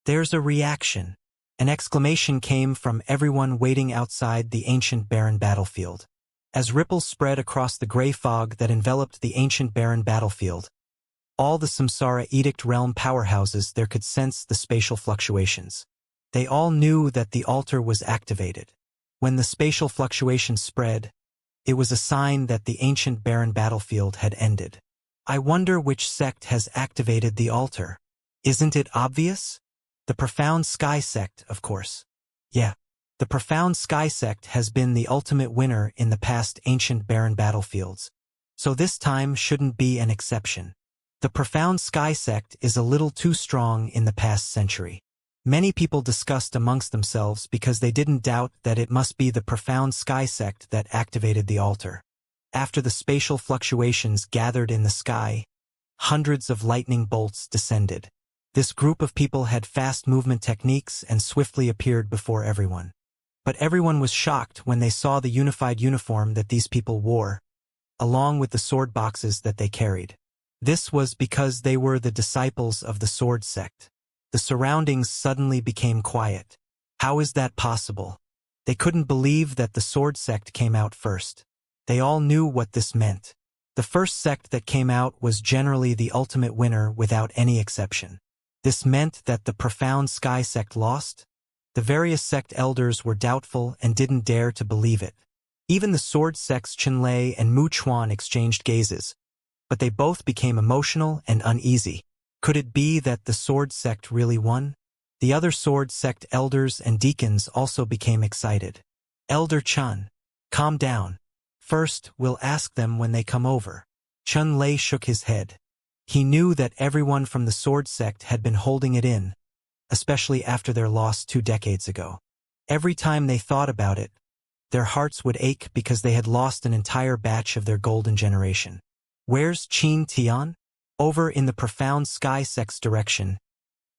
There's a reaction. An exclamation came from everyone waiting outside the ancient barren battlefield. As ripples spread across the gray fog that enveloped the ancient barren battlefield, all the Samsara Edict realm powerhouses there could sense the spatial fluctuations. They all knew that the altar was activated. When the spatial fluctuations spread, it was a sign that the ancient barren battlefield had ended. I wonder which sect has activated the altar. Isn't it obvious? The Profound Sky sect, of course. Yeah. The Profound Sky sect has been the ultimate winner in the past ancient barren battlefields, so this time shouldn't be an exception. The Profound Sky sect is a little too strong in the past century. Many people discussed amongst themselves because they didn't doubt that it must be the Profound Sky sect that activated the altar. After the spatial fluctuations gathered in the sky, hundreds of lightning bolts descended. This group of people had fast movement techniques and swiftly appeared before everyone. But everyone was shocked when they saw the unified uniform that these people wore, along with the sword boxes that they carried. This was because they were the disciples of the sword sect. The surroundings suddenly became quiet. How is that possible? They couldn't believe that the sword sect came out first. They all knew what this meant. The first sect that came out was generally the ultimate winner without any exception. This meant that the Profound Sky sect lost? The various sect elders were doubtful and didn't dare to believe it. Even the sword sects Qinlei and Mu Chuan exchanged gazes, but they both became emotional and uneasy. Could it be that the sword sect really won? The other sword sect elders and deacons also became excited. Elder Chun, calm down. First, we'll ask them when they come over. Chun Lei shook his head. He knew that everyone from the sword sect had been holding it in, especially after their loss 2 decades ago. Every time they thought about it, their hearts would ache because they had lost an entire batch of their golden generation. Where's Qin Tian? Over in the Profound Sky sect's direction.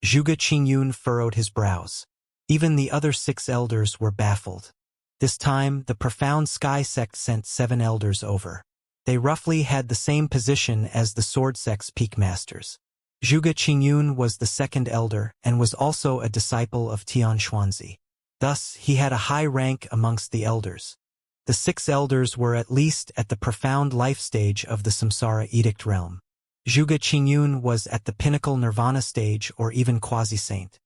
Zhuge Qingyun furrowed his brows. Even the other 6 elders were baffled. This time, the Profound Sky sect sent 7 elders over. They roughly had the same position as the sword sect's peak masters. Zhuge Qingyun was the second elder and was also a disciple of Tian Xuanzi. Thus, he had a high rank amongst the elders. The 6 elders were at least at the profound life stage of the Samsara Edict realm. Zhuge Qingyun was at the pinnacle nirvana stage or even quasi-saint.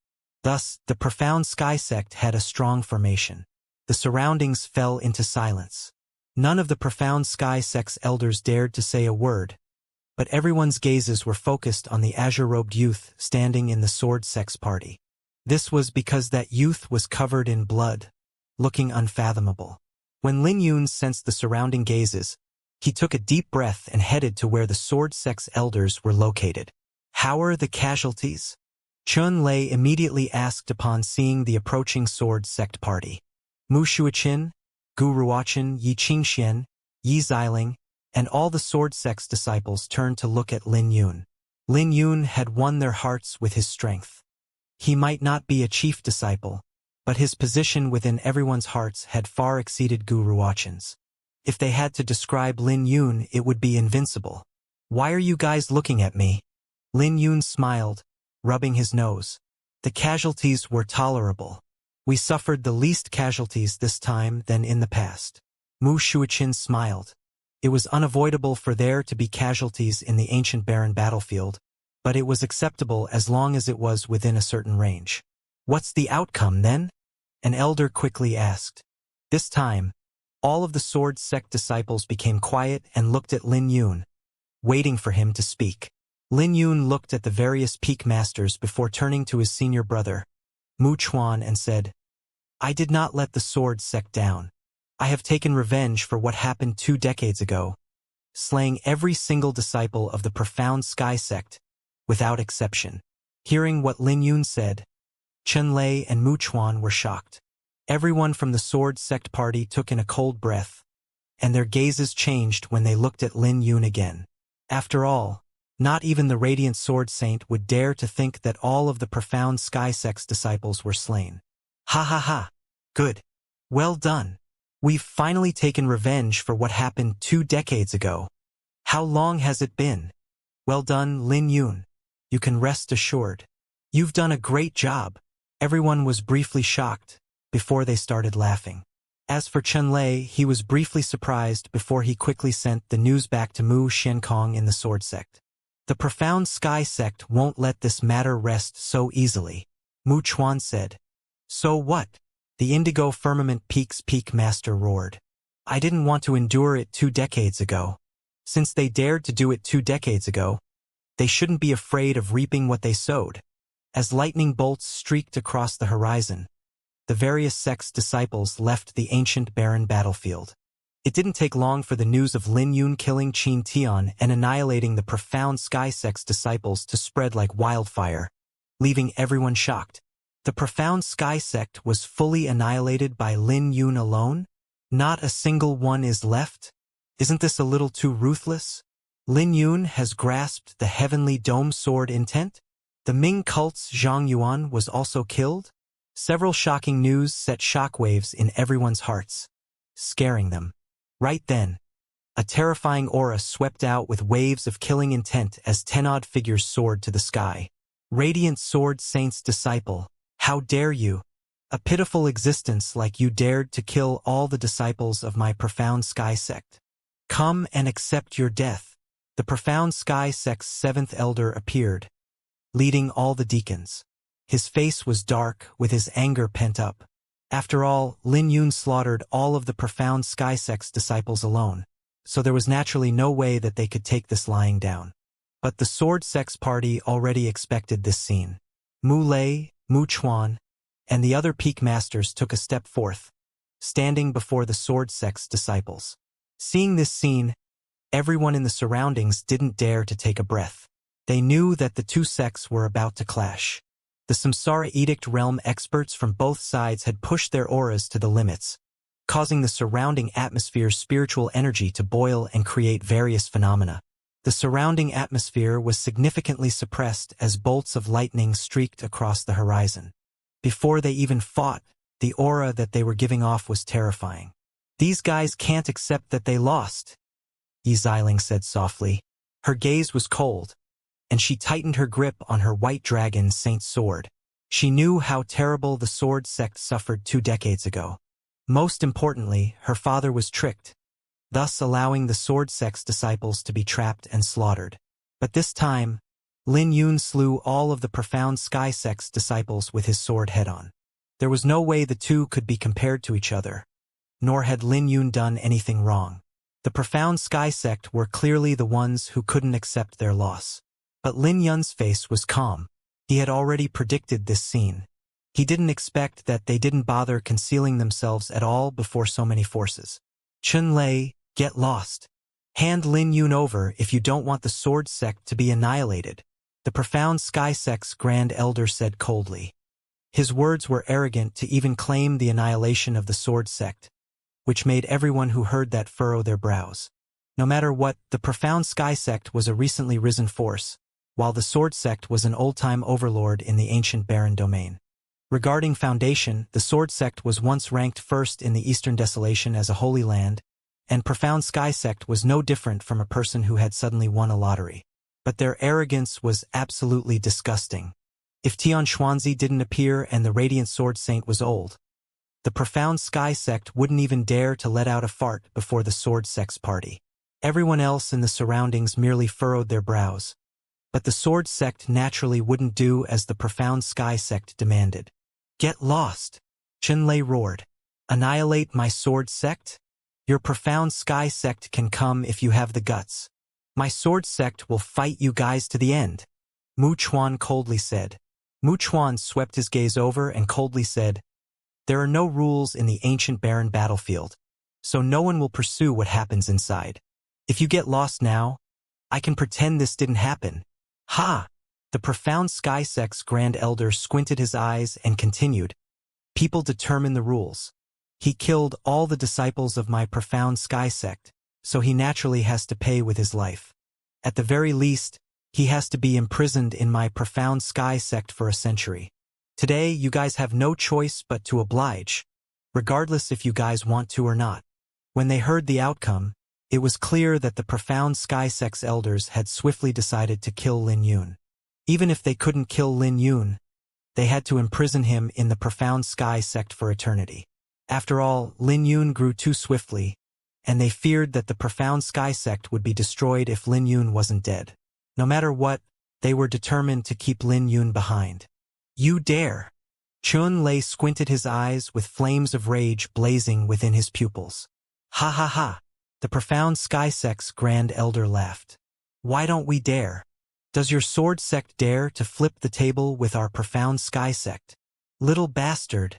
Thus, the Profound Sky sect had a strong formation. The surroundings fell into silence. None of the Profound Sky sect's elders dared to say a word, but everyone's gazes were focused on the azure-robed youth standing in the sword sect's party. This was because that youth was covered in blood, looking unfathomable. When Lin Yun sensed the surrounding gazes, he took a deep breath and headed to where the sword sect's elders were located. How are the casualties? Chun Lei immediately asked upon seeing the approaching sword sect party. Mu Shuoqin, Gu Ruochen, Yi Qingxian, Yi Xiling, and all the sword sect's disciples turned to look at Lin Yun. Lin Yun had won their hearts with his strength. He might not be a chief disciple, but his position within everyone's hearts had far exceeded Gu Ruochen's. If they had to describe Lin Yun, it would be invincible. Why are you guys looking at me? Lin Yun smiled, rubbing his nose. The casualties were tolerable. We suffered the least casualties this time than in the past. Mu Shuoqin smiled. It was unavoidable for there to be casualties in the ancient barren battlefield, but it was acceptable as long as it was within a certain range. What's the outcome then? An elder quickly asked. This time, all of the sword sect disciples became quiet and looked at Lin Yun, waiting for him to speak. Lin Yun looked at the various peak masters before turning to his senior brother, Mu Chuan, and said, I did not let the sword sect down. I have taken revenge for what happened 2 decades ago, slaying every single disciple of the Profound Sky sect, without exception. Hearing what Lin Yun said, Chen Lei and Mu Chuan were shocked. Everyone from the sword sect party took in a cold breath, and their gazes changed when they looked at Lin Yun again. After all, not even the Radiant Sword Saint would dare to think that all of the Profound Sky sect's disciples were slain. Ha ha ha. Good. Well done. We've finally taken revenge for what happened 2 decades ago. How long has it been? Well done, Lin Yun. You can rest assured. You've done a great job. Everyone was briefly shocked before they started laughing. As for Chunlei, he was briefly surprised before he quickly sent the news back to Mu Xiankong in the Sword Sect. The Profound Sky Sect won't let this matter rest so easily, Mu Chuan said. So what? The Indigo Firmament Peak's Peak Master roared. I didn't want to endure it 2 decades ago. Since they dared to do it 2 decades ago, they shouldn't be afraid of reaping what they sowed. As lightning bolts streaked across the horizon, the various sects' disciples left the ancient barren battlefield. It didn't take long for the news of Lin Yun killing Qin Tian and annihilating the Profound Sky Sect's disciples to spread like wildfire, leaving everyone shocked. The Profound Sky Sect was fully annihilated by Lin Yun alone? Not a single one is left? Isn't this a little too ruthless? Lin Yun has grasped the heavenly dome sword intent? The Ming cult's Zhang Yuan was also killed? Several shocking news set shockwaves in everyone's hearts, scaring them. Right then, a terrifying aura swept out with waves of killing intent as 10-odd figures soared to the sky. Radiant Sword Saint's disciple, how dare you? A pitiful existence like you dared to kill all the disciples of my Profound Sky Sect. Come and accept your death. The Profound Sky Sect's 7th elder appeared, leading all the deacons. His face was dark, with his anger pent up. After all, Lin Yun slaughtered all of the Profound Sky Sect's disciples alone, so there was naturally no way that they could take this lying down. But the Sword Sect's party already expected this scene. Mu Lei, Mu Chuan, and the other peak masters took a step forth, standing before the Sword Sect's disciples. Seeing this scene, everyone in the surroundings didn't dare to take a breath. They knew that the two sects were about to clash. The Samsara Edict Realm experts from both sides had pushed their auras to the limits, causing the surrounding atmosphere's spiritual energy to boil and create various phenomena. The surrounding atmosphere was significantly suppressed as bolts of lightning streaked across the horizon. Before they even fought, the aura that they were giving off was terrifying. These guys can't accept that they lost, Yi Xiling said softly. Her gaze was cold, and she tightened her grip on her white dragon Saint's sword. She knew how terrible the Sword Sect suffered 2 decades ago. Most importantly, her father was tricked, thus allowing the Sword Sect's disciples to be trapped and slaughtered. But this time, Lin Yun slew all of the Profound Sky Sect's disciples with his sword head-on. There was no way the two could be compared to each other, nor had Lin Yun done anything wrong. The Profound Sky Sect were clearly the ones who couldn't accept their loss. But Lin Yun's face was calm. He had already predicted this scene. He didn't expect that they didn't bother concealing themselves at all before so many forces. Chunlei, get lost. Hand Lin Yun over if you don't want the Sword Sect to be annihilated, the Profound Sky Sect's Grand Elder said coldly. His words were arrogant to even claim the annihilation of the Sword Sect, which made everyone who heard that furrow their brows. No matter what, the Profound Sky Sect was a recently risen force, while the Sword Sect was an old-time overlord in the ancient barren domain. Regarding foundation, the Sword Sect was once ranked first in the Eastern Desolation as a holy land, and Profound Sky Sect was no different from a person who had suddenly won a lottery. But their arrogance was absolutely disgusting. If Tian Xuanzi didn't appear and the Radiant Sword Saint was old, the Profound Sky Sect wouldn't even dare to let out a fart before the Sword Sect's party. Everyone else in the surroundings merely furrowed their brows. But the Sword Sect naturally wouldn't do as the Profound Sky Sect demanded. Get lost, Chunlei roared. Annihilate my Sword Sect? Your Profound Sky Sect can come if you have the guts. My Sword Sect will fight you guys to the end, Mu Chuan coldly said. Mu Chuan swept his gaze over and coldly said, there are no rules in the ancient barren battlefield, so no one will pursue what happens inside. If you get lost now, I can pretend this didn't happen. Ha! The Profound Sky Sect's Grand Elder squinted his eyes and continued. People determine the rules. He killed all the disciples of my Profound Sky Sect, so he naturally has to pay with his life. At the very least, he has to be imprisoned in my Profound Sky Sect for a century. Today, you guys have no choice but to oblige, regardless if you guys want to or not. When they heard the outcome, it was clear that the Profound Sky Sect's elders had swiftly decided to kill Lin Yun. Even if they couldn't kill Lin Yun, they had to imprison him in the Profound Sky sect for eternity. After all, Lin Yun grew too swiftly, and they feared that the Profound Sky sect would be destroyed if Lin Yun wasn't dead. No matter what, they were determined to keep Lin Yun behind. You dare! Chun Lei squinted his eyes with flames of rage blazing within his pupils. Ha ha ha! The Profound Sky sect's Grand Elder laughed. Why don't we dare? Does your sword sect dare to flip the table with our Profound Sky sect? Little bastard!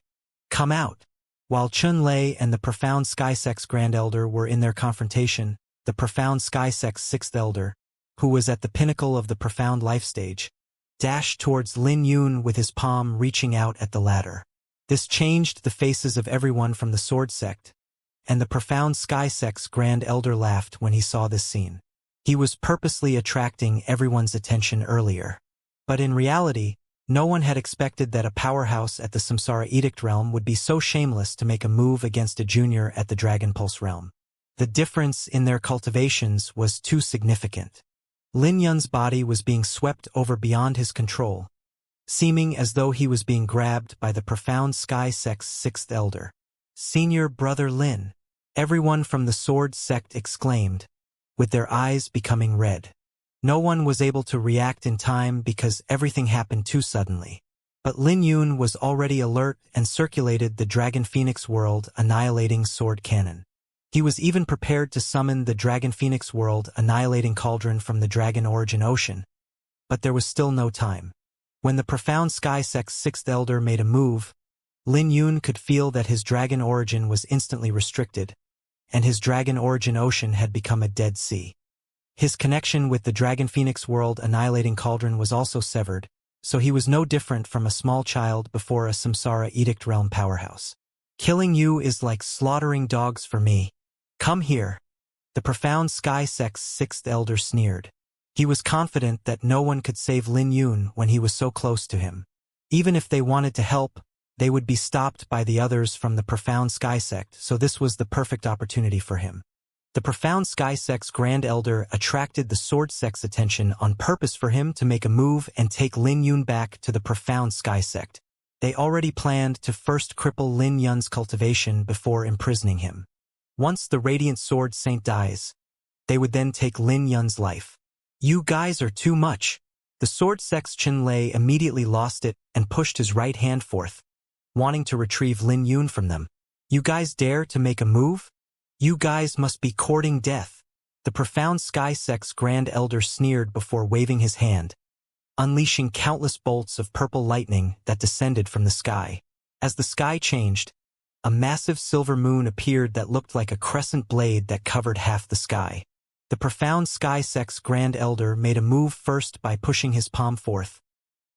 Come out! While Chun Lei and the Profound Sky sect's Grand Elder were in their confrontation, the Profound Sky sect's Sixth Elder, who was at the pinnacle of the Profound Life stage, dashed towards Lin Yun with his palm reaching out at the ladder. This changed the faces of everyone from the Sword Sect, and the Profound Sky sect's Grand Elder laughed when he saw this scene. He was purposely attracting everyone's attention earlier. But in reality, no one had expected that a powerhouse at the Samsara Edict realm would be so shameless to make a move against a junior at the Dragon Pulse realm. The difference in their cultivations was too significant. Lin Yun's body was being swept over beyond his control, seeming as though he was being grabbed by the Profound Sky sect's Sixth Elder. Senior Brother Lin! Everyone from the Sword Sect exclaimed, with their eyes becoming red. No one was able to react in time because everything happened too suddenly. But Lin Yun was already alert and circulated the Dragon Phoenix World Annihilating Sword Cannon. He was even prepared to summon the Dragon Phoenix World Annihilating Cauldron from the Dragon Origin Ocean. But there was still no time. When the Profound Sky sect's Sixth Elder made a move, Lin Yun could feel that his Dragon Origin was instantly restricted, and his Dragon Origin Ocean had become a dead sea. His connection with the Dragon Phoenix World Annihilating Cauldron was also severed, so he was no different from a small child before a Samsara Edict realm powerhouse. Killing you is like slaughtering dogs for me. Come here. The Profound Sky sect's Sixth Elder sneered. He was confident that no one could save Lin Yun when he was so close to him. Even if they wanted to help, they would be stopped by the others from the Profound Sky sect, so this was the perfect opportunity for him. The Profound Sky sect's Grand Elder attracted the Sword sect's attention on purpose for him to make a move and take Lin Yun back to the Profound Sky sect. They already planned to first cripple Lin Yun's cultivation before imprisoning him. Once the Radiant Sword Saint dies, they would then take Lin Yun's life. You guys are too much. The Sword sect's Chun Lei immediately lost it and pushed his right hand forth, wanting to retrieve Lin Yun from them. You guys dare to make a move? You guys must be courting death. The Profound Sky sect's Grand Elder sneered before waving his hand, unleashing countless bolts of purple lightning that descended from the sky. As the sky changed, a massive silver moon appeared that looked like a crescent blade that covered half the sky. The Profound Sky sect's Grand Elder made a move first by pushing his palm forth,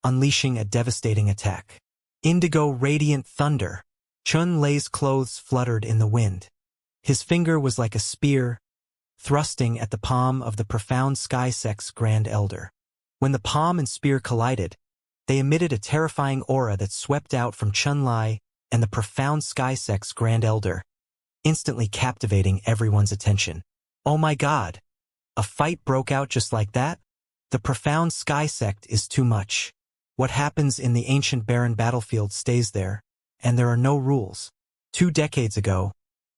unleashing a devastating attack. Indigo Radiant Thunder. Chun Lei's clothes fluttered in the wind. His finger was like a spear, thrusting at the palm of the Profound Sky sect's Grand Elder. When the palm and spear collided, they emitted a terrifying aura that swept out from Chun Lai and the Profound Sky sect's Grand Elder, instantly captivating everyone's attention. Oh my god! A fight broke out just like that? The Profound Sky sect is too much. What happens in the ancient barren battlefield stays there, and there are no rules. 2 decades ago,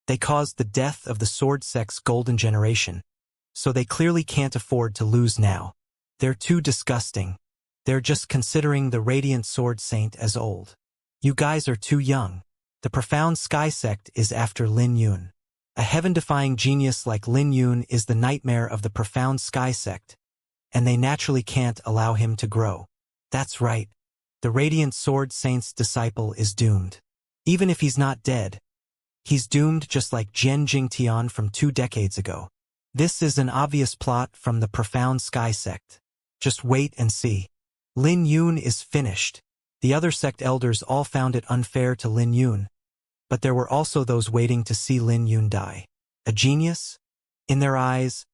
they caused the death of the Sword sect's golden generation, so they clearly can't afford to lose now. They're too disgusting. They're just considering the Radiant Sword Saint as old. You guys are too young. The Profound Sky sect is after Lin Yun. A heaven-defying genius like Lin Yun is the nightmare of the Profound Sky sect, and they naturally can't allow him to grow. That's right. The Radiant Sword Saint's disciple is doomed. Even if he's not dead, he's doomed just like Jian Jingtian from 2 decades ago. This is an obvious plot from the Profound Sky sect. Just wait and see. Lin Yun is finished. The other sect elders all found it unfair to Lin Yun, but there were also those waiting to see Lin Yun die. A genius? In their eyes,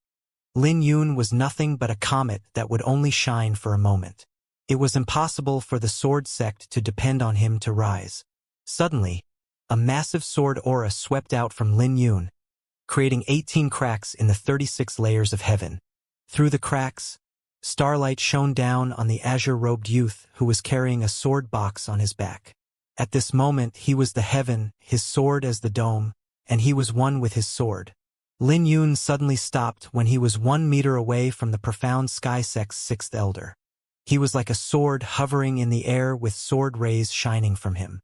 Lin Yun was nothing but a comet that would only shine for a moment. It was impossible for the sword sect to depend on him to rise. Suddenly, a massive sword aura swept out from Lin Yun, creating 18 cracks in the 36 layers of heaven. Through the cracks, Starlight shone down on the azure-robed youth who was carrying a sword box on his back. At this moment he was the heaven, his sword as the dome, and he was one with his sword. Lin Yun suddenly stopped when he was 1 meter away from the profound sky sect's sixth elder. He was like a sword hovering in the air with sword rays shining from him.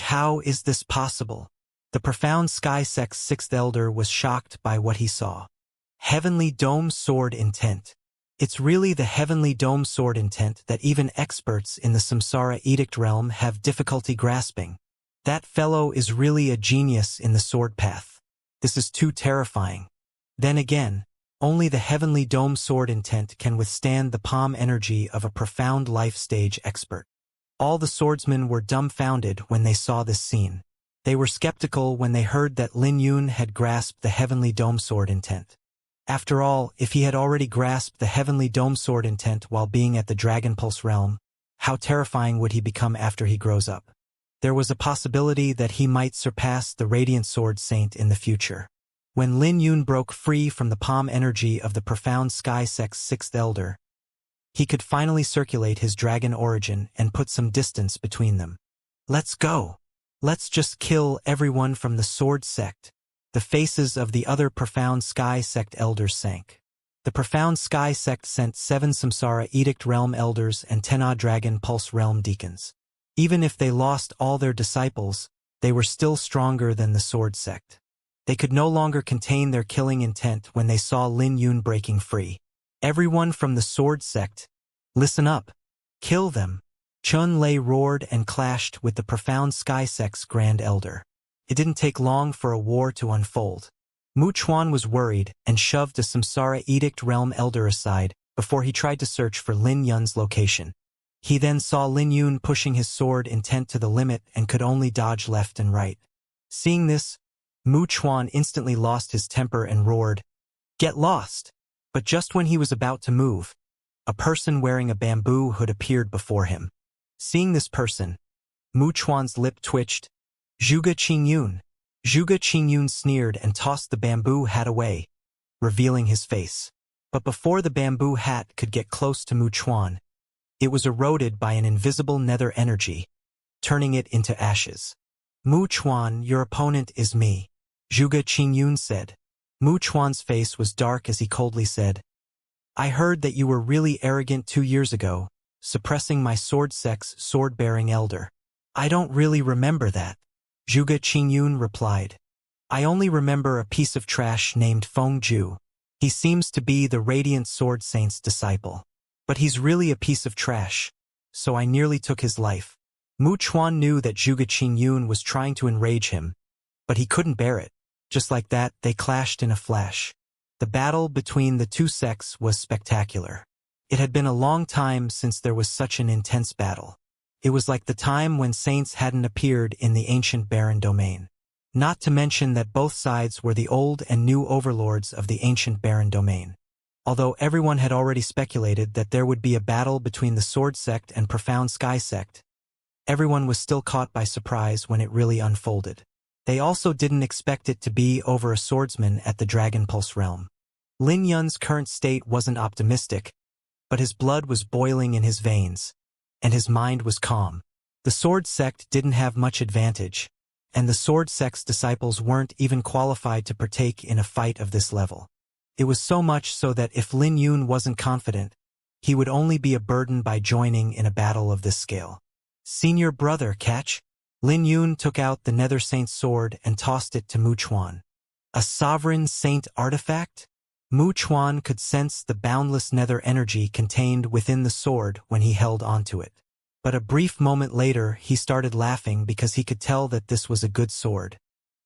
How is this possible? The profound sky sect's sixth elder was shocked by what he saw. Heavenly Dome Sword Intent. It's really the Heavenly Dome Sword Intent that even experts in the Samsara Edict realm have difficulty grasping. That fellow is really a genius in the sword path. This is too terrifying. Then again, only the Heavenly Dome Sword Intent can withstand the palm energy of a profound life stage expert. All the swordsmen were dumbfounded when they saw this scene. They were skeptical when they heard that Lin Yun had grasped the Heavenly Dome Sword Intent. After all, if he had already grasped the Heavenly Dome Sword Intent while being at the Dragon Pulse realm, how terrifying would he become after he grows up? There was a possibility that he might surpass the Radiant Sword Saint in the future. When Lin Yun broke free from the palm energy of the profound sky sect's sixth elder, he could finally circulate his dragon origin and put some distance between them. Let's go. Let's just kill everyone from the sword sect. The faces of the other profound sky sect elders sank. The profound sky sect sent 7 Samsara Edict realm elders and 10 Dragon Pulse realm deacons. Even if they lost all their disciples, they were still stronger than the sword sect. They could no longer contain their killing intent when they saw Lin Yun breaking free. Everyone from the sword sect, listen up. Kill them. Chun Lei roared and clashed with the profound sky sect's grand elder. It didn't take long for a war to unfold. Mu Chuan was worried and shoved a Samsara Edict realm elder aside before he tried to search for Lin Yun's location. He then saw Lin Yun pushing his sword intent to the limit and could only dodge left and right. Seeing this, Mu Chuan instantly lost his temper and roared, "Get lost!" But just when he was about to move, a person wearing a bamboo hood appeared before him. Seeing this person, Mu Chuan's lip twitched. "Zhuge Qingyun." Zhuge Qingyun sneered and tossed the bamboo hat away, revealing his face. But before the bamboo hat could get close to Mu Chuan, it was eroded by an invisible nether energy, turning it into ashes. "Mu Chuan, your opponent is me," Zhuge Qingyun said. Mu Chuan's face was dark as he coldly said, "I heard that you were really arrogant 2 years ago, suppressing my sword sect's sword-bearing elder." "I don't really remember that," Zhuge Qingyun replied. "I only remember a piece of trash named Feng Ju. He seems to be the Radiant Sword Saint's disciple. But he's really a piece of trash, so I nearly took his life." Mu Chuan knew that Zhuge Qingyun was trying to enrage him, but he couldn't bear it. Just like that, they clashed in a flash. The battle between the two sects was spectacular. It had been a long time since there was such an intense battle. It was like the time when saints hadn't appeared in the ancient barren domain. Not to mention that both sides were the old and new overlords of the ancient barren domain. Although everyone had already speculated that there would be a battle between the Sword Sect and Profound Sky Sect, everyone was still caught by surprise when it really unfolded. They also didn't expect it to be over a swordsman at the Dragon Pulse realm. Lin Yun's current state wasn't optimistic, but his blood was boiling in his veins, and his mind was calm. The Sword Sect didn't have much advantage, and the Sword Sect's disciples weren't even qualified to partake in a fight of this level. It was so much so that if Lin Yun wasn't confident, he would only be a burden by joining in a battle of this scale. "Senior brother, catch!" Lin Yun took out the Nether Saint's sword and tossed it to Mu Chuan. "A sovereign saint artifact?" Mu Chuan could sense the boundless nether energy contained within the sword when he held onto it. But a brief moment later he started laughing because he could tell that this was a good sword.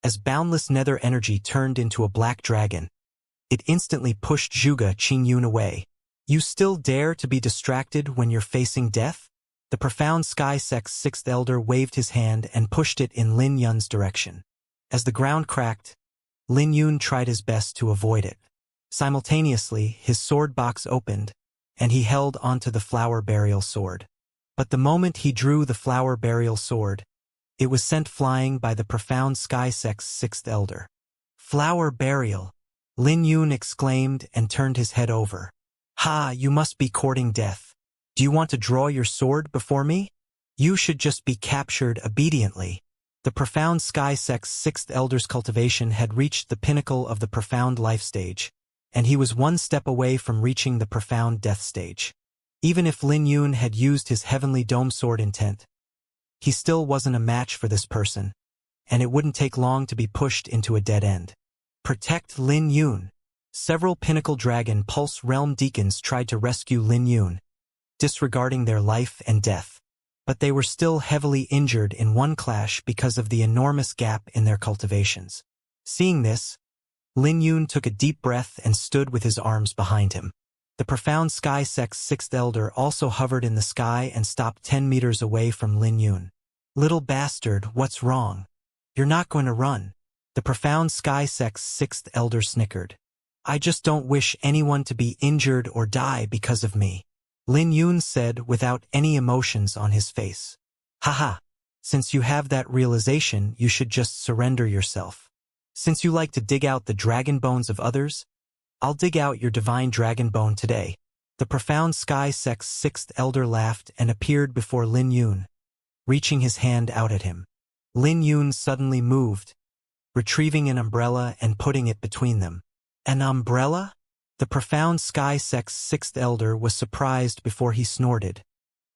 As boundless nether energy turned into a black dragon, it instantly pushed Zhuge Qingyun away. "You still dare to be distracted when you're facing death?" The Profound Sky Sect's sixth elder waved his hand and pushed it in Lin Yun's direction. As the ground cracked, Lin Yun tried his best to avoid it. Simultaneously, his sword box opened, and he held onto the flower burial sword. But the moment he drew the flower burial sword, it was sent flying by the Profound Sky Sect's sixth elder. "Flower burial!" Lin Yun exclaimed and turned his head over. "Ha, you must be courting death. Do you want to draw your sword before me? You should just be captured obediently." The profound Sky Sect's sixth elder's cultivation had reached the pinnacle of the profound life stage, and he was one step away from reaching the profound death stage. Even if Lin Yun had used his heavenly dome sword intent, he still wasn't a match for this person, and it wouldn't take long to be pushed into a dead end. Protect Lin Yun. Several Pinnacle Dragon Pulse Realm deacons tried to rescue Lin Yun, disregarding their life and death. But they were still heavily injured in one clash because of the enormous gap in their cultivations. Seeing this, Lin Yun took a deep breath and stood with his arms behind him. The profound Sky Sect's sixth elder also hovered in the sky and stopped 10 meters away from Lin Yun. "Little bastard, what's wrong? You're not going to run." The profound Sky Sect's sixth elder snickered. "I just don't wish anyone to be injured or die because of me," Lin Yun said without any emotions on his face. "Haha, since you have that realization, you should just surrender yourself. Since you like to dig out the dragon bones of others, I'll dig out your divine dragon bone today." The profound Sky Sect's sixth elder laughed and appeared before Lin Yun, reaching his hand out at him. Lin Yun suddenly moved, retrieving an umbrella and putting it between them. "An umbrella?" The profound Sky Sect's sixth elder was surprised before he snorted,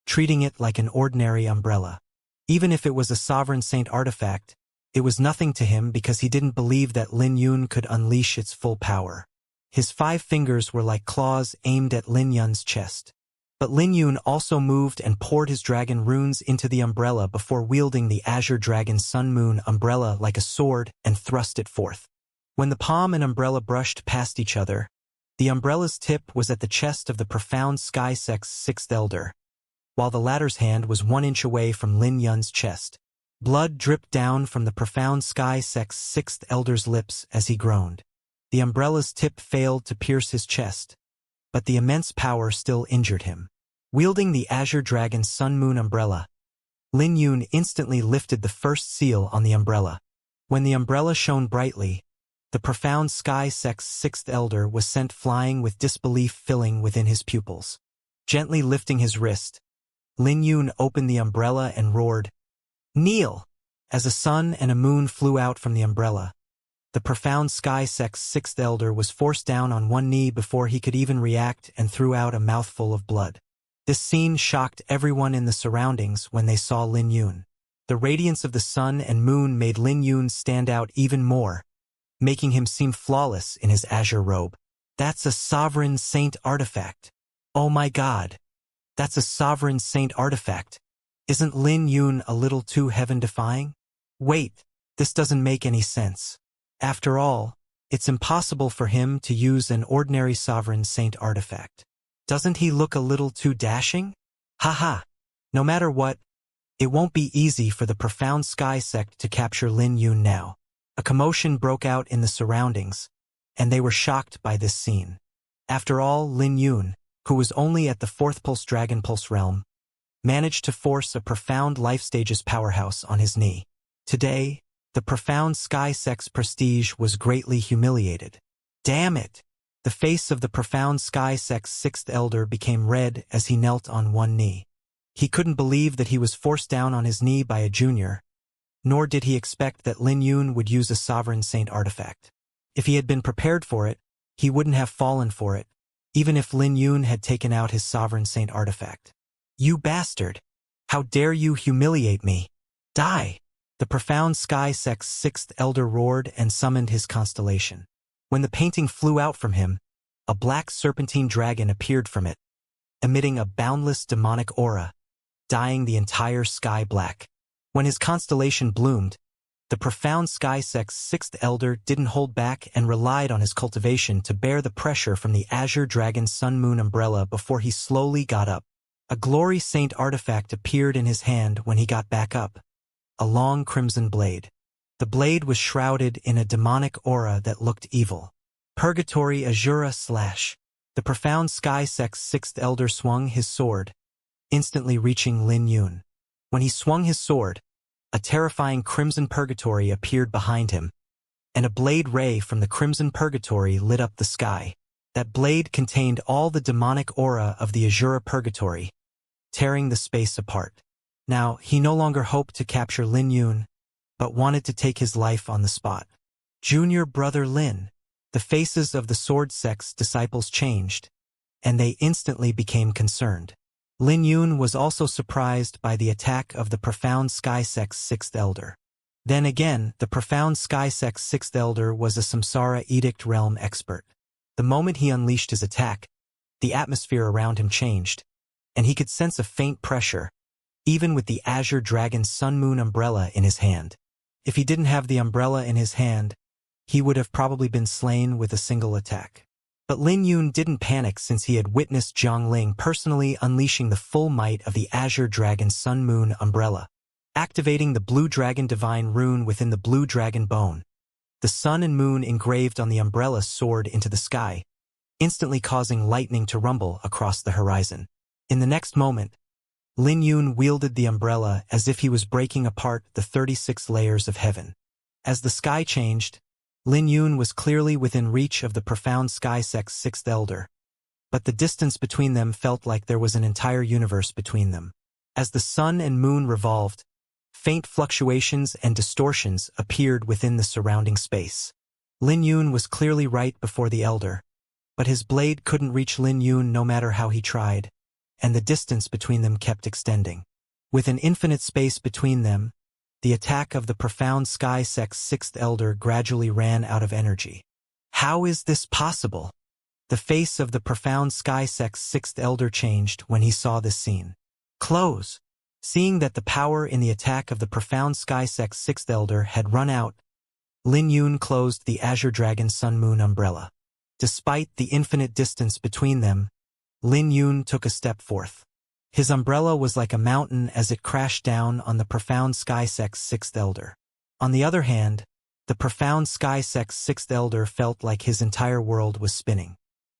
treating it like an ordinary umbrella. Even if it was a sovereign saint artifact, it was nothing to him because he didn't believe that Lin Yun could unleash its full power. His 5 fingers were like claws aimed at Lin Yun's chest. But Lin Yun also moved and poured his dragon runes into the umbrella before wielding the Azure Dragon Sun Moon umbrella like a sword and thrust it forth. When the palm and umbrella brushed past each other, the umbrella's tip was at the chest of the profound Sky Sect's sixth elder, while the latter's hand was 1 inch away from Lin Yun's chest. Blood dripped down from the profound Sky Sect's sixth elder's lips as he groaned. The umbrella's tip failed to pierce his chest, but the immense power still injured him. Wielding the Azure Dragon Sun Moon umbrella, Lin Yun instantly lifted the first seal on the umbrella. When the umbrella shone brightly, the profound Sky Sect's sixth elder was sent flying with disbelief filling within his pupils. Gently lifting his wrist, Lin Yun opened the umbrella and roared, "Kneel!" As a sun and a moon flew out from the umbrella, the profound Sky Sect's sixth elder was forced down on one knee before he could even react and threw out a mouthful of blood. This scene shocked everyone in the surroundings when they saw Lin Yun. The radiance of the sun and moon made Lin Yun stand out even more, making him seem flawless in his azure robe. "That's a sovereign saint artifact. Oh my god. That's a sovereign saint artifact. Isn't Lin Yun a little too heaven-defying? Wait, this doesn't make any sense. After all, it's impossible for him to use an ordinary sovereign saint artifact. Doesn't he look a little too dashing? Haha. No matter what, it won't be easy for the profound Sky Sect to capture Lin Yun now." A commotion broke out in the surroundings, and they were shocked by this scene. After all, Lin Yun, who was only at the 4th Pulse Dragon Pulse realm, managed to force a profound life stage's powerhouse on his knee. Today, the profound Sky Sect's prestige was greatly humiliated. Damn it! The face of the profound Sky Sect's sixth elder became red as he knelt on one knee. He couldn't believe that he was forced down on his knee by a junior, nor did he expect that Lin Yun would use a sovereign saint artifact. If he had been prepared for it, he wouldn't have fallen for it, even if Lin Yun had taken out his sovereign saint artifact. "You bastard! How dare you humiliate me? Die!" The profound Sky Sect's sixth elder roared and summoned his constellation. When the painting flew out from him, a black serpentine dragon appeared from it, emitting a boundless demonic aura, dyeing the entire sky black. When his constellation bloomed, the profound Sky Sect's sixth elder didn't hold back and relied on his cultivation to bear the pressure from the Azure Dragon Sun Moon umbrella before he slowly got up. A Glory Saint artifact appeared in his hand when he got back up, a long crimson blade. The blade was shrouded in a demonic aura that looked evil. Purgatory Azura Slash. The profound Sky Sect's sixth elder swung his sword, instantly reaching Lin Yun. When he swung his sword, a terrifying crimson purgatory appeared behind him, and a blade ray from the crimson purgatory lit up the sky. That blade contained all the demonic aura of the Azura Purgatory, tearing the space apart. Now, he no longer hoped to capture Lin Yun, but wanted to take his life on the spot. Junior brother Lin. The faces of the sword sect's disciples changed, and they instantly became concerned. Lin Yun was also surprised by the attack of the Profound Sky Sect's sixth elder. Then again, the Profound Sky Sect's sixth elder was a Samsara Edict realm expert. The moment he unleashed his attack, the atmosphere around him changed, and he could sense a faint pressure, even with the Azure Dragon's Sun-Moon umbrella in his hand. If he didn't have the umbrella in his hand, he would have probably been slain with a single attack. But Lin Yun didn't panic since he had witnessed Zhang Ling personally unleashing the full might of the Azure Dragon's Sun-Moon umbrella, activating the Blue Dragon Divine rune within the Blue Dragon bone. The sun and moon engraved on the umbrella soared into the sky, instantly causing lightning to rumble across the horizon. In the next moment, Lin Yun wielded the umbrella as if he was breaking apart the 36 layers of heaven. As the sky changed, Lin Yun was clearly within reach of the Profound Sky Sect's sixth elder, but the distance between them felt like there was an entire universe between them. As the sun and moon revolved, faint fluctuations and distortions appeared within the surrounding space. Lin Yun was clearly right before the elder, but his blade couldn't reach Lin Yun no matter how he tried, and the distance between them kept extending. With an infinite space between them, the attack of the Profound Sky Sect's sixth elder gradually ran out of energy. How is this possible? The face of the Profound Sky Sect's sixth elder changed when he saw this scene. Close. Seeing that the power in the attack of the Profound Sky Sect's sixth elder had run out, Lin Yun closed the Azure Dragon Sun-Moon umbrella. Despite the infinite distance between them, Lin Yun took a step forth. His umbrella was like a mountain as it crashed down on the Profound Sky Sect's sixth elder. On the other hand, the Profound Sky Sect's sixth elder felt like his entire world was spinning.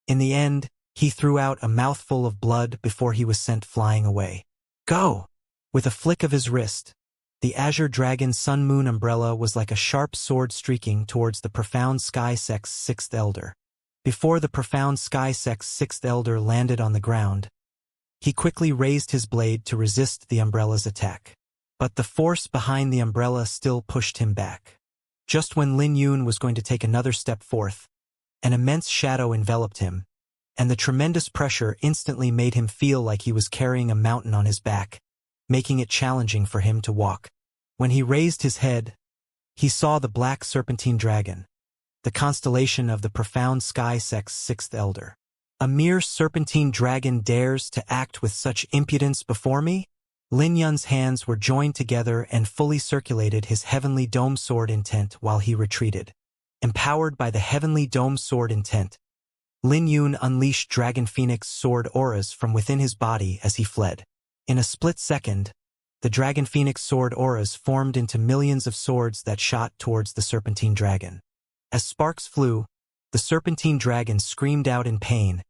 In the end, he threw out a mouthful of blood before he was sent flying away. Go! With a flick of his wrist, the Azure Dragon Sun-Moon umbrella was like a sharp sword streaking towards the Profound Sky Sect's sixth elder. Before the Profound Sky Sect's sixth elder landed on the ground, he quickly raised his blade to resist the umbrella's attack. But the force behind the umbrella still pushed him back. Just when Lin Yun was going to take another step forth, an immense shadow enveloped him, and the tremendous pressure instantly made him feel like he was carrying a mountain on his back, making it challenging for him to walk. When he raised his head, he saw the Black Serpentine Dragon, the constellation of the Profound Sky Sect's sixth elder. A mere serpentine dragon dares to act with such impudence before me? Lin Yun's hands were joined together and fully circulated his heavenly dome sword intent while he retreated. Empowered by the heavenly dome sword intent, Lin Yun unleashed Dragon Phoenix sword auras from within his body as he fled. In a split second, the Dragon Phoenix sword auras formed into millions of swords that shot towards the Serpentine Dragon. As sparks flew, the Serpentine Dragon screamed out in pain,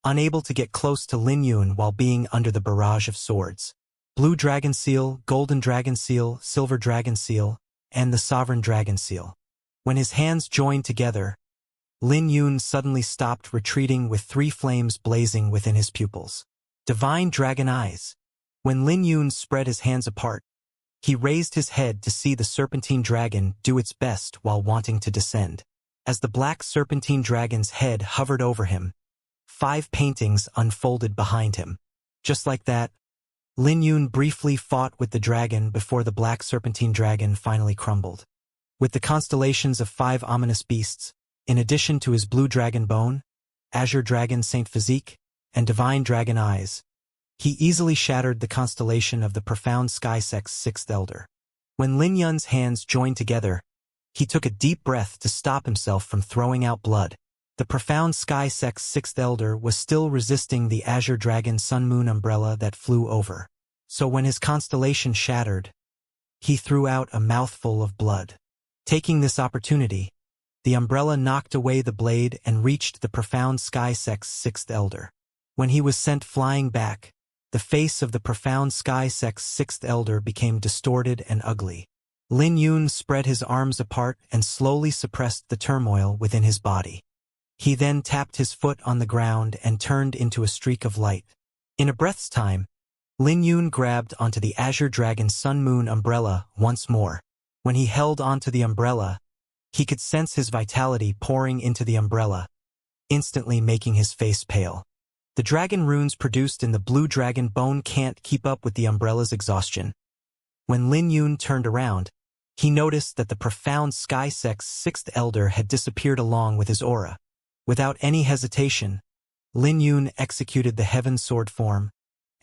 unable to get close to Lin Yun while being under the barrage of swords. Blue Dragon Seal, Golden Dragon Seal, Silver Dragon Seal, and the Sovereign Dragon Seal. When his hands joined together, Lin Yun suddenly stopped retreating with three flames blazing within his pupils. Divine Dragon Eyes. When Lin Yun spread his hands apart, he raised his head to see the Serpentine Dragon do its best while wanting to descend. As the Black Serpentine Dragon's head hovered over him, 5 paintings unfolded behind him. Just like that, Lin Yun briefly fought with the dragon before the Black Serpentine Dragon finally crumbled. With the constellations of 5 ominous beasts, in addition to his Blue Dragon Bone, Azure Dragon Saint Physique, and Divine Dragon Eyes, he easily shattered the constellation of the Profound Sky Sect's sixth elder. When Lin Yun's hands joined together, he took a deep breath to stop himself from throwing out blood. The Profound Sky Sect's sixth elder was still resisting the Azure Dragon Sun-Moon umbrella that flew over. So when his constellation shattered, he threw out a mouthful of blood. Taking this opportunity, the umbrella knocked away the blade and reached the Profound Sky Sect's sixth elder. When he was sent flying back, the face of the Profound Sky Sect's sixth elder became distorted and ugly. Lin Yun spread his arms apart and slowly suppressed the turmoil within his body. He then tapped his foot on the ground and turned into a streak of light. In a breath's time, Lin Yun grabbed onto the Azure Dragon Sun Moon umbrella once more. When he held onto the umbrella, he could sense his vitality pouring into the umbrella, instantly making his face pale. The dragon runes produced in the blue dragon bone can't keep up with the umbrella's exhaustion. When Lin Yun turned around, he noticed that the profound Sky Sect's sixth elder had disappeared along with his aura. Without any hesitation, Lin Yun executed the heaven sword form,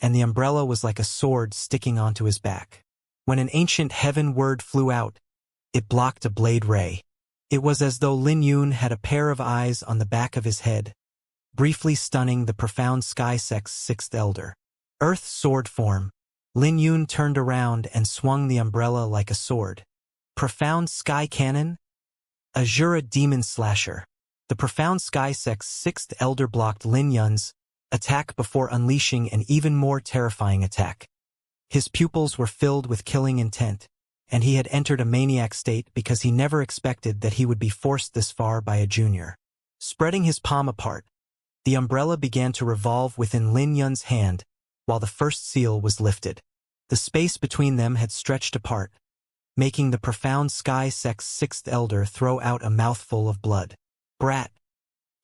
and the umbrella was like a sword sticking onto his back. When an ancient heaven word flew out, it blocked a blade ray. It was as though Lin Yun had a pair of eyes on the back of his head, briefly stunning the profound Sky Sect's sixth elder. Earth's sword form, Lin Yun turned around and swung the umbrella like a sword. Profound Sky Cannon? Azura Demon Slasher. The profound Sky Sect's sixth elder blocked Lin Yun's attack before unleashing an even more terrifying attack. His pupils were filled with killing intent, and he had entered a maniac state because he never expected that he would be forced this far by a junior. Spreading his palm apart, the umbrella began to revolve within Lin Yun's hand while the first seal was lifted. The space between them had stretched apart, making the profound Sky Sect's sixth elder throw out a mouthful of blood. Brat!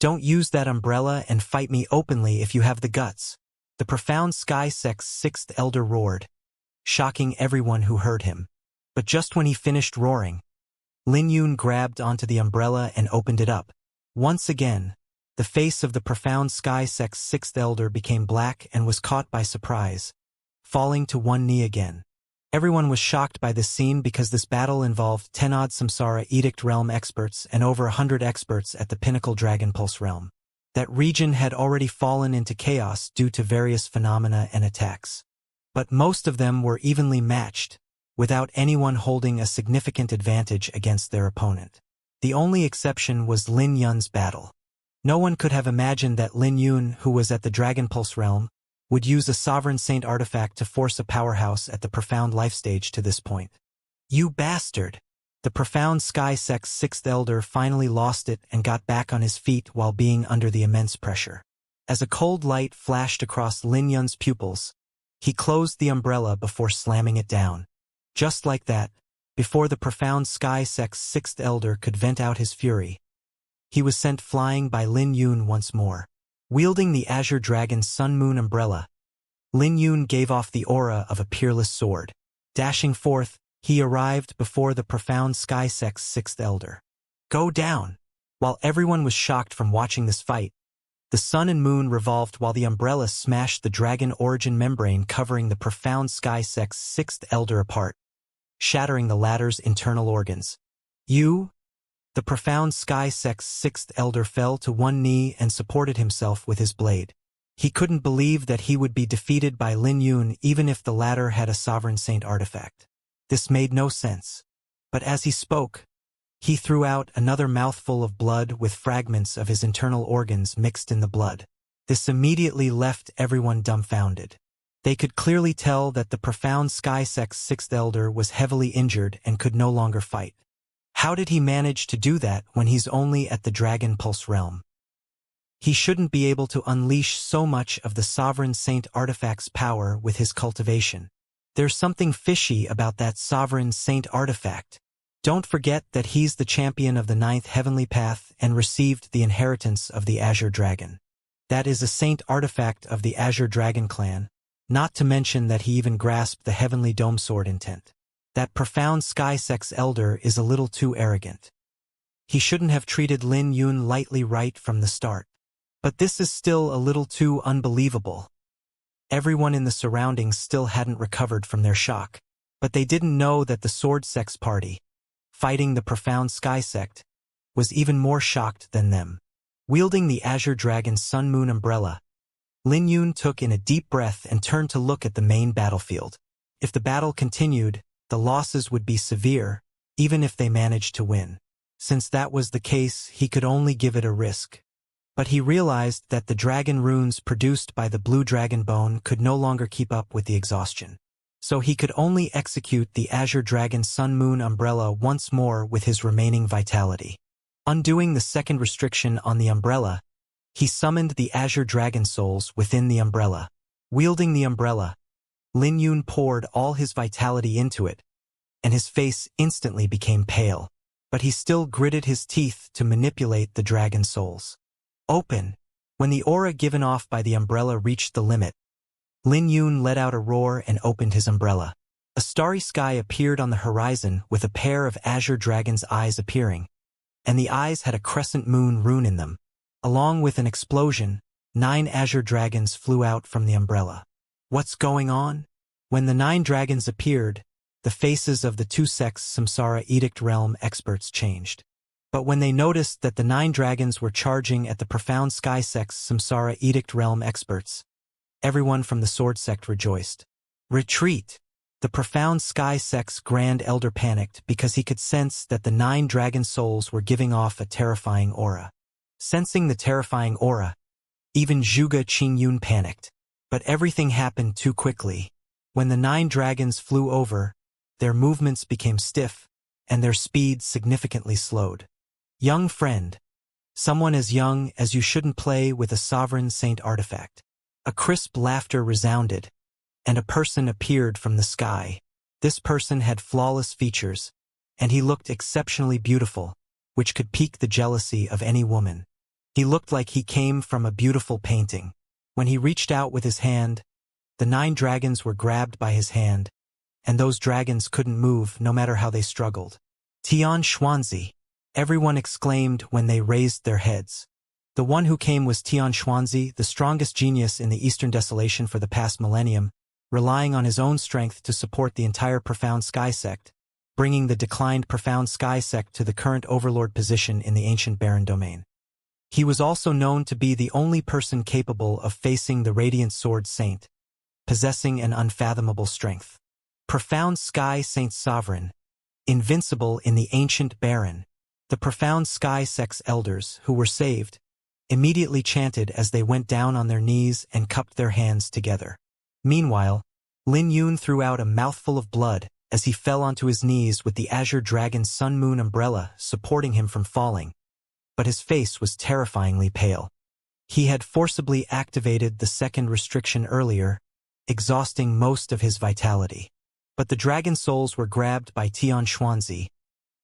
Don't use that umbrella and fight me openly if you have the guts. The profound Sky Sect's sixth elder roared, shocking everyone who heard him. But just when he finished roaring, Lin Yun grabbed onto the umbrella and opened it up. Once again, the face of the profound Sky Sect's sixth elder became black and was caught by surprise, falling to one knee again. Everyone was shocked by this scene because this battle involved 10-odd Samsara Edict Realm experts and over 100 experts at the Pinnacle Dragon Pulse Realm. That region had already fallen into chaos due to various phenomena and attacks. But most of them were evenly matched, without anyone holding a significant advantage against their opponent. The only exception was Lin Yun's battle. No one could have imagined that Lin Yun, who was at the Dragon Pulse Realm, would use a Sovereign Saint artifact to force a powerhouse at the Profound Life stage to this point. You bastard! The Profound Sky Sect's sixth elder finally lost it and got back on his feet while being under the immense pressure. As a cold light flashed across Lin Yun's pupils, he closed the umbrella before slamming it down. Just like that, before the Profound Sky Sect's sixth elder could vent out his fury, he was sent flying by Lin Yun once more. Wielding the Azure Dragon's Sun Moon umbrella, Lin Yun gave off the aura of a peerless sword. Dashing forth, he arrived before the Profound Sky Sect's sixth elder. Go down! While everyone was shocked from watching this fight, the sun and moon revolved while the umbrella smashed the dragon origin membrane covering the Profound Sky Sect's sixth elder apart, shattering the latter's internal organs. The Profound Sky Sect's sixth elder fell to one knee and supported himself with his blade. He couldn't believe that he would be defeated by Lin Yun even if the latter had a Sovereign Saint artifact. This made no sense. But as he spoke, he threw out another mouthful of blood with fragments of his internal organs mixed in the blood. This immediately left everyone dumbfounded. They could clearly tell that the Profound Sky Sect's sixth elder was heavily injured and could no longer fight. How did he manage to do that when he's only at the Dragon Pulse Realm? He shouldn't be able to unleash so much of the Sovereign Saint artifact's power with his cultivation. There's something fishy about that Sovereign Saint artifact. Don't forget that he's the champion of the ninth heavenly path and received the inheritance of the Azure Dragon. That is a saint artifact of the Azure Dragon clan, not to mention that he even grasped the heavenly dome sword intent. That Profound Sky Sect's elder is a little too arrogant. He shouldn't have treated Lin Yun lightly right from the start. But this is still a little too unbelievable. Everyone in the surroundings still hadn't recovered from their shock. But they didn't know that the Sword Sect's party, fighting the Profound Sky Sect, was even more shocked than them. Wielding the Azure Dragon's Sun Moon umbrella, Lin Yun took in a deep breath and turned to look at the main battlefield. If the battle continued, the losses would be severe, even if they managed to win. Since that was the case, he could only give it a risk. But he realized that the dragon runes produced by the blue dragon bone could no longer keep up with the exhaustion. So he could only execute the Azure Dragon Sun Moon umbrella once more with his remaining vitality. Undoing the second restriction on the umbrella, he summoned the azure dragon souls within the umbrella. Wielding the umbrella, Lin Yun poured all his vitality into it, and his face instantly became pale. But he still gritted his teeth to manipulate the dragon souls. Open! When the aura given off by the umbrella reached the limit, Lin Yun let out a roar and opened his umbrella. A starry sky appeared on the horizon with a pair of azure dragon's eyes appearing, and the eyes had a crescent moon rune in them. Along with an explosion, 9 azure dragons flew out from the umbrella. What's going on? When the 9 dragons appeared, the faces of the 2 sects Samsara Edict Realm experts changed. But when they noticed that the 9 dragons were charging at the Profound Sky sect's Samsara Edict Realm experts, everyone from the Sword sect rejoiced. Retreat! The Profound Sky sect's Grand Elder panicked because he could sense that the 9 dragon souls were giving off a terrifying aura. Sensing the terrifying aura, even Zhuge Qingyun panicked. But everything happened too quickly. When the 9 dragons flew over, their movements became stiff, and their speed significantly slowed. Young friend. Someone as young as you shouldn't play with a sovereign saint artifact. A crisp laughter resounded, and a person appeared from the sky. This person had flawless features, and he looked exceptionally beautiful, which could pique the jealousy of any woman. He looked like he came from a beautiful painting. When he reached out with his hand, the 9 dragons were grabbed by his hand, and those dragons couldn't move no matter how they struggled. Tian Xuanzi! Everyone exclaimed when they raised their heads. The one who came was Tian Xuanzi, the strongest genius in the Eastern Desolation for the past millennium, relying on his own strength to support the entire Profound Sky sect, bringing the declined Profound Sky sect to the current overlord position in the ancient Baron domain. He was also known to be the only person capable of facing the Radiant Sword Saint, possessing an unfathomable strength. Profound Sky Saint Sovereign, invincible in the ancient Baron. The Profound Sky sect's elders, who were saved, immediately chanted as they went down on their knees and cupped their hands together. Meanwhile, Lin Yun threw out a mouthful of blood as he fell onto his knees with the Azure Dragon Sun Moon umbrella supporting him from falling, but his face was terrifyingly pale. He had forcibly activated the second restriction earlier, exhausting most of his vitality. But the dragon souls were grabbed by Tian Xuanzi,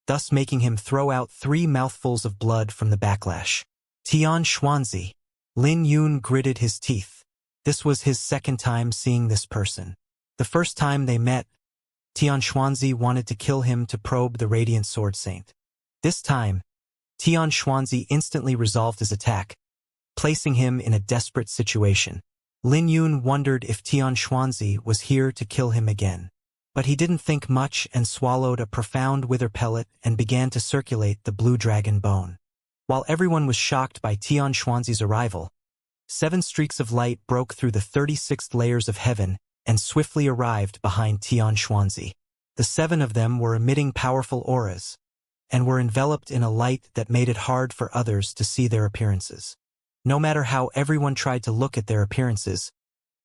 thus making him throw out 3 mouthfuls of blood from the backlash. Tian Xuanzi. Lin Yun gritted his teeth. This was his second time seeing this person. The first time they met, Tian Xuanzi wanted to kill him to probe the Radiant Sword Saint. This time, Tian Xuanzi instantly resolved his attack, placing him in a desperate situation. Lin Yun wondered if Tian Xuanzi was here to kill him again. But he didn't think much and swallowed a profound wither pellet and began to circulate the blue dragon bone. While everyone was shocked by Tian Xuanzi's arrival, 7 streaks of light broke through the 36th layers of heaven and swiftly arrived behind Tian Xuanzi. The 7 of them were emitting powerful auras, and were enveloped in a light that made it hard for others to see their appearances. No matter how everyone tried to look at their appearances,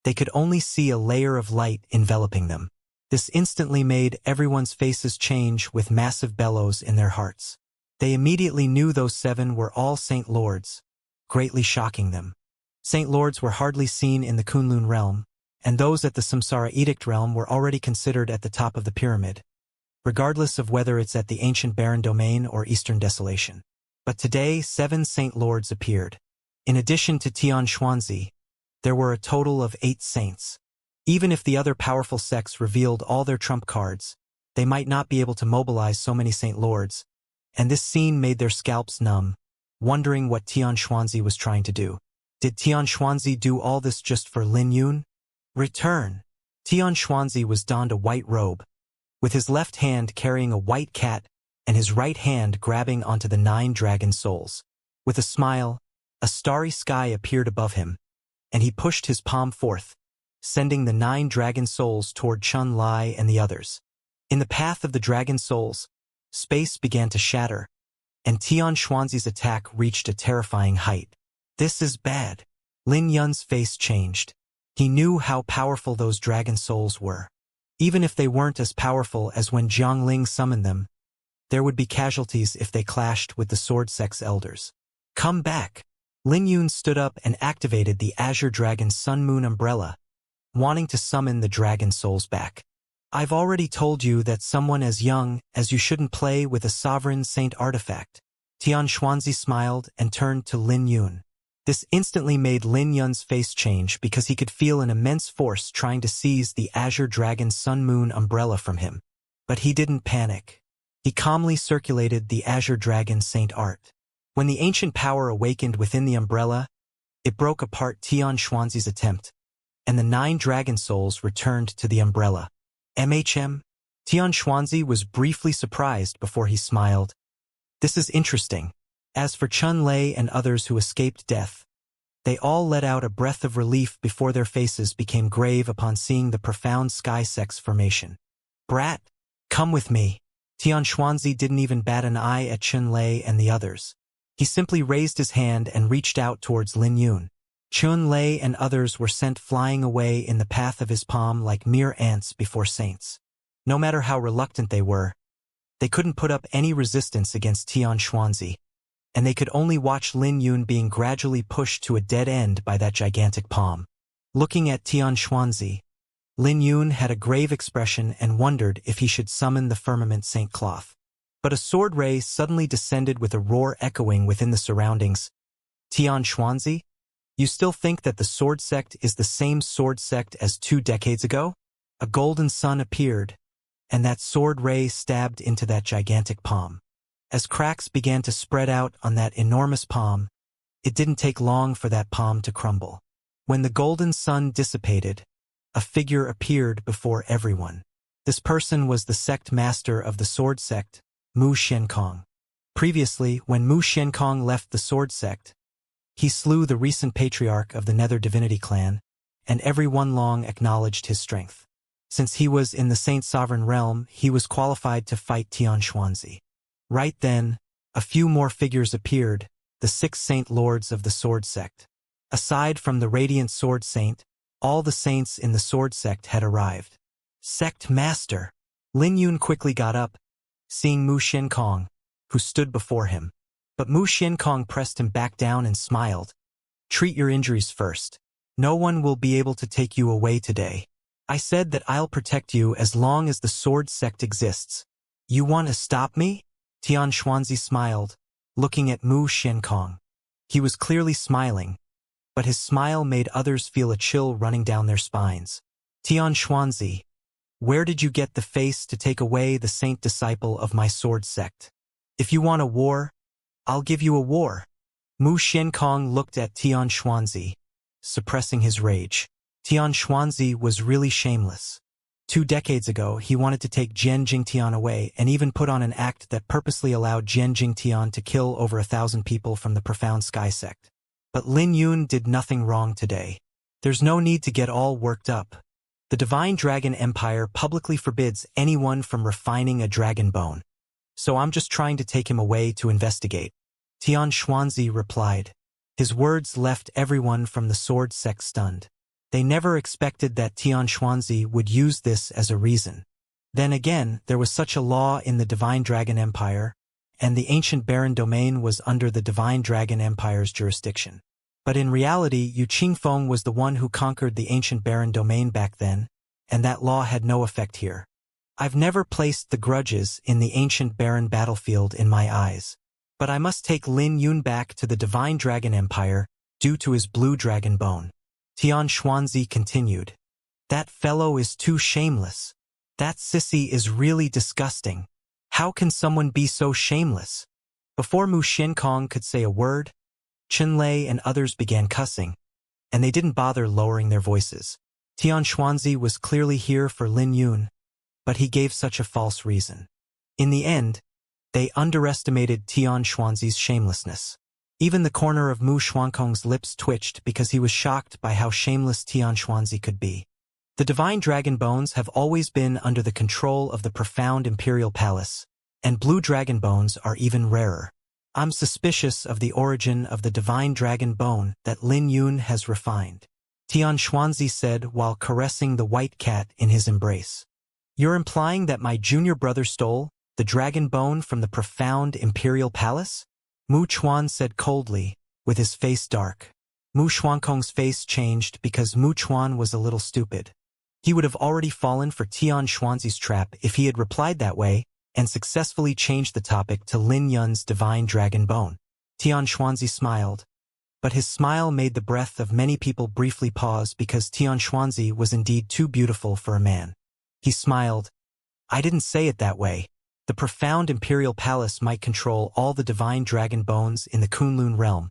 they could only see a layer of light enveloping them. This instantly made everyone's faces change with massive bellows in their hearts. They immediately knew those 7 were all Saint Lords, greatly shocking them. Saint Lords were hardly seen in the Kunlun realm, and those at the Samsara Edict realm were already considered at the top of the pyramid, regardless of whether it's at the ancient Baron domain or Eastern Desolation. But today 7 Saint Lords appeared. In addition to Tian Xuanzi, there were a total of 8 saints. Even if the other powerful sects revealed all their trump cards, they might not be able to mobilize so many Saint Lords, and this scene made their scalps numb, wondering what Tian Xuanzi was trying to do. Did Tian Xuanzi do all this just for Lin Yun? Return! Tian Xuanzi was donned a white robe, with his left hand carrying a white cat and his right hand grabbing onto the 9 dragon souls. With a smile, a starry sky appeared above him, and he pushed his palm forth, sending the 9 dragon souls toward Chun Lai and the others. In the path of the dragon souls, space began to shatter, and Tian Xuanzi's attack reached a terrifying height. This is bad. Lin Yun's face changed. He knew how powerful those dragon souls were. Even if they weren't as powerful as when Jiangling summoned them, There would be casualties if they clashed with the sword sect's elders. Come back. Lin Yun stood up and activated the Azure Dragon Sun Moon umbrella, wanting to summon the dragon souls back. I've already told you that someone as young as you shouldn't play with a sovereign saint artifact. Tian Xuanzi smiled and turned to Lin Yun. This instantly made Lin Yun's face change because he could feel an immense force trying to seize the Azure Dragon Sun Moon umbrella from him. But he didn't panic. He calmly circulated the Azure Dragon Saint art. When the ancient power awakened within the umbrella, it broke apart Tian Xuanzi's attempt, and the 9 dragon souls returned to the umbrella. MHM? Tian Xuanzi was briefly surprised before he smiled. This is interesting. As for Chun Lei and others who escaped death, they all let out a breath of relief before their faces became grave upon seeing the profound sky sex formation. Brat, come with me. Tian Xuanzi didn't even bat an eye at Chun Lei and the others. He simply raised his hand and reached out towards Lin Yun. Chun Lei and others were sent flying away in the path of his palm like mere ants before saints. No matter how reluctant they were, they couldn't put up any resistance against Tian Xuanzi, and they could only watch Lin Yun being gradually pushed to a dead end by that gigantic palm. Looking at Tian Xuanzi, Lin Yun had a grave expression and wondered if he should summon the firmament Saint Cloth. But a sword ray suddenly descended with a roar echoing within the surroundings. Tian Xuanzi, you still think that the sword sect is the same sword sect as 2 decades ago? A golden sun appeared, and that sword ray stabbed into that gigantic palm. As cracks began to spread out on that enormous palm, it didn't take long for that palm to crumble. When the golden sun dissipated, a figure appeared before everyone. This person was the sect master of the sword sect, Mu Xiankong. Previously, when Mu Xiankong left the sword sect, he slew the recent patriarch of the Nether Divinity clan, and everyone long acknowledged his strength. Since he was in the Saint Sovereign realm, he was qualified to fight Tian Xuanzi. Right then, a few more figures appeared, the 6 Saint Lords of the Sword Sect. Aside from the Radiant Sword Saint, all the saints in the Sword Sect had arrived. Sect Master! Lin Yun quickly got up, seeing Mu Xiankong, who stood before him. But Mu Xiankong pressed him back down and smiled. Treat your injuries first. No one will be able to take you away today. I said that I'll protect you as long as the Sword Sect exists. You want to stop me? Tian Xuanzi smiled, looking at Mu Xiankong. He was clearly smiling, but his smile made others feel a chill running down their spines. Tian Xuanzi, where did you get the face to take away the saint disciple of my sword sect? If you want a war, I'll give you a war. Mu Xiankong looked at Tian Xuanzi, suppressing his rage. Tian Xuanzi was really shameless. 2 decades ago, he wanted to take Jian Jingtian away and even put on an act that purposely allowed Jian Jingtian to kill over 1,000 people from the Profound Sky Sect. But Lin Yun did nothing wrong today. There's no need to get all worked up. The Divine Dragon Empire publicly forbids anyone from refining a dragon bone. So I'm just trying to take him away to investigate. Tian Xuanzi replied. His words left everyone from the sword sect stunned. They never expected that Tian Xuanzi would use this as a reason. Then again, there was such a law in the Divine Dragon Empire, and the ancient Baron domain was under the Divine Dragon Empire's jurisdiction. But in reality, Yu Qingfeng was the one who conquered the ancient Baron domain back then, and that law had no effect here. I've never placed the grudges in the ancient Baron battlefield in my eyes, but I must take Lin Yun back to the Divine Dragon Empire due to his blue dragon bone. Tian Xuanzi continued. That fellow is too shameless. That sissy is really disgusting. How can someone be so shameless? Before Mu Xiankong could say a word, Chun Lei and others began cussing, and they didn't bother lowering their voices. Tian Xuanzi was clearly here for Lin Yun, but he gave such a false reason. In the end, they underestimated Tian Xuanzi's shamelessness. Even the corner of Mu Xiankong's lips twitched because he was shocked by how shameless Tian Xuanzi could be. The Divine Dragon Bones have always been under the control of the Profound Imperial Palace, and blue dragon bones are even rarer. I'm suspicious of the origin of the Divine Dragon Bone that Lin Yun has refined, Tian Xuanzi said while caressing the white cat in his embrace. You're implying that my junior brother stole The dragon bone from the profound imperial palace? Mu Chuan said coldly, with his face dark. Mu Xuankong's face changed because Mu Chuan was a little stupid. He would have already fallen for Tian Xuanzi's trap if he had replied that way and successfully changed the topic to Lin Yun's divine dragon bone. Tian Xuanzi smiled. But his smile made the breath of many people briefly pause because Tian Xuanzi was indeed too beautiful for a man. He smiled. I didn't say it that way. The profound imperial palace might control all the divine dragon bones in the Kunlun realm.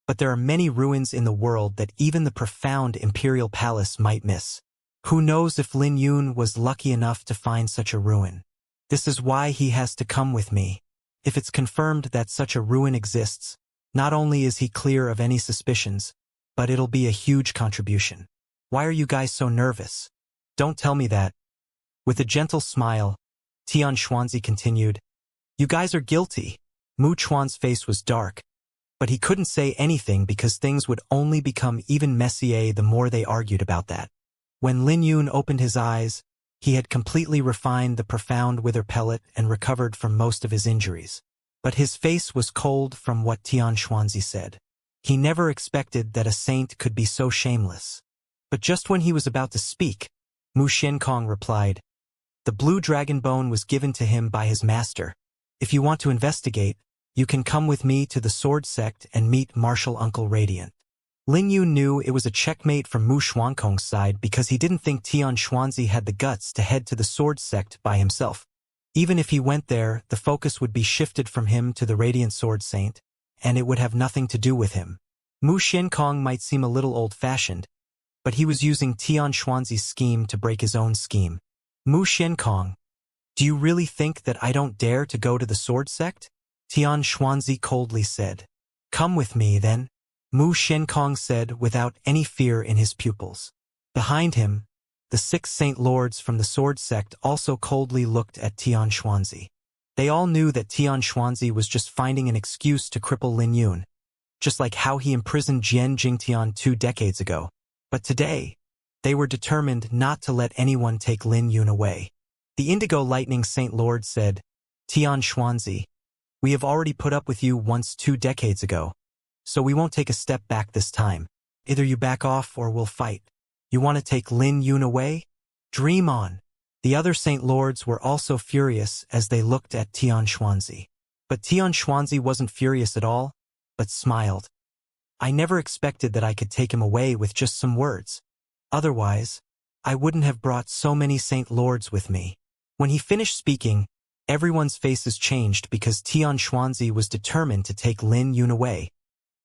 But there are many ruins in the world that even the profound imperial palace might miss. Who knows if Lin Yun was lucky enough to find such a ruin? This is why he has to come with me. If it's confirmed that such a ruin exists, not only is he clear of any suspicions, but it'll be a huge contribution. Why are you guys so nervous? Don't tell me that. With a gentle smile, Tian Xuanzi continued, You guys are guilty. Mu Chuan's face was dark, but he couldn't say anything because things would only become even messier the more they argued about that. When Lin Yun opened his eyes, he had completely refined the profound wither pellet and recovered from most of his injuries. But his face was cold from what Tian Xuanzi said. He never expected that a saint could be so shameless. But just when he was about to speak, Mu Xiankong replied, The blue dragon bone was given to him by his master. If you want to investigate, you can come with me to the sword sect and meet Martial Uncle Radiant. Lin Yun knew it was a checkmate from Mu Xuankong's side because he didn't think Tian Xuanzi had the guts to head to the sword sect by himself. Even if he went there, the focus would be shifted from him to the Radiant Sword Saint, and it would have nothing to do with him. Mu Xiankong might seem a little old-fashioned, but he was using Tian Xuanzi's scheme to break his own scheme. Mu Xiankong, do you really think that I don't dare to go to the sword sect? Tian Xuanzi coldly said. Come with me, then. Mu Xiankong said without any fear in his pupils. Behind him, the 6 Saint Lords from the sword sect also coldly looked at Tian Xuanzi. They all knew that Tian Xuanzi was just finding an excuse to cripple Lin Yun, just like how he imprisoned Jian Jingtian 2 decades ago. But today, they were determined not to let anyone take Lin Yun away. The Indigo Lightning Saint Lord said, Tian Xuanzi, we have already put up with you once 2 decades ago, so we won't take a step back this time. Either you back off or we'll fight. You want to take Lin Yun away? Dream on. The other Saint Lords were also furious as they looked at Tian Xuanzi. But Tian Xuanzi wasn't furious at all, but smiled. I never expected that I could take him away with just some words. Otherwise, I wouldn't have brought so many Saint Lords with me. When he finished speaking, everyone's faces changed because Tian Xuanzi was determined to take Lin Yun away,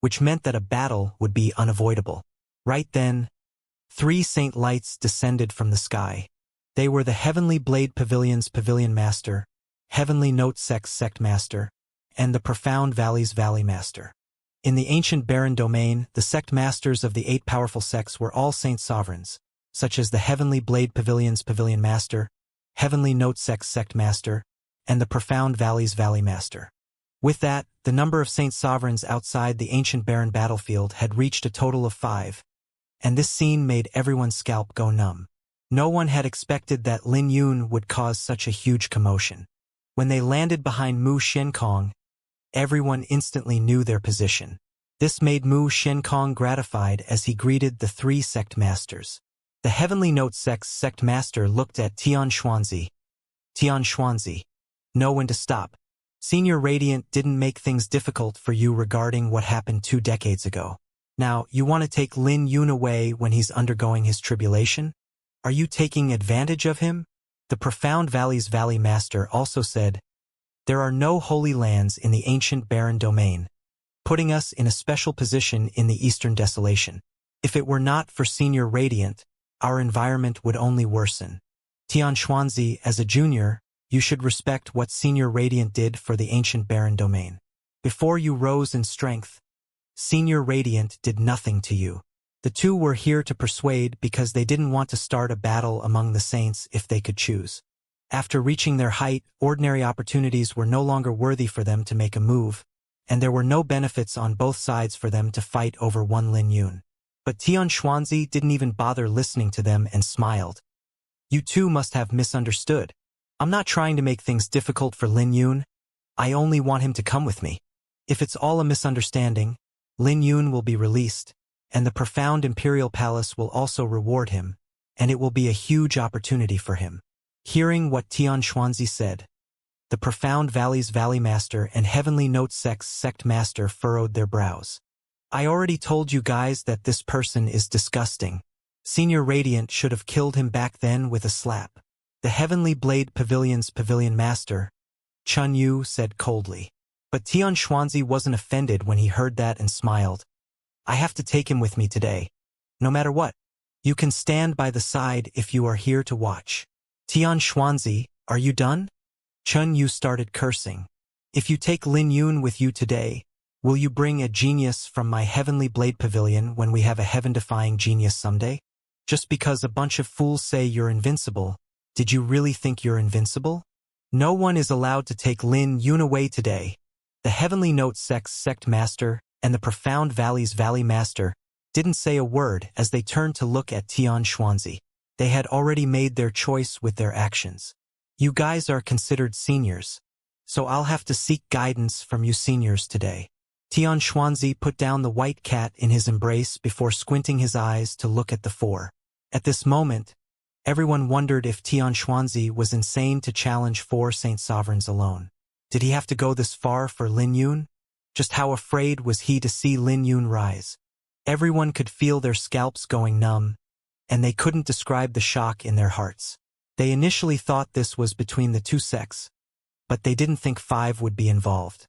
which meant that a battle would be unavoidable. Right then, 3 Saint Lights descended from the sky. They were the Heavenly Blade Pavilion's Pavilion Master, Heavenly Note Sect's Sect Master, and the Profound Valley's Valley Master. In the ancient barren domain, the sect masters of the 8 powerful sects were all saint sovereigns, such as the Heavenly Blade Pavilion's Pavilion Master, Heavenly Note Sect's Sect Master, and the Profound Valley's Valley Master. With that, the number of saint sovereigns outside the ancient barren battlefield had reached a total of 5. And this scene made everyone's scalp go numb. No one had expected that Lin Yun would cause such a huge commotion. When they landed behind Mu Xiankong, everyone instantly knew their position. This made Mu Xiankong gratified as he greeted the 3 sect masters. The Heavenly Note Sect's sect master looked at Tian Xuanzi. Tian Xuanzi, know when to stop. Senior Radiant didn't make things difficult for you regarding what happened 2 decades ago. Now, you want to take Lin Yun away when he's undergoing his tribulation? Are you taking advantage of him? The Profound Valley's Valley Master also said, There are no holy lands in the ancient barren domain, putting us in a special position in the Eastern Desolation. If it were not for Senior Radiant, our environment would only worsen. Tian Xuanzi, as a junior, you should respect what Senior Radiant did for the ancient barren domain. Before you rose in strength, Senior Radiant did nothing to you. The 2 were here to persuade because they didn't want to start a battle among the saints if they could choose. After reaching their height, ordinary opportunities were no longer worthy for them to make a move, and there were no benefits on both sides for them to fight over one Lin Yun. But Tian Xuanzi didn't even bother listening to them and smiled. You 2 must have misunderstood. I'm not trying to make things difficult for Lin Yun. I only want him to come with me. If it's all a misunderstanding, Lin Yun will be released, and the profound Imperial Palace will also reward him, and it will be a huge opportunity for him. Hearing what Tian Xuanzi said, the Profound Valley's Valley Master and Heavenly Note Sect Master furrowed their brows. I already told you guys that this person is disgusting. Senior Radiant should have killed him back then with a slap. The Heavenly Blade Pavilion's Pavilion Master, Chun Yu, said coldly. But Tian Xuanzi wasn't offended when he heard that and smiled. I have to take him with me today. No matter what. You can stand by the side if you are here to watch. Tian Xuanzi, are you done? Chun Yu started cursing. If you take Lin Yun with you today, will you bring a genius from my Heavenly Blade Pavilion when we have a heaven-defying genius someday? Just because a bunch of fools say you're invincible, did you really think you're invincible? No one is allowed to take Lin Yun away today. The Heavenly Note Sect Master and the Profound Valley's Valley Master didn't say a word as they turned to look at Tian Xuanzi. They had already made their choice with their actions. You guys are considered seniors, so I'll have to seek guidance from you seniors today. Tian Xuanzi put down the white cat in his embrace before squinting his eyes to look at the four. At this moment, everyone wondered if Tian Xuanzi was insane to challenge 4 Saint Sovereigns alone. Did he have to go this far for Lin Yun? Just how afraid was he to see Lin Yun rise? Everyone could feel their scalps going numb, and they couldn't describe the shock in their hearts. They initially thought this was between the two sects, but they didn't think 5 would be involved.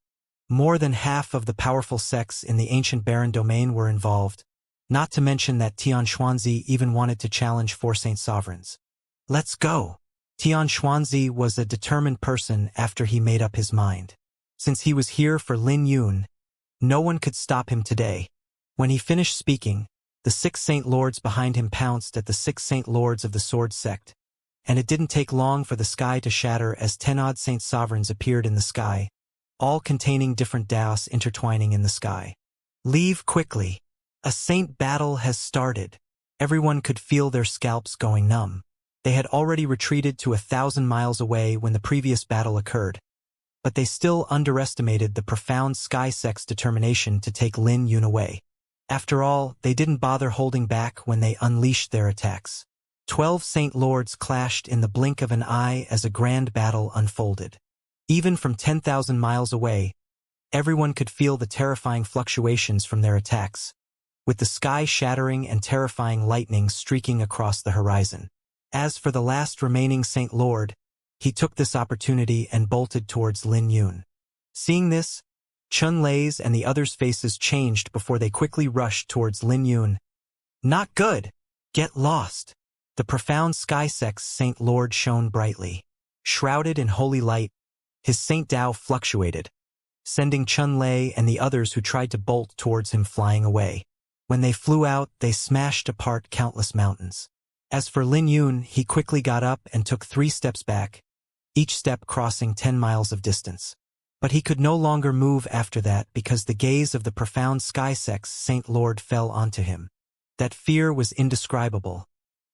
More than half of the powerful sects in the ancient Baron domain were involved, not to mention that Tian Xuanzi even wanted to challenge 4 Saint Sovereigns. Let's go! Tian Xuanzi was a determined person after he made up his mind. Since he was here for Lin Yun, no one could stop him today. When he finished speaking, the 6 Saint Lords behind him pounced at the 6 Saint Lords of the Sword Sect, and it didn't take long for the sky to shatter as 10-odd Saint Sovereigns appeared in the sky, all containing different Daos intertwining in the sky. Leave quickly. A saint battle has started. Everyone could feel their scalps going numb. They had already retreated to 1,000 miles away when the previous battle occurred, but they still underestimated the profound Sky Sect's determination to take Lin Yun away. After all, they didn't bother holding back when they unleashed their attacks. 12 Saint Lords clashed in the blink of an eye as a grand battle unfolded. Even from 10,000 miles away, everyone could feel the terrifying fluctuations from their attacks, with the sky shattering and terrifying lightning streaking across the horizon. As for the last remaining Saint Lord, he took this opportunity and bolted towards Lin Yun. Seeing this, Chun Lei's and the others' faces changed before they quickly rushed towards Lin Yun. Not good! Get lost! The profound Sky Sect's Saint Lord shone brightly. Shrouded in holy light, his Saint Dao fluctuated, sending Chun Lei and the others who tried to bolt towards him flying away. When they flew out, they smashed apart countless mountains. As for Lin Yun, he quickly got up and took 3 steps back, each step crossing 10 miles of distance. But he could no longer move after that because the gaze of the profound Sky Sect's Saint Lord fell onto him. That fear was indescribable,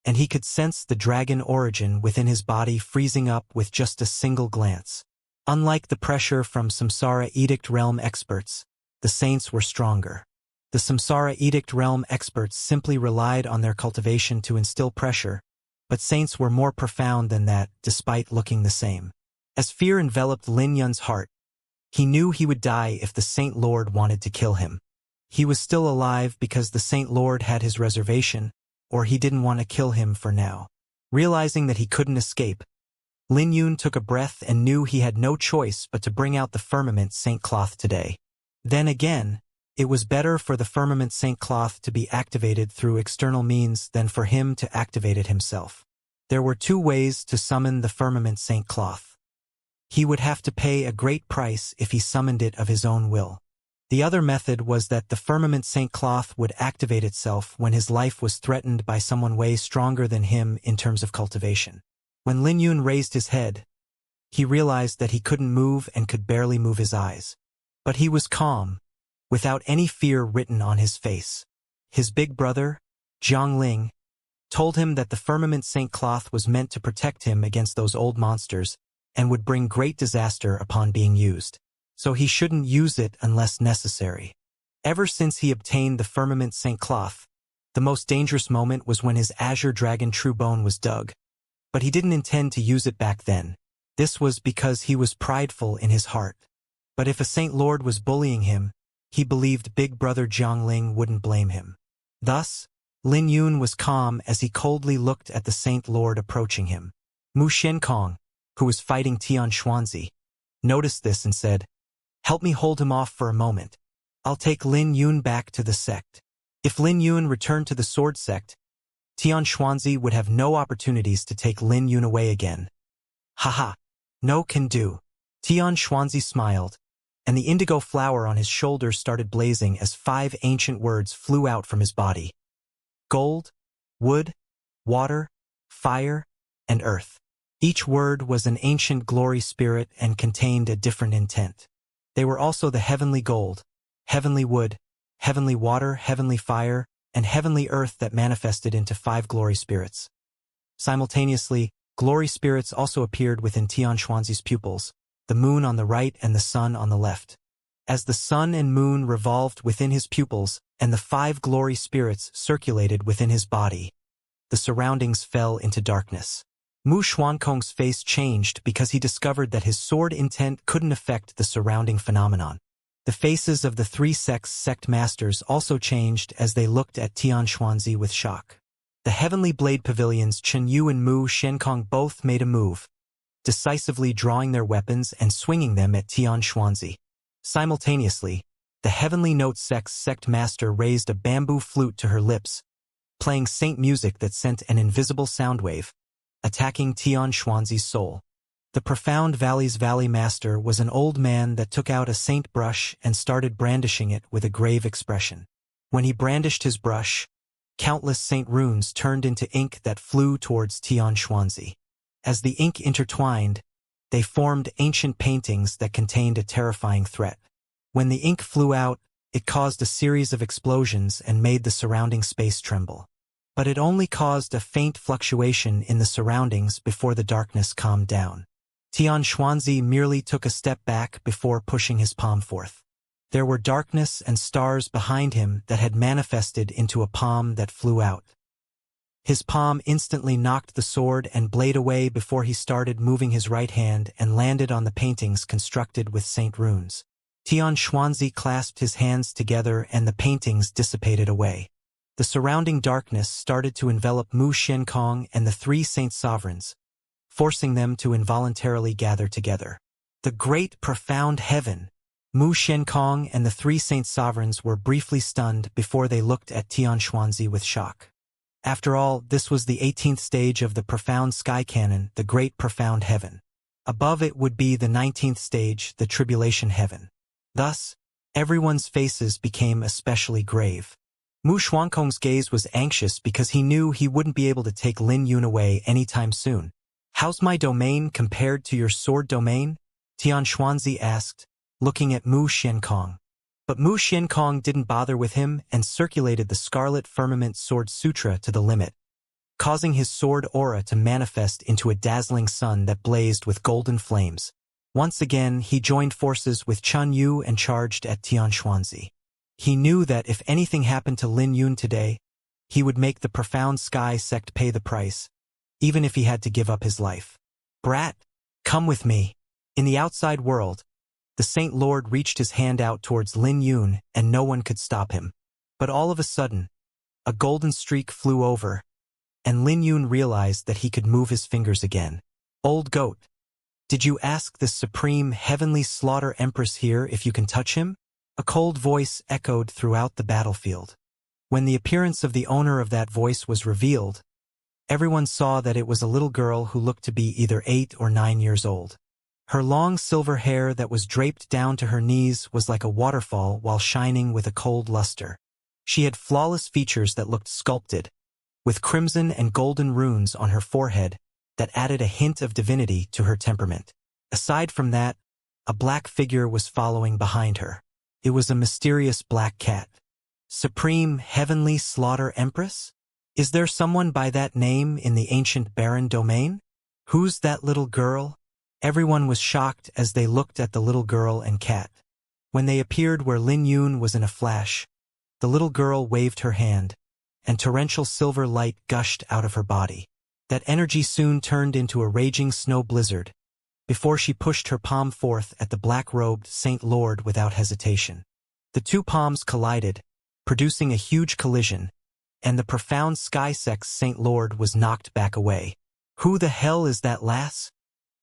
and he could sense the dragon origin within his body freezing up with just a single glance. Unlike the pressure from Samsara Edict Realm experts, the saints were stronger. The Samsara Edict Realm experts simply relied on their cultivation to instill pressure, but saints were more profound than that, despite looking the same. As fear enveloped Lin Yun's heart, he knew he would die if the Saint Lord wanted to kill him. He was still alive because the Saint Lord had his reservation, or he didn't want to kill him for now. Realizing that he couldn't escape, Lin Yun took a breath and knew he had no choice but to bring out the Firmament Saint Cloth today. Then again, it was better for the Firmament Saint Cloth to be activated through external means than for him to activate it himself. There were 2 ways to summon the Firmament Saint Cloth. He would have to pay a great price if he summoned it of his own will. The other method was that the Firmament Saint Cloth would activate itself when his life was threatened by someone way stronger than him in terms of cultivation. When Lin Yun raised his head, he realized that he couldn't move and could barely move his eyes. But he was calm, without any fear written on his face. His big brother, Jiangling, told him that the Firmament Saint Cloth was meant to protect him against those old monsters and would bring great disaster upon being used. So he shouldn't use it unless necessary. Ever since he obtained the firmament St. Cloth, the most dangerous moment was when his azure dragon True Bone was dug. But he didn't intend to use it back then. This was because he was prideful in his heart. But if a Saint Lord was bullying him, he believed Big Brother Jiangling wouldn't blame him. Thus, Lin Yun was calm as he coldly looked at the Saint Lord approaching him. Mu Xiankong, who was fighting Tian Xuanzi, noticed this and said, "Help me hold him off for a moment. I'll take Lin Yun back to the sect." If Lin Yun returned to the sword sect, Tian Xuanzi would have no opportunities to take Lin Yun away again. Haha, no can do. Tian Xuanzi smiled, and the indigo flower on his shoulder started blazing as 5 ancient words flew out from his body. Gold, wood, water, fire, and earth. Each word was an ancient glory spirit and contained a different intent. They were also the heavenly gold, heavenly wood, heavenly water, heavenly fire, and heavenly earth that manifested into 5 glory spirits. Simultaneously, glory spirits also appeared within Tian Xuanzi's pupils, the moon on the right and the sun on the left. As the sun and moon revolved within his pupils and the 5 glory spirits circulated within his body, the surroundings fell into darkness. Mu Xuankong's face changed because he discovered that his sword intent couldn't affect the surrounding phenomenon. The faces of the 3 sects' sect masters also changed as they looked at Tian Xuanzi with shock. The Heavenly Blade Pavilions Chen Yu and Mu Xiankong both made a move, decisively drawing their weapons and swinging them at Tian Xuanzi. Simultaneously, the Heavenly Note sect's sect master raised a bamboo flute to her lips, playing saint music that sent an invisible sound wave, attacking Tian Xuanzi's soul. The Profound Valley's Valley Master was an old man that took out a saint brush and started brandishing it with a grave expression. When he brandished his brush, countless saint runes turned into ink that flew towards Tian Xuanzi. As the ink intertwined, they formed ancient paintings that contained a terrifying threat. When the ink flew out, it caused a series of explosions and made the surrounding space tremble. But it only caused a faint fluctuation in the surroundings before the darkness calmed down. Tian Xuanzi merely took a step back before pushing his palm forth. There were darkness and stars behind him that had manifested into a palm that flew out. His palm instantly knocked the sword and blade away before he started moving his right hand and landed on the paintings constructed with saint runes. Tian Xuanzi clasped his hands together and the paintings dissipated away. The surrounding darkness started to envelop Mu Xiankong and the 3 saint sovereigns, forcing them to involuntarily gather together. The great profound heaven! Mu Xiankong and the 3 saint sovereigns were briefly stunned before they looked at Tian Xuanzi with shock. After all, this was the 18th stage of the profound sky canon, the great profound heaven. Above it would be the 19th stage, the tribulation heaven. Thus, everyone's faces became especially grave. Mu Xuankong's gaze was anxious because he knew he wouldn't be able to take Lin Yun away anytime soon. "How's my domain compared to your sword domain?" Tian Xuanzi asked, looking at Mu Xiankong. But Mu Xiankong didn't bother with him and circulated the Scarlet Firmament Sword Sutra to the limit, causing his sword aura to manifest into a dazzling sun that blazed with golden flames. Once again, he joined forces with Chun Yu and charged at Tian Xuanzi. He knew that if anything happened to Lin Yun today, he would make the Profound Sky sect pay the price, even if he had to give up his life. "Brat, come with me." In the outside world, the Saint Lord reached his hand out towards Lin Yun and no one could stop him. But all of a sudden, a golden streak flew over, and Lin Yun realized that he could move his fingers again. "Old goat, did you ask the Supreme Heavenly Slaughter Empress here if you can touch him?" A cold voice echoed throughout the battlefield. When the appearance of the owner of that voice was revealed, everyone saw that it was a little girl who looked to be either 8 or 9 years old. Her long silver hair that was draped down to her knees was like a waterfall while shining with a cold luster. She had flawless features that looked sculpted, with crimson and golden runes on her forehead that added a hint of divinity to her temperament. Aside from that, a black figure was following behind her. It was a mysterious black cat. Supreme Heavenly Slaughter Empress? Is there someone by that name in the ancient barren domain? Who's that little girl? Everyone was shocked as they looked at the little girl and cat. When they appeared where Lin Yun was in a flash, the little girl waved her hand, and torrential silver light gushed out of her body. That energy soon turned into a raging snow blizzard, before she pushed her palm forth at the black-robed Saint Lord without hesitation. The two palms collided, producing a huge collision, and the profound sky-sex Saint Lord was knocked back away. "Who the hell is that lass?"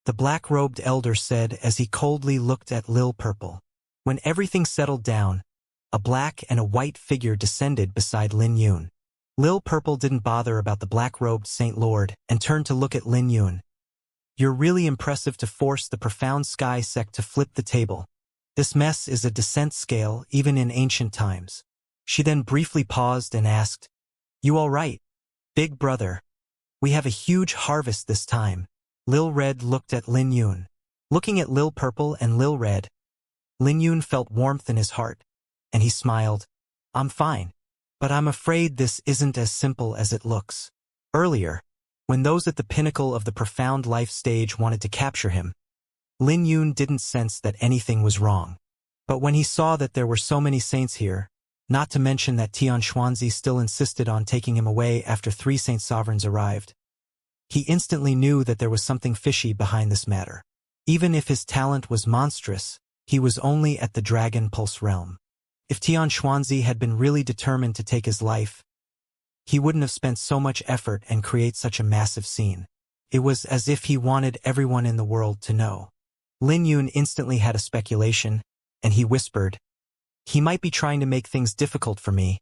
the black-robed elder said as he coldly looked at Lil Purple. When everything settled down, a black and a white figure descended beside Lin Yun. Lil Purple didn't bother about the black-robed Saint Lord and turned to look at Lin Yun. "You're really impressive to force the profound sky sect to flip the table. This mess is a descent scale even in ancient times." She then briefly paused and asked, "You all right, big brother? We have a huge harvest this time." Lil Red looked at Lin Yun. Looking at Lil Purple and Lil Red, Lin Yun felt warmth in his heart, and he smiled. "I'm fine. But I'm afraid this isn't as simple as it looks." Earlier, when those at the pinnacle of the profound life stage wanted to capture him, Lin Yun didn't sense that anything was wrong. But when he saw that there were so many saints here, not to mention that Tian Xuanzi still insisted on taking him away after 3 saint sovereigns arrived, he instantly knew that there was something fishy behind this matter. Even if his talent was monstrous, he was only at the Dragon Pulse realm. If Tian Xuanzi had been really determined to take his life, he wouldn't have spent so much effort and create such a massive scene. It was as if he wanted everyone in the world to know. Lin Yun instantly had a speculation, and he whispered, "He might be trying to make things difficult for me,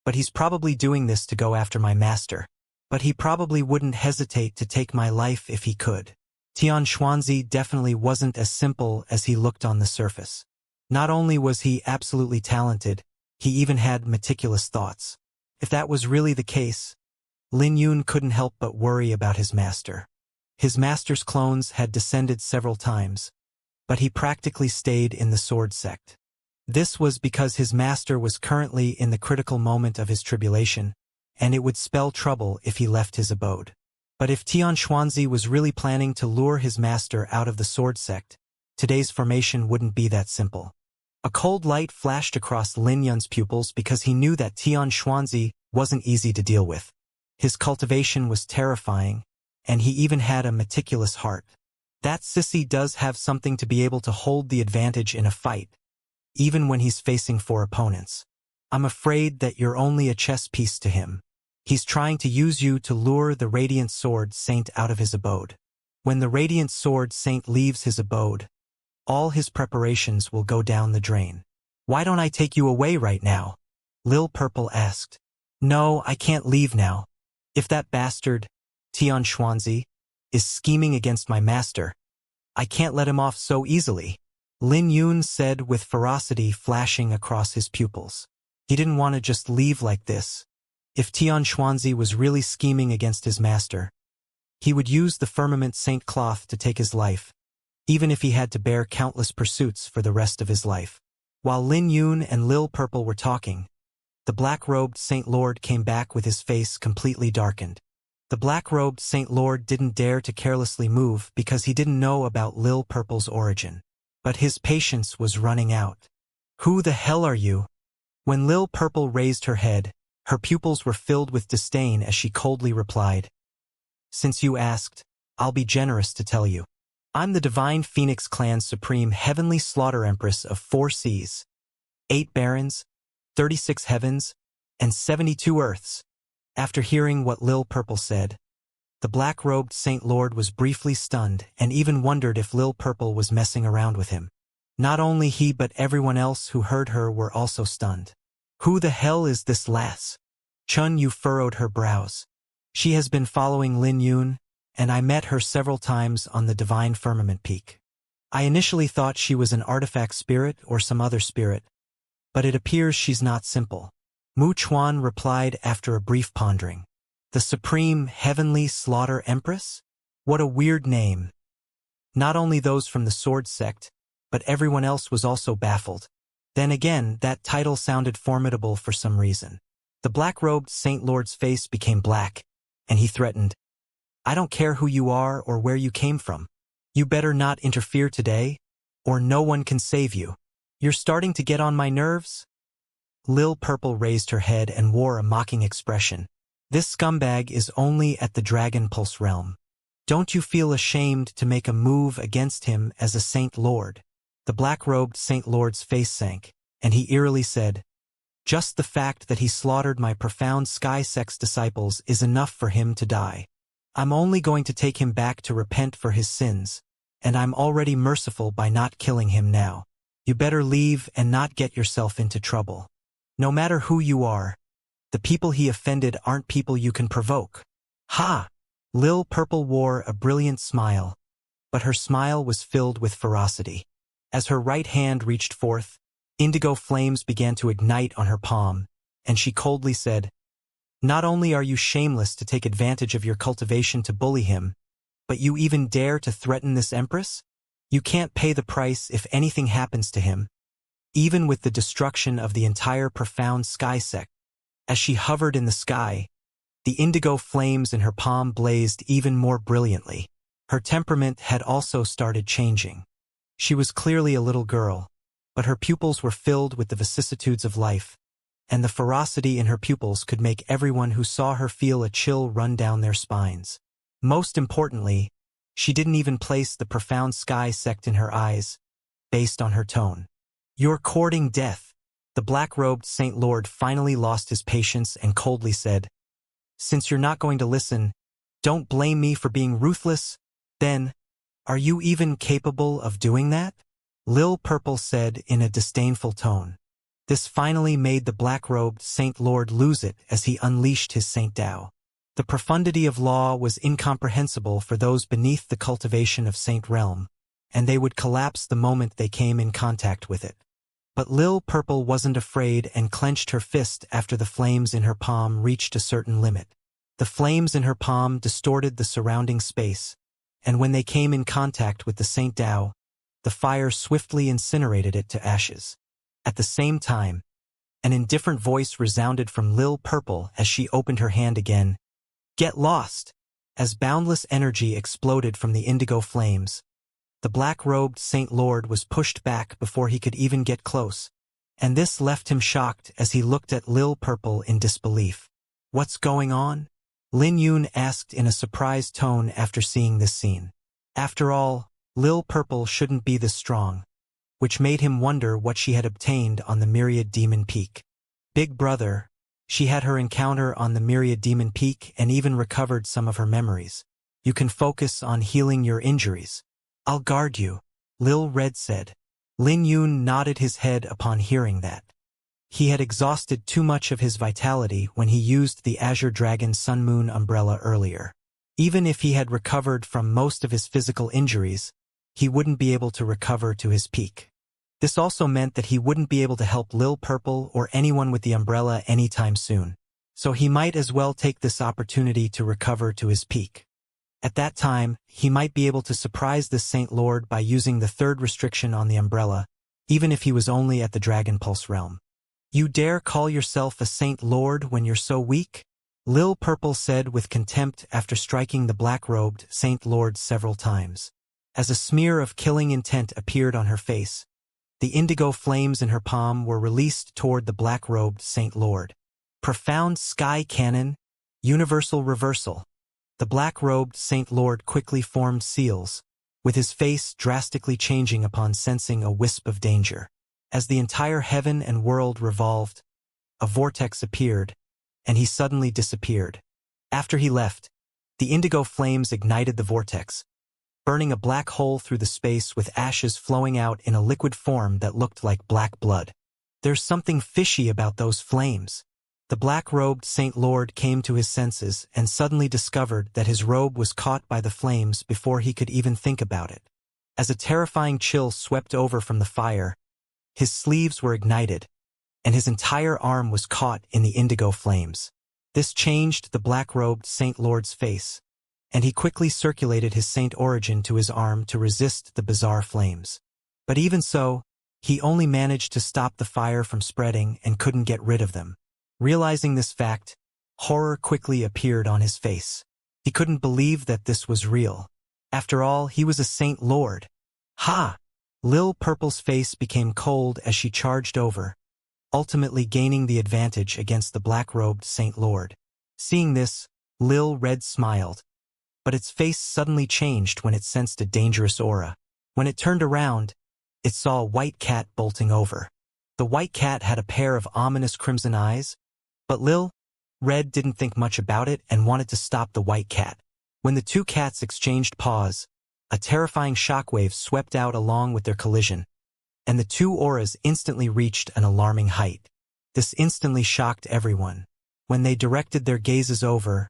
but he's probably doing this to go after my master. But he probably wouldn't hesitate to take my life if he could." Tian Xuanzi definitely wasn't as simple as he looked on the surface. Not only was he absolutely talented, he even had meticulous thoughts. If that was really the case, Lin Yun couldn't help but worry about his master. His master's clones had descended several times, but he practically stayed in the sword sect. This was because his master was currently in the critical moment of his tribulation, and it would spell trouble if he left his abode. But if Tian Xuanzi was really planning to lure his master out of the sword sect, today's formation wouldn't be that simple. A cold light flashed across Lin Yun's pupils because he knew that Tian Xuanzi wasn't easy to deal with. His cultivation was terrifying, and he even had a meticulous heart. That sissy does have something to be able to hold the advantage in a fight, even when he's facing 4 opponents. I'm afraid that you're only a chess piece to him. He's trying to use you to lure the Radiant Sword Saint out of his abode. When the Radiant Sword Saint leaves his abode, all his preparations will go down the drain. "Why don't I take you away right now?" Lil Purple asked. "No, I can't leave now. If that bastard, Tian Xuanzi, is scheming against my master, I can't let him off so easily," Lin Yun said with ferocity flashing across his pupils. He didn't want to just leave like this. If Tian Xuanzi was really scheming against his master, he would use the Firmament Saint Cloth to take his life, even if he had to bear countless pursuits for the rest of his life. While Lin Yun and Lil Purple were talking, the black-robed Saint Lord came back with his face completely darkened. The black-robed Saint Lord didn't dare to carelessly move because he didn't know about Lil Purple's origin. But his patience was running out. "Who the hell are you?" When Lil Purple raised her head, her pupils were filled with disdain as she coldly replied, "Since you asked, I'll be generous to tell you. I'm the Divine Phoenix Clan's supreme heavenly slaughter empress of 4 seas, 8 barons, 36 heavens, and 72 earths." After hearing what Lil Purple said, the black-robed Saint Lord was briefly stunned and even wondered if Lil Purple was messing around with him. Not only he but everyone else who heard her were also stunned. "Who the hell is this lass?" Chun Yu furrowed her brows. "She has been following Lin Yun, and I met her several times on the Divine Firmament Peak. I initially thought she was an artifact spirit or some other spirit, but it appears she's not simple." Mu Chuan replied after a brief pondering. "The Supreme Heavenly Slaughter Empress? What a weird name." Not only those from the Sword Sect, but everyone else was also baffled. Then again, that title sounded formidable for some reason. The black-robed Saint Lord's face became black, and he threatened, "I don't care who you are or where you came from. You better not interfere today, or no one can save you. You're starting to get on my nerves? Lil Purple raised her head and wore a mocking expression. This scumbag is only at the Dragon Pulse realm. Don't you feel ashamed to make a move against him as a Saint Lord? The black-robed Saint Lord's face sank, and he eerily said, just the fact that he slaughtered my profound sky sex disciples is enough for him to die. I'm only going to take him back to repent for his sins, and I'm already merciful by not killing him now. You better leave and not get yourself into trouble. No matter who you are, the people he offended aren't people you can provoke. Ha! Lil Purple wore a brilliant smile, but her smile was filled with ferocity. As her right hand reached forth, indigo flames began to ignite on her palm, and she coldly said, not only are you shameless to take advantage of your cultivation to bully him, but you even dare to threaten this empress? You can't pay the price if anything happens to him, even with the destruction of the entire profound sky sect. As she hovered in the sky, the indigo flames in her palm blazed even more brilliantly. Her temperament had also started changing. She was clearly a little girl, but her pupils were filled with the vicissitudes of life, and the ferocity in her pupils could make everyone who saw her feel a chill run down their spines. Most importantly, she didn't even place the profound sky sect in her eyes, based on her tone. You're courting death. The black-robed Saint Lord finally lost his patience and coldly said, since you're not going to listen, don't blame me for being ruthless. Then, are you even capable of doing that? Lil Purple said in a disdainful tone. This finally made the black-robed Saint Lord lose it as he unleashed his Saint Tao. The profundity of law was incomprehensible for those beneath the cultivation of Saint Realm, and they would collapse the moment they came in contact with it. But Lil Purple wasn't afraid and clenched her fist after the flames in her palm reached a certain limit. The flames in her palm distorted the surrounding space, and when they came in contact with the Saint Tao, the fire swiftly incinerated it to ashes. At the same time, an indifferent voice resounded from Lil Purple as she opened her hand again. Get lost! As boundless energy exploded from the indigo flames, the black-robed Saint Lord was pushed back before he could even get close, and this left him shocked as he looked at Lil Purple in disbelief. What's going on? Lin Yun asked in a surprised tone after seeing this scene. After all, Lil Purple shouldn't be this strong, which made him wonder what she had obtained on the Myriad Demon Peak. Big brother, she had her encounter on the Myriad Demon Peak and even recovered some of her memories. You can focus on healing your injuries. I'll guard you, Lil Red said. Lin Yun nodded his head upon hearing that. He had exhausted too much of his vitality when he used the Azure Dragon Sun Moon umbrella earlier. Even if he had recovered from most of his physical injuries, he wouldn't be able to recover to his peak. This also meant that he wouldn't be able to help Lil Purple or anyone with the umbrella anytime soon. So he might as well take this opportunity to recover to his peak. At that time, he might be able to surprise this Saint Lord by using the third restriction on the umbrella, even if he was only at the Dragon Pulse realm. You dare call yourself a Saint Lord when you're so weak? Lil Purple said with contempt after striking the black-robed Saint Lord several times. As a smear of killing intent appeared on her face, the indigo flames in her palm were released toward the black-robed Saint Lord. Profound Sky Cannon, Universal Reversal. The black-robed Saint Lord quickly formed seals, with his face drastically changing upon sensing a wisp of danger. As the entire heaven and world revolved, a vortex appeared, and he suddenly disappeared. After he left, the indigo flames ignited the vortex, burning a black hole through the space with ashes flowing out in a liquid form that looked like black blood. There's something fishy about those flames. The black-robed Saint Lord came to his senses and suddenly discovered that his robe was caught by the flames before he could even think about it. As a terrifying chill swept over from the fire, his sleeves were ignited, and his entire arm was caught in the indigo flames. This changed the black-robed Saint Lord's face, and he quickly circulated his saint origin to his arm to resist the bizarre flames. But even so, he only managed to stop the fire from spreading and couldn't get rid of them. Realizing this fact, horror quickly appeared on his face. He couldn't believe that this was real. After all, he was a Saint Lord. Ha! Lil Purple's face became cold as she charged over, ultimately gaining the advantage against the black-robed Saint Lord. Seeing this, Lil Red smiled, but its face suddenly changed when it sensed a dangerous aura. When it turned around, it saw a white cat bolting over. The white cat had a pair of ominous crimson eyes, but Lil Red didn't think much about it and wanted to stop the white cat. When the two cats exchanged paws, a terrifying shockwave swept out along with their collision, and the two auras instantly reached an alarming height. This instantly shocked everyone. When they directed their gazes over,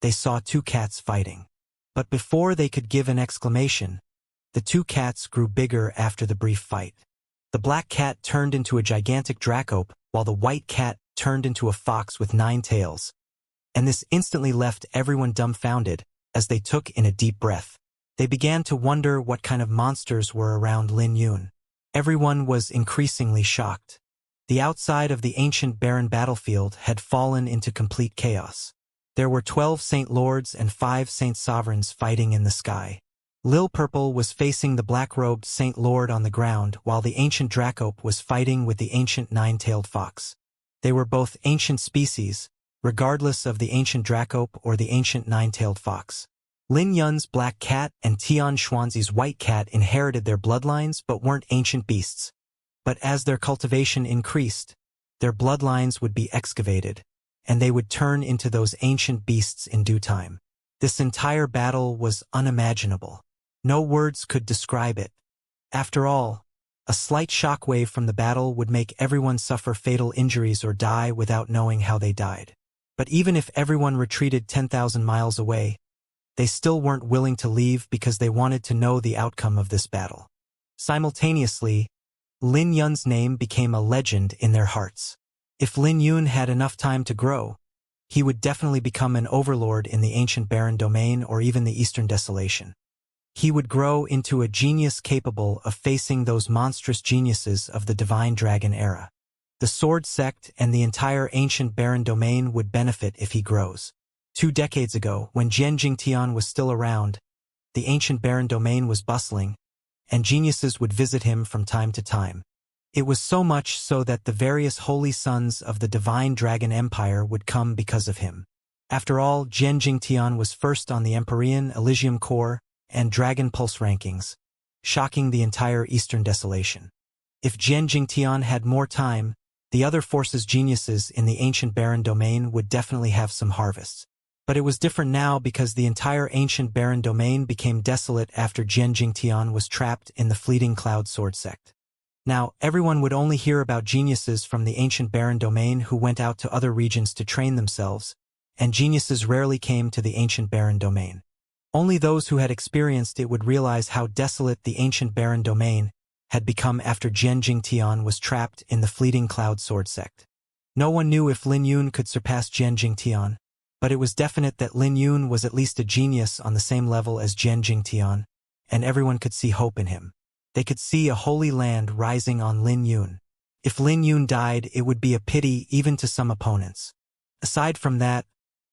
they saw two cats fighting. But before they could give an exclamation, the two cats grew bigger after the brief fight. The black cat turned into a gigantic dracope, while the white cat turned into a fox with 9 tails. And this instantly left everyone dumbfounded as they took in a deep breath. They began to wonder what kind of monsters were around Lin Yun. Everyone was increasingly shocked. The outside of the ancient barren battlefield had fallen into complete chaos. There were 12 Saint Lords and 5 Saint Sovereigns fighting in the sky. Lil Purple was facing the black-robed Saint Lord on the ground, while the ancient Dracope was fighting with the ancient 9-tailed fox. They were both ancient species, regardless of the ancient Dracope or the ancient 9-tailed fox. Lin Yun's black cat and Tian Xuanzi's white cat inherited their bloodlines but weren't ancient beasts. But as their cultivation increased, their bloodlines would be excavated, and they would turn into those ancient beasts in due time. This entire battle was unimaginable. No words could describe it. After all, a slight shockwave from the battle would make everyone suffer fatal injuries or die without knowing how they died. But even if everyone retreated 10,000 miles away, they still weren't willing to leave because they wanted to know the outcome of this battle. Simultaneously, Lin Yun's name became a legend in their hearts. If Lin Yun had enough time to grow, he would definitely become an overlord in the ancient barren domain or even the Eastern Desolation. He would grow into a genius capable of facing those monstrous geniuses of the Divine Dragon era. The Sword Sect and the entire ancient barren domain would benefit if he grows. 2 decades ago, when Jian Jingtian was still around, the ancient barren domain was bustling, and geniuses would visit him from time to time. It was so much so that the various holy sons of the Divine Dragon Empire would come because of him. After all, Jian Jingtian was first on the Empyrean, Elysium Core, and Dragon Pulse rankings, shocking the entire Eastern Desolation. If Jian Jingtian had more time, the other forces' geniuses in the ancient barren domain would definitely have some harvests. But it was different now because the entire ancient barren domain became desolate after Jian Jingtian was trapped in the fleeting Cloud Sword Sect. Now, everyone would only hear about geniuses from the ancient barren domain who went out to other regions to train themselves, and geniuses rarely came to the ancient barren domain. Only those who had experienced it would realize how desolate the ancient barren domain had become after Jian Jingtian was trapped in the fleeting Cloud Sword Sect. No one knew if Lin Yun could surpass Jian Jingtian, but it was definite that Lin Yun was at least a genius on the same level as Jian Jingtian, and everyone could see hope in him. They could see a holy land rising on Lin Yun. If Lin Yun died, it would be a pity even to some opponents. Aside from that,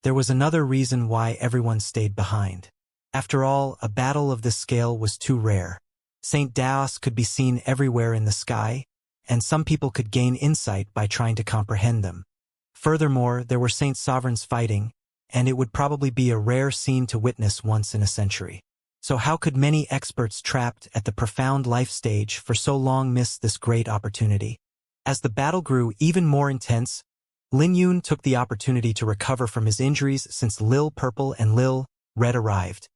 there was another reason why everyone stayed behind. After all, a battle of this scale was too rare. Saint Daos could be seen everywhere in the sky, and some people could gain insight by trying to comprehend them. Furthermore, there were Saint Sovereigns fighting, and it would probably be a rare scene to witness once in a century. So how could many experts trapped at the profound life stage for so long miss this great opportunity? As the battle grew even more intense, Lin Yun took the opportunity to recover from his injuries since Lil Purple and Lil Red arrived,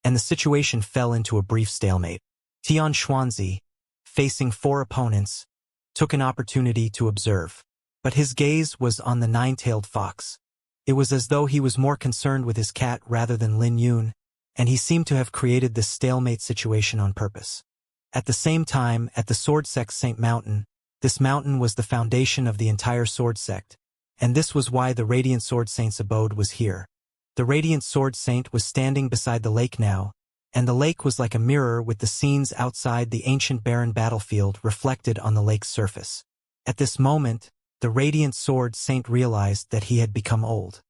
and the situation fell into a brief stalemate. Tian Xuanzi, facing 4 opponents, took an opportunity to observe. But his gaze was on the 9-tailed fox. It was as though he was more concerned with his cat rather than Lin Yun, and he seemed to have created this stalemate situation on purpose. At the same time, at the Sword Sect's Saint Mountain, this mountain was the foundation of the entire Sword Sect, and this was why the Radiant Sword Saint's abode was here. The Radiant Sword Saint was standing beside the lake now, and the lake was like a mirror with the scenes outside the ancient barren battlefield reflected on the lake's surface. At this moment, the Radiant Sword Saint realized that he had become old.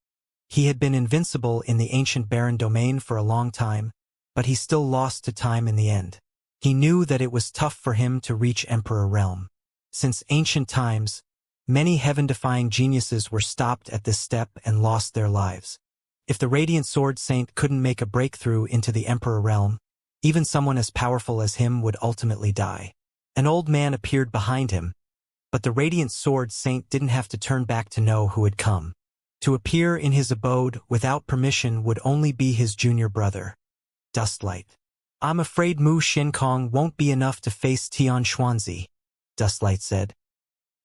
He had been invincible in the ancient barren domain for a long time, but he still lost to time in the end. He knew that it was tough for him to reach Emperor Realm. Since ancient times, many heaven-defying geniuses were stopped at this step and lost their lives. If the Radiant Sword Saint couldn't make a breakthrough into the Emperor Realm, even someone as powerful as him would ultimately die. An old man appeared behind him, but the Radiant Sword Saint didn't have to turn back to know who had come. To appear in his abode without permission would only be his junior brother, Dustlight. I'm afraid Mu Xinkong won't be enough to face Tian Xuanzi, Dustlight said.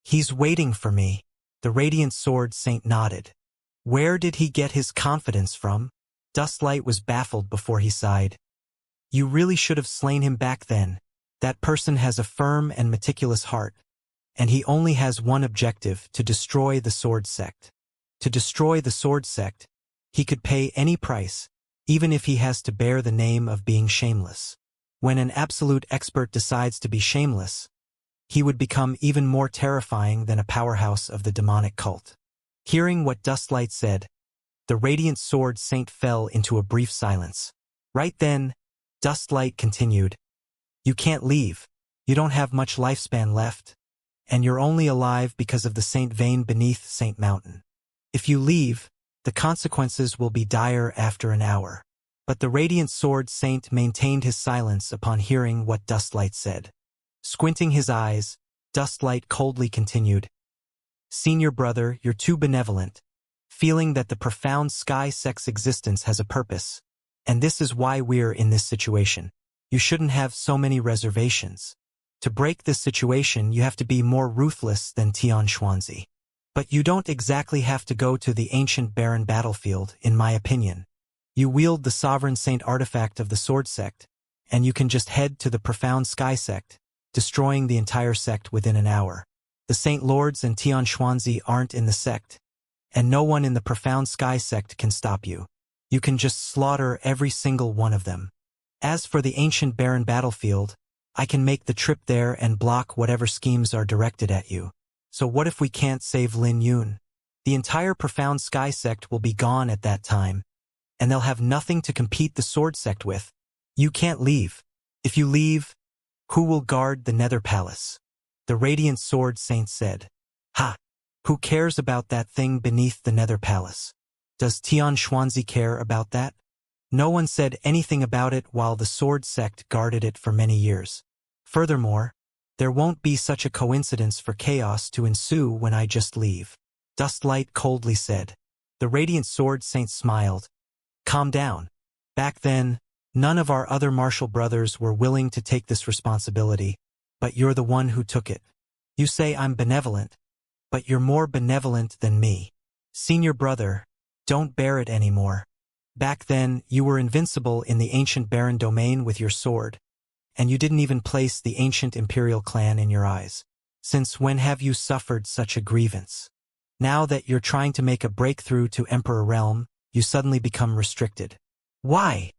He's waiting for me. The Radiant Sword Saint nodded. Where did he get his confidence from? Dustlight was baffled before he sighed. You really should have slain him back then. That person has a firm and meticulous heart, and he only has one objective: to destroy the Sword Sect. To destroy the Sword Sect, he could pay any price, even if he has to bear the name of being shameless. When an absolute expert decides to be shameless, he would become even more terrifying than a powerhouse of the demonic cult. Hearing what Dustlight said, the Radiant Sword Saint fell into a brief silence. Right then, Dustlight continued, You can't leave. You don't have much lifespan left, and you're only alive because of the Saint Vein beneath Saint Mountain. If you leave, the consequences will be dire after an hour. But the Radiant Sword Saint maintained his silence upon hearing what Dustlight said. Squinting his eyes, Dustlight coldly continued, Senior brother, you're too benevolent, feeling that the profound Sky Sect's existence has a purpose, and this is why we're in this situation. You shouldn't have so many reservations. To break this situation, you have to be more ruthless than Tian Xuanzi. But you don't exactly have to go to the ancient barren battlefield, in my opinion. You wield the Sovereign Saint artifact of the Sword Sect, and you can just head to the profound Sky Sect, destroying the entire sect within an hour. The Saint Lords and Tian Xuanzi aren't in the sect, and no one in the profound Sky Sect can stop you. You can just slaughter every single one of them. As for the ancient barren battlefield, I can make the trip there and block whatever schemes are directed at you. So what if we can't save Lin Yun? The entire profound Sky Sect will be gone at that time, and they'll have nothing to compete the Sword Sect with. You can't leave. If you leave, who will guard the Nether Palace? The Radiant Sword Saint said. Ha! Who cares about that thing beneath the Nether Palace? Does Tian Xuanzi care about that? No one said anything about it while the Sword Sect guarded it for many years. Furthermore, there won't be such a coincidence for chaos to ensue when I just leave. Dustlight coldly said. The Radiant Sword Saint smiled. Calm down. Back then, none of our other martial brothers were willing to take this responsibility, but you're the one who took it. You say I'm benevolent, but you're more benevolent than me. Senior brother, don't bear it anymore. Back then, you were invincible in the ancient barren domain with your sword, and you didn't even place the ancient imperial clan in your eyes. Since when have you suffered such a grievance? Now that you're trying to make a breakthrough to Emperor Realm, you suddenly become restricted. Why?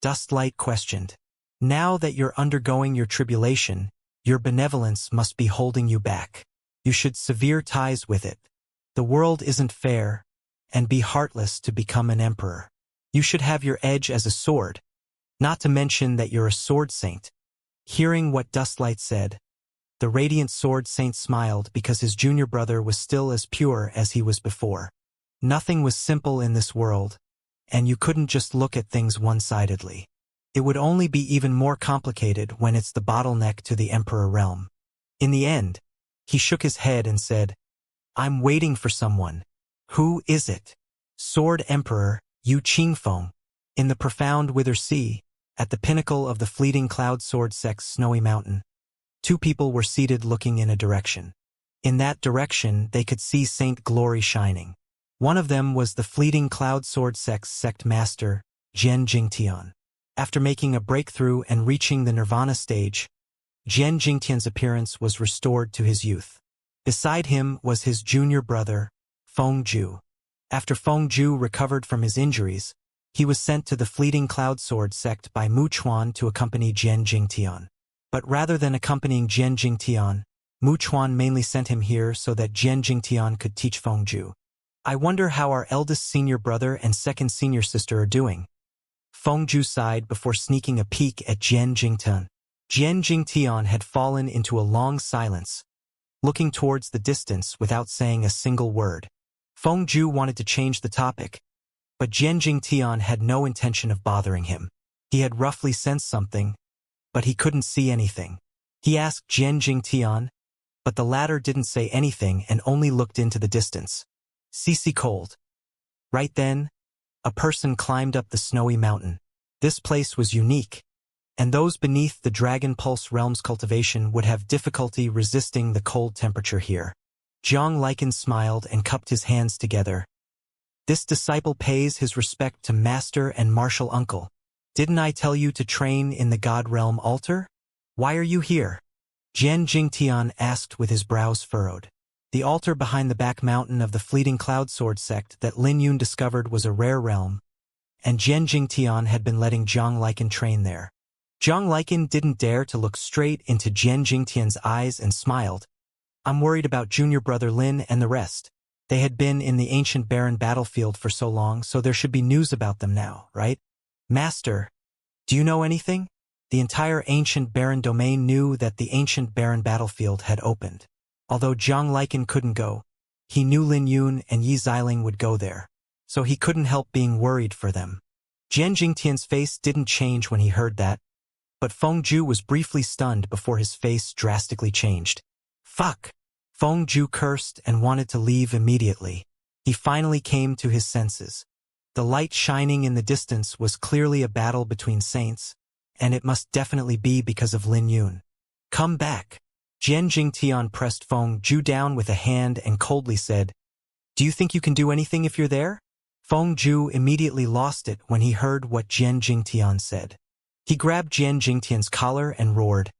Dustlight questioned. Now that you're undergoing your tribulation, your benevolence must be holding you back. You should sever ties with it. The world isn't fair, and be heartless to become an emperor. You should have your edge as a sword, not to mention that you're a sword saint. Hearing what Dustlight said, the Radiant Sword Saint smiled because his junior brother was still as pure as he was before. Nothing was simple in this world, and you couldn't just look at things one-sidedly. It would only be even more complicated when it's the bottleneck to the Emperor Realm. In the end, he shook his head and said, I'm waiting for someone. Who is it? Sword Emperor Yu Qingfeng. In the profound Wither Sea, at the pinnacle of the fleeting Cloud Sword Sect's snowy mountain, two people were seated looking in a direction. In that direction, they could see Saint Glory shining. One of them was the fleeting Cloud Sword Sect's sect master, Jian Jingtian. After making a breakthrough and reaching the Nirvana stage, Jian Jingtian's appearance was restored to his youth. Beside him was his junior brother, Feng Ju. After Feng Ju recovered from his injuries, he was sent to the fleeting Cloud Sword sect by Mu Chuan to accompany Jian Jingtian. But rather than accompanying Jian Jingtian, Mu Chuan mainly sent him here so that Jian Jingtian could teach Feng Ju. I wonder how our eldest senior brother and second senior sister are doing. Feng Zhu sighed before sneaking a peek at Jian Jingtian. Jian Jingtian had fallen into a long silence, looking towards the distance without saying a single word. Feng Zhu wanted to change the topic, but Jian Jingtian had no intention of bothering him. He had roughly sensed something, but he couldn't see anything. He asked Jian Jingtian, but the latter didn't say anything and only looked into the distance. Ceasy cold. Right then, a person climbed up the snowy mountain. This place was unique, and those beneath the Dragon Pulse Realm's cultivation would have difficulty resisting the cold temperature here. Zhang Liken smiled and cupped his hands together. This disciple pays his respect to master and martial uncle. Didn't I tell you to train in the God Realm altar? Why are you here? Jian Jingtian asked with his brows furrowed. The altar behind the back mountain of the fleeting cloud sword sect that Lin Yun discovered was a rare realm, and Jian Jingtian had been letting Zhang Liken train there. Zhang Liken didn't dare to look straight into Jian Jingtian's eyes and smiled. I'm worried about junior brother Lin and the rest. They had been in the ancient barren battlefield for so long, so there should be news about them now, right? Master, do you know anything? The entire ancient barren domain knew that the ancient barren battlefield had opened. Although Zhang Liken couldn't go, he knew Lin Yun and Yi Xiling would go there, so he couldn't help being worried for them. Jian Jingtian's face didn't change when he heard that, but Feng Zhu was briefly stunned before his face drastically changed. Fuck! Feng Zhu cursed and wanted to leave immediately. He finally came to his senses. The light shining in the distance was clearly a battle between saints, and it must definitely be because of Lin Yun. Come back. Jian Jingtian pressed Feng Zhu down with a hand and coldly said, Do you think you can do anything if you're there? Feng Zhu immediately lost it when he heard what Jian Jingtian said. He grabbed Jian Jingtian's collar and roared,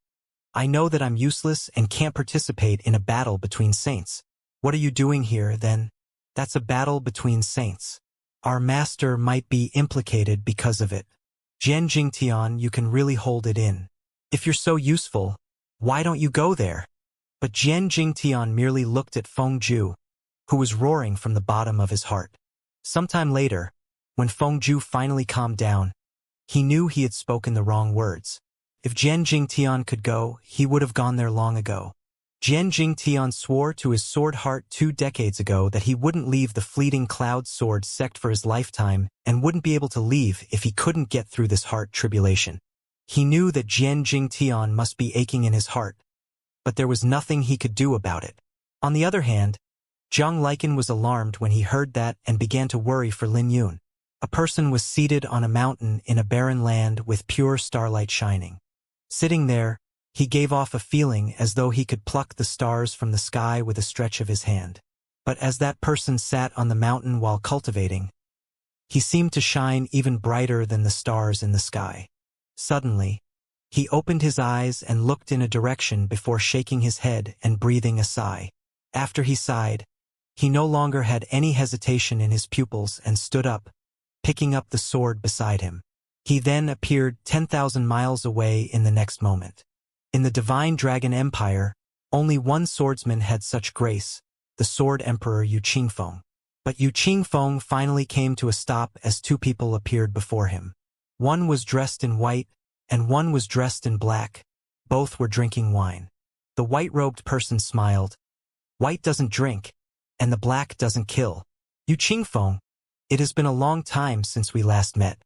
I know that I'm useless and can't participate in a battle between saints. What are you doing here, then? That's a battle between saints. Our master might be implicated because of it. Jian Jingtian, you can really hold it in. If you're so useful, why don't you go there? But Jian Jingtian merely looked at Feng Zhu, who was roaring from the bottom of his heart. Sometime later, when Feng Zhu finally calmed down, he knew he had spoken the wrong words. If Jian Jingtian could go, he would have gone there long ago. Jian Jingtian swore to his sword heart 2 decades ago that he wouldn't leave the fleeting cloud sword sect for his lifetime and wouldn't be able to leave if he couldn't get through this heart tribulation. He knew that Jian Jingtian must be aching in his heart, but there was nothing he could do about it. On the other hand, Zhang Liken was alarmed when he heard that and began to worry for Lin Yun. A person was seated on a mountain in a barren land with pure starlight shining. Sitting there, he gave off a feeling as though he could pluck the stars from the sky with a stretch of his hand. But as that person sat on the mountain while cultivating, he seemed to shine even brighter than the stars in the sky. Suddenly, he opened his eyes and looked in a direction before shaking his head and breathing a sigh. After he sighed, he no longer had any hesitation in his pupils and stood up, picking up the sword beside him. He then appeared 10,000 miles away in the next moment. In the Divine Dragon Empire, only one swordsman had such grace, the Sword Emperor Yu Qingfeng. But Yu Qingfeng finally came to a stop as 2 people appeared before him. One was dressed in white, and one was dressed in black. Both were drinking wine. The white-robed person smiled. White doesn't drink, and the black doesn't kill. Yu Qingfeng, it has been a long time since we last met.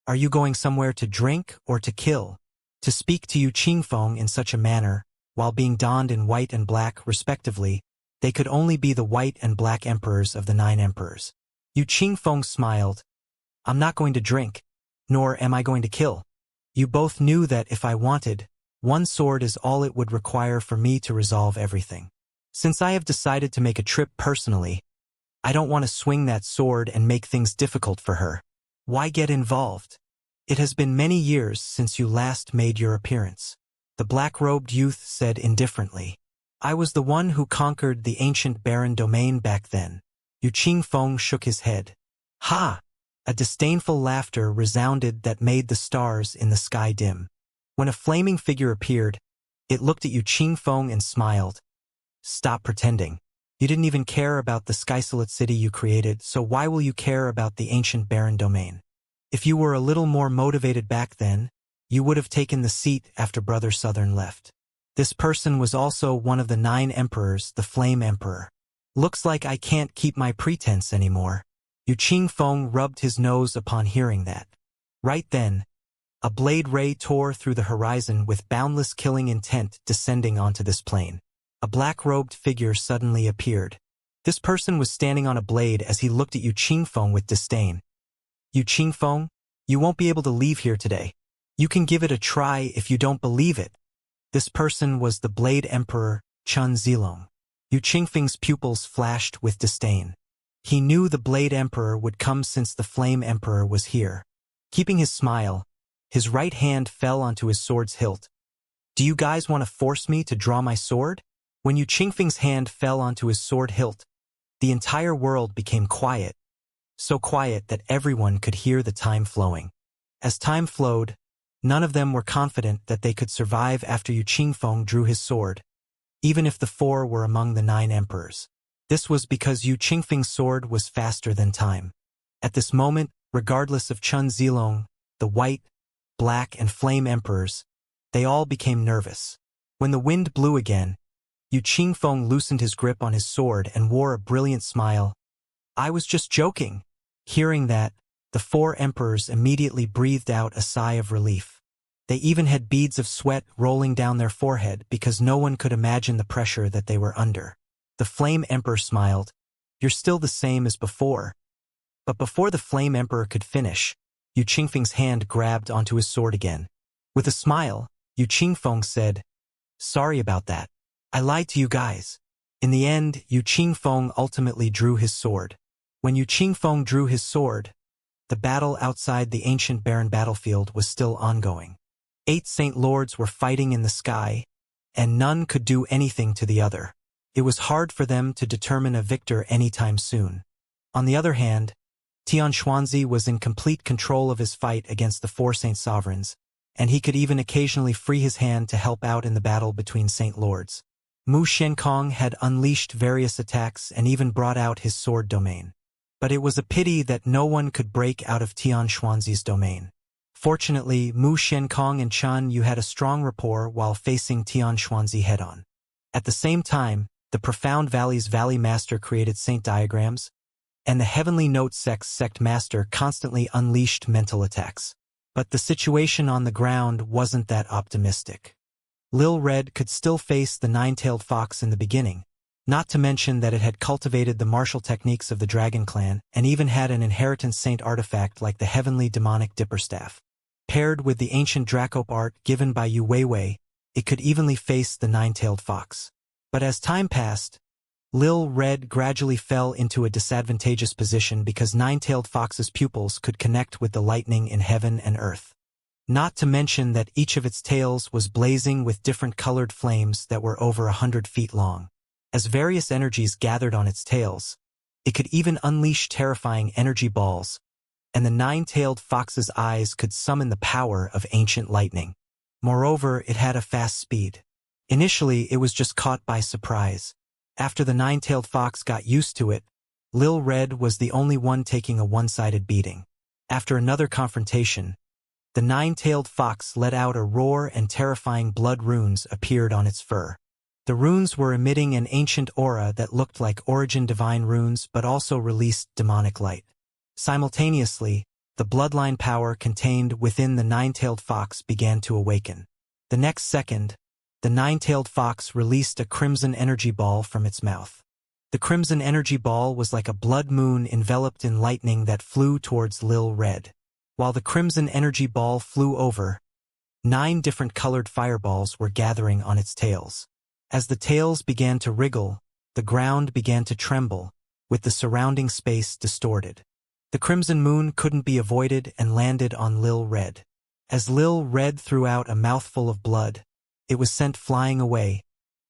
Are you going somewhere to drink or to kill? To speak to Yu Qingfeng in such a manner, while being donned in white and black respectively, they could only be the white and black emperors of the 9 emperors. Yu Qingfeng smiled. I'm not going to drink, nor am I going to kill. You both knew that if I wanted, 1 sword is all it would require for me to resolve everything. Since I have decided to make a trip personally, I don't want to swing that sword and make things difficult for her. Why get involved? It has been many years since you last made your appearance. The black-robed youth said indifferently. I was the one who conquered the ancient barren domain back then. Yu Qingfeng shook his head. Ha! A disdainful laughter resounded that made the stars in the sky dim. When a flaming figure appeared, it looked at Yu Qingfeng and smiled. Stop pretending. You didn't even care about the Skysolid city you created, so why will you care about the ancient barren domain? If you were a little more motivated back then, you would have taken the seat after Brother Southern left. This person was also one of the 9 emperors, the Flame Emperor. Looks like I can't keep my pretense anymore. Yu Qingfeng rubbed his nose upon hearing that. Right then, a blade ray tore through the horizon with boundless killing intent descending onto this plane. A black-robed figure suddenly appeared. This person was standing on a blade as he looked at Yu Qingfeng with disdain. Yu Qingfeng, you won't be able to leave here today. You can give it a try if you don't believe it. This person was the Blade Emperor, Chun Zilong. Yu Qingfeng's pupils flashed with disdain. He knew the Blade Emperor would come since the Flame Emperor was here. Keeping his smile, his right hand fell onto his sword's hilt. Do you guys want to force me to draw my sword? When Yu Qingfeng's hand fell onto his sword hilt, the entire world became quiet. So quiet that everyone could hear the time flowing. As time flowed, none of them were confident that they could survive after Yu Qingfeng drew his sword, even if the 4 were among the 9 emperors. This was because Yu Qingfeng's sword was faster than time. At this moment, regardless of Chun Zilong, the White, Black, and Flame Emperors, they all became nervous. When the wind blew again, Yu Qingfeng loosened his grip on his sword and wore a brilliant smile. I was just joking. Hearing that, the 4 emperors immediately breathed out a sigh of relief. They even had beads of sweat rolling down their forehead because no one could imagine the pressure that they were under. The Flame Emperor smiled. You're still the same as before. But before the Flame Emperor could finish, Yu Qingfeng's hand grabbed onto his sword again. With a smile, Yu Qingfeng said, Sorry about that. I lied to you guys. In the end, Yu Qingfeng ultimately drew his sword. When Yu Qingfeng drew his sword, the battle outside the ancient barren battlefield was still ongoing. 8 Saint Lords were fighting in the sky, and none could do anything to the other. It was hard for them to determine a victor anytime soon. On the other hand, Tian Xuanzi was in complete control of his fight against the 4 Saint Sovereigns, and he could even occasionally free his hand to help out in the battle between Saint Lords. Mu Shenkong had unleashed various attacks and even brought out his sword domain. But it was a pity that no one could break out of Tian Xuanzi's domain. Fortunately, Mu Shenkong and Chun Yu had a strong rapport while facing Tian Xuanzi head-on. At the same time, the Profound Valley's Valley Master created saint diagrams, and the Heavenly Note Sect Master constantly unleashed mental attacks. But the situation on the ground wasn't that optimistic. Lil Red could still face the 9-tailed fox in the beginning, not to mention that it had cultivated the martial techniques of the Dragon Clan and even had an inheritance saint artifact like the Heavenly Demonic Dipperstaff. Paired with the ancient Dracope art given by Yu Weiwei, it could evenly face the 9-tailed fox. But as time passed, Lil Red gradually fell into a disadvantageous position because 9-tailed fox's pupils could connect with the lightning in heaven and earth. Not to mention that each of its tails was blazing with different colored flames that were over 100 feet long. As various energies gathered on its tails, it could even unleash terrifying energy balls, and the 9-tailed fox's eyes could summon the power of ancient lightning. Moreover, it had a fast speed. Initially, it was just caught by surprise. After the 9-tailed fox got used to it, Lil Red was the only one taking a one-sided beating. After another confrontation, the 9-tailed fox let out a roar and terrifying blood runes appeared on its fur. The runes were emitting an ancient aura that looked like Origin Divine runes but also released demonic light. Simultaneously, the bloodline power contained within the 9-tailed fox began to awaken. The next second, the 9-tailed fox released a crimson energy ball from its mouth. The crimson energy ball was like a blood moon enveloped in lightning that flew towards Lil Red. While the crimson energy ball flew over, 9 different colored fireballs were gathering on its tails. As the tails began to wriggle, the ground began to tremble, with the surrounding space distorted. The crimson moon couldn't be avoided and landed on Lil Red. As Lil Red threw out a mouthful of blood, it was sent flying away,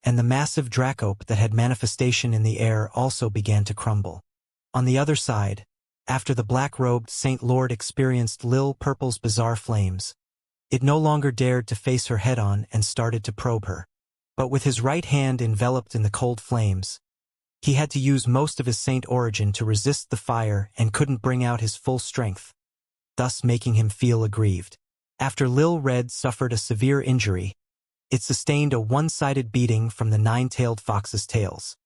and the massive Dracope that had manifestation in the air also began to crumble. On the other side, after the black-robed Saint Lord experienced Lil Purple's bizarre flames, it no longer dared to face her head-on and started to probe her. But with his right hand enveloped in the cold flames, he had to use most of his saint origin to resist the fire and couldn't bring out his full strength. thus making him feel aggrieved. After Lil Red suffered a severe injury, it sustained a one-sided beating from the nine-tailed fox's tails.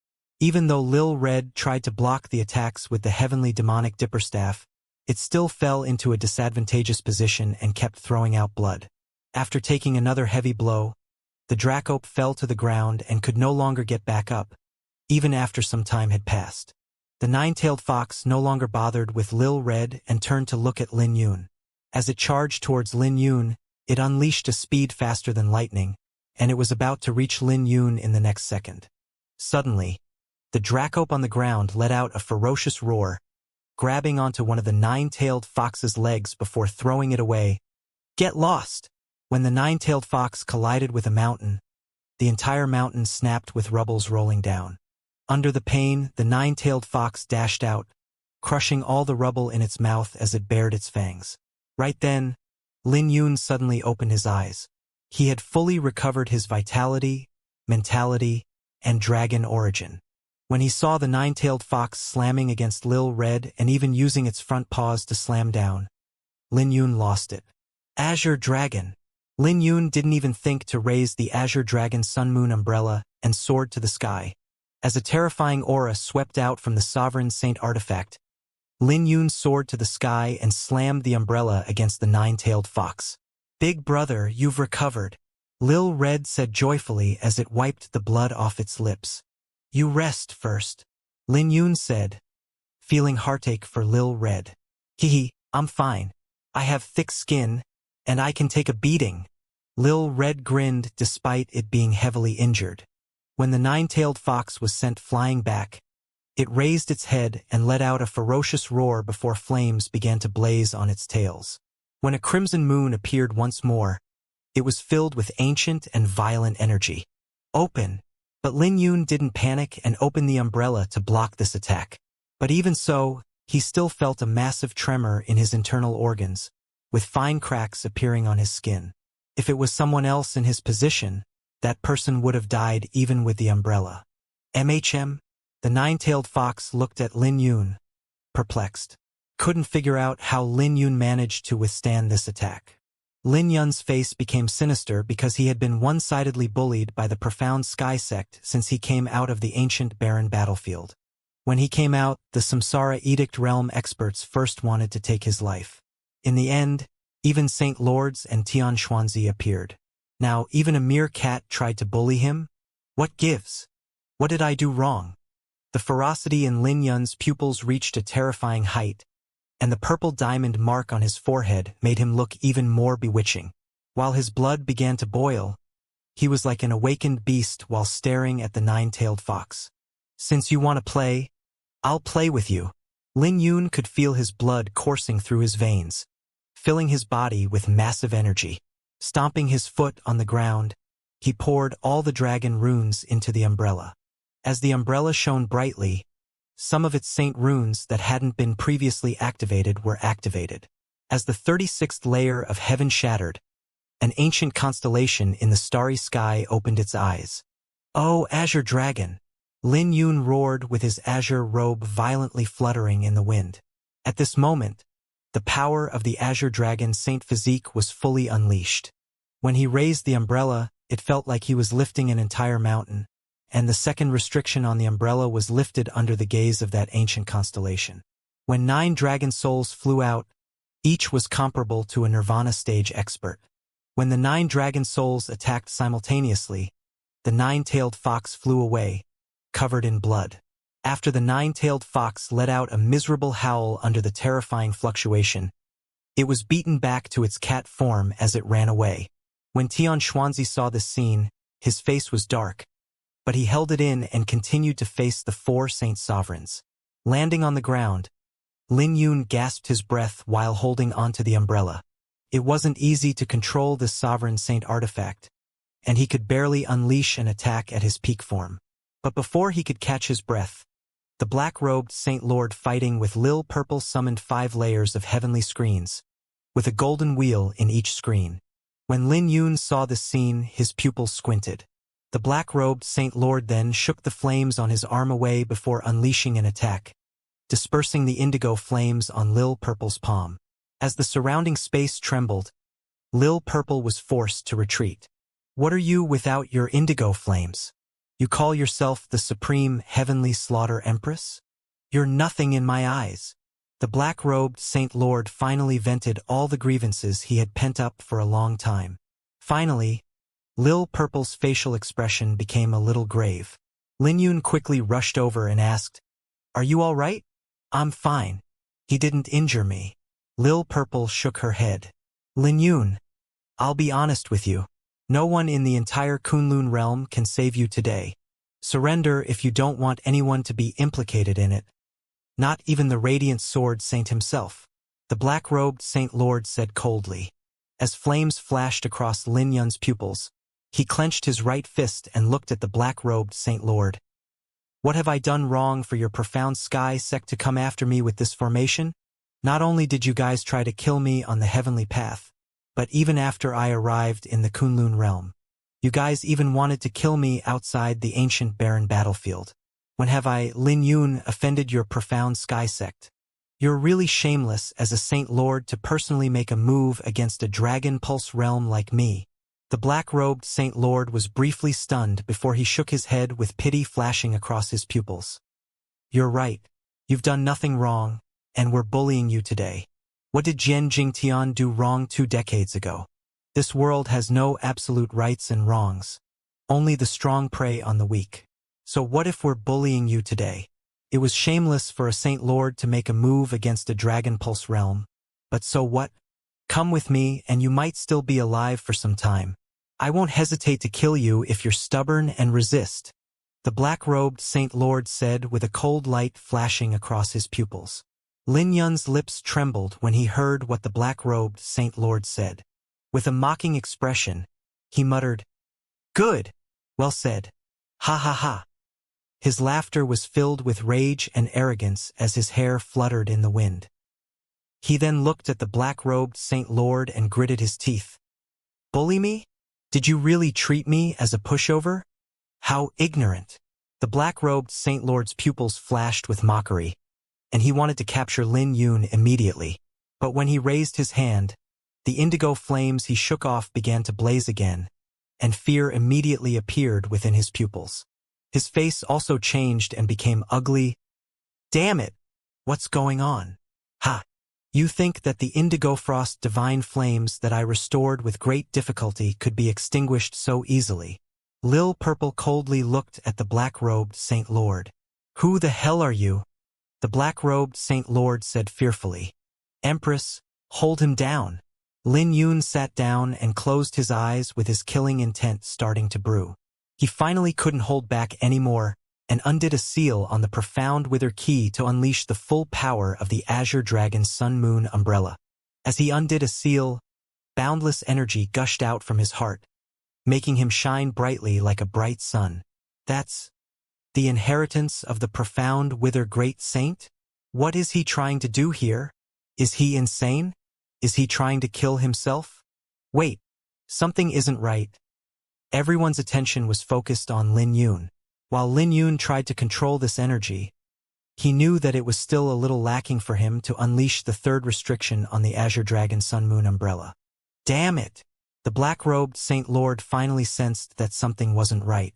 Even though Lil Red tried to block the attacks with the heavenly demonic dipperstaff, it still fell into a disadvantageous position and kept throwing out blood. After taking another heavy blow, the Dracope fell to the ground and could no longer get back up, even after some time had passed. The nine-tailed fox no longer bothered with Lil Red and turned to look at Lin Yun. As it charged towards Lin Yun, it unleashed a speed faster than lightning, and it was about to reach Lin Yun in the next second. Suddenly, the Dracope on the ground let out a ferocious roar, grabbing onto one of the nine-tailed fox's legs before throwing it away. "Get lost!" When the nine-tailed fox collided with a mountain, the entire mountain snapped with rubbles rolling down. Under the pain, the nine-tailed fox dashed out, crushing all the rubble in its mouth as it bared its fangs. Right then, Lin Yun suddenly opened his eyes. He had fully recovered his vitality, mentality, and dragon origin. When he saw the nine-tailed fox slamming against Lil Red and even using its front paws to slam down, Lin Yun lost it. Azure Dragon. Lin Yun didn't even think to raise the Azure Dragon Sun Moon umbrella and soared to the sky. As a terrifying aura swept out from the Sovereign Saint artifact, Lin Yun soared to the sky and slammed the umbrella against the nine-tailed fox. "Big brother, you've recovered," Lil Red said joyfully as it wiped the blood off its lips. "You rest first," Lin Yun said, feeling heartache for Lil Red. "Hee, I'm fine. I have thick skin, and I can take a beating." Lil Red grinned despite it being heavily injured. When the nine-tailed fox was sent flying back, it raised its head and let out a ferocious roar before flames began to blaze on its tails. When a crimson moon appeared once more, it was filled with ancient and violent energy. "Open!" But Lin Yun didn't panic and opened the umbrella to block this attack. But even so, he still felt a massive tremor in his internal organs, with fine cracks appearing on his skin. If it was someone else in his position, that person would have died even with the umbrella. "MHM?" The nine-tailed fox looked at Lin Yun, perplexed. Couldn't figure out how Lin Yun managed to withstand this attack. Lin Yun's face became sinister because he had been one-sidedly bullied by the profound sky sect since he came out of the ancient barren battlefield. When he came out, the Samsara Edict Realm experts first wanted to take his life. In the end, even Saint Lords and Tian Xuanzi appeared. Now, even a mere cat tried to bully him? What gives? What did I do wrong? The ferocity in Lin Yun's pupils reached a terrifying height, and the purple diamond mark on his forehead made him look even more bewitching. While his blood began to boil, he was like an awakened beast while staring at the nine-tailed fox. "Since you want to play, I'll play with you." Lin Yun could feel his blood coursing through his veins, filling his body with massive energy. Stomping his foot on the ground, he poured all the dragon runes into the umbrella. As the umbrella shone brightly, some of its saint runes that hadn't been previously activated were activated. As the 36th layer of heaven shattered, an ancient constellation in the starry sky opened its eyes. "Oh, Azure Dragon!" Lin Yun roared with his azure robe violently fluttering in the wind. At this moment, the power of the Azure Dragon Saint Physique was fully unleashed. When he raised the umbrella, it felt like he was lifting an entire mountain, and the second restriction on the umbrella was lifted under the gaze of that ancient constellation. When 9 dragon souls flew out, each was comparable to a Nirvana stage expert. When the 9 dragon souls attacked simultaneously, the 9-tailed fox flew away, covered in blood. After the 9-tailed fox let out a miserable howl under the terrifying fluctuation, it was beaten back to its cat form as it ran away. When Tian Xuanzi saw this scene, his face was dark, but he held it in and continued to face the 4 saint sovereigns. Landing on the ground, Lin Yun gasped his breath while holding onto the umbrella. It wasn't easy to control this sovereign saint artifact, and he could barely unleash an attack at his peak form. But before he could catch his breath, the black-robed Saint Lord fighting with Lil Purple summoned 5 layers of heavenly screens, with a golden wheel in each screen. When Lin Yun saw this scene, his pupils squinted. The black-robed Saint Lord then shook the flames on his arm away before unleashing an attack, dispersing the indigo flames on Lil Purple's palm. As the surrounding space trembled, Lil Purple was forced to retreat. What are you without your indigo flames? You call yourself the supreme heavenly slaughter empress? You're nothing in my eyes. The black-robed Saint Lord finally vented all the grievances he had pent up for a long time. Finally, Lil Purple's facial expression became a little grave. Lin Yun quickly rushed over and asked, "Are you all right?" "I'm fine. He didn't injure me." Lil Purple shook her head. "Lin Yun, I'll be honest with you. No one in the entire Kunlun realm can save you today. Surrender if you don't want anyone to be implicated in it. Not even the Radiant Sword Saint himself," the black-robed Saint Lord said coldly. As flames flashed across Lin Yun's pupils, he clenched his right fist and looked at the black-robed Saint Lord. "What have I done wrong for your profound sky sect to come after me with this formation? Not only did you guys try to kill me on the heavenly path, but even after I arrived in the Kunlun realm, you guys even wanted to kill me outside the ancient barren battlefield. When have I, Lin Yun, offended your profound sky sect? You're really shameless as a Saint Lord to personally make a move against a Dragon Pulse realm like me." The black-robed Saint Lord was briefly stunned before he shook his head with pity flashing across his pupils. "You're right. You've done nothing wrong, and we're bullying you today. What did Jian Jingtian do wrong 2 decades ago? This world has no absolute rights and wrongs. Only the strong prey on the weak. So what if we're bullying you today? It was shameless for a Saint Lord to make a move against a Dragon Pulse realm. But so what? Come with me and you might still be alive for some time. I won't hesitate to kill you if you're stubborn and resist," the black-robed Saint Lord said with a cold light flashing across his pupils. Lin Yun's lips trembled when he heard what the black-robed Saint Lord said. With a mocking expression, he muttered, "Good! Well said. Ha ha ha." His laughter was filled with rage and arrogance as his hair fluttered in the wind. He then looked at the black-robed Saint Lord and gritted his teeth. "Bully me? Did you really treat me as a pushover? How ignorant." The black-robed Saint Lord's pupils flashed with mockery, and he wanted to capture Lin Yun immediately. But when he raised his hand, the indigo flames he shook off began to blaze again, and fear immediately appeared within his pupils. His face also changed and became ugly. "Damn it! What's going on? Ha! You think that the indigo frost divine flames that I restored with great difficulty could be extinguished so easily?" Lil Purple coldly looked at the black-robed Saint Lord. "Who the hell are you?" the black-robed Saint Lord said fearfully. "Empress, hold him down." Lin Yun sat down and closed his eyes with his killing intent starting to brew. He finally couldn't hold back anymore and undid a seal on the profound wither key to unleash the full power of the Azure Dragon Sun Moon umbrella. As he undid a seal, boundless energy gushed out from his heart, making him shine brightly like a bright sun. That's the inheritance of the profound wither great saint? What is he trying to do here? Is he insane? Is he trying to kill himself? Wait, something isn't right. Everyone's attention was focused on Lin Yun. While Lin Yun tried to control this energy, he knew that it was still a little lacking for him to unleash the third restriction on the Azure Dragon Sun Moon umbrella. Damn it! The black-robed Saint Lord finally sensed that something wasn't right.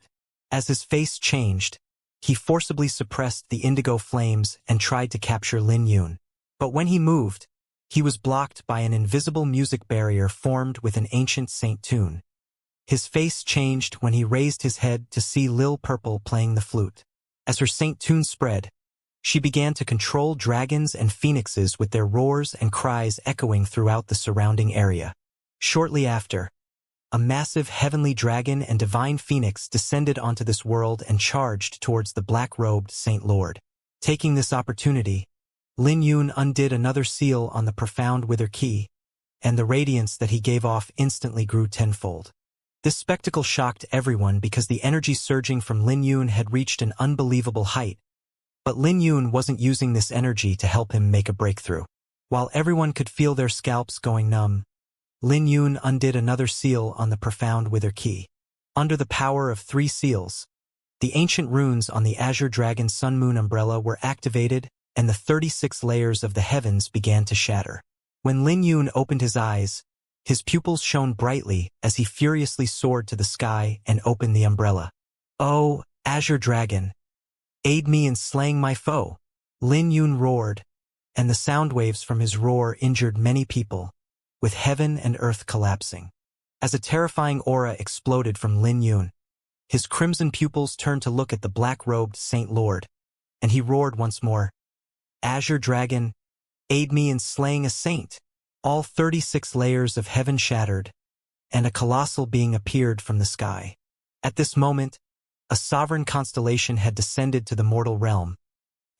As his face changed, he forcibly suppressed the indigo flames and tried to capture Lin Yun. But when he moved, he was blocked by an invisible music barrier formed with an ancient saint tune. His face changed when he raised his head to see Lil Purple playing the flute. As her saint tune spread, she began to control dragons and phoenixes with their roars and cries echoing throughout the surrounding area. Shortly after, a massive heavenly dragon and divine phoenix descended onto this world and charged towards the black-robed Saint Lord. Taking this opportunity, Lin Yun undid another seal on the profound wither key, and the radiance that he gave off instantly grew tenfold. This spectacle shocked everyone because the energy surging from Lin Yun had reached an unbelievable height. But Lin Yun wasn't using this energy to help him make a breakthrough. While everyone could feel their scalps going numb, Lin Yun undid another seal on the profound wither key. Under the power of 3 seals, the ancient runes on the Azure Dragon Sun Moon umbrella were activated, and the 36 layers of the heavens began to shatter. When Lin Yun opened his eyes, his pupils shone brightly as he furiously soared to the sky and opened the umbrella. "Oh, Azure Dragon, aid me in slaying my foe!" Lin Yun roared, and the sound waves from his roar injured many people, with heaven and earth collapsing. As a terrifying aura exploded from Lin Yun, his crimson pupils turned to look at the black-robed Saint Lord, and he roared once more, "Azure Dragon, aid me in slaying a saint!" All 36 layers of heaven shattered, and a colossal being appeared from the sky. At this moment, a sovereign constellation had descended to the mortal realm,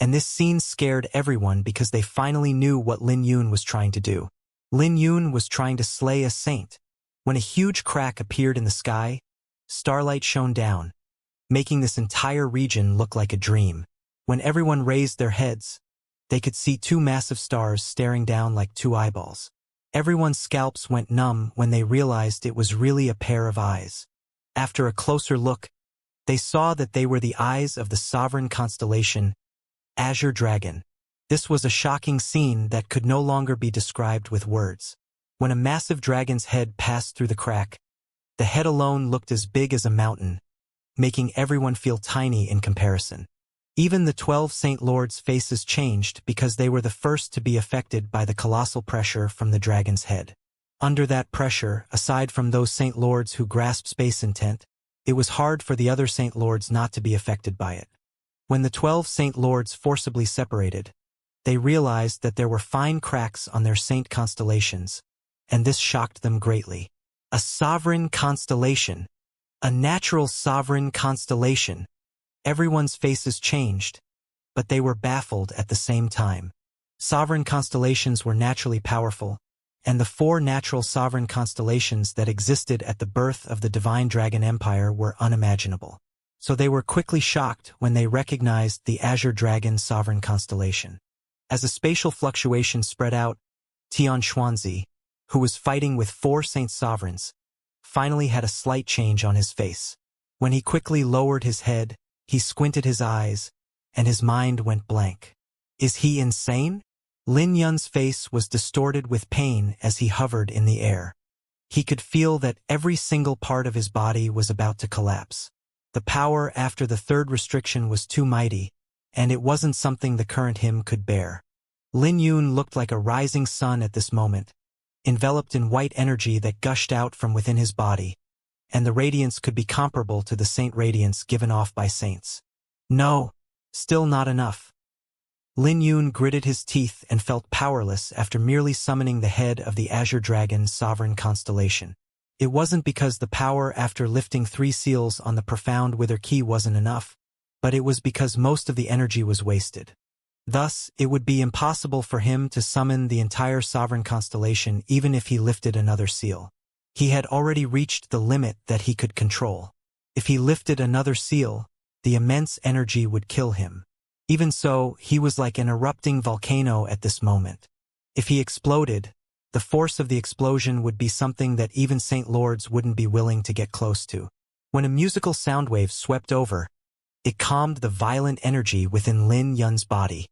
and this scene scared everyone because they finally knew what Lin Yun was trying to do. Lin Yun was trying to slay a saint. When a huge crack appeared in the sky, starlight shone down, making this entire region look like a dream. When everyone raised their heads, they could see two massive stars staring down like two eyeballs. Everyone's scalps went numb when they realized it was really a pair of eyes. After a closer look, they saw that they were the eyes of the sovereign constellation, Azure Dragon. This was a shocking scene that could no longer be described with words. When a massive dragon's head passed through the crack, the head alone looked as big as a mountain, making everyone feel tiny in comparison. Even the 12 Saint Lords' faces changed because they were the first to be affected by the colossal pressure from the dragon's head. Under that pressure, aside from those Saint Lords who grasped space intent, it was hard for the other Saint Lords not to be affected by it. When the 12 Saint Lords forcibly separated, they realized that there were fine cracks on their saint constellations, and this shocked them greatly. A sovereign constellation. A natural sovereign constellation. Everyone's faces changed, but they were baffled at the same time. Sovereign constellations were naturally powerful, and the 4 natural sovereign constellations that existed at the birth of the Divine Dragon Empire were unimaginable. So they were quickly shocked when they recognized the Azure Dragon sovereign constellation. As a spatial fluctuation spread out, Tian Xuanzi, who was fighting with 4 saint sovereigns, finally had a slight change on his face. When he quickly lowered his head, he squinted his eyes, and his mind went blank. Is he insane? Lin Yun's face was distorted with pain as he hovered in the air. He could feel that every single part of his body was about to collapse. The power after the 3rd restriction was too mighty, and it wasn't something the current him could bear. Lin Yun looked like a rising sun at this moment, enveloped in white energy that gushed out from within his body, and the radiance could be comparable to the saint radiance given off by saints. No, still not enough. Lin Yun gritted his teeth and felt powerless after merely summoning the head of the Azure Dragon sovereign constellation. It wasn't because the power after lifting 3 seals on the profound wither key wasn't enough, but it was because most of the energy was wasted. Thus, it would be impossible for him to summon the entire sovereign constellation even if he lifted another seal. He had already reached the limit that he could control. If he lifted another seal, the immense energy would kill him. Even so, he was like an erupting volcano at this moment. If he exploded, the force of the explosion would be something that even Saint Lords wouldn't be willing to get close to. When a musical sound wave swept over, it calmed the violent energy within Lin Yun's body.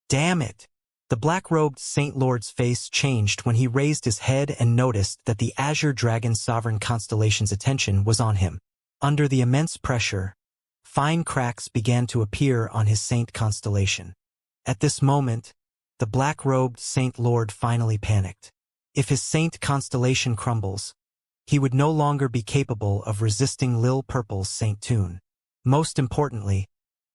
Damn it! The black-robed Saint Lord's face changed when he raised his head and noticed that the Azure Dragon sovereign constellation's attention was on him. Under the immense pressure, fine cracks began to appear on his saint constellation. At this moment, the black-robed Saint Lord finally panicked. If his saint constellation crumbles, he would no longer be capable of resisting Lil Purple's Saint Tune. Most importantly,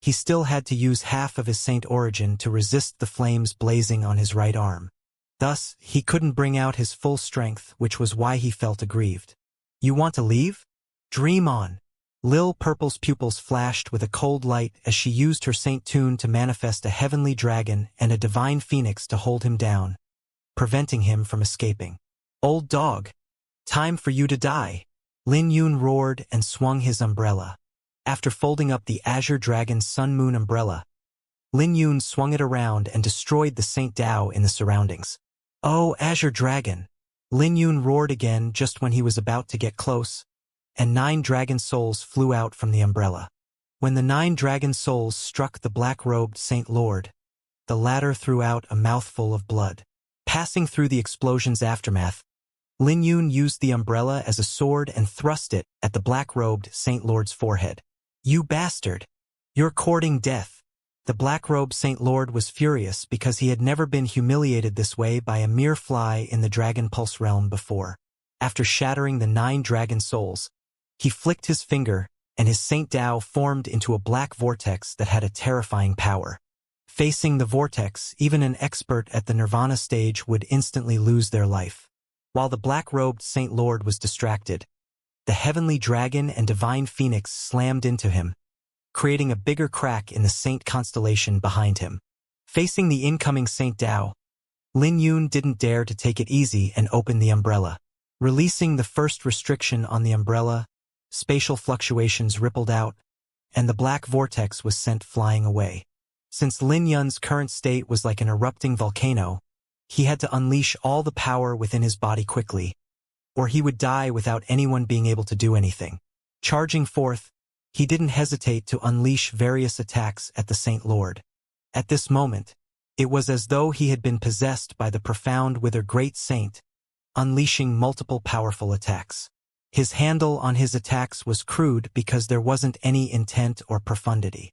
he still had to use half of his saint origin to resist the flames blazing on his right arm. Thus, he couldn't bring out his full strength, which was why he felt aggrieved. You want to leave? Dream on. Lil Purple's pupils flashed with a cold light as she used her Saint Tune to manifest a heavenly dragon and a divine phoenix to hold him down, preventing him from escaping. Old dog, time for you to die. Lin Yun roared and swung his umbrella. After folding up the Azure Dragon's Sun Moon umbrella, Lin Yun swung it around and destroyed the Saint Dao in the surroundings. Oh, Azure Dragon! Lin Yun roared again just when he was about to get close, and 9 dragon souls flew out from the umbrella. When the 9 dragon souls struck the black-robed Saint Lord, the latter threw out a mouthful of blood. Passing through the explosion's aftermath, Lin Yun used the umbrella as a sword and thrust it at the black-robed Saint Lord's forehead. "You bastard! You're courting death." The black-robed Saint Lord was furious because he had never been humiliated this way by a mere fly in the Dragon Pulse realm before. After shattering the 9 dragon souls, he flicked his finger, and his Saint Dao formed into a black vortex that had a terrifying power. Facing the vortex, even an expert at the Nirvana stage would instantly lose their life. While the black-robed Saint Lord was distracted, the heavenly dragon and divine phoenix slammed into him, creating a bigger crack in the Saint constellation behind him. Facing the incoming Saint Dao, Lin Yun didn't dare to take it easy and open the umbrella. Releasing the first restriction on the umbrella, spatial fluctuations rippled out, and the black vortex was sent flying away. Since Lin Yun's current state was like an erupting volcano, he had to unleash all the power within his body quickly, or he would die without anyone being able to do anything. Charging forth, he didn't hesitate to unleash various attacks at the Saint Lord. At this moment, it was as though he had been possessed by the profound wither great saint, unleashing multiple powerful attacks. His handle on his attacks was crude because there wasn't any intent or profundity.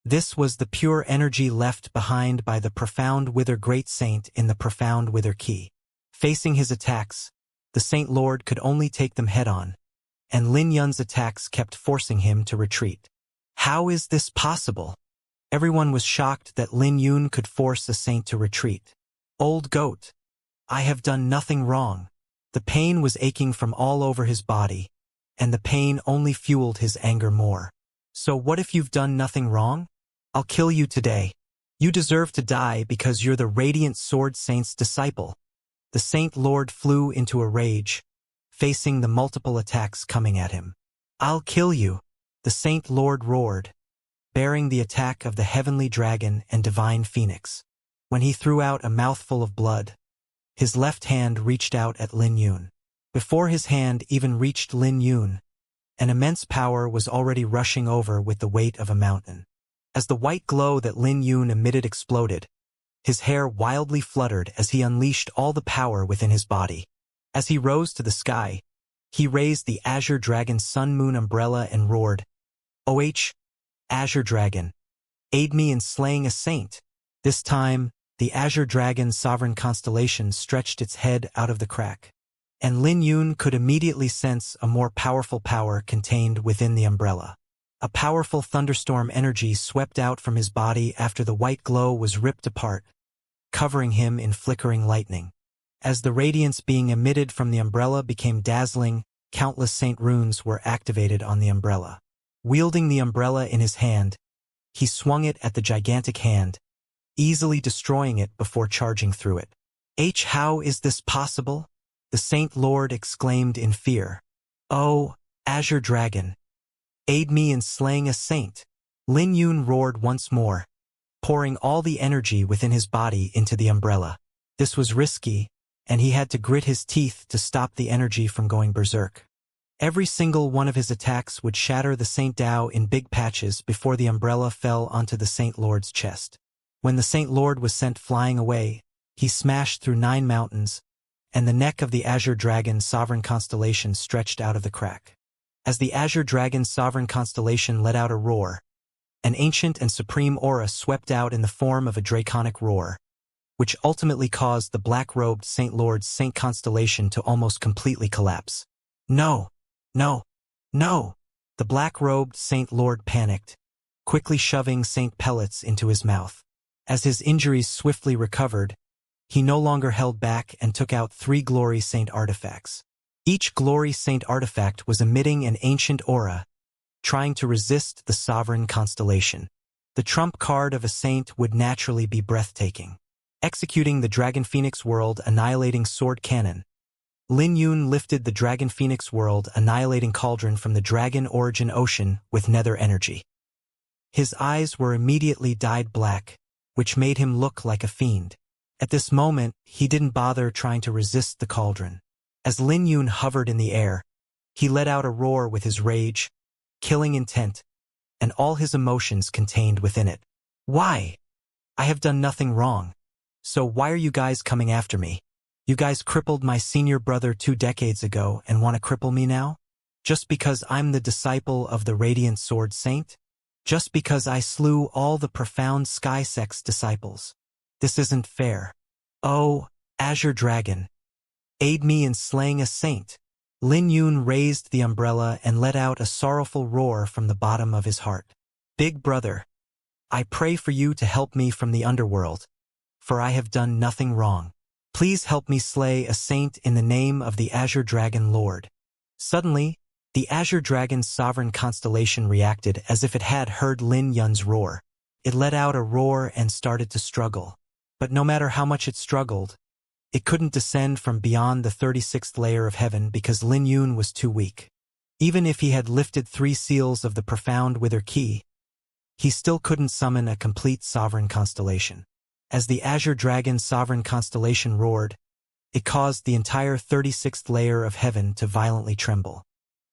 This was the pure energy left behind by the profound wither great saint in the profound wither key. Facing his attacks, the Saint Lord could only take them head-on, and Lin Yun's attacks kept forcing him to retreat. How is this possible? Everyone was shocked that Lin Yun could force a saint to retreat. Old goat. I have done nothing wrong. The pain was aching from all over his body, and the pain only fueled his anger more. So what if you've done nothing wrong? I'll kill you today. You deserve to die because you're the Radiant Sword Saint's disciple. The Saint Lord flew into a rage, facing the multiple attacks coming at him. I'll kill you, the Saint Lord roared, bearing the attack of the heavenly dragon and divine phoenix. When he threw out a mouthful of blood, his left hand reached out at Lin Yun. Before his hand even reached Lin Yun, an immense power was already rushing over with the weight of a mountain. As the white glow that Lin Yun emitted exploded, his hair wildly fluttered as he unleashed all the power within his body. As he rose to the sky, he raised the Azure Dragon Sun Moon umbrella and roared, "Oh, Azure Dragon, aid me in slaying a saint." This time, the Azure Dragon's sovereign constellation stretched its head out of the crack, and Lin Yun could immediately sense a more powerful power contained within the umbrella. A powerful thunderstorm energy swept out from his body after the white glow was ripped apart, covering him in flickering lightning. As the radiance being emitted from the umbrella became dazzling, countless saint runes were activated on the umbrella. Wielding the umbrella in his hand, he swung it at the gigantic hand, easily destroying it before charging through it. How is this possible? The Saint Lord exclaimed in fear. "Oh, Azure Dragon, aid me in slaying a saint." Lin Yun roared once more, pouring all the energy within his body into the umbrella. This was risky, and he had to grit his teeth to stop the energy from going berserk. Every single one of his attacks would shatter the Saint Dao in big patches before the umbrella fell onto the Saint Lord's chest. When the Saint Lord was sent flying away, he smashed through 9 mountains, and the neck of the Azure Dragon's sovereign constellation stretched out of the crack. As the Azure Dragon's sovereign constellation let out a roar, an ancient and supreme aura swept out in the form of a draconic roar, which ultimately caused the black-robed Saint Lord's Saint constellation to almost completely collapse. No! No! No! The black-robed Saint Lord panicked, quickly shoving Saint pellets into his mouth. As his injuries swiftly recovered, he no longer held back and took out 3 Glory Saint artifacts. Each Glory Saint artifact was emitting an ancient aura, trying to resist the sovereign constellation. The trump card of a saint would naturally be breathtaking. Executing the Dragon Phoenix World Annihilating Sword Cannon, Lin Yun lifted the Dragon Phoenix World Annihilating Cauldron from the Dragon Origin Ocean with nether energy. His eyes were immediately dyed black, which made him look like a fiend. At this moment, he didn't bother trying to resist the cauldron. As Lin Yun hovered in the air, he let out a roar with his rage, killing intent, and all his emotions contained within it. Why? I have done nothing wrong. So why are you guys coming after me? You guys crippled my senior brother 2 decades ago and want to cripple me now? Just because I'm the disciple of the Radiant Sword Saint? Just because I slew all the profound Sky Sect's disciples? This isn't fair. Oh, Azure Dragon, aid me in slaying a saint. Lin Yun raised the umbrella and let out a sorrowful roar from the bottom of his heart. Big brother, I pray for you to help me from the underworld, for I have done nothing wrong. Please help me slay a saint in the name of the Azure Dragon Lord. Suddenly, the Azure Dragon's sovereign constellation reacted as if it had heard Lin Yun's roar. It let out a roar and started to struggle. But no matter how much it struggled, it couldn't descend from beyond the 36th layer of heaven because Lin Yun was too weak. Even if he had lifted 3 seals of the profound Wither Key, he still couldn't summon a complete sovereign constellation. As the Azure Dragon's sovereign constellation roared, it caused the entire 36th layer of heaven to violently tremble.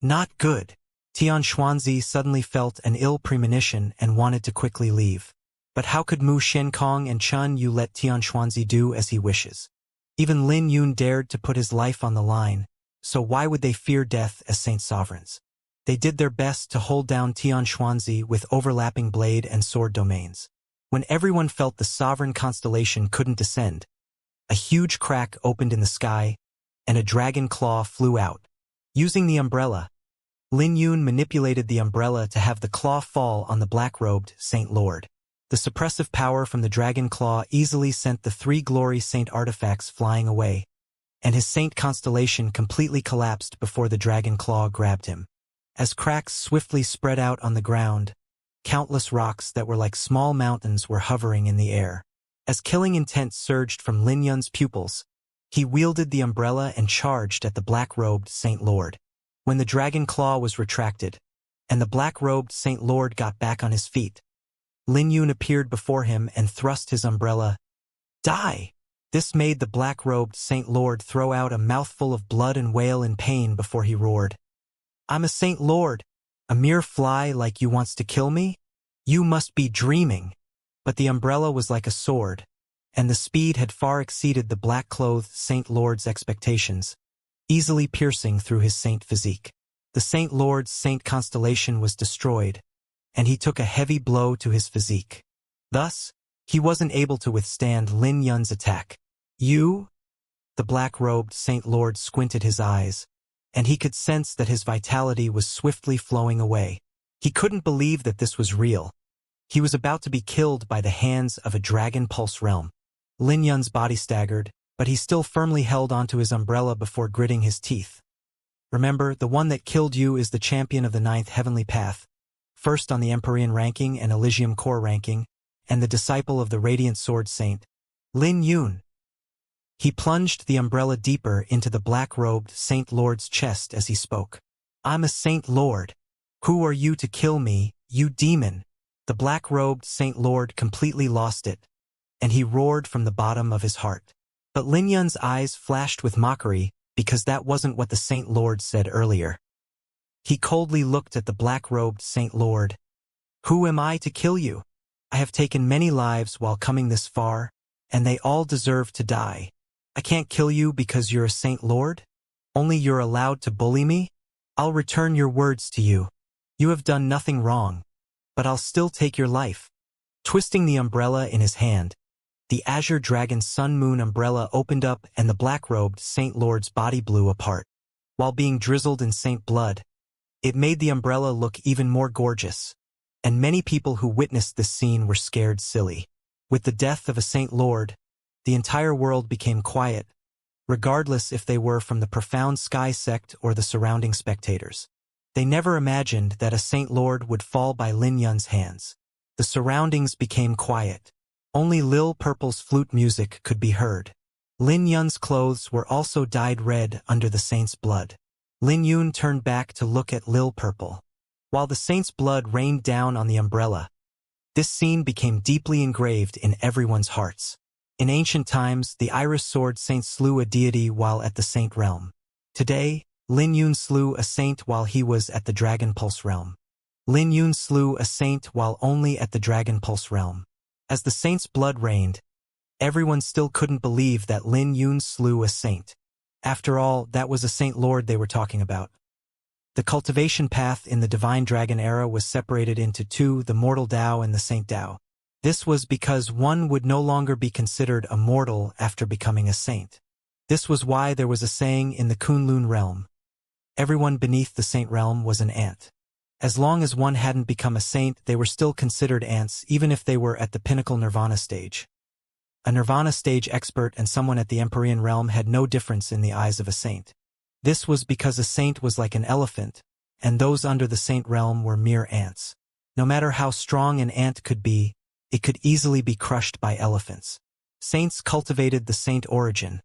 Not good. Tian Xuanzi suddenly felt an ill premonition and wanted to quickly leave. But how could Mu Shenkong and Chun Yu let Tian Xuanzi do as he wishes? Even Lin Yun dared to put his life on the line, so why would they fear death as saint sovereigns? They did their best to hold down Tian Xuanzi with overlapping blade and sword domains. When everyone felt the sovereign constellation couldn't descend, a huge crack opened in the sky, and a dragon claw flew out. Using the umbrella, Lin Yun manipulated the umbrella to have the claw fall on the black-robed Saint Lord. The suppressive power from the dragon claw easily sent the 3 glory saint artifacts flying away, and his saint constellation completely collapsed before the dragon claw grabbed him. As cracks swiftly spread out on the ground, countless rocks that were like small mountains were hovering in the air. As killing intent surged from Lin Yun's pupils, he wielded the umbrella and charged at the black-robed Saint Lord. When the dragon claw was retracted, and the black-robed Saint Lord got back on his feet, Lin Yun appeared before him and thrust his umbrella. Die! This made the black-robed Saint Lord throw out a mouthful of blood and wail in pain before he roared. I'm a Saint Lord. A mere fly like you wants to kill me? You must be dreaming. But the umbrella was like a sword, and the speed had far exceeded the black-clothed Saint Lord's expectations, easily piercing through his saint physique. The Saint Lord's saint constellation was destroyed, and he took a heavy blow to his physique. Thus, he wasn't able to withstand Lin Yun's attack. You? The black-robed Saint Lord squinted his eyes, and he could sense that his vitality was swiftly flowing away. He couldn't believe that this was real. He was about to be killed by the hands of a dragon pulse realm. Lin Yun's body staggered, but he still firmly held onto his umbrella before gritting his teeth. Remember, the one that killed you is the champion of the 9th heavenly path, first on the Empyrean ranking and Elysium Core ranking, and the disciple of the Radiant Sword Saint, Lin Yun. He plunged the umbrella deeper into the black-robed Saint Lord's chest as he spoke. I'm a Saint Lord. Who are you to kill me, you demon? The black-robed Saint Lord completely lost it, and he roared from the bottom of his heart. But Lin Yun's eyes flashed with mockery, because that wasn't what the Saint Lord said earlier. He coldly looked at the black-robed Saint Lord. Who am I to kill you? I have taken many lives while coming this far, and they all deserve to die. I can't kill you because you're a Saint Lord? Only you're allowed to bully me? I'll return your words to you. You have done nothing wrong, but I'll still take your life. Twisting the umbrella in his hand, the Azure Dragon Sun Moon umbrella opened up and the black-robed Saint Lord's body blew apart. While being drizzled in saint blood, it made the umbrella look even more gorgeous, and many people who witnessed this scene were scared silly. With the death of a Saint Lord, the entire world became quiet, regardless if they were from the profound Sky Sect or the surrounding spectators. They never imagined that a Saint Lord would fall by Lin Yun's hands. The surroundings became quiet. Only Lil Purple's flute music could be heard. Lin Yun's clothes were also dyed red under the saint's blood. Lin Yun turned back to look at Lil Purple. While the saint's blood rained down on the umbrella, this scene became deeply engraved in everyone's hearts. In ancient times, the Iris Sword Saint slew a deity while at the Saint Realm. Today, Lin Yun slew a saint while he was at the Dragon Pulse Realm. Lin Yun slew a saint while only at the Dragon Pulse Realm. As the saint's blood rained, Everyone still couldn't believe that Lin Yun slew a saint. After all, that was a Saint Lord they were talking about. The cultivation path in the Divine Dragon era was separated into two, the Mortal Dao and the Saint Dao. This was because one would no longer be considered a mortal after becoming a saint. This was why there was a saying in the Kunlun realm. Everyone beneath the saint realm was an ant. As long as one hadn't become a saint, they were still considered ants even if they were at the pinnacle nirvana stage. A nirvana stage expert and someone at the Empyrean realm had no difference in the eyes of a saint. This was because a saint was like an elephant, and those under the saint realm were mere ants. No matter how strong an ant could be, it could easily be crushed by elephants. Saints cultivated the saint origin,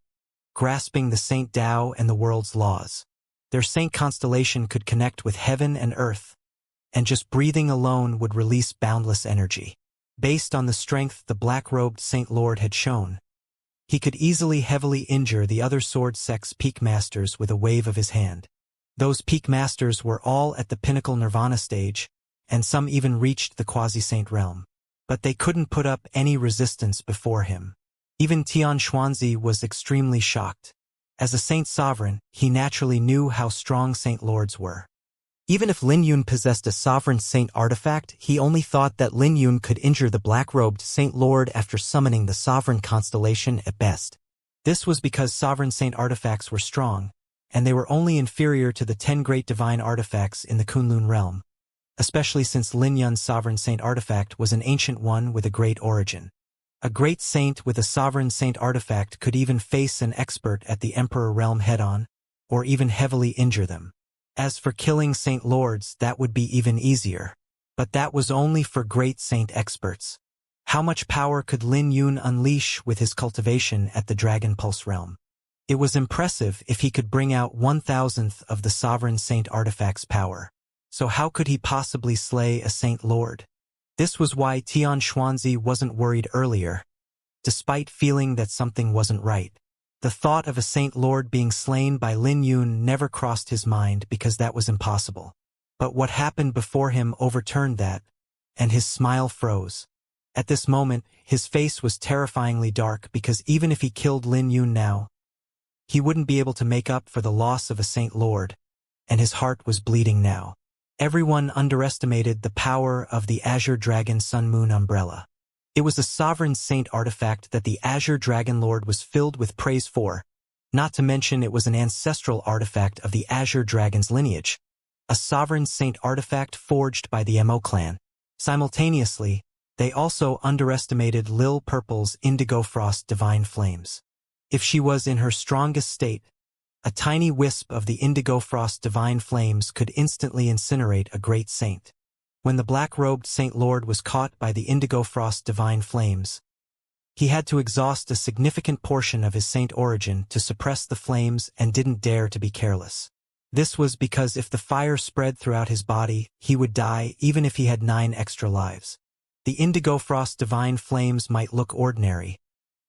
grasping the saint Tao and the world's laws. Their saint constellation could connect with heaven and earth, and just breathing alone would release boundless energy. Based on the strength the black-robed Saint Lord had shown, he could easily heavily injure the other sword sect's peak masters with a wave of his hand. Those peak masters were all at the pinnacle nirvana stage, and some even reached the quasi-saint realm. But they couldn't put up any resistance before him. Even Tian Xuanzi was extremely shocked. As a saint sovereign, he naturally knew how strong saint lords were. Even if Lin Yun possessed a sovereign saint artifact, he only thought that Lin Yun could injure the black-robed Saint Lord after summoning the sovereign constellation at best. This was because sovereign saint artifacts were strong, and they were only inferior to the 10 great divine artifacts in the Kunlun realm, especially since Lin Yun's sovereign saint artifact was an ancient one with a great origin. A great saint with a sovereign saint artifact could even face an expert at the Emperor realm head-on, or even heavily injure them. As for killing saint lords, that would be even easier. But that was only for great saint experts. How much power could Lin Yun unleash with his cultivation at the Dragon Pulse realm? It was impressive if he could bring out 1,000th of the sovereign saint artifact's power. So how could he possibly slay a saint lord? This was why Tian Xuanzi wasn't worried earlier, despite feeling that something wasn't right. The thought of a saint lord being slain by Lin Yun never crossed his mind because that was impossible. But what happened before him overturned that, and his smile froze. At this moment, his face was terrifyingly dark because even if he killed Lin Yun now, he wouldn't be able to make up for the loss of a saint lord, and his heart was bleeding now. Everyone underestimated the power of the Azure Dragon Sun Moon umbrella. It was a sovereign saint artifact that the Azure Dragon Lord was filled with praise for, not to mention it was an ancestral artifact of the Azure Dragon's lineage, a sovereign saint artifact forged by the Mo clan. Simultaneously, they also underestimated Lil Purple's Indigo Frost Divine Flames. If she was in her strongest state, a tiny wisp of the Indigo Frost Divine Flames could instantly incinerate a great saint. When the black-robed Saint Lord was caught by the Indigo Frost Divine Flames, he had to exhaust a significant portion of his saint origin to suppress the flames and didn't dare to be careless. This was because if the fire spread throughout his body, he would die even if he had 9 extra lives. The Indigo Frost Divine Flames might look ordinary,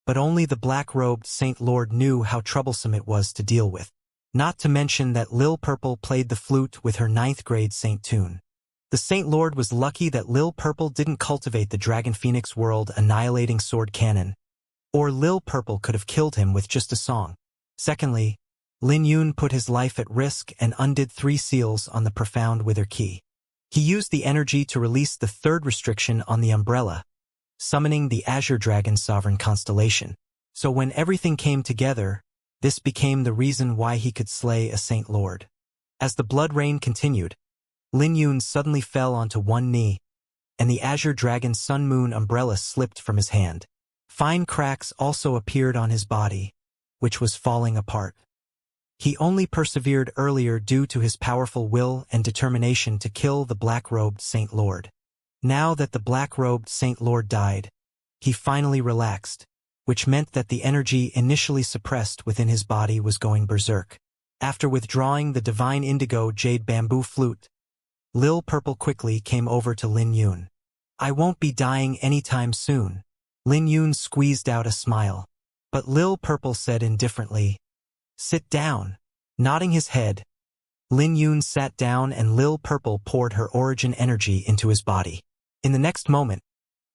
but only the black-robed Saint Lord knew how troublesome it was to deal with. Not to mention that Lil Purple played the flute with her 9th grade saint tune. The Saint Lord was lucky that Lil Purple didn't cultivate the Dragon Phoenix World annihilating sword cannon, or Lil Purple could have killed him with just a song. Secondly, Lin Yun put his life at risk and undid 3 seals on the Profound Wither Key. He used the energy to release the 3rd restriction on the umbrella, summoning the Azure Dragon's sovereign constellation. So when everything came together, this became the reason why he could slay a Saint Lord. As the blood rain continued, Lin Yun suddenly fell onto one knee, and the Azure Dragon's Sun Moon umbrella slipped from his hand. Fine cracks also appeared on his body, which was falling apart. He only persevered earlier due to his powerful will and determination to kill the black-robed Saint Lord. Now that the black-robed Saint Lord died, he finally relaxed, which meant that the energy initially suppressed within his body was going berserk. After withdrawing the divine indigo jade bamboo flute, Lil Purple quickly came over to Lin Yun. "I won't be dying anytime soon." Lin Yun squeezed out a smile. But Lil Purple said indifferently, "Sit down." Nodding his head, Lin Yun sat down and Lil Purple poured her origin energy into his body. In the next moment,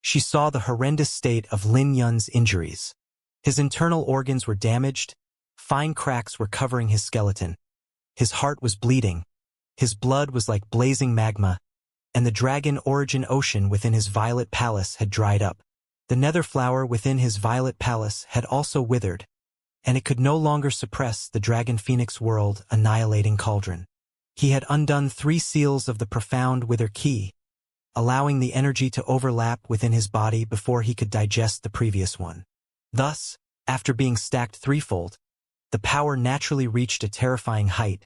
she saw the horrendous state of Lin Yun's injuries. His internal organs were damaged, fine cracks were covering his skeleton. His heart was bleeding, his blood was like blazing magma, and the dragon origin ocean within his violet palace had dried up. The nether flower within his violet palace had also withered, and it could no longer suppress the dragon phoenix world annihilating cauldron. He had undone 3 seals of the profound wither key, allowing the energy to overlap within his body before he could digest the previous one. Thus, after being stacked threefold, the power naturally reached a terrifying height,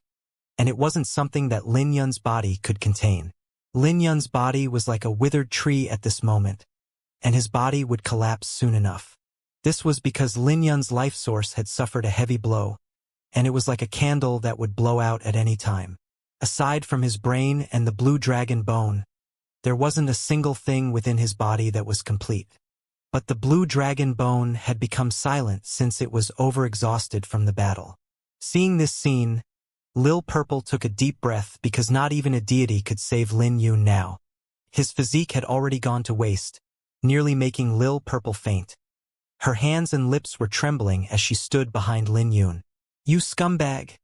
and it wasn't something that Lin Yun's body could contain. Lin Yun's body was like a withered tree at this moment, and his body would collapse soon enough. This was because Lin Yun's life source had suffered a heavy blow, and it was like a candle that would blow out at any time. Aside from his brain and the blue dragon bone, there wasn't a single thing within his body that was complete. But the blue dragon bone had become silent since it was overexhausted from the battle. Seeing this scene, Lil Purple took a deep breath because not even a deity could save Lin Yun now. His physique had already gone to waste, nearly making Lil Purple faint. Her hands and lips were trembling as she stood behind Lin Yun. "You scumbag!"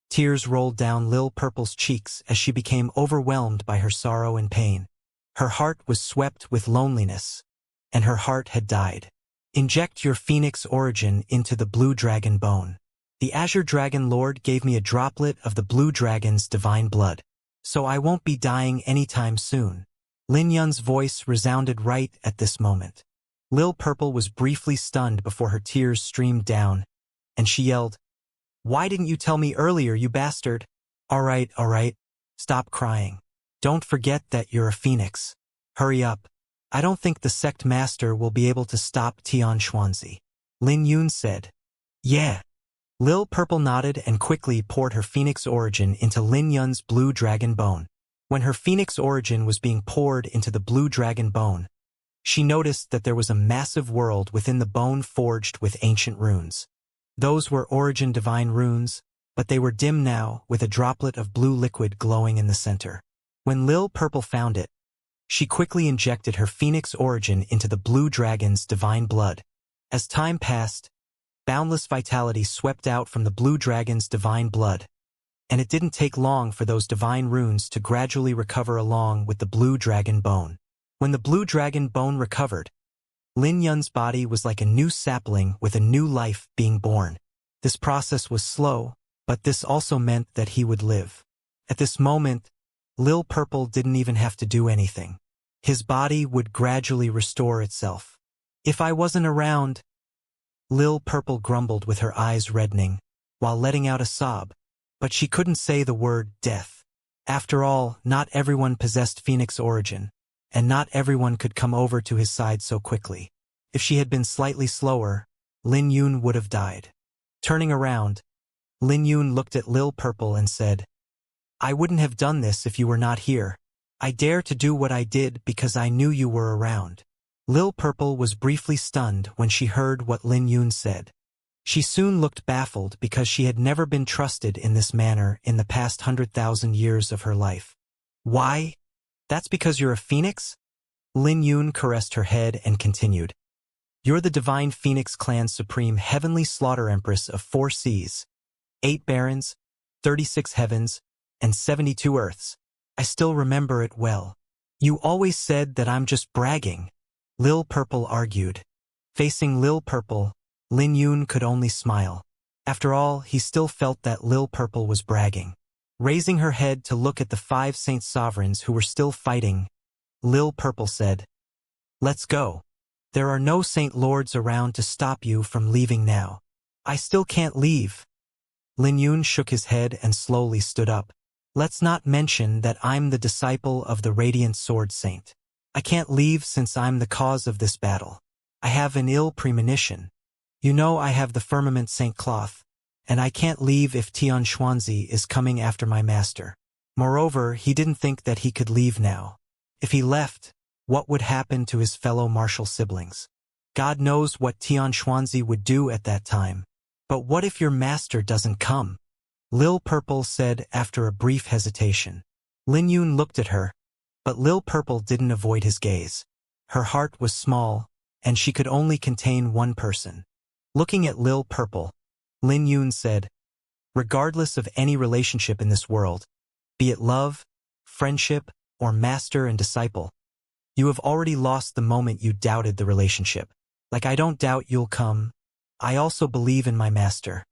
Tears rolled down Lil Purple's cheeks as she became overwhelmed by her sorrow and pain. Her heart was swept with loneliness, and her heart had died. "Inject your phoenix origin into the blue dragon bone. The Azure Dragon Lord gave me a droplet of the blue dragon's divine blood, so I won't be dying anytime soon." Lin Yun's voice resounded right at this moment. Lil Purple was briefly stunned before her tears streamed down, and she yelled, "Why didn't you tell me earlier, you bastard?" All right, stop crying. Don't forget that you're a phoenix. Hurry up. I don't think the sect master will be able to stop Tian Xuanzi." Lin Yun said. "Yeah." Lil Purple nodded and quickly poured her phoenix origin into Lin Yun's blue dragon bone. When her phoenix origin was being poured into the blue dragon bone, she noticed that there was a massive world within the bone forged with ancient runes. Those were origin divine runes, but they were dim now with a droplet of blue liquid glowing in the center. When Lil Purple found it, she quickly injected her phoenix origin into the blue dragon's divine blood. As time passed, boundless vitality swept out from the blue dragon's divine blood, and it didn't take long for those divine runes to gradually recover along with the blue dragon bone. When the blue dragon bone recovered, Lin Yun's body was like a new sapling with a new life being born. This process was slow, but this also meant that he would live. At this moment, Lil Purple didn't even have to do anything. His body would gradually restore itself. "If I wasn't around," Lil Purple grumbled with her eyes reddening, while letting out a sob, but she couldn't say the word death. After all, not everyone possessed Phoenix origin, and not everyone could come over to his side so quickly. If she had been slightly slower, Lin Yun would have died. Turning around, Lin Yun looked at Lil Purple and said, "I wouldn't have done this if you were not here. I dare to do what I did because I knew you were around." Lil Purple was briefly stunned when she heard what Lin Yun said. She soon looked baffled because she had never been trusted in this manner in the past 100,000 years of her life. "Why? That's because you're a phoenix?" Lin Yun caressed her head and continued, "You're the divine Phoenix Clan's supreme heavenly slaughter empress of 4 seas, 8 barons, 36 heavens, and 72 earths. I still remember it well. You always said that I'm just bragging," Lil Purple argued. Facing Lil Purple, Lin Yun could only smile. After all, he still felt that Lil Purple was bragging. Raising her head to look at the 5 saint sovereigns who were still fighting, Lil Purple said, "Let's go. There are no saint lords around to stop you from leaving now." "I still can't leave." Lin Yun shook his head and slowly stood up. "Let's not mention that I'm the disciple of the Radiant Sword Saint. I can't leave since I'm the cause of this battle. I have an ill premonition. You know I have the Firmament Saint Cloth, and I can't leave if Tian Xuanzi is coming after my master." Moreover, he didn't think that he could leave now. If he left, what would happen to his fellow martial siblings? God knows what Tian Xuanzi would do at that time. "But what if your master doesn't come?" Lil Purple said after a brief hesitation. Lin Yun looked at her, but Lil Purple didn't avoid his gaze. Her heart was small, and she could only contain one person. Looking at Lil Purple, Lin Yun said, regardless of any relationship in this world, be it love, friendship, or master and disciple, you have already lost the moment you doubted the relationship. Like I don't doubt you'll come. I also believe in my master.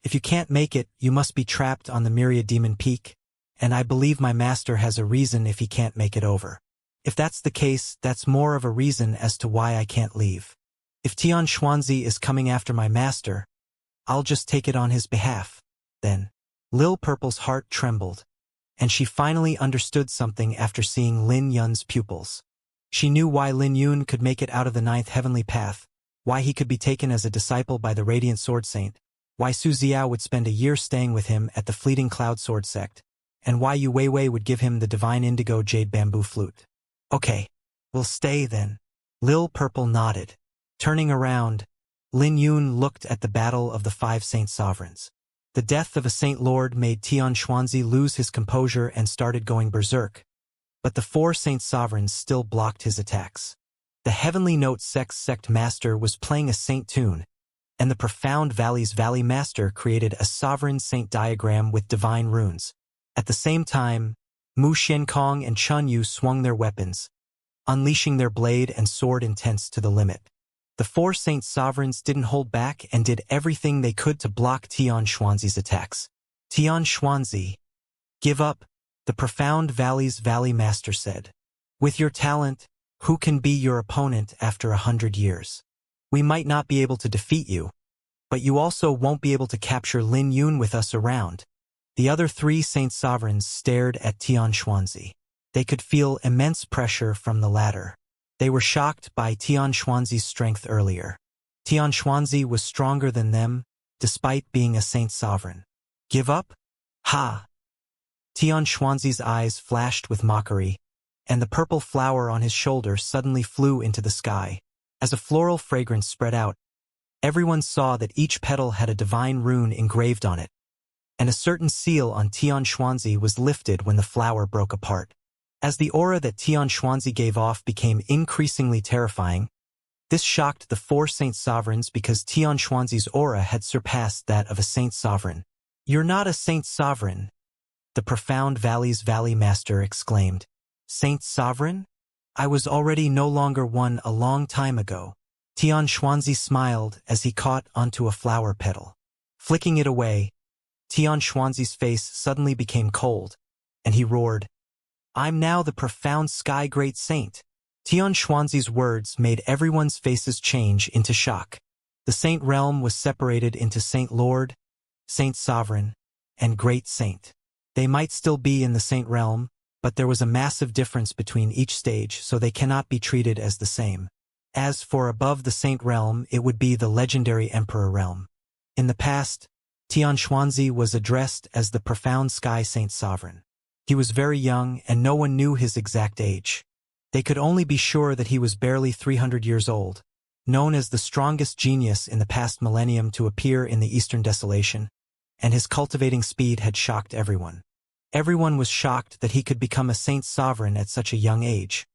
If you can't make it, you must be trapped on the Myriad Demon Peak, and I believe my master has a reason if he can't make it over. If that's the case, that's more of a reason as to why I can't leave. If Tian Xuanzi is coming after my master, I'll just take it on his behalf. Then, Lil Purple's heart trembled, and she finally understood something after seeing Lin Yun's pupils. She knew why Lin Yun could make it out of the ninth heavenly path, why he could be taken as a disciple by the Radiant Sword Saint, why Su Xiao would spend a year staying with him at the Fleeting Cloud Sword Sect, and why Yu Weiwei would give him the Divine Indigo Jade Bamboo Flute. Okay, we'll stay then. Lil Purple nodded. Turning around, Lin Yun looked at the battle of the 5 Saint Sovereigns. The death of a Saint Lord made Tian Xuanzi lose his composure and started going berserk, but the 4 Saint Sovereigns still blocked his attacks. The Heavenly Note Sect Master was playing a saint tune, and the Profound Valley's Valley Master created a Sovereign Saint diagram with divine runes. At the same time, Mu Xiankong and Chun Yu swung their weapons, unleashing their blade and sword intents to the limit. The 4 Saint Sovereigns didn't hold back and did everything they could to block Tian Xuanzi's attacks. Tian Xuanzi, give up, the Profound Valley's Valley Master said. With your talent, who can be your opponent after 100 years? We might not be able to defeat you, but you also won't be able to capture Lin Yun with us around. The other 3 Saint Sovereigns stared at Tian Xuanzi. They could feel immense pressure from the latter. They were shocked by Tian Xuanzi's strength earlier. Tian Xuanzi was stronger than them, despite being a Saint Sovereign. Give up? Ha! Tian Xuanzi's eyes flashed with mockery, and the purple flower on his shoulder suddenly flew into the sky. As a floral fragrance spread out, everyone saw that each petal had a divine rune engraved on it, and a certain seal on Tian Xuanzi was lifted when the flower broke apart. As the aura that Tian Xuanzi gave off became increasingly terrifying, this shocked the 4 Saint Sovereigns because Tian Xuanzi's aura had surpassed that of a Saint Sovereign. You're not a Saint Sovereign, the Profound Valley's Valley Master exclaimed. Saint Sovereign? I was already no longer one a long time ago. Tian Xuanzi smiled as he caught onto a flower petal. Flicking it away, Tian Xuanzi's face suddenly became cold, and he roared, I'm now the Profound Sky Great Saint. Tian Xuanzi's words made everyone's faces change into shock. The Saint Realm was separated into Saint Lord, Saint Sovereign, and Great Saint. They might still be in the Saint Realm, but there was a massive difference between each stage, so they cannot be treated as the same. As for above the Saint Realm, it would be the legendary Emperor Realm. In the past, Tian Xuanzi was addressed as the Profound Sky Saint Sovereign. He was very young, and no one knew his exact age. They could only be sure that he was barely 300 years old. Known as the strongest genius in the past millennium to appear in the Eastern Desolation, and his cultivating speed had shocked everyone. Everyone was shocked that he could become a Saint Sovereign at such a young age.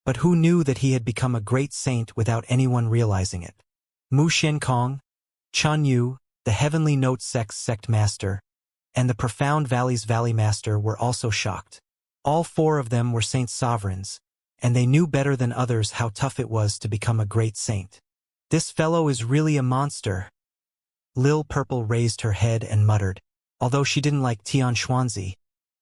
But who knew that he had become a great saint without anyone realizing it? Mu Xiankong, Chun Yu, the Heavenly Note Sect Master, and the Profound Valley's Valley Master were also shocked. All 4 of them were Saint Sovereigns, and they knew better than others how tough it was to become a great saint. This fellow is really a monster. Lil Purple raised her head and muttered. Although she didn't like Tian Xuanzi,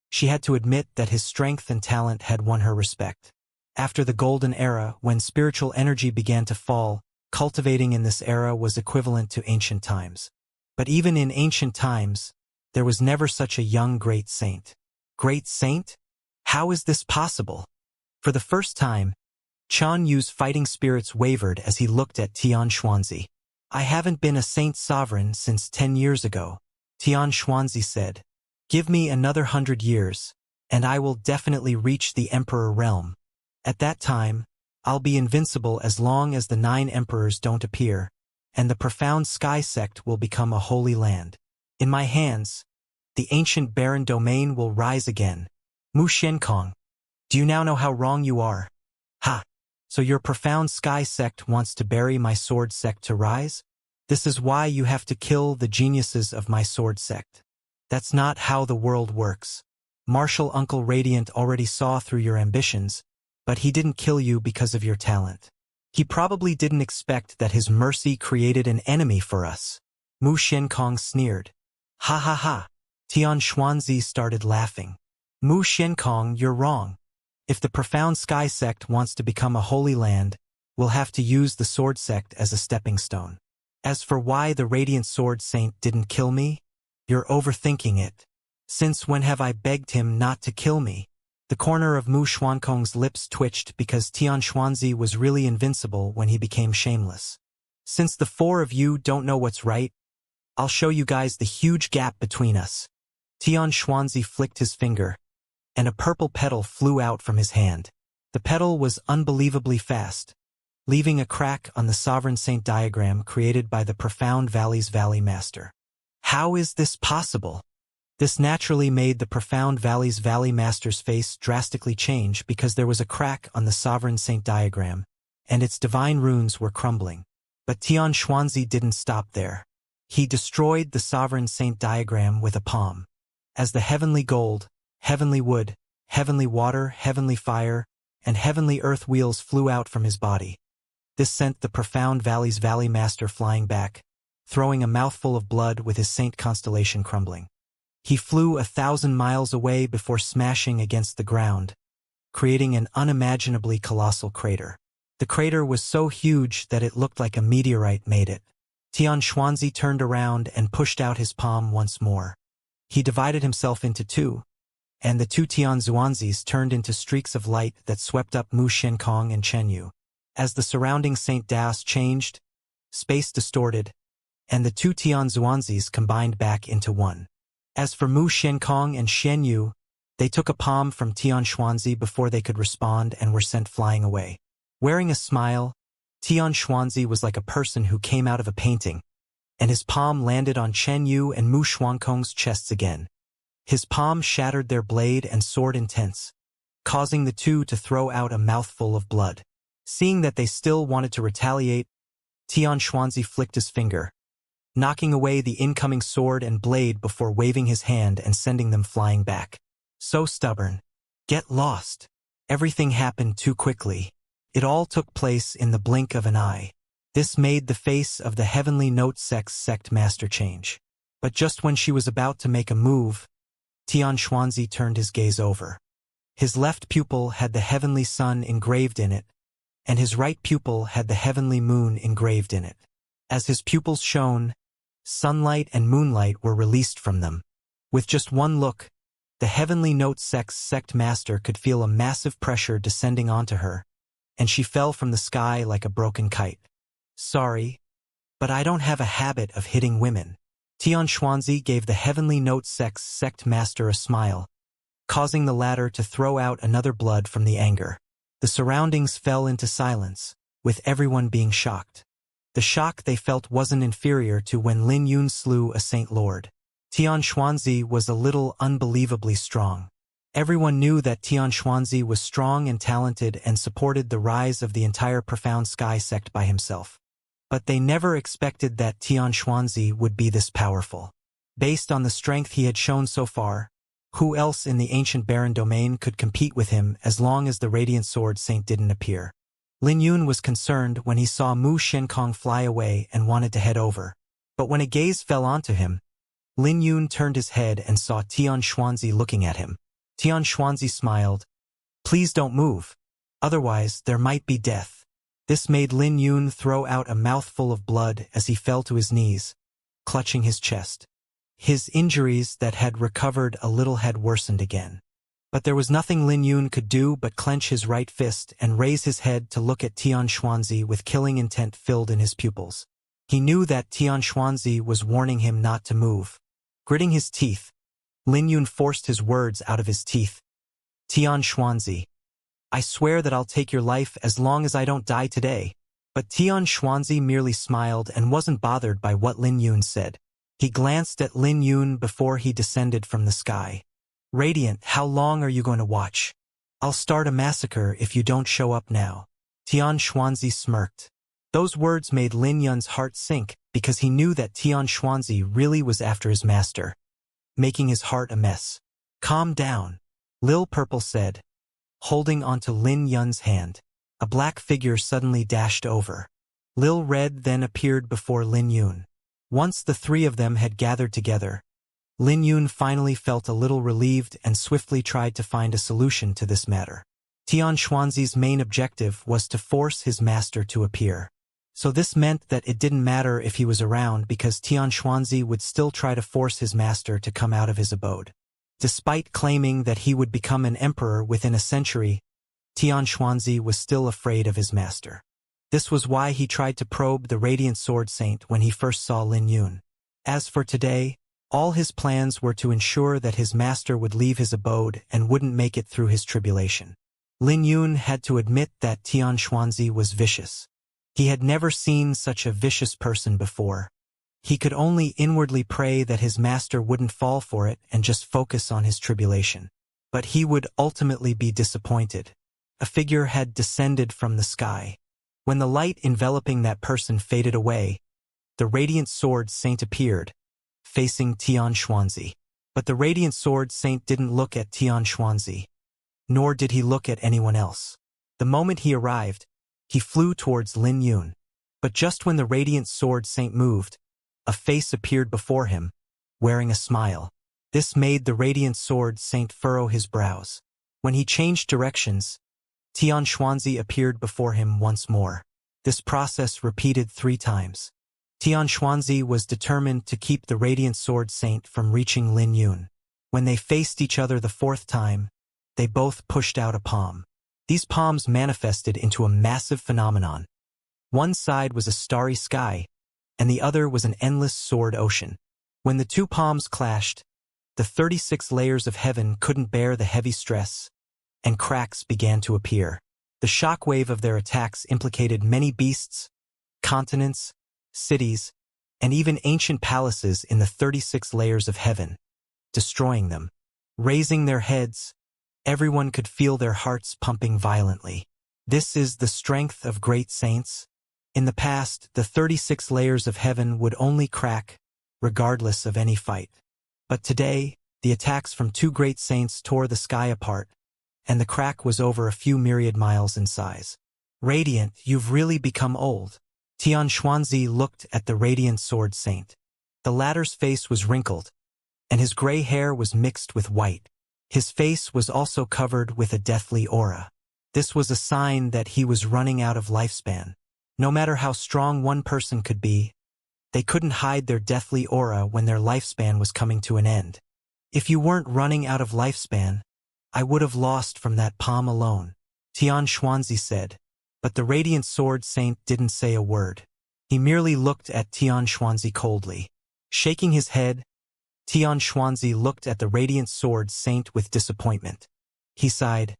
she had to admit that his strength and talent had won her respect. After the Golden Era, when spiritual energy began to fall, cultivating in this era was equivalent to ancient times. But even in ancient times, there was never such a young great saint. Great saint? How is this possible? For the first time, Chun Yu's fighting spirits wavered as he looked at Tian Xuanzi. I haven't been a Saint Sovereign since 10 years ago, Tian Xuanzi said. Give me another 100 years, and I will definitely reach the Emperor Realm. At that time, I'll be invincible as long as the 9 emperors don't appear, and the Profound Sky Sect will become a holy land. In my hands, the ancient barren domain will rise again. Mu Xiankong, do you now know how wrong you are? Ha! So your Profound Sky Sect wants to bury my sword sect to rise? This is why you have to kill the geniuses of my sword sect. That's not how the world works. Martial Uncle Radiant already saw through your ambitions, but he didn't kill you because of your talent. He probably didn't expect that his mercy created an enemy for us. Mu Xiankong sneered. Ha ha ha. Tian Xuanzi started laughing. Mu Xiankong, you're wrong. If the Profound Sky sect wants to become a holy land, we'll have to use the sword sect as a stepping stone. As for why the Radiant Sword Saint didn't kill me, you're overthinking it. Since when have I begged him not to kill me? The corner of Mu Xuankong's lips twitched because Tian Xuanzi was really invincible when he became shameless. Since the four of you don't know what's right, I'll show you guys the huge gap between us. Tian Xuanzi flicked his finger, and a purple petal flew out from his hand. The petal was unbelievably fast, leaving a crack on the Sovereign Saint diagram created by the Profound Valley's Valley Master. How is this possible? This naturally made the Profound Valley's Valley Master's face drastically change because there was a crack on the Sovereign Saint diagram, and its divine runes were crumbling. But Tian Xuanzi didn't stop there. He destroyed the Sovereign Saint diagram with a palm. As the heavenly gold, heavenly wood, heavenly water, heavenly fire, and heavenly earth wheels flew out from his body. This sent the Profound Valley's Valley Master flying back, throwing a mouthful of blood with his saint constellation crumbling. He flew 1,000 miles away before smashing against the ground, creating an unimaginably colossal crater. The crater was so huge that it looked like a meteorite made it. Tian Xuanzi turned around and pushed out his palm once more. He divided himself into two, and the two Tian Xuanzis turned into streaks of light that swept up Mu Xiankong and Chen Yu. As the surrounding Saint Daos changed, space distorted, and the two Tian Xuanzis combined back into one. As for Mu Xiankong and Shen Yu, they took a palm from Tian Xuanzi before they could respond and were sent flying away. Wearing a smile, Tian Xuanzi was like a person who came out of a painting, and his palm landed on Chen Yu and Mu Xuankong's chests again. His palm shattered their blade and sword intense, causing the two to throw out a mouthful of blood. Seeing that they still wanted to retaliate, Tian Xuanzi flicked his finger, knocking away the incoming sword and blade before waving his hand and sending them flying back. So stubborn. Get lost. Everything happened too quickly. It all took place in the blink of an eye. This made the face of the Heavenly Note sect master change. But just when she was about to make a move, Tian Xuanzi turned his gaze over. His left pupil had the heavenly sun engraved in it, and his right pupil had the heavenly moon engraved in it. As his pupils shone, sunlight and moonlight were released from them. With just one look, the Heavenly Note sect master could feel a massive pressure descending onto her, and she fell from the sky like a broken kite. Sorry, but I don't have a habit of hitting women. Tian Xuanzi gave the Heavenly Note sect master a smile, causing the latter to throw out another blood from the anger. The surroundings fell into silence, with everyone being shocked. The shock they felt wasn't inferior to when Lin Yun slew a Saint Lord. Tian Xuanzi was a little unbelievably strong. Everyone knew that Tian Xuanzi was strong and talented and supported the rise of the entire Profound Sky sect by himself. But they never expected that Tian Xuanzi would be this powerful. Based on the strength he had shown so far, who else in the ancient Baron domain could compete with him as long as the Radiant Sword Saint didn't appear? Lin Yun was concerned when he saw Mu Xiankong fly away and wanted to head over. But when a gaze fell onto him, Lin Yun turned his head and saw Tian Xuanzi looking at him. Tian Xuanzi smiled. Please don't move. Otherwise, there might be death. This made Lin Yun throw out a mouthful of blood as he fell to his knees, clutching his chest. His injuries that had recovered a little had worsened again. But there was nothing Lin Yun could do but clench his right fist and raise his head to look at Tian Xuanzi with killing intent filled in his pupils. He knew that Tian Xuanzi was warning him not to move. Gritting his teeth, Lin Yun forced his words out of his teeth. Tian Xuanzi, I swear that I'll take your life as long as I don't die today. But Tian Xuanzi merely smiled and wasn't bothered by what Lin Yun said. He glanced at Lin Yun before he descended from the sky. Radiant, how long are you going to watch? I'll start a massacre if you don't show up now. Tian Xuanzi smirked. Those words made Lin Yun's heart sink because he knew that Tian Xuanzi really was after his master, making his heart a mess. Calm down, Lil Purple said, holding onto Lin Yun's hand. A black figure suddenly dashed over. Lil Red then appeared before Lin Yun. Once the three of them had gathered together, Lin Yun finally felt a little relieved and swiftly tried to find a solution to this matter. Tian Xuanzi's main objective was to force his master to appear. So this meant that it didn't matter if he was around because Tian Xuanzi would still try to force his master to come out of his abode. Despite claiming that he would become an emperor within a century, Tian Xuanzi was still afraid of his master. This was why he tried to probe the Radiant Sword Saint when he first saw Lin Yun. As for today, all his plans were to ensure that his master would leave his abode and wouldn't make it through his tribulation. Lin Yun had to admit that Tian Xuanzi was vicious. He had never seen such a vicious person before. He could only inwardly pray that his master wouldn't fall for it and just focus on his tribulation. But he would ultimately be disappointed. A figure had descended from the sky. When the light enveloping that person faded away, the Radiant Sword Saint appeared, facing Tian Xuanzi. But the Radiant Sword Saint didn't look at Tian Xuanzi, nor did he look at anyone else. The moment he arrived, he flew towards Lin Yun. But just when the Radiant Sword Saint moved, a face appeared before him, wearing a smile. This made the Radiant Sword Saint furrow his brows. When he changed directions, Tian Xuanzi appeared before him once more. This process repeated 3 times. Tian Xuanzi was determined to keep the Radiant Sword Saint from reaching Lin Yun. When they faced each other the 4th time, they both pushed out a palm. These palms manifested into a massive phenomenon. One side was a starry sky, and the other was an endless sword ocean. When the 2 palms clashed, the 36 layers of heaven couldn't bear the heavy stress, and cracks began to appear. The shockwave of their attacks implicated many beasts, continents, cities, and even ancient palaces in the 36 layers of heaven, destroying them. Raising their heads, everyone could feel their hearts pumping violently. This is the strength of great saints. In the past, the 36 layers of heaven would only crack, regardless of any fight. But today, the attacks from 2 great saints tore the sky apart, and the crack was over a few myriad miles in size. Radiant, you've really become old. Tian Xuanzi looked at the Radiant Sword Saint. The latter's face was wrinkled, and his gray hair was mixed with white. His face was also covered with a deathly aura. This was a sign that he was running out of lifespan. No matter how strong one person could be, they couldn't hide their deathly aura when their lifespan was coming to an end. If you weren't running out of lifespan, I would have lost from that palm alone, Tian Xuanzi said. But the Radiant Sword Saint didn't say a word. He merely looked at Tian Xuanzi coldly. Shaking his head, Tian Xuanzi looked at the Radiant Sword Saint with disappointment. He sighed.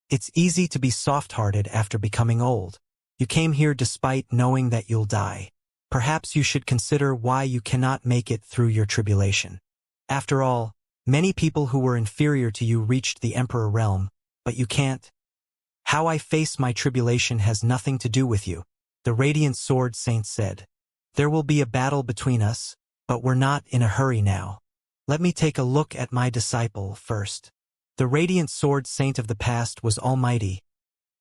It's easy to be soft-hearted after becoming old. You came here despite knowing that you'll die. Perhaps you should consider why you cannot make it through your tribulation. After all, many people who were inferior to you reached the Emperor realm, but you can't. How I face my tribulation has nothing to do with you, the Radiant Sword Saint said. There will be a battle between us, but we're not in a hurry now. Let me take a look at my disciple first. The Radiant Sword Saint of the past was almighty,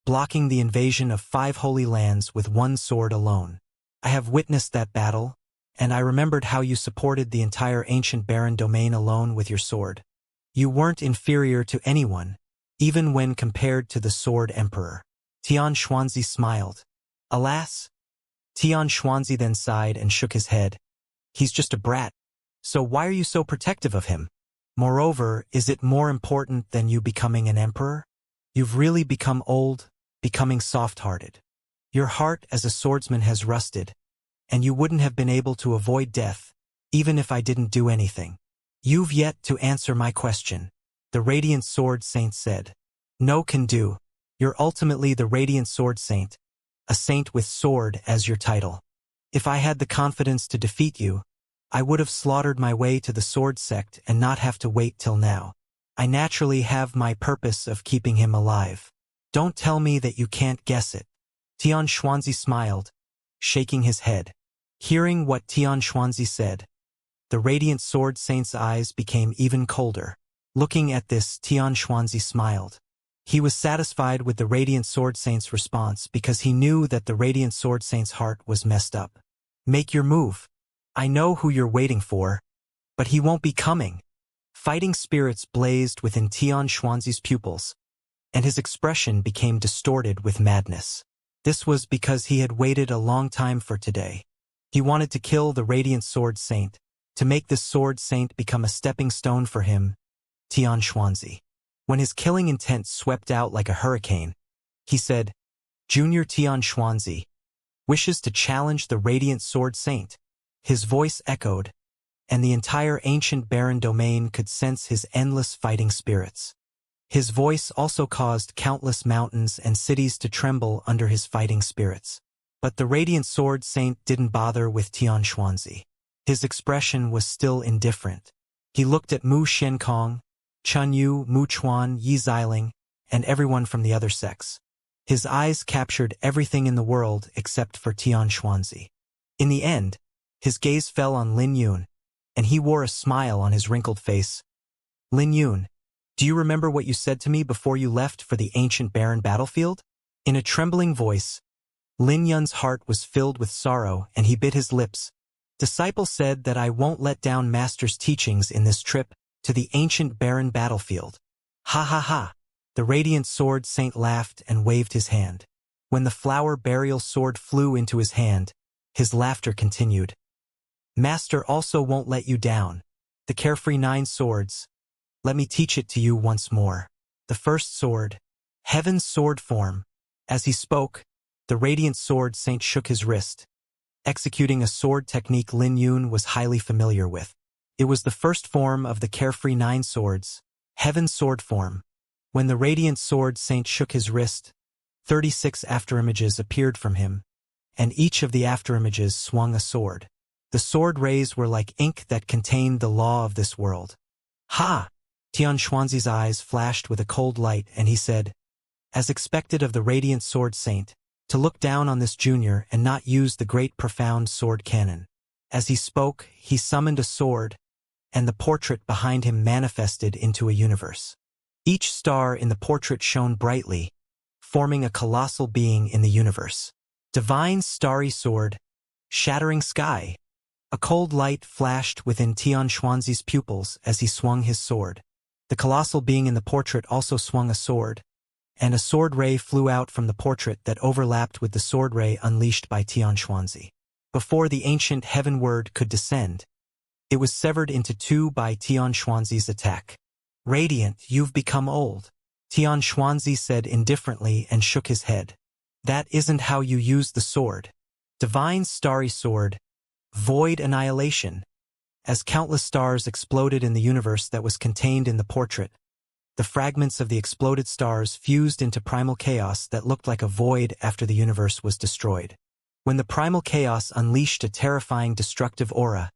blocking the invasion of 5 holy lands with 1 sword alone. I have witnessed that battle, and I remembered how you supported the entire ancient barren domain alone with your sword. You weren't inferior to anyone, even when compared to the Sword Emperor. Tian Xuanzi smiled. Alas? Tian Xuanzi then sighed and shook his head. He's just a brat. So why are you so protective of him? Moreover, is it more important than you becoming an emperor? You've really become old, becoming soft-hearted. Your heart as a swordsman has rusted, and you wouldn't have been able to avoid death, even if I didn't do anything. You've yet to answer my question, the Radiant Sword Saint said. No can do. You're ultimately the Radiant Sword Saint, a saint with sword as your title. If I had the confidence to defeat you, I would have slaughtered my way to the sword sect and not have to wait till now. I naturally have my purpose of keeping him alive. Don't tell me that you can't guess it. Tian Xuanzi smiled, shaking his head. Hearing what Tian Xuanzi said, the radiant sword saint's eyes became even colder. Looking at this, Tian Xuanzi smiled. He was satisfied with the radiant sword saint's response because he knew that the radiant sword saint's heart was messed up. Make your move. I know who you're waiting for, but he won't be coming. Fighting spirits blazed within Tian Xuanzi's pupils, and his expression became distorted with madness. This was because he had waited a long time for today. He wanted to kill the radiant sword saint, to make this sword saint become a stepping stone for him, Tian Xuanzi. When his killing intent swept out like a hurricane, he said, Junior Tian Xuanzi wishes to challenge the radiant sword saint. His voice echoed, and the entire ancient barren domain could sense his endless fighting spirits. His voice also caused countless mountains and cities to tremble under his fighting spirits. But the radiant sword saint didn't bother with Tian Xuanzi. His expression was still indifferent. He looked at Mu Xiankong, Chun Yu, Mu Chuan, Yi Xiling, and everyone from the other sects. His eyes captured everything in the world except for Tian Xuanzi. In the end, his gaze fell on Lin Yun, and he wore a smile on his wrinkled face. Lin Yun, do you remember what you said to me before you left for the ancient barren battlefield? In a trembling voice, Lin Yun's heart was filled with sorrow and he bit his lips. Disciple said that I won't let down Master's teachings in this trip to the ancient barren battlefield. Ha ha ha! The radiant sword saint laughed and waved his hand. When the flower burial sword flew into his hand, his laughter continued. Master also won't let you down. The carefree 9 swords. Let me teach it to you once more. The first sword, Heaven's sword form. As he spoke, the radiant sword saint shook his wrist, executing a sword technique Lin Yun was highly familiar with. It was the first form of the carefree 9 swords, Heaven's sword form. When the radiant sword saint shook his wrist, 36 afterimages appeared from him, and each of the afterimages swung a sword. The sword rays were like ink that contained the law of this world. Ha! Tian Xuanzi's eyes flashed with a cold light and he said, as expected of the radiant sword saint, to look down on this junior and not use the great profound sword cannon. As he spoke, he summoned a sword, and the portrait behind him manifested into a universe. Each star in the portrait shone brightly, forming a colossal being in the universe. Divine starry sword, shattering sky. A cold light flashed within Tian Xuanzi's pupils as he swung his sword. The colossal being in the portrait also swung a sword, and a sword ray flew out from the portrait that overlapped with the sword ray unleashed by Tian Xuanzi. Before the ancient heaven word could descend, it was severed into 2 by Tian Xuanzi's attack. Radiant, you've become old, Tian Xuanzi said indifferently and shook his head. That isn't how you use the sword. Divine starry sword, void annihilation. As countless stars exploded in the universe that was contained in the portrait, the fragments of the exploded stars fused into primal chaos that looked like a void after the universe was destroyed. When the primal chaos unleashed a terrifying destructive aura,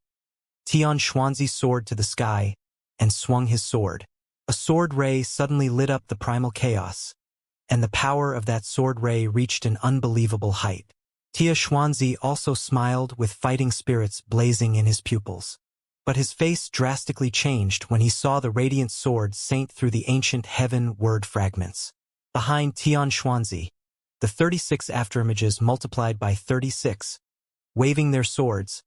Tian Xuanzi soared to the sky and swung his sword. A sword ray suddenly lit up the primal chaos, and the power of that sword ray reached an unbelievable height. Tian Xuanzi also smiled with fighting spirits blazing in his pupils. But his face drastically changed when he saw the radiant sword saint through the ancient heaven word fragments. Behind Tian Xuanzi, the 36 afterimages multiplied by 36, waving their swords,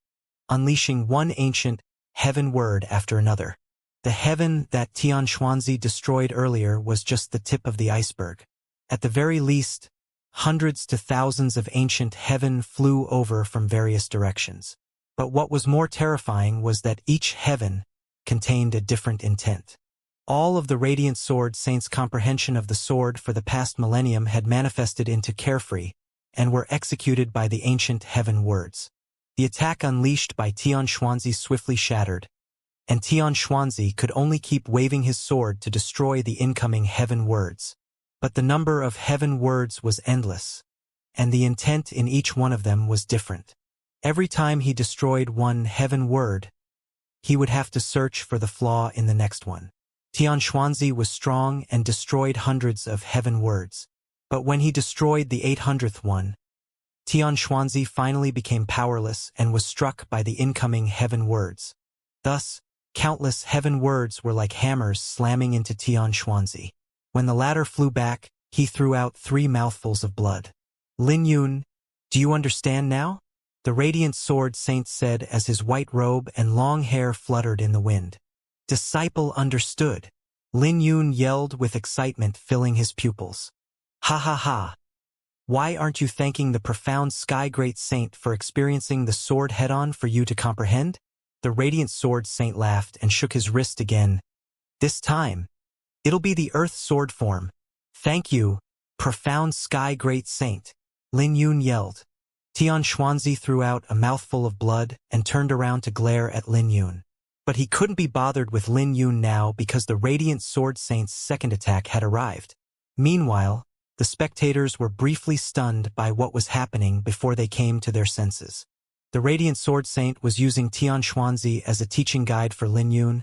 unleashing one ancient heaven word after another. The heaven that Tian Xuanzi destroyed earlier was just the tip of the iceberg. At the very least, hundreds to thousands of ancient heaven flew over from various directions. But what was more terrifying was that each heaven contained a different intent. All of the radiant sword saints' comprehension of the sword for the past millennium had manifested into carefree and were executed by the ancient heaven words. The attack unleashed by Tian Xuanzi swiftly shattered, and Tian Xuanzi could only keep waving his sword to destroy the incoming heaven words. But the number of heaven words was endless, and the intent in each one of them was different. Every time he destroyed one heaven word, he would have to search for the flaw in the next one. Tian Xuanzi was strong and destroyed hundreds of heaven words. But when he destroyed the 800th one, Tian Xuanzi finally became powerless and was struck by the incoming heaven words. Thus, countless heaven words were like hammers slamming into Tian Xuanzi. When the latter flew back, he threw out 3 mouthfuls of blood. Lin Yun, do you understand now? The radiant sword saint said as his white robe and long hair fluttered in the wind. Disciple understood. Lin Yun yelled with excitement filling his pupils. Ha ha ha. Why aren't you thanking the profound Sky Great Saint for experiencing the sword head-on for you to comprehend? The radiant sword saint laughed and shook his wrist again. This time, it'll be the earth sword form. Thank you, profound Sky Great Saint. Lin Yun yelled. Tian Xuanzi threw out a mouthful of blood and turned around to glare at Lin Yun. But he couldn't be bothered with Lin Yun now because the radiant sword saint's second attack had arrived. Meanwhile, the spectators were briefly stunned by what was happening before they came to their senses. The radiant sword saint was using Tian Xuanzi as a teaching guide for Lin Yun,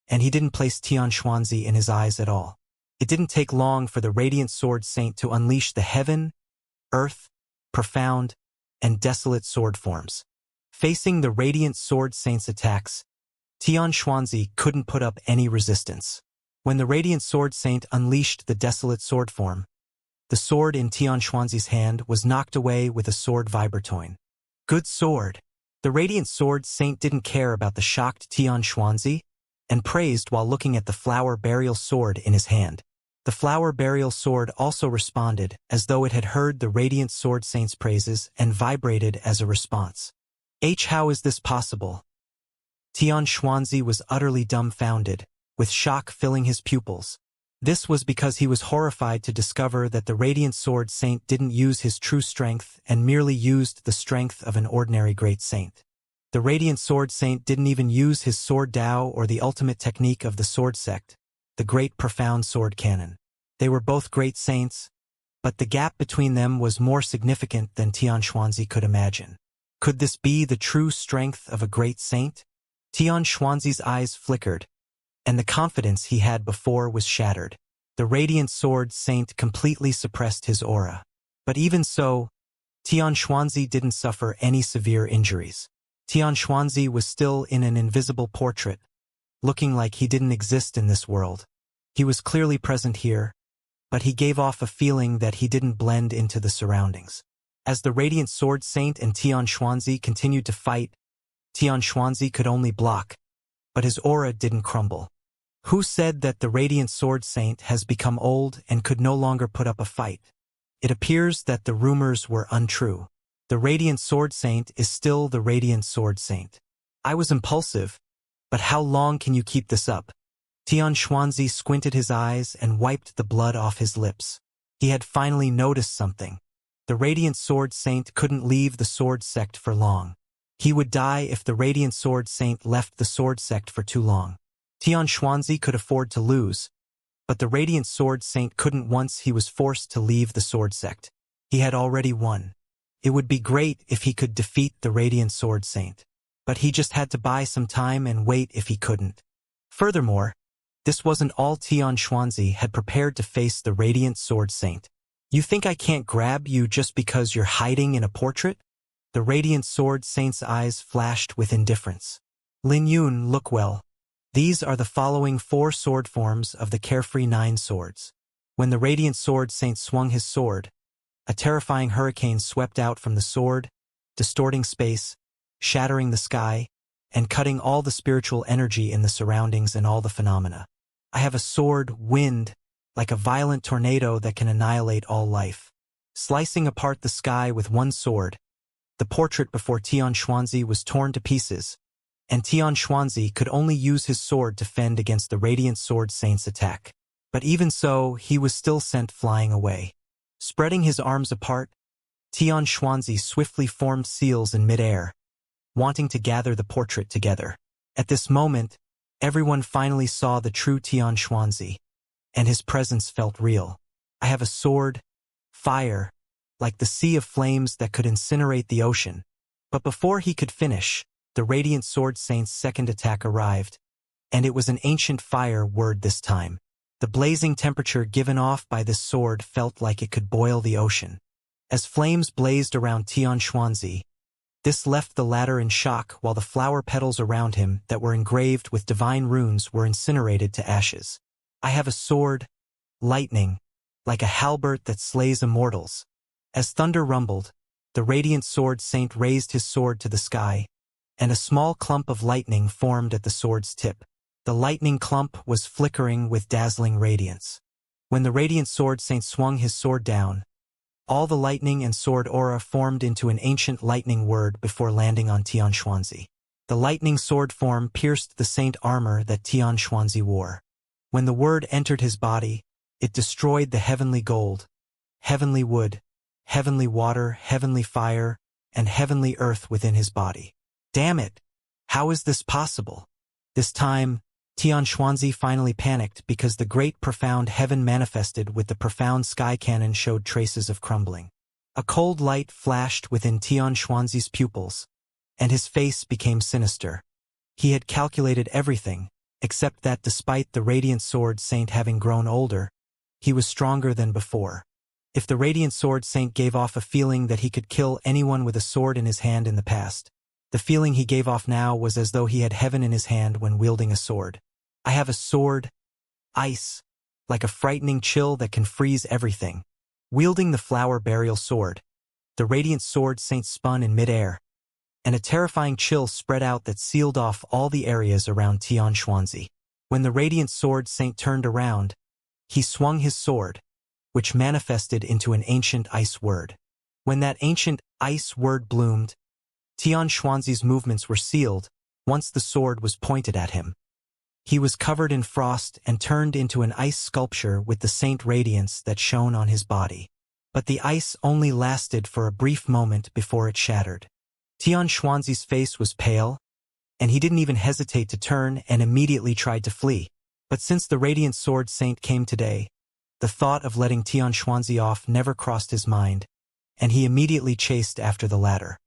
and he didn't place Tian Xuanzi in his eyes at all. It didn't take long for the radiant sword saint to unleash the heaven, earth, profound, and desolate sword forms. Facing the radiant sword saint's attacks, Tian Xuanzi couldn't put up any resistance. When the radiant sword saint unleashed the desolate sword form, the sword in Tian Xuanzi's hand was knocked away with a sword vibratoin. Good sword. The radiant sword saint didn't care about the shocked Tian Xuanzi and praised while looking at the flower burial sword in his hand. The flower burial sword also responded as though it had heard the radiant sword saint's praises and vibrated as a response. How is this possible? Tian Xuanzi was utterly dumbfounded, with shock filling his pupils. This was because he was horrified to discover that the radiant sword saint didn't use his true strength and merely used the strength of an ordinary great saint. The radiant sword saint didn't even use his sword Dao or the ultimate technique of the sword sect, the great profound sword canon. They were both great saints, but the gap between them was more significant than Tian Xuanzi could imagine. Could this be the true strength of a great saint? Tian Xuanzi's eyes flickered, and the confidence he had before was shattered. The radiant sword saint completely suppressed his aura. But even so, Tian Xuanzi didn't suffer any severe injuries. Tian Xuanzi was still in an invisible portrait, looking like he didn't exist in this world. He was clearly present here, but he gave off a feeling that he didn't blend into the surroundings. As the radiant sword saint and Tian Xuanzi continued to fight, Tian Xuanzi could only block, but his aura didn't crumble. Who said that the radiant sword saint has become old and could no longer put up a fight? It appears that the rumors were untrue. The radiant sword saint is still the radiant sword saint. I was impulsive, but how long can you keep this up? Tian Xuanzi squinted his eyes and wiped the blood off his lips. He had finally noticed something. The radiant sword saint couldn't leave the sword sect for long. He would die if the radiant sword saint left the sword sect for too long. Tian Xuanzi could afford to lose, but the radiant sword saint couldn't once he was forced to leave the sword sect. He had already won. It would be great if he could defeat the radiant sword saint, but he just had to buy some time and wait if he couldn't. Furthermore, this wasn't all Tian Xuanzi had prepared to face the radiant sword saint. You think I can't grab you just because you're hiding in a portrait? The radiant sword saint's eyes flashed with indifference. Lin Yun, look well. These are the following 4 sword forms of the carefree 9 swords. When the radiant sword saint swung his sword, a terrifying hurricane swept out from the sword, distorting space, shattering the sky, and cutting all the spiritual energy in the surroundings and all the phenomena. I have a sword, wind, like a violent tornado that can annihilate all life. Slicing apart the sky with one sword, the portrait before Tian Xuanzi was torn to pieces, and Tian Xuanzi could only use his sword to fend against the radiant sword saint's attack. But even so, he was still sent flying away. Spreading his arms apart, Tian Xuanzi swiftly formed seals in midair, wanting to gather the portrait together. At this moment, everyone finally saw the true Tian Xuanzi, and his presence felt real. I have a sword, fire, like the sea of flames that could incinerate the ocean. But before he could finish, the radiant sword saint's second attack arrived, and it was an ancient fire word this time. The blazing temperature given off by this sword felt like it could boil the ocean. As flames blazed around Tian Xuanzi, this left the latter in shock while the flower petals around him that were engraved with divine runes were incinerated to ashes. I have a sword, lightning, like a halberd that slays immortals. As thunder rumbled, the radiant sword saint raised his sword to the sky, and a small clump of lightning formed at the sword's tip. The lightning clump was flickering with dazzling radiance. When the radiant sword saint swung his sword down, all the lightning and sword aura formed into an ancient lightning word before landing on Tian Xuanzi. The lightning sword form pierced the saint armor that Tian Xuanzi wore. When the word entered his body, it destroyed the heavenly gold, heavenly wood, heavenly water, heavenly fire, and heavenly earth within his body. Damn it! How is this possible? This time, Tian Xuanzi finally panicked because the great profound heaven manifested with the profound sky cannon showed traces of crumbling. A cold light flashed within Tian Xuanzi's pupils, and his face became sinister. He had calculated everything, except that despite the radiant sword saint having grown older, he was stronger than before. If the radiant sword saint gave off a feeling that he could kill anyone with a sword in his hand in the past, the feeling he gave off now was as though he had heaven in his hand when wielding a sword. I have a sword, ice, like a frightening chill that can freeze everything. Wielding the flower burial sword, the radiant sword saint spun in midair, and a terrifying chill spread out that sealed off all the areas around Tian Xuanzi. When the radiant sword saint turned around, he swung his sword, which manifested into an ancient ice word. When that ancient ice word bloomed, Tian Xuanzi's movements were sealed once the sword was pointed at him. He was covered in frost and turned into an ice sculpture with the saint radiance that shone on his body. But the ice only lasted for a brief moment before it shattered. Tian Xuanzi's face was pale, and he didn't even hesitate to turn and immediately tried to flee. But since the radiant sword saint came today, the thought of letting Tian Xuanzi off never crossed his mind, and he immediately chased after the latter.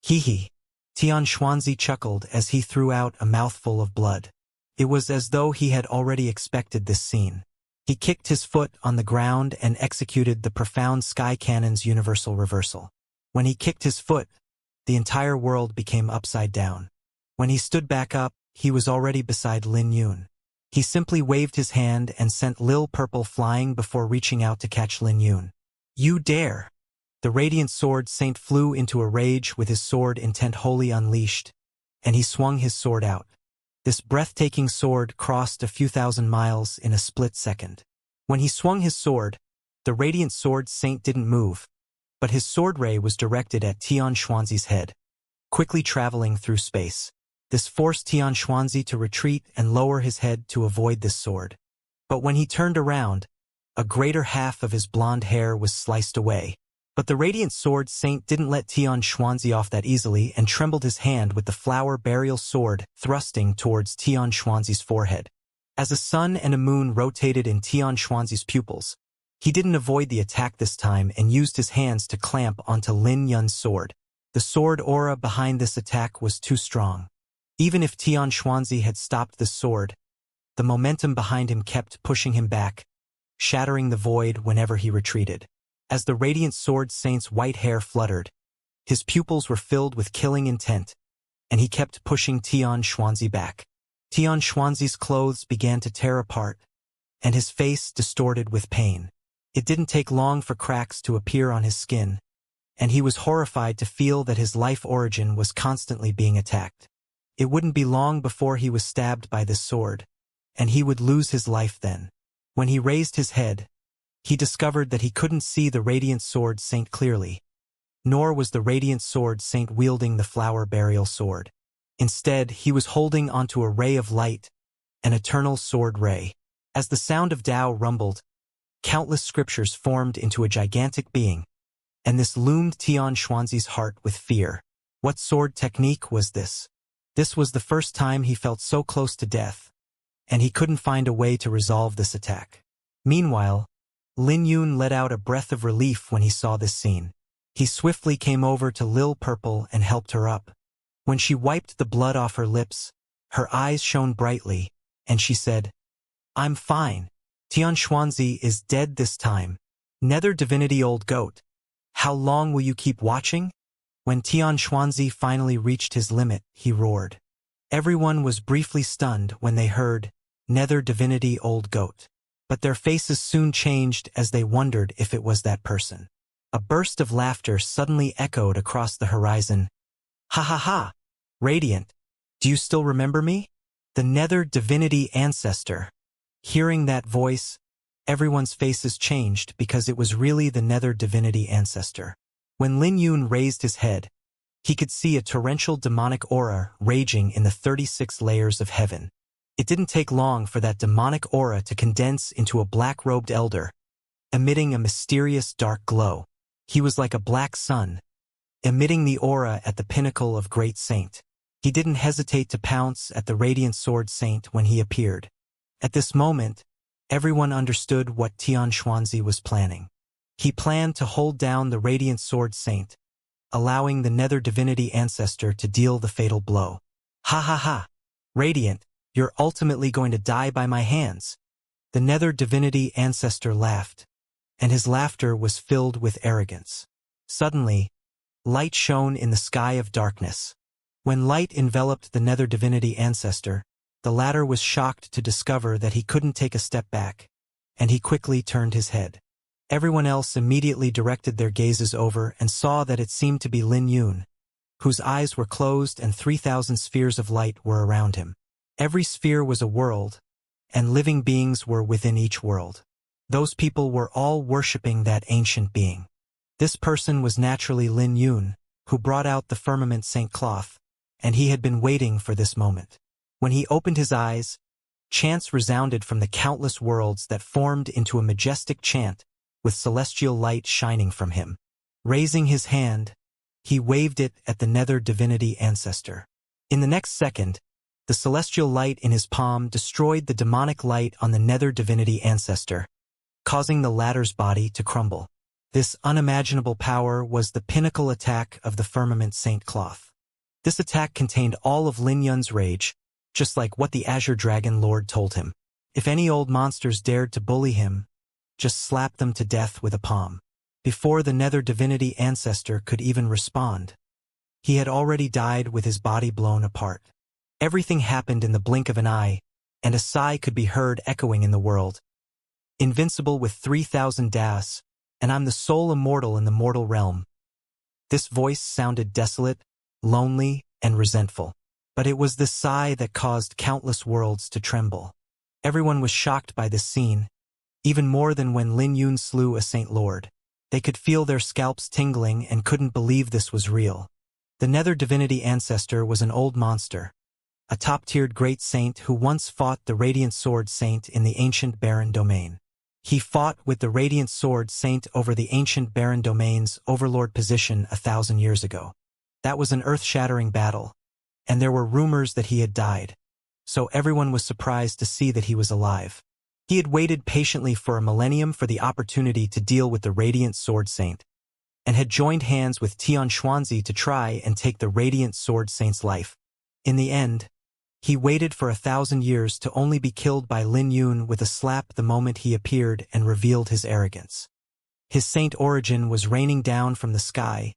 Hee. Tian Xuanzi chuckled as he threw out a mouthful of blood. It was as though he had already expected this scene. He kicked his foot on the ground and executed the profound sky cannon's universal reversal. When he kicked his foot, the entire world became upside down. When he stood back up, he was already beside Lin Yun. He simply waved his hand and sent Lil Purple flying before reaching out to catch Lin Yun. You dare! The radiant sword saint flew into a rage with his sword intent wholly unleashed, and he swung his sword out. This breathtaking sword crossed a few thousand miles in a split second. When he swung his sword, the radiant sword saint didn't move, but his sword ray was directed at Tian Xuanzi's head, quickly traveling through space. This forced Tian Xuanzi to retreat and lower his head to avoid this sword. But when he turned around, a greater half of his blonde hair was sliced away. But the radiant sword saint didn't let Tian Xuanzi off that easily and trembled his hand with the flower burial sword thrusting towards Tian Xuanzi's forehead. As a sun and a moon rotated in Tian Xuanzi's pupils, he didn't avoid the attack this time and used his hands to clamp onto Lin Yun's sword. The sword aura behind this attack was too strong. Even if Tian Xuanzi had stopped the sword, the momentum behind him kept pushing him back, shattering the void whenever he retreated. As the radiant sword saint's white hair fluttered, his pupils were filled with killing intent, and he kept pushing Tian Xuanzi back. Tian Xuanzi's clothes began to tear apart, and his face distorted with pain. It didn't take long for cracks to appear on his skin, and he was horrified to feel that his life origin was constantly being attacked. It wouldn't be long before he was stabbed by this sword, and he would lose his life then. When he raised his head, he discovered that he couldn't see the radiant sword saint clearly, nor was the radiant sword saint wielding the flower burial sword. Instead, he was holding onto a ray of light, an eternal sword ray. As the sound of Tao rumbled, countless scriptures formed into a gigantic being, and this loomed Tian Xuanzi's heart with fear. What sword technique was this? This was the first time he felt so close to death, and he couldn't find a way to resolve this attack. Meanwhile, Lin Yun let out a breath of relief when he saw this scene. He swiftly came over to Lil Purple and helped her up. When she wiped the blood off her lips, her eyes shone brightly, and she said, "I'm fine. Tian Xuanzi is dead this time. Nether divinity old goat. How long will you keep watching? When Tian Xuanzi finally reached his limit, he roared. Everyone was briefly stunned when they heard, "Nether divinity old goat." But their faces soon changed as they wondered if it was that person. A burst of laughter suddenly echoed across the horizon. "Ha ha ha! Radiant, do you still remember me? The Nether divinity ancestor." Hearing that voice, everyone's faces changed because it was really the Nether divinity ancestor. When Lin Yun raised his head, he could see a torrential demonic aura raging in the 36 layers of heaven. It didn't take long for that demonic aura to condense into a black-robed elder, emitting a mysterious dark glow. He was like a black sun, emitting the aura at the pinnacle of great saint. He didn't hesitate to pounce at the radiant sword saint when he appeared. At this moment, everyone understood what Tian Xuanzi was planning. He planned to hold down the radiant sword saint, allowing the Nether divinity ancestor to deal the fatal blow. "Ha ha ha! Radiant, you're ultimately going to die by my hands." The Nether divinity ancestor laughed, and his laughter was filled with arrogance. Suddenly, light shone in the sky of darkness. When light enveloped the Nether divinity ancestor, the latter was shocked to discover that he couldn't take a step back, and he quickly turned his head. Everyone else immediately directed their gazes over and saw that it seemed to be Lin Yun, whose eyes were closed and 3,000 spheres of light were around him. Every sphere was a world, and living beings were within each world. Those people were all worshipping that ancient being. This person was naturally Lin Yun, who brought out the firmament saint cloth, and he had been waiting for this moment. When he opened his eyes, chants resounded from the countless worlds that formed into a majestic chant, with celestial light shining from him. Raising his hand, he waved it at the Nether divinity ancestor. In the next second, the celestial light in his palm destroyed the demonic light on the Nether divinity ancestor, causing the latter's body to crumble. This unimaginable power was the pinnacle attack of the firmament saint cloth. This attack contained all of Lin Yun's rage, just like what the Azure Dragon Lord told him. If any old monsters dared to bully him, just slap them to death with a palm. Before the Nether divinity ancestor could even respond, he had already died with his body blown apart. Everything happened in the blink of an eye, and a sigh could be heard echoing in the world. "Invincible with 3,000 das, and I'm the sole immortal in the mortal realm." This voice sounded desolate, lonely, and resentful. But it was this sigh that caused countless worlds to tremble. Everyone was shocked by this scene, even more than when Lin Yun slew a Saint Lord. They could feel their scalps tingling and couldn't believe this was real. The Nether divinity ancestor was an old monster, a top-tiered great saint who once fought the Radiant Sword Saint in the ancient Barren Domain. He fought with the Radiant Sword Saint over the ancient Barren Domain's overlord position 1,000 years ago. That was an earth-shattering battle, and there were rumors that he had died, so everyone was surprised to see that he was alive. He had waited patiently for a millennium for the opportunity to deal with the Radiant Sword Saint, and had joined hands with Tian Xuanzi to try and take the Radiant Sword Saint's life. In the end, he waited for 1,000 years to only be killed by Lin Yun with a slap the moment he appeared and revealed his arrogance. His saint origin was raining down from the sky,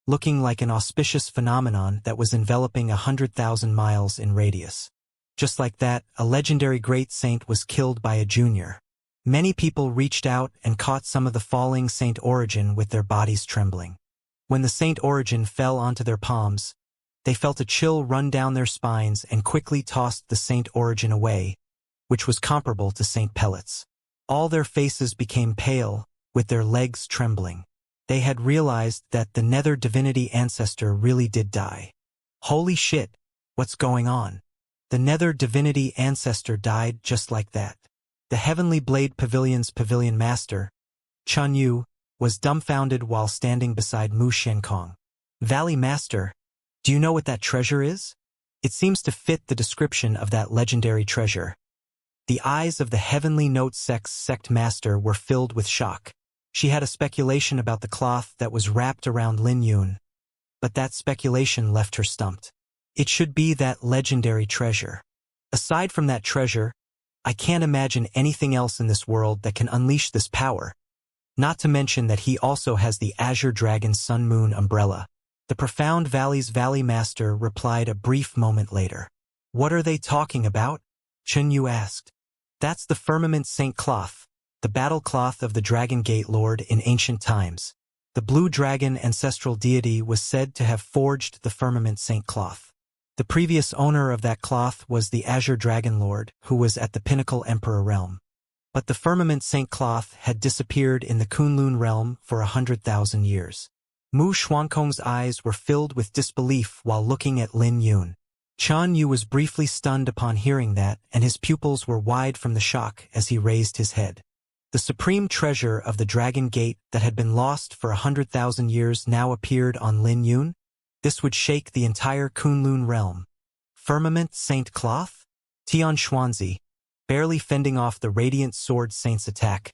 looking like an auspicious phenomenon that was enveloping 100,000 miles in radius. Just like that, a legendary great saint was killed by a junior. Many people reached out and caught some of the falling Saint Origin with their bodies trembling. When the Saint Origin fell onto their palms, they felt a chill run down their spines and quickly tossed the Saint Origin away, which was comparable to Saint Pellets. All their faces became pale, with their legs trembling. They had realized that the Nether divinity ancestor really did die. Holy shit, what's going on? The Nether divinity ancestor died just like that. The Heavenly Blade Pavilion's pavilion master, Chun Yu, was dumbfounded while standing beside Mu Shenkong. "Valley Master, do you know what that treasure is?" It seems to fit the description of that legendary treasure. The eyes of the Heavenly Note sect master were filled with shock. She had a speculation about the cloth that was wrapped around Lin Yun, but that speculation left her stumped. It should be that legendary treasure. Aside from that treasure, I can't imagine anything else in this world that can unleash this power. Not to mention that he also has the Azure Dragon Sun Moon umbrella. The Profound Valley's Valley Master replied a brief moment later. What are they talking about? Chen Yu asked. That's the Firmament Saint Cloth, the battle cloth of the Dragon Gate Lord in ancient times. The Blue Dragon ancestral deity was said to have forged the Firmament Saint Cloth. The previous owner of that cloth was the Azure Dragon Lord, who was at the Pinnacle Emperor realm. But the Firmament Saint Cloth had disappeared in the Kunlun realm for 100,000 years. Mu Xuankong's eyes were filled with disbelief while looking at Lin Yun. Chan Yu was briefly stunned upon hearing that, and his pupils were wide from the shock as he raised his head. The supreme treasure of the Dragon Gate that had been lost for 100,000 years now appeared on Lin Yun? This would shake the entire Kunlun realm. Firmament Saint Cloth? Tian Xuanzi, barely fending off the Radiant Sword Saint's attack,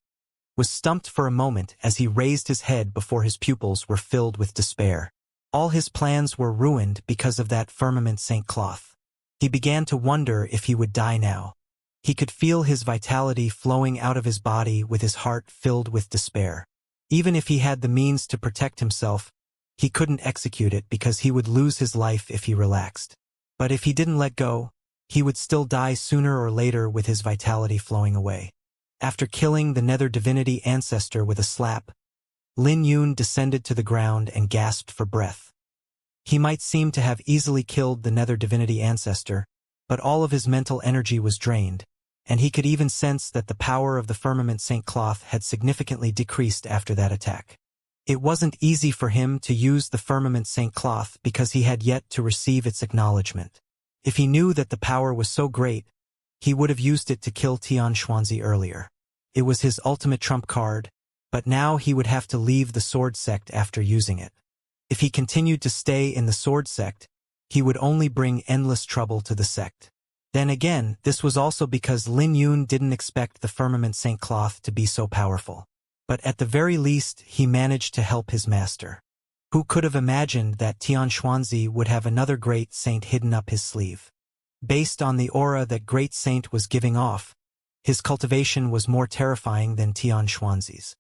was stumped for a moment as he raised his head before his pupils were filled with despair. All his plans were ruined because of that Firmament Saint Cloth. He began to wonder if he would die now. He could feel his vitality flowing out of his body with his heart filled with despair. Even if he had the means to protect himself, he couldn't execute it because he would lose his life if he relaxed. But if he didn't let go, he would still die sooner or later with his vitality flowing away. After killing the Nether Divinity Ancestor with a slap, Lin Yun descended to the ground and gasped for breath. He might seem to have easily killed the Nether Divinity Ancestor, but all of his mental energy was drained, and he could even sense that the power of the Firmament Saint Cloth had significantly decreased after that attack. It wasn't easy for him to use the Firmament Saint Cloth because he had yet to receive its acknowledgement. If he knew that the power was so great, he would have used it to kill Tian Xuanzi earlier. It was his ultimate trump card, but now he would have to leave the Sword Sect after using it. If he continued to stay in the Sword Sect, he would only bring endless trouble to the sect. Then again, this was also because Lin Yun didn't expect the Firmament Saint Cloth to be so powerful. But at the very least, he managed to help his master. Who could have imagined that Tian Xuanzi would have another great saint hidden up his sleeve? Based on the aura that Great Saint was giving off, his cultivation was more terrifying than Tian Xuanzi's.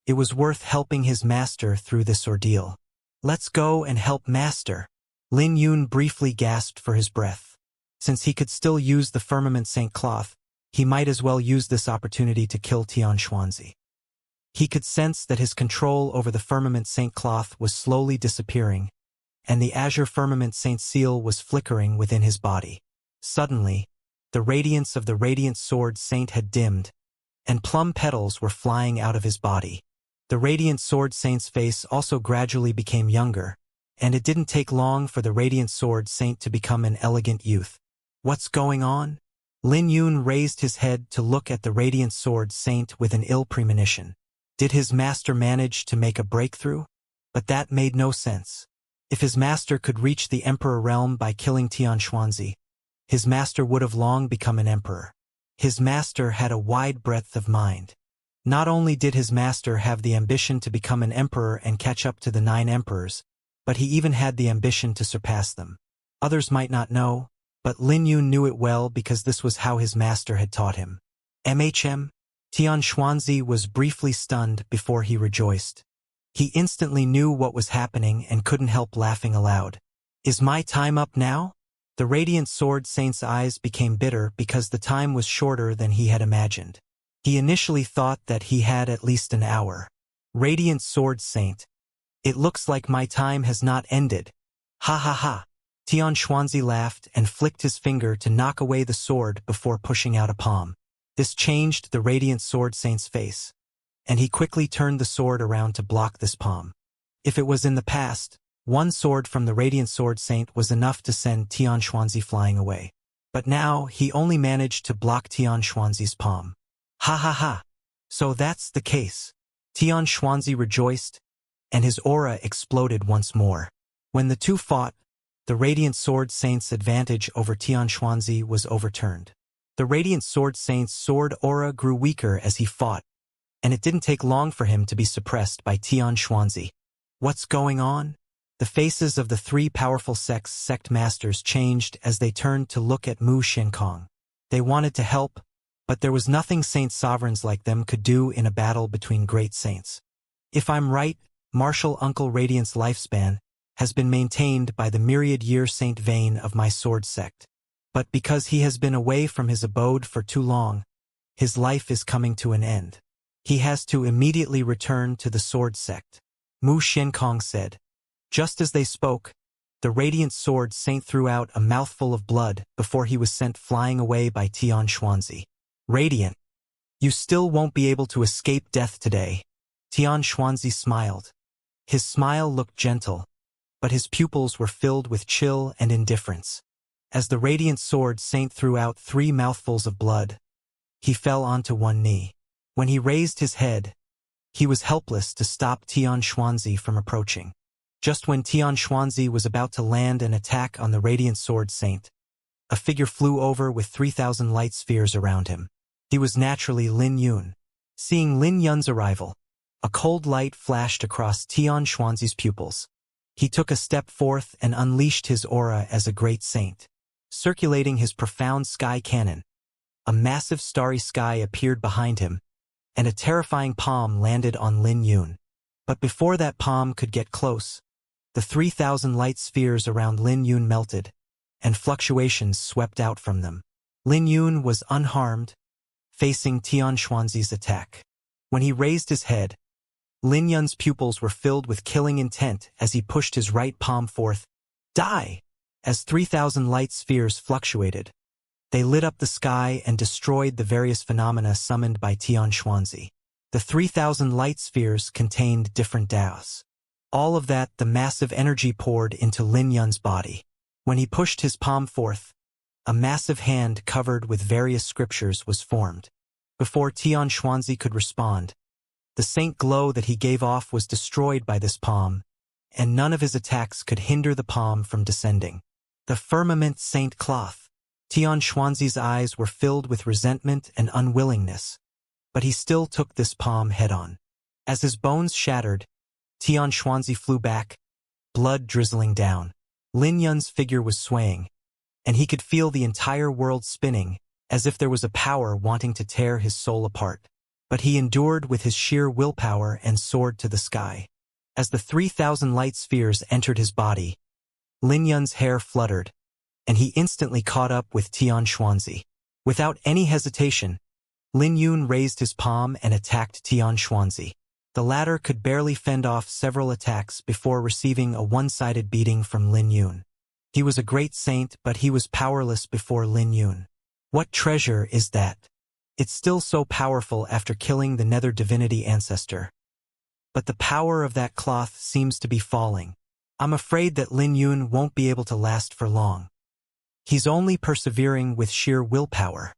It was worth helping his master through this ordeal. Let's go and help master. Lin Yun briefly gasped for his breath. Since he could still use the Firmament Saint Cloth, he might as well use this opportunity to kill Tian Xuanzi. He could sense that his control over the Firmament Saint Cloth was slowly disappearing, and the Azure Firmament Saint Seal was flickering within his body. Suddenly, the radiance of the Radiant Sword Saint had dimmed, and plum petals were flying out of his body. The Radiant Sword Saint's face also gradually became younger, and it didn't take long for the Radiant Sword Saint to become an elegant youth. What's going on? Lin Yun raised his head to look at the Radiant Sword Saint with an ill premonition. Did his master manage to make a breakthrough? But that made no sense. If his master could reach the Emperor realm by killing Tian Xuanzi, his master would have long become an emperor. His master had a wide breadth of mind. Not only did his master have the ambition to become an emperor and catch up to the 9 emperors, but he even had the ambition to surpass them. Others might not know, but Lin Yun knew it well because this was how his master had taught him. Tian Xuanzi was briefly stunned before he rejoiced. He instantly knew what was happening and couldn't help laughing aloud. Is my time up now? The Radiant Sword Saint's eyes became bitter because the time was shorter than he had imagined. He initially thought that he had at least an hour. Radiant Sword Saint. It looks like my time has not ended. Ha ha ha. Tian Xuanzi laughed and flicked his finger to knock away the sword before pushing out a palm. This changed the Radiant Sword Saint's face, and he quickly turned the sword around to block this palm. If it was in the past, one sword from the Radiant Sword Saint was enough to send Tian Xuanzi flying away. But now he only managed to block Tian Xuanzi's palm. Ha ha ha. So that's the case. Tian Xuanzi rejoiced, and his aura exploded once more. When the two fought, the Radiant Sword Saint's advantage over Tian Xuanzi was overturned. The Radiant Sword Saint's sword aura grew weaker as he fought, and it didn't take long for him to be suppressed by Tian Xuanzi. What's going on? The faces of the 3 powerful sect masters changed as they turned to look at Mu Xiankong. They wanted to help, but there was nothing saint sovereigns like them could do in a battle between great saints. If I'm right, Martial Uncle Radiant's lifespan has been maintained by the myriad-year Saint Vane of my sword sect. But because he has been away from his abode for too long, his life is coming to an end. He has to immediately return to the sword sect. Mu Xiankong said. Just as they spoke, the radiant sword saint threw out a mouthful of blood before he was sent flying away by Tian Xuanzi. Radiant, you still won't be able to escape death today. Tian Xuanzi smiled. His smile looked gentle, but his pupils were filled with chill and indifference. As the radiant sword saint threw out 3 mouthfuls of blood, he fell onto one knee. When he raised his head, he was helpless to stop Tian Xuanzi from approaching. Just when Tian Xuanzi was about to land an attack on the radiant sword saint, a figure flew over with 3,000 light spheres around him. He was naturally Lin Yun. Seeing Lin Yun's arrival, a cold light flashed across Tian Xuanzi's pupils. He took a step forth and unleashed his aura as a great saint. Circulating his profound sky cannon, a massive starry sky appeared behind him, and a terrifying palm landed on Lin Yun. But before that palm could get close, the 3,000 light spheres around Lin Yun melted, and fluctuations swept out from them. Lin Yun was unharmed, facing Tian Xuanzi's attack. When he raised his head, Lin Yun's pupils were filled with killing intent as he pushed his right palm forth. Die! As 3,000 light spheres fluctuated, they lit up the sky and destroyed the various phenomena summoned by Tian Xuanzi. The 3,000 light spheres contained different Daos. All of that the massive energy poured into Lin Yun's body. When he pushed his palm forth, a massive hand covered with various scriptures was formed. Before Tian Xuanzi could respond, the saint glow that he gave off was destroyed by this palm, and none of his attacks could hinder the palm from descending. The firmament saint cloth. Tian Xuanzi's eyes were filled with resentment and unwillingness, but he still took this palm head-on. As his bones shattered, Tian Xuanzi flew back, blood drizzling down. Lin Yun's figure was swaying, and he could feel the entire world spinning, as if there was a power wanting to tear his soul apart. But he endured with his sheer willpower and soared to the sky. As the 3,000 light spheres entered his body, Lin Yun's hair fluttered, and he instantly caught up with Tian Xuanzi. Without any hesitation, Lin Yun raised his palm and attacked Tian Xuanzi. The latter could barely fend off several attacks before receiving a one-sided beating from Lin Yun. He was a great saint, but he was powerless before Lin Yun. What treasure is that? It's still so powerful after killing the nether divinity ancestor. But the power of that cloth seems to be falling. I'm afraid that Lin Yun won't be able to last for long. He's only persevering with sheer willpower.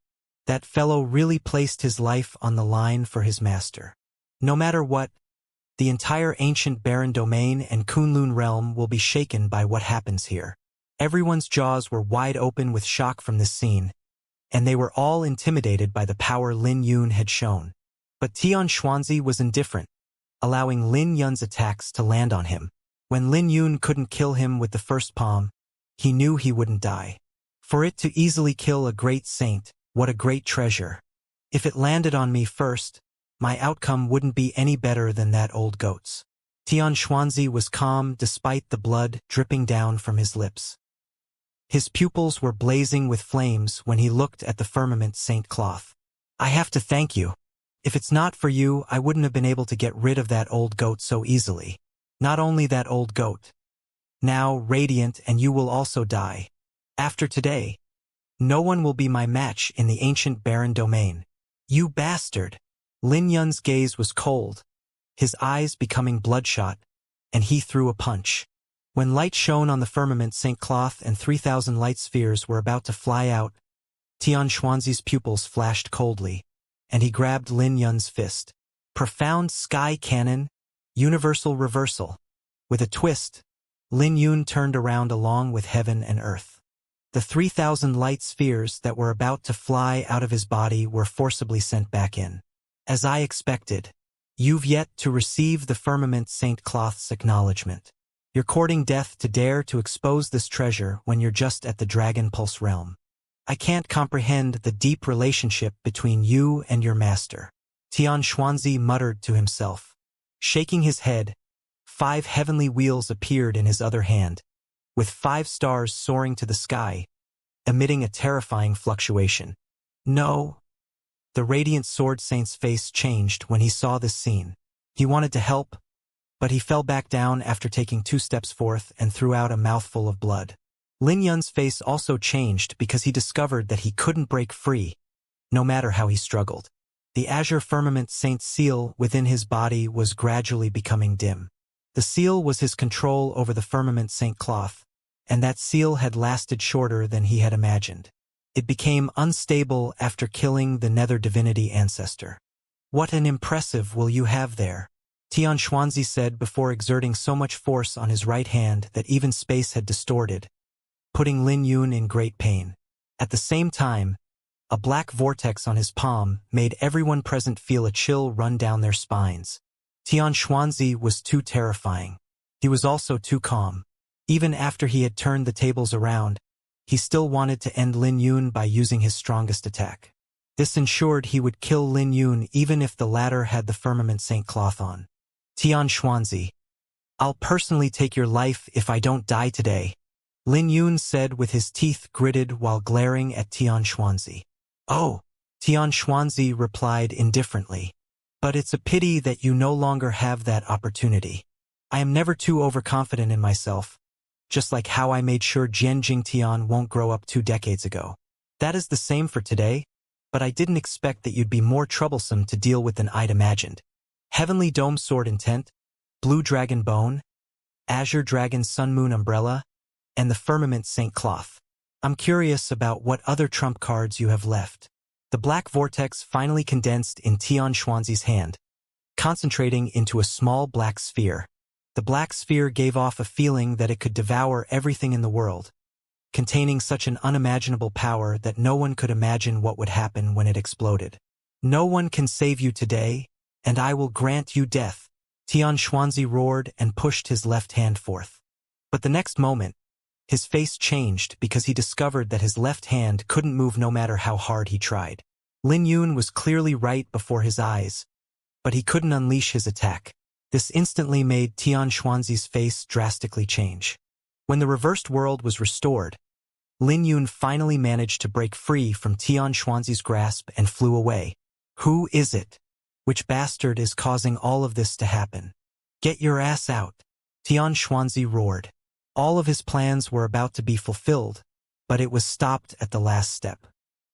That fellow really placed his life on the line for his master. No matter what, the entire ancient barren domain and Kunlun realm will be shaken by what happens here. Everyone's jaws were wide open with shock from this scene, and they were all intimidated by the power Lin Yun had shown. But Tian Xuanzi was indifferent, allowing Lin Yun's attacks to land on him. When Lin Yun couldn't kill him with the first palm, he knew he wouldn't die. For it to easily kill a great saint, what a great treasure. If it landed on me first, my outcome wouldn't be any better than that old goat's. Tian Xuanzi was calm despite the blood dripping down from his lips. His pupils were blazing with flames when he looked at the firmament saint cloth. I have to thank you. If it's not for you, I wouldn't have been able to get rid of that old goat so easily. Not only that old goat. Now, Radiant, and you will also die. After today, no one will be my match in the ancient barren domain. You bastard! Lin Yun's gaze was cold, his eyes becoming bloodshot, and he threw a punch. When light shone on the firmament saint cloth and 3,000 light spheres were about to fly out, Tian Xuanzi's pupils flashed coldly, and he grabbed Lin Yun's fist. Profound sky cannon, universal reversal. With a twist, Lin Yun turned around along with heaven and earth. The 3,000 light spheres that were about to fly out of his body were forcibly sent back in. As I expected, you've yet to receive the firmament saint cloth's acknowledgement. You're courting death to dare to expose this treasure when you're just at the Dragon Pulse realm. I can't comprehend the deep relationship between you and your master. Tian Xuanzi muttered to himself. Shaking his head, 5 heavenly wheels appeared in his other hand, with 5 stars soaring to the sky, emitting a terrifying fluctuation. No. The radiant sword saint's face changed when he saw this scene. He wanted to help, but he fell back down after taking 2 steps forth and threw out a mouthful of blood. Lin Yun's face also changed because he discovered that he couldn't break free, no matter how he struggled. The azure firmament saint's seal within his body was gradually becoming dim. The seal was his control over the firmament saint cloth, and that seal had lasted shorter than he had imagined. It became unstable after killing the nether divinity ancestor. What an impressive will you have there, Tian Xuanzi said before exerting so much force on his right hand that even space had distorted, putting Lin Yun in great pain. At the same time, a black vortex on his palm made everyone present feel a chill run down their spines. Tian Xuanzi was too terrifying. He was also too calm. Even after he had turned the tables around, he still wanted to end Lin Yun by using his strongest attack. This ensured he would kill Lin Yun even if the latter had the firmament saint cloth on. Tian Xuanzi, I'll personally take your life if I don't die today, Lin Yun said with his teeth gritted while glaring at Tian Xuanzi. Oh, Tian Xuanzi replied indifferently. But it's a pity that you no longer have that opportunity. I am never too overconfident in myself, just like how I made sure Jian Jingtian won't grow up 2 decades ago. That is the same for today, but I didn't expect that you'd be more troublesome to deal with than I'd imagined. Heavenly Dome Sword Intent, Blue Dragon Bone, Azure Dragon Sun Moon Umbrella, and the Firmament Saint Cloth. I'm curious about what other trump cards you have left. The black vortex finally condensed in Tian Xuanzi's hand, concentrating into a small black sphere. The black sphere gave off a feeling that it could devour everything in the world, containing such an unimaginable power that no one could imagine what would happen when it exploded. No one can save you today, and I will grant you death, Tian Xuanzi roared and pushed his left hand forth. But the next moment, his face changed because he discovered that his left hand couldn't move no matter how hard he tried. Lin Yun was clearly right before his eyes, but he couldn't unleash his attack. This instantly made Tian Xuanzi's face drastically change. When the reversed world was restored, Lin Yun finally managed to break free from Tian Xuanzi's grasp and flew away. Who is it? Which bastard is causing all of this to happen? Get your ass out, Tian Xuanzi roared. All of his plans were about to be fulfilled, but it was stopped at the last step.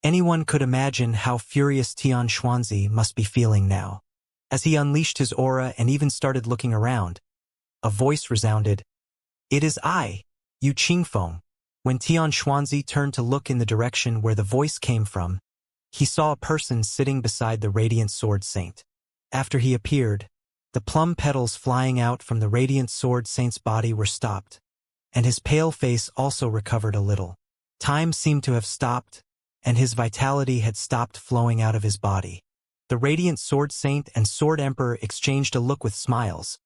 Anyone could imagine how furious Tian Xuanzi must be feeling now. As he unleashed his aura and even started looking around, a voice resounded, "It is I, Yu Qingfeng." When Tian Xuanzi turned to look in the direction where the voice came from, he saw a person sitting beside the Radiant Sword Saint. After he appeared, the plum petals flying out from the Radiant Sword Saint's body were stopped, and his pale face also recovered a little. Time seemed to have stopped, and his vitality had stopped flowing out of his body. The Radiant Sword Saint and Sword Emperor exchanged a look with smiles,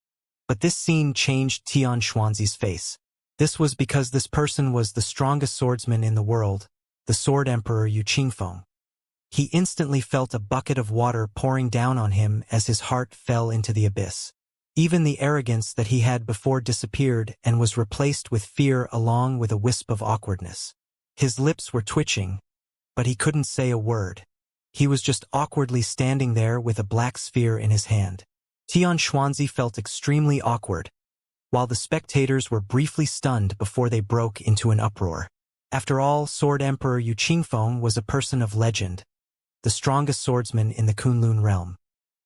but this scene changed Tian Xuanzi's face. This was because this person was the strongest swordsman in the world, the Sword Emperor Yu Qingfeng. He instantly felt a bucket of water pouring down on him as his heart fell into the abyss. Even the arrogance that he had before disappeared and was replaced with fear along with a wisp of awkwardness. His lips were twitching, but he couldn't say a word. He was just awkwardly standing there with a black sphere in his hand. Tian Xuanzi felt extremely awkward, while the spectators were briefly stunned before they broke into an uproar. After all, Sword Emperor Yu Qingfeng was a person of legend, the strongest swordsman in the Kunlun realm.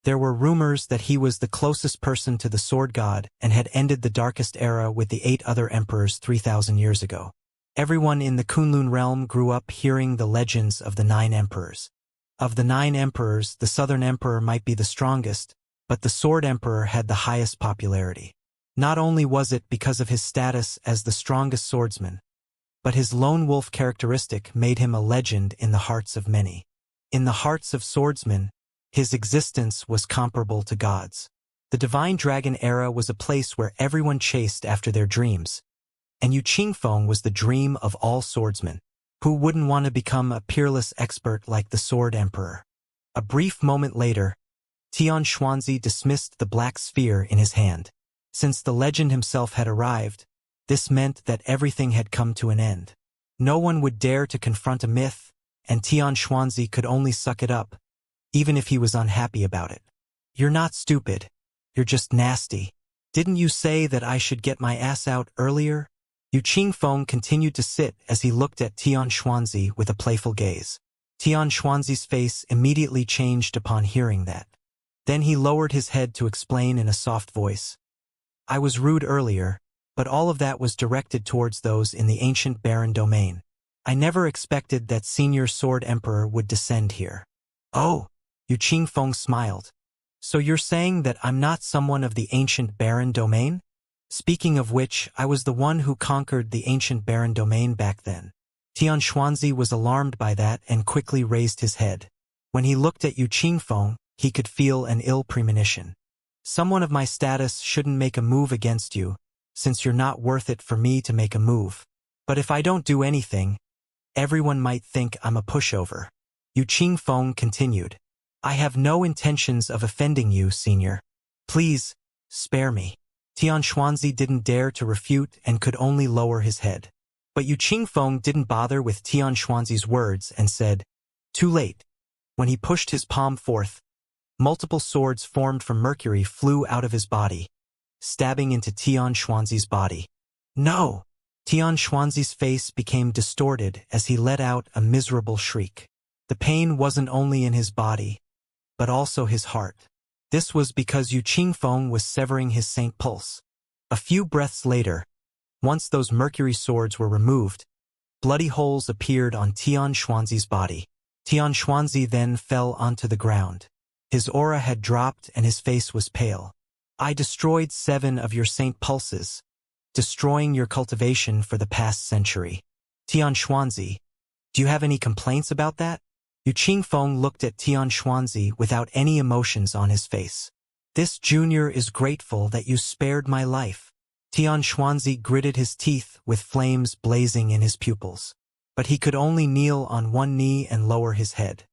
There were rumors that he was the closest person to the sword god and had ended the darkest era with the 8 other emperors 3,000 years ago. Everyone in the Kunlun realm grew up hearing the legends of the 9 emperors. Of the 9 emperors, the Southern Emperor might be the strongest, but the Sword Emperor had the highest popularity. Not only was it because of his status as the strongest swordsman, but his lone wolf characteristic made him a legend in the hearts of many. In the hearts of swordsmen, his existence was comparable to God's. The Divine Dragon era was a place where everyone chased after their dreams, and Yu Qingfeng was the dream of all swordsmen. Who wouldn't want to become a peerless expert like the Sword Emperor? A brief moment later, Tian Xuanzi dismissed the black sphere in his hand. Since the legend himself had arrived, this meant that everything had come to an end. No one would dare to confront a myth, and Tian Xuanzi could only suck it up, even if he was unhappy about it. You're not stupid. You're just nasty. Didn't you say that I should get my ass out earlier? Yu Qingfeng continued to sit as he looked at Tian Xuanzi with a playful gaze. Tian Xuanzi's face immediately changed upon hearing that. Then he lowered his head to explain in a soft voice. I was rude earlier, but all of that was directed towards those in the ancient barren domain. I never expected that Senior Sword Emperor would descend here. Oh, Yu Qingfeng smiled. So you're saying that I'm not someone of the ancient barren domain? Speaking of which, I was the one who conquered the ancient barren domain back then. Tian Xuanzi was alarmed by that and quickly raised his head. When he looked at Yu Qingfeng, he could feel an ill premonition. Someone of my status shouldn't make a move against you, since you're not worth it for me to make a move. But if I don't do anything, everyone might think I'm a pushover. Yu Qingfeng continued. I have no intentions of offending you, Senior. Please, spare me. Tian Xuanzi didn't dare to refute and could only lower his head. But Yu Qingfeng didn't bother with Tian Xuanzi's words and said, Too late. When he pushed his palm forth, multiple swords formed from mercury flew out of his body, stabbing into Tian Xuanzi's body. No! Tian Xuanzi's face became distorted as he let out a miserable shriek. The pain wasn't only in his body, but also his heart. This was because Yu Qingfeng was severing his Saint Pulse. A few breaths later, once those mercury swords were removed, bloody holes appeared on Tian Xuanzi's body. Tian Xuanzi then fell onto the ground. His aura had dropped and his face was pale. I destroyed 7 of your Saint Pulses, destroying your cultivation for the past century. Tian Xuanzi, do you have any complaints about that? Yu Qingfeng looked at Tian Xuanzi without any emotions on his face. This junior is grateful that you spared my life. Tian Xuanzi gritted his teeth with flames blazing in his pupils. But he could only kneel on one knee and lower his head.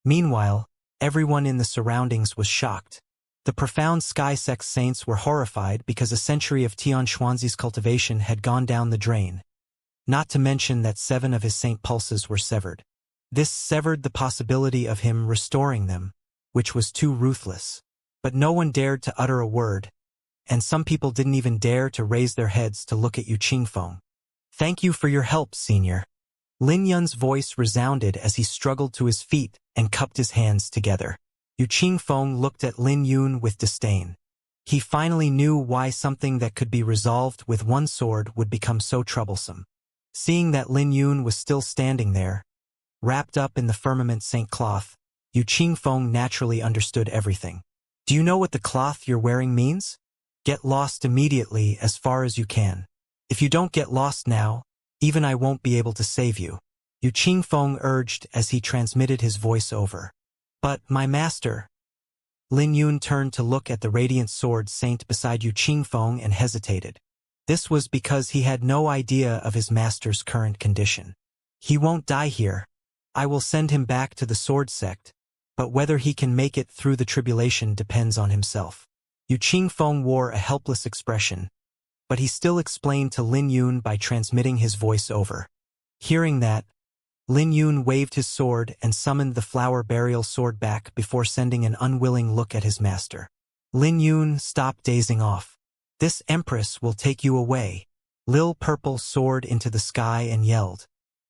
Meanwhile, everyone in the surroundings was shocked. The profound Sky Sex saints were horrified because a century of Tian Xuanzi's cultivation had gone down the drain. Not to mention that 7 of his Saint Pulses were severed. This severed the possibility of him restoring them, which was too ruthless. But no one dared to utter a word, and some people didn't even dare to raise their heads to look at Yu Qingfeng. Thank you for your help, Senior. Lin Yun's voice resounded as he struggled to his feet and cupped his hands together. Yu Qingfeng looked at Lin Yun with disdain. He finally knew why something that could be resolved with one sword would become so troublesome. Seeing that Lin Yun was still standing there, wrapped up in the firmament saint cloth, Yu Qingfeng naturally understood everything. Do you know what the cloth you're wearing means? Get lost immediately as far as you can. If you don't get lost now, even I won't be able to save you. Yu Qingfeng urged as he transmitted his voice over. But, my master. Lin Yun turned to look at the radiant sword saint beside Yu Qingfeng and hesitated. This was because he had no idea of his master's current condition. He won't die here. I will send him back to the sword sect, but whether he can make it through the tribulation depends on himself. Yu Qingfeng wore a helpless expression, but he still explained to Lin Yun by transmitting his voice over. Hearing that, Lin Yun waved his sword and summoned the flower burial sword back before sending an unwilling look at his master. Lin Yun stopped dazing off. This empress will take you away. Lil Purple soared into the sky and yelled.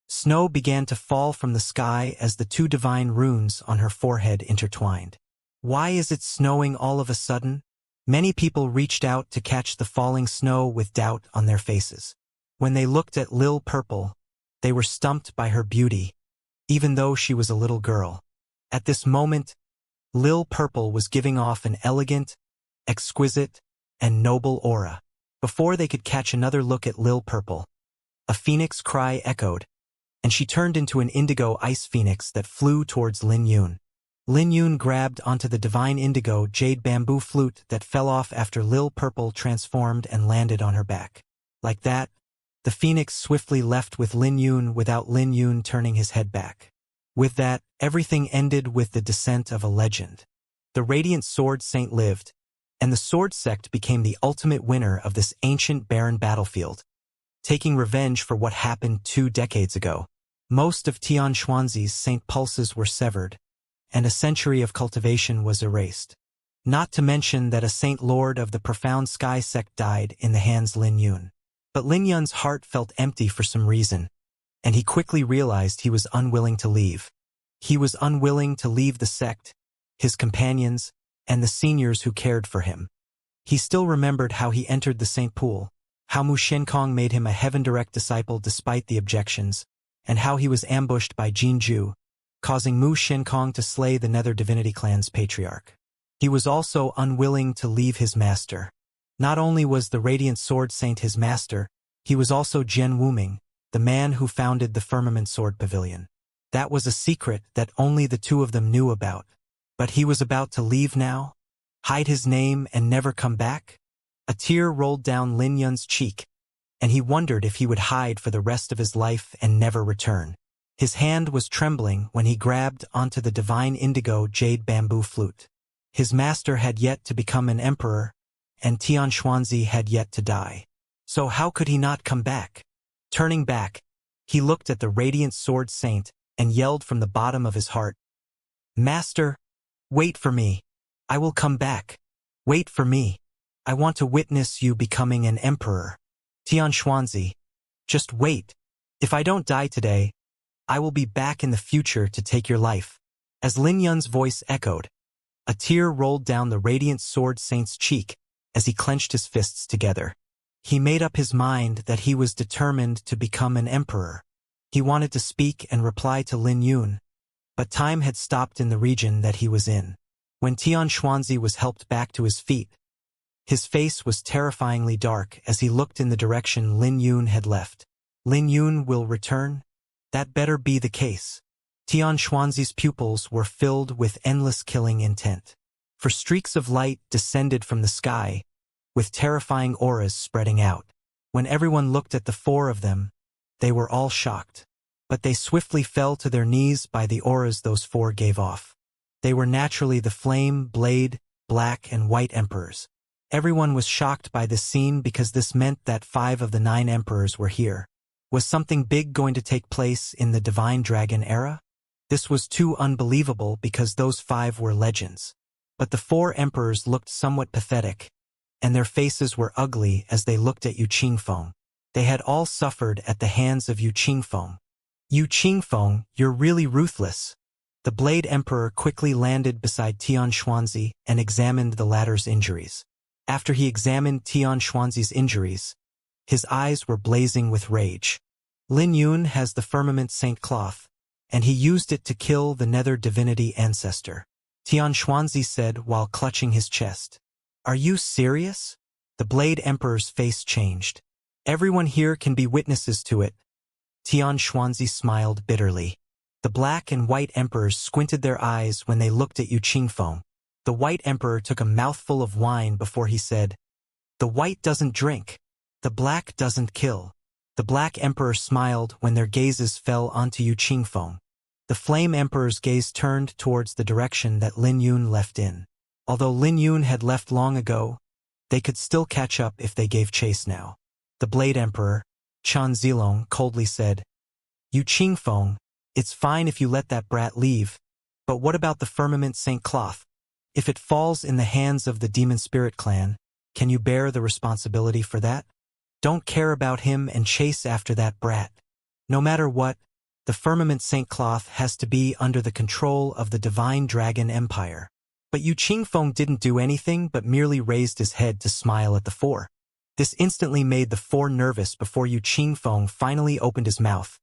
Snow began to fall from the sky as the 2 divine runes on her forehead intertwined. Why is it snowing all of a sudden? Many people reached out to catch the falling snow with doubt on their faces. When they looked at Lil Purple, they were stumped by her beauty, even though she was a little girl. At this moment, Lil Purple was giving off an elegant, exquisite, and noble aura. Before they could catch another look at Lil Purple, a phoenix cry echoed, and she turned into an indigo ice phoenix that flew towards Lin Yun. Lin Yun grabbed onto the divine indigo jade bamboo flute that fell off after Lil Purple transformed and landed on her back. Like that, the phoenix swiftly left with Lin Yun without Lin Yun turning his head back. With that, everything ended with the descent of a legend. The Radiant Sword Saint lived, and the Sword Sect became the ultimate winner of this ancient barren battlefield, taking revenge for what happened 2 decades ago. Most of Tian Xuanzi's saint pulses were severed, and a century of cultivation was erased. Not to mention that a saint lord of the profound sky sect died in the hands Lin Yun. But Lin Yun's heart felt empty for some reason, and he quickly realized he was unwilling to leave. He was unwilling to leave the sect, his companions, and the seniors who cared for him. He still remembered how he entered the saint pool, how Mu Shenkong made him a heaven-direct disciple despite the objections, and how he was ambushed by Jin Ju, causing Mu Shenkong to slay the Nether Divinity clan's patriarch. He was also unwilling to leave his master. Not only was the Radiant Sword Saint his master, he was also Jian Wuming, the man who founded the Firmament Sword Pavilion. That was a secret that only the two of them knew about. But he was about to leave now? Hide his name and never come back? A tear rolled down Lin Yun's cheek, and he wondered if he would hide for the rest of his life and never return. His hand was trembling when he grabbed onto the divine indigo jade bamboo flute. His master had yet to become an emperor, and Tian Xuanzi had yet to die. So how could he not come back? Turning back, he looked at the Radiant Sword Saint and yelled from the bottom of his heart, "Master, wait for me. I will come back. Wait for me. I want to witness you becoming an emperor. Tian Xuanzi, just wait. If I don't die today, I will be back in the future to take your life." As Lin Yun's voice echoed, a tear rolled down the Radiant Sword Saint's cheek as he clenched his fists together. He made up his mind that he was determined to become an emperor. He wanted to speak and reply to Lin Yun, but time had stopped in the region that he was in. When Tian Xuanzi was helped back to his feet, his face was terrifyingly dark as he looked in the direction Lin Yun had left. Lin Yun will return? That better be the case. Tian Xuanzi's pupils were filled with endless killing intent. For streaks of light descended from the sky, with terrifying auras spreading out. When everyone looked at the 4 of them, they were all shocked. But they swiftly fell to their knees by the auras those 4 gave off. They were naturally the Flame, Blade, Black, and White Emperors. Everyone was shocked by this scene because this meant that 5 of the 9 emperors were here. Was something big going to take place in the Divine Dragon era? This was too unbelievable because those 5 were legends. But the 4 emperors looked somewhat pathetic, and their faces were ugly as they looked at Yu Qingfeng. They had all suffered at the hands of Yu Qingfeng. Yu Qingfeng, you're really ruthless. The Blade Emperor quickly landed beside Tian Xuanzi and examined the latter's injuries. After he examined Tian Xuanzi's injuries, his eyes were blazing with rage. Lin Yun has the Firmament Saint Cloth, and he used it to kill the Nether Divinity Ancestor. Tian Xuanzi said while clutching his chest. Are you serious? The Blade Emperor's face changed. Everyone here can be witnesses to it. Tian Xuanzi smiled bitterly. The Black and White Emperors squinted their eyes when they looked at Yu Qingfeng. The White Emperor took a mouthful of wine before he said, "The White doesn't drink. The Black doesn't kill." The Black Emperor smiled when their gazes fell onto Yu Qingfeng. The Flame Emperor's gaze turned towards the direction that Lin Yun left in. Although Lin Yun had left long ago, they could still catch up if they gave chase now. The Blade Emperor, Chan Zilong, coldly said, "Yu Qingfeng, it's fine if you let that brat leave, but what about the Firmament Saint Cloth? If it falls in the hands of the Demon Spirit clan, can you bear the responsibility for that? Don't care about him and chase after that brat. No matter what, the Firmament Saint Cloth has to be under the control of the Divine Dragon Empire." But Yu Qingfeng didn't do anything but merely raised his head to smile at the 4. This instantly made the 4 nervous before Yu Qingfeng finally opened his mouth.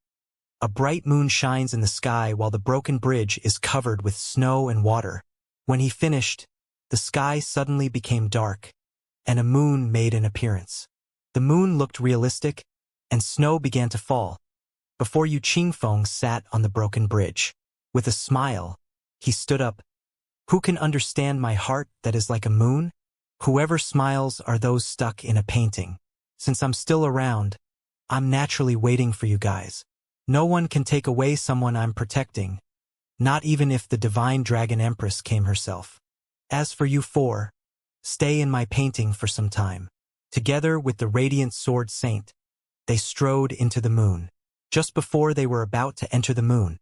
A bright moon shines in the sky while the broken bridge is covered with snow and water. When he finished, the sky suddenly became dark, and a moon made an appearance. The moon looked realistic, and snow began to fall. Before Yu Qingfeng sat on the broken bridge. With a smile, he stood up. "Who can understand my heart that is like a moon? Whoever smiles are those stuck in a painting. Since I'm still around, I'm naturally waiting for you guys. No one can take away someone I'm protecting, not even if the Divine Dragon Empress came herself." As for you four, stay in my painting for some time. Together with the radiant sword saint, they strode into the moon. Just before they were about to enter the moon,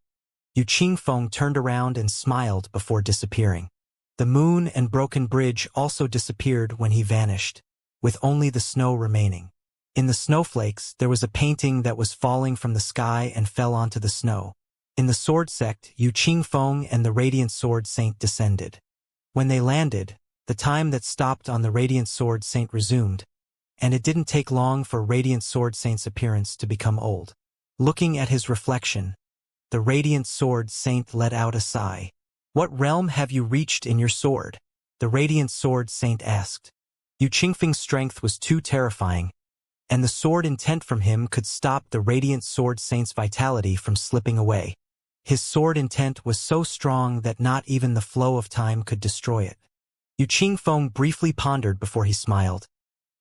Yu Qingfeng turned around and smiled before disappearing. The moon and broken bridge also disappeared when he vanished, with only the snow remaining. In the snowflakes, there was a painting that was falling from the sky and fell onto the snow. In the sword sect, Yu Qingfeng and the radiant sword saint descended. When they landed, the time that stopped on the radiant sword saint resumed, and it didn't take long for radiant sword saint's appearance to become old. Looking at his reflection, the radiant sword saint let out a sigh. What realm have you reached in your sword? The radiant sword saint asked. Yu Qingfeng's strength was too terrifying, and the sword intent from him could stop the radiant sword saint's vitality from slipping away. His sword intent was so strong that not even the flow of time could destroy it. Yu Qingfeng briefly pondered before he smiled.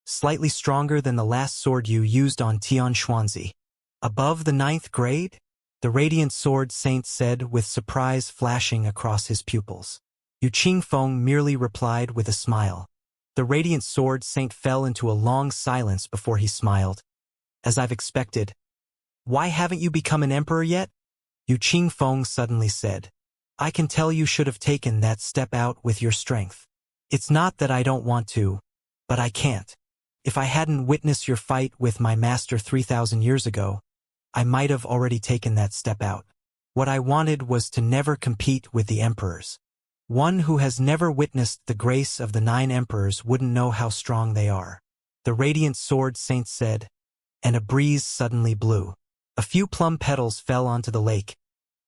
Slightly stronger than the last sword you used on Tian Xuanzi. Above the 9th grade? The radiant sword saint said with surprise flashing across his pupils. Yu Qingfeng merely replied with a smile. The radiant sword saint fell into a long silence before he smiled. As I've expected. Why haven't you become an emperor yet? Yu Qingfeng suddenly said. I can tell you should have taken that step out with your strength. It's not that I don't want to, but I can't. If I hadn't witnessed your fight with my master 3,000 years ago, I might have already taken that step out. What I wanted was to never compete with the emperors. One who has never witnessed the grace of the 9 emperors wouldn't know how strong they are. The radiant sword saint said, and a breeze suddenly blew. A few plum petals fell onto the lake,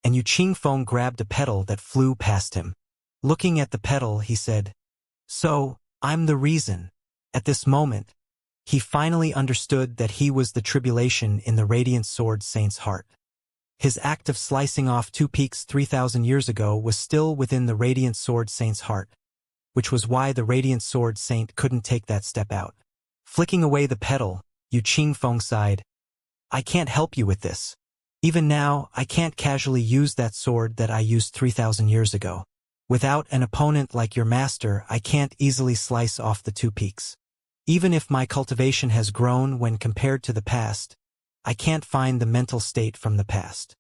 and Yu Qingfeng grabbed a petal that flew past him. Looking at the petal, he said, So, I'm the reason. At this moment, he finally understood that he was the tribulation in the radiant sword saint's heart. His act of slicing off 2 peaks 3,000 years ago was still within the radiant sword saint's heart, which was why the radiant sword saint couldn't take that step out. Flicking away the petal, Yu Qingfeng sighed, I can't help you with this. Even now, I can't casually use that sword that I used 3,000 years ago. Without an opponent like your master, I can't easily slice off the 2 peaks. Even if my cultivation has grown when compared to the past, I can't find the mental state from the past.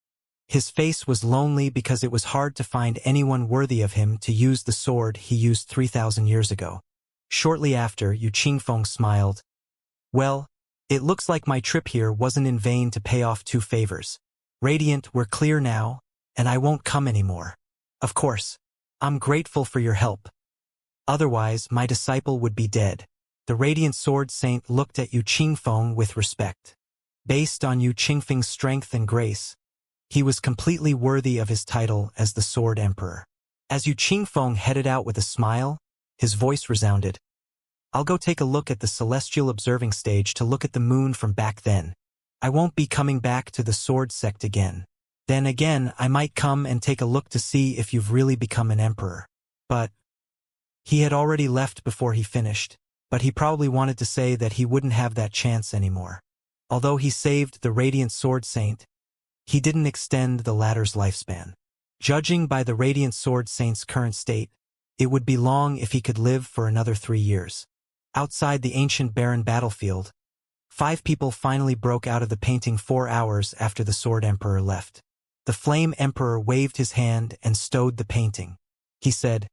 His face was lonely because it was hard to find anyone worthy of him to use the sword he used 3,000 years ago. Shortly after, Yu Qingfeng smiled. Well, it looks like my trip here wasn't in vain to pay off 2 favors. Radiant, we're clear now, and I won't come anymore. Of course, I'm grateful for your help. Otherwise, my disciple would be dead. The radiant sword saint looked at Yu Qingfeng with respect. Based on Yu Qingfeng's strength and grace, he was completely worthy of his title as the Sword Emperor. As Yu Qingfeng headed out with a smile, his voice resounded. I'll go take a look at the celestial observing stage to look at the moon from back then. I won't be coming back to the sword sect again. Then again, I might come and take a look to see if you've really become an emperor. But he had already left before he finished, but he probably wanted to say that he wouldn't have that chance anymore. Although he saved the radiant sword saint, he didn't extend the latter's lifespan. Judging by the radiant sword saint's current state, it would be long if he could live for another 3 years. Outside the ancient barren battlefield, 5 people finally broke out of the painting 4 hours after the Sword Emperor left. The Flame Emperor waved his hand and stowed the painting. He said,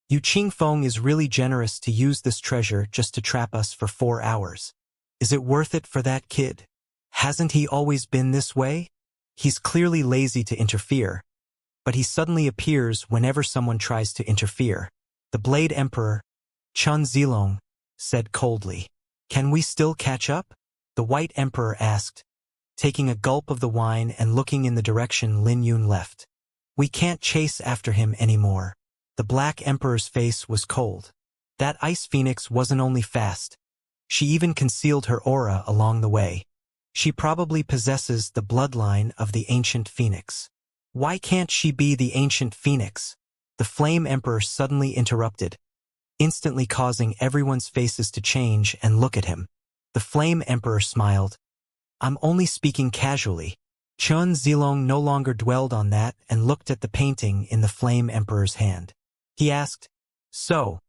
Yu Qingfeng is really generous to use this treasure just to trap us for 4 hours. Is it worth it for that kid? Hasn't he always been this way? He's clearly lazy to interfere, but he suddenly appears whenever someone tries to interfere. The Blade Emperor, Chun Zilong, said coldly. Can we still catch up? The White Emperor asked, taking a gulp of the wine and looking in the direction Lin Yun left. We can't chase after him anymore. The Black Emperor's face was cold. That ice phoenix wasn't only fast. She even concealed her aura along the way. She probably possesses the bloodline of the ancient phoenix. Why can't she be the ancient phoenix? The Flame Emperor suddenly interrupted, instantly causing everyone's faces to change and look at him. The Flame Emperor smiled. I'm only speaking casually. Chun Zilong no longer dwelled on that and looked at the painting in the Flame Emperor's hand. He asked, So,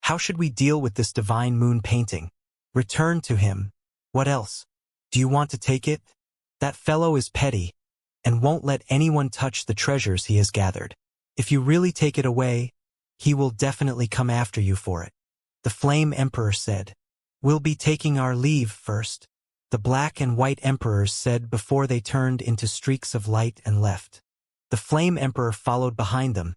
how should we deal with this divine moon painting? Return to him. What else? Do you want to take it? That fellow is petty, and won't let anyone touch the treasures he has gathered. If you really take it away, he will definitely come after you for it. The Flame Emperor said. We'll be taking our leave first, the Black and White Emperors said before they turned into streaks of light and left. The Flame Emperor followed behind them,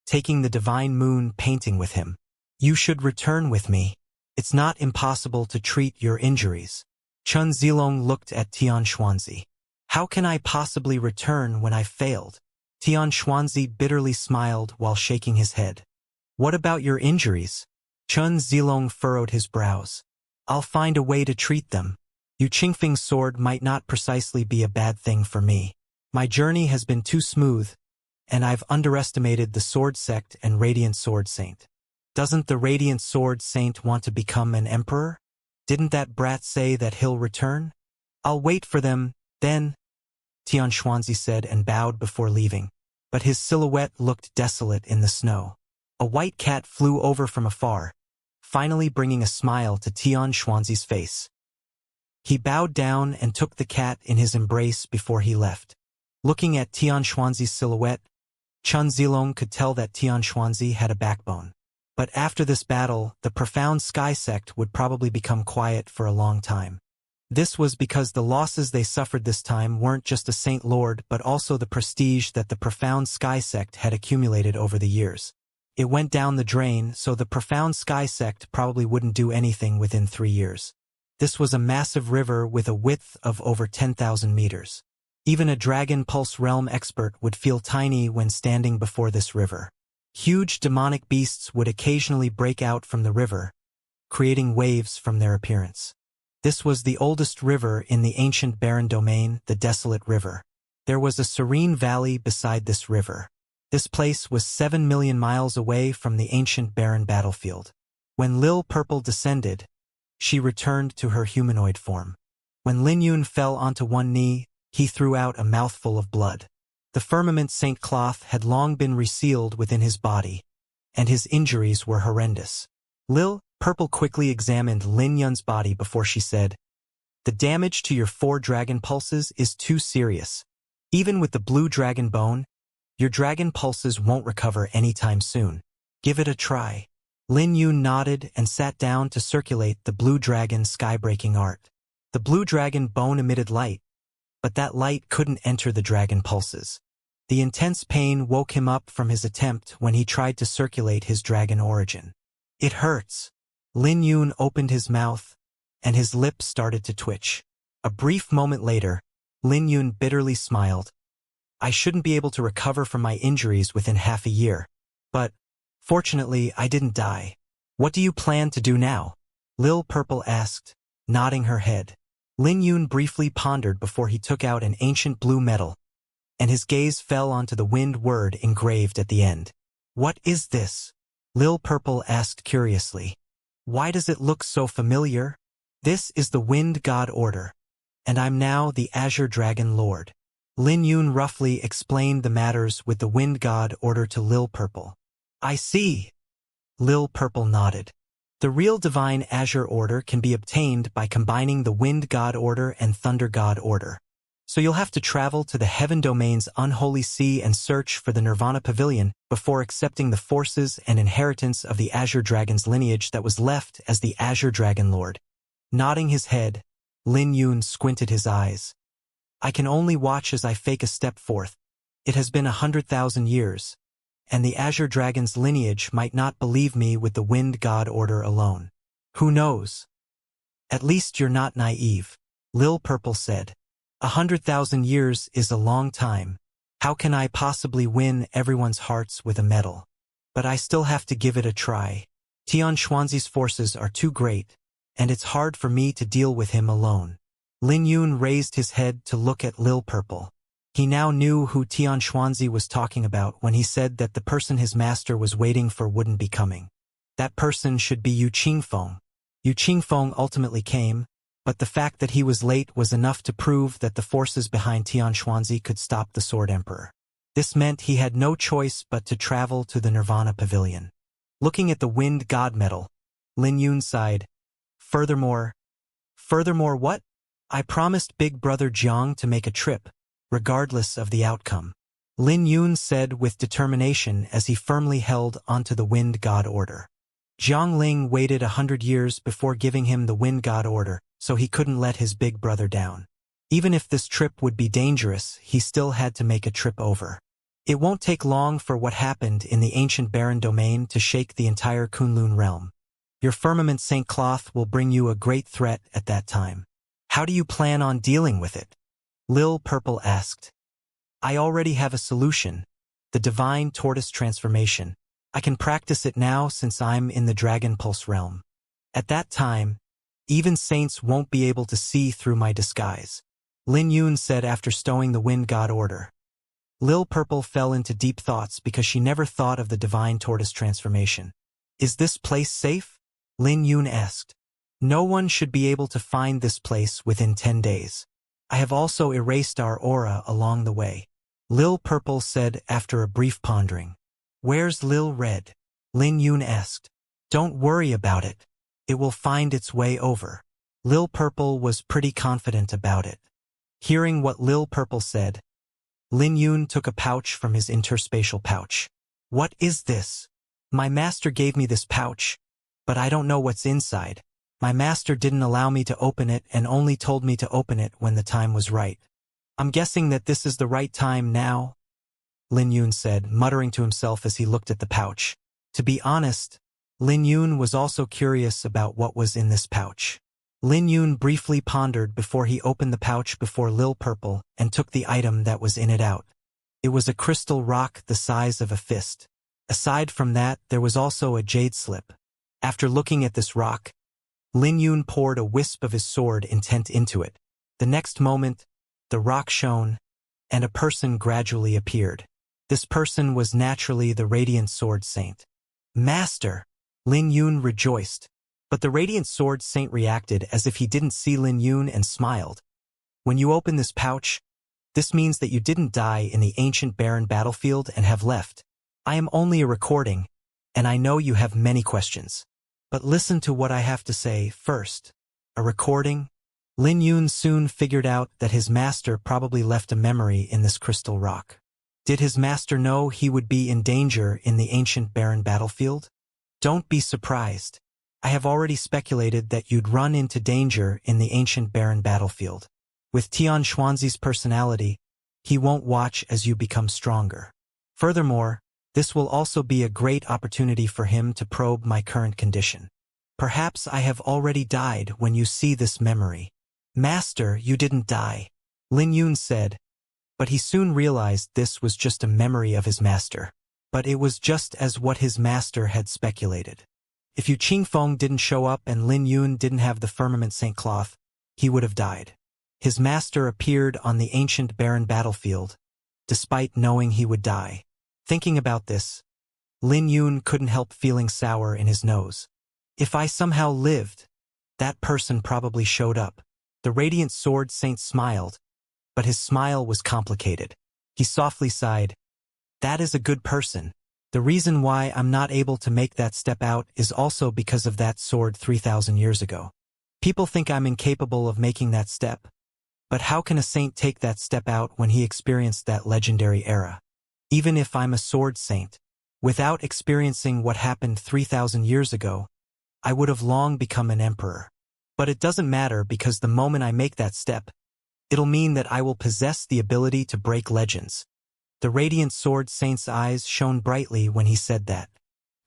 taking the divine moon painting with him. You should return with me. It's not impossible to treat your injuries. Chun Zilong looked at Tian Xuanzi. How can I possibly return when I've failed? Tian Xuanzi bitterly smiled while shaking his head. What about your injuries? Chun Zilong furrowed his brows. I'll find a way to treat them. Yu Qingfeng's sword might not precisely be a bad thing for me. My journey has been too smooth, and I've underestimated the Sword Sect and Radiant Sword Saint. Doesn't the Radiant Sword Saint want to become an emperor? Didn't that brat say that he'll return? I'll wait for them, then, Tian Xuanzi said and bowed before leaving. But his silhouette looked desolate in the snow. A white cat flew over from afar, finally bringing a smile to Tian Xuanzi's face. He bowed down and took the cat in his embrace before he left. Looking at Tian Xuanzi's silhouette, Chun Zilong could tell that Tian Xuanzi had a backbone. But after this battle, the profound Sky Sect would probably become quiet for a long time. This was because the losses they suffered this time weren't just a Saint Lord but also the prestige that the profound Sky Sect had accumulated over the years. It went down the drain, so the profound Sky Sect probably wouldn't do anything within 3 years. This was a massive river with a width of over 10,000 meters. Even a Dragon Pulse Realm expert would feel tiny when standing before this river. Huge demonic beasts would occasionally break out from the river, creating waves from their appearance. This was the oldest river in the ancient barren domain, the Desolate River. There was a serene valley beside this river. This place was 7 million miles away from the ancient barren battlefield. When Lil Purple descended, she returned to her humanoid form. When Lin Yun fell onto one knee, he threw out a mouthful of blood. The Firmament Saint Cloth had long been resealed within his body, and his injuries were horrendous. Lil Purple quickly examined Lin Yun's body before she said, "The damage to your 4 dragon pulses is too serious. Even with the blue dragon bone, your dragon pulses won't recover anytime soon. Give it a try." Lin Yun nodded and sat down to circulate the blue dragon sky-breaking art. The blue dragon bone emitted light, but that light couldn't enter the dragon pulses. The intense pain woke him up from his attempt when he tried to circulate his dragon origin. "It hurts." Lin Yun opened his mouth, and his lips started to twitch. A brief moment later, Lin Yun bitterly smiled. "I shouldn't be able to recover from my injuries within half a year. But, fortunately, I didn't die. What do you plan to do now?" Lil Purple asked, nodding her head. Lin Yun briefly pondered before he took out an ancient blue metal, and his gaze fell onto the wind word engraved at the end. "What is this?" Lil Purple asked curiously. "Why does it look so familiar?" "This is the Wind God Order, and I'm now the Azure Dragon Lord." Lin Yun roughly explained the matters with the Wind God Order to Lil Purple. "I see." Lil Purple nodded. The real Divine Azure Order can be obtained by combining the Wind God Order and Thunder God Order. So you'll have to travel to the Heaven Domain's Unholy Sea and search for the Nirvana Pavilion before accepting the forces and inheritance of the Azure Dragon's lineage that was left as the Azure Dragon Lord. Nodding his head, Lin Yun squinted his eyes. "I can only watch as I fake a step forth. It has been 100,000 years, and the Azure Dragon's lineage might not believe me with the Wind God Order alone. Who knows? At least you're not naive," Lil Purple said. 100,000 years is a long time. How can I possibly win everyone's hearts with a medal? But I still have to give it a try. Tian Xuanzi's forces are too great, and it's hard for me to deal with him alone. Lin Yun raised his head to look at Lil Purple. He now knew who Tian Xuanzi was talking about when he said that the person his master was waiting for wouldn't be coming. That person should be Yu Qingfeng. Yu Qingfeng ultimately came, but the fact that he was late was enough to prove that the forces behind Tian Xuanzi could stop the Sword Emperor. This meant he had no choice but to travel to the Nirvana Pavilion. Looking at the wind god medal, Lin Yun sighed. Furthermore what? I promised Big Brother Jiang to make a trip, regardless of the outcome. Lin Yun said with determination as he firmly held onto the wind god order. Jiang Ling waited 100 years before giving him the wind god order, so he couldn't let his big brother down. Even if this trip would be dangerous, he still had to make a trip over. It won't take long for what happened in the ancient barren domain to shake the entire Kunlun realm. Your firmament Saint Cloth will bring you a great threat at that time. How do you plan on dealing with it? Lil Purple asked. I already have a solution. The divine tortoise transformation. I can practice it now since I'm in the Dragon Pulse realm. At that time, even saints won't be able to see through my disguise, Lin Yun said after stowing the wind god order. Lil Purple fell into deep thoughts because she never thought of the divine tortoise transformation. Is this place safe? Lin Yun asked. No one should be able to find this place within 10 days. I have also erased our aura along the way, Lil Purple said after a brief pondering. Where's Lil Red? Lin Yun asked. Don't worry about it. It will find its way over. Lil Purple was pretty confident about it. Hearing what Lil Purple said, Lin Yun took a pouch from his interspatial pouch. What is this? My master gave me this pouch, but I don't know what's inside. My master didn't allow me to open it and only told me to open it when the time was right. I'm guessing that this is the right time now, Lin Yun said, muttering to himself as he looked at the pouch. To be honest, Lin Yun was also curious about what was in this pouch. Lin Yun briefly pondered before he opened the pouch before Lil Purple and took the item that was in it out. It was a crystal rock the size of a fist. Aside from that, there was also a jade slip. After looking at this rock, Lin Yun poured a wisp of his sword intent into it. The next moment, the rock shone, and a person gradually appeared. This person was naturally the Radiant Sword Saint. Master! Lin Yun rejoiced. But the Radiant Sword Saint reacted as if he didn't see Lin Yun and smiled. When you open this pouch, this means that you didn't die in the ancient barren battlefield and have left. I am only a recording, and I know you have many questions. But listen to what I have to say first. A recording? Lin Yun soon figured out that his master probably left a memory in this crystal rock. Did his master know he would be in danger in the ancient barren battlefield? Don't be surprised. I have already speculated that you'd run into danger in the ancient barren battlefield. With Tian Xuanzi's personality, he won't watch as you become stronger. Furthermore, this will also be a great opportunity for him to probe my current condition. Perhaps I have already died when you see this memory. Master, you didn't die, Lin Yun said, but he soon realized this was just a memory of his master. But it was just as what his master had speculated. If Yu Qingfeng didn't show up and Lin Yun didn't have the firmament Saint Cloth, he would have died. His master appeared on the ancient barren battlefield, despite knowing he would die. Thinking about this, Lin Yun couldn't help feeling sour in his nose. If I somehow lived, that person probably showed up. The Radiant Sword Saint smiled, but his smile was complicated. He softly sighed. That is a good person. The reason why I'm not able to make that step out is also because of that sword 3,000 years ago. People think I'm incapable of making that step. But how can a saint take that step out when he experienced that legendary era? Even if I'm a sword saint, without experiencing what happened 3,000 years ago, I would have long become an emperor. But it doesn't matter because the moment I make that step, it'll mean that I will possess the ability to break legends. The Radiant Sword Saint's eyes shone brightly when he said that.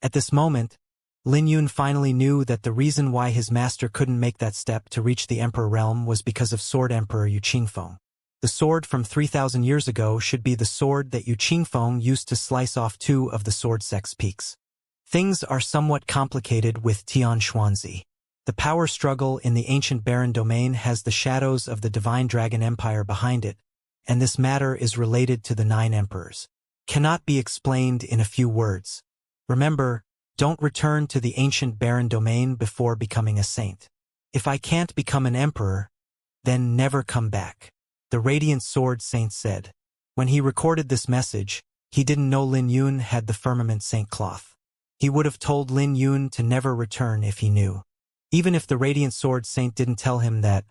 At this moment, Lin Yun finally knew that the reason why his master couldn't make that step to reach the Emperor realm was because of Sword Emperor Yu Qingfeng. The sword from 3,000 years ago should be the sword that Yu Qingfeng used to slice off 2 of the Sword Sex peaks. Things are somewhat complicated with Tian Xuanzi. The power struggle in the ancient barren domain has the shadows of the Divine Dragon Empire behind it, and this matter is related to the 9 emperors. Cannot be explained in a few words. Remember, don't return to the ancient barren domain before becoming a saint. If I can't become an emperor, then never come back, the Radiant Sword Saint said. When he recorded this message, he didn't know Lin Yun had the firmament Saint Cloth. He would have told Lin Yun to never return if he knew. Even if the Radiant Sword Saint didn't tell him that,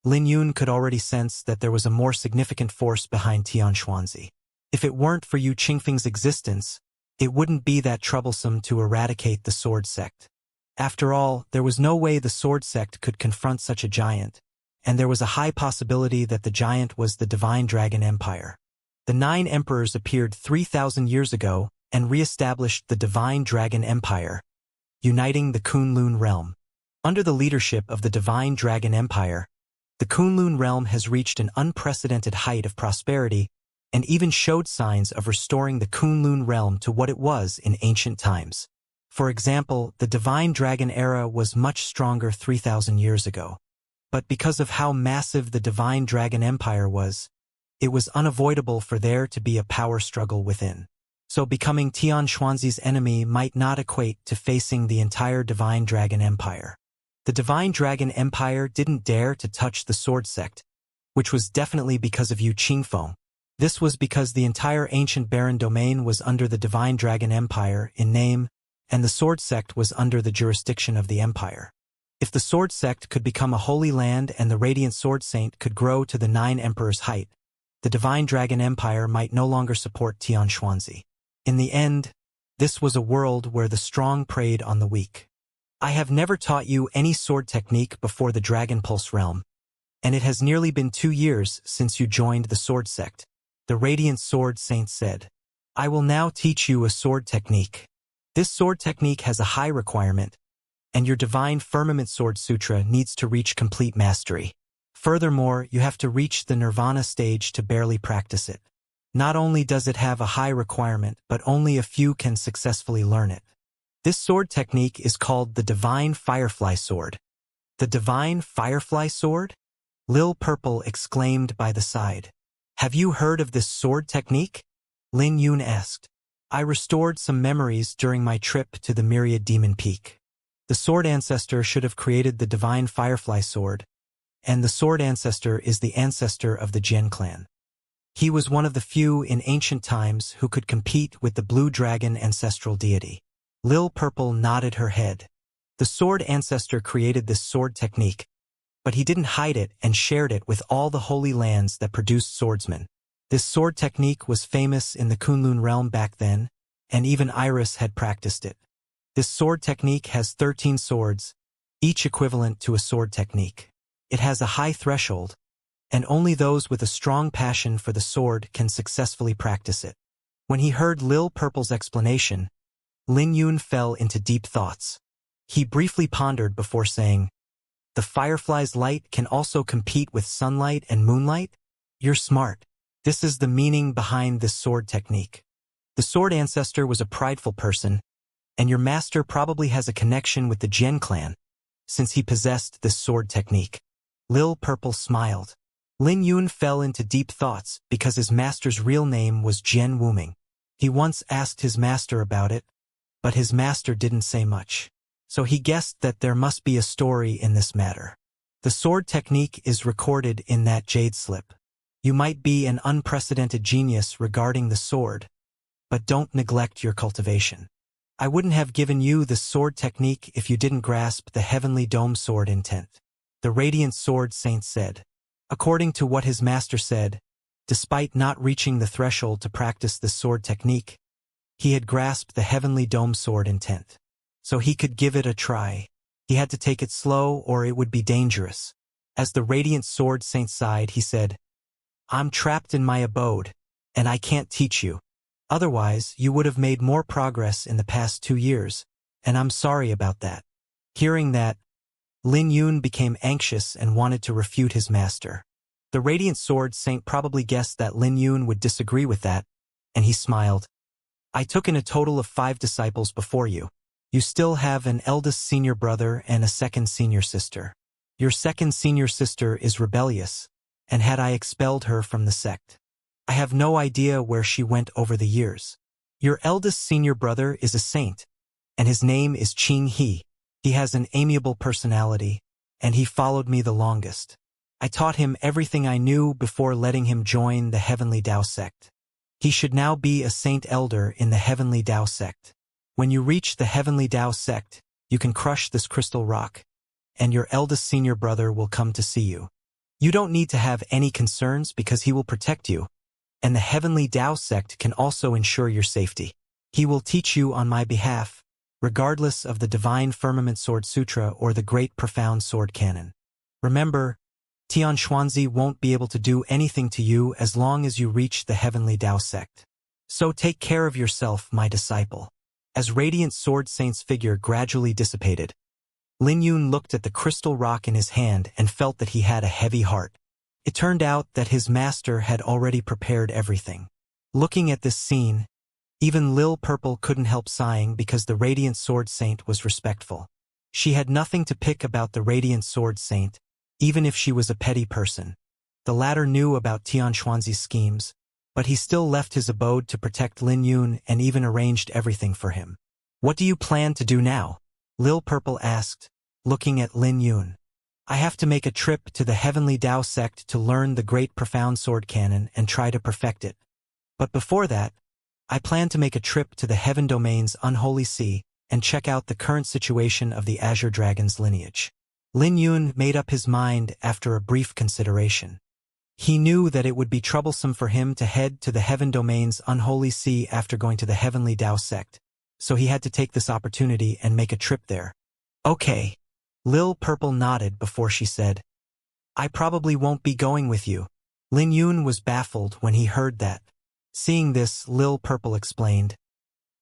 Lin Yun could already sense that there was a more significant force behind Tian Xuanzi. If it weren't for Yu Qingfeng's existence, it wouldn't be that troublesome to eradicate the Sword Sect. After all, there was no way the Sword Sect could confront such a giant, and there was a high possibility that the giant was the Divine Dragon Empire. The 9 emperors appeared 3,000 years ago and re-established the Divine Dragon Empire, uniting the Kunlun realm. Under the leadership of the Divine Dragon Empire, the Kunlun realm has reached an unprecedented height of prosperity and even showed signs of restoring the Kunlun realm to what it was in ancient times. For example, the Divine Dragon era was much stronger 3,000 years ago. But because of how massive the Divine Dragon Empire was, it was unavoidable for there to be a power struggle within. So becoming Tian Xuanzi's enemy might not equate to facing the entire Divine Dragon Empire. The Divine Dragon Empire didn't dare to touch the Sword Sect, which was definitely because of Yu Qingfeng. This was because the entire ancient Barren domain was under the Divine Dragon Empire in name, and the Sword Sect was under the jurisdiction of the Empire. If the Sword Sect could become a holy land and the Radiant Sword Saint could grow to the 9 emperors' height, the Divine Dragon Empire might no longer support Tian Xuanzi. In the end, this was a world where the strong preyed on the weak. I have never taught you any sword technique before the Dragon Pulse realm, and it has nearly been 2 years since you joined the Sword Sect, the Radiant Sword Saint said. I will now teach you a sword technique. This sword technique has a high requirement, and your Divine Firmament Sword Sutra needs to reach complete mastery. Furthermore, you have to reach the Nirvana stage to barely practice it. Not only does it have a high requirement, but only a few can successfully learn it. This sword technique is called the Divine Firefly Sword. The Divine Firefly Sword? Lil Purple exclaimed by the side. Have you heard of this sword technique? Lin Yun asked. I restored some memories during my trip to the Myriad Demon Peak. The Sword Ancestor should have created the Divine Firefly Sword, and the Sword Ancestor is the ancestor of the Jian clan. He was one of the few in ancient times who could compete with the Blue Dragon ancestral deity. Lil Purple nodded her head. The Sword Ancestor created this sword technique, but he didn't hide it and shared it with all the holy lands that produced swordsmen. This sword technique was famous in the Kunlun realm back then, and even Iris had practiced it. This sword technique has 13 swords, each equivalent to a sword technique. It has a high threshold, and only those with a strong passion for the sword can successfully practice it. When he heard Lil Purple's explanation, Lin Yun fell into deep thoughts. He briefly pondered before saying, The firefly's light can also compete with sunlight and moonlight? You're smart. This is the meaning behind this sword technique. The Sword Ancestor was a prideful person, and your master probably has a connection with the Jian clan, since he possessed this sword technique. Lil Purple smiled. Lin Yun fell into deep thoughts because his master's real name was Jian Wuming. He once asked his master about it, but his master didn't say much. So he guessed that there must be a story in this matter. The sword technique is recorded in that jade slip. You might be an unprecedented genius regarding the sword, but don't neglect your cultivation. I wouldn't have given you the sword technique if you didn't grasp the heavenly dome sword intent. The Radiant Sword Saint said. According to what his master said, despite not reaching the threshold to practice the sword technique, he had grasped the heavenly dome sword intent. So he could give it a try. He had to take it slow or it would be dangerous. As the Radiant Sword Saint sighed, he said, I'm trapped in my abode, and I can't teach you. Otherwise, you would have made more progress in the past 2 years, and I'm sorry about that. Hearing that, Lin Yun became anxious and wanted to refute his master. The Radiant Sword Saint probably guessed that Lin Yun would disagree with that, and he smiled. I took in a total of 5 disciples before you. You still have an eldest senior brother and a second senior sister. Your second senior sister is rebellious, and had I expelled her from the sect, I have no idea where she went over the years. Your eldest senior brother is a saint, and his name is Qing He. He has an amiable personality, and he followed me the longest. I taught him everything I knew before letting him join the Heavenly Tao sect. He should now be a saint elder in the Heavenly Tao sect. When you reach the Heavenly Tao sect, you can crush this crystal rock, and your eldest senior brother will come to see you. You don't need to have any concerns because he will protect you, and the Heavenly Tao sect can also ensure your safety. He will teach you on my behalf, regardless of the Divine Firmament Sword Sutra or the Great Profound Sword Canon. Remember, Xianxia won't be able to do anything to you as long as you reach the Heavenly Tao sect. So take care of yourself, my disciple. As Radiant Sword Saint's figure gradually dissipated, Lin Yun looked at the crystal rock in his hand and felt that he had a heavy heart. It turned out that his master had already prepared everything. Looking at this scene, even Lil Purple couldn't help sighing because the Radiant Sword Saint was respectful. She had nothing to pick about the Radiant Sword Saint, even if she was a petty person. The latter knew about Xianxia's schemes, but he still left his abode to protect Lin Yun and even arranged everything for him. What do you plan to do now? Lil Purple asked, looking at Lin Yun. I have to make a trip to the Heavenly Tao sect to learn the Great Profound Sword Canon and try to perfect it. But before that, I plan to make a trip to the Heaven Domain's Unholy Sea and check out the current situation of the Azure Dragon's lineage. Lin Yun made up his mind after a brief consideration. He knew that it would be troublesome for him to head to the Heaven Domain's Unholy Sea after going to the Heavenly Tao sect, so he had to take this opportunity and make a trip there. Okay. Lil Purple nodded before she said, I probably won't be going with you. Lin Yun was baffled when he heard that. Seeing this, Lil Purple explained,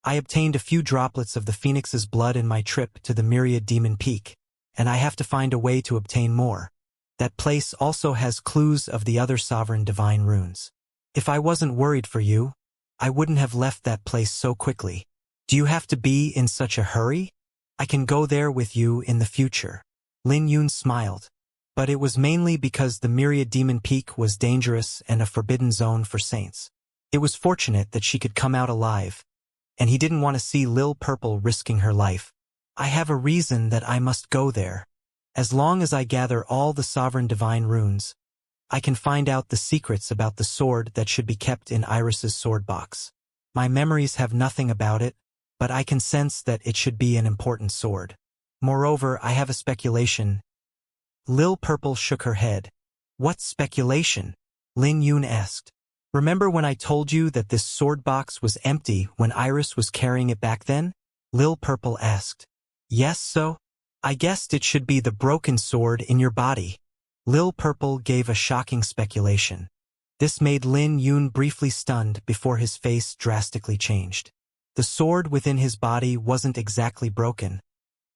I obtained a few droplets of the Phoenix's blood in my trip to the Myriad Demon Peak, and I have to find a way to obtain more. That place also has clues of the other sovereign divine runes. If I wasn't worried for you, I wouldn't have left that place so quickly. Do you have to be in such a hurry? I can go there with you in the future. Lin Yun smiled, but it was mainly because the Myriad Demon Peak was dangerous and a forbidden zone for saints. It was fortunate that she could come out alive, and he didn't want to see Lil Purple risking her life. I have a reason that I must go there. As long as I gather all the sovereign divine runes, I can find out the secrets about the sword that should be kept in Iris's sword box. My memories have nothing about it, but I can sense that it should be an important sword. Moreover, I have a speculation. Lil Purple shook her head. What speculation? Lin Yun asked. Remember when I told you that this sword box was empty when Iris was carrying it back then? Lil Purple asked. Yes, so? I guessed it should be the broken sword in your body. Lil Purple gave a shocking speculation. This made Lin Yun briefly stunned before his face drastically changed. The sword within his body wasn't exactly broken,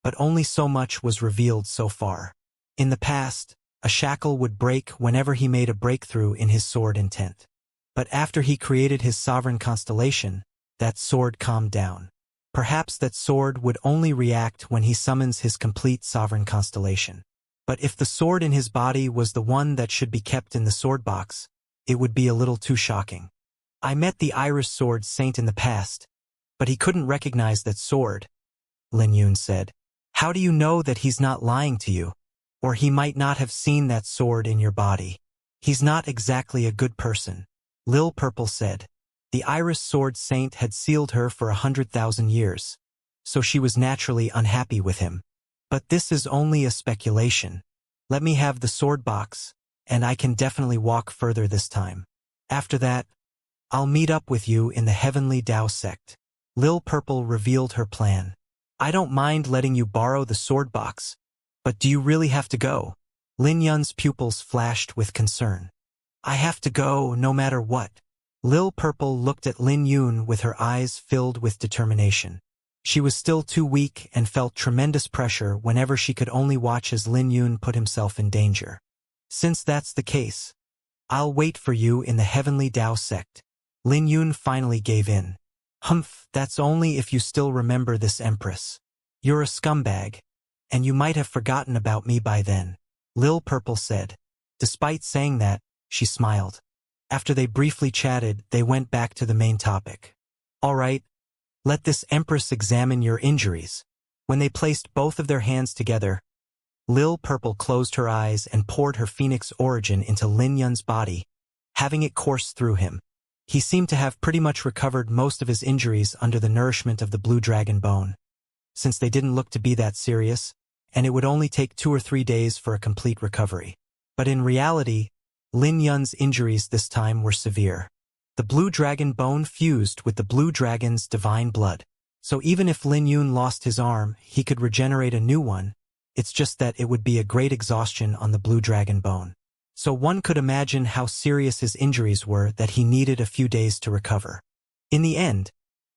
but only so much was revealed so far. In the past, a shackle would break whenever he made a breakthrough in his sword intent. But after he created his sovereign constellation, that sword calmed down. Perhaps that sword would only react when he summons his complete sovereign constellation. But if the sword in his body was the one that should be kept in the sword box, it would be a little too shocking. I met the Iris Sword Saint in the past, but he couldn't recognize that sword, Lin Yun said. How do you know that he's not lying to you? Or he might not have seen that sword in your body. He's not exactly a good person, Lil Purple said. The Iris Sword Saint had sealed her for 100,000 years, so she was naturally unhappy with him. But this is only a speculation. Let me have the sword box, and I can definitely walk further this time. After that, I'll meet up with you in the Heavenly Tao sect. Lil Purple revealed her plan. I don't mind letting you borrow the sword box, but do you really have to go? Lin Yun's pupils flashed with concern. I have to go no matter what. Lil Purple looked at Lin Yun with her eyes filled with determination. She was still too weak and felt tremendous pressure whenever she could only watch as Lin Yun put himself in danger. Since that's the case, I'll wait for you in the Heavenly Tao sect. Lin Yun finally gave in. Humph, that's only if you still remember this Empress. You're a scumbag, and you might have forgotten about me by then, Lil Purple said. Despite saying that, she smiled. After they briefly chatted, they went back to the main topic. All right, let this Empress examine your injuries. When they placed both of their hands together, Lil Purple closed her eyes and poured her phoenix origin into Lin Yun's body, having it course through him. He seemed to have pretty much recovered most of his injuries under the nourishment of the blue dragon bone, since they didn't look to be that serious, and it would only take 2 or 3 days for a complete recovery. But in reality, Lin Yun's injuries this time were severe. The blue dragon bone fused with the blue dragon's divine blood. So even if Lin Yun lost his arm, he could regenerate a new one. It's just that it would be a great exhaustion on the blue dragon bone. So one could imagine how serious his injuries were that he needed a few days to recover. In the end,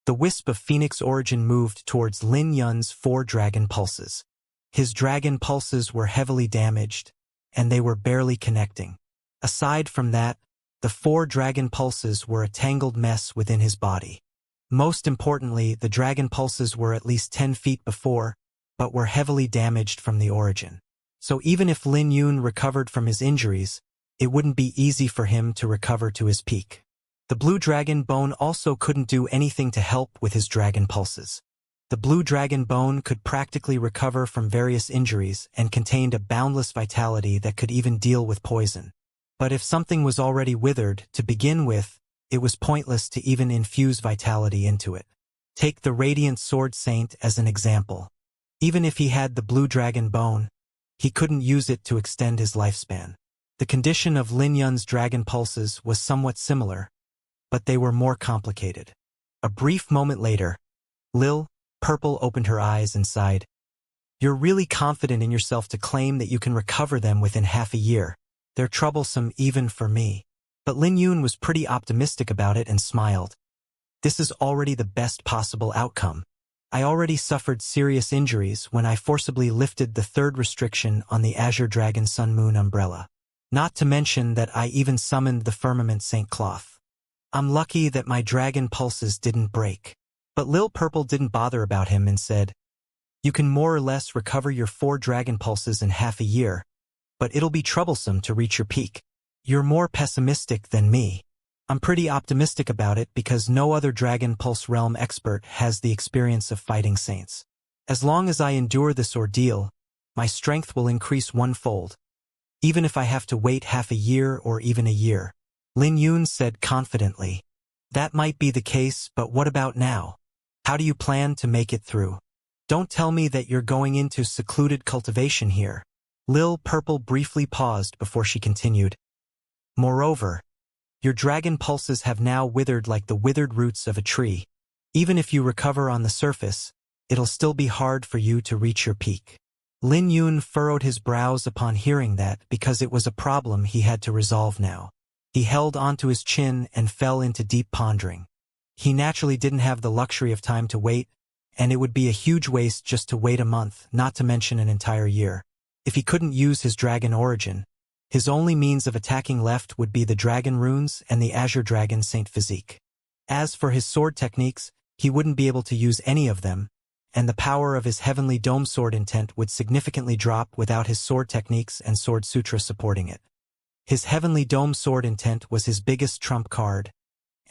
the wisp of phoenix origin moved towards Lin Yun's 4 dragon pulses. His dragon pulses were heavily damaged, and they were barely connecting. Aside from that, the 4 dragon pulses were a tangled mess within his body. Most importantly, the dragon pulses were at least 10 feet before, but were heavily damaged from the origin. So even if Lin Yun recovered from his injuries, it wouldn't be easy for him to recover to his peak. The blue dragon bone also couldn't do anything to help with his dragon pulses. The blue dragon bone could practically recover from various injuries and contained a boundless vitality that could even deal with poison. But if something was already withered, to begin with, it was pointless to even infuse vitality into it. Take the Radiant Sword Saint as an example. Even if he had the blue dragon bone, he couldn't use it to extend his lifespan. The condition of Lin Yun's dragon pulses was somewhat similar, but they were more complicated. A brief moment later, Lil Purple opened her eyes and sighed. "You're really confident in yourself to claim that you can recover them within half a year. They're troublesome even for me." But Lin Yun was pretty optimistic about it and smiled. "This is already the best possible outcome. I already suffered serious injuries when I forcibly lifted the 3rd restriction on the Azure Dragon Sun Moon umbrella. Not to mention that I even summoned the Firmament Saint Cloth. I'm lucky that my dragon pulses didn't break." But Lil Purple didn't bother about him and said, "You can more or less recover your 4 dragon pulses in half a year, but it'll be troublesome to reach your peak. You're more pessimistic than me. I'm pretty optimistic about it because no other Dragon Pulse Realm expert has the experience of fighting saints. As long as I endure this ordeal, my strength will increase 1-fold, even if I have to wait half a year or even a year." Lin Yun said confidently. "That might be the case, but what about now? How do you plan to make it through? Don't tell me that you're going into secluded cultivation here." Lil Purple briefly paused before she continued. "Moreover, your dragon pulses have now withered like the withered roots of a tree. Even if you recover on the surface, it'll still be hard for you to reach your peak." Lin Yun furrowed his brows upon hearing that because it was a problem he had to resolve now. He held onto his chin and fell into deep pondering. He naturally didn't have the luxury of time to wait, and it would be a huge waste just to wait a month, not to mention an entire year. If he couldn't use his dragon origin, his only means of attacking left would be the dragon runes and the Azure Dragon Saint Physique. As for his sword techniques, he wouldn't be able to use any of them, and the power of his Heavenly Dome Sword intent would significantly drop without his sword techniques and sword sutra supporting it. His Heavenly Dome Sword intent was his biggest trump card,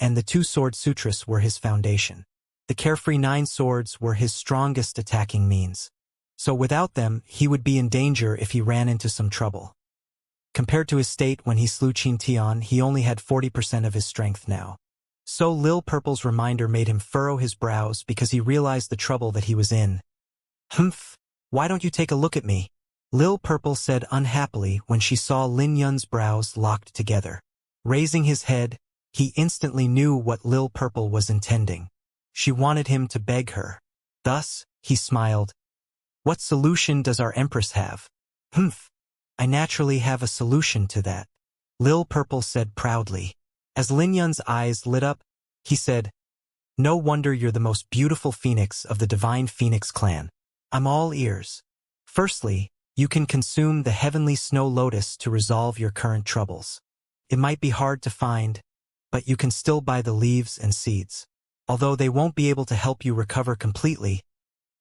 and the 2 sword sutras were his foundation. The Carefree 9 swords were his strongest attacking means. So without them, he would be in danger if he ran into some trouble. Compared to his state when he slew Qin Tian, he only had 40% of his strength now. So Lil Purple's reminder made him furrow his brows because he realized the trouble that he was in. "Humph, why don't you take a look at me?" Lil Purple said unhappily when she saw Lin Yun's brows locked together. Raising his head, he instantly knew what Lil Purple was intending. She wanted him to beg her. Thus, he smiled. "What solution does our Empress have?" "Humph, I naturally have a solution to that," Lil Purple said proudly. As Lin Yun's eyes lit up, he said, "No wonder you're the most beautiful phoenix of the Divine Phoenix clan. I'm all ears. Firstly, you can consume the Heavenly Snow Lotus to resolve your current troubles. It might be hard to find, but you can still buy the leaves and seeds. Although they won't be able to help you recover completely,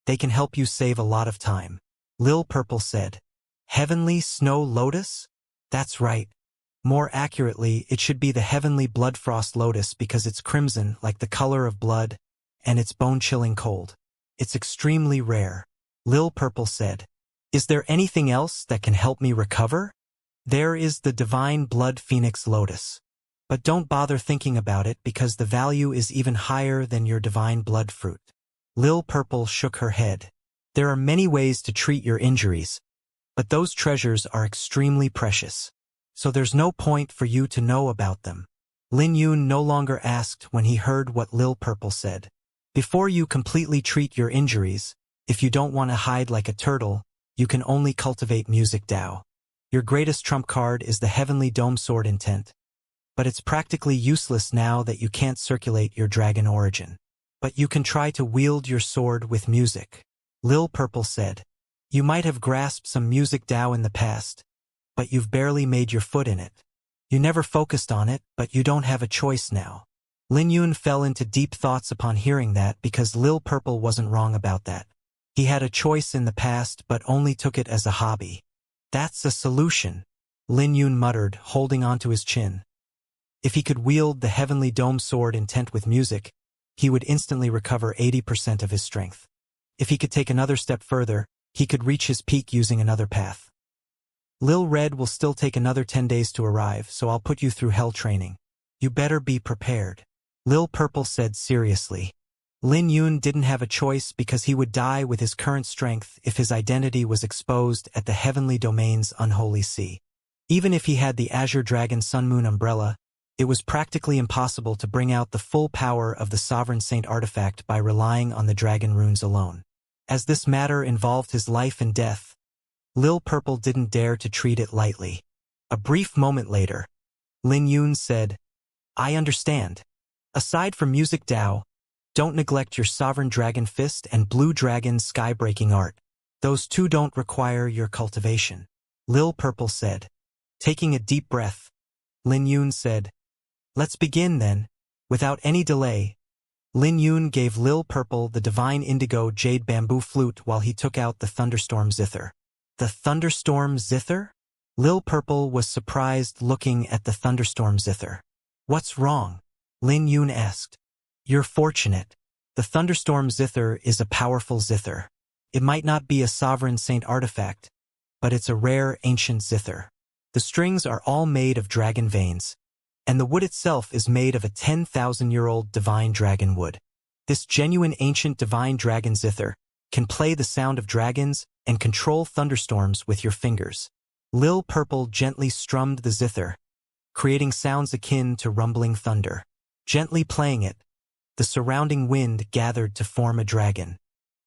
they can help you save a lot of time," Lil Purple said. "Heavenly Snow Lotus? That's right. More accurately, it should be the Heavenly Bloodfrost Lotus because it's crimson like the color of blood, and it's bone-chilling cold. It's extremely rare," Lil Purple said. "Is there anything else that can help me recover?" "There is the Divine Blood Phoenix Lotus. But don't bother thinking about it because the value is even higher than your divine blood fruit. Lil Purple shook her head. There are many ways to treat your injuries, but those treasures are extremely precious. So there's no point for you to know about them. Lin Yun no longer asked when he heard what Lil Purple said. Before you completely treat your injuries, if you don't want to hide like a turtle, you can only cultivate music Dao. Your greatest trump card is the Heavenly Dome Sword Intent. But it's practically useless now that you can't circulate your dragon origin. But you can try to wield your sword with music. Lil Purple said. You might have grasped some music Dao in the past, but you've barely made your foot in it. You never focused on it, but you don't have a choice now. Lin Yun fell into deep thoughts upon hearing that because Lil Purple wasn't wrong about that. He had a choice in the past but only took it as a hobby. That's a solution, Lin Yun muttered, holding onto his chin. If he could wield the Heavenly Dome Sword Intent with music, he would instantly recover 80% of his strength. If he could take another step further, he could reach his peak using another path. Lil Red will still take another 10 days to arrive, so I'll put you through hell training. You better be prepared. Lil Purple said seriously. Lin Yun didn't have a choice because he would die with his current strength if his identity was exposed at the Heavenly Domain's unholy sea. Even if he had the Azure Dragon Sun Moon umbrella, it was practically impossible to bring out the full power of the Sovereign Saint artifact by relying on the dragon runes alone. As this matter involved his life and death, Lil Purple didn't dare to treat it lightly. A brief moment later, Lin Yun said, I understand. Aside from music Dao, don't neglect your Sovereign Dragon Fist and Blue Dragon Sky-Breaking Art. Those two don't require your cultivation. Lil Purple said. Taking a deep breath, Lin Yun said, Let's begin then. Without any delay, Lin Yun gave Lil Purple the Divine Indigo Jade Bamboo Flute while he took out the Thunderstorm Zither. The Thunderstorm Zither? Lil Purple was surprised looking at the Thunderstorm Zither. What's wrong? Lin Yun asked. You're fortunate. The Thunderstorm Zither is a powerful zither. It might not be a Sovereign Saint artifact, but it's a rare ancient zither. The strings are all made of dragon veins, and the wood itself is made of a 10,000-year-old divine dragon wood. This genuine ancient divine dragon zither can play the sound of dragons and control thunderstorms with your fingers. Lil Purple gently strummed the zither, creating sounds akin to rumbling thunder. Gently playing it, the surrounding wind gathered to form a dragon.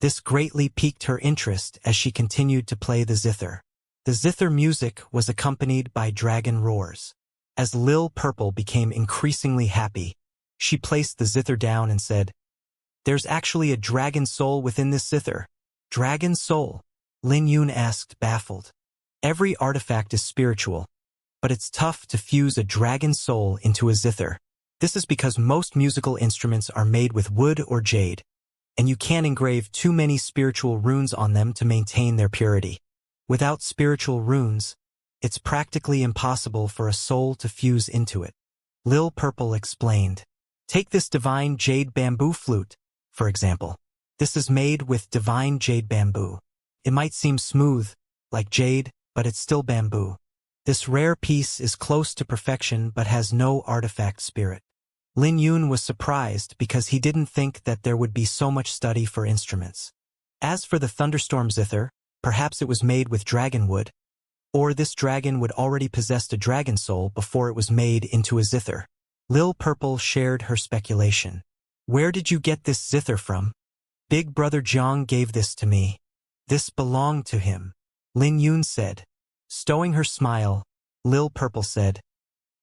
This greatly piqued her interest as she continued to play the zither. The zither music was accompanied by dragon roars. As Lil Purple became increasingly happy, she placed the zither down and said, There's actually a dragon soul within this zither. Dragon soul? Lin Yun asked, baffled. Every artifact is spiritual, but it's tough to fuse a dragon soul into a zither. This is because most musical instruments are made with wood or jade, and you can't engrave too many spiritual runes on them to maintain their purity. Without spiritual runes, it's practically impossible for a soul to fuse into it. Lil Purple explained. Take this divine jade bamboo flute, for example. This is made with divine jade bamboo. It might seem smooth, like jade, but it's still bamboo. This rare piece is close to perfection but has no artifact spirit. Lin Yun was surprised because he didn't think that there would be so much study for instruments. As for the Thunderstorm Zither, perhaps it was made with dragon wood, or this dragon would already possessed a dragon soul before it was made into a zither. Lil Purple shared her speculation. Where did you get this zither from? Big Brother Jiang gave this to me. This belonged to him, Lin Yun said. Stowing her smile, Lil Purple said,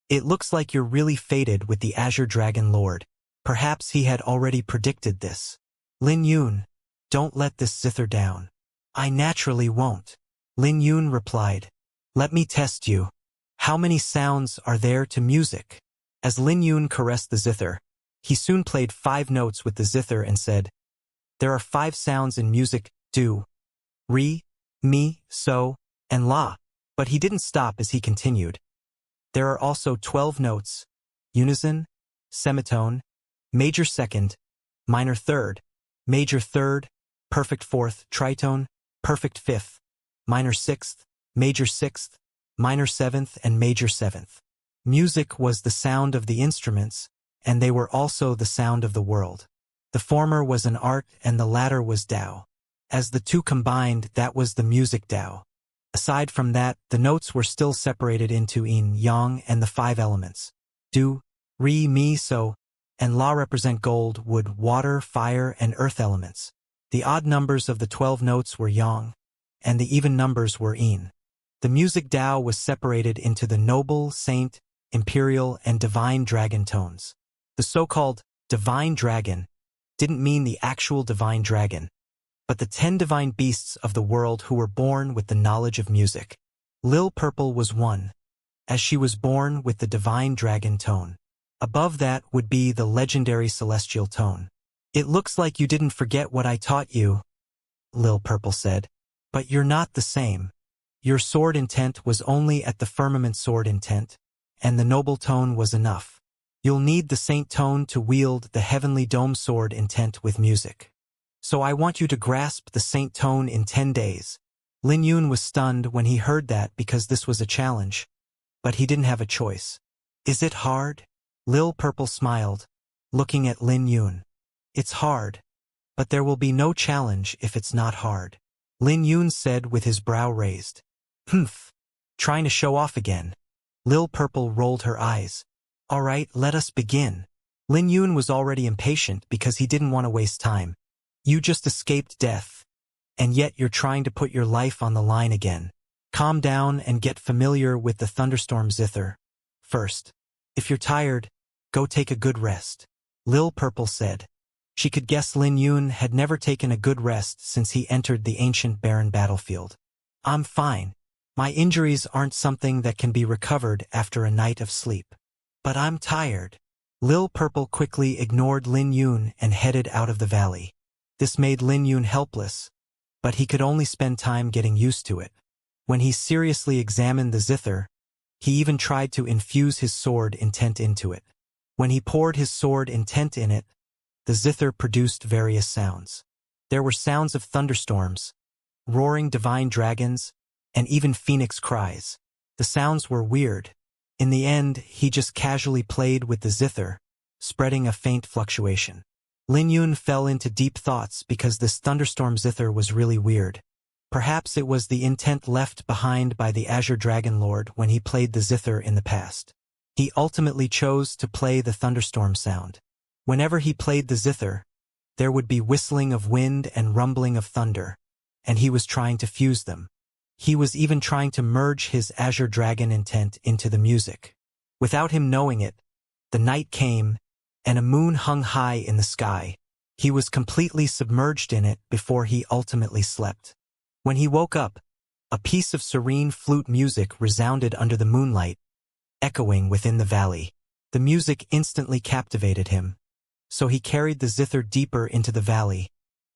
It looks like you're really fated with the Azure Dragon Lord. Perhaps he had already predicted this. Lin Yun, don't let this zither down. I naturally won't, Lin Yun replied. Let me test you. How many sounds are there to music? As Lin Yun caressed the zither, he soon played 5 notes with the zither and said, There are 5 sounds in music, do, re, mi, so, and la. But he didn't stop as he continued. There are also 12 notes, unison, semitone, major second, minor third, major third, perfect fourth, tritone, perfect fifth, minor sixth, major sixth, minor seventh, and major seventh. Music was the sound of the instruments, and they were also the sound of the world. The former was an art and the latter was Tao. As the two combined, that was the music Tao. Aside from that, the notes were still separated into yin, yang, and the 5 elements. Do, re, mi, so, and la represent gold, wood, water, fire, and earth elements. The odd numbers of the 12 notes were yang, and the even numbers were yin. The music Tao was separated into the noble, saint, imperial, and divine dragon tones. The so-called divine dragon didn't mean the actual divine dragon, but the 10 divine beasts of the world who were born with the knowledge of music. Lil Purple was one, as she was born with the divine dragon tone. Above that would be the legendary celestial tone. "It looks like you didn't forget what I taught you," Lil Purple said. "But you're not the same. Your sword intent was only at the firmament sword intent, and the noble tone was enough. You'll need the saint tone to wield the heavenly dome sword intent with music. So I want you to grasp the saint tone in 10 days. Lin Yun was stunned when he heard that because this was a challenge, but he didn't have a choice. "Is it hard?" Lil Purple smiled, looking at Lin Yun. "It's hard, but there will be no challenge if it's not hard," Lin Yun said with his brow raised. "Humph, trying to show off again." Lil Purple rolled her eyes. "All right, let us begin." Lin Yun was already impatient because he didn't want to waste time. "You just escaped death, and yet you're trying to put your life on the line again. Calm down and get familiar with the thunderstorm zither. First, if you're tired, go take a good rest," Lil Purple said. She could guess Lin Yun had never taken a good rest since he entered the ancient barren battlefield. "I'm fine. My injuries aren't something that can be recovered after a night of sleep. But I'm tired." Lil Purple quickly ignored Lin Yun and headed out of the valley. This made Lin Yun helpless, but he could only spend time getting used to it. When he seriously examined the zither, he even tried to infuse his sword intent into it. When he poured his sword intent in it, the zither produced various sounds. There were sounds of thunderstorms, roaring divine dragons, and even phoenix cries. The sounds were weird. In the end, he just casually played with the zither, spreading a faint fluctuation. Lin Yun fell into deep thoughts because this thunderstorm zither was really weird. Perhaps it was the intent left behind by the Azure Dragon Lord when he played the zither in the past. He ultimately chose to play the thunderstorm sound. Whenever he played the zither, there would be whistling of wind and rumbling of thunder, and he was trying to fuse them. He was even trying to merge his Azure Dragon intent into the music. Without him knowing it, the night came, and a moon hung high in the sky. He was completely submerged in it before he ultimately slept. When he woke up, a piece of serene flute music resounded under the moonlight, echoing within the valley. The music instantly captivated him, so he carried the zither deeper into the valley,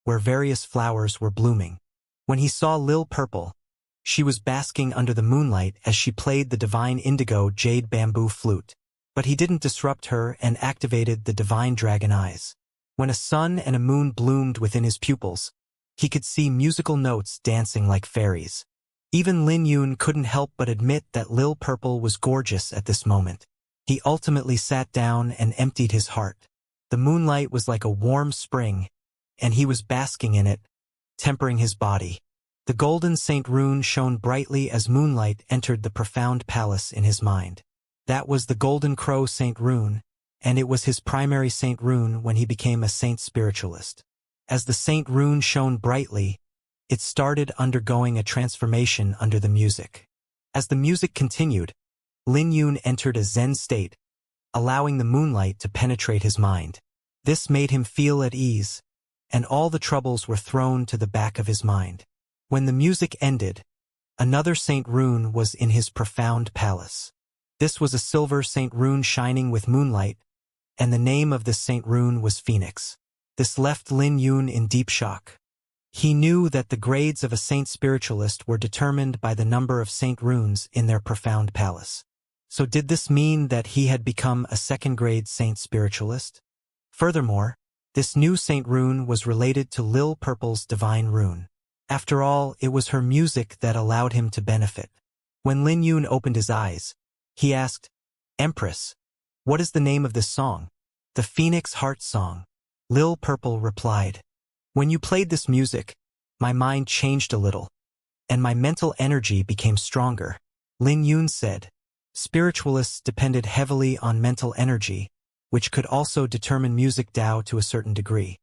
where various flowers were blooming. When he saw Lil Purple, she was basking under the moonlight as she played the divine indigo jade bamboo flute. But he didn't disrupt her and activated the divine dragon eyes. When a sun and a moon bloomed within his pupils, he could see musical notes dancing like fairies. Even Lin Yun couldn't help but admit that Lil Purple was gorgeous at this moment. He ultimately sat down and emptied his heart. The moonlight was like a warm spring, and he was basking in it, tempering his body. The golden Saint Rune shone brightly as moonlight entered the profound palace in his mind. That was the Golden Crow Saint Rune, and it was his primary Saint Rune when he became a Saint Spiritualist. As the Saint Rune shone brightly, it started undergoing a transformation under the music. As the music continued, Lin Yun entered a Zen state, allowing the moonlight to penetrate his mind. This made him feel at ease, and all the troubles were thrown to the back of his mind. When the music ended, another Saint Rune was in his profound palace. This was a silver Saint Rune shining with moonlight, and the name of this Saint Rune was Phoenix. This left Lin Yun in deep shock. He knew that the grades of a Saint Spiritualist were determined by the number of Saint Runes in their profound palace. So did this mean that he had become a second-grade Saint Spiritualist? Furthermore, this new Saint Rune was related to Lil Purple's divine rune. After all, it was her music that allowed him to benefit. When Lin Yun opened his eyes, he asked, Empress, what is the name of this song? The Phoenix Heart Song. Lil Purple replied. When you played this music, my mind changed a little, and my mental energy became stronger. Lin Yun said. Spiritualists depended heavily on mental energy, which could also determine music Dao to a certain degree.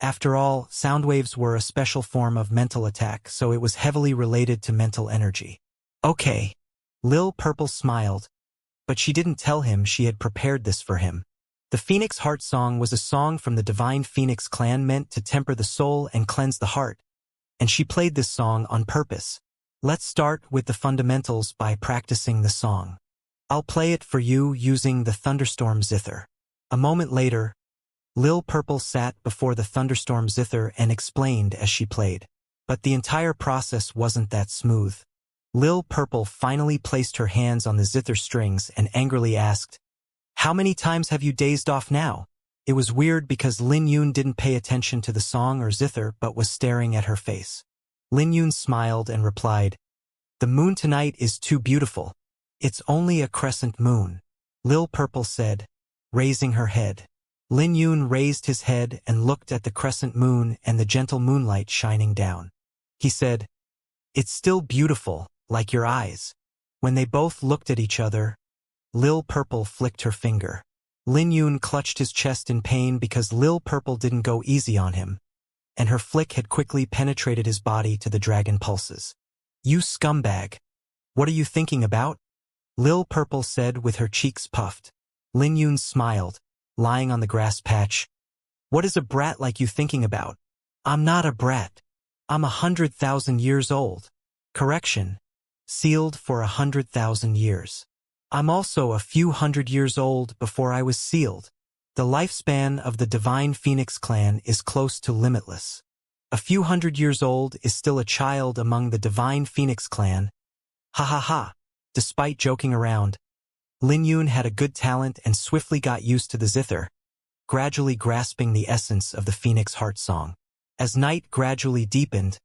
After all, sound waves were a special form of mental attack, so it was heavily related to mental energy. Okay. Lil Purple smiled, but she didn't tell him she had prepared this for him. The Phoenix Heart Song was a song from the Divine Phoenix clan meant to temper the soul and cleanse the heart, and she played this song on purpose. Let's start with the fundamentals by practicing the song. I'll play it for you using the thunderstorm zither. A moment later, Lil Purple sat before the thunderstorm zither and explained as she played. But the entire process wasn't that smooth. Lil Purple finally placed her hands on the zither strings and angrily asked, "How many times have you dazed off now?" It was weird because Lin Yun didn't pay attention to the song or zither but was staring at her face. Lin Yun smiled and replied, "The moon tonight is too beautiful. It's only a crescent moon," Lil Purple said, raising her head. Lin Yun raised his head and looked at the crescent moon and the gentle moonlight shining down. He said, "It's still beautiful, like your eyes." When they both looked at each other, Lil Purple flicked her finger. Lin Yun clutched his chest in pain because Lil Purple didn't go easy on him, and her flick had quickly penetrated his body to the dragon pulses. "You scumbag! What are you thinking about?" Lil Purple said with her cheeks puffed. Lin Yun smiled, lying on the grass patch. "What is a brat like you thinking about?" "I'm not a brat. I'm 100,000 years old. Correction. Sealed for 100,000 years. I'm also a few hundred years old before I was sealed. The lifespan of the Divine Phoenix clan is close to limitless. A few hundred years old is still a child among the Divine Phoenix clan. Ha ha ha." Despite joking around, Lin Yun had a good talent and swiftly got used to the zither, gradually grasping the essence of the Phoenix Heart Song. As night gradually deepened,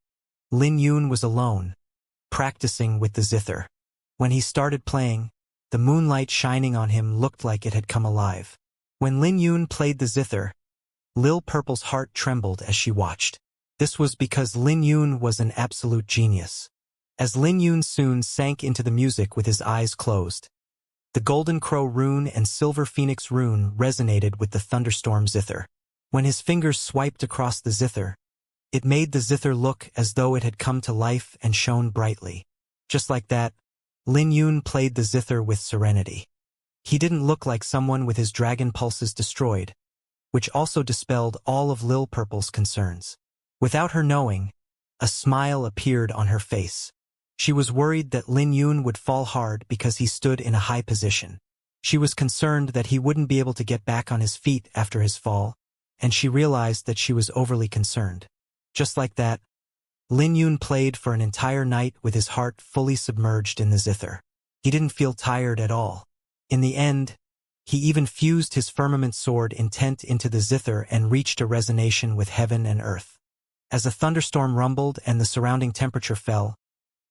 Lin Yun was alone, practicing with the zither. When he started playing, the moonlight shining on him looked like it had come alive. When Lin Yun played the zither, Lil Purple's heart trembled as she watched. This was because Lin Yun was an absolute genius. As Lin Yun soon sank into the music with his eyes closed, the Golden Crow rune and Silver Phoenix rune resonated with the thunderstorm zither. When his fingers swiped across the zither, it made the zither look as though it had come to life and shone brightly. Just like that, Lin Yun played the zither with serenity. He didn't look like someone with his dragon pulses destroyed, which also dispelled all of Lil Purple's concerns. Without her knowing, a smile appeared on her face. She was worried that Lin Yun would fall hard because he stood in a high position. She was concerned that he wouldn't be able to get back on his feet after his fall, and she realized that she was overly concerned. Just like that, Lin Yun played for an entire night with his heart fully submerged in the zither. He didn't feel tired at all. In the end, he even fused his firmament sword intent into the zither and reached a resonation with heaven and earth. As a thunderstorm rumbled and the surrounding temperature fell,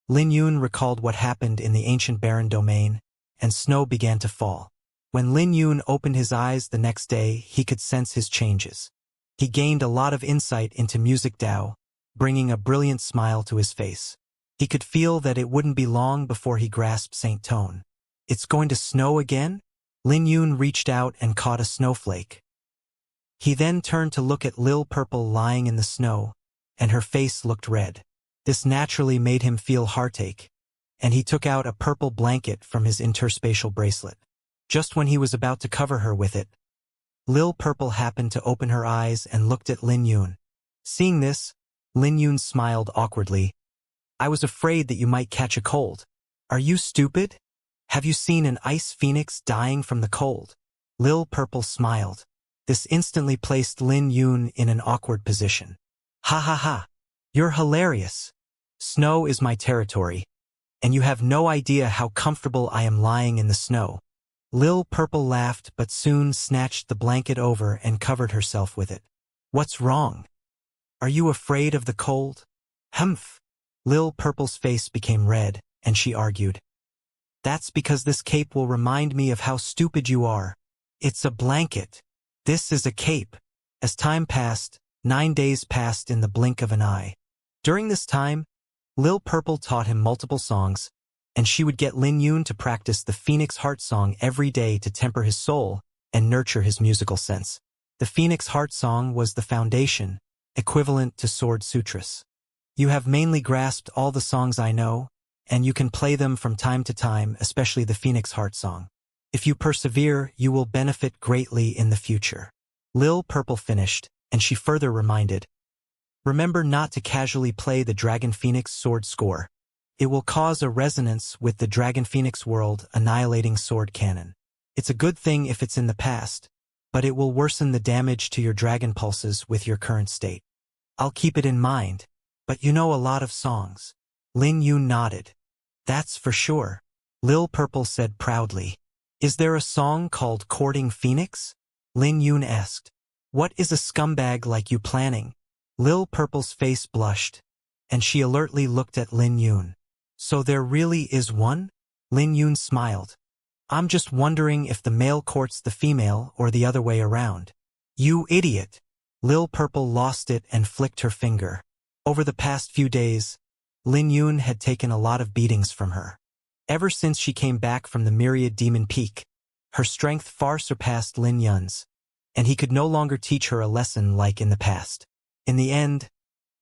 Lin Yun recalled what happened in the ancient barren domain, and snow began to fall. When Lin Yun opened his eyes the next day, he could sense his changes. He gained a lot of insight into music Dao, bringing a brilliant smile to his face. He could feel that it wouldn't be long before he grasped Saint Tone. "It's going to snow again?" Lin Yun reached out and caught a snowflake. He then turned to look at Lil Purple lying in the snow, and her face looked red. This naturally made him feel heartache, and he took out a purple blanket from his interspatial bracelet. Just when he was about to cover her with it, Lil Purple happened to open her eyes and looked at Lin Yun. Seeing this, Lin Yun smiled awkwardly. "I was afraid that you might catch a cold. Are you stupid? Have you seen an ice phoenix dying from the cold?" Lil Purple smiled. This instantly placed Lin Yun in an awkward position. "Ha ha ha. You're hilarious. Snow is my territory, and you have no idea how comfortable I am lying in the snow." Lil Purple laughed but soon snatched the blanket over and covered herself with it. "What's wrong? Are you afraid of the cold?" "Humph." Lil Purple's face became red, and she argued. That's because this cape will remind me of how stupid you are. It's a blanket. This is a cape. As time passed, 9 days passed in the blink of an eye. During this time, Lil Purple taught him multiple songs, and she would get Lin Yun to practice the Phoenix Heart song every day to temper his soul and nurture his musical sense. The Phoenix Heart song was the foundation, equivalent to Sword Sutras. You have mainly grasped all the songs I know, and you can play them from time to time, especially the Phoenix Heart song. If you persevere, you will benefit greatly in the future. Lil Purple finished, and she further reminded, remember not to casually play the Dragon Phoenix sword score. It will cause a resonance with the Dragon Phoenix world annihilating sword canon. It's a good thing if it's in the past, but it will worsen the damage to your dragon pulses with your current state. I'll keep it in mind, but you know a lot of songs. Lin Yun nodded. That's for sure. Lil Purple said proudly. Is there a song called Courting Phoenix? Lin Yun asked. What is a scumbag like you planning? Lil Purple's face blushed, and she alertly looked at Lin Yun. So there really is one? Lin Yun smiled. I'm just wondering if the male courts the female or the other way around. You idiot! Lil Purple lost it and flicked her finger. Over the past few days, Lin Yun had taken a lot of beatings from her. Ever since she came back from the Myriad Demon Peak, her strength far surpassed Lin Yun's, and he could no longer teach her a lesson like in the past. In the end,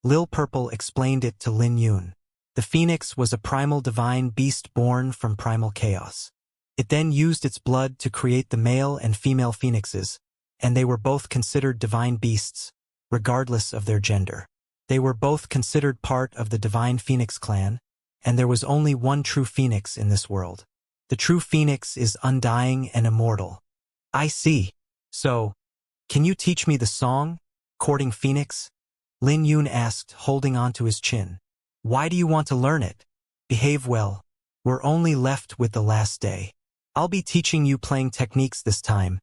Lil Purple explained it to Lin Yun. The phoenix was a primal divine beast born from primal chaos. It then used its blood to create the male and female phoenixes, and they were both considered divine beasts, regardless of their gender. They were both considered part of the divine phoenix clan, and there was only one true phoenix in this world. The true phoenix is undying and immortal. I see. So, can you teach me the song, Courting Phoenix? Lin Yun asked, holding onto his chin. Why do you want to learn it? Behave well. We're only left with the last day. I'll be teaching you playing techniques this time,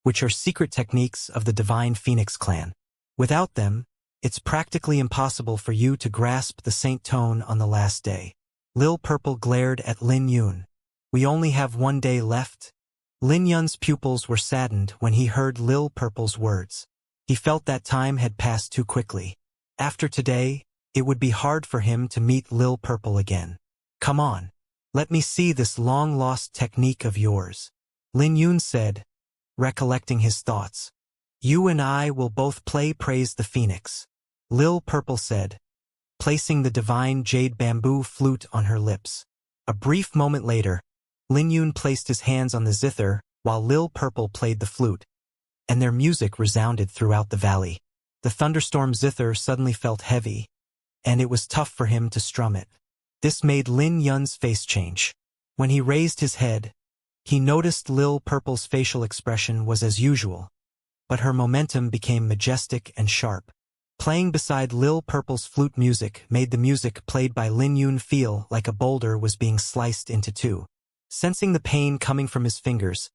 which are secret techniques of the Divine Phoenix clan. Without them, it's practically impossible for you to grasp the saint tone on the last day. Lil Purple glared at Lin Yun. We only have 1 day left? Lin Yun's pupils were saddened when he heard Lil Purple's words. He felt that time had passed too quickly. After today, it would be hard for him to meet Lil Purple again. Come on. Let me see this long-lost technique of yours. Lin Yun said, recollecting his thoughts. You and I will both play Praise the Phoenix. Lil Purple said, placing the divine jade bamboo flute on her lips. A brief moment later, Lin Yun placed his hands on the zither while Lil Purple played the flute, and their music resounded throughout the valley. The thunderstorm zither suddenly felt heavy, and it was tough for him to strum it. This made Lin Yun's face change. When he raised his head, he noticed Lil Purple's facial expression was as usual, but her momentum became majestic and sharp. Playing beside Lil Purple's flute music made the music played by Lin Yun feel like a boulder was being sliced into two. Sensing the pain coming from his fingers,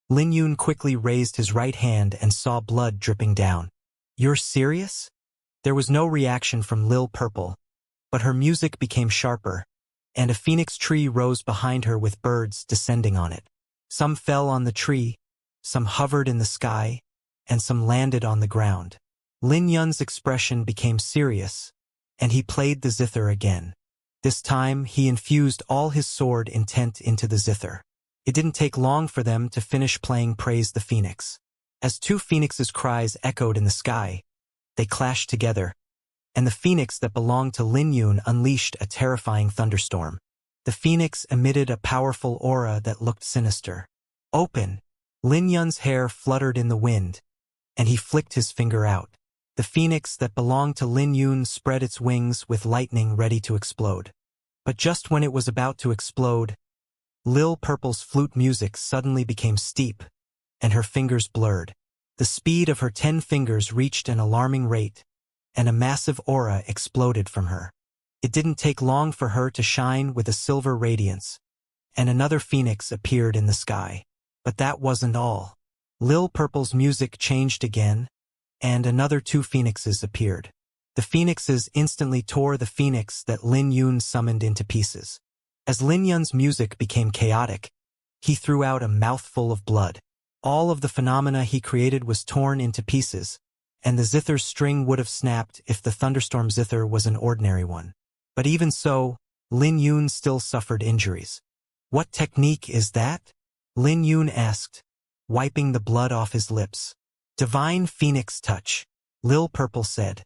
Lin Yun quickly raised his right hand and saw blood dripping down. You're serious? There was no reaction from Lil Purple, but her music became sharper, and a phoenix tree rose behind her with birds descending on it. Some fell on the tree, some hovered in the sky, and some landed on the ground. Lin Yun's expression became serious, and he played the zither again. This time, he infused all his sword intent into the zither. It didn't take long for them to finish playing Praise the Phoenix. As two phoenixes' cries echoed in the sky, they clashed together, and the phoenix that belonged to Lin Yun unleashed a terrifying thunderstorm. The phoenix emitted a powerful aura that looked sinister. Open! Lin Yun's hair fluttered in the wind, and he flicked his finger out. The phoenix that belonged to Lin Yun spread its wings with lightning ready to explode. But just when it was about to explode, Lil Purple's flute music suddenly became steep, and her fingers blurred. The speed of her 10 fingers reached an alarming rate, and a massive aura exploded from her. It didn't take long for her to shine with a silver radiance, and another phoenix appeared in the sky. But that wasn't all. Lil Purple's music changed again, and another 2 phoenixes appeared. The phoenixes instantly tore the phoenix that Lin Yun summoned into pieces. As Lin Yun's music became chaotic, he threw out a mouthful of blood. All of the phenomena he created was torn into pieces, and the zither's string would have snapped if the thunderstorm zither was an ordinary one. But even so, Lin Yun still suffered injuries. "What technique is that?" Lin Yun asked, wiping the blood off his lips. "Divine Phoenix Touch," Lil Purple said.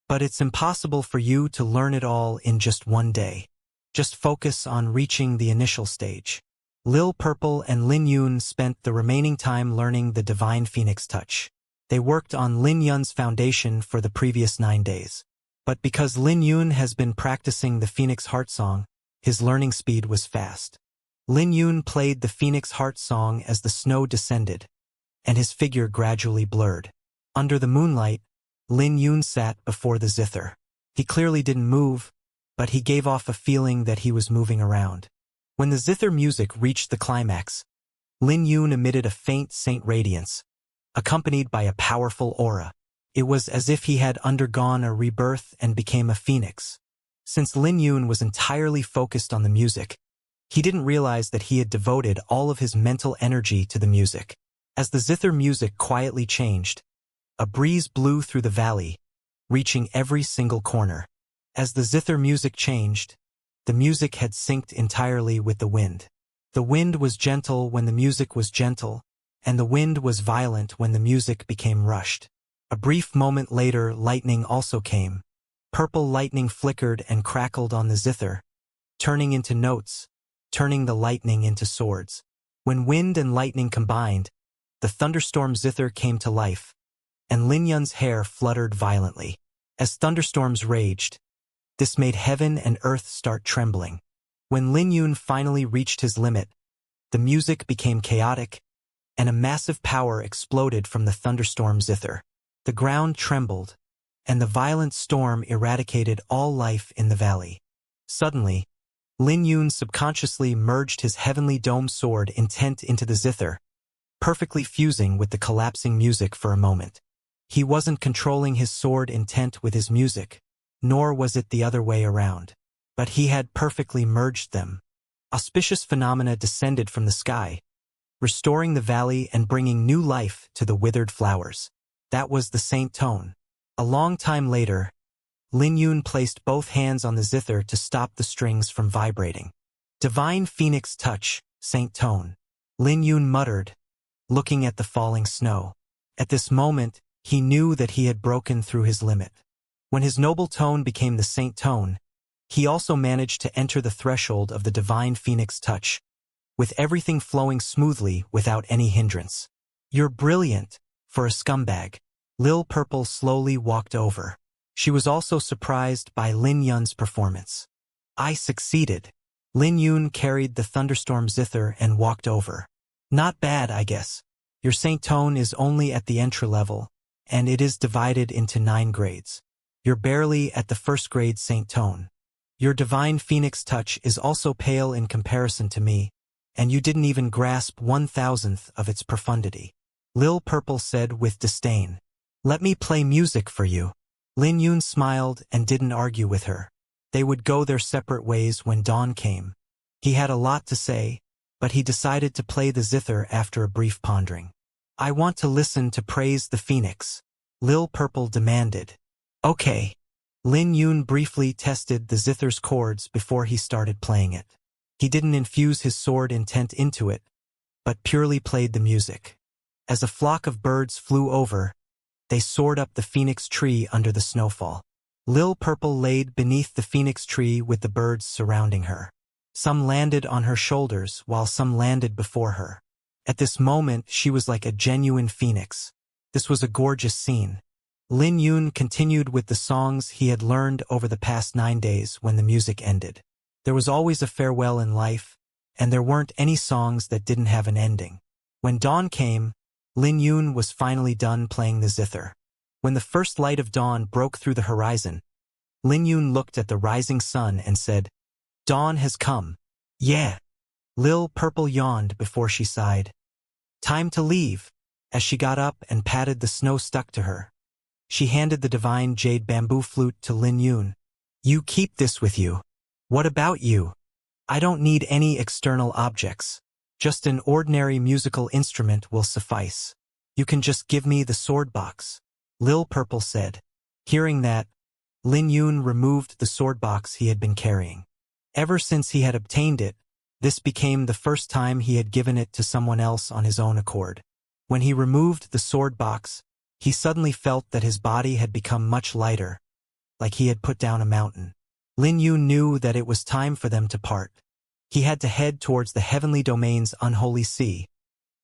"But it's impossible for you to learn it all in just one day. Just focus on reaching the initial stage." Lil Purple and Lin Yun spent the remaining time learning the Divine Phoenix Touch. They worked on Lin Yun's foundation for the previous 9 days. But because Lin Yun has been practicing the Phoenix Heart Song, his learning speed was fast. Lin Yun played the Phoenix Heart Song as the snow descended, and his figure gradually blurred. Under the moonlight, Lin Yun sat before the zither. He clearly didn't move, but he gave off a feeling that he was moving around. When the zither music reached the climax, Lin Yun emitted a faint saint radiance, accompanied by a powerful aura. It was as if he had undergone a rebirth and became a phoenix. Since Lin Yun was entirely focused on the music, he didn't realize that he had devoted all of his mental energy to the music. As the zither music quietly changed, a breeze blew through the valley, reaching every single corner. As the zither music changed, the music had synced entirely with the wind. The wind was gentle when the music was gentle, and the wind was violent when the music became rushed. A brief moment later, lightning also came. Purple lightning flickered and crackled on the zither, turning into notes, turning the lightning into swords. When wind and lightning combined, the thunderstorm zither came to life, and Lin Yun's hair fluttered violently. As thunderstorms raged, this made heaven and earth start trembling. When Lin Yun finally reached his limit, the music became chaotic, and a massive power exploded from the thunderstorm zither. The ground trembled, and the violent storm eradicated all life in the valley. Suddenly, Lin Yun subconsciously merged his heavenly dome sword intent into the zither, perfectly fusing with the collapsing music for a moment. He wasn't controlling his sword intent with his music, nor was it the other way around. But he had perfectly merged them. Auspicious phenomena descended from the sky, restoring the valley and bringing new life to the withered flowers. That was the saint tone. A long time later, Lin Yun placed both hands on the zither to stop the strings from vibrating. "Divine Phoenix Touch, Saint Tone," Lin Yun muttered, looking at the falling snow. At this moment, he knew that he had broken through his limit. When his noble tone became the saint tone, he also managed to enter the threshold of the Divine Phoenix Touch, with everything flowing smoothly without any hindrance. "You're brilliant, for a scumbag." Lil Purple slowly walked over. She was also surprised by Lin Yun's performance. "I succeeded." Lin Yun carried the thunderstorm zither and walked over. "Not bad, I guess. Your saint tone is only at the entry level, and it is divided into 9 grades. You're barely at the first grade saint tone. Your Divine Phoenix Touch is also pale in comparison to me, and you didn't even grasp 1,000th of its profundity," Lil Purple said with disdain. "Let me play music for you." Lin Yun smiled and didn't argue with her. They would go their separate ways when dawn came. He had a lot to say, but he decided to play the zither after a brief pondering. "I want to listen to Praise the Phoenix," Lil Purple demanded. "Okay." Lin Yun briefly tested the zither's chords before he started playing it. He didn't infuse his sword intent into it, but purely played the music. As a flock of birds flew over, they soared up the phoenix tree under the snowfall. Lil Purple laid beneath the phoenix tree with the birds surrounding her. Some landed on her shoulders while some landed before her. At this moment, she was like a genuine phoenix. This was a gorgeous scene. Lin Yun continued with the songs he had learned over the past 9 days when the music ended. There was always a farewell in life, and there weren't any songs that didn't have an ending. When dawn came, Lin Yun was finally done playing the zither. When the first light of dawn broke through the horizon, Lin Yun looked at the rising sun and said, "Dawn has come." "Yeah." Lil Purple yawned before she sighed. "Time to leave." As she got up and patted the snow stuck to her, she handed the divine jade bamboo flute to Lin Yun. "You keep this with you." "What about you?" I don't need any external objects. Just an ordinary musical instrument will suffice. You can just give me the sword box, Lil Purple said. Hearing that, Lin Yun removed the sword box he had been carrying. Ever since he had obtained it, this became the first time he had given it to someone else on his own accord. When he removed the sword box, he suddenly felt that his body had become much lighter, like he had put down a mountain. Lin Yun knew that it was time for them to part. He had to head towards the heavenly domain's unholy sea,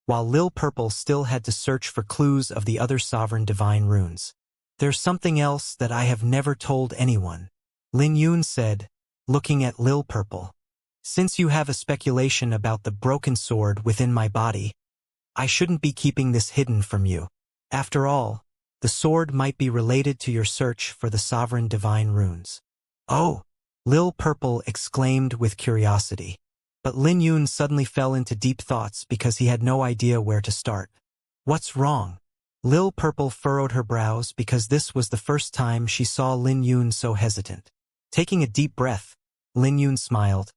while Lil Purple still had to search for clues of the other sovereign divine runes. There's something else that I have never told anyone, Lin Yun said, looking at Lil Purple. Since you have a speculation about the broken sword within my body, I shouldn't be keeping this hidden from you. After all, the sword might be related to your search for the sovereign divine runes. Oh! Lil Purple exclaimed with curiosity. But Lin Yun suddenly fell into deep thoughts because he had no idea where to start. What's wrong? Lil Purple furrowed her brows because this was the first time she saw Lin Yun so hesitant. Taking a deep breath, Lin Yun smiled.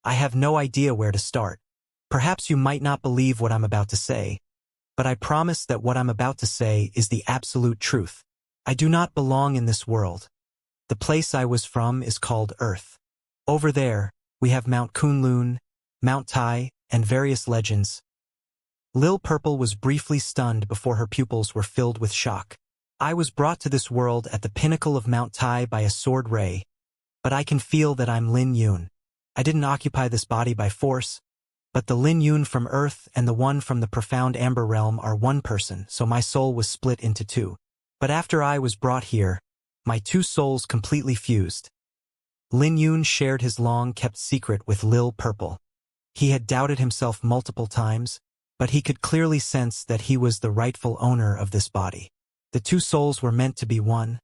I have no idea where to start. Perhaps you might not believe what I'm about to say, but I promise that what I'm about to say is the absolute truth. I do not belong in this world. The place I was from is called Earth. Over there, we have Mount Kunlun, Mount Tai, and various legends. Lil Purple was briefly stunned before her pupils were filled with shock. I was brought to this world at the pinnacle of Mount Tai by a sword ray, but I can feel that I'm Lin Yun. I didn't occupy this body by force, but the Lin Yun from Earth and the one from the profound Amber Realm are one person, so my soul was split into two. But after I was brought here, my two souls completely fused. Lin Yun shared his long-kept secret with Lil Purple. He had doubted himself multiple times, but he could clearly sense that he was the rightful owner of this body. The two souls were meant to be one,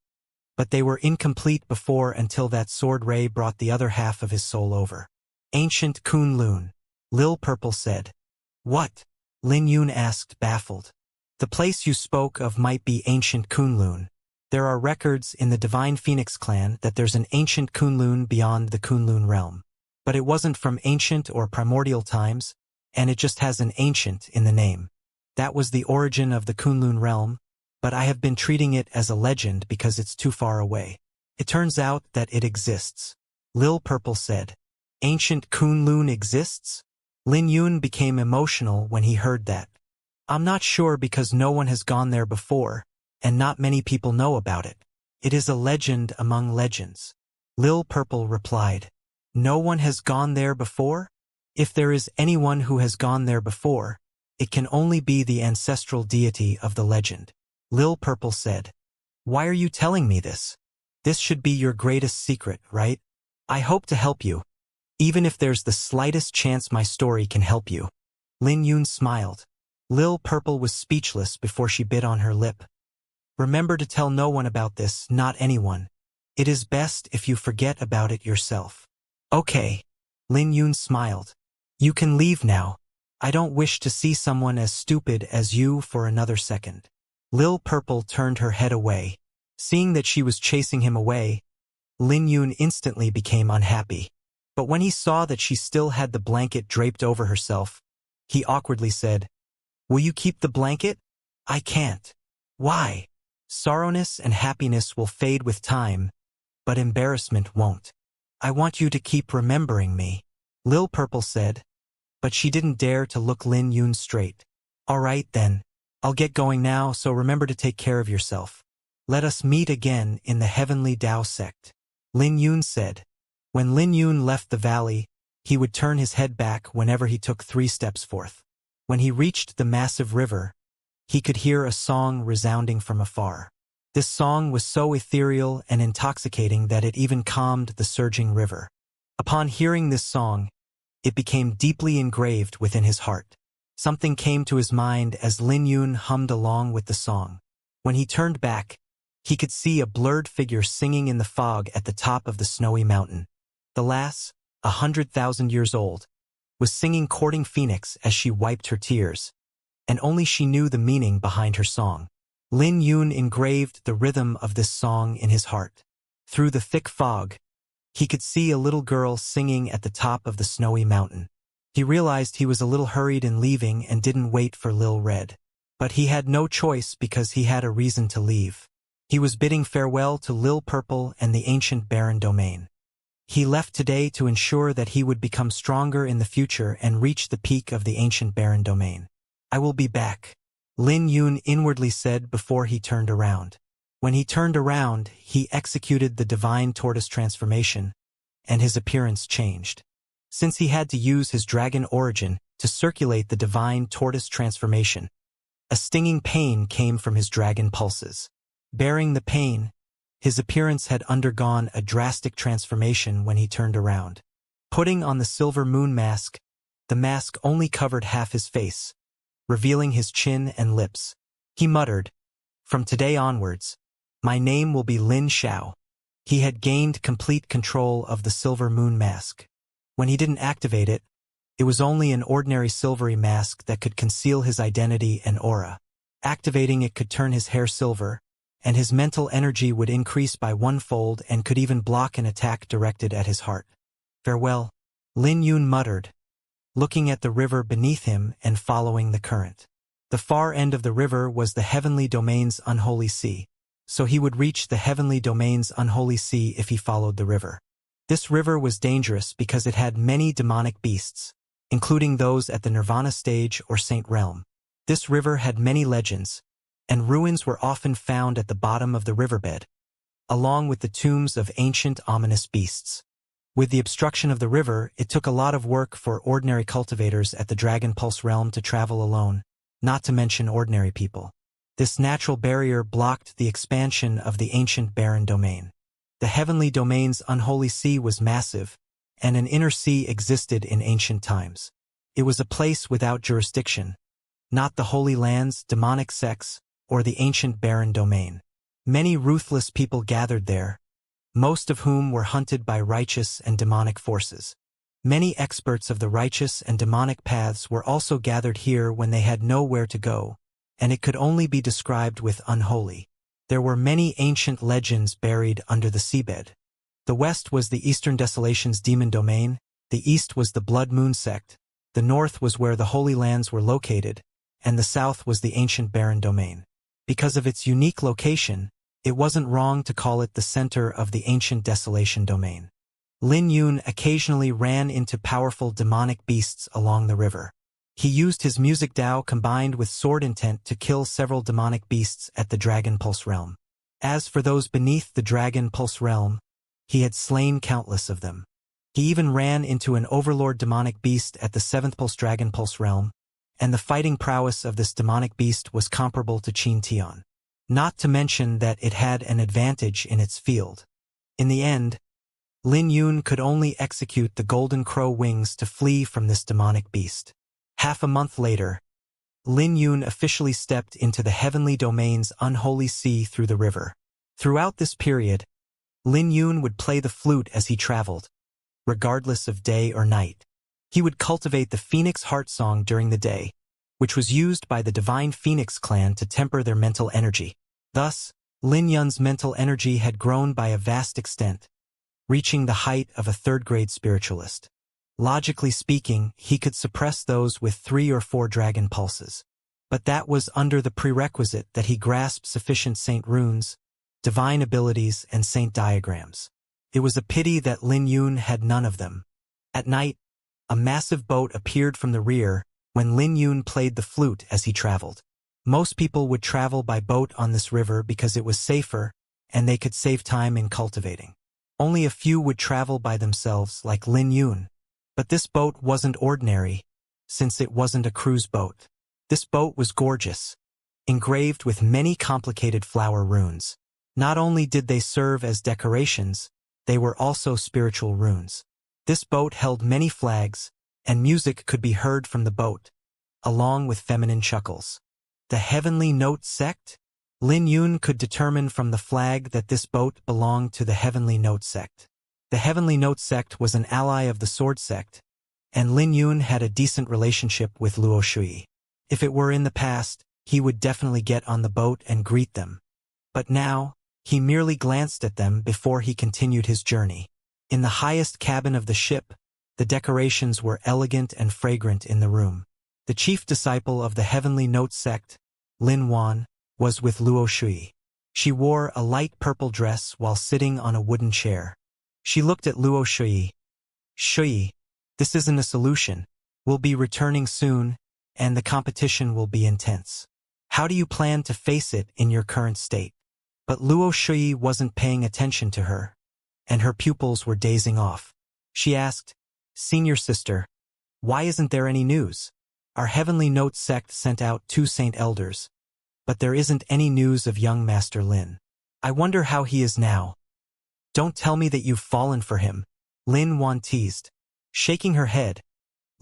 but they were incomplete before until that sword ray brought the other half of his soul over. Ancient Kunlun, Lil Purple said. What? Lin Yun asked, baffled. The place you spoke of might be Ancient Kunlun. There are records in the Divine Phoenix clan that there's an ancient Kunlun beyond the Kunlun realm. But it wasn't from ancient or primordial times, and it just has an ancient in the name. That was the origin of the Kunlun realm, but I have been treating it as a legend because it's too far away. It turns out that it exists, Lil Purple said. Ancient Kunlun exists? Lin Yun became emotional when he heard that. I'm not sure because no one has gone there before, and not many people know about it. It is a legend among legends. Lil Purple replied. No one has gone there before? If there is anyone who has gone there before, it can only be the ancestral deity of the legend. Lil Purple said. Why are you telling me this? This should be your greatest secret, right? I hope to help you, even if there's the slightest chance my story can help you. Lin Yun smiled. Lil Purple was speechless before she bit on her lip. Remember to tell no one about this, not anyone. It is best if you forget about it yourself. Okay. Lin Yun smiled. You can leave now. I don't wish to see someone as stupid as you for another second. Lil Purple turned her head away. Seeing that she was chasing him away, Lin Yun instantly became unhappy. But when he saw that she still had the blanket draped over herself, he awkwardly said, Will you keep the blanket? I can't. Why? Sorrowness and happiness will fade with time, but embarrassment won't. I want you to keep remembering me, Lil Purple said, but she didn't dare to look Lin Yun straight. All right then, I'll get going now, so remember to take care of yourself. Let us meet again in the Heavenly Tao sect, Lin Yun said. When Lin Yun left the valley, he would turn his head back whenever he took 3 steps forth. When he reached the massive river, he could hear a song resounding from afar. This song was so ethereal and intoxicating that it even calmed the surging river. Upon hearing this song, it became deeply engraved within his heart. Something came to his mind as Lin Yun hummed along with the song. When he turned back, he could see a blurred figure singing in the fog at the top of the snowy mountain. The lass, 100,000 years old, was singing Courting Phoenix as she wiped her tears, and only she knew the meaning behind her song. Lin Yun engraved the rhythm of this song in his heart. Through the thick fog, He could see a little girl singing at the top of the snowy mountain. He realized he was a little hurried in leaving and didn't wait for Lil Red. But he had no choice because he had a reason to leave. He was bidding farewell to Lil Purple and the ancient barren domain. He left today to ensure that he would become stronger in the future and reach the peak of the ancient barren domain. I will be back, Lin Yun inwardly said before he turned around. When he turned around, he executed the divine tortoise transformation, and his appearance changed. Since he had to use his dragon origin to circulate the divine tortoise transformation, a stinging pain came from his dragon pulses. Bearing the pain, his appearance had undergone a drastic transformation when he turned around. Putting on the silver moon mask, the mask only covered half his face, revealing his chin and lips. He muttered, "From today onwards, my name will be Lin Xiao." He had gained complete control of the silver moon mask. When he didn't activate it, it was only an ordinary silvery mask that could conceal his identity and aura. Activating it could turn his hair silver, and his mental energy would increase by 1-fold and could even block an attack directed at his heart. "Farewell," Lin Yun muttered, looking at the river beneath him and following the current. The far end of the river was the heavenly domain's unholy sea, so he would reach the heavenly domain's unholy sea if he followed the river. This river was dangerous because it had many demonic beasts, including those at the Nirvana stage or Saint Realm. This river had many legends, and ruins were often found at the bottom of the riverbed, along with the tombs of ancient ominous beasts. With the obstruction of the river, it took a lot of work for ordinary cultivators at the Dragon Pulse realm to travel alone, not to mention ordinary people. This natural barrier blocked the expansion of the ancient barren domain. The heavenly domain's unholy sea was massive, and an inner sea existed in ancient times. It was a place without jurisdiction, not the Holy Land's demonic sects or the ancient barren domain. Many ruthless people gathered there, most of whom were hunted by righteous and demonic forces. Many experts of the righteous and demonic paths were also gathered here when they had nowhere to go, and it could only be described with unholy. There were many ancient legends buried under the seabed. The west was the Eastern Desolation's demon domain, the east was the Blood Moon sect, the north was where the Holy Lands were located, and the south was the ancient barren domain. Because of its unique location, it wasn't wrong to call it the center of the ancient desolation domain. Lin Yun occasionally ran into powerful demonic beasts along the river. He used his music Dao combined with sword intent to kill several demonic beasts at the Dragon Pulse realm. As for those beneath the Dragon Pulse realm, he had slain countless of them. He even ran into an overlord demonic beast at the 7th Pulse Dragon Pulse realm, and the fighting prowess of this demonic beast was comparable to Qin Tian. Not to mention that it had an advantage in its field. In the end, Lin Yun could only execute the Golden Crow wings to flee from this demonic beast. Half a month later, Lin Yun officially stepped into the heavenly domain's unholy sea through the river. Throughout this period, Lin Yun would play the flute as he traveled, regardless of day or night. He would cultivate the Phoenix Heart Song during the day, which was used by the Divine Phoenix clan to temper their mental energy. Thus, Lin Yun's mental energy had grown by a vast extent, reaching the height of a third-grade spiritualist. Logically speaking, he could suppress those with 3 or 4 dragon pulses. But that was under the prerequisite that he grasp sufficient saint runes, divine abilities, and saint diagrams. It was a pity that Lin Yun had none of them. At night, a massive boat appeared from the rear when Lin Yun played the flute as he traveled. Most people would travel by boat on this river because it was safer and they could save time in cultivating. Only a few would travel by themselves like Lin Yun. But this boat wasn't ordinary, since it wasn't a cruise boat. This boat was gorgeous, engraved with many complicated flower runes. Not only did they serve as decorations, they were also spiritual runes. This boat held many flags, and music could be heard from the boat, along with feminine chuckles. The Heavenly Note sect? Lin Yun could determine from the flag that this boat belonged to the Heavenly Note sect. The Heavenly Note sect was an ally of the Sword sect, and Lin Yun had a decent relationship with Luo Shui. If it were in the past, he would definitely get on the boat and greet them. But now, he merely glanced at them before he continued his journey. In the highest cabin of the ship, the decorations were elegant and fragrant in the room. The chief disciple of the Heavenly Note sect, Lin Wan, was with Luo Shui. She wore a light purple dress while sitting on a wooden chair. She looked at Luo Shui. Shui, this isn't a solution. We'll be returning soon, and the competition will be intense. How do you plan to face it in your current state? But Luo Shui wasn't paying attention to her, and her pupils were dazing off. She asked, Senior sister, why isn't there any news? Our Heavenly Note sect sent out 2 Saint Elders, but there isn't any news of young Master Lin. I wonder how he is now. Don't tell me that you've fallen for him, Lin Wan teased. Shaking her head,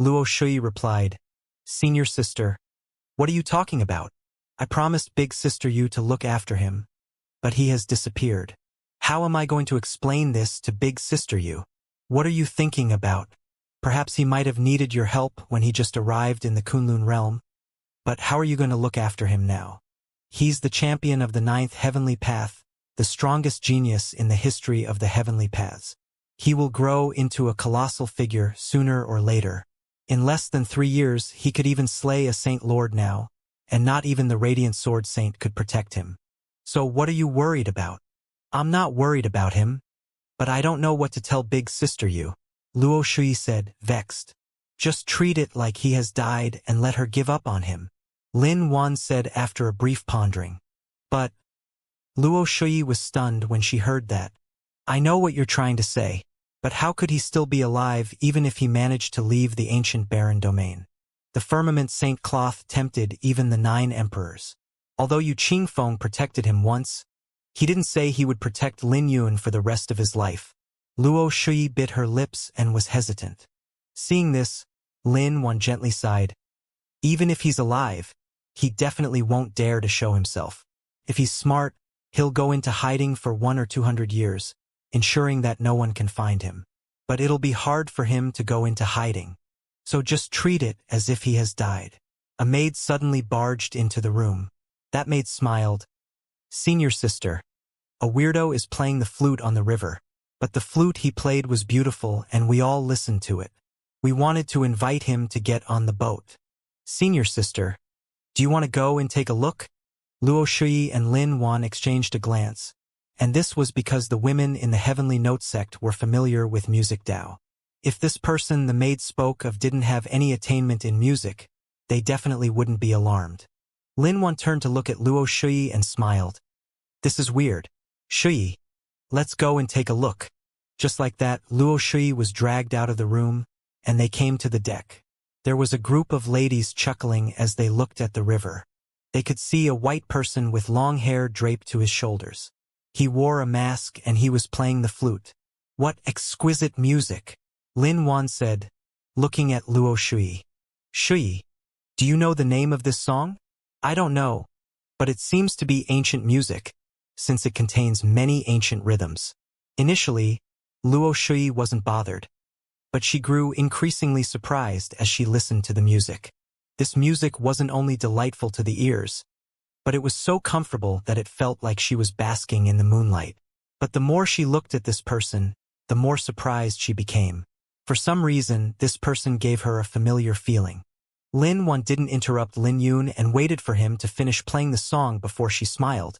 Luo Shui replied, Senior sister, what are you talking about? I promised Big Sister Yu to look after him, but he has disappeared. How am I going to explain this to Big Sister Yu? What are you thinking about? Perhaps he might have needed your help when he just arrived in the Kunlun realm. But how are you going to look after him now? He's the champion of the 9th heavenly path, the strongest genius in the history of the heavenly paths. He will grow into a colossal figure sooner or later. In less than 3 years, he could even slay a Saint Lord now, and not even the Radiant Sword Saint could protect him. So what are you worried about? I'm not worried about him, but I don't know what to tell Big Sister Yu, Luo Shui said, vexed. Just treat it like he has died and let her give up on him, Lin Wan said after a brief pondering. But Luo Shui was stunned when she heard that. I know what you're trying to say, but how could he still be alive even if he managed to leave the ancient barren domain? The firmament Saint Cloth tempted even the 9 emperors. Although Yu Qingfeng protected him once, he didn't say he would protect Lin Yun for the rest of his life. Luo Shui bit her lips and was hesitant. Seeing this, Lin Wan gently sighed. Even if he's alive, he definitely won't dare to show himself. If he's smart, he'll go into hiding for 100 or 200 years, ensuring that no one can find him. But it'll be hard for him to go into hiding. So just treat it as if he has died. A maid suddenly barged into the room. That maid smiled. Senior sister, a weirdo is playing the flute on the river. But the flute he played was beautiful and we all listened to it. We wanted to invite him to get on the boat. Senior sister, do you want to go and take a look? Luo Shui and Lin Wan exchanged a glance, and this was because the women in the Heavenly Note sect were familiar with music Dao. If this person the maid spoke of didn't have any attainment in music, they definitely wouldn't be alarmed. Lin Wan turned to look at Luo Shui and smiled. This is weird. Shui, let's go and take a look. Just like that, Luo Shui was dragged out of the room, and they came to the deck. There was a group of ladies chuckling as they looked at the river. They could see a white person with long hair draped to his shoulders. He wore a mask and he was playing the flute. What exquisite music, Lin Wan said, looking at Luo Shui. Shui, do you know the name of this song? I don't know, but it seems to be ancient music, since it contains many ancient rhythms. Initially, Luo Shui wasn't bothered, but she grew increasingly surprised as she listened to the music. This music wasn't only delightful to the ears, but it was so comfortable that it felt like she was basking in the moonlight. But the more she looked at this person, the more surprised she became. For some reason, this person gave her a familiar feeling. Lin Wan didn't interrupt Lin Yun and waited for him to finish playing the song before she smiled.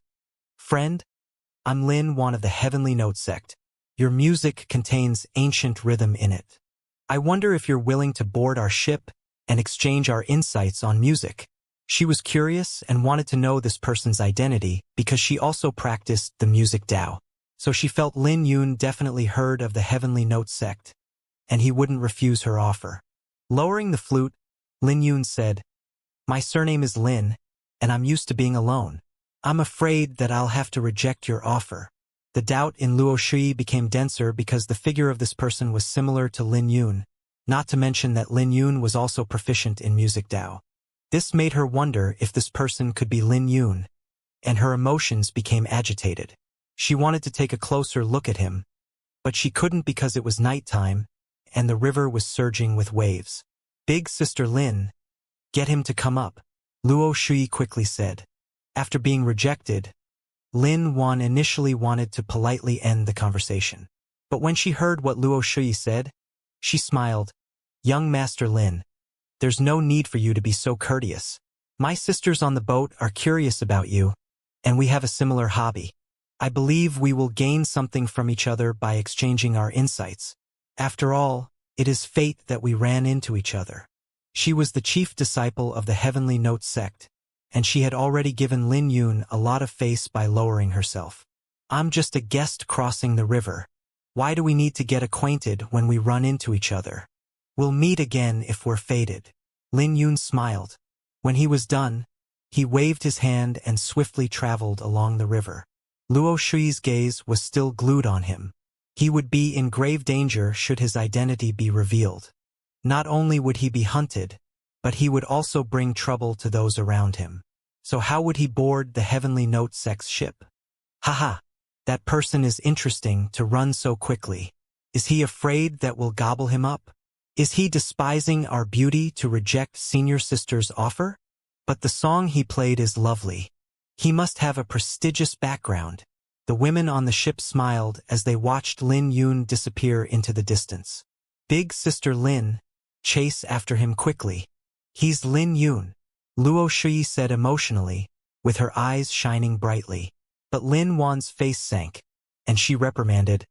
Friend, I'm Lin Wan of the Heavenly Note sect. Your music contains ancient rhythm in it. I wonder if you're willing to board our ship and exchange our insights on music. She was curious and wanted to know this person's identity because she also practiced the music Dao. So she felt Lin Yun definitely heard of the Heavenly Note sect, and he wouldn't refuse her offer. Lowering the flute, Lin Yun said, My surname is Lin, and I'm used to being alone. I'm afraid that I'll have to reject your offer. The doubt in Luo Shui became denser because the figure of this person was similar to Lin Yun, not to mention that Lin Yun was also proficient in music Dao. This made her wonder if this person could be Lin Yun, and her emotions became agitated. She wanted to take a closer look at him, but she couldn't because it was nighttime, and the river was surging with waves. Big Sister Lin, get him to come up, Luo Shui quickly said. After being rejected, Lin Wan initially wanted to politely end the conversation. But when she heard what Luo Shui said, she smiled. Young Master Lin, there's no need for you to be so courteous. My sisters on the boat are curious about you, and we have a similar hobby. I believe we will gain something from each other by exchanging our insights. After all, it is fate that we ran into each other. She was the chief disciple of the Heavenly Note sect, and she had already given Lin Yun a lot of face by lowering herself. I'm just a guest crossing the river. Why do we need to get acquainted when we run into each other? We'll meet again if we're fated. Lin Yun smiled. When he was done, he waved his hand and swiftly traveled along the river. Luo Shui's gaze was still glued on him. He would be in grave danger should his identity be revealed. Not only would he be hunted, but he would also bring trouble to those around him. So how would he board the Heavenly Note sect's ship? Haha, that person is interesting to run so quickly. Is he afraid that we'll gobble him up? Is he despising our beauty to reject senior sister's offer? But the song he played is lovely. He must have a prestigious background. The women on the ship smiled as they watched Lin Yun disappear into the distance. Big Sister Lin, chase after him quickly. He's Lin Yun, Luo Shui said emotionally, with her eyes shining brightly. But Lin Wan's face sank, and she reprimanded.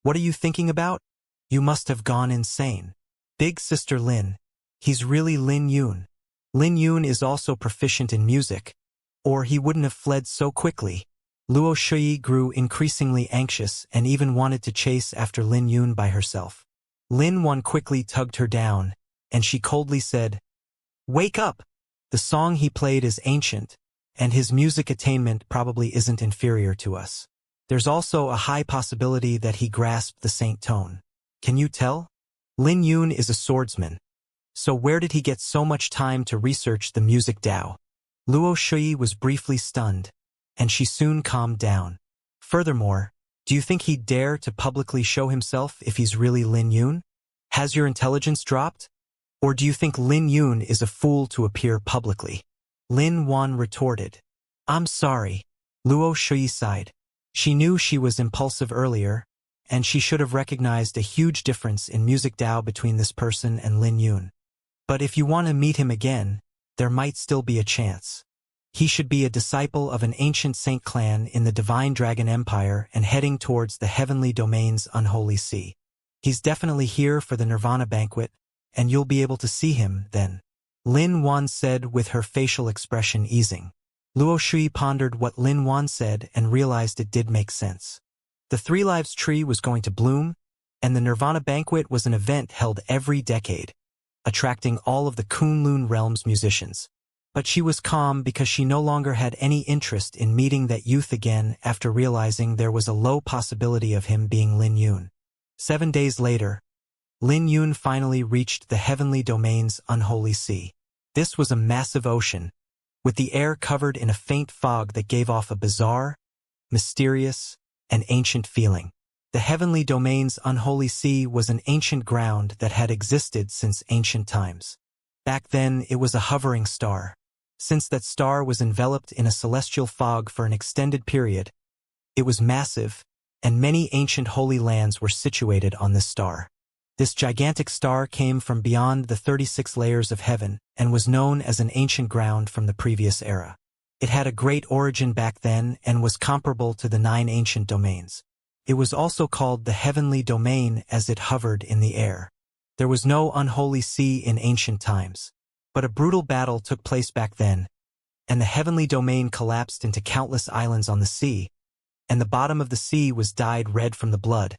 What are you thinking about? You must have gone insane. Big Sister Lin, he's really Lin Yun. Lin Yun is also proficient in music, or he wouldn't have fled so quickly. Luo Shui grew increasingly anxious and even wanted to chase after Lin Yun by herself. Lin Wan quickly tugged her down, and she coldly said, Wake up! The song he played is ancient, and his music attainment probably isn't inferior to us. There's also a high possibility that he grasped the saint tone. Can you tell? Lin Yun is a swordsman. So where did he get so much time to research the music Dao? Luo Shui was briefly stunned, and she soon calmed down. Furthermore, do you think he'd dare to publicly show himself if he's really Lin Yun? Has your intelligence dropped? Or do you think Lin Yun is a fool to appear publicly? Lin Wan retorted. I'm sorry. Luo Shui sighed. She knew she was impulsive earlier, and she should have recognized a huge difference in music Dao between this person and Lin Yun. But if you want to meet him again, there might still be a chance. He should be a disciple of an ancient saint clan in the Divine Dragon Empire and heading towards the heavenly domain's unholy sea. He's definitely here for the Nirvana banquet, and you'll be able to see him then. Lin Wan said with her facial expression easing. Luo Shui pondered what Lin Wan said and realized it did make sense. The Three Lives tree was going to bloom, and the Nirvana banquet was an event held every decade, attracting all of the Kunlun realm's musicians. But she was calm because she no longer had any interest in meeting that youth again after realizing there was a low possibility of him being Lin Yun. 7 days later, Lin Yun finally reached the heavenly domain's unholy sea. This was a massive ocean, with the air covered in a faint fog that gave off a bizarre, mysterious, and ancient feeling. The heavenly domain's unholy sea was an ancient ground that had existed since ancient times. Back then, it was a hovering star. Since that star was enveloped in a celestial fog for an extended period, it was massive, and many ancient holy lands were situated on this star. This gigantic star came from beyond the 36 layers of heaven and was known as an ancient ground from the previous era. It had a great origin back then and was comparable to the 9 ancient domains. It was also called the heavenly domain as it hovered in the air. There was no unholy sea in ancient times, but a brutal battle took place back then, and the heavenly domain collapsed into countless islands on the sea, and the bottom of the sea was dyed red from the blood,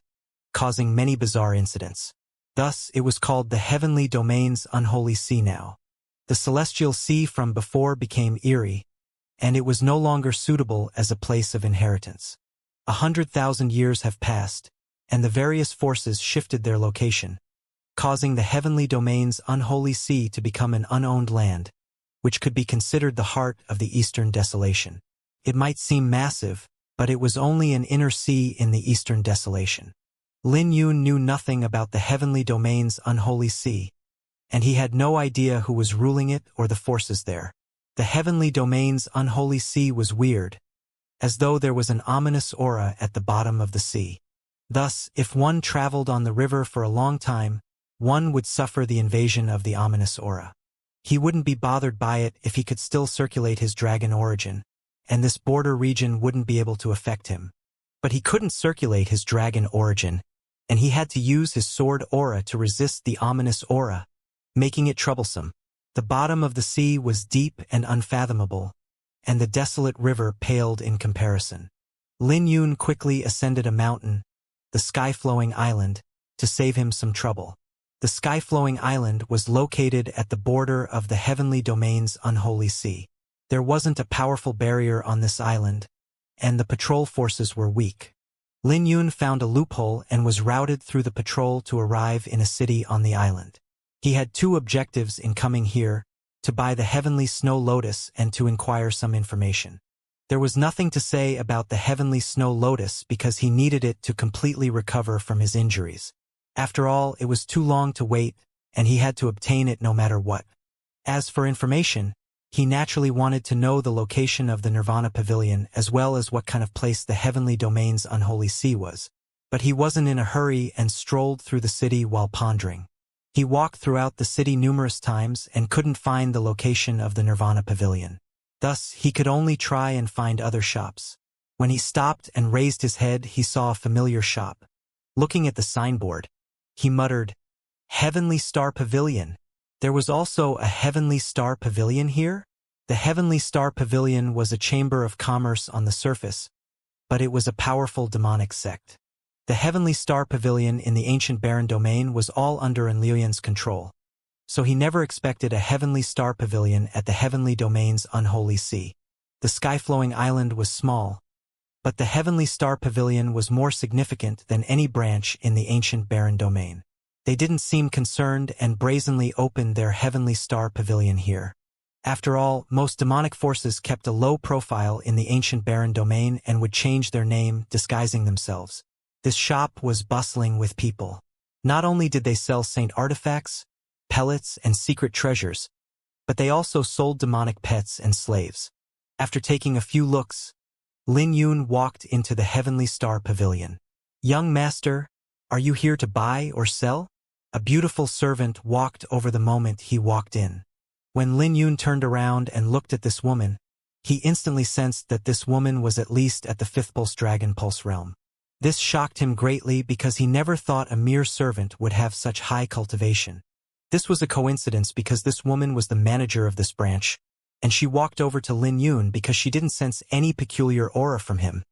causing many bizarre incidents. Thus, it was called the heavenly domain's unholy sea now. The celestial sea from before became eerie, and it was no longer suitable as a place of inheritance. 100,000 years have passed, and the various forces shifted their location, causing the heavenly domain's unholy sea to become an unowned land, which could be considered the heart of the Eastern Desolation. It might seem massive, but it was only an inner sea in the Eastern Desolation. Lin Yun knew nothing about the heavenly domain's unholy sea, and he had no idea who was ruling it or the forces there. The heavenly domain's unholy sea was weird, as though there was an ominous aura at the bottom of the sea. Thus, if one traveled on the river for a long time, one would suffer the invasion of the ominous aura. He wouldn't be bothered by it if he could still circulate his dragon origin, and this border region wouldn't be able to affect him. But he couldn't circulate his dragon origin, and he had to use his sword aura to resist the ominous aura, making it troublesome. The bottom of the sea was deep and unfathomable, and the desolate river paled in comparison. Lin Yun quickly ascended a mountain, the sky-flowing island, to save him some trouble. The sky-flowing island was located at the border of the heavenly domain's unholy sea. There wasn't a powerful barrier on this island, and the patrol forces were weak. Lin Yun found a loophole and was routed through the patrol to arrive in a city on the island. He had two objectives in coming here: to buy the heavenly snow lotus and to inquire some information. There was nothing to say about the heavenly snow lotus because he needed it to completely recover from his injuries. After all, it was too long to wait, and he had to obtain it no matter what. As for information, he naturally wanted to know the location of the Nirvana Pavilion as well as what kind of place the heavenly domain's unholy sea was. But he wasn't in a hurry and strolled through the city while pondering. He walked throughout the city numerous times and couldn't find the location of the Nirvana Pavilion. Thus, he could only try and find other shops. When he stopped and raised his head, he saw a familiar shop. Looking at the signboard, he muttered, "Heavenly Star Pavilion." There was also a Heavenly Star Pavilion here? The Heavenly Star Pavilion was a chamber of commerce on the surface, but it was a powerful demonic sect. The Heavenly Star Pavilion in the ancient barren domain was all under Enlil's control, so he never expected a Heavenly Star Pavilion at the heavenly domain's unholy sea. The sky-flowing island was small, but the Heavenly Star Pavilion was more significant than any branch in the ancient barren domain. They didn't seem concerned and brazenly opened their Heavenly Star Pavilion here. After all, most demonic forces kept a low profile in the ancient barren domain and would change their name, disguising themselves. This shop was bustling with people. Not only did they sell saint artifacts, pellets, and secret treasures, but they also sold demonic pets and slaves. After taking a few looks, Lin Yun walked into the Heavenly Star Pavilion. "Young master, are you here to buy or sell?" A beautiful servant walked over the moment he walked in. When Lin Yun turned around and looked at this woman, he instantly sensed that this woman was at least at the fifth pulse dragon pulse realm. This shocked him greatly because he never thought a mere servant would have such high cultivation. This was a coincidence because this woman was the manager of this branch, and she walked over to Lin Yun because she didn't sense any peculiar aura from him,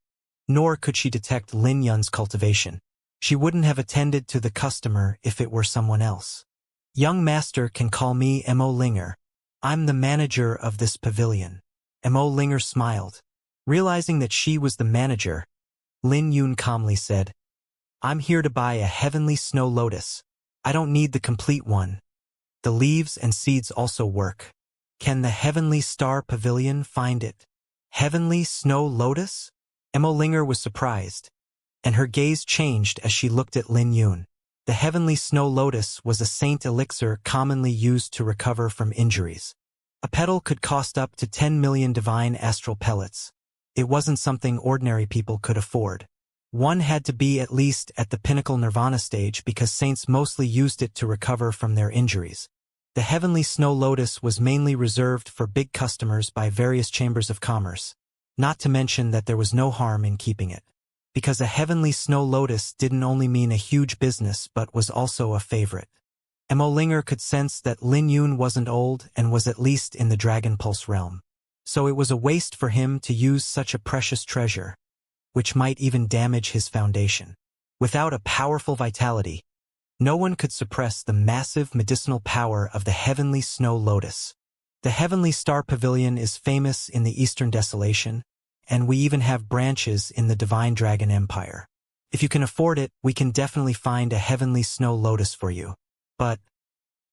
nor could she detect Lin Yun's cultivation. She wouldn't have attended to the customer if it were someone else. "Young master can call me Mo Linger. I'm the manager of this pavilion." Mo Linger smiled. Realizing that she was the manager, Lin Yun calmly said, "I'm here to buy a heavenly snow lotus. I don't need the complete one. The leaves and seeds also work. Can the Heavenly Star Pavilion find it?" "Heavenly snow lotus?" Mo Linger was surprised, and her gaze changed as she looked at Lin Yun. The Heavenly Snow Lotus was a saint elixir commonly used to recover from injuries. A petal could cost up to 10 million divine astral pellets. It wasn't something ordinary people could afford. One had to be at least at the pinnacle nirvana stage because saints mostly used it to recover from their injuries. The Heavenly Snow Lotus was mainly reserved for big customers by various chambers of commerce, not to mention that there was no harm in keeping it. Because a Heavenly Snow Lotus didn't only mean a huge business but was also a favorite. Mo Linger could sense that Lin Yun wasn't old and was at least in the Dragon Pulse realm. So it was a waste for him to use such a precious treasure, which might even damage his foundation. Without a powerful vitality, no one could suppress the massive medicinal power of the Heavenly Snow Lotus. The Heavenly Star Pavilion is famous in the Eastern Desolation, and we even have branches in the Divine Dragon Empire. If you can afford it, we can definitely find a Heavenly Snow Lotus for you. But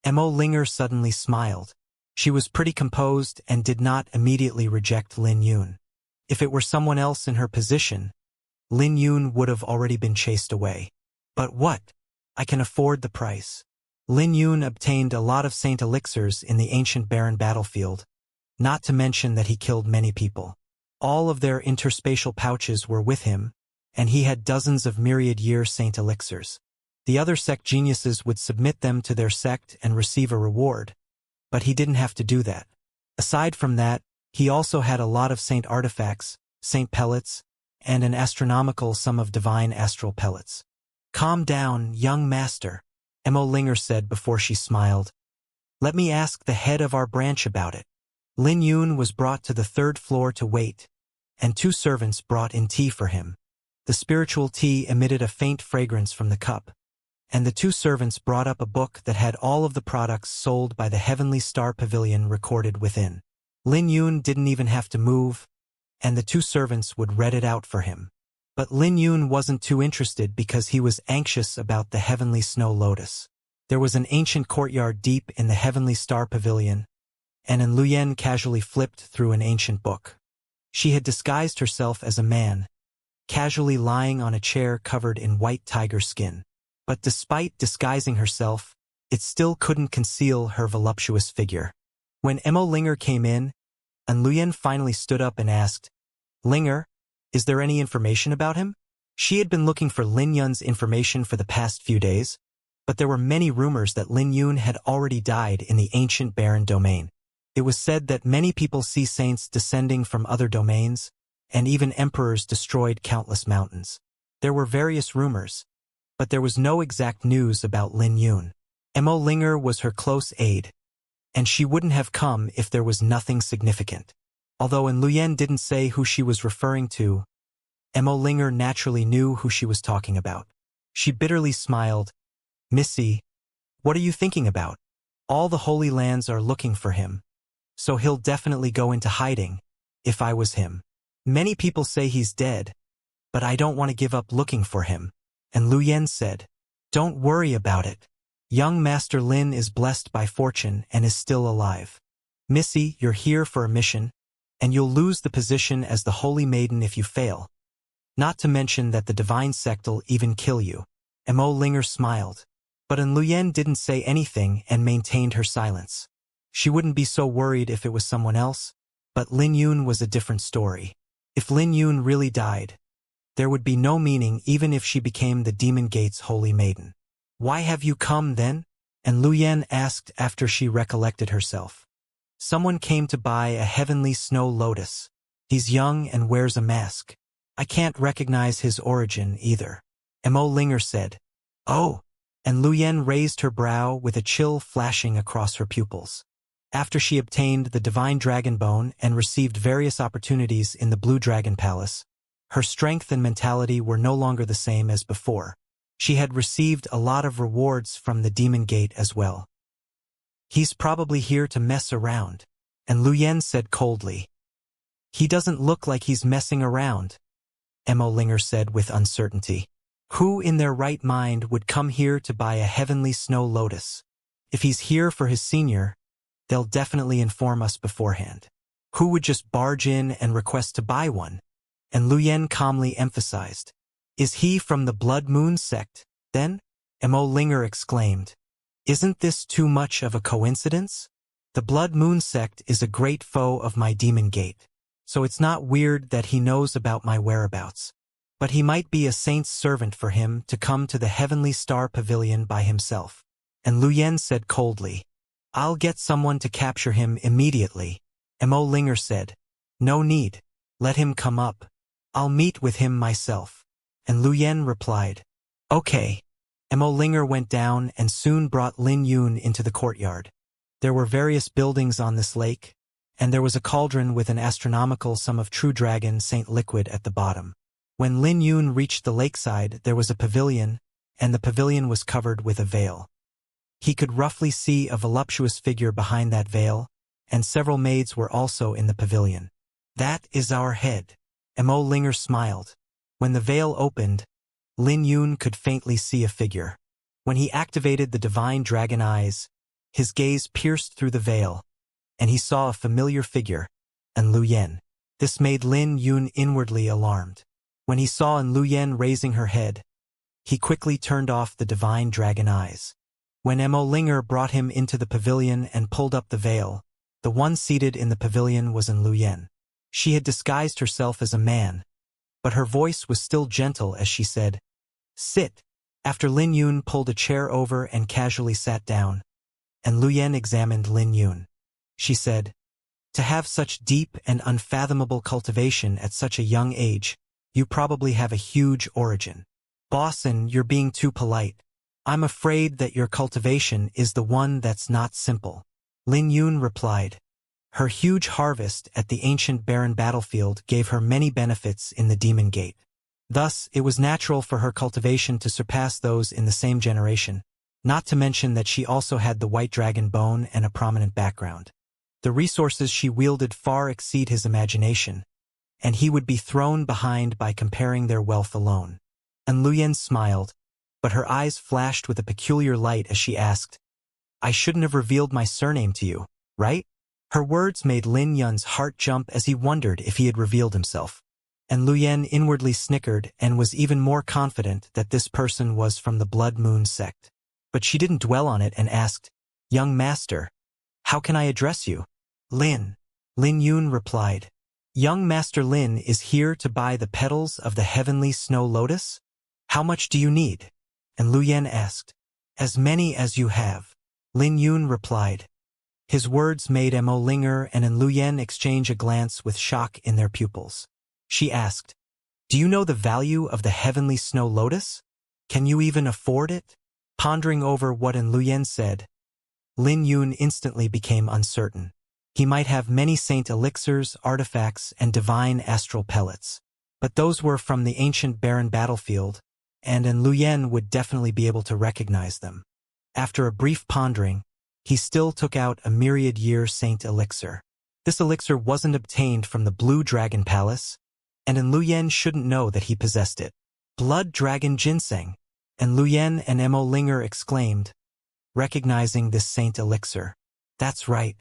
Mo Linger suddenly smiled. She was pretty composed and did not immediately reject Lin Yun. If it were someone else in her position, Lin Yun would have already been chased away. But what? I can afford the price. Lin Yun obtained a lot of saint elixirs in the ancient barren battlefield, not to mention that he killed many people. All of their interspatial pouches were with him, and he had dozens of myriad-year saint elixirs. The other sect geniuses would submit them to their sect and receive a reward, but he didn't have to do that. Aside from that, he also had a lot of saint artifacts, saint pellets, and an astronomical sum of divine astral pellets. "Calm down, young master," Linger said before she smiled. "Let me ask the head of our branch about it." Lin Yun was brought to the 3rd floor to wait, and 2 servants brought in tea for him. The spiritual tea emitted a faint fragrance from the cup, and the 2 servants brought up a book that had all of the products sold by the Heavenly Star Pavilion recorded within. Lin Yun didn't even have to move, and the 2 servants would read it out for him. But Lin Yun wasn't too interested because he was anxious about the Heavenly Snow Lotus. There was an ancient courtyard deep in the Heavenly Star Pavilion, and Luyen casually flipped through an ancient book. She had disguised herself as a man, casually lying on a chair covered in white tiger skin. But despite disguising herself, it still couldn't conceal her voluptuous figure. When Linger came in, Luyen finally stood up and asked, "Linger, is there any information about him?" She had been looking for Lin Yun's information for the past few days, but there were many rumors that Lin Yun had already died in the ancient barren domain. It was said that many people see saints descending from other domains, and even emperors destroyed countless mountains. There were various rumors, but there was no exact news about Lin Yun. Linger was her close aide, and she wouldn't have come if there was nothing significant. Although Luyen didn't say who she was referring to, Linger naturally knew who she was talking about. She bitterly smiled. "Missy, what are you thinking about? All the Holy Lands are looking for him, so he'll definitely go into hiding, if I was him. Many people say he's dead, but I don't want to give up looking for him." And Luyen said, "Don't worry about it. Young Master Lin is blessed by fortune and is still alive. Missy, you're here for a mission, and you'll lose the position as the Holy Maiden if you fail. Not to mention that the Divine Sect'll even kill you." Linger smiled, but Luyen didn't say anything and maintained her silence. She wouldn't be so worried if it was someone else, but Lin Yun was a different story. If Lin Yun really died, there would be no meaning even if she became the Demon Gate's Holy Maiden. "Why have you come, then?" And Luyen asked after she recollected herself. "Someone came to buy a heavenly snow lotus. He's young and wears a mask. I can't recognize his origin either." Linger said, "Oh," and Luyen raised her brow with a chill flashing across her pupils. After she obtained the Divine Dragon Bone and received various opportunities in the Blue Dragon Palace, her strength and mentality were no longer the same as before. She had received a lot of rewards from the Demon Gate as well. "He's probably here to mess around," and Luyen said coldly. "He doesn't look like he's messing around," Linger said with uncertainty. "Who in their right mind would come here to buy a heavenly snow lotus? If he's here for his senior, they'll definitely inform us beforehand. Who would just barge in and request to buy one?" And Luyen calmly emphasized, "Is he from the Blood Moon sect, then?" Linger exclaimed, "Isn't this too much of a coincidence? The Blood Moon sect is a great foe of my Demon Gate, so it's not weird that he knows about my whereabouts. But he might be a saint's servant for him to come to the Heavenly Star Pavilion by himself." And Luyen said coldly, "I'll get someone to capture him immediately." Linger said, "No need. Let him come up. I'll meet with him myself." And Luyen replied, "Okay." Linger went down and soon brought Lin Yun into the courtyard. There were various buildings on this lake, and there was a cauldron with an astronomical sum of true dragon Saint liquid at the bottom. When Lin Yun reached the lakeside, there was a pavilion, and the pavilion was covered with a veil. He could roughly see a voluptuous figure behind that veil, and several maids were also in the pavilion. "That is our head." Linger smiled. When the veil opened, Lin Yun could faintly see a figure. When he activated the divine dragon eyes, his gaze pierced through the veil, and he saw a familiar figure, Luyen. This made Lin Yun inwardly alarmed. When he saw Luyen raising her head, he quickly turned off the divine dragon eyes. When Linger brought him into the pavilion and pulled up the veil, the one seated in the pavilion was Luyen. She had disguised herself as a man, but her voice was still gentle as she said, "Sit," after Lin Yun pulled a chair over and casually sat down, and Lu Yen examined Lin Yun. She said, "To have such deep and unfathomable cultivation at such a young age, you probably have a huge origin. Bossin, you're being too polite. I'm afraid that your cultivation is the one that's not simple." Lin Yun replied. Her huge harvest at the ancient barren battlefield gave her many benefits in the Demon Gate. Thus, it was natural for her cultivation to surpass those in the same generation, not to mention that she also had the white dragon bone and a prominent background. The resources she wielded far exceed his imagination, and he would be thrown behind by comparing their wealth alone. And Lu Yen smiled, but her eyes flashed with a peculiar light as she asked, "I shouldn't have revealed my surname to you, right?" Her words made Lin Yun's heart jump as he wondered if he had revealed himself. And Lu Yen inwardly snickered and was even more confident that this person was from the Blood Moon sect. But she didn't dwell on it and asked, "Young master, how can I address you?" "Lin." Lin Yun replied. "Young Master Lin is here to buy the petals of the heavenly snow lotus? How much do you need?" And Lu Yen asked. "As many as you have." Lin Yun replied. His words made Mo linger and Lu Yen exchange a glance with shock in their pupils. She asked, "Do you know the value of the heavenly snow lotus? Can you even afford it?" Pondering over what Lu Yen said, Lin Yun instantly became uncertain. He might have many saint elixirs, artifacts, and divine astral pellets, but those were from the ancient barren battlefield, and Lu Yen would definitely be able to recognize them. After a brief pondering, he still took out a myriad-year saint elixir. This elixir wasn't obtained from the Blue Dragon Palace, and Lu Yen shouldn't know that he possessed it. "Blood Dragon Ginseng!" And Lu Yen and Mo Linger exclaimed, recognizing this saint elixir. "That's right.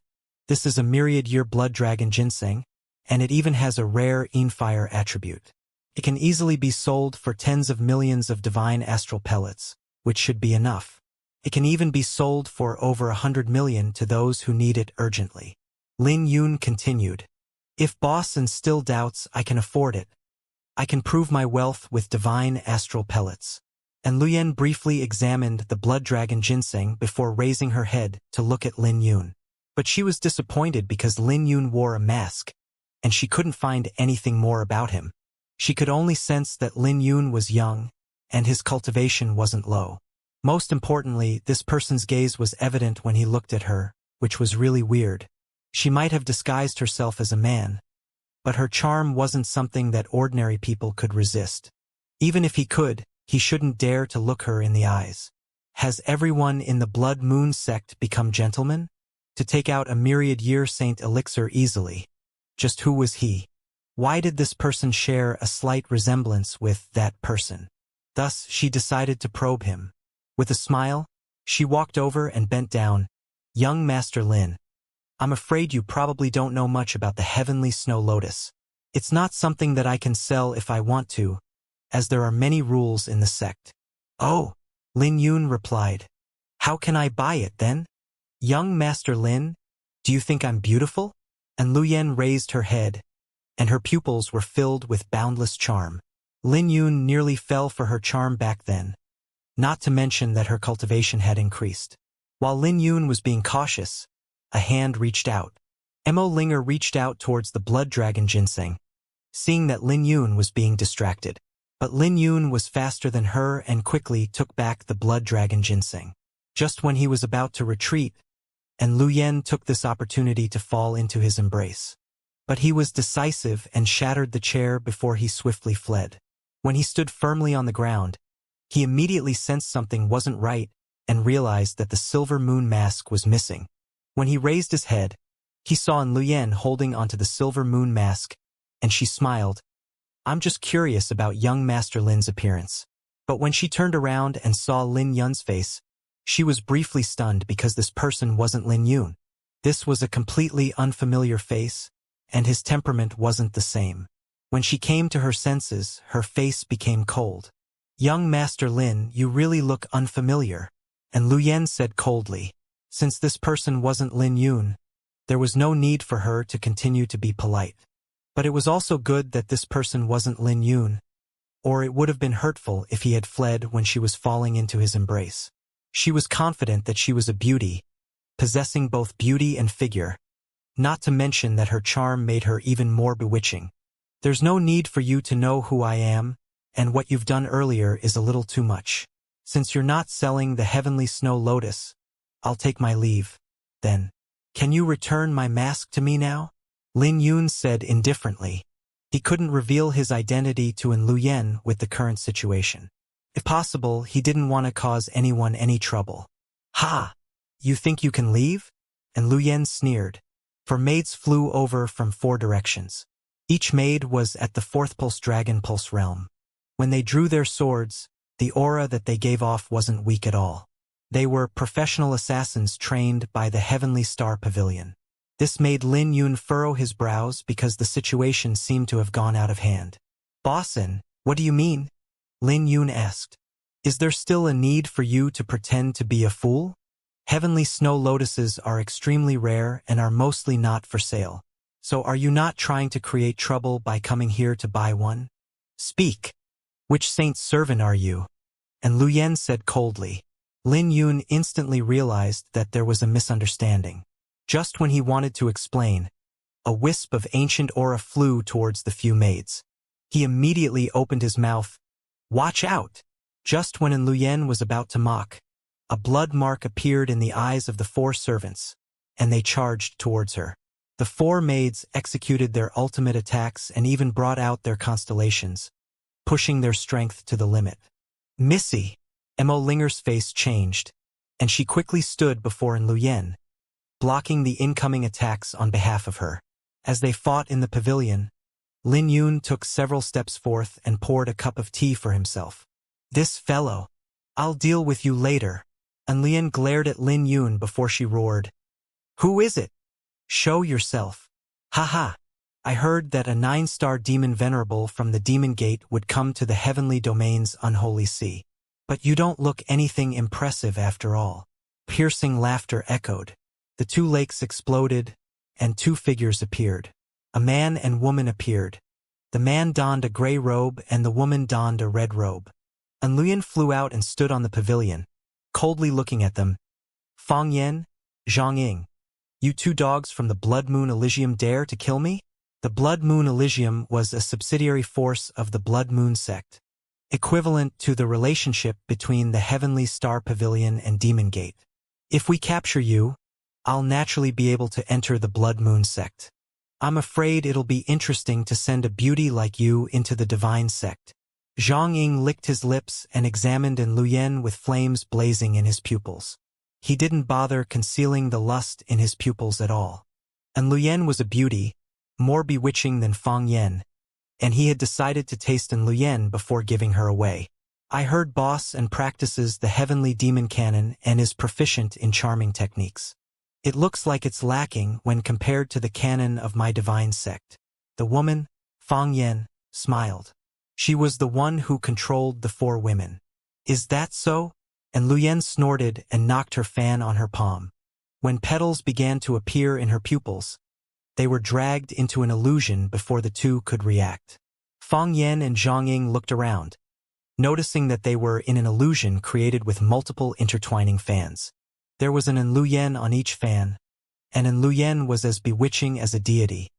This is a myriad-year Blood Dragon Ginseng, and it even has a rare Infire attribute. It can easily be sold for tens of millions of divine astral pellets, which should be enough. It can even be sold for over 100 million to those who need it urgently." Lin Yun continued, "If Bossin still doubts I can afford it, I can prove my wealth with divine astral pellets." And Lu Yen briefly examined the Blood Dragon Ginseng before raising her head to look at Lin Yun. But she was disappointed because Lin Yun wore a mask, and she couldn't find anything more about him. She could only sense that Lin Yun was young, and his cultivation wasn't low. Most importantly, this person's gaze was evident when he looked at her, which was really weird. She might have disguised herself as a man, but her charm wasn't something that ordinary people could resist. Even if he could, he shouldn't dare to look her in the eyes. Has everyone in the Blood Moon sect become gentlemen? To take out a myriad-year saint elixir easily. Just who was he? Why did this person share a slight resemblance with that person? Thus, she decided to probe him. With a smile, she walked over and bent down. "Young Master Lin, I'm afraid you probably don't know much about the heavenly snow lotus. It's not something that I can sell if I want to, as there are many rules in the sect." "Oh," Lin Yun replied. "How can I buy it then?" "Young Master Lin, do you think I'm beautiful?" And Lu Yen raised her head, and her pupils were filled with boundless charm. Lin Yun nearly fell for her charm back then, not to mention that her cultivation had increased. While Lin Yun was being cautious, a hand reached out. Mo Linger reached out towards the Blood Dragon Ginseng, seeing that Lin Yun was being distracted. But Lin Yun was faster than her and quickly took back the Blood Dragon Ginseng. Just when he was about to retreat, and Lu Yen took this opportunity to fall into his embrace. But he was decisive and shattered the chair before he swiftly fled. When he stood firmly on the ground, he immediately sensed something wasn't right and realized that the silver moon mask was missing. When he raised his head, he saw Lu Yen holding onto the silver moon mask, and she smiled. "I'm just curious about young Master Lin's appearance." But when she turned around and saw Lin Yun's face, she was briefly stunned because this person wasn't Lin Yun. This was a completely unfamiliar face, and his temperament wasn't the same. When she came to her senses, her face became cold. "Young Master Lin, you really look unfamiliar." And Lu Yen said coldly, since this person wasn't Lin Yun, there was no need for her to continue to be polite. But it was also good that this person wasn't Lin Yun, or it would have been hurtful if he had fled when she was falling into his embrace. She was confident that she was a beauty, possessing both beauty and figure, not to mention that her charm made her even more bewitching. There's no need for you to know who I am, and what you've done earlier is a little too much. Since you're not selling the heavenly snow lotus, I'll take my leave. Then, can you return my mask to me now? Lin Yun said indifferently. He couldn't reveal his identity to An Luyen with the current situation. If possible, he didn't want to cause anyone any trouble. Ha! You think you can leave? And Luyen sneered. 4 maids flew over from 4 directions. Each maid was at the 4th Pulse Dragon Pulse realm. When they drew their swords, the aura that they gave off wasn't weak at all. They were professional assassins trained by the Heavenly Star Pavilion. This made Lin Yun furrow his brows because the situation seemed to have gone out of hand. Bossin, what do you mean? Lin Yun asked. Is there still a need for you to pretend to be a fool? Heavenly snow lotuses are extremely rare and are mostly not for sale. So are you not trying to create trouble by coming here to buy one? Speak. Which saint's servant are you? And Luyen said coldly. Lin Yun instantly realized that there was a misunderstanding. Just when he wanted to explain, a wisp of ancient aura flew towards the few maids. He immediately opened his mouth. Watch out! Just when An Luyen was about to mock, a blood mark appeared in the eyes of the 4 servants, and they charged towards her. The 4 maids executed their ultimate attacks and even brought out their constellations, pushing their strength to the limit. Missy! Mo Linger's face changed, and she quickly stood before An Luyen, blocking the incoming attacks on behalf of her. As they fought in the pavilion, Lin Yun took several steps forth and poured a cup of tea for himself. This fellow. I'll deal with you later. An Luyen glared at Lin Yun before she roared. Who is it? Show yourself. Ha! I heard that a 9-star demon venerable from the demon gate would come to the heavenly domain's unholy sea. But you don't look anything impressive after all. Piercing laughter echoed. The 2 lakes exploded, and 2 figures appeared. A man and woman appeared. The man donned a gray robe and the woman donned a red robe. An Luyen flew out and stood on the pavilion, coldly looking at them. Fang Yen, Zhang Ying, you 2 dogs from the Blood Moon Elysium dare to kill me? The Blood Moon Elysium was a subsidiary force of the Blood Moon sect, equivalent to the relationship between the Heavenly Star Pavilion and Demon Gate. If we capture you, I'll naturally be able to enter the Blood Moon sect. I'm afraid it'll be interesting to send a beauty like you into the Divine sect. Zhang Ying licked his lips and examined An Luyen with flames blazing in his pupils. He didn't bother concealing the lust in his pupils at all. An Luyen was a beauty, more bewitching than Fang Yen, and he had decided to taste An Luyen before giving her away. I heard boss and practices the heavenly demon canon and is proficient in charming techniques. It looks like it's lacking when compared to the canon of my divine sect. The woman, Fang Yen, smiled. She was the one who controlled the 4 women. Is that so? And Luyen snorted and knocked her fan on her palm. When petals began to appear in her pupils, they were dragged into an illusion before the 2 could react. Fang Yen and Zhang Ying looked around, noticing that they were in an illusion created with multiple intertwining fans. There was an An Luyen on each fan, and An Luyen was as bewitching as a deity,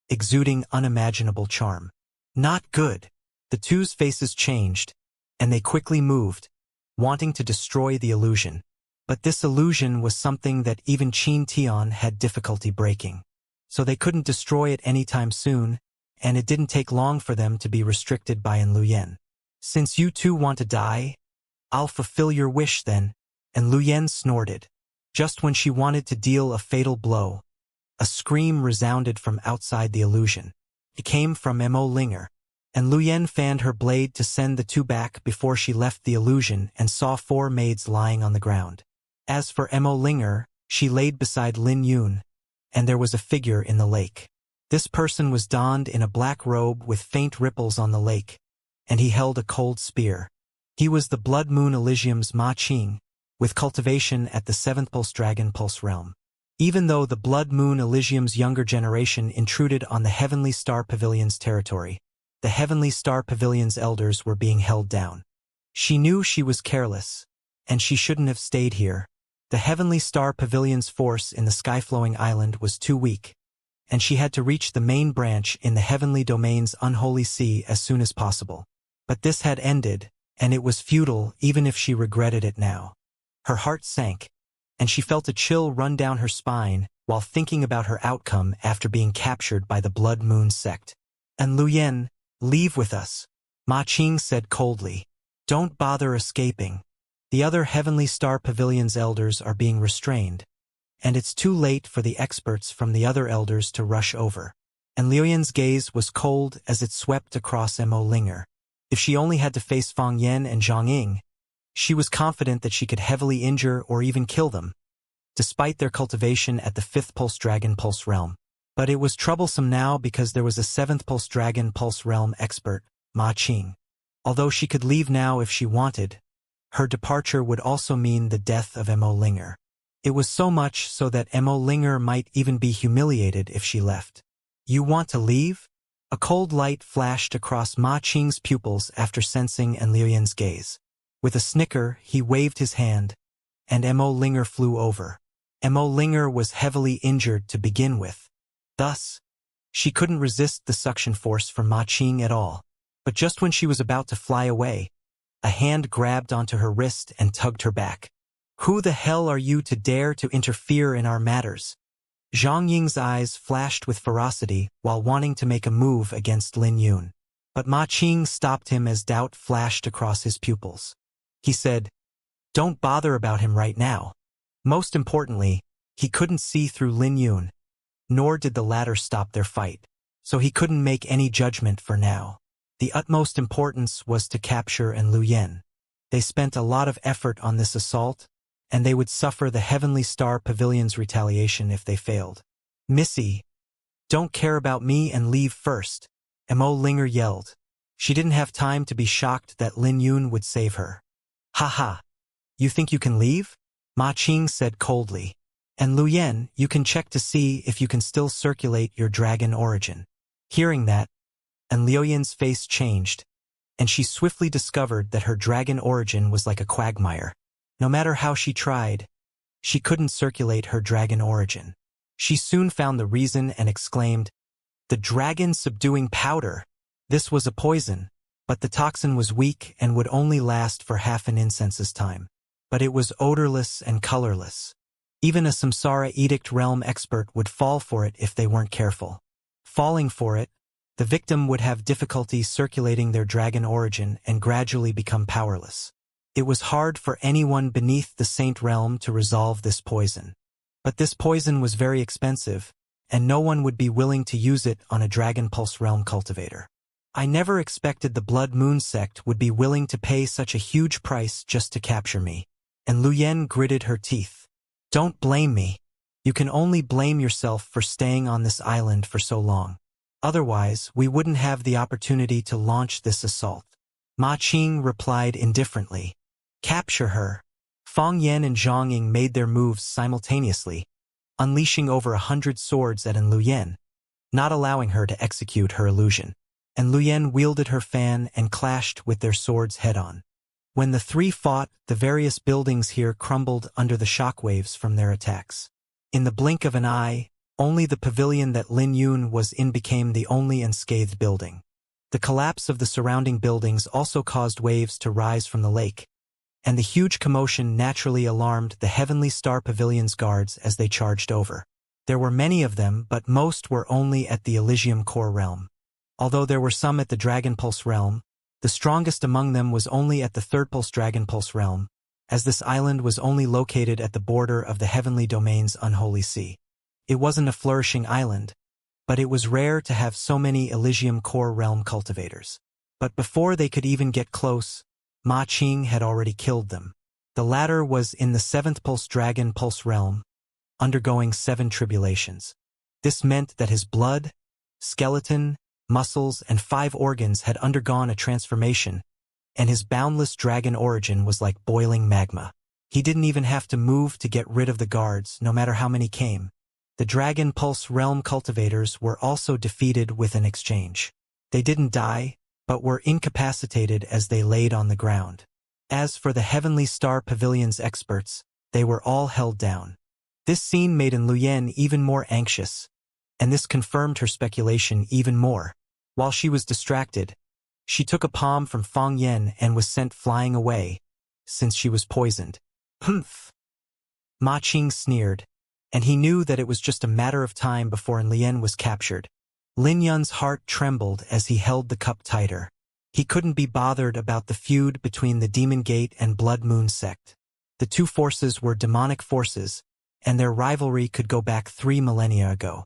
exuding unimaginable charm. Not good. The 2's faces changed, and they quickly moved, wanting to destroy the illusion. But this illusion was something that even Qin Tian had difficulty breaking. So they couldn't destroy it anytime soon, and it didn't take long for them to be restricted by An Luyen. Since you 2 want to die, I'll fulfill your wish then. And Luyen snorted. Just when she wanted to deal a fatal blow, a scream resounded from outside the illusion. It came from Mo Linger. And Luyen fanned her blade to send the 2 back before she left the illusion and saw 4 maids lying on the ground. As for Mo Linger, she laid beside Lin Yun, and there was a figure in the lake. This person was donned in a black robe with faint ripples on the lake, and he held a cold spear. He was the Blood Moon Elysium's Ma Qing, with cultivation at the 7th Pulse Dragon Pulse realm. Even though the Blood Moon Elysium's younger generation intruded on the Heavenly Star Pavilion's territory, the Heavenly Star Pavilion's elders were being held down. She knew she was careless, and she shouldn't have stayed here. The Heavenly Star Pavilion's force in the sky-flowing island was too weak, and she had to reach the main branch in the Heavenly Domain's unholy sea as soon as possible. But this had ended, and it was futile even if she regretted it now. Her heart sank, and she felt a chill run down her spine while thinking about her outcome after being captured by the Blood Moon sect. And Lu Yen, leave with us, Ma Qing said coldly. Don't bother escaping. The other Heavenly Star Pavilion's elders are being restrained, and it's too late for the experts from the other elders to rush over. And Liu Yan's gaze was cold as it swept across Mo Linger. If she only had to face Fang Yan and Zhang Ying, she was confident that she could heavily injure or even kill them, despite their cultivation at the 5th Pulse Dragon Pulse Realm. But it was troublesome now because there was a 7th Pulse Dragon Pulse Realm expert, Ma Qing. Although she could leave now if she wanted, her departure would also mean the death of Mo Linger. It was so much so that Mo Linger might even be humiliated if she left. You want to leave? A cold light flashed across Ma Qing's pupils after sensing Liu Yan's gaze. With a snicker, he waved his hand, and Mo Linger flew over. Mo Linger was heavily injured to begin with. Thus, she couldn't resist the suction force from Ma Qing at all. But just when she was about to fly away, a hand grabbed onto her wrist and tugged her back. Who the hell are you to dare to interfere in our matters? Zhang Ying's eyes flashed with ferocity while wanting to make a move against Lin Yun. But Ma Qing stopped him as doubt flashed across his pupils. He said, "Don't bother about him right now." Most importantly, he couldn't see through Lin Yun, nor did the latter stop their fight, so he couldn't make any judgment for now. The utmost importance was to capture Liu Yan. They spent a lot of effort on this assault, and they would suffer the Heavenly Star Pavilion's retaliation if they failed. Missy, don't care about me and leave first, Mo Linger yelled. She didn't have time to be shocked that Lin Yun would save her. Ha, you think you can leave? Ma Qing said coldly. And Liu Yan, you can check to see if you can still circulate your dragon origin. Hearing that, and Liu Yan's face changed, and she swiftly discovered that her dragon origin was like a quagmire. No matter how she tried, she couldn't circulate her dragon origin. She soon found the reason and exclaimed, "The dragon subduing powder!" This was a poison, but the toxin was weak and would only last for half an incense's time. But it was odorless and colorless. Even a Samsara Edict Realm expert would fall for it if they weren't careful. Falling for it, the victim would have difficulty circulating their dragon origin and gradually become powerless. It was hard for anyone beneath the Saint Realm to resolve this poison. But this poison was very expensive, and no one would be willing to use it on a Dragon Pulse Realm cultivator. I never expected the Blood Moon sect would be willing to pay such a huge price just to capture me. And Liu Yan gritted her teeth. Don't blame me. You can only blame yourself for staying on this island for so long. Otherwise, we wouldn't have the opportunity to launch this assault. Ma Qing replied indifferently. Capture her. Fang Yan and Zhang Ying made their moves simultaneously, unleashing over 100 swords at Liu Yan, not allowing her to execute her illusion. And Liu Yan wielded her fan and clashed with their swords head-on. When the three fought, the various buildings here crumbled under the shockwaves from their attacks. In the blink of an eye, only the pavilion that Lin Yun was in became the only unscathed building. The collapse of the surrounding buildings also caused waves to rise from the lake, and the huge commotion naturally alarmed the Heavenly Star Pavilion's guards as they charged over. There were many of them, but most were only at the Elysium Core Realm. Although there were some at the Dragon Pulse Realm, the strongest among them was only at the 3rd Pulse Dragon Pulse Realm, as this island was only located at the border of the Heavenly Domain's unholy sea. It wasn't a flourishing island, but it was rare to have so many Elysium Core Realm cultivators. But before they could even get close, Ma Qing had already killed them. The latter was in the 7th Pulse Dragon Pulse Realm, undergoing 7 tribulations. This meant that his blood, skeleton, muscles, and 5 organs had undergone a transformation, and his boundless dragon origin was like boiling magma. He didn't even have to move to get rid of the guards, no matter how many came. The Dragon Pulse Realm cultivators were also defeated with an exchange. They didn't die, but were incapacitated as they laid on the ground. As for the Heavenly Star Pavilion's experts, they were all held down. This scene made Luyen even more anxious, and this confirmed her speculation even more. While she was distracted, she took a palm from Fang Yen and was sent flying away, since she was poisoned. Humph! Ma Qing sneered, and he knew that it was just a matter of time before Lien was captured. Lin Yun's heart trembled as he held the cup tighter. He couldn't be bothered about the feud between the Demon Gate and Blood Moon sect. The two forces were demonic forces, and their rivalry could go back 3 millennia ago.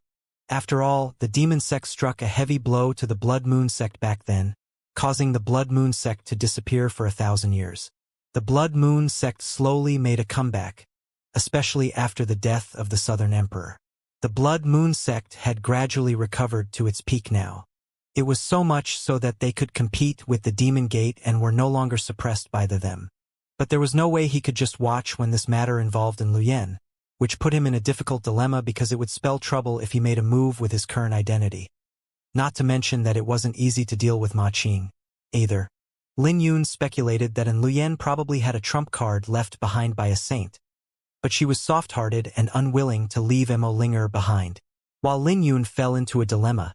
After all, the Demon sect struck a heavy blow to the Blood Moon sect back then, causing the Blood Moon sect to disappear for 1,000 years. The Blood Moon sect slowly made a comeback, especially after the death of the Southern Emperor. The Blood Moon sect had gradually recovered to its peak now. It was so much so that they could compete with the Demon Gate and were no longer suppressed by them. But there was no way he could just watch when this matter involved Luyen, which put him in a difficult dilemma because it would spell trouble if he made a move with his current identity. Not to mention that it wasn't easy to deal with Ma Qing, either. Lin Yun speculated that Luyen probably had a trump card left behind by a saint, but she was soft-hearted and unwilling to leave Mo Linger behind. While Lin Yun fell into a dilemma,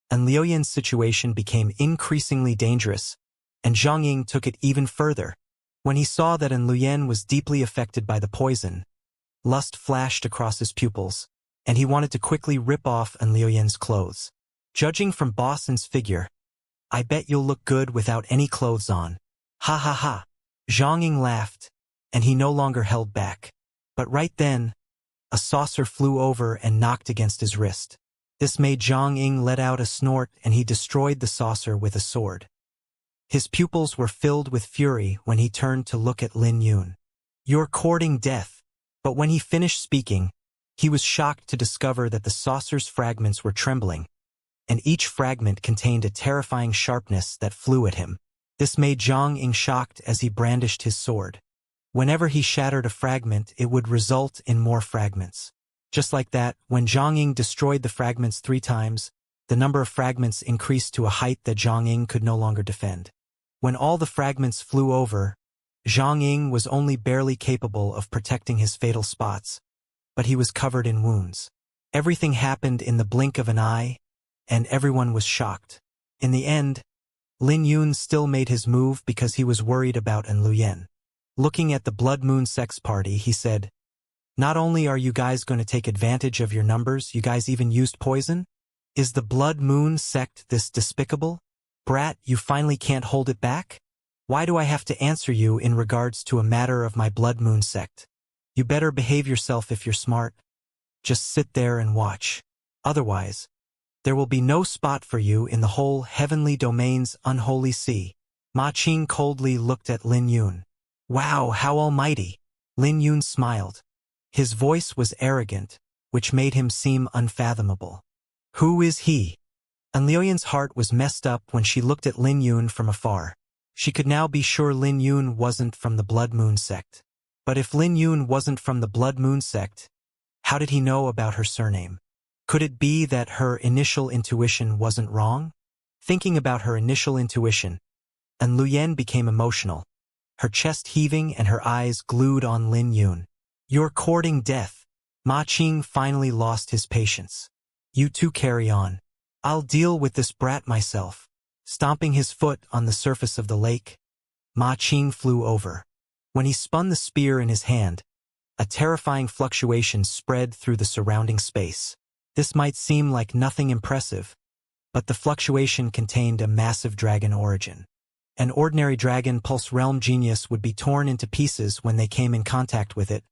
and Liu Yan's situation became increasingly dangerous, and Zhang Ying took it even further. When he saw that Luyen was deeply affected by the poison, lust flashed across his pupils, and he wanted to quickly rip off Liu Yan's clothes. Judging from Boston's figure, I bet you'll look good without any clothes on. Ha ha ha. Zhang Ying laughed, and he no longer held back. But right then, a saucer flew over and knocked against his wrist. This made Zhang Ying let out a snort, and he destroyed the saucer with a sword. His pupils were filled with fury when he turned to look at Lin Yun. You're courting death. But when he finished speaking, he was shocked to discover that the saucer's fragments were trembling, and each fragment contained a terrifying sharpness that flew at him. This made Zhang Ying shocked as he brandished his sword. Whenever he shattered a fragment, it would result in more fragments. Just like that, when Zhang Ying destroyed the fragments 3 times, the number of fragments increased to a height that Zhang Ying could no longer defend. When all the fragments flew over, Zhang Ying was only barely capable of protecting his fatal spots, but he was covered in wounds. Everything happened in the blink of an eye, and everyone was shocked. In the end, Lin Yun still made his move because he was worried about Luyen. Looking at the Blood Moon Sex party, he said, "Not only are you guys going to take advantage of your numbers, you guys even used poison? Is the Blood Moon sect this despicable? Brat, you finally can't hold it back? Why do I have to answer you in regards to a matter of my Blood Moon sect? You better behave yourself if you're smart. Just sit there and watch. Otherwise, there will be no spot for you in the whole heavenly domain's unholy sea." Ma Qing coldly looked at Lin Yun. Wow, how almighty! Lin Yun smiled. His voice was arrogant, which made him seem unfathomable. Who is he? Liu Yan's heart was messed up when she looked at Lin Yun from afar. She could now be sure Lin Yun wasn't from the Blood Moon sect. But if Lin Yun wasn't from the Blood Moon sect, how did he know about her surname? Could it be that her initial intuition wasn't wrong? Thinking about her initial intuition, Liu Yan became emotional, her chest heaving and her eyes glued on Lin Yun. You're courting death. Ma Qing finally lost his patience. You two carry on. I'll deal with this brat myself. Stomping his foot on the surface of the lake, Ma Qing flew over. When he spun the spear in his hand, a terrifying fluctuation spread through the surrounding space. This might seem like nothing impressive, but the fluctuation contained a massive dragon origin. An ordinary dragon pulse realm genius would be torn into pieces when they came in contact with it,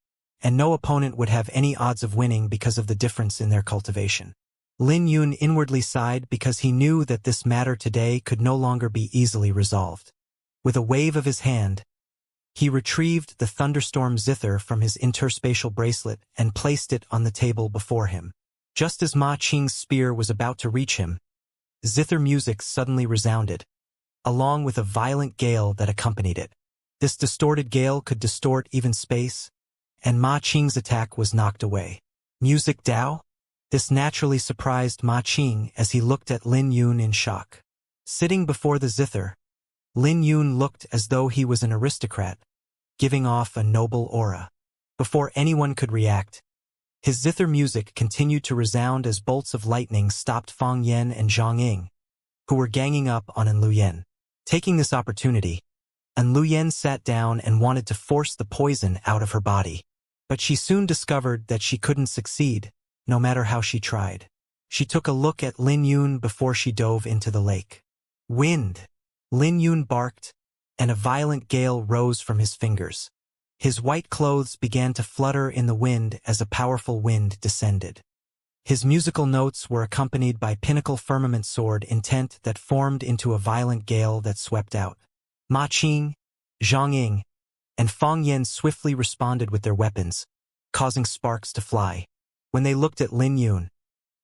and no opponent would have any odds of winning because of the difference in their cultivation. Lin Yun inwardly sighed because he knew that this matter today could no longer be easily resolved. With a wave of his hand, he retrieved the thunderstorm zither from his interspatial bracelet and placed it on the table before him. Just as Ma Qing's spear was about to reach him, zither music suddenly resounded, along with a violent gale that accompanied it. This distorted gale could distort even space, and Ma Qing's attack was knocked away. Music Dao? This naturally surprised Ma Qing as he looked at Lin Yun in shock. Sitting before the zither, Lin Yun looked as though he was an aristocrat, giving off a noble aura. Before anyone could react, his zither music continued to resound as bolts of lightning stopped Fang Yan and Zhang Ying, who were ganging up on An Luyen. Taking this opportunity, An Luyen sat down and wanted to force the poison out of her body. But she soon discovered that she couldn't succeed, no matter how she tried. She took a look at Lin Yun before she dove into the lake. Wind! Lin Yun barked, and a violent gale rose from his fingers. His white clothes began to flutter in the wind as a powerful wind descended. His musical notes were accompanied by pinnacle firmament sword intent that formed into a violent gale that swept out. Ma Qing, Zhang Ying, and Fang Yan swiftly responded with their weapons, causing sparks to fly. When they looked at Lin Yun,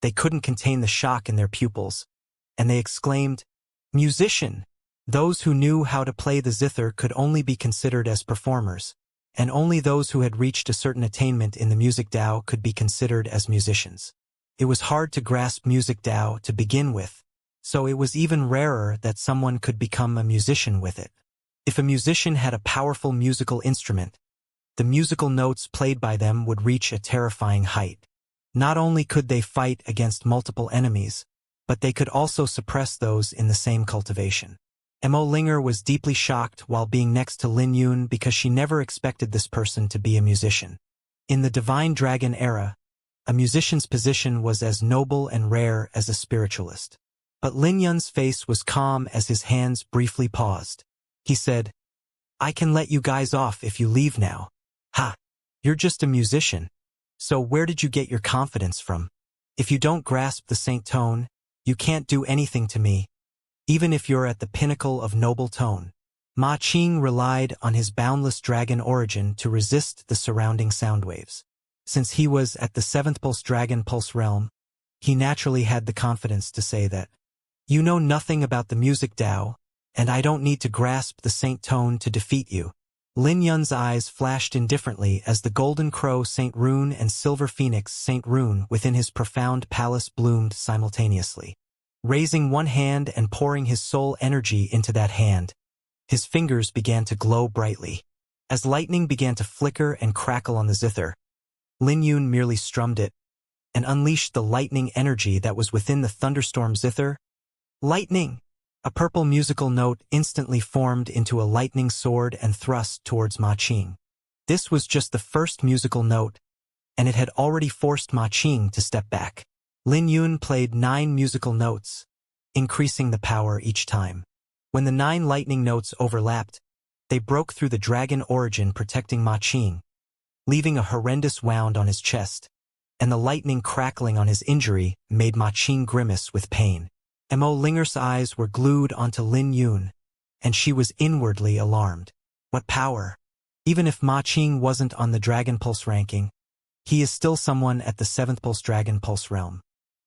they couldn't contain the shock in their pupils, and they exclaimed, "Musician!" Those who knew how to play the zither could only be considered as performers, and only those who had reached a certain attainment in the music Dao could be considered as musicians. It was hard to grasp music Dao to begin with, so it was even rarer that someone could become a musician with it. If a musician had a powerful musical instrument, the musical notes played by them would reach a terrifying height. Not only could they fight against multiple enemies, but they could also suppress those in the same cultivation. Mo Linger was deeply shocked while being next to Lin Yun because she never expected this person to be a musician. In the Divine Dragon era, a musician's position was as noble and rare as a spiritualist. But Lin Yun's face was calm as his hands briefly paused. He said, "I can let you guys off if you leave now." "Ha! You're just a musician. So where did you get your confidence from? If you don't grasp the saint tone, you can't do anything to me, even if you're at the pinnacle of noble tone." Ma Qing relied on his boundless dragon origin to resist the surrounding sound waves. Since he was at the 7th Pulse Dragon Pulse realm, he naturally had the confidence to say that, "You know nothing about the music Dao, and I don't need to grasp the saint tone to defeat you." Lin Yun's eyes flashed indifferently as the Golden Crow Saint Rune and Silver Phoenix Saint Rune within his profound palace bloomed simultaneously. Raising one hand and pouring his soul energy into that hand, his fingers began to glow brightly. As lightning began to flicker and crackle on the zither, Lin Yun merely strummed it and unleashed the lightning energy that was within the thunderstorm zither. Lightning! A purple musical note instantly formed into a lightning sword and thrust towards Ma Qing. This was just the first musical note, and it had already forced Ma Qing to step back. Lin Yun played 9 musical notes, increasing the power each time. When the 9 lightning notes overlapped, they broke through the dragon origin protecting Ma Qing, leaving a horrendous wound on his chest, and the lightning crackling on his injury made Ma Qing grimace with pain. Mo Linger's eyes were glued onto Lin Yun, and she was inwardly alarmed. What power! Even if Ma Qing wasn't on the Dragon Pulse ranking, he is still someone at the 7th Pulse Dragon Pulse realm.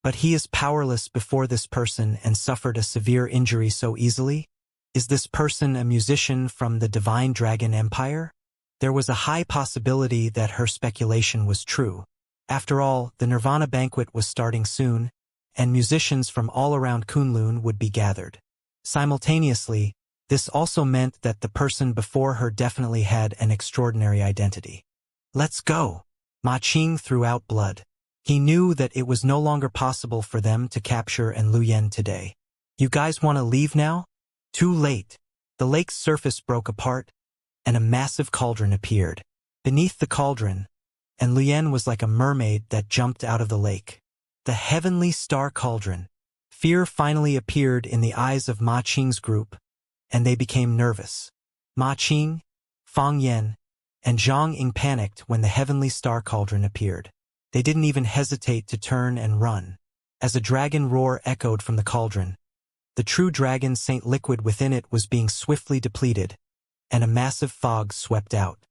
But he is powerless before this person and suffered a severe injury so easily? Is this person a musician from the Divine Dragon Empire? There was a high possibility that her speculation was true. After all, the Nirvana banquet was starting soon, and musicians from all around Kunlun would be gathered. Simultaneously, this also meant that the person before her definitely had an extraordinary identity. "Let's go!" Ma Qing threw out blood. He knew that it was no longer possible for them to capture An Luyen today. "You guys want to leave now?" Too late. The lake's surface broke apart, and a massive cauldron appeared. Beneath the cauldron, An Luyen was like a mermaid that jumped out of the lake. The heavenly star cauldron. Fear finally appeared in the eyes of Ma Qing's group, and they became nervous. Ma Qing, Fang Yan, and Zhang Ying panicked when the heavenly star cauldron appeared. They didn't even hesitate to turn and run. As a dragon roar echoed from the cauldron, the true dragon Saint Liquid within it was being swiftly depleted, and a massive fog swept out.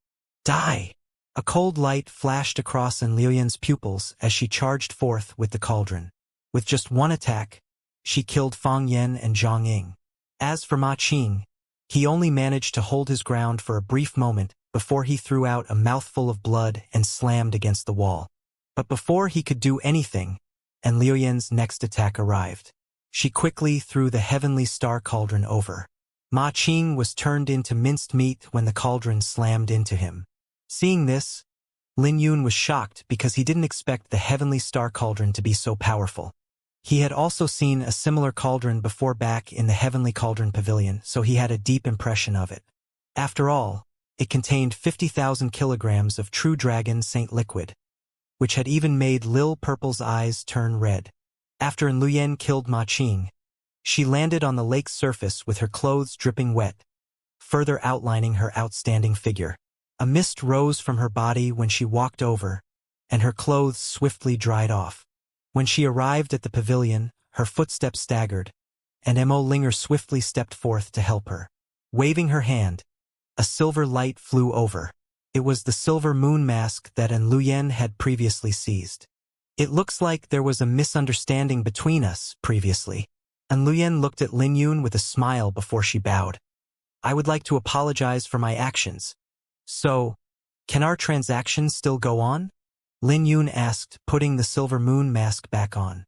"Die!" A cold light flashed across An Luyen's pupils as she charged forth with the cauldron. With just one attack, she killed Fang Yan and Zhang Ying. As for Ma Qing, He only managed to hold his ground for a brief moment before he threw out a mouthful of blood and slammed against the wall. But before he could do anything, and Liu Yan's next attack arrived. She quickly threw the heavenly star cauldron over. Ma Qing was turned into minced meat when the cauldron slammed into him. Seeing this, Lin Yun was shocked because he didn't expect the heavenly star cauldron to be so powerful. He had also seen a similar cauldron before back in the Heavenly Cauldron Pavilion, so he had a deep impression of it. After all, it contained 50,000 kilograms of true dragon saint liquid, which had even made Lil Purple's eyes turn red. After Liu Yan killed Ma Qing, she landed on the lake's surface with her clothes dripping wet, further outlining her outstanding figure. A mist rose from her body when she walked over, and her clothes swiftly dried off. When she arrived at the pavilion, her footsteps staggered, and Mo Linger swiftly stepped forth to help her. Waving her hand, a silver light flew over. It was the silver moon mask that Liu Yan had previously seized. It looks like there was a misunderstanding between us previously. Liu Yan looked at Lin Yun with a smile before she bowed. I would like to apologize for my actions. So, can our transaction still go on? Lin Yun asked, putting the silver moon mask back on.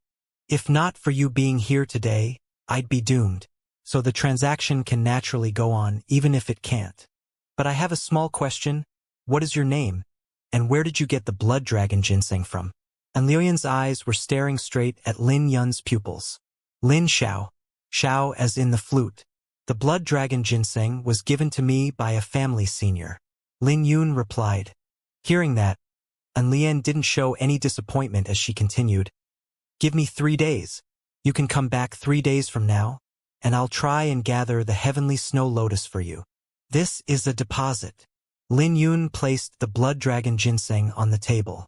If not for you being here today, I'd be doomed, so the transaction can naturally go on even if it can't. But I have a small question. What is your name? And where did you get the blood dragon ginseng from? And Liu Yan's eyes were staring straight at Lin Yun's pupils. Lin Xiao. Xiao as in the flute. The blood dragon ginseng was given to me by a family senior. Lin Yun replied. Hearing that, Liu Yan didn't show any disappointment as she continued. Give me 3 days. You can come back 3 days from now, and I'll try and gather the heavenly snow lotus for you. This is a deposit. Lin Yun placed the blood dragon ginseng on the table.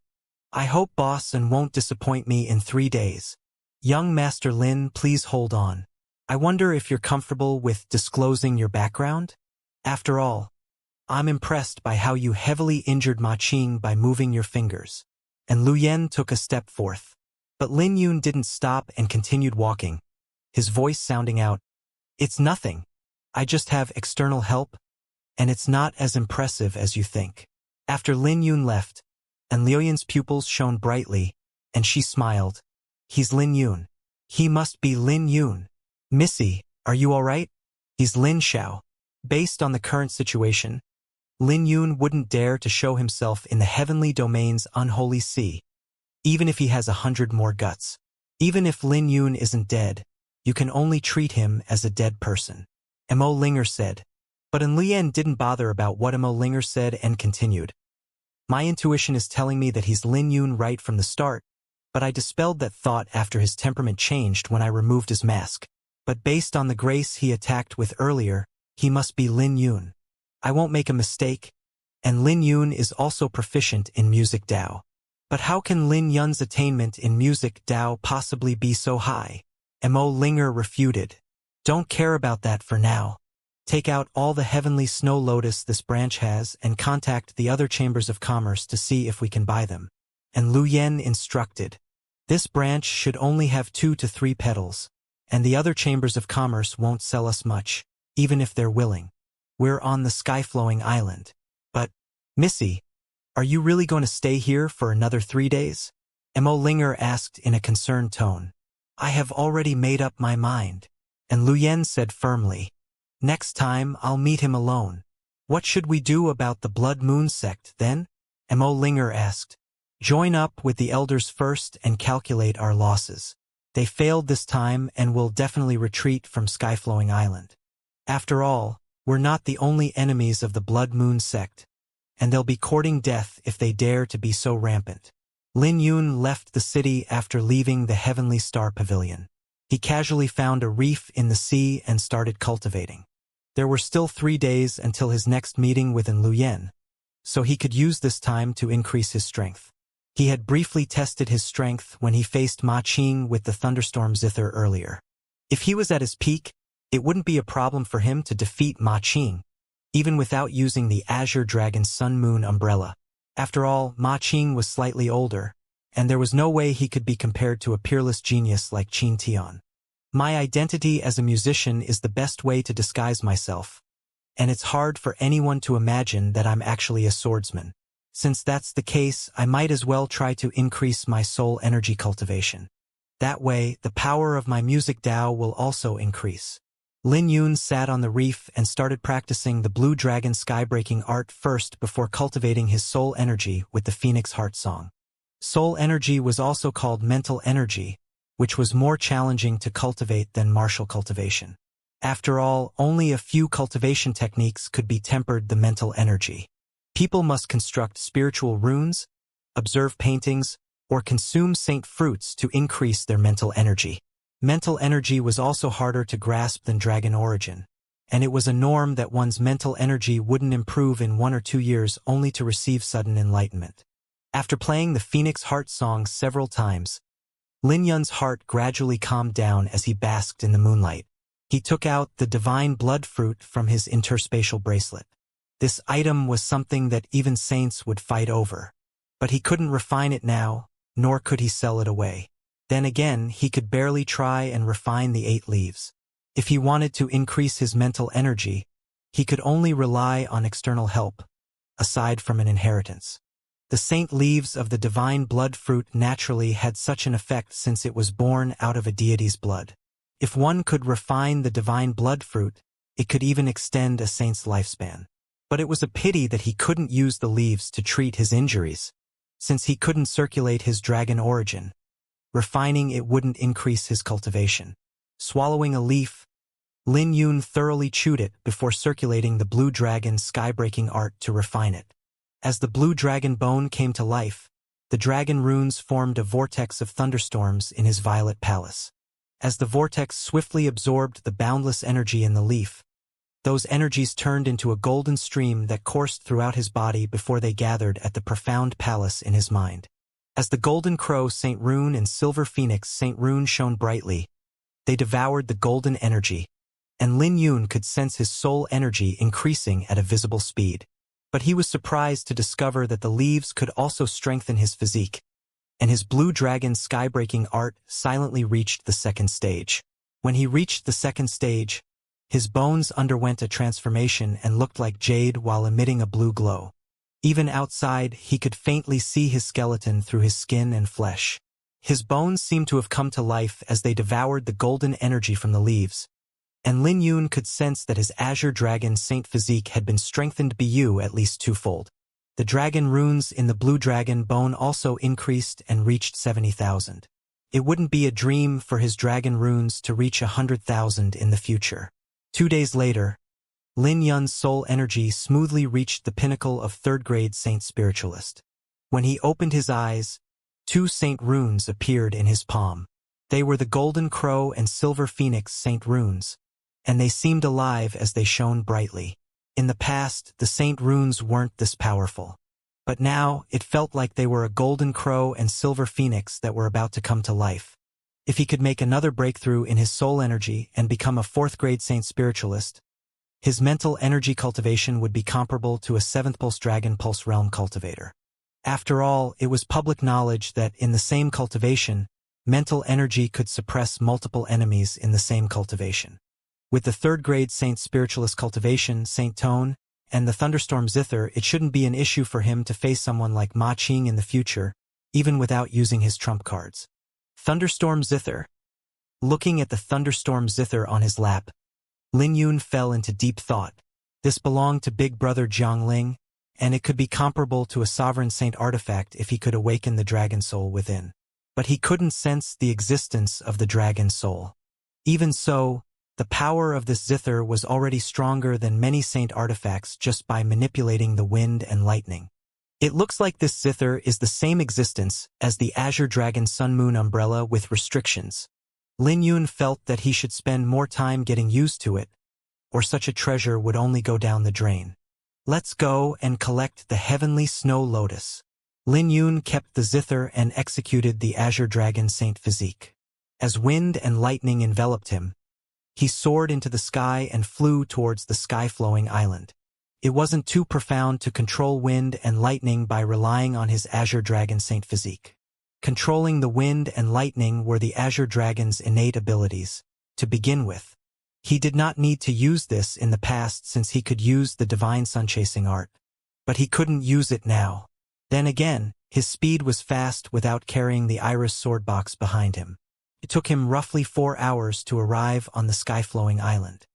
I hope boss and won't disappoint me in 3 days. Young Master Lin, please hold on. I wonder if you're comfortable with disclosing your background? After all, I'm impressed by how you heavily injured Ma Qing by moving your fingers. And Liu Yan took a step forth. But Lin Yun didn't stop and continued walking, his voice sounding out. It's nothing. I just have external help, and it's not as impressive as you think. After Lin Yun left, and Liu Yan's pupils shone brightly, and she smiled. He's Lin Yun. He must be Lin Yun. Missy, are you all right? He's Lin Xiao. Based on the current situation, Lin Yun wouldn't dare to show himself in the heavenly domain's unholy sea, even if he has 100 more guts. Even if Lin Yun isn't dead, you can only treat him as a dead person. Mo Linger said. But Liu Yan didn't bother about what Mo Linger said and continued. My intuition is telling me that he's Lin Yun right from the start, but I dispelled that thought after his temperament changed when I removed his mask. But based on the grace he attacked with earlier, he must be Lin Yun. I won't make a mistake, and Lin Yun is also proficient in music Dao. But how can Lin Yun's attainment in music Dao possibly be so high? Mo Linger refuted. Don't care about that for now. Take out all the heavenly snow lotus this branch has and contact the other chambers of commerce to see if we can buy them. And Liu Yan instructed. This branch should only have 2 to 3 petals, and the other chambers of commerce won't sell us much, even if they're willing. We're on the sky-flowing island. But, Missy, are you really going to stay here for another 3 days? Mo Linger asked in a concerned tone. I have already made up my mind. And Liu Yan said firmly. Next time I'll meet him alone. What should we do about the Blood Moon sect, then? Mo Linger asked. Join up with the elders first and calculate our losses. They failed this time and will definitely retreat from Skyflowing Island. After all, we're not the only enemies of the Blood Moon sect, and they'll be courting death if they dare to be so rampant. Lin Yun left the city after leaving the Heavenly Star Pavilion. He casually found a reef in the sea and started cultivating. There were still 3 days until his next meeting with Liu Yan, so he could use this time to increase his strength. He had briefly tested his strength when he faced Ma Qing with the thunderstorm zither earlier. If he was at his peak, it wouldn't be a problem for him to defeat Ma Qing, even without using the Azure Dragon Sun Moon umbrella. After all, Ma Qing was slightly older, and there was no way he could be compared to a peerless genius like Qin Tian. My identity as a musician is the best way to disguise myself, and it's hard for anyone to imagine that I'm actually a swordsman. Since that's the case, I might as well try to increase my soul energy cultivation. That way, the power of my music Dao will also increase. Lin Yun sat on the reef and started practicing the Blue Dragon skybreaking art first before cultivating his soul energy with the Phoenix Heart Song. Soul energy was also called mental energy, which was more challenging to cultivate than martial cultivation. After all, only a few cultivation techniques could be tempered the mental energy. People must construct spiritual runes, observe paintings, or consume saint fruits to increase their mental energy. Mental energy was also harder to grasp than dragon origin, and it was a norm that one's mental energy wouldn't improve in 1 or 2 years only to receive sudden enlightenment. After playing the Phoenix Heart Song several times, Lin Yun's heart gradually calmed down as he basked in the moonlight. He took out the divine blood fruit from his interspatial bracelet. This item was something that even saints would fight over. But he couldn't refine it now, nor could he sell it away. Then again, he could barely try and refine the 8 leaves. If he wanted to increase his mental energy, he could only rely on external help, aside from an inheritance. The saint leaves of the divine blood fruit naturally had such an effect since it was born out of a deity's blood. If one could refine the divine blood fruit, it could even extend a saint's lifespan. But it was a pity that he couldn't use the leaves to treat his injuries, since he couldn't circulate his dragon origin. Refining it wouldn't increase his cultivation. Swallowing a leaf, Lin Yun thoroughly chewed it before circulating the blue dragon skybreaking art to refine it. As the blue dragon bone came to life, the dragon runes formed a vortex of thunderstorms in his violet palace. As the vortex swiftly absorbed the boundless energy in the leaf, those energies turned into a golden stream that coursed throughout his body before they gathered at the profound palace in his mind. As the golden crow Saint Rune and silver phoenix Saint Rune shone brightly, they devoured the golden energy, and Lin Yun could sense his soul energy increasing at a visible speed. But he was surprised to discover that the leaves could also strengthen his physique, and his blue dragon skybreaking art silently reached the 2nd stage. When he reached the 2nd stage, his bones underwent a transformation and looked like jade while emitting a blue glow. Even outside, he could faintly see his skeleton through his skin and flesh. His bones seemed to have come to life as they devoured the golden energy from the leaves, and Lin Yun could sense that his azure dragon saint physique had been strengthened at least 2-fold. The dragon runes in the blue dragon bone also increased and reached 70,000. It wouldn't be a dream for his dragon runes to reach 100,000 in the future. 2 days later, Lin Yun's soul energy smoothly reached the pinnacle of 3rd grade saint spiritualist. When he opened his eyes, 2 saint runes appeared in his palm. They were the golden crow and silver phoenix saint runes, and they seemed alive as they shone brightly. In the past, the saint runes weren't this powerful. But now, it felt like they were a golden crow and silver phoenix that were about to come to life. If he could make another breakthrough in his soul energy and become a 4th grade saint spiritualist, his mental energy cultivation would be comparable to a 7th pulse dragon pulse realm cultivator. After all, it was public knowledge that in the same cultivation, mental energy could suppress multiple enemies in the same cultivation. With the 3rd grade saint spiritualist cultivation, Saint Tone, and the thunderstorm zither, it shouldn't be an issue for him to face someone like Ma Qing in the future, even without using his trump cards. Thunderstorm zither. Looking at the thunderstorm zither on his lap, Lin Yun fell into deep thought. This belonged to Big Brother Jiangling, and it could be comparable to a sovereign saint artifact if he could awaken the dragon soul within. But he couldn't sense the existence of the dragon soul. Even so, the power of this zither was already stronger than many saint artifacts just by manipulating the wind and lightning. It looks like this zither is the same existence as the Azure Dragon Sun Moon umbrella with restrictions. Lin Yun felt that he should spend more time getting used to it, or such a treasure would only go down the drain. Let's go and collect the heavenly snow lotus. Lin Yun kept the zither and executed the Azure Dragon Saint physique. As wind and lightning enveloped him, he soared into the sky and flew towards the sky-flowing island. It wasn't too profound to control wind and lightning by relying on his Azure Dragon Saint physique. Controlling the wind and lightning were the Azure Dragon's innate abilities, to begin with, He did not need to use this in the past since he could use the divine sun-chasing art. But he couldn't use it now. Then again, his speed was fast without carrying the iris sword box behind him. It took him roughly 4 hours to arrive on the sky-flowing island.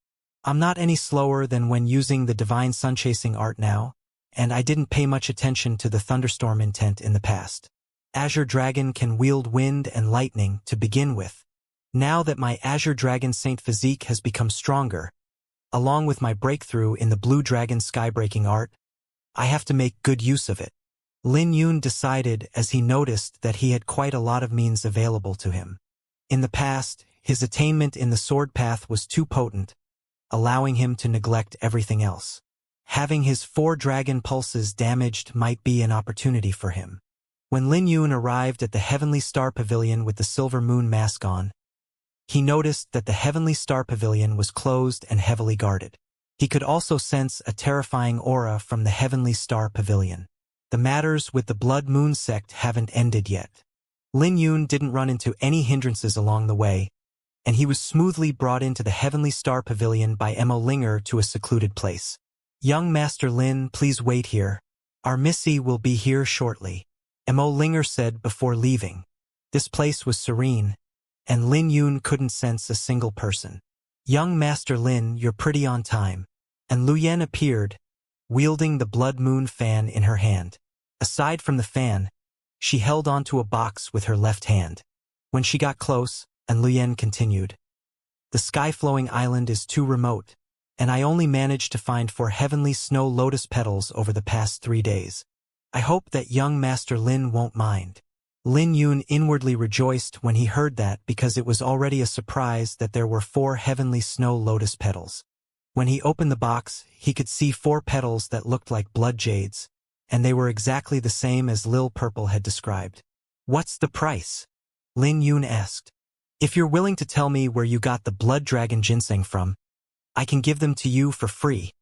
I'm not any slower than when using the divine sun-chasing art now, and I didn't pay much attention to the thunderstorm intent in the past. Azure Dragon can wield wind and lightning to begin with. Now that my Azure Dragon Saint physique has become stronger, along with my breakthrough in the Blue Dragon sky-breaking art, I have to make good use of it. Lin Yun decided as he noticed that he had quite a lot of means available to him. In the past, his attainment in the sword path was too potent, allowing him to neglect everything else. Having his 4 dragon pulses damaged might be an opportunity for him. When Lin Yun arrived at the Heavenly Star Pavilion with the Silver Moon mask on, he noticed that the Heavenly Star Pavilion was closed and heavily guarded. He could also sense a terrifying aura from the Heavenly Star Pavilion. The matters with the Blood Moon sect haven't ended yet. Lin Yun didn't run into any hindrances along the way, and he was smoothly brought into the Heavenly Star Pavilion by Mo Linger to a secluded place. "Young Master Lin, please wait here. Our Missy will be here shortly," Mo Linger said before leaving. This place was serene, and Lin Yun couldn't sense a single person. "Young Master Lin, you're pretty on time." And Lu Yen appeared, wielding the Blood Moon fan in her hand. Aside from the fan, she held onto a box with her left hand. When she got close, and Lu Yen continued, "The sky-flowing island is too remote, and I only managed to find 4 heavenly snow lotus petals over the past 3 days. I hope that young Master Lin won't mind." Lin Yun inwardly rejoiced when he heard that because it was already a surprise that there were 4 heavenly snow lotus petals. When he opened the box, he could see 4 petals that looked like blood jades, and they were exactly the same as Lil Purple had described. "What's the price?" Lin Yun asked. "If you're willing to tell me where you got the blood dragon ginseng from, I can give them to you for free."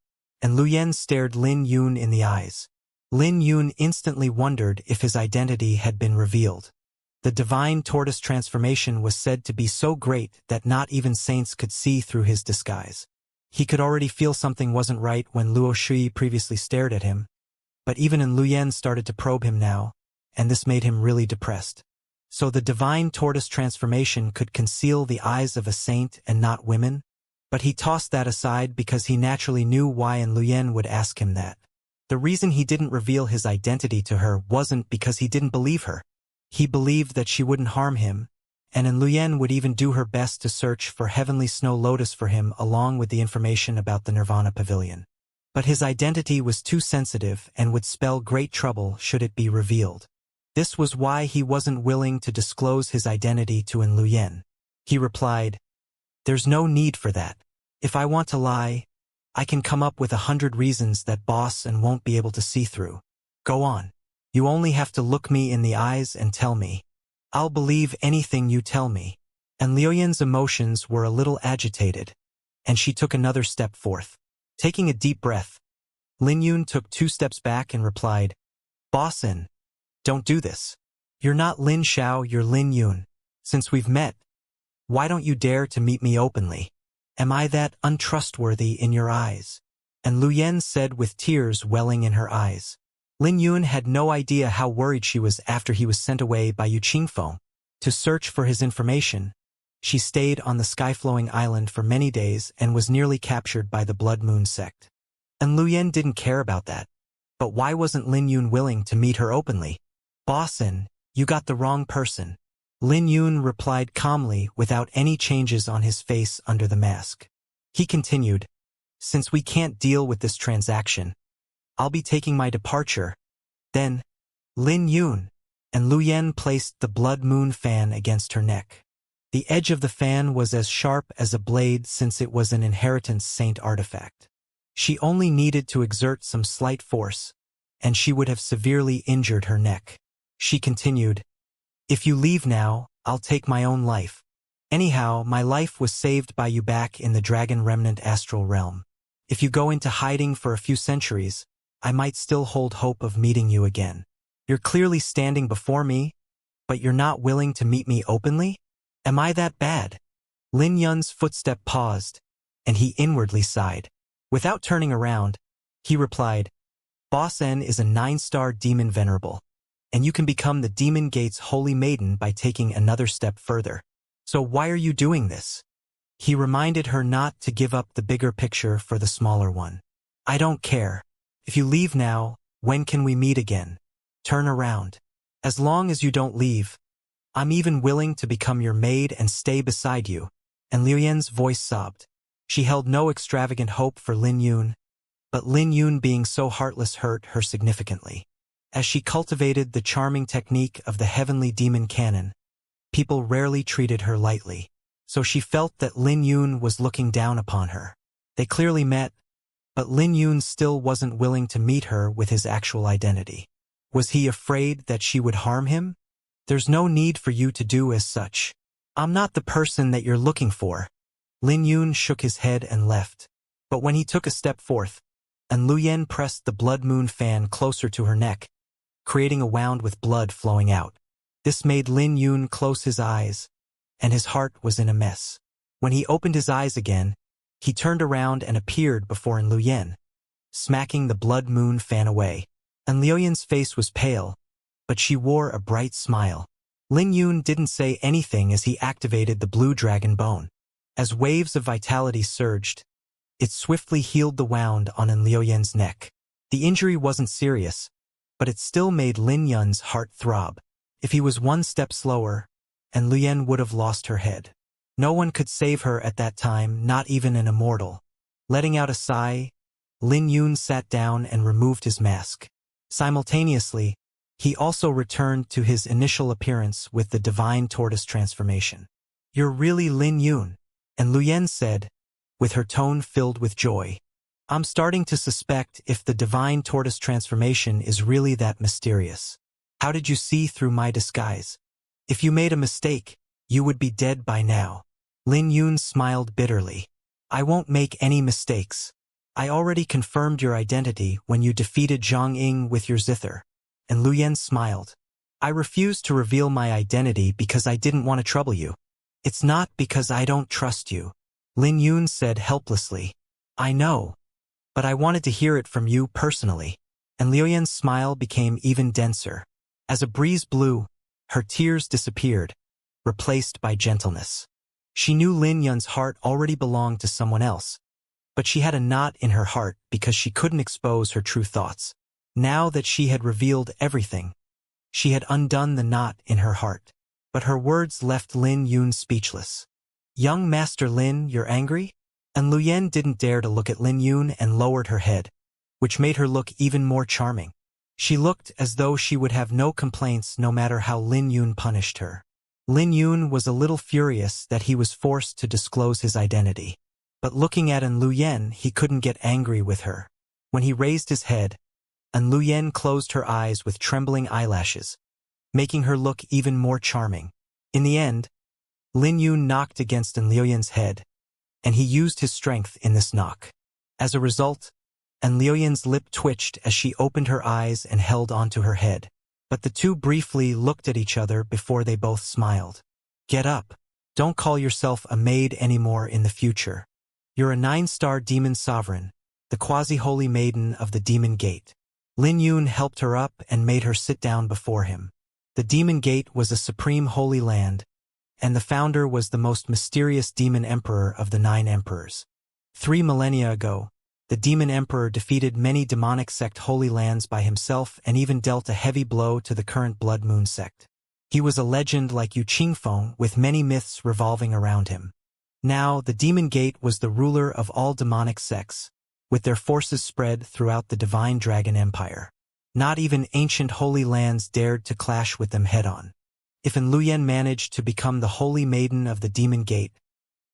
And Lu Yen stared Lin Yun in the eyes. Lin Yun instantly wondered if his identity had been revealed. The divine tortoise transformation was said to be so great that not even saints could see through his disguise. He could already feel something wasn't right when Luo Shui previously stared at him, but even Lu Yen started to probe him now, and this made him really depressed. So the divine tortoise transformation could conceal the eyes of a saint and not women? But he tossed that aside because he naturally knew why Lu Yen would ask him that. The reason he didn't reveal his identity to her wasn't because he didn't believe her. He believed that she wouldn't harm him, and Lu Yen would even do her best to search for Heavenly Snow Lotus for him along with the information about the Nirvana Pavilion. But his identity was too sensitive and would spell great trouble should it be revealed. This was why he wasn't willing to disclose his identity to Lu Yen. He replied, "There's no need for that. If I want to lie, I can come up with 100 reasons that boss and won't be able to see through. Go on. You only have to look me in the eyes and tell me. I'll believe anything you tell me." And Liu Yan's emotions were a little agitated, and she took another step forth. Taking a deep breath, Lin Yun took 2 steps back and replied, "Bossin, don't do this. You're not Lin Xiao, you're Lin Yun. Since we've met, why don't you dare to meet me openly? Am I that untrustworthy in your eyes?" And Lu Yen said with tears welling in her eyes. Lin Yun had no idea how worried she was after he was sent away by Yu Qingfeng. To search for his information, she stayed on the sky-flowing island for many days and was nearly captured by the Blood Moon sect. And Lu Yen didn't care about that. But why wasn't Lin Yun willing to meet her openly? "Bossin, you got the wrong person." Lin Yun replied calmly without any changes on his face under the mask. He continued, "Since we can't deal with this transaction, I'll be taking my departure." Then, "Lin Yun," and Lu Yen placed the Blood Moon fan against her neck. The edge of the fan was as sharp as a blade since it was an inheritance saint artifact. She only needed to exert some slight force, and she would have severely injured her neck. She continued, "If you leave now, I'll take my own life. Anyhow, my life was saved by you back in the Dragon Remnant astral realm. If you go into hiding for a few centuries, I might still hold hope of meeting you again. You're clearly standing before me, but you're not willing to meet me openly? Am I that bad?" Lin Yun's footstep paused, and he inwardly sighed. Without turning around, he replied, Boss N is a 9-star demon venerable, and you can become the Demon Gate's holy maiden by taking another step further. So why are you doing this? He reminded her not to give up the bigger picture for the smaller one. I don't care. If you leave now, when can we meet again? Turn around. As long as you don't leave, I'm even willing to become your maid and stay beside you. And Liu Yan's voice sobbed. She held no extravagant hope for Lin Yun, but Lin Yun being so heartless hurt her significantly. As she cultivated the charming technique of the heavenly demon canon, people rarely treated her lightly, so she felt that Lin Yun was looking down upon her. They clearly met, but Lin Yun still wasn't willing to meet her with his actual identity. Was he afraid that she would harm him? There's no need for you to do as such. I'm not the person that you're looking for. Lin Yun shook his head and left. But when he took a step forth, and Liu Yan pressed the blood moon fan closer to her neck, creating a wound with blood flowing out. This made Lin Yun close his eyes, and his heart was in a mess. When he opened his eyes again, he turned around and appeared before Liu Yan, smacking the blood moon fan away. And Liu Yan's face was pale, but she wore a bright smile. Lin Yun didn't say anything as he activated the blue dragon bone. As waves of vitality surged, it swiftly healed the wound on Liu Yan's neck. The injury wasn't serious, but it still made Lin Yun's heart throb. If he was one step slower, and Liu Yan would have lost her head. No one could save her at that time, not even an immortal. Letting out a sigh, Lin Yun sat down and removed his mask. Simultaneously, he also returned to his initial appearance with the divine tortoise transformation. You're really Lin Yun, and Liu Yan said, with her tone filled with joy. I'm starting to suspect if the divine tortoise transformation is really that mysterious. How did you see through my disguise? If you made a mistake, you would be dead by now. Lin Yun smiled bitterly. I won't make any mistakes. I already confirmed your identity when you defeated Zhang Ying with your zither. And Liu Yan smiled. I refused to reveal my identity because I didn't want to trouble you. It's not because I don't trust you. Lin Yun said helplessly. I know. But I wanted to hear it from you personally. And Liu Yan's smile became even denser. As a breeze blew, her tears disappeared, replaced by gentleness. She knew Lin Yun's heart already belonged to someone else, but she had a knot in her heart because she couldn't expose her true thoughts. Now that she had revealed everything, she had undone the knot in her heart. But her words left Lin Yun speechless. Young Master Lin, you're angry? And Liu Yan didn't dare to look at Lin Yun and lowered her head, which made her look even more charming. She looked as though she would have no complaints no matter how Lin Yun punished her. Lin Yun was a little furious that he was forced to disclose his identity. But looking at Liu Yan, he couldn't get angry with her. When he raised his head, Liu Yan closed her eyes with trembling eyelashes, making her look even more charming. In the end, Lin Yun knocked against Liu Yan's head, and he used his strength in this knock. As a result, Liu Yan's lip twitched as she opened her eyes and held onto her head. But the two briefly looked at each other before they both smiled. Get up. Don't call yourself a maid anymore in the future. You're a 9-star demon sovereign, the quasi-holy maiden of the Demon Gate. Lin Yun helped her up and made her sit down before him. The Demon Gate was a supreme holy land, and the founder was the most mysterious demon emperor of the 9 emperors. 3 millennia ago, the demon emperor defeated many demonic sect holy lands by himself and even dealt a heavy blow to the current Blood Moon sect. He was a legend like Yu Qingfeng with many myths revolving around him. Now, the Demon Gate was the ruler of all demonic sects, with their forces spread throughout the Divine Dragon Empire. Not even ancient holy lands dared to clash with them head-on. If Liu Yan managed to become the holy maiden of the Demon Gate,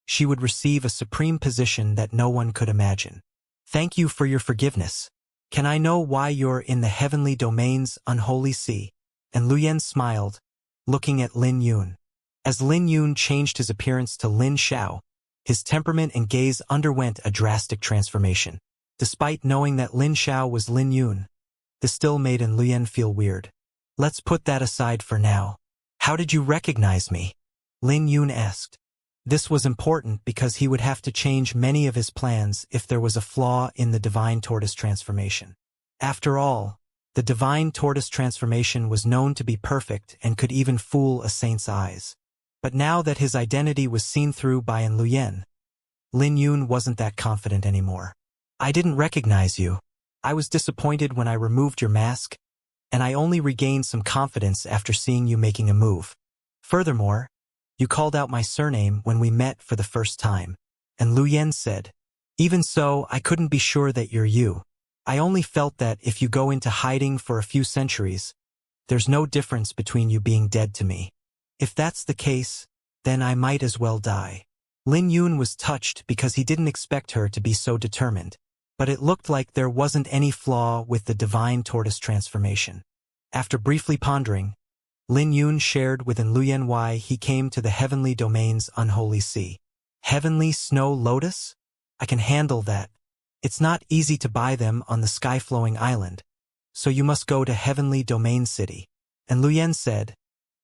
she would receive a supreme position that no one could imagine. Thank you for your forgiveness. Can I know why you're in the heavenly domain's unholy sea? And Liu Yan smiled, looking at Lin Yun. As Lin Yun changed his appearance to Lin Xiao, his temperament and gaze underwent a drastic transformation. Despite knowing that Lin Xiao was Lin Yun, this still made Liu Yan feel weird. Let's put that aside for now. How did you recognize me? Lin Yun asked. This was important because he would have to change many of his plans if there was a flaw in the divine tortoise transformation. After all, the divine tortoise transformation was known to be perfect and could even fool a saint's eyes. But now that his identity was seen through by An Luyen, Lin Yun wasn't that confident anymore. I didn't recognize you. I was disappointed when I removed your mask, and I only regained some confidence after seeing you making a move. Furthermore, you called out my surname when we met for the first time, and Lu Yen said, even so, I couldn't be sure that you're you. I only felt that if you go into hiding for a few centuries, there's no difference between you being dead to me. If that's the case, then I might as well die. Lin Yun was touched because he didn't expect her to be so determined, but it looked like there wasn't any flaw with the divine tortoise transformation. After briefly pondering, Lin Yun shared with An Luyen why he came to the heavenly domain's unholy sea. Heavenly snow lotus? I can handle that. It's not easy to buy them on the sky-flowing island, so you must go to Heavenly Domain City. And Lu Yen said,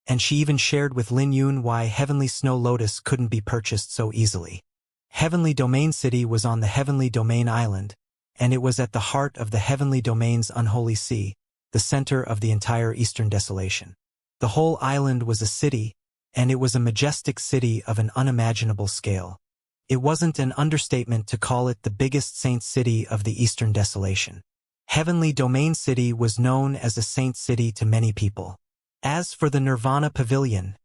and she even shared with Lin Yun why Heavenly Snow Lotus couldn't be purchased so easily. Heavenly Domain City was on the Heavenly Domain Island, and it was at the heart of the Heavenly Domain's unholy sea, the center of the entire Eastern Desolation. The whole island was a city, and it was a majestic city of an unimaginable scale. It wasn't an understatement to call it the biggest saint city of the Eastern Desolation. Heavenly Domain City was known as a saint city to many people. As for the Nirvana Pavilion,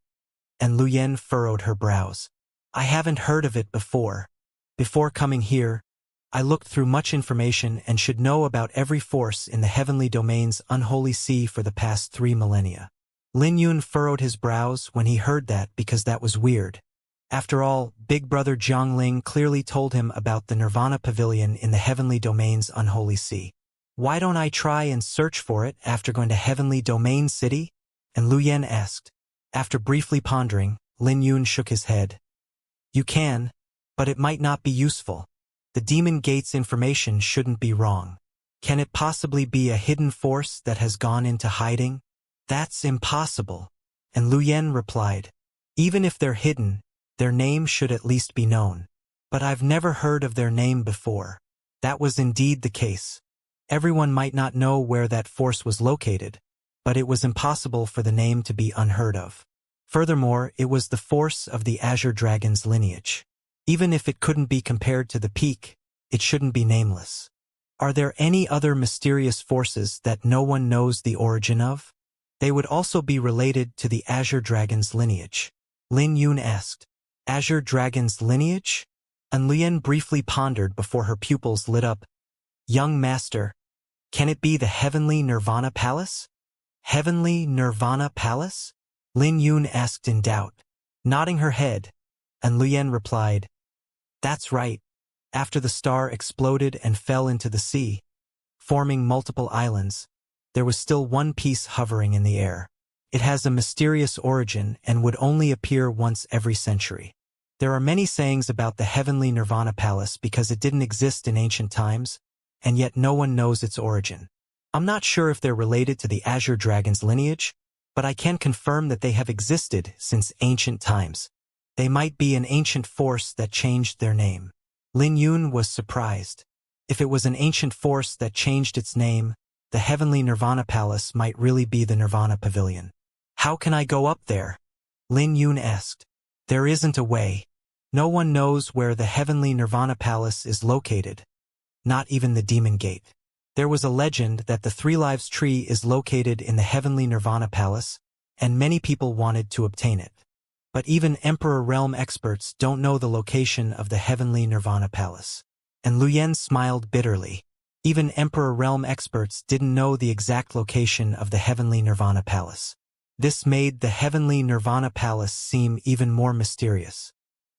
and Lu Yen furrowed her brows. I haven't heard of it before. Before coming here, I looked through much information and should know about every force in the Heavenly Domain's unholy sea for the past 3 millennia. Lin Yun furrowed his brows when he heard that because that was weird. After all, Big Brother Jiangling clearly told him about the Nirvana Pavilion in the Heavenly Domain's unholy sea. Why don't I try and search for it after going to Heavenly Domain City? And Lu Yen asked. After briefly pondering, Lin Yun shook his head. You can, but it might not be useful. The Demon Gate's information shouldn't be wrong. Can it possibly be a hidden force that has gone into hiding? That's impossible. And Lu Yen replied, even if they're hidden, their name should at least be known. But I've never heard of their name before. That was indeed the case. Everyone might not know where that force was located, but it was impossible for the name to be unheard of. Furthermore, it was the force of the Azure Dragon's lineage. Even if it couldn't be compared to the peak, it shouldn't be nameless. Are there any other mysterious forces that no one knows the origin of? They would also be related to the Azure Dragon's lineage. Lin Yun asked. Azure Dragon's lineage? An Luyen briefly pondered before her pupils lit up. Young master, can it be the Heavenly Nirvana Palace? Heavenly Nirvana Palace? Lin Yun asked in doubt. Nodding her head, An Luyen replied, that's right. After the star exploded and fell into the sea, forming multiple islands, there was still one piece hovering in the air. It has a mysterious origin and would only appear once every century. There are many sayings about the Heavenly Nirvana Palace because it didn't exist in ancient times, and yet no one knows its origin. I'm not sure if they're related to the Azure Dragon's lineage, but I can confirm that they have existed since ancient times. They might be an ancient force that changed their name. Lin Yun was surprised. If it was an ancient force that changed its name, the Heavenly Nirvana Palace might really be the Nirvana Pavilion. How can I go up there? Lin Yun asked. There isn't a way. No one knows where the Heavenly Nirvana Palace is located. Not even the Demon Gate. There was a legend that the Three Lives tree is located in the Heavenly Nirvana Palace, and many people wanted to obtain it. But even Emperor Realm experts don't know the location of the Heavenly Nirvana Palace. And Lu Yen smiled bitterly. Even Emperor Realm experts didn't know the exact location of the Heavenly Nirvana Palace. This made the Heavenly Nirvana Palace seem even more mysterious.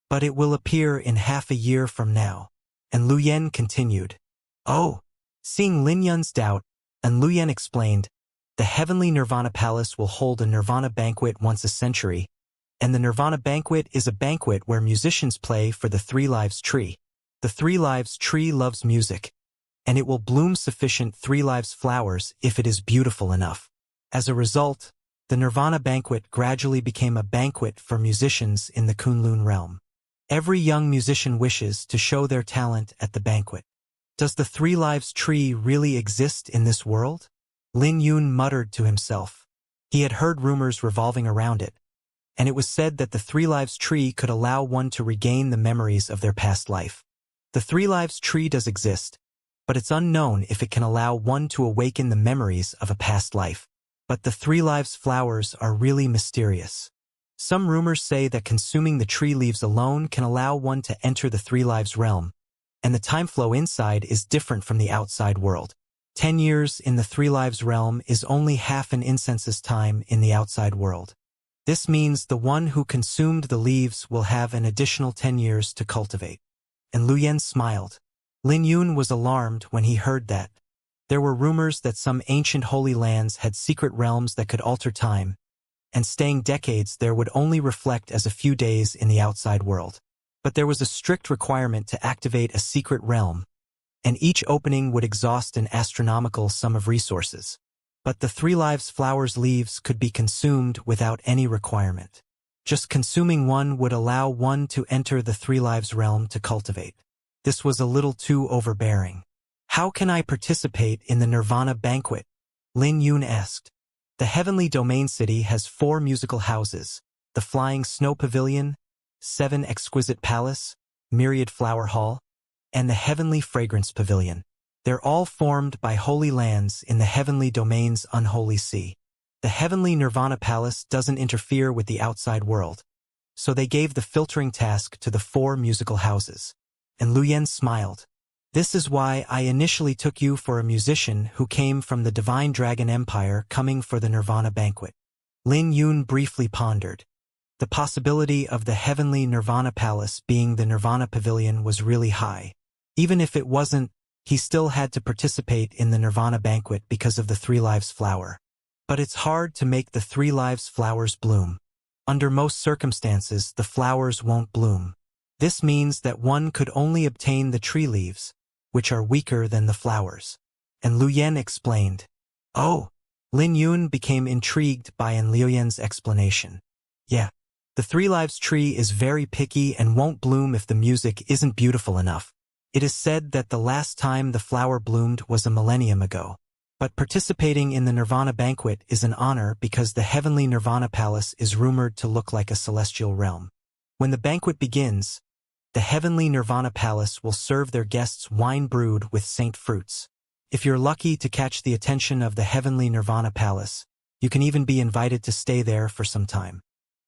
But it will appear in half a year from now. And Lu Yen continued. Oh! Seeing Lin Yun's doubt, and Lu Yen explained, the Heavenly Nirvana Palace will hold a Nirvana banquet once a century, and the Nirvana banquet is a banquet where musicians play for the Three Lives tree. The Three Lives tree loves music, and it will bloom sufficient Three Lives flowers if it is beautiful enough. As a result, the Nirvana banquet gradually became a banquet for musicians in the Kunlun realm. Every young musician wishes to show their talent at the banquet. Does the Three Lives tree really exist in this world? Lin Yun muttered to himself. He had heard rumors revolving around it, and it was said that the Three Lives tree could allow one to regain the memories of their past life. The Three Lives tree does exist, but it's unknown if it can allow one to awaken the memories of a past life. But the Three Lives flowers are really mysterious. Some rumors say that consuming the tree leaves alone can allow one to enter the Three Lives realm, and the time flow inside is different from the outside world. 10 years in the Three Lives realm is only half an incense's time in the outside world. This means the one who consumed the leaves will have an additional 10 years to cultivate. And Lu Yen smiled. Lin Yun was alarmed when he heard that. There were rumors that some ancient holy lands had secret realms that could alter time, and staying decades there would only reflect as a few days in the outside world. But there was a strict requirement to activate a secret realm, and each opening would exhaust an astronomical sum of resources. But the Three Lives flower's leaves could be consumed without any requirement. Just consuming one would allow one to enter the Three Lives realm to cultivate. This was a little too overbearing. How can I participate in the Nirvana banquet? Lin Yun asked. The Heavenly Domain City has 4 musical houses, the Flying Snow Pavilion, 7 Exquisite Palace, Myriad Flower Hall, and the Heavenly Fragrance Pavilion. They're all formed by holy lands in the Heavenly Domain's unholy sea. The Heavenly Nirvana Palace doesn't interfere with the outside world, so they gave the filtering task to the 4 musical houses. And Lu Yen smiled. This is why I initially took you for a musician who came from the Divine Dragon Empire coming for the Nirvana banquet. Lin Yun briefly pondered. The possibility of the Heavenly Nirvana Palace being the Nirvana Pavilion was really high. Even if it wasn't, he still had to participate in the Nirvana banquet because of the Three Lives flower. But it's hard to make the Three Lives flowers bloom. Under most circumstances, the flowers won't bloom. This means that one could only obtain the tree leaves, which are weaker than the flowers. And Lu Yen explained. Oh! Lin Yun became intrigued by Liu Yen's explanation. Yeah. The Three Lives tree is very picky and won't bloom if the music isn't beautiful enough. It is said that the last time the flower bloomed was a millennium ago. But participating in the Nirvana banquet is an honor because the Heavenly Nirvana Palace is rumored to look like a celestial realm. When the banquet begins, the Heavenly Nirvana Palace will serve their guests wine brewed with saint fruits. If you're lucky to catch the attention of the Heavenly Nirvana Palace, you can even be invited to stay there for some time.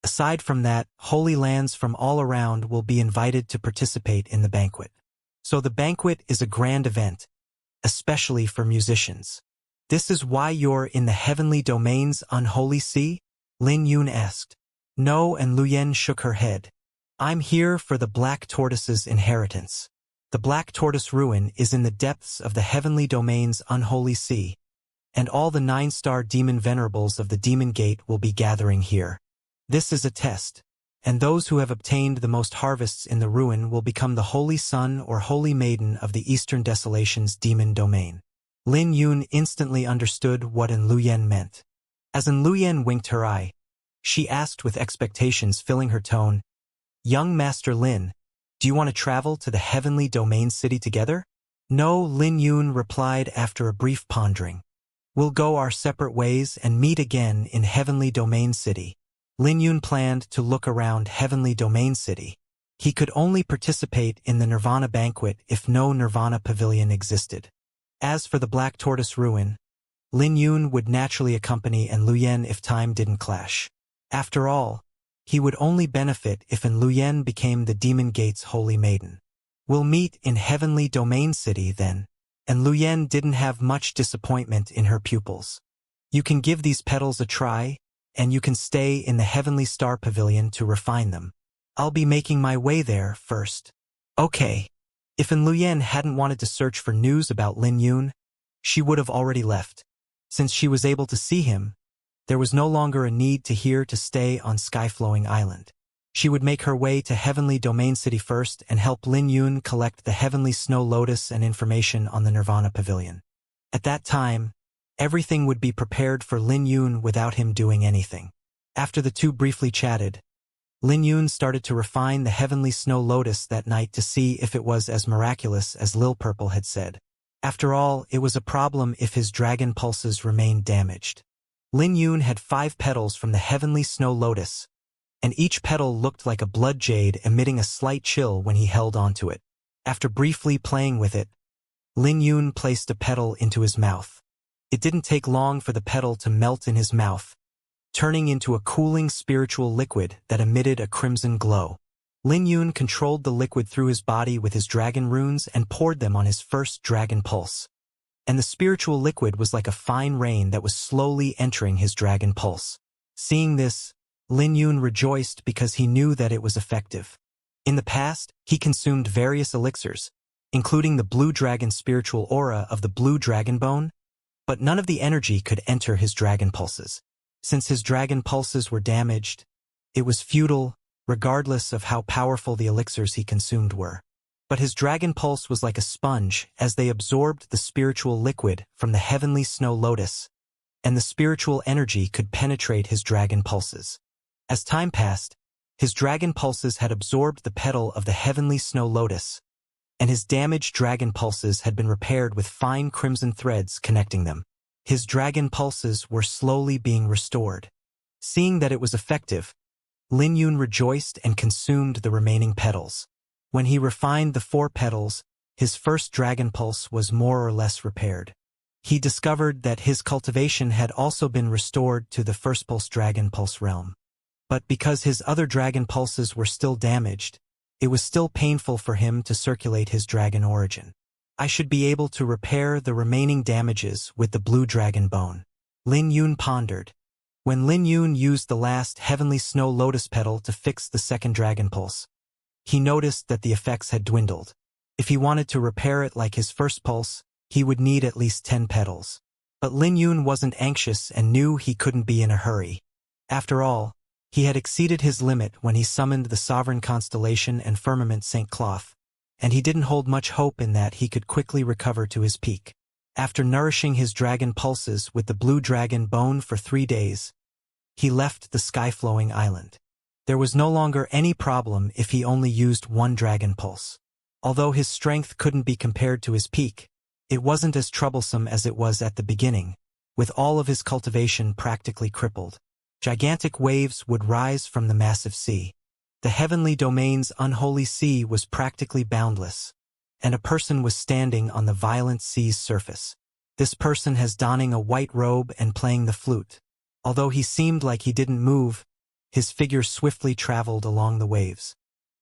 Aside from that, holy lands from all around will be invited to participate in the banquet. So the banquet is a grand event, especially for musicians. This is why you're in the Heavenly Domain's unholy sea? Lin Yun asked. No, and Lu Yen shook her head. I'm here for the Black Tortoise's inheritance. The Black Tortoise ruin is in the depths of the Heavenly Domain's unholy sea, and all the 9-star demon venerables of the Demon Gate will be gathering here. This is a test, and those who have obtained the most harvests in the ruin will become the Holy Son or Holy Maiden of the Eastern Desolation's demon domain. Lin Yun instantly understood what Lu Yen meant. As Lu Yen winked her eye, she asked with expectations filling her tone, Young Master Lin, do you want to travel to the Heavenly Domain City together? No, Lin Yun replied after a brief pondering. We'll go our separate ways and meet again in Heavenly Domain City. Lin Yun planned to look around Heavenly Domain City. He could only participate in the Nirvana banquet if no Nirvana pavilion existed. As for the Black Tortoise ruin, Lin Yun would naturally accompany Lu Yen if time didn't clash. After all, he would only benefit if Lu Yen became the Demon Gate's Holy Maiden. We'll meet in Heavenly Domain City then. And Lu Yen didn't have much disappointment in her pupils. You can give these petals a try, and you can stay in the Heavenly Star Pavilion to refine them. I'll be making my way there first. Okay. If Lu Yen hadn't wanted to search for news about Lin Yun, she would have already left. Since she was able to see him, there was no longer a need to stay on Skyflowing Island. She would make her way to Heavenly Domain City first and help Lin Yun collect the Heavenly Snow Lotus and information on the Nirvana Pavilion. At that time, everything would be prepared for Lin Yun without him doing anything. After the two briefly chatted, Lin Yun started to refine the heavenly snow lotus that night to see if it was as miraculous as Lil Purple had said. After all, it was a problem if his dragon pulses remained damaged. Lin Yun had 5 petals from the heavenly snow lotus, and each petal looked like a blood jade emitting a slight chill when he held onto it. After briefly playing with it, Lin Yun placed a petal into his mouth. It didn't take long for the petal to melt in his mouth, turning into a cooling spiritual liquid that emitted a crimson glow. Lin Yun controlled the liquid through his body with his dragon runes and poured them on his first dragon pulse. And the spiritual liquid was like a fine rain that was slowly entering his dragon pulse. Seeing this, Lin Yun rejoiced because he knew that it was effective. In the past, he consumed various elixirs, including the blue dragon spiritual aura of the blue dragon bone, but none of the energy could enter his dragon pulses. Since his dragon pulses were damaged, it was futile, regardless of how powerful the elixirs he consumed were. But his dragon pulse was like a sponge as they absorbed the spiritual liquid from the heavenly snow lotus, and the spiritual energy could penetrate his dragon pulses. As time passed, his dragon pulses had absorbed the petal of the heavenly snow lotus, and his damaged dragon pulses had been repaired with fine crimson threads connecting them. His dragon pulses were slowly being restored. Seeing that it was effective, Lin Yun rejoiced and consumed the remaining petals. When he refined the 4 petals, his first dragon pulse was more or less repaired. He discovered that his cultivation had also been restored to the first pulse dragon pulse realm. But because his other dragon pulses were still damaged, it was still painful for him to circulate his dragon origin. I should be able to repair the remaining damages with the blue dragon bone. Lin Yun pondered. When Lin Yun used the last heavenly snow lotus petal to fix the second dragon pulse, he noticed that the effects had dwindled. If he wanted to repair it like his first pulse, he would need at least 10 petals. But Lin Yun wasn't anxious and knew he couldn't be in a hurry. After all, he had exceeded his limit when he summoned the sovereign constellation and firmament St. Cloth, and he didn't hold much hope in that he could quickly recover to his peak. After nourishing his dragon pulses with the blue dragon bone for 3 days, he left the sky-flowing island. There was no longer any problem if he only used 1 dragon pulse. Although his strength couldn't be compared to his peak, it wasn't as troublesome as it was at the beginning, with all of his cultivation practically crippled. Gigantic waves would rise from the massive sea. The heavenly domain's unholy sea was practically boundless, and a person was standing on the violent sea's surface. This person has donning a white robe and playing the flute. Although he seemed like he didn't move, his figure swiftly traveled along the waves.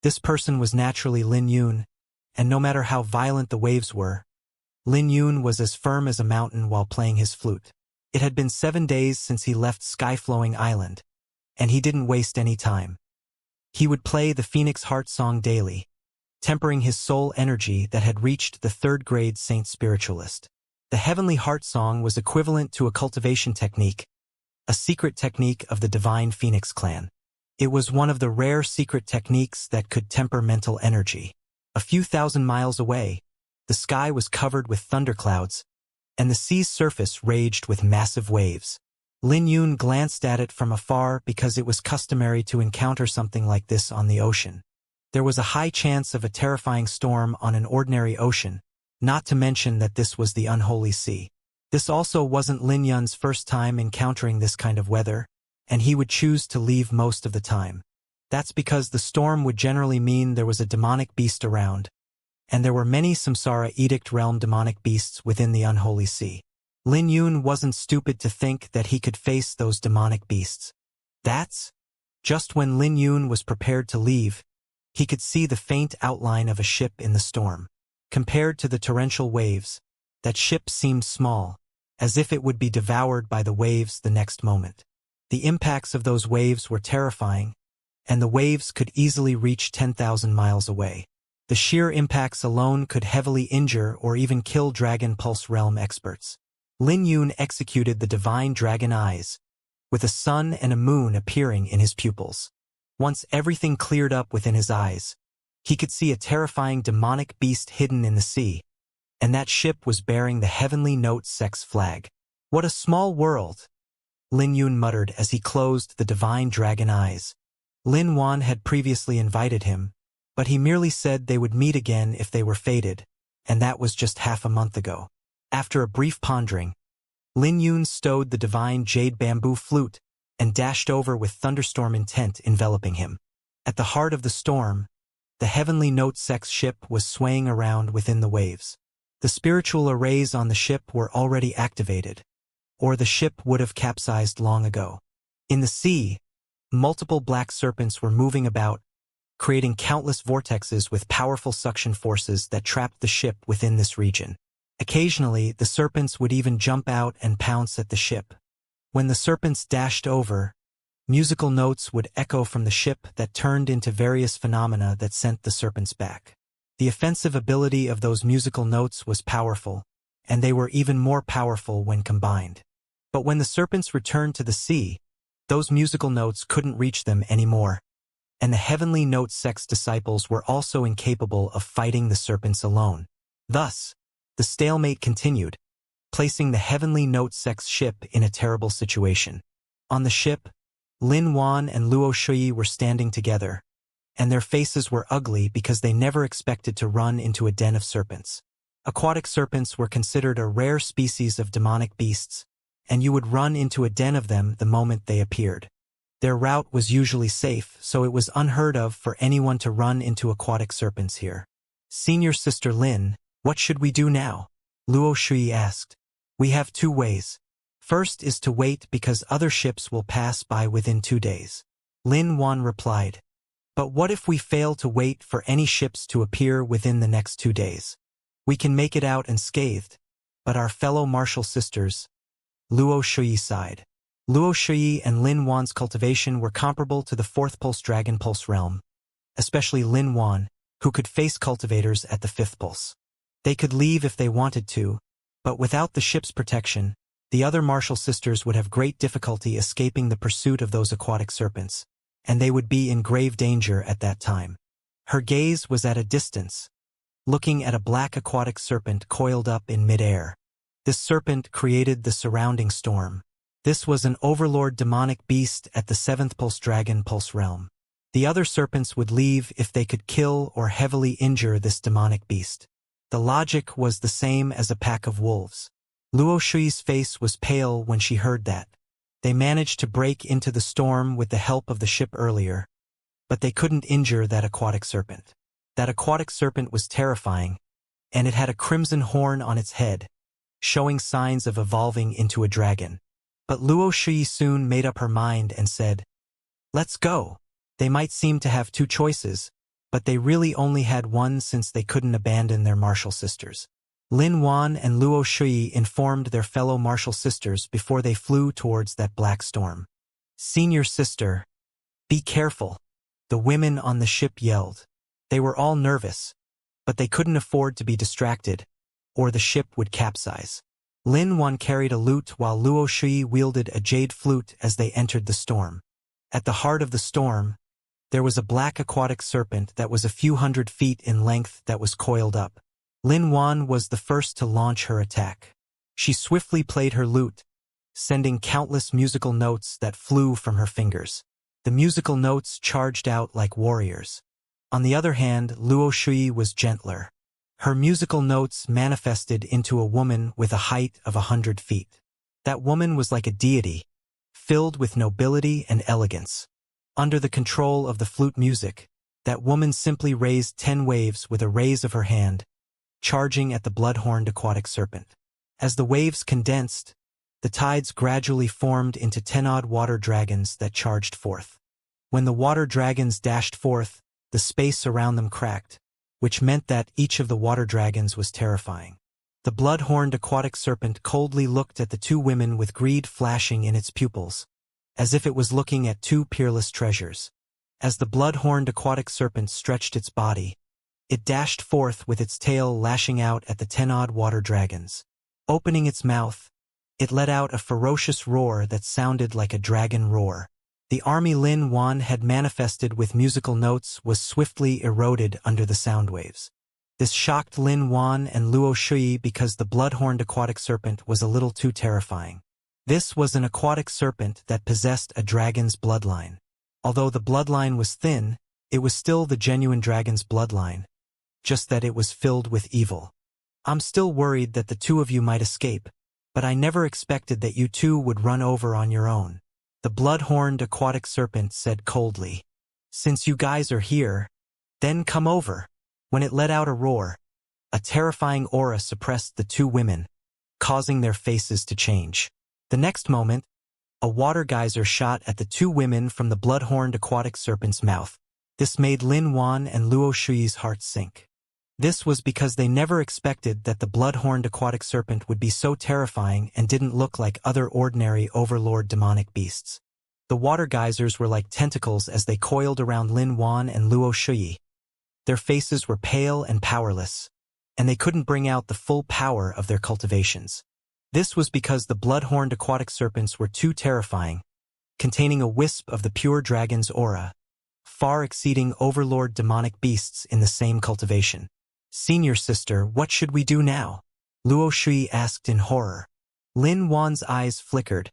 This person was naturally Lin Yun, and no matter how violent the waves were, Lin Yun was as firm as a mountain while playing his flute. It had been 7 days since he left Sky-Flowing Island, and he didn't waste any time. He would play the Phoenix Heart Song daily, tempering his soul energy that had reached the 3rd grade Saint Spiritualist. The Heavenly Heart Song was equivalent to a cultivation technique, a secret technique of the Divine Phoenix clan. It was one of the rare secret techniques that could temper mental energy. A few thousand miles away, the sky was covered with thunderclouds, and the sea's surface raged with massive waves. Lin Yun glanced at it from afar because it was customary to encounter something like this on the ocean. There was a high chance of a terrifying storm on an ordinary ocean, not to mention that this was the unholy sea. This also wasn't Lin Yun's first time encountering this kind of weather, and he would choose to leave most of the time. That's because the storm would generally mean there was a demonic beast around, and there were many Samsara Edict Realm demonic beasts within the unholy sea. Lin Yun wasn't stupid to think that he could face those demonic beasts. That's just when Lin Yun was prepared to leave, he could see the faint outline of a ship in the storm. Compared to the torrential waves, that ship seemed small, as if it would be devoured by the waves the next moment. The impacts of those waves were terrifying, and the waves could easily reach 10,000 miles away. The sheer impacts alone could heavily injure or even kill Dragon Pulse Realm experts. Lin Yun executed the divine dragon eyes, with a sun and a moon appearing in his pupils. Once everything cleared up within his eyes, he could see a terrifying demonic beast hidden in the sea, and that ship was bearing the Heavenly Note Sex flag. What a small world, Lin Yun muttered as he closed the divine dragon eyes. Lin Wan had previously invited him, but he merely said they would meet again if they were fated, and that was just half a month ago. After a brief pondering, Lin Yun stowed the divine jade bamboo flute and dashed over with thunderstorm intent enveloping him. At the heart of the storm, the heavenly note sex ship was swaying around within the waves. The spiritual arrays on the ship were already activated, or the ship would have capsized long ago. In the sea, multiple black serpents were moving about, creating countless vortexes with powerful suction forces that trapped the ship within this region. Occasionally, the serpents would even jump out and pounce at the ship. When the serpents dashed over, musical notes would echo from the ship that turned into various phenomena that sent the serpents back. The offensive ability of those musical notes was powerful, and they were even more powerful when combined. But when the serpents returned to the sea, those musical notes couldn't reach them anymore, and the heavenly note sex disciples were also incapable of fighting the serpents alone. Thus, the stalemate continued, placing the heavenly note sex ship in a terrible situation. On the ship, Lin Wan and Luo Shui were standing together, and their faces were ugly because they never expected to run into a den of serpents. Aquatic serpents were considered a rare species of demonic beasts, and you would run into a den of them the moment they appeared. Their route was usually safe, so it was unheard of for anyone to run into aquatic serpents here. "Senior Sister Lin, what should we do now?" Luo Shui asked. "We have two ways. First is to wait because other ships will pass by within 2 days." Lin Wan replied. "But what if we fail to wait for any ships to appear within the next 2 days? We can make it out unscathed, but our fellow martial sisters..." Luo Shui sighed. Luo Shui and Lin Wan's cultivation were comparable to the fourth pulse dragon pulse realm, especially Lin Wan, who could face cultivators at the fifth pulse. They could leave if they wanted to, but without the ship's protection, the other martial sisters would have great difficulty escaping the pursuit of those aquatic serpents, and they would be in grave danger at that time. Her gaze was at a distance, looking at a black aquatic serpent coiled up in mid-air. This serpent created the surrounding storm. This was an overlord demonic beast at the seventh pulse dragon pulse realm. The other serpents would leave if they could kill or heavily injure this demonic beast. The logic was the same as a pack of wolves. Luo Shui's face was pale when she heard that. They managed to break into the storm with the help of the ship earlier, but they couldn't injure that aquatic serpent. That aquatic serpent was terrifying, and it had a crimson horn on its head, showing signs of evolving into a dragon. But Luo Shui soon made up her mind and said, "Let's go." They might seem to have two choices, but they really only had one since they couldn't abandon their martial sisters. Lin Wan and Luo Shui informed their fellow martial sisters before they flew towards that black storm. "Senior sister, be careful," the women on the ship yelled. They were all nervous, but they couldn't afford to be distracted, or the ship would capsize. Lin Wan carried a lute while Luo Shui wielded a jade flute as they entered the storm. At the heart of the storm, there was a black aquatic serpent that was a few hundred feet in length that was coiled up. Lin Wan was the first to launch her attack. She swiftly played her lute, sending countless musical notes that flew from her fingers. The musical notes charged out like warriors. On the other hand, Luo Shui was gentler. Her musical notes manifested into a woman with a height of 100 feet. That woman was like a deity, filled with nobility and elegance. Under the control of the flute music, that woman simply raised 10 waves with a raise of her hand, charging at the blood-horned aquatic serpent. As the waves condensed, the tides gradually formed into 10-odd water dragons that charged forth. When the water dragons dashed forth, the space around them cracked, which meant that each of the water dragons was terrifying. The blood-horned aquatic serpent coldly looked at the two women with greed flashing in its pupils, as if it was looking at two peerless treasures. As the blood-horned aquatic serpent stretched its body, it dashed forth with its tail lashing out at the 10-odd water dragons. Opening its mouth, it let out a ferocious roar that sounded like a dragon roar. The army Lin Wan had manifested with musical notes was swiftly eroded under the sound waves. This shocked Lin Wan and Luo Shui because the blood-horned aquatic serpent was a little too terrifying. This was an aquatic serpent that possessed a dragon's bloodline. Although the bloodline was thin, it was still the genuine dragon's bloodline, just that it was filled with evil. I'm still worried that the two of you might escape, but I never expected that you two would run over on your own. The blood-horned aquatic serpent said coldly. Since you guys are here, then come over. When it let out a roar, a terrifying aura suppressed the two women, causing their faces to change. The next moment, a water geyser shot at the two women from the blood-horned aquatic serpent's mouth. This made Lin Wan and Luo Shui's hearts sink. This was because they never expected that the blood-horned aquatic serpent would be so terrifying and didn't look like other ordinary overlord demonic beasts. The water geysers were like tentacles as they coiled around Lin Wan and Luo Shui. Their faces were pale and powerless, and they couldn't bring out the full power of their cultivations. This was because the blood-horned aquatic serpents were too terrifying, containing a wisp of the pure dragon's aura, far exceeding overlord demonic beasts in the same cultivation. Senior sister, what should we do now? Luo Shui asked in horror. Lin Wan's eyes flickered,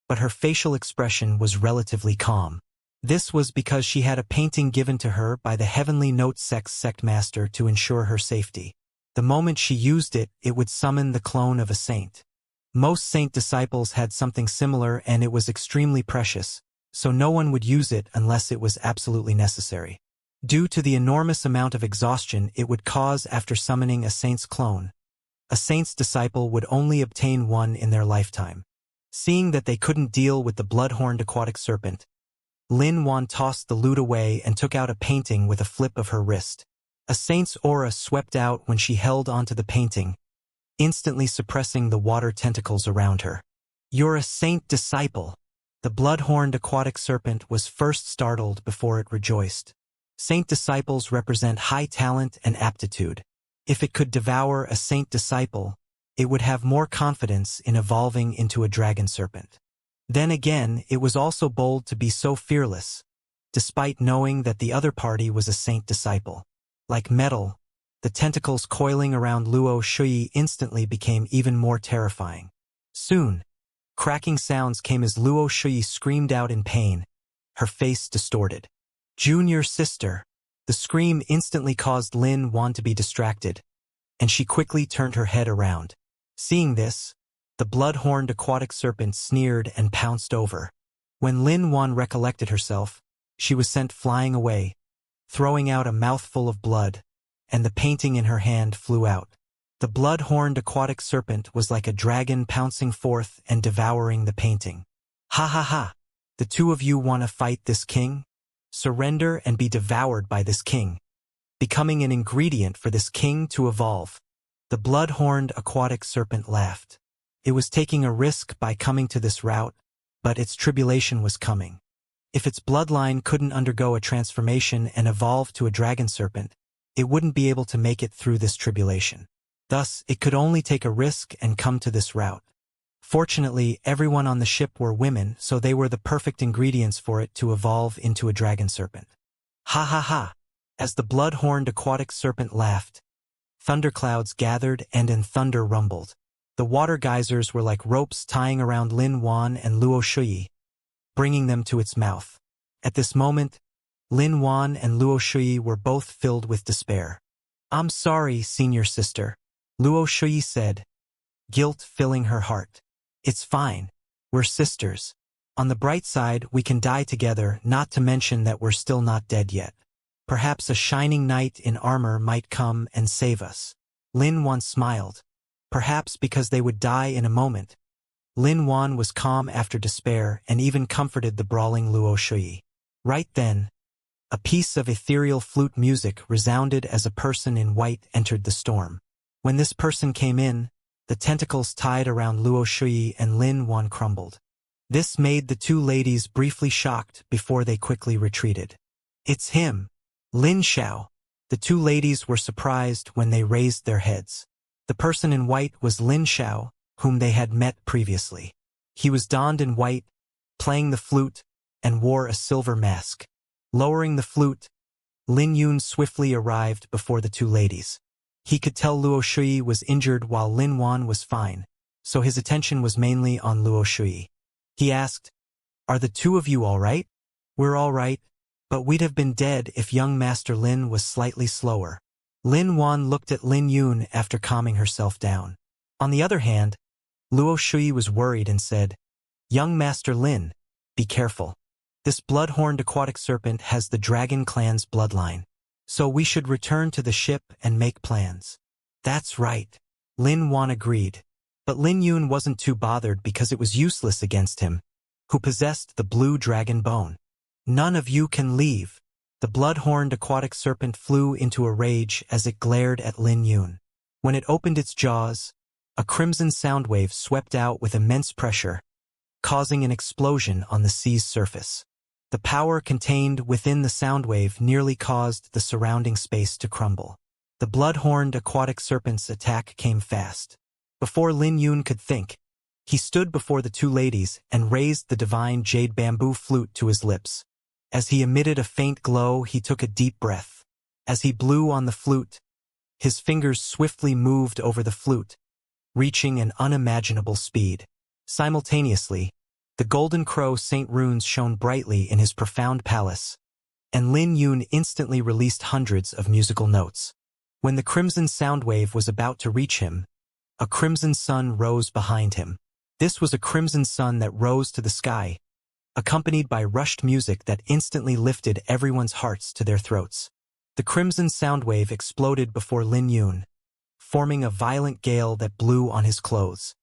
but her facial expression was relatively calm. This was because she had a painting given to her by the Heavenly Note sect master to ensure her safety. The moment she used it, it would summon the clone of a saint. Most saint disciples had something similar and it was extremely precious, so no one would use it unless it was absolutely necessary. Due to the enormous amount of exhaustion it would cause after summoning a saint's clone, a saint's disciple would only obtain one in their lifetime. Seeing that they couldn't deal with the blood-horned aquatic serpent, Lin Wan tossed the lute away and took out a painting with a flip of her wrist. A saint's aura swept out when she held onto the painting, instantly suppressing the water tentacles around her. You're a saint disciple. The blood-horned aquatic serpent was first startled before it rejoiced. Saint disciples represent high talent and aptitude. If it could devour a saint disciple, it would have more confidence in evolving into a dragon serpent. Then again, it was also bold to be so fearless, despite knowing that the other party was a saint disciple. Like metal, the tentacles coiling around Luo Shui instantly became even more terrifying. Soon, cracking sounds came as Luo Shui screamed out in pain, her face distorted. Junior sister. The scream instantly caused Lin Wan to be distracted, and she quickly turned her head around. Seeing this, the blood-horned aquatic serpent sneered and pounced over. When Lin Wan recollected herself, she was sent flying away, throwing out a mouthful of blood, and the painting in her hand flew out. The blood-horned aquatic serpent was like a dragon pouncing forth and devouring the painting. Ha ha ha! The two of you want to fight this king? Surrender and be devoured by this king, becoming an ingredient for this king to evolve. The blood-horned aquatic serpent laughed. It was taking a risk by coming to this route, but its tribulation was coming. If its bloodline couldn't undergo a transformation and evolve to a dragon serpent, it wouldn't be able to make it through this tribulation. Thus, it could only take a risk and come to this route. Fortunately, everyone on the ship were women, so they were the perfect ingredients for it to evolve into a dragon serpent. Ha ha ha! As the blood-horned aquatic serpent laughed, thunderclouds gathered and in thunder rumbled. The water geysers were like ropes tying around Lin Wan and Luo Shui, bringing them to its mouth. At this moment, Lin Wan and Luo Shui were both filled with despair. I'm sorry, senior sister, Luo Shui said, guilt filling her heart. It's fine. We're sisters. On the bright side, we can die together, not to mention that we're still not dead yet. Perhaps a shining knight in armor might come and save us. Lin Wan smiled. Perhaps because they would die in a moment. Lin Wan was calm after despair and even comforted the brawling Luo Shui. Right then, a piece of ethereal flute music resounded as a person in white entered the storm. When this person came in, the tentacles tied around Luo Shui and Lin Wan crumbled. This made the two ladies briefly shocked before they quickly retreated. It's him, Lin Xiao. The two ladies were surprised when they raised their heads. The person in white was Lin Xiao, whom they had met previously. He was donned in white, playing the flute, and wore a silver mask. Lowering the flute, Lin Yun swiftly arrived before the two ladies. He could tell Luo Shui was injured while Lin Wan was fine, so his attention was mainly on Luo Shui. He asked, "Are the two of you all right? "We're all right, but we'd have been dead if young Master Lin was slightly slower." Lin Wan looked at Lin Yun after calming herself down. On the other hand, Luo Shui was worried and said, "Young Master Lin, be careful. This blood-horned aquatic serpent has the dragon clan's bloodline. So we should return to the ship and make plans." "That's right," Lin Wan agreed. But Lin Yun wasn't too bothered because it was useless against him, who possessed the blue dragon bone. "None of you can leave." The blood-horned aquatic serpent flew into a rage as it glared at Lin Yun. When it opened its jaws, a crimson sound wave swept out with immense pressure, causing an explosion on the sea's surface. The power contained within the sound wave nearly caused the surrounding space to crumble. The blood-horned aquatic serpent's attack came fast. Before Lin Yun could think, he stood before the two ladies and raised the divine jade bamboo flute to his lips. As he emitted a faint glow, he took a deep breath. As he blew on the flute, his fingers swiftly moved over the flute, reaching an unimaginable speed. Simultaneously, the golden crow Saint Runes shone brightly in his profound palace, and Lin Yun instantly released hundreds of musical notes. When the crimson sound wave was about to reach him, a crimson sun rose behind him. This was a crimson sun that rose to the sky, accompanied by rushed music that instantly lifted everyone's hearts to their throats. The crimson sound wave exploded before Lin Yun, forming a violent gale that blew on his clothes.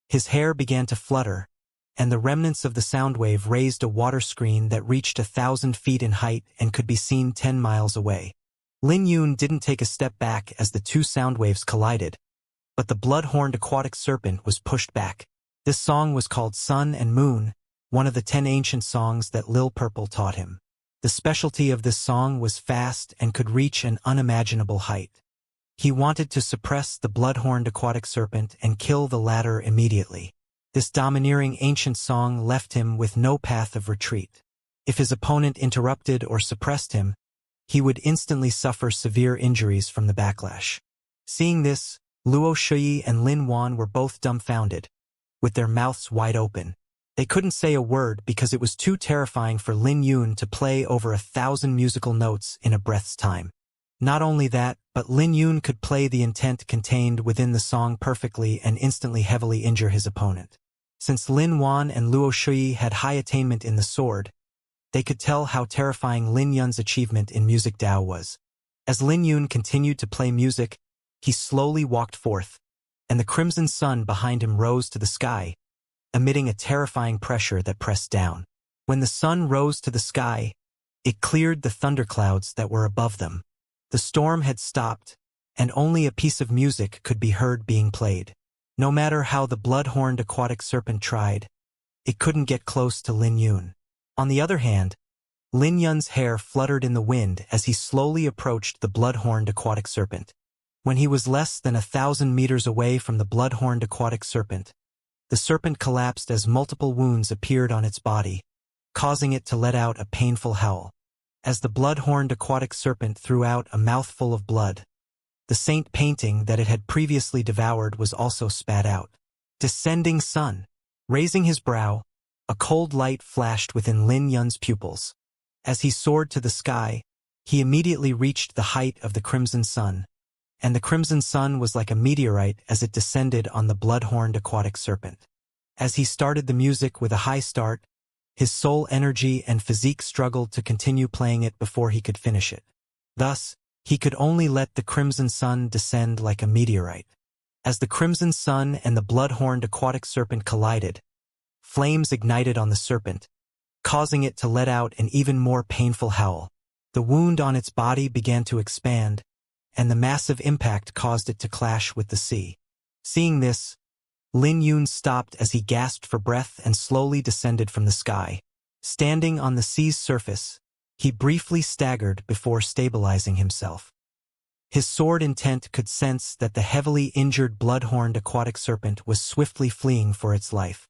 His hair began to flutter, and the remnants of the sound wave raised a water screen that reached 1,000 feet in height and could be seen 10 miles away. Lin Yun didn't take a step back as the two sound waves collided, but the blood-horned aquatic serpent was pushed back. This song was called Sun and Moon, one of the 10 ancient songs that Lil Purple taught him. The specialty of this song was fast and could reach an unimaginable height. He wanted to suppress the blood-horned aquatic serpent and kill the latter immediately. This domineering ancient song left him with no path of retreat. If his opponent interrupted or suppressed him, he would instantly suffer severe injuries from the backlash. Seeing this, Luo Shui and Lin Wan were both dumbfounded, with their mouths wide open. They couldn't say a word because it was too terrifying for Lin Yun to play over 1,000 musical notes in a breath's time. Not only that, but Lin Yun could play the intent contained within the song perfectly and instantly heavily injure his opponent. Since Lin Wan and Luo Shui had high attainment in the sword, they could tell how terrifying Lin Yun's achievement in music Dao was. As Lin Yun continued to play music, he slowly walked forth, and the crimson sun behind him rose to the sky, emitting a terrifying pressure that pressed down. When the sun rose to the sky, it cleared the thunderclouds that were above them. The storm had stopped, and only a piece of music could be heard being played. No matter how the blood-horned aquatic serpent tried, it couldn't get close to Lin Yun. On the other hand, Lin Yun's hair fluttered in the wind as he slowly approached the blood-horned aquatic serpent. When he was less than 1,000 meters away from the blood-horned aquatic serpent, the serpent collapsed as multiple wounds appeared on its body, causing it to let out a painful howl. As the blood-horned aquatic serpent threw out a mouthful of blood, the saint painting that it had previously devoured was also spat out. Descending sun. Raising his brow, a cold light flashed within Lin Yun's pupils. As he soared to the sky, he immediately reached the height of the crimson sun, and the crimson sun was like a meteorite as it descended on the blood-horned aquatic serpent. As he started the music with a high start, his soul energy and physique struggled to continue playing it before he could finish it. Thus, he could only let the crimson sun descend like a meteorite. As the crimson sun and the blood-horned aquatic serpent collided, flames ignited on the serpent, causing it to let out an even more painful howl. The wound on its body began to expand, and the massive impact caused it to clash with the sea. Seeing this, Lin Yun stopped as he gasped for breath and slowly descended from the sky. Standing on the sea's surface, he briefly staggered before stabilizing himself. His sword intent could sense that the heavily injured blood-horned aquatic serpent was swiftly fleeing for its life.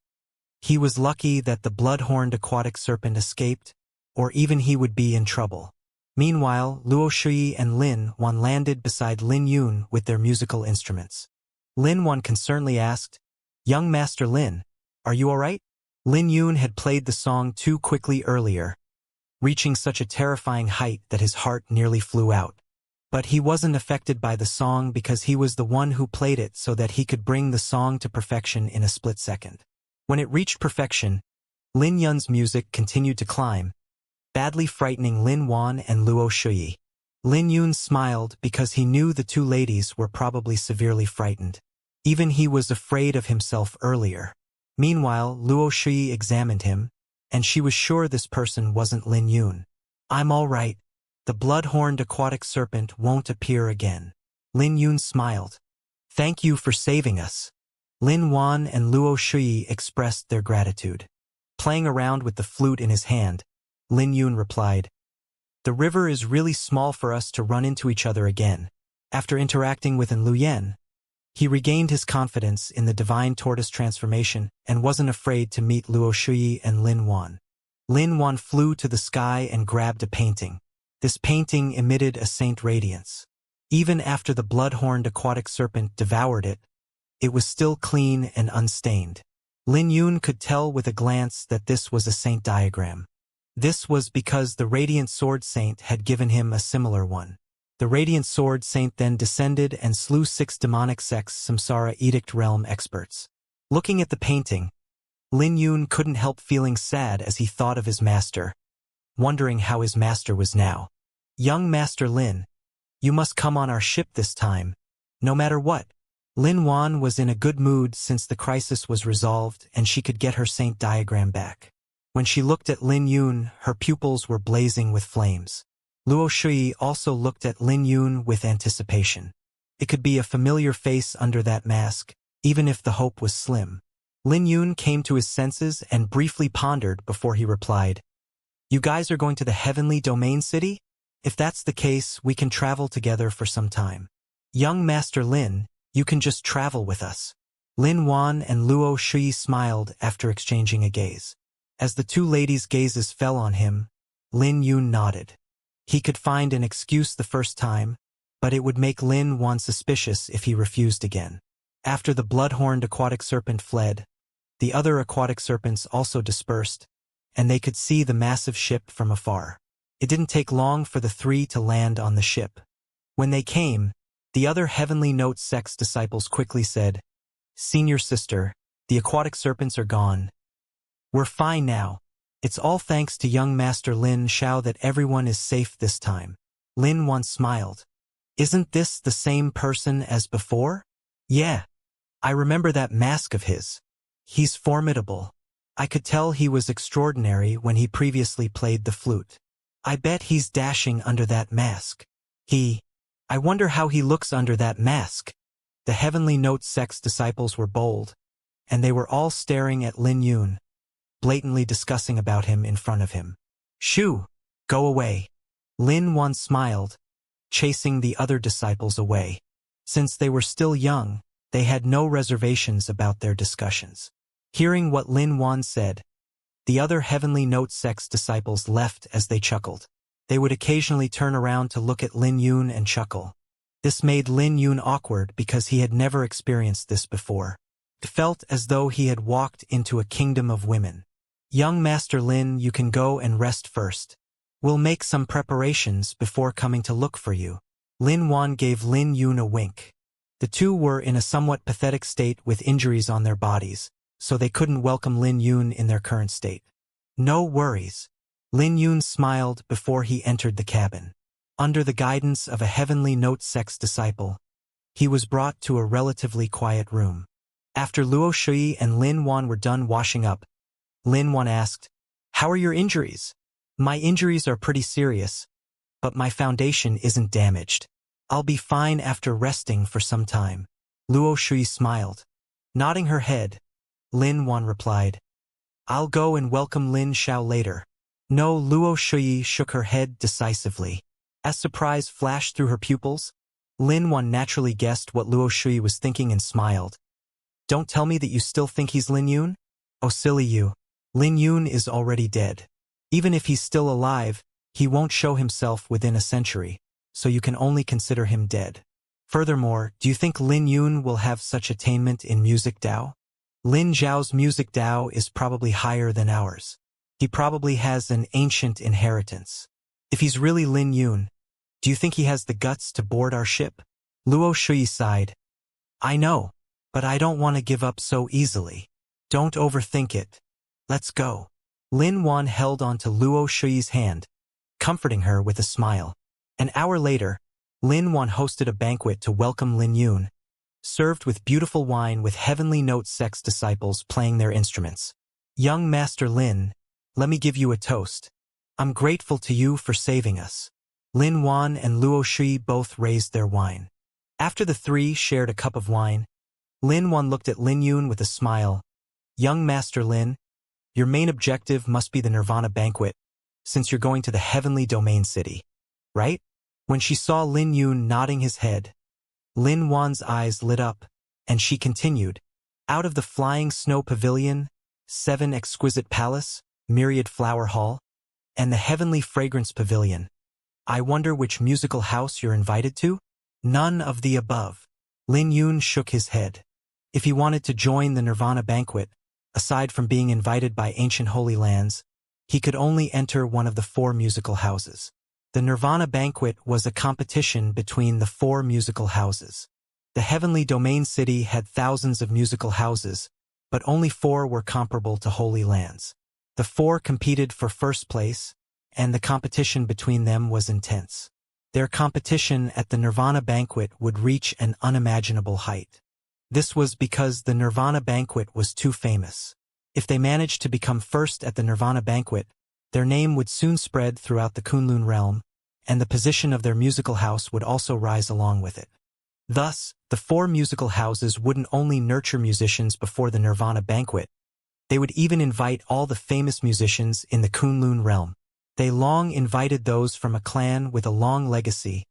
He was lucky that the blood-horned aquatic serpent escaped, or even he would be in trouble. Meanwhile, Luo Shui and Lin Wan landed beside Lin Yun with their musical instruments. Lin Wan concernedly asked, "Young Master Lin, are you all right?" Lin Yun had played the song too quickly earlier, reaching such a terrifying height that his heart nearly flew out. But he wasn't affected by the song because he was the one who played it so that he could bring the song to perfection in a split second. When it reached perfection, Lin Yun's music continued to climb, badly frightening Lin Wan and Luo Shuyi. Lin Yun smiled because he knew the two ladies were probably severely frightened. Even he was afraid of himself earlier. Meanwhile, Luo Shuyi examined him, and she was sure this person wasn't Lin Yun. "I'm all right. The blood-horned aquatic serpent won't appear again." Lin Yun smiled. "Thank you for saving us." Lin Wan and Luo Shuyi expressed their gratitude. Playing around with the flute in his hand, Lin Yun replied, "The river is really small for us to run into each other again." After interacting with An Luyen, he regained his confidence in the divine tortoise transformation and wasn't afraid to meet Luo Shuyi and Lin Wan. Lin Wan flew to the sky and grabbed a painting. This painting emitted a saint radiance. Even after the blood-horned aquatic serpent devoured it, it was still clean and unstained. Lin Yun could tell with a glance that this was a saint diagram. This was because the Radiant Sword Saint had given him a similar one. The Radiant Sword Saint then descended and slew 6 demonic sects Samsara Edict Realm experts. Looking at the painting, Lin Yun couldn't help feeling sad as he thought of his master, wondering how his master was now. "Young Master Lin, you must come on our ship this time, no matter what." Lin Wan was in a good mood since the crisis was resolved and she could get her saint diagram back. When she looked at Lin Yun, her pupils were blazing with flames. Luo Shui also looked at Lin Yun with anticipation. It could be a familiar face under that mask, even if the hope was slim. Lin Yun came to his senses and briefly pondered before he replied, "You guys are going to the Heavenly Domain City? If that's the case, we can travel together for some time. Young Master Lin, you can just travel with us." Lin Wan and Luo Shui smiled after exchanging a gaze. As the two ladies' gazes fell on him, Lin Yun nodded. He could find an excuse the first time, but it would make Lin Wan suspicious if he refused again. After the blood-horned aquatic serpent fled, the other aquatic serpents also dispersed, and they could see the massive ship from afar. It didn't take long for the three to land on the ship. When they came, the other Heavenly Note Sect's disciples quickly said, "Senior sister, the aquatic serpents are gone. We're fine now. It's all thanks to young Master Lin Xiao that everyone is safe this time." Lin once smiled. "Isn't this the same person as before?" "Yeah. I remember that mask of his. He's formidable. I could tell he was extraordinary when he previously played the flute. I bet he's dashing under that mask. I wonder how he looks under that mask." The Heavenly Note Sect's disciples were bold, and they were all staring at Lin Yun, blatantly discussing about him in front of him. "Shoo! Go away." Lin Wan smiled, chasing the other disciples away. Since they were still young, they had no reservations about their discussions. Hearing what Lin Wan said, the other Heavenly Note Sect's disciples left as they chuckled. They would occasionally turn around to look at Lin Yun and chuckle. This made Lin Yun awkward because he had never experienced this before. It felt as though he had walked into a kingdom of women. "Young Master Lin, you can go and rest first. We'll make some preparations before coming to look for you." Lin Wan gave Lin Yun a wink. The two were in a somewhat pathetic state with injuries on their bodies, so they couldn't welcome Lin Yun in their current state. "No worries." Lin Yun smiled before he entered the cabin. Under the guidance of a Heavenly Note Sect's disciple, he was brought to a relatively quiet room. After Luo Shui and Lin Wan were done washing up, Lin Wan asked, "How are your injuries?" "My injuries are pretty serious, but my foundation isn't damaged. I'll be fine after resting for some time." Luo Shui smiled. Nodding her head, Lin Wan replied, "I'll go and welcome Lin Xiao later." No, Luo Shui shook her head decisively. As surprise flashed through her pupils, Lin Wan naturally guessed what Luo Shui was thinking and smiled. "Don't tell me that you still think he's Lin Yun? Oh, silly you. Lin Yun is already dead. Even if he's still alive, he won't show himself within a century, so you can only consider him dead. Furthermore, do you think Lin Yun will have such attainment in music Dao? Lin Zhao's music Dao is probably higher than ours. He probably has an ancient inheritance. If he's really Lin Yun, do you think he has the guts to board our ship? Luo Shui sighed. I know, but I don't want to give up so easily. Don't overthink it. Let's go. Lin Wan held onto Luo Shui's hand, comforting her with a smile. An hour later, Lin Wan hosted a banquet to welcome Lin Yun, served with beautiful wine with heavenly note sex disciples playing their instruments. Young Master Lin, let me give you a toast. I'm grateful to you for saving us. Lin Wan and Luo Shui both raised their wine. After the three shared a cup of wine, Lin Wan looked at Lin Yun with a smile. Young Master Lin, your main objective must be the Nirvana banquet, since you're going to the heavenly domain city, right? When she saw Lin Yun nodding his head, Lin Wan's eyes lit up, and she continued. Out of the flying snow pavilion, 7 exquisite palace, myriad flower hall, and the heavenly fragrance pavilion. I wonder which musical house you're invited to? None of the above. Lin Yun shook his head. If he wanted to join the Nirvana banquet, aside from being invited by ancient holy lands, he could only enter one of the 4 musical houses. The Nirvana banquet was a competition between the 4 musical houses. The heavenly domain city had thousands of musical houses, but only 4 were comparable to holy lands. The 4 competed for first place, and the competition between them was intense. Their competition at the Nirvana banquet would reach an unimaginable height. This was because the Nirvana banquet was too famous. If they managed to become first at the Nirvana banquet, their name would soon spread throughout the Kunlun realm, and the position of their musical house would also rise along with it. Thus, the 4 musical houses wouldn't only nurture musicians before the Nirvana banquet, they would even invite all the famous musicians in the Kunlun realm. They long invited those from a clan with a long legacy,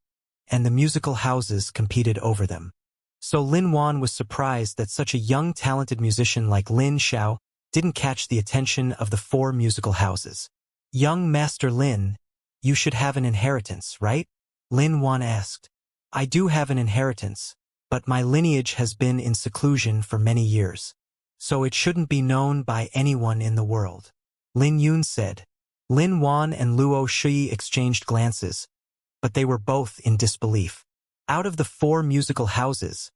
and the musical houses competed over them. So Lin Wan was surprised that such a young talented musician like Lin Xiao didn't catch the attention of the 4 musical houses. Young Master Lin, you should have an inheritance, right? Lin Wan asked. I do have an inheritance, but my lineage has been in seclusion for many years, so it shouldn't be known by anyone in the world. Lin Yun said. Lin Wan and Luo Shui exchanged glances, but they were both in disbelief. Out of the 4 musical houses,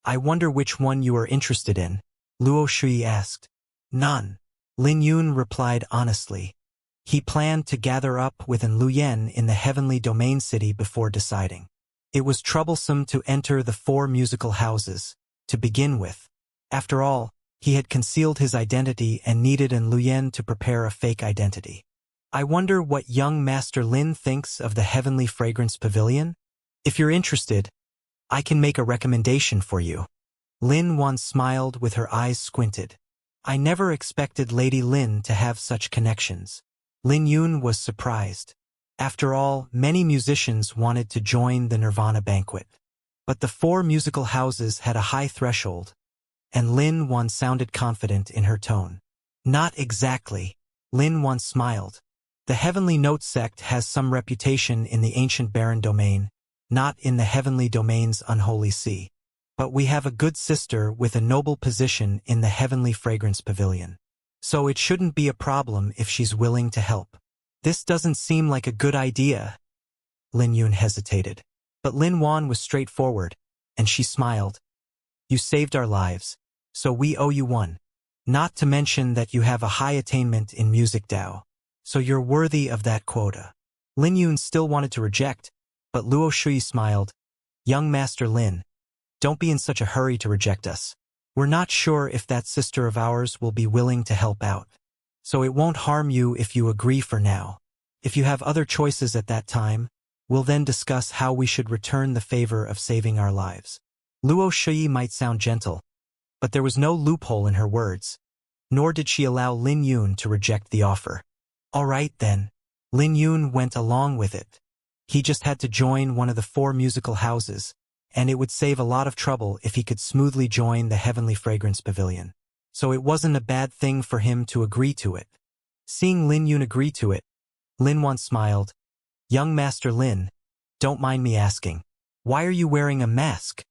I wonder which one you are interested in, Luo Shui asked. None. Lin Yun replied honestly. He planned to gather up with An Luyen in the heavenly domain city before deciding. It was troublesome to enter the 4 musical houses, to begin with. After all, he had concealed his identity and needed An Luyen to prepare a fake identity. I wonder what young Master Lin thinks of the Heavenly Fragrance Pavilion? If you're interested, I can make a recommendation for you. Lin Wan smiled with her eyes squinted. I never expected Lady Lin to have such connections. Lin Yun was surprised. After all, many musicians wanted to join the Nirvana banquet. But the 4 musical houses had a high threshold, and Lin Wan sounded confident in her tone. Not exactly. Lin Wan smiled. The Heavenly Note sect has some reputation in the ancient barren domain, not in the heavenly domain's unholy sea. But we have a good sister with a noble position in the Heavenly Fragrance Pavilion. So it shouldn't be a problem if she's willing to help. This doesn't seem like a good idea. Lin Yun hesitated. But Lin Wan was straightforward, and she smiled. You saved our lives, so we owe you one. Not to mention that you have a high attainment in music Dao. So you're worthy of that quota. Lin Yun still wanted to reject, but Luo Shui smiled. Young Master Lin, don't be in such a hurry to reject us. We're not sure if that sister of ours will be willing to help out. So it won't harm you if you agree for now. If you have other choices at that time, we'll then discuss how we should return the favor of saving our lives. Luo Shui might sound gentle, but there was no loophole in her words, nor did she allow Lin Yun to reject the offer. All right then. Lin Yun went along with it. He just had to join one of the 4 musical houses, and it would save a lot of trouble if he could smoothly join the Heavenly Fragrance Pavilion. So it wasn't a bad thing for him to agree to it. Seeing Lin Yun agree to it, Lin Wan smiled. Young Master Lin, don't mind me asking, why are you wearing a mask?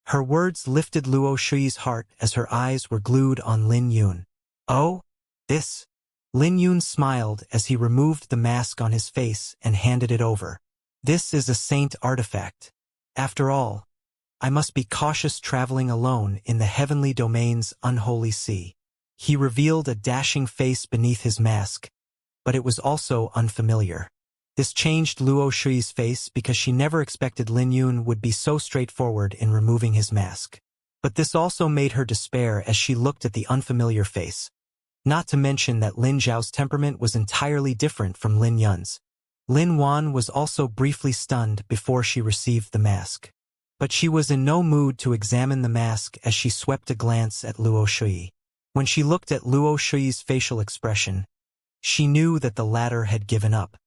Her words lifted Luo Shui's heart as her eyes were glued on Lin Yun. Oh, this. Lin Yun smiled as he removed the mask on his face and handed it over. This is a saint artifact. After all, I must be cautious traveling alone in the heavenly domain's unholy sea. He revealed a dashing face beneath his mask, but it was also unfamiliar. This changed Luo Shui's face because she never expected Lin Yun would be so straightforward in removing his mask. But this also made her despair as she looked at the unfamiliar face. Not to mention that Lin Zhao's temperament was entirely different from Lin Yun's. Lin Wan was also briefly stunned before she received the mask. But she was in no mood to examine the mask as she swept a glance at Luo Shui. When she looked at Luo Shui's facial expression, she knew that the latter had given up.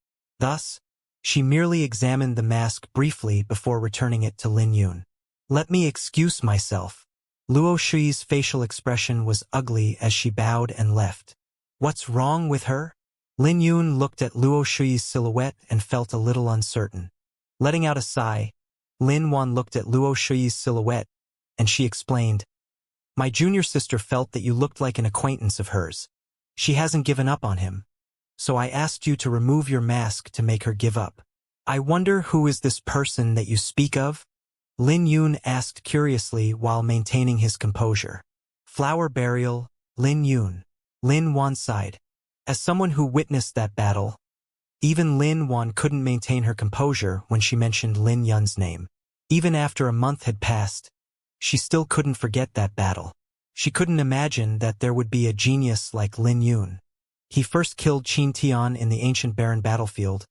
Thus, she merely examined the mask briefly before returning it to Lin Yun. Let me excuse myself. Luo Shui's facial expression was ugly as she bowed and left. What's wrong with her? Lin Yun looked at Luo Shui's silhouette and felt a little uncertain. Letting out a sigh, Lin Wan looked at Luo Shui's silhouette, and she explained, My junior sister felt that you looked like an acquaintance of hers. She hasn't given up on him. So I asked you to remove your mask to make her give up. I wonder who is this person that you speak of? Lin Yun asked curiously while maintaining his composure. Flower burial, Lin Yun. Lin Wan sighed. As someone who witnessed that battle, even Lin Wan couldn't maintain her composure when she mentioned Lin Yun's name. Even after a month had passed, she still couldn't forget that battle. She couldn't imagine that there would be a genius like Lin Yun. He first killed Qin Tian in the ancient barren battlefield,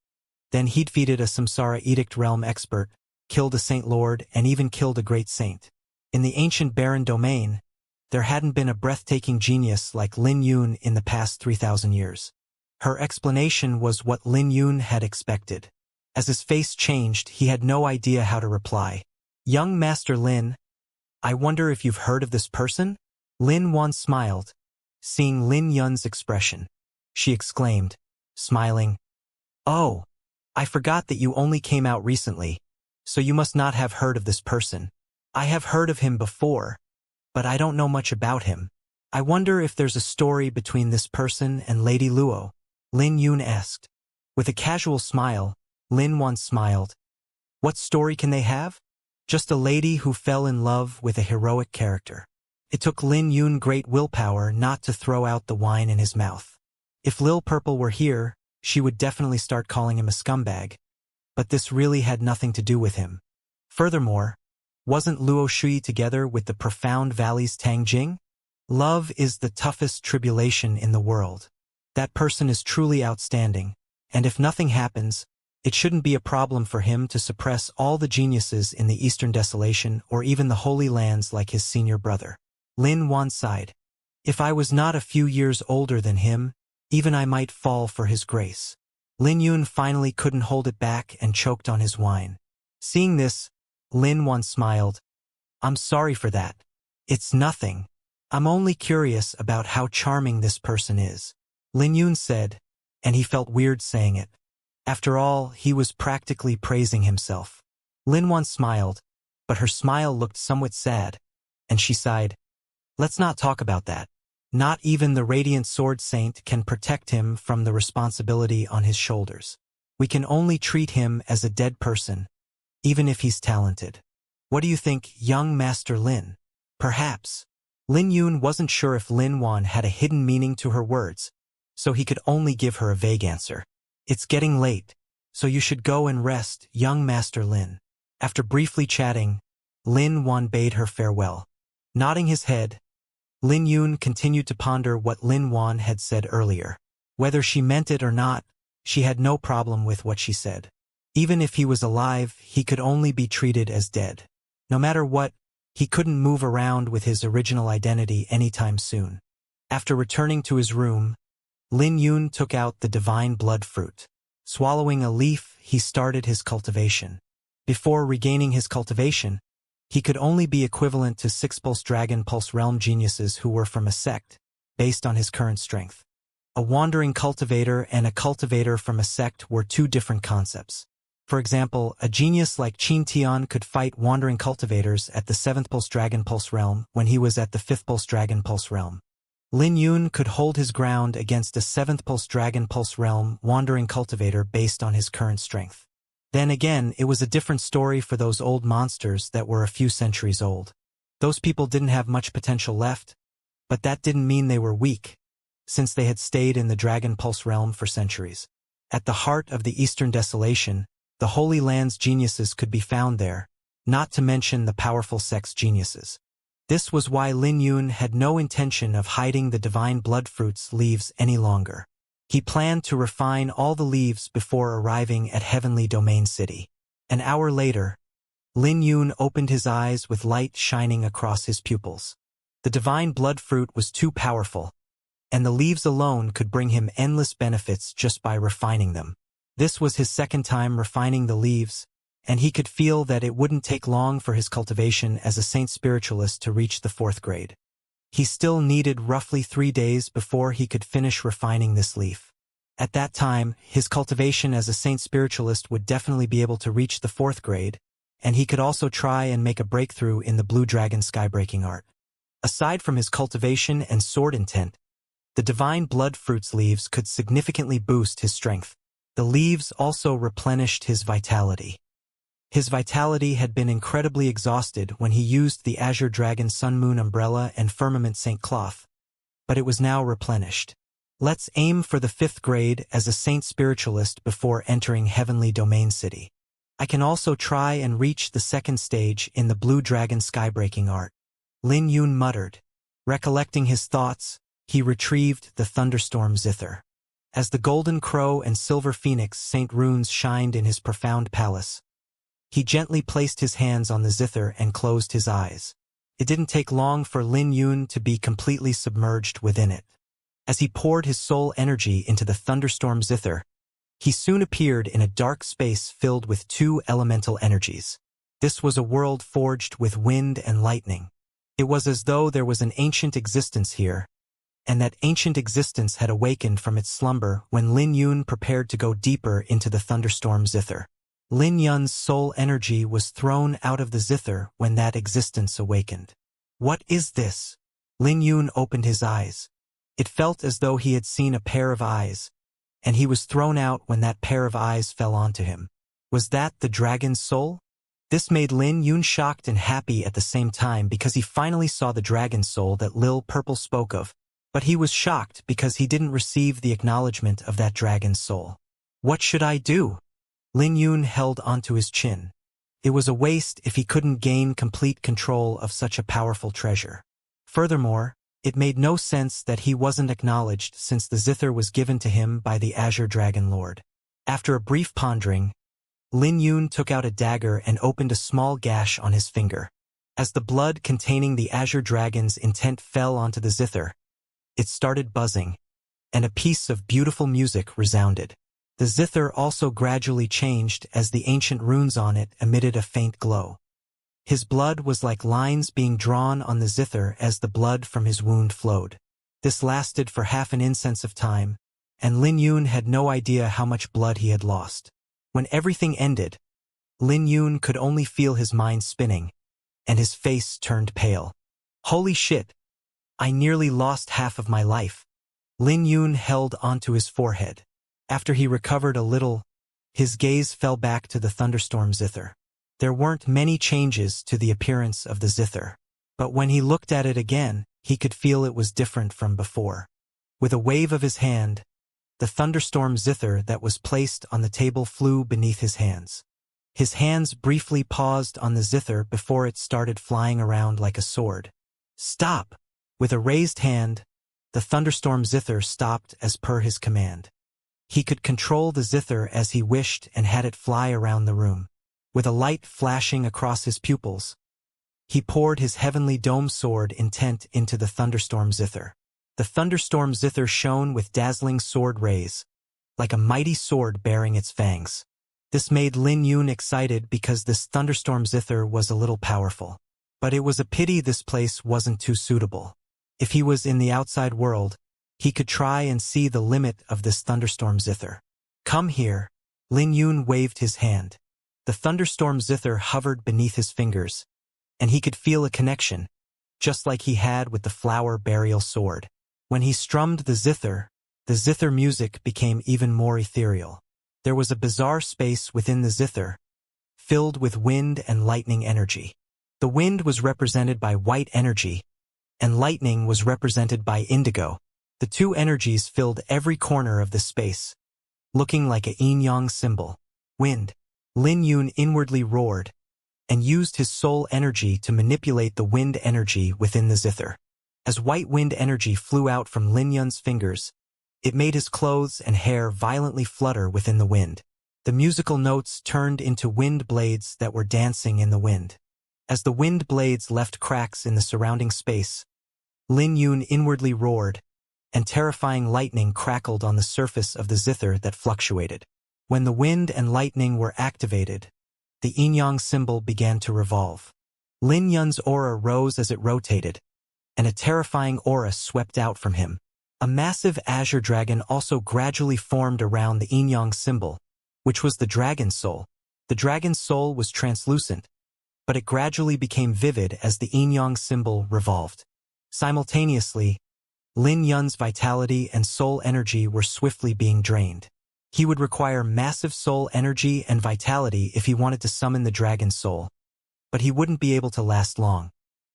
then he defeated a Samsara Edict realm expert, killed a saint lord, and even killed a great saint. In the ancient barren domain, there hadn't been a breathtaking genius like Lin Yun in the past 3,000 years. Her explanation was what Lin Yun had expected. As his face changed, he had no idea how to reply. Young Master Lin, I wonder if you've heard of this person? Lin Wan smiled, seeing Lin Yun's expression. She exclaimed, smiling, Oh, I forgot that you only came out recently, so you must not have heard of this person. I have heard of him before, but I don't know much about him. I wonder if there's a story between this person and Lady Luo, Lin Yun asked. With a casual smile, Lin Wan smiled. What story can they have? Just a lady who fell in love with a heroic character. It took Lin Yun great willpower not to throw out the wine in his mouth. If Lil Purple were here, she would definitely start calling him a scumbag. But this really had nothing to do with him. Furthermore, wasn't Luo Shui together with the profound Valley's Tang Jing? Love is the toughest tribulation in the world. That person is truly outstanding, and if nothing happens, it shouldn't be a problem for him to suppress all the geniuses in the Eastern Desolation or even the Holy Lands like his senior brother. Lin Wan sighed. If I was not a few years older than him, even I might fall for his grace. Lin Yun finally couldn't hold it back and choked on his wine. Seeing this, Lin Wan smiled. I'm sorry for that. It's nothing. I'm only curious about how charming this person is. Lin Yun said, and he felt weird saying it. After all, he was practically praising himself. Lin Wan smiled, but her smile looked somewhat sad, and she sighed. Let's not talk about that. Not even the Radiant Sword Saint can protect him from the responsibility on his shoulders. We can only treat him as a dead person, even if he's talented. What do you think, young Master Lin? Perhaps. Lin Yun wasn't sure if Lin Wan had a hidden meaning to her words, so he could only give her a vague answer. It's getting late, so you should go and rest, young Master Lin. After briefly chatting, Lin Wan bade her farewell. Nodding his head, Lin Yun continued to ponder what Lin Wan had said earlier. Whether she meant it or not, she had no problem with what she said. Even if he was alive, he could only be treated as dead. No matter what, he couldn't move around with his original identity anytime soon. After returning to his room, Lin Yun took out the divine blood fruit. Swallowing a leaf, he started his cultivation. Before regaining his cultivation, he could only be equivalent to 6 Pulse Dragon Pulse Realm geniuses who were from a sect, based on his current strength. A wandering cultivator and a cultivator from a sect were two different concepts. For example, a genius like Qin Tian could fight wandering cultivators at the 7th Pulse Dragon Pulse Realm when he was at the 5th Pulse Dragon Pulse Realm. Lin Yun could hold his ground against a 7th Pulse Dragon Pulse Realm Wandering Cultivator based on his current strength. Then again, it was a different story for those old monsters that were a few centuries old. Those people didn't have much potential left, but that didn't mean they were weak, since they had stayed in the Dragon Pulse realm for centuries. At the heart of the Eastern Desolation, the Holy Land's geniuses could be found there, not to mention the powerful sex geniuses. This was why Lin Yun had no intention of hiding the divine blood fruit's leaves any longer. He planned to refine all the leaves before arriving at Heavenly Domain City. An hour later, Lin Yun opened his eyes with light shining across his pupils. The divine blood fruit was too powerful, and the leaves alone could bring him endless benefits just by refining them. This was his second time refining the leaves, and he could feel that it wouldn't take long for his cultivation as a saint spiritualist to reach the 4th grade. He still needed roughly 3 days before he could finish refining this leaf. At that time, his cultivation as a saint spiritualist would definitely be able to reach the 4th grade, and he could also try and make a breakthrough in the Blue Dragon skybreaking art. Aside from his cultivation and sword intent, the divine blood fruit's leaves could significantly boost his strength. The leaves also replenished his vitality. His vitality had been incredibly exhausted when he used the Azure Dragon Sun Moon Umbrella and Firmament Saint Cloth, but it was now replenished. Let's aim for the 5th grade as a saint spiritualist before entering Heavenly Domain City. I can also try and reach the 2nd stage in the Blue Dragon skybreaking art. Lin Yun muttered. Recollecting his thoughts, he retrieved the Thunderstorm Zither. As the Golden Crow and Silver Phoenix Saint runes shined in his profound palace, he gently placed his hands on the zither and closed his eyes. It didn't take long for Lin Yun to be completely submerged within it. As he poured his soul energy into the Thunderstorm Zither, he soon appeared in a dark space filled with 2 elemental energies. This was a world forged with wind and lightning. It was as though there was an ancient existence here, and that ancient existence had awakened from its slumber when Lin Yun prepared to go deeper into the Thunderstorm Zither. Lin Yun's soul energy was thrown out of the zither when that existence awakened. What is this? Lin Yun opened his eyes. It felt as though he had seen a pair of eyes, and he was thrown out when that pair of eyes fell onto him. Was that the dragon's soul? This made Lin Yun shocked and happy at the same time because he finally saw the dragon's soul that Lil Purple spoke of, but he was shocked because he didn't receive the acknowledgement of that dragon's soul. What should I do? Lin Yun held onto his chin. It was a waste if he couldn't gain complete control of such a powerful treasure. Furthermore, it made no sense that he wasn't acknowledged since the zither was given to him by the Azure Dragon Lord. After a brief pondering, Lin Yun took out a dagger and opened a small gash on his finger. As the blood containing the Azure Dragon's intent fell onto the zither, it started buzzing, and a piece of beautiful music resounded. The zither also gradually changed as the ancient runes on it emitted a faint glow. His blood was like lines being drawn on the zither as the blood from his wound flowed. This lasted for half an incense of time, and Lin Yun had no idea how much blood he had lost. When everything ended, Lin Yun could only feel his mind spinning, and his face turned pale. Holy shit! I nearly lost half of my life. Lin Yun held onto his forehead. After he recovered a little, his gaze fell back to the Thunderstorm Zither. There weren't many changes to the appearance of the zither, but when he looked at it again, he could feel it was different from before. With a wave of his hand, the Thunderstorm Zither that was placed on the table flew beneath his hands. His hands briefly paused on the zither before it started flying around like a sword. Stop! With a raised hand, the Thunderstorm Zither stopped as per his command. He could control the zither as he wished and had it fly around the room. With a light flashing across his pupils, he poured his heavenly dome sword intent into the Thunderstorm Zither. The Thunderstorm Zither shone with dazzling sword rays, like a mighty sword bearing its fangs. This made Lin Yun excited because this Thunderstorm Zither was a little powerful. But it was a pity this place wasn't too suitable. If he was in the outside world, he could try and see the limit of this Thunderstorm Zither. Come here. Lin Yun waved his hand. The Thunderstorm Zither hovered beneath his fingers, and he could feel a connection, just like he had with the Flower Burial Sword. When he strummed the zither music became even more ethereal. There was a bizarre space within the zither, filled with wind and lightning energy. The wind was represented by white energy, and lightning was represented by indigo. The two energies filled every corner of the space, looking like a yin-yang symbol. Wind. Lin Yun inwardly roared, and used his soul energy to manipulate the wind energy within the zither. As white wind energy flew out from Lin Yun's fingers, it made his clothes and hair violently flutter within the wind. The musical notes turned into wind blades that were dancing in the wind. As the wind blades left cracks in the surrounding space, Lin Yun inwardly roared, and terrifying lightning crackled on the surface of the zither that fluctuated. When the wind and lightning were activated, the yin-yang symbol began to revolve. Lin Yun's aura rose as it rotated, and a terrifying aura swept out from him. A massive azure dragon also gradually formed around the yin-yang symbol, which was the dragon's soul. The dragon's soul was translucent, but it gradually became vivid as the yin-yang symbol revolved. Simultaneously, Lin Yun's vitality and soul energy were swiftly being drained. He would require massive soul energy and vitality if he wanted to summon the dragon's soul, but he wouldn't be able to last long.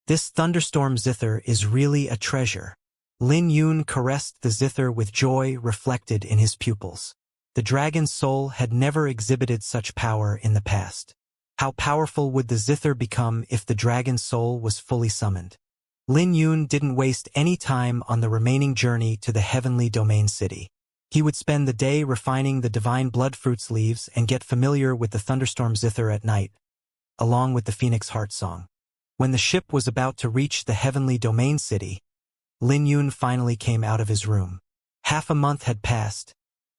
This thunderstorm zither is really a treasure. Lin Yun caressed the zither with joy reflected in his pupils. The dragon's soul had never exhibited such power in the past. How powerful would the zither become if the dragon's soul was fully summoned? Lin Yun didn't waste any time on the remaining journey to the heavenly domain city. He would spend the day refining the divine bloodfruits leaves and get familiar with the thunderstorm zither at night, along with the phoenix heart song. When the ship was about to reach the heavenly domain city, Lin Yun finally came out of his room. Half a month had passed,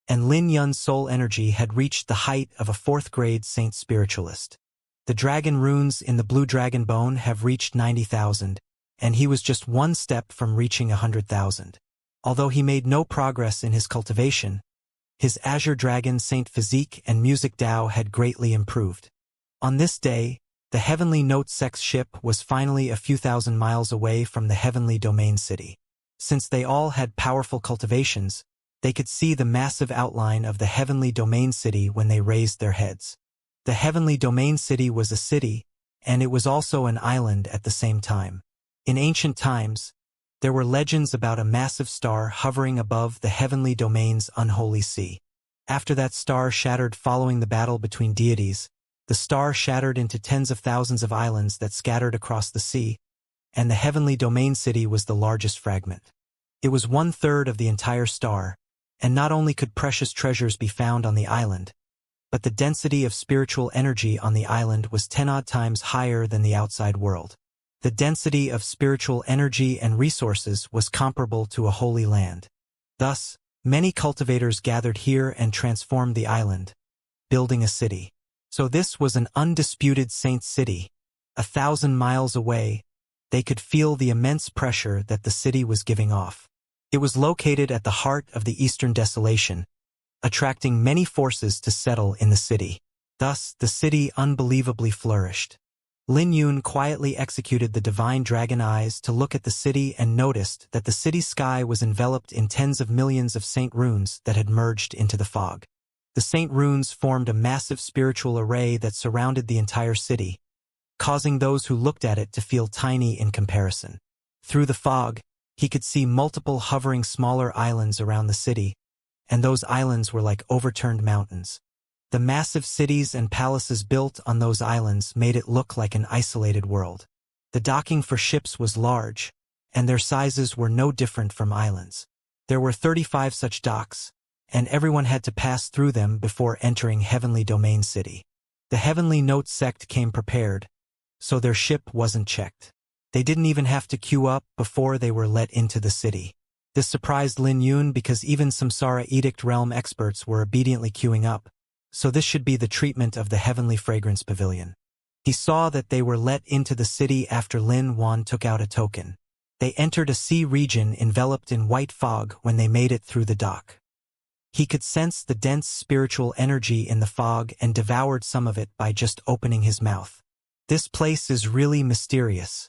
and Lin Yun's soul energy had reached the height of a 4th-grade saint spiritualist. The dragon runes in the blue dragon bone have reached 90,000, and he was just one step from reaching 100,000. Although he made no progress in his cultivation, his azure dragon saint physique and music Dao had greatly improved. On this day, the heavenly note sex ship was finally a few thousand miles away from the heavenly domain city. Since they all had powerful cultivations, they could see the massive outline of the heavenly domain city when they raised their heads. The heavenly domain city was a city, and it was also an island at the same time. In ancient times, there were legends about a massive star hovering above the heavenly domain's unholy sea. After that star shattered following the battle between deities, the star shattered into tens of thousands of islands that scattered across the sea, and the heavenly domain city was the largest fragment. It was 1/3 of the entire star, and not only could precious treasures be found on the island, but the density of spiritual energy on the island was 10-odd times higher than the outside world. The density of spiritual energy and resources was comparable to a holy land. Thus, many cultivators gathered here and transformed the island, building a city. So this was an undisputed saint city. 1,000 miles away, they could feel the immense pressure that the city was giving off. It was located at the heart of the eastern desolation, attracting many forces to settle in the city. Thus, the city unbelievably flourished. Lin Yun quietly executed the divine dragon eyes to look at the city and noticed that the city's sky was enveloped in tens of millions of saint runes that had merged into the fog. The saint runes formed a massive spiritual array that surrounded the entire city, causing those who looked at it to feel tiny in comparison. Through the fog, he could see multiple hovering smaller islands around the city, and those islands were like overturned mountains. The massive cities and palaces built on those islands made it look like an isolated world. The docking for ships was large, and their sizes were no different from islands. There were 35 such docks, and everyone had to pass through them before entering Heavenly Domain City. The Heavenly Note sect came prepared, so their ship wasn't checked. They didn't even have to queue up before they were let into the city. This surprised Lin Yun because even Samsara Edict Realm experts were obediently queuing up, so this should be the treatment of the Heavenly Fragrance Pavilion. He saw that they were let into the city after Lin Wan took out a token. They entered a sea region enveloped in white fog when they made it through the dock. He could sense the dense spiritual energy in the fog and devoured some of it by just opening his mouth. This place is really mysterious.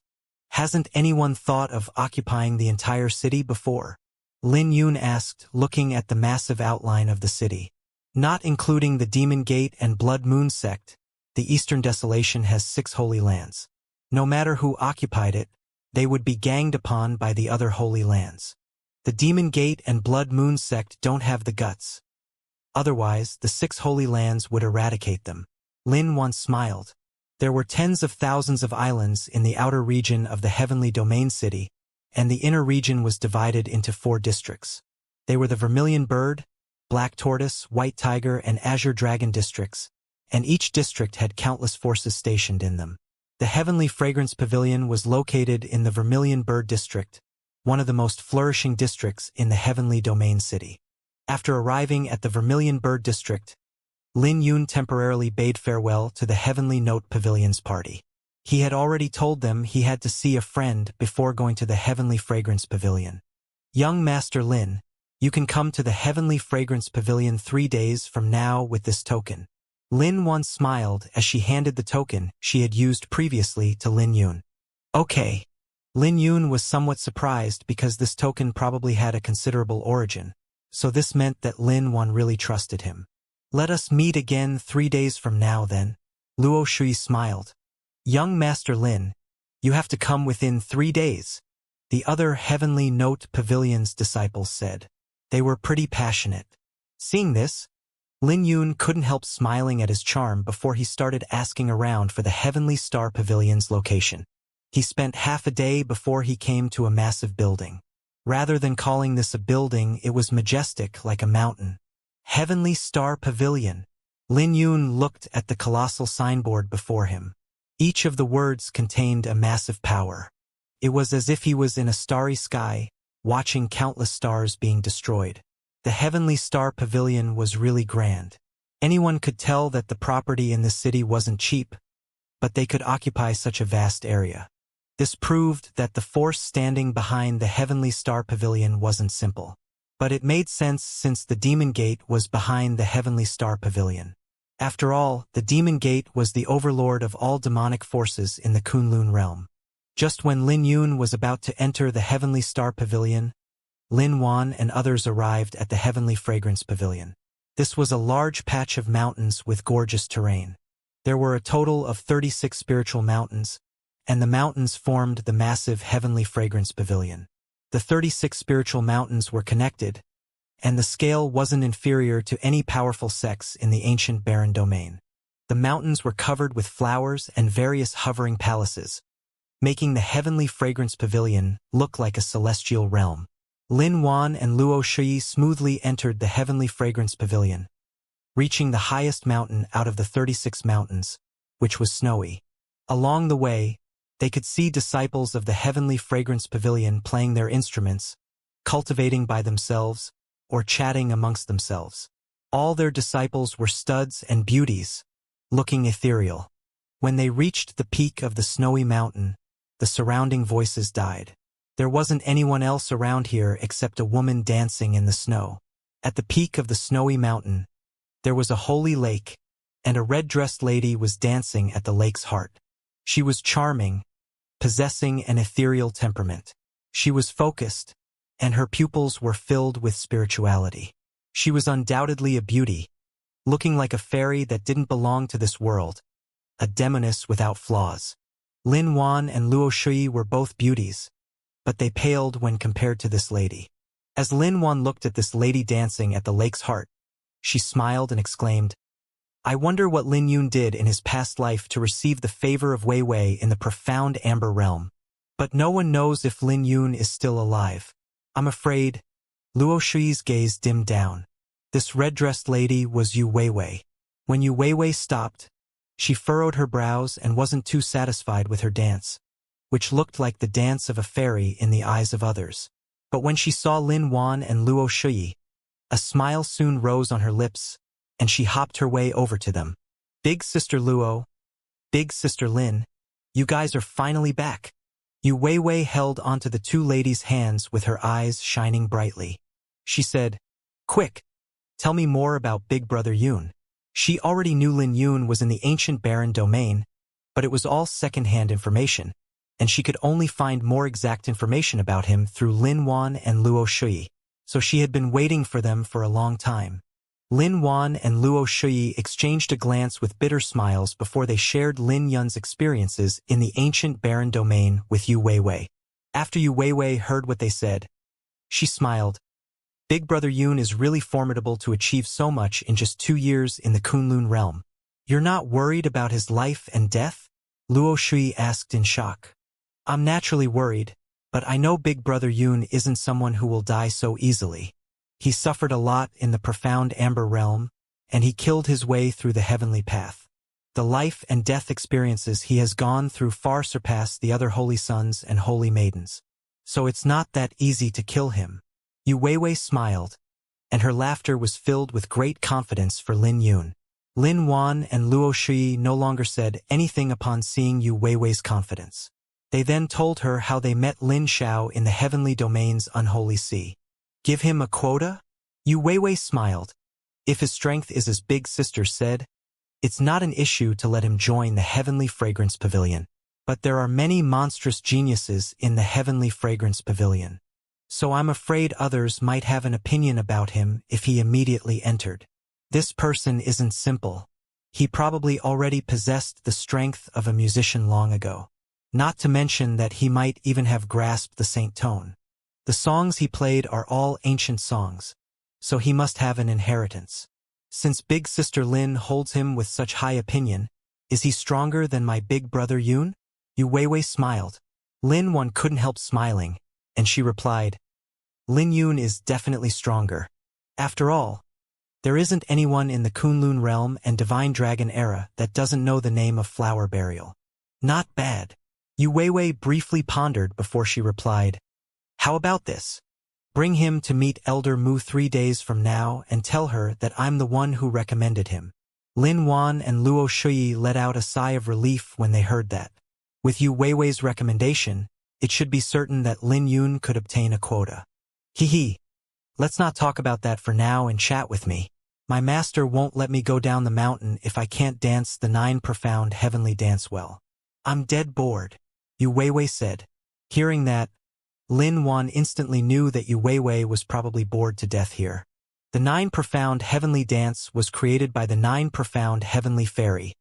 Hasn't anyone thought of occupying the entire city before? Lin Yun asked, looking at the massive outline of the city. Not including the Demon Gate and Blood Moon sect, the Eastern Desolation has 6 holy lands. No matter who occupied it, they would be ganged upon by the other holy lands. The Demon Gate and Blood Moon sect don't have the guts. Otherwise, the 6 holy lands would eradicate them. Lin once smiled. There were tens of thousands of islands in the outer region of the Heavenly Domain City, and the inner region was divided into 4 districts. They were the Vermilion Bird, Black Tortoise, White Tiger, and Azure Dragon districts, and each district had countless forces stationed in them. The Heavenly Fragrance Pavilion was located in the Vermilion Bird district, one of the most flourishing districts in the Heavenly Domain City. After arriving at the Vermilion Bird district, Lin Yun temporarily bade farewell to the Heavenly Note Pavilion's party. He had already told them he had to see a friend before going to the Heavenly Fragrance Pavilion. Young Master Lin, you can come to the Heavenly Fragrance Pavilion 3 days from now with this token. Lin once smiled as she handed the token she had used previously to Lin Yun. Okay. Lin Yun was somewhat surprised because this token probably had a considerable origin, so this meant that Lin Wan really trusted him. Let us meet again 3 days from now then. Luo Shui smiled. Young Master Lin, you have to come within 3 days, the other Heavenly Note Pavilion's disciples said. They were pretty passionate. Seeing this, Lin Yun couldn't help smiling at his charm before he started asking around for the Heavenly Star Pavilion's location. He spent half a day before he came to a massive building. Rather than calling this a building, it was majestic like a mountain. Heavenly Star Pavilion. Lin Yun looked at the colossal signboard before him. Each of the words contained a massive power. It was as if he was in a starry sky, watching countless stars being destroyed. The Heavenly Star Pavilion was really grand. Anyone could tell that the property in the city wasn't cheap, but they could occupy such a vast area. This proved that the force standing behind the Heavenly Star Pavilion wasn't simple. But it made sense since the Demon Gate was behind the Heavenly Star Pavilion. After all, the Demon Gate was the overlord of all demonic forces in the Kunlun realm. Just when Lin Yun was about to enter the Heavenly Star Pavilion, Lin Wan and others arrived at the Heavenly Fragrance Pavilion. This was a large patch of mountains with gorgeous terrain. There were a total of 36 spiritual mountains, and the mountains formed the massive Heavenly Fragrance Pavilion. The 36 spiritual mountains were connected, and the scale wasn't inferior to any powerful sects in the ancient barren domain. The mountains were covered with flowers and various hovering palaces, making the Heavenly Fragrance Pavilion look like a celestial realm. Lin Wan and Luo Shui smoothly entered the Heavenly Fragrance Pavilion, reaching the highest mountain out of the 36 mountains, which was snowy. Along the way, they could see disciples of the Heavenly Fragrance Pavilion playing their instruments, cultivating by themselves, or chatting amongst themselves. All their disciples were studs and beauties, looking ethereal. When they reached the peak of the snowy mountain, the surrounding voices died. There wasn't anyone else around here except a woman dancing in the snow. At the peak of the snowy mountain, there was a holy lake, and a red-dressed lady was dancing at the lake's heart. She was charming, possessing an ethereal temperament. She was focused, and her pupils were filled with spirituality. She was undoubtedly a beauty, looking like a fairy that didn't belong to this world, a demoness without flaws. Lin Wan and Luo Shui were both beauties, but they paled when compared to this lady. As Lin Wan looked at this lady dancing at the lake's heart, she smiled and exclaimed, I wonder what Lin Yun did in his past life to receive the favor of Wei Wei in the profound Amber Realm. But no one knows if Lin Yun is still alive. I'm afraid. Luo Shui's gaze dimmed down. This red-dressed lady was Yu Weiwei. When Yu Weiwei stopped, she furrowed her brows and wasn't too satisfied with her dance, which looked like the dance of a fairy in the eyes of others. But when she saw Lin Wan and Luo Shui, a smile soon rose on her lips, and she hopped her way over to them. Big Sister Luo, Big Sister Lin, you guys are finally back. Yu Weiwei held onto the two ladies' hands with her eyes shining brightly. She said, Quick, tell me more about Big Brother Yun. She already knew Lin Yun was in the ancient barren domain, but it was all second-hand information, and she could only find more exact information about him through Lin Wan and Luo Shui. so she had been waiting for them for a long time. Lin Wan and Luo Shui exchanged a glance with bitter smiles before they shared Lin Yun's experiences in the ancient barren domain with Yu Weiwei. After Yu Weiwei heard what they said, she smiled. Big Brother Yun is really formidable to achieve so much in just 2 years in the Kunlun realm. You're not worried about his life and death? Luo Shui asked in shock. I'm naturally worried, but I know Big Brother Yun isn't someone who will die so easily. He suffered a lot in the profound Amber realm, and he killed his way through the heavenly path. The life and death experiences he has gone through far surpass the other holy sons and holy maidens. So it's not that easy to kill him. Yu Weiwei smiled, and her laughter was filled with great confidence for Lin Yun. Lin Wan and Luo Shui no longer said anything upon seeing Yu Weiwei's confidence. They then told her how they met Lin Xiao in the heavenly domain's unholy sea. Give him a quota? Yu Weiwei smiled. If his strength is as Big Sister said, it's not an issue to let him join the Heavenly Fragrance Pavilion. But there are many monstrous geniuses in the Heavenly Fragrance Pavilion. So I'm afraid others might have an opinion about him if he immediately entered. This person isn't simple. He probably already possessed the strength of a musician long ago. Not to mention that he might even have grasped the saint tone. The songs he played are all ancient songs, so he must have an inheritance. Since Big Sister Lin holds him with such high opinion, is he stronger than my Big Brother Yun? Yu Weiwei smiled. Lin Wan couldn't help smiling, and she replied, Lin Yun is definitely stronger. After all, there isn't anyone in the Kunlun realm and Divine Dragon era that doesn't know the name of Flower Burial. Not bad. Yu Weiwei briefly pondered before she replied, How about this? Bring him to meet Elder Mu 3 days from now and tell her that I'm the one who recommended him. Lin Wan and Luo Shui let out a sigh of relief when they heard that. With Yu Weiwei's recommendation, it should be certain that Lin Yun could obtain a quota. Hee. Let's not talk about that for now and chat with me. My master won't let me go down the mountain if I can't dance the 9 profound heavenly dance well. I'm dead bored, Yu Weiwei said. Hearing that, Lin Wan instantly knew that Yu Weiwei was probably bored to death here. The 9 profound heavenly dance was created by the 9 profound heavenly fairy,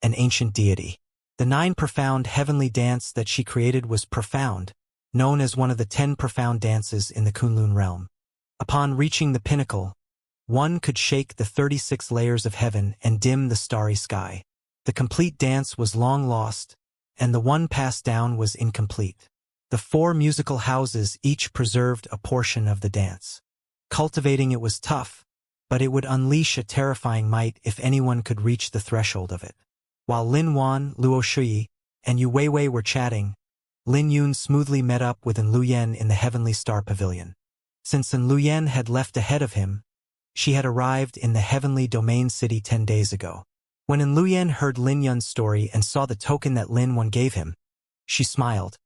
an ancient deity. The 9 profound heavenly dance that she created was profound, known as one of the 10 profound dances in the Kunlun realm. Upon reaching the pinnacle, one could shake the 36 layers of heaven and dim the starry sky. The complete dance was long lost, and the one passed down was incomplete. The 4 musical houses each preserved a portion of the dance. Cultivating it was tough, but it would unleash a terrifying might if anyone could reach the threshold of it. While Lin Wan, Luo Shui, and Yu Weiwei were chatting, Lin Yun smoothly met up with An Luyen in the Heavenly Star Pavilion. Since An Luyen had left ahead of him, she had arrived in the Heavenly Domain City 10 days ago. When An Luyen heard Lin Yun's story and saw the token that Lin Wan gave him, she smiled.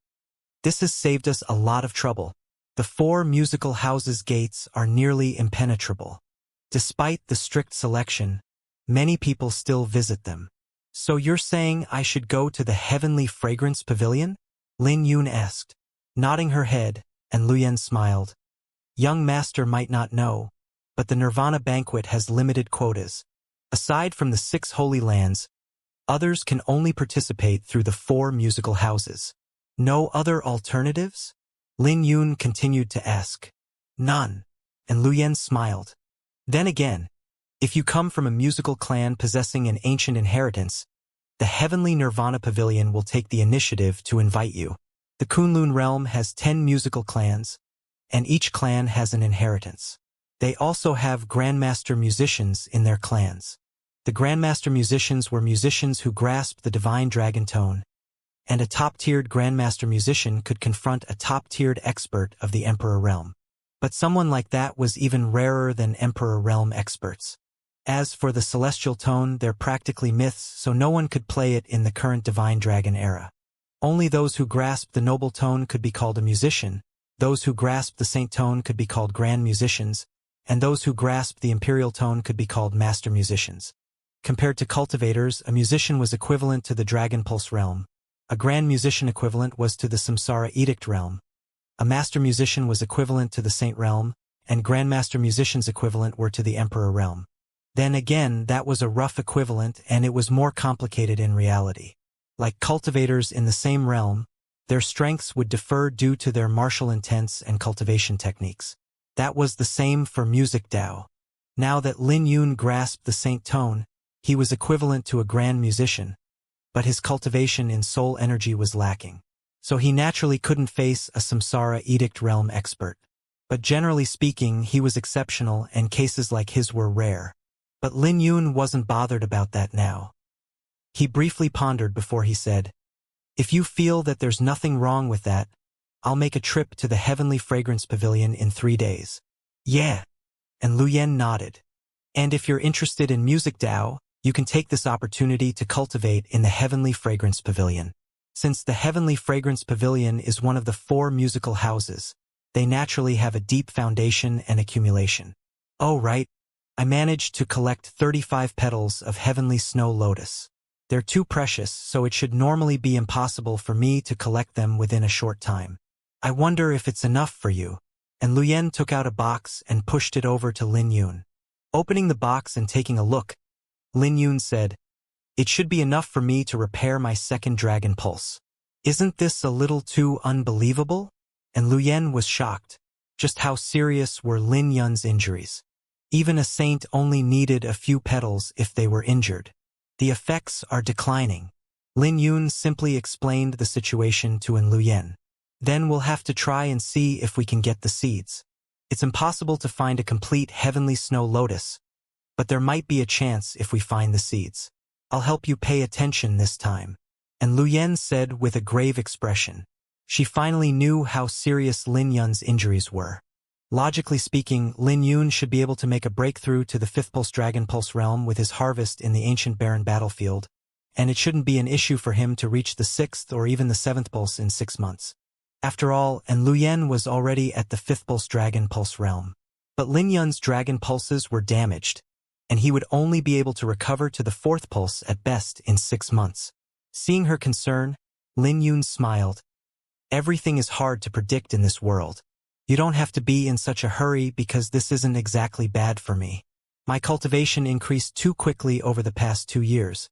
This has saved us a lot of trouble. The 4 musical houses' gates are nearly impenetrable. Despite the strict selection, many people still visit them. So you're saying I should go to the Heavenly Fragrance Pavilion? Lin Yun asked. Nodding her head, and Luyen smiled. Young master might not know, but the Nirvana banquet has limited quotas. Aside from the 6 holy lands, others can only participate through the 4 musical houses. No other alternatives? Lin Yun continued to ask. None, and Luyen smiled. Then again, if you come from a musical clan possessing an ancient inheritance, the Heavenly Nirvana Pavilion will take the initiative to invite you. The Kunlun realm has 10 musical clans, and each clan has an inheritance. They also have Grandmaster musicians in their clans. The Grandmaster musicians were musicians who grasped the divine dragon tone, and a top-tiered Grandmaster musician could confront a top-tiered expert of the Emperor realm. But someone like that was even rarer than Emperor realm experts. As for the celestial tone, they're practically myths, so no one could play it in the current Divine Dragon era. Only those who grasped the noble tone could be called a musician, those who grasped the saint tone could be called grand musicians, and those who grasped the imperial tone could be called master musicians. Compared to cultivators, a musician was equivalent to the Dragon Pulse realm. A grand musician equivalent was to the Samsara Edict realm. A master musician was equivalent to the saint realm, and Grandmaster Musician's equivalent were to the Emperor realm. Then again, that was a rough equivalent, and it was more complicated in reality. Like cultivators in the same realm, their strengths would differ due to their martial intents and cultivation techniques. That was the same for music Dao. Now that Lin Yun grasped the saint tone, he was equivalent to a grand musician, but his cultivation in soul energy was lacking. So he naturally couldn't face a Samsara Edict realm expert. But generally speaking, he was exceptional, and cases like his were rare. But Lin Yun wasn't bothered about that now. He briefly pondered before he said, "If you feel that there's nothing wrong with that, I'll make a trip to the Heavenly Fragrance Pavilion in 3 days." "Yeah." And Luyen nodded. "And if you're interested in music Dao, you can take this opportunity to cultivate in the Heavenly Fragrance Pavilion. Since the Heavenly Fragrance Pavilion is one of the 4 musical houses, they naturally have a deep foundation and accumulation." "Oh right. I managed to collect 35 petals of Heavenly Snow Lotus. They're too precious, so it should normally be impossible for me to collect them within a short time. I wonder if it's enough for you." And Luyen took out a box and pushed it over to Lin Yun. Opening the box and taking a look, Lin Yun said, "It should be enough for me to repair my second dragon pulse." "Isn't this a little too unbelievable?" And Luyen was shocked. Just how serious were Lin Yun's injuries? Even a saint only needed a few petals if they were injured. "The effects are declining." Lin Yun simply explained the situation to Luyen. "Then we'll have to try and see if we can get the seeds. It's impossible to find a complete Heavenly Snow Lotus, but there might be a chance if we find the seeds. I'll help you pay attention this time." And Luyen said with a grave expression. She finally knew how serious Lin Yun's injuries were. Logically speaking, Lin Yun should be able to make a breakthrough to the 5th Pulse Dragon Pulse realm with his harvest in the ancient barren battlefield, and it shouldn't be an issue for him to reach the 6th or even the 7th Pulse in 6 months. After all, and Luyen was already at the 5th Pulse Dragon Pulse realm. But Lin Yun's dragon pulses were damaged, and he would only be able to recover to the 4th Pulse at best in 6 months. Seeing her concern, Lin Yun smiled. "Everything is hard to predict in this world. You don't have to be in such a hurry because this isn't exactly bad for me. My cultivation increased too quickly over the past 2 years,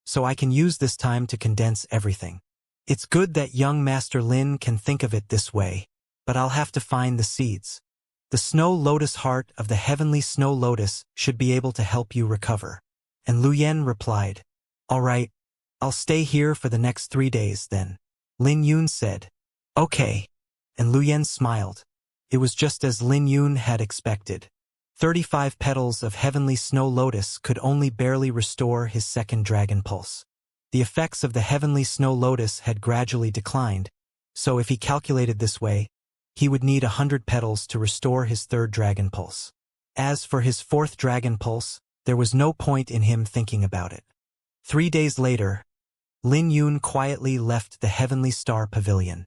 so I can use this time to condense everything. It's good that young Master Lin can think of it this way, but I'll have to find the seeds. The Snow Lotus Heart of the Heavenly Snow Lotus should be able to help you recover." And Luyen replied, "All right, I'll stay here for the next 3 days then." Lin Yun said, "Okay." And Luyen smiled. It was just as Lin Yun had expected. 35 petals of Heavenly Snow Lotus could only barely restore his second dragon pulse. The effects of the Heavenly Snow Lotus had gradually declined, so if he calculated this way, he would need 100 petals to restore his third dragon pulse. As for his fourth dragon pulse, there was no point in him thinking about it. 3 days later, Lin Yun quietly left the Heavenly Star Pavilion.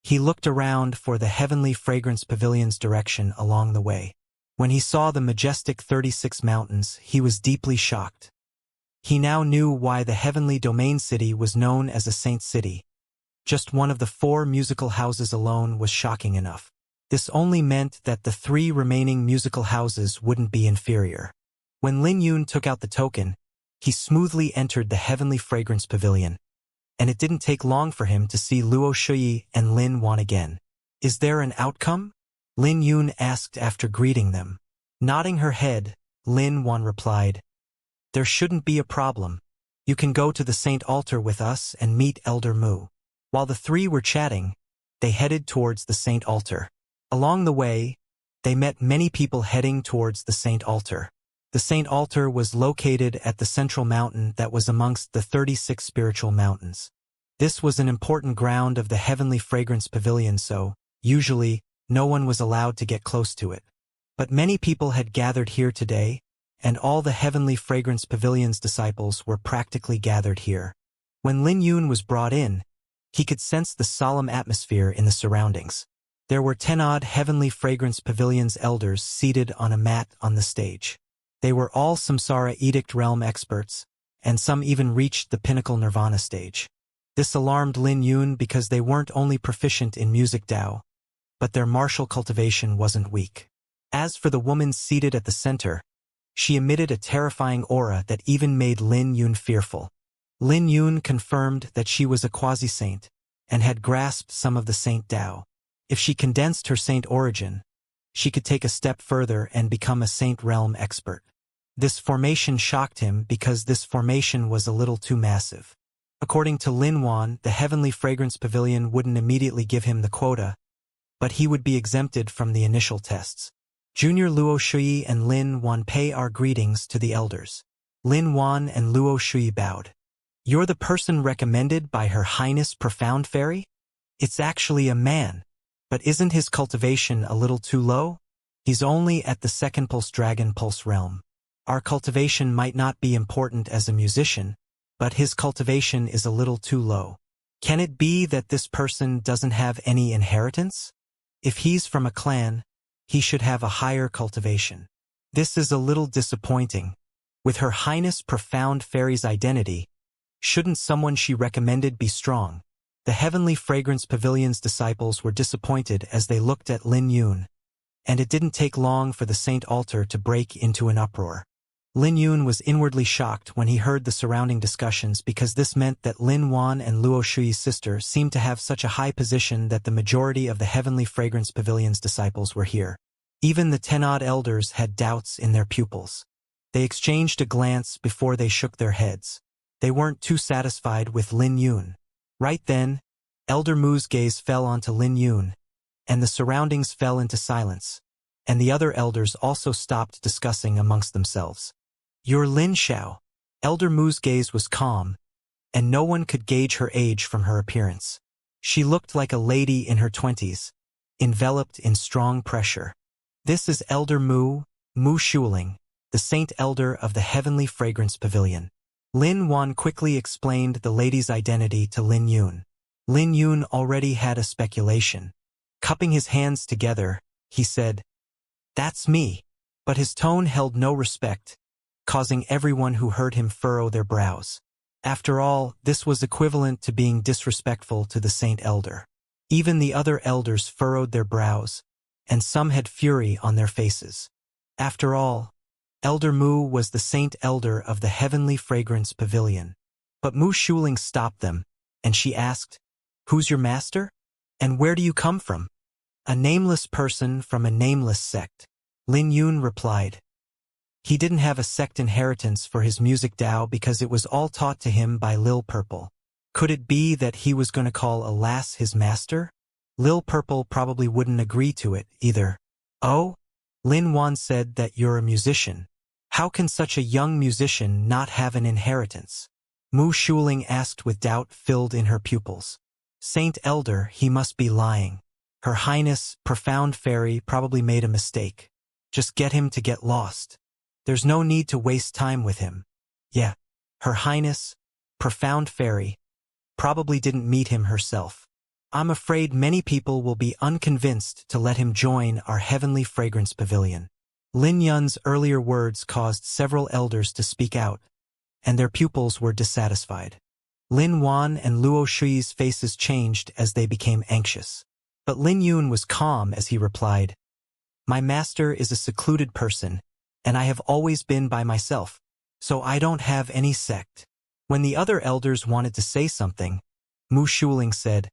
He looked around for the Heavenly Fragrance Pavilion's direction along the way. When he saw the majestic 36 mountains, he was deeply shocked. He now knew why the Heavenly Domain City was known as a Saint City. Just one of the 4 musical houses alone was shocking enough. This only meant that the 3 remaining musical houses wouldn't be inferior. When Lin Yun took out the token, he smoothly entered the Heavenly Fragrance Pavilion, and it didn't take long for him to see Luo Shuyi and Lin Wan again. "Is there an outcome?" Lin Yun asked after greeting them. Nodding her head, Lin Wan replied, "There shouldn't be a problem. You can go to the Saint Altar with us and meet Elder Mu." While the 3 were chatting, they headed towards the Saint Altar. Along the way, they met many people heading towards the Saint Altar. The Saint Altar was located at the central mountain that was amongst the 36 spiritual mountains. This was an important ground of the Heavenly Fragrance Pavilion, so, usually, no one was allowed to get close to it. But many people had gathered here today, and all the Heavenly Fragrance Pavilion's disciples were practically gathered here. When Lin Yun was brought in, he could sense the solemn atmosphere in the surroundings. There were 10-odd Heavenly Fragrance Pavilion's elders seated on a mat on the stage. They were all Samsara Edict realm experts, and some even reached the pinnacle Nirvana stage. This alarmed Lin Yun because they weren't only proficient in music Dao, but their martial cultivation wasn't weak. As for the woman seated at the center, she emitted a terrifying aura that even made Lin Yun fearful. Lin Yun confirmed that she was a quasi-saint, and had grasped some of the saint Tao. If she condensed her saint origin, she could take a step further and become a saint realm expert. This formation shocked him because this formation was a little too massive. According to Lin Wan, the Heavenly Fragrance Pavilion wouldn't immediately give him the quota, but he would be exempted from the initial tests. Junior Luo Shui and Lin Wan pay our greetings to the elders. Lin Wan and Luo Shui bowed. You're the person recommended by Her Highness Profound Fairy? It's actually a man. But isn't his cultivation a little too low? He's only at the second pulse dragon pulse realm. Our cultivation might not be important as a musician, but his cultivation is a little too low. Can it be that this person doesn't have any inheritance? If he's from a clan, he should have a higher cultivation. This is a little disappointing. With Her Highness Profound Fairy's identity, shouldn't someone she recommended be strong? The Heavenly Fragrance Pavilion's disciples were disappointed as they looked at Lin Yun, and it didn't take long for the Saint Altar to break into an uproar. Lin Yun was inwardly shocked when he heard the surrounding discussions because this meant that Lin Wan and Luo Shui's sister seemed to have such a high position that the majority of the Heavenly Fragrance Pavilion's disciples were here. Even the 10-odd elders had doubts in their pupils. They exchanged a glance before they shook their heads. They weren't too satisfied with Lin Yun. Right then, Elder Mu's gaze fell onto Lin Yun, and the surroundings fell into silence, and the other elders also stopped discussing amongst themselves. You're Lin Xiao. Elder Mu's gaze was calm, and no one could gauge her age from her appearance. She looked like a lady in her 20s, enveloped in strong pressure. This is Elder Mu Shuling, the Saint Elder of the Heavenly Fragrance Pavilion. Lin Wan quickly explained the lady's identity to Lin Yun. Lin Yun already had a speculation. Cupping his hands together, he said, "That's me." But his tone held no respect, causing everyone who heard him furrow their brows. After all, this was equivalent to being disrespectful to the Saint Elder. Even the other elders furrowed their brows, and some had fury on their faces. After all, Elder Mu was the Saint Elder of the Heavenly Fragrance Pavilion. But Mu Shuling stopped them, and she asked, "Who's your master? And where do you come from?" "A nameless person from a nameless sect," Lin Yun replied. He didn't have a sect inheritance for his music Dao because it was all taught to him by Lil Purple. Could it be that he was going to call a lass his master? Lil Purple probably wouldn't agree to it either. "Oh?" Lin Wan said that you're a musician. How can such a young musician not have an inheritance? Mu Shuling asked with doubt filled in her pupils. Saint Elder, he must be lying. Her Highness, Profound Fairy, probably made a mistake. Just get him to get lost. There's no need to waste time with him. Yeah, Her Highness, Profound Fairy, probably didn't meet him herself. I'm afraid many people will be unconvinced to let him join our Heavenly Fragrance Pavilion. Lin Yun's earlier words caused several elders to speak out, and their pupils were dissatisfied. Lin Wan and Luo Shui's faces changed as they became anxious. But Lin Yun was calm as he replied, "My master is a secluded person, and I have always been by myself, so I don't have any sect." When the other elders wanted to say something, Mu Shuling said,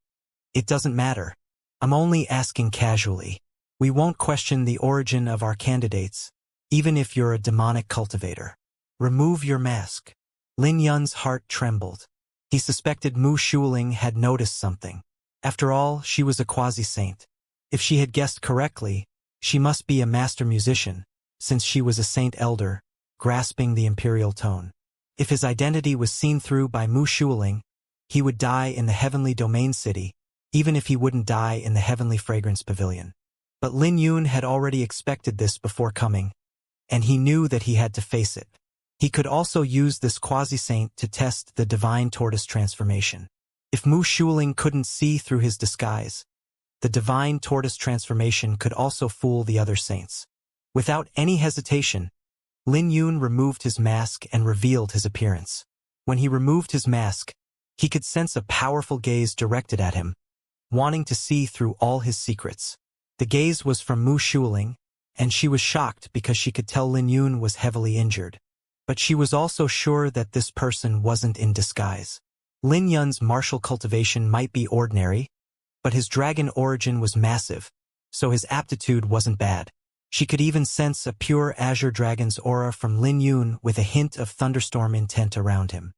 "It doesn't matter. I'm only asking casually. We won't question the origin of our candidates, even if you're a demonic cultivator. Remove your mask." Lin Yun's heart trembled. He suspected Mu Shuling had noticed something. After all, she was a quasi-saint. If she had guessed correctly, she must be a master musician, since she was a Saint Elder, grasping the imperial tone. If his identity was seen through by Mu Shuling, he would die in the Heavenly Domain City, even if he wouldn't die in the Heavenly Fragrance Pavilion. But Lin Yun had already expected this before coming, and he knew that he had to face it. He could also use this quasi-saint to test the divine tortoise transformation. If Mu Shuling couldn't see through his disguise, the divine tortoise transformation could also fool the other saints. Without any hesitation, Lin Yun removed his mask and revealed his appearance. When he removed his mask, he could sense a powerful gaze directed at him, wanting to see through all his secrets. The gaze was from Mu Shuling, and she was shocked because she could tell Lin Yun was heavily injured. But she was also sure that this person wasn't in disguise. Lin Yun's martial cultivation might be ordinary, but his dragon origin was massive, so his aptitude wasn't bad. She could even sense a pure azure dragon's aura from Lin Yun with a hint of thunderstorm intent around him.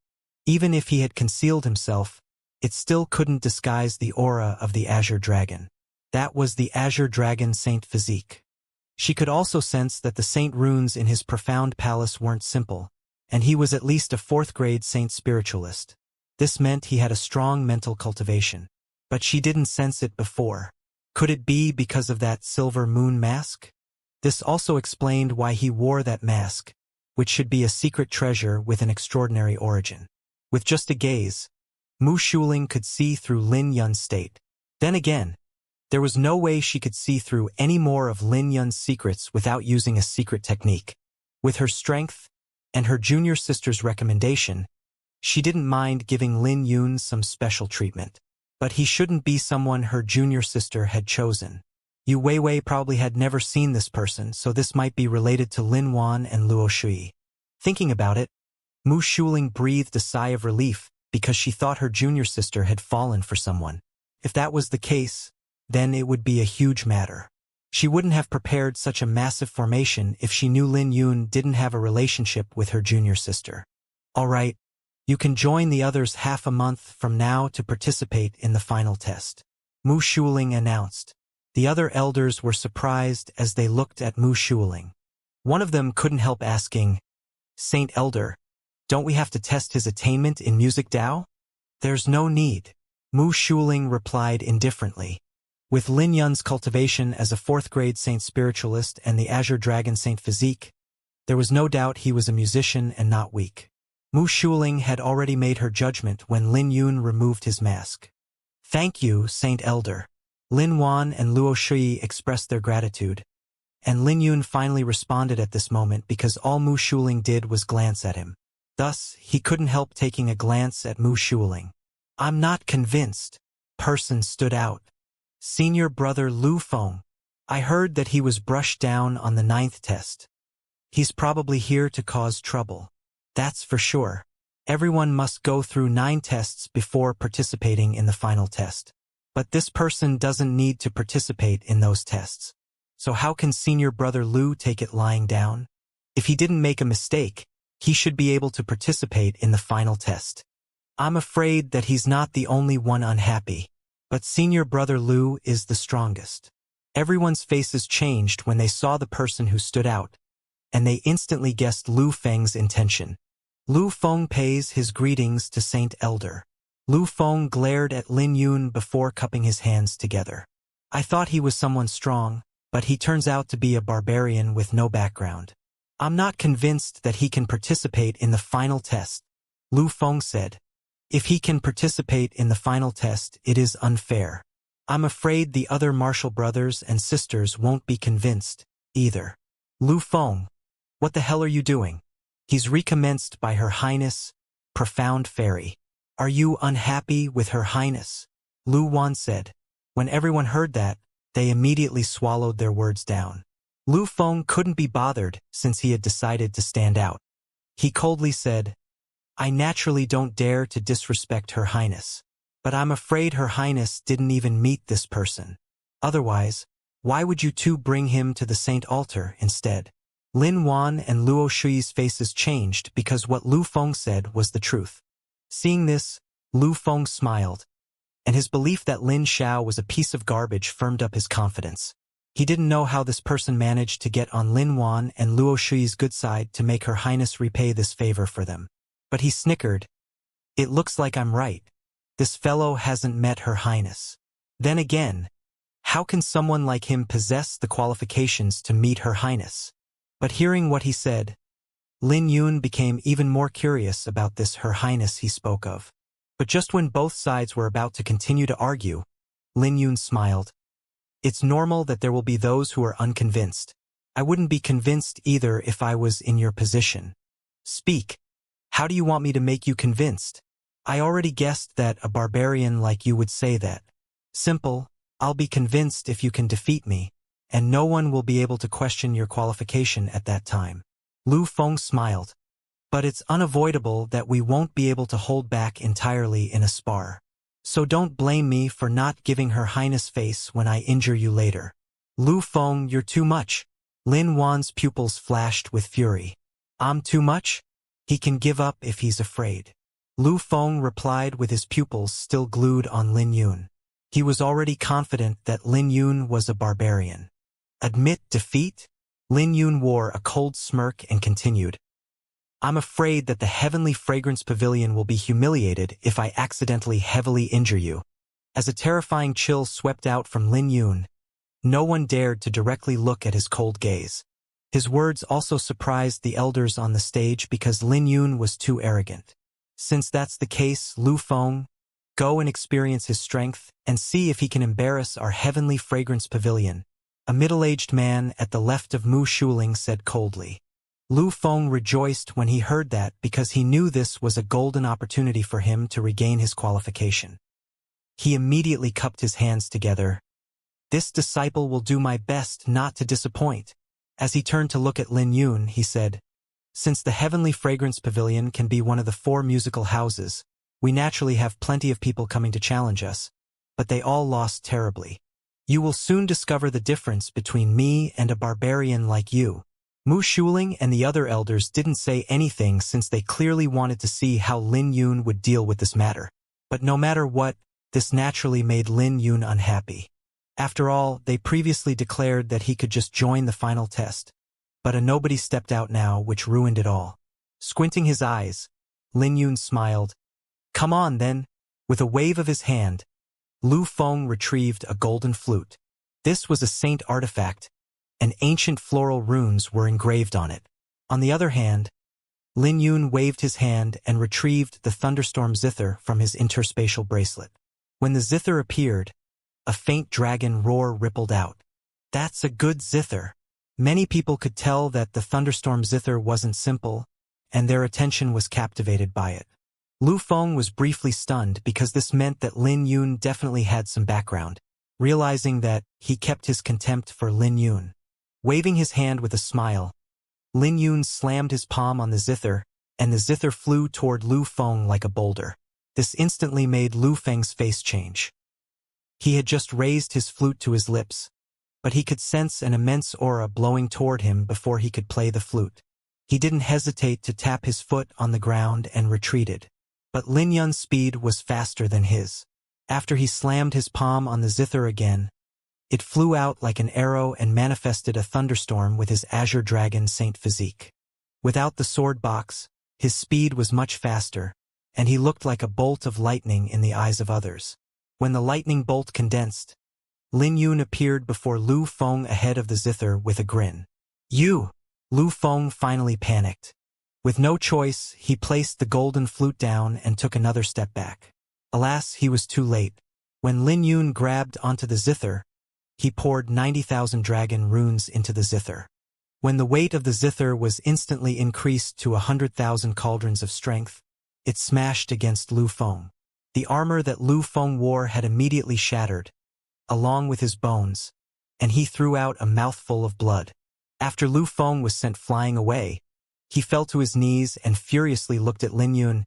Even if he had concealed himself, it still couldn't disguise the aura of the azure dragon. That was the azure dragon Saint physique. She could also sense that the saint runes in his profound palace weren't simple, and he was at least a 4th-grade saint spiritualist. This meant he had a strong mental cultivation. But she didn't sense it before. Could it be because of that silver moon mask? This also explained why he wore that mask, which should be a secret treasure with an extraordinary origin. With just a gaze, Mu Shuling could see through Lin Yun's state. Then again, there was no way she could see through any more of Lin Yun's secrets without using a secret technique. With her strength and her junior sister's recommendation, she didn't mind giving Lin Yun some special treatment. But he shouldn't be someone her junior sister had chosen. Yu Weiwei probably had never seen this person, so this might be related to Lin Wan and Luo Shui. Thinking about it, Mu Shuling breathed a sigh of relief because she thought her junior sister had fallen for someone. If that was the case, then it would be a huge matter. She wouldn't have prepared such a massive formation if she knew Lin Yun didn't have a relationship with her junior sister. All right, you can join the others half a month from now to participate in the final test, Mu Shuling announced. The other elders were surprised as they looked at Mu Shuling. One of them couldn't help asking, "Saint Elder, don't we have to test his attainment in Music Dao?" "There's no need," Mu Shuling replied indifferently. With Lin Yun's cultivation as a 4th-grade saint spiritualist and the Azure Dragon Saint physique, there was no doubt he was a musician and not weak. Mu Shuling had already made her judgment when Lin Yun removed his mask. "Thank you, Saint Elder." Lin Wan and Luo Shui expressed their gratitude, and Lin Yun finally responded at this moment because all Mu Shuling did was glance at him. Thus, he couldn't help taking a glance at Mu Shuling. "I'm not convinced." Person stood out. "Senior brother Lu Feng. I heard that he was brushed down on the 9th test. He's probably here to cause trouble. That's for sure. Everyone must go through 9 tests before participating in the final test. But this person doesn't need to participate in those tests. So how can senior brother Lu take it lying down? If he didn't make a mistake, he should be able to participate in the final test. I'm afraid that he's not the only one unhappy. But senior brother Lu is the strongest." Everyone's faces changed when they saw the person who stood out, and they instantly guessed Lu Feng's intention. Lu Feng pays his greetings to Saint Elder. Lu Feng glared at Lin Yun before cupping his hands together. "I thought he was someone strong, but he turns out to be a barbarian with no background. I'm not convinced that he can participate in the final test," Lu Feng said. "If he can participate in the final test, it is unfair. I'm afraid the other martial brothers and sisters won't be convinced, either." "Lu Feng, what the hell are you doing?" "He's recommenced by Her Highness, Profound Fairy." "Are you unhappy with Her Highness?" Lu Wan said. When everyone heard that, they immediately swallowed their words down. Lu Feng couldn't be bothered since he had decided to stand out. He coldly said, "I naturally don't dare to disrespect Her Highness. But I'm afraid Her Highness didn't even meet this person. Otherwise, why would you two bring him to the Saint Altar instead?" Lin Wan and Luo Shui's faces changed because what Lu Feng said was the truth. Seeing this, Lu Feng smiled, and his belief that Lin Xiao was a piece of garbage firmed up his confidence. He didn't know how this person managed to get on Lin Wan and Luo Shui's good side to make Her Highness repay this favor for them. But he snickered. "It looks like I'm right. This fellow hasn't met Her Highness. Then again, how can someone like him possess the qualifications to meet Her Highness?" But hearing what he said, Lin Yun became even more curious about this Her Highness he spoke of. But just when both sides were about to continue to argue, Lin Yun smiled. "It's normal that there will be those who are unconvinced. I wouldn't be convinced either if I was in your position. Speak. How do you want me to make you convinced? I already guessed that a barbarian like you would say that. Simple, I'll be convinced if you can defeat me, and no one will be able to question your qualification at that time. Lu Feng smiled. But it's unavoidable that we won't be able to hold back entirely in a spar. So don't blame me for not giving Her Highness face when I injure you later. Lu Feng, you're too much. Lin Yuan's pupils flashed with fury. I'm too much? He can give up if he's afraid. Lu Feng replied with his pupils still glued on Lin Yun. He was already confident that Lin Yun was a barbarian. Admit defeat? Lin Yun wore a cold smirk and continued. I'm afraid that the Heavenly Fragrance Pavilion will be humiliated if I accidentally heavily injure you. As a terrifying chill swept out from Lin Yun, no one dared to directly look at his cold gaze. His words also surprised the elders on the stage because Lin Yun was too arrogant. Since that's the case, Lu Feng, go and experience his strength and see if he can embarrass our Heavenly Fragrance Pavilion. A middle-aged man at the left of Mu Shuling said coldly. Lu Feng rejoiced when he heard that because he knew this was a golden opportunity for him to regain his qualification. He immediately cupped his hands together. This disciple will do my best not to disappoint. As he turned to look at Lin Yun, he said, since the Heavenly Fragrance Pavilion can be one of the 4 musical houses, we naturally have plenty of people coming to challenge us, but they all lost terribly. You will soon discover the difference between me and a barbarian like you. Mu Shuling and the other elders didn't say anything since they clearly wanted to see how Lin Yun would deal with this matter. But no matter what, this naturally made Lin Yun unhappy. After all, they previously declared that he could just join the final test. But a nobody stepped out now, which ruined it all. Squinting his eyes, Lin Yun smiled. Come on, then. With a wave of his hand, Lu Feng retrieved a golden flute. This was a saint artifact, and ancient floral runes were engraved on it. On the other hand, Lin Yun waved his hand and retrieved the thunderstorm zither from his interspatial bracelet. When the zither appeared, a faint dragon roar rippled out. That's a good zither. Many people could tell that the thunderstorm zither wasn't simple, and their attention was captivated by it. Lu Feng was briefly stunned because this meant that Lin Yun definitely had some background, realizing that he kept his contempt for Lin Yun. Waving his hand with a smile, Lin Yun slammed his palm on the zither, and the zither flew toward Lu Feng like a boulder. This instantly made Lu Feng's face change. He had just raised his flute to his lips, but he could sense an immense aura blowing toward him before he could play the flute. He didn't hesitate to tap his foot on the ground and retreated. But Lin Yun's speed was faster than his. After he slammed his palm on the zither again, it flew out like an arrow and manifested a thunderstorm with his azure dragon saint physique. Without the sword box, his speed was much faster, and he looked like a bolt of lightning in the eyes of others. When the lightning bolt condensed, Lin Yun appeared before Lu Feng ahead of the zither with a grin. You! Lu Feng finally panicked. With no choice, he placed the golden flute down and took another step back. Alas, he was too late. When Lin Yun grabbed onto the zither, he poured 90,000 dragon runes into the zither. When the weight of the zither was instantly increased to 100,000 cauldrons of strength, it smashed against Lu Feng. The armor that Lu Feng wore had immediately shattered, along with his bones, and he threw out a mouthful of blood. After Lu Feng was sent flying away, he fell to his knees and furiously looked at Lin Yun.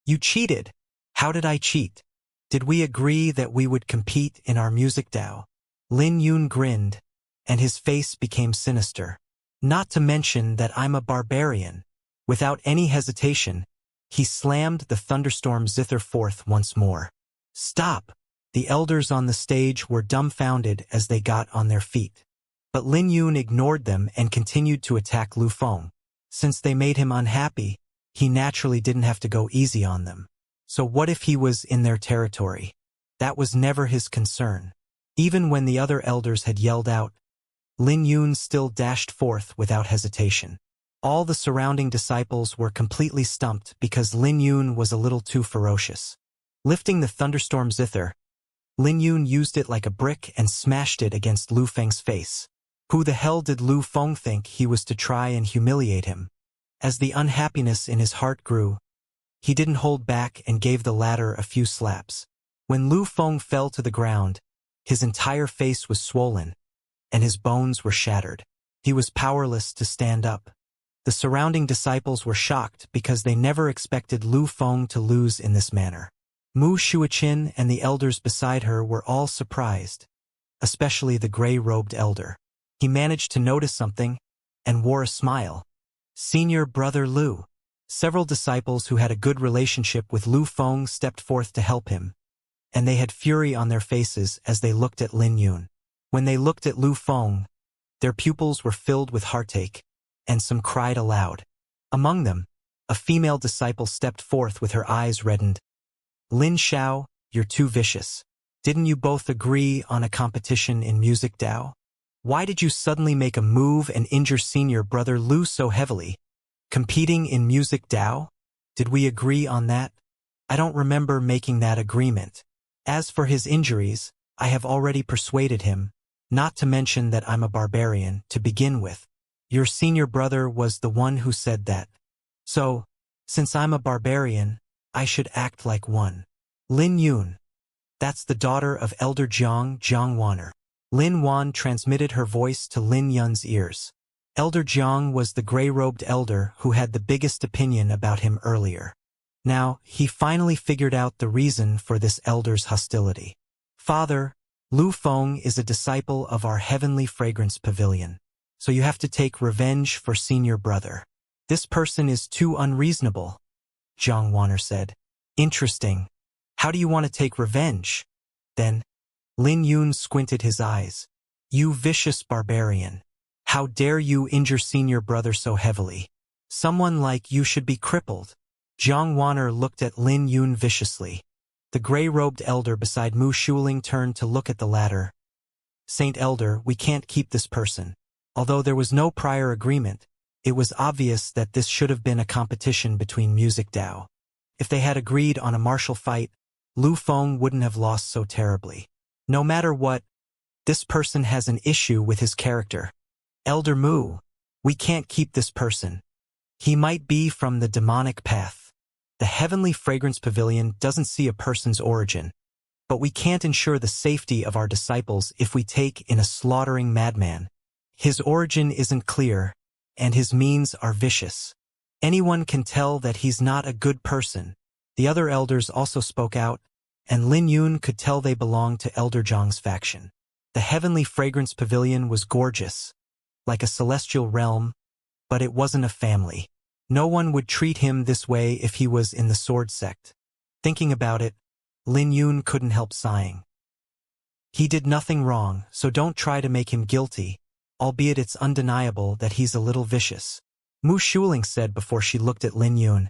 You cheated! How did I cheat? Did we agree that we would compete in our music Dao? Lin Yun grinned, and his face became sinister. Not to mention that I'm a barbarian. Without any hesitation, he slammed the thunderstorm zither forth once more. Stop! The elders on the stage were dumbfounded as they got on their feet. But Lin Yun ignored them and continued to attack Lu Feng. Since they made him unhappy, he naturally didn't have to go easy on them. So what if he was in their territory? That was never his concern. Even when the other elders had yelled out, Lin Yun still dashed forth without hesitation. All the surrounding disciples were completely stumped because Lin Yun was a little too ferocious. Lifting the thunderstorm zither, Lin Yun used it like a brick and smashed it against Lu Feng's face. Who the hell did Lu Feng think he was to try and humiliate him? As the unhappiness in his heart grew, he didn't hold back and gave the latter a few slaps. When Lu Feng fell to the ground, his entire face was swollen, and his bones were shattered. He was powerless to stand up. The surrounding disciples were shocked because they never expected Lu Feng to lose in this manner. Mu Shuiqin and the elders beside her were all surprised, especially the gray-robed elder. He managed to notice something and wore a smile. Senior brother Lu. Several disciples who had a good relationship with Lu Feng stepped forth to help him, and they had fury on their faces as they looked at Lin Yun. When they looked at Lu Feng, their pupils were filled with heartache, and some cried aloud. Among them, a female disciple stepped forth with her eyes reddened. Lin Xiao, you're too vicious. Didn't you both agree on a competition in music Dao? Why did you suddenly make a move and injure senior brother Lu so heavily? Competing in music Dao? Did we agree on that? I don't remember making that agreement. As for his injuries, I have already persuaded him, not to mention that I'm a barbarian, to begin with. Your senior brother was the one who said that. So, since I'm a barbarian, I should act like one. Lin Yun. That's the daughter of Elder Jiang Waner. Lin Wan transmitted her voice to Lin Yun's ears. Elder Jiang was the gray-robed elder who had the biggest opinion about him earlier. Now, he finally figured out the reason for this elder's hostility. Father, Lu Feng is a disciple of our heavenly fragrance pavilion, so you have to take revenge for senior brother. This person is too unreasonable, Jiang Waner said. Interesting. How do you want to take revenge? Then, Lin Yun squinted his eyes. You vicious barbarian. How dare you injure senior brother so heavily? Someone like you should be crippled. Jiang Waner looked at Lin Yun viciously. The gray-robed elder beside Mu Shuling turned to look at the latter. Saint Elder, we can't keep this person. Although there was no prior agreement, it was obvious that this should have been a competition between music Dao. If they had agreed on a martial fight, Lu Feng wouldn't have lost so terribly. No matter what, this person has an issue with his character. Elder Mu, we can't keep this person. He might be from the demonic path. The Heavenly Fragrance Pavilion doesn't see a person's origin, but we can't ensure the safety of our disciples if we take in a slaughtering madman. His origin isn't clear, and his means are vicious. Anyone can tell that he's not a good person. The other elders also spoke out, and Lin Yun could tell they belonged to Elder Zhang's faction. The Heavenly Fragrance Pavilion was gorgeous, like a celestial realm, but it wasn't a family. No one would treat him this way if he was in the sword sect. Thinking about it, Lin Yun couldn't help sighing. He did nothing wrong, so don't try to make him guilty, albeit it's undeniable that he's a little vicious. Mu Shuling said before she looked at Lin Yun.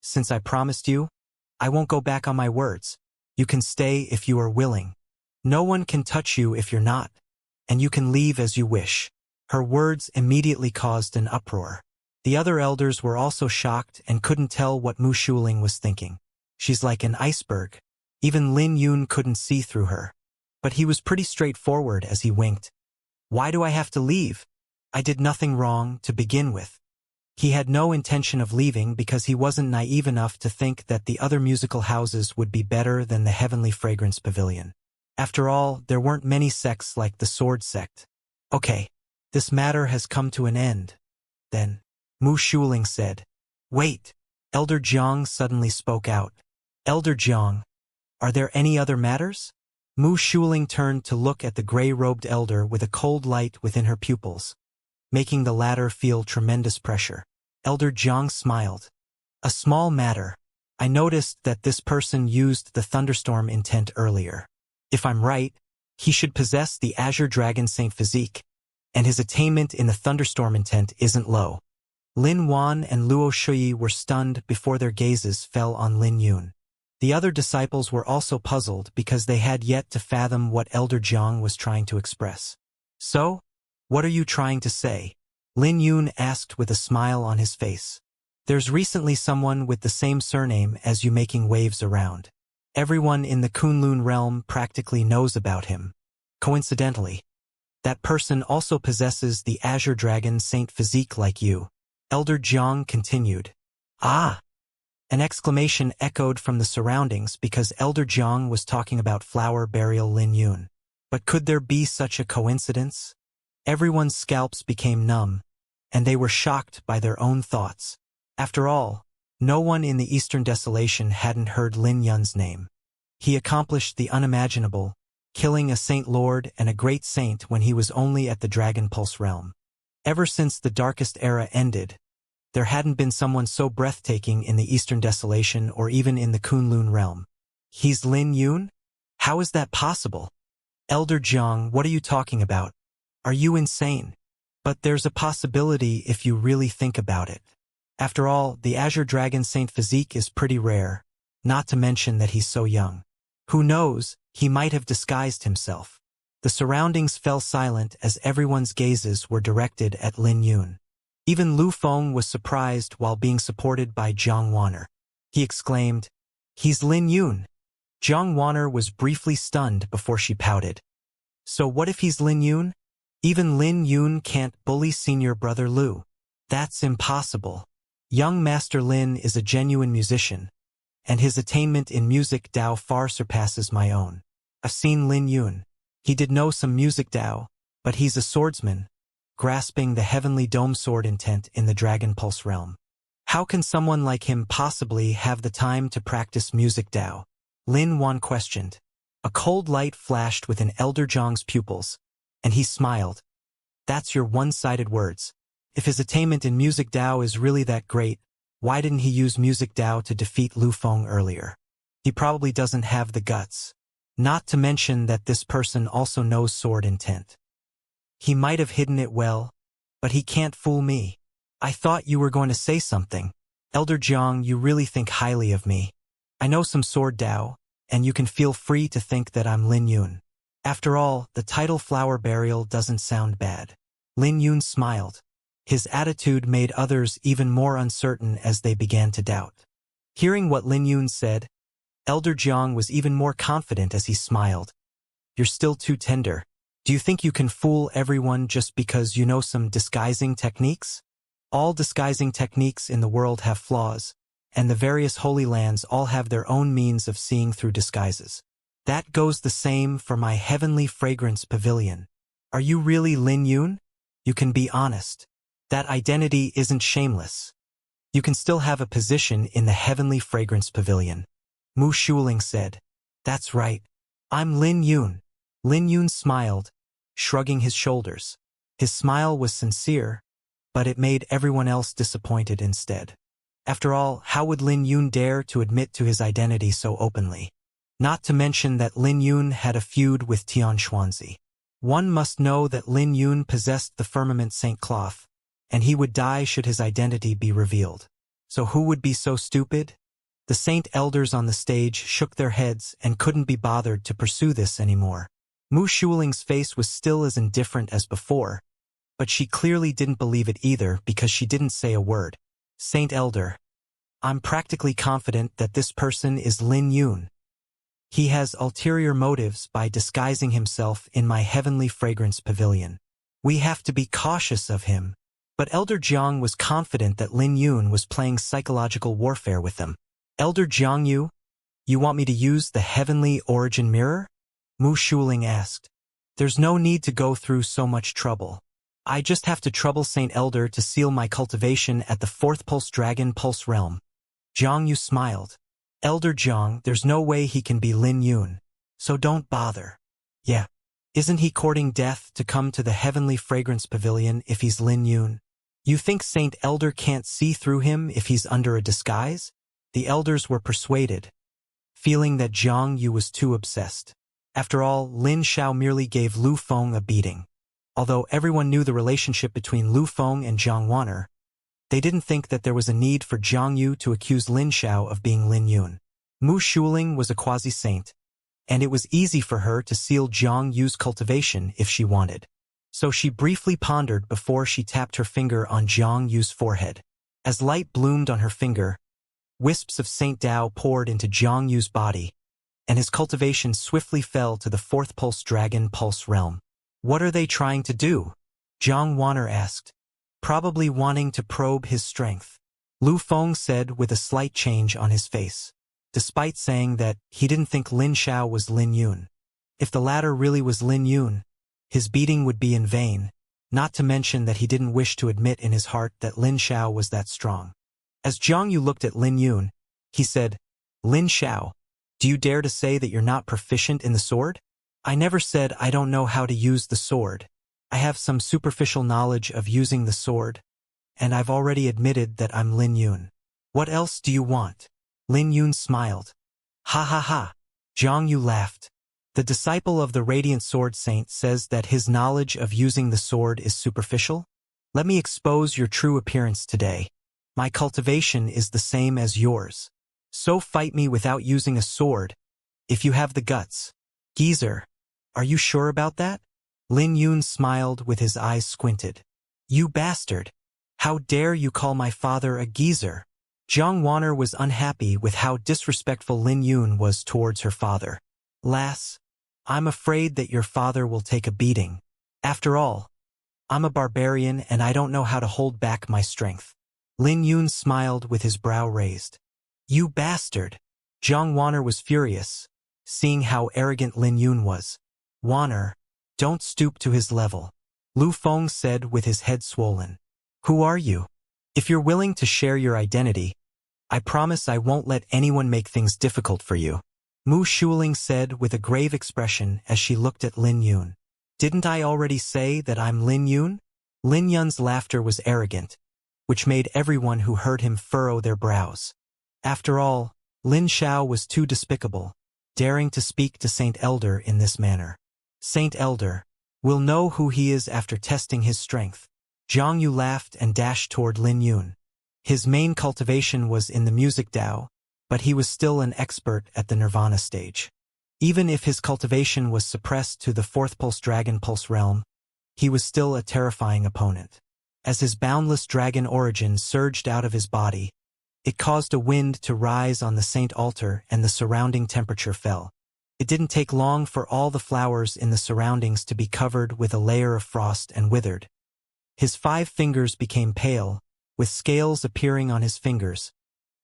Since I promised you, I won't go back on my words. You can stay if you are willing. No one can touch you if you're not, and you can leave as you wish. Her words immediately caused an uproar. The other elders were also shocked and couldn't tell what Mu Shuling was thinking. She's like an iceberg. Even Lin Yun couldn't see through her. But he was pretty straightforward as he winked. Why do I have to leave? I did nothing wrong to begin with. He had no intention of leaving because he wasn't naive enough to think that the other musical houses would be better than the Heavenly Fragrance Pavilion. After all, there weren't many sects like the Sword Sect. Okay, this matter has come to an end. Then, Mu Shuling said, Wait! Elder Jiang suddenly spoke out. Elder Jiang, are there any other matters? Mu Shuling turned to look at the gray-robed elder with a cold light within her pupils, making the latter feel tremendous pressure. Elder Jiang smiled. A small matter. I noticed that this person used the thunderstorm intent earlier. If I'm right, he should possess the Azure Dragon Saint physique, and his attainment in the thunderstorm intent isn't low. Lin Wan and Luo Shui were stunned before their gazes fell on Lin Yun. The other disciples were also puzzled because they had yet to fathom what Elder Jiang was trying to express. So, what are you trying to say? Lin Yun asked with a smile on his face. There's recently someone with the same surname as you making waves around. Everyone in the Kunlun realm practically knows about him. Coincidentally, that person also possesses the Azure Dragon Saint physique like you. Elder Jiang continued. Ah! An exclamation echoed from the surroundings because Elder Jiang was talking about flower burial Lin Yun. But could there be such a coincidence? Everyone's scalps became numb, and they were shocked by their own thoughts. After all, no one in the Eastern Desolation hadn't heard Lin Yun's name. He accomplished the unimaginable, killing a Saint Lord and a great saint when he was only at the Dragon Pulse realm. Ever since the Darkest Era ended, there hadn't been someone so breathtaking in the Eastern Desolation or even in the Kunlun realm. He's Lin Yun? How is that possible? Elder Jiang, what are you talking about? Are you insane? But there's a possibility if you really think about it. After all, the Azure Dragon Saint physique is pretty rare, not to mention that he's so young. Who knows, he might have disguised himself. The surroundings fell silent as everyone's gazes were directed at Lin Yun. Even Lu Feng was surprised while being supported by Zhang Wanner. He exclaimed, "He's Lin Yun." Zhang Wanner was briefly stunned before she pouted. So what if he's Lin Yun? Even Lin Yun can't bully senior brother Lu. That's impossible. Young Master Lin is a genuine musician, and his attainment in music Dao far surpasses my own. I've seen Lin Yun. He did know some music Dao, but he's a swordsman, grasping the heavenly dome sword intent in the Dragon Pulse realm. How can someone like him possibly have the time to practice music Dao? Lin Wan questioned. A cold light flashed within Elder Zhang's pupils, and he smiled. That's your one-sided words. If his attainment in music Dao is really that great, why didn't he use music Dao to defeat Lu Feng earlier? He probably doesn't have the guts. Not to mention that this person also knows sword intent. He might have hidden it well, but he can't fool me. I thought you were going to say something. Elder Jiang, you really think highly of me. I know some sword Dao, and you can feel free to think that I'm Lin Yun. After all, the title Flower Burial doesn't sound bad. Lin Yun smiled. His attitude made others even more uncertain as they began to doubt. Hearing what Lin Yun said, Elder Jiang was even more confident as he smiled. You're still too tender. Do you think you can fool everyone just because you know some disguising techniques? All disguising techniques in the world have flaws, and the various holy lands all have their own means of seeing through disguises. That goes the same for my heavenly fragrance pavilion. Are you really Lin Yun? You can be honest. That identity isn't shameless. You can still have a position in the heavenly fragrance pavilion. Mu Shuling said. That's right. I'm Lin Yun. Lin Yun smiled, shrugging his shoulders. His smile was sincere, but it made everyone else disappointed instead. After all, how would Lin Yun dare to admit to his identity so openly? Not to mention that Lin Yun had a feud with Tian Xuanzi. One must know that Lin Yun possessed the Firmament Saint Cloth, and he would die should his identity be revealed. So who would be so stupid? The saint elders on the stage shook their heads and couldn't be bothered to pursue this anymore. Mu Shuling's face was still as indifferent as before, but she clearly didn't believe it either because she didn't say a word. Saint Elder, I'm practically confident that this person is Lin Yun. He has ulterior motives by disguising himself in my heavenly fragrance pavilion. We have to be cautious of him. But Elder Jiang was confident that Lin Yun was playing psychological warfare with them. Elder Jiang, you want me to use the heavenly origin mirror? Mu Shuling asked. There's no need to go through so much trouble. I just have to trouble Saint Elder to seal my cultivation at the 4th Pulse Dragon Pulse Realm. Jiang Yu smiled. Elder Jiang, there's no way he can be Lin Yun, so don't bother. Yeah. Isn't he courting death to come to the heavenly fragrance pavilion if he's Lin Yun? You think Saint Elder can't see through him if he's under a disguise? The elders were persuaded, feeling that Jiang Yu was too obsessed. After all, Lin Xiao merely gave Lu Feng a beating. Although everyone knew the relationship between Lu Feng and Zhang Wanner, they didn't think that there was a need for Jiang Yu to accuse Lin Xiao of being Lin Yun. Mu Shuling was a quasi-saint, and it was easy for her to seal Jiang Yu's cultivation if she wanted. So she briefly pondered before she tapped her finger on Jiang Yu's forehead. As light bloomed on her finger, wisps of Saint Dao poured into Jiang Yu's body, and his cultivation swiftly fell to the 4th Pulse Dragon Pulse Realm. What are they trying to do? Zhang Wanner asked, probably wanting to probe his strength. Lu Feng said with a slight change on his face, despite saying that he didn't think Lin Xiao was Lin Yun. If the latter really was Lin Yun, his beating would be in vain, not to mention that he didn't wish to admit in his heart that Lin Xiao was that strong. As Jiang Yu looked at Lin Yun, he said, "Lin Xiao, do you dare to say that you're not proficient in the sword?" "I never said I don't know how to use the sword. I have some superficial knowledge of using the sword, and I've already admitted that I'm Lin Yun. What else do you want?" Lin Yun smiled. "Ha ha ha." Jiang Yu laughed. "The disciple of the Radiant Sword Saint says that his knowledge of using the sword is superficial? Let me expose your true appearance today. My cultivation is the same as yours. So fight me without using a sword, if you have the guts." "Geezer, are you sure about that?" Lin Yun smiled with his eyes squinted. "You bastard! How dare you call my father a geezer?" Jiang Wanner was unhappy with how disrespectful Lin Yun was towards her father. "Lass, I'm afraid that your father will take a beating. After all, I'm a barbarian and I don't know how to hold back my strength." Lin Yun smiled with his brow raised. "You bastard!" Jiang Wanner was furious, seeing how arrogant Lin Yun was. "Wanner, don't stoop to his level," Lu Feng said with his head swollen. "Who are you? If you're willing to share your identity, I promise I won't let anyone make things difficult for you," Mu Shuling said with a grave expression as she looked at Lin Yun. "Didn't I already say that I'm Lin Yun?" Lin Yun's laughter was arrogant, which made everyone who heard him furrow their brows. After all, Lin Xiao was too despicable, daring to speak to Saint Elder in this manner. "Saint Elder, we'll know who he is after testing his strength." Jiang Yu laughed and dashed toward Lin Yun. His main cultivation was in the music Dao, but he was still an expert at the Nirvana stage. Even if his cultivation was suppressed to the fourth Pulse Dragon Pulse realm, he was still a terrifying opponent. As his boundless dragon origin surged out of his body, it caused a wind to rise on the Saint altar and the surrounding temperature fell. It didn't take long for all the flowers in the surroundings to be covered with a layer of frost and withered. His 5 fingers became pale, with scales appearing on his fingers,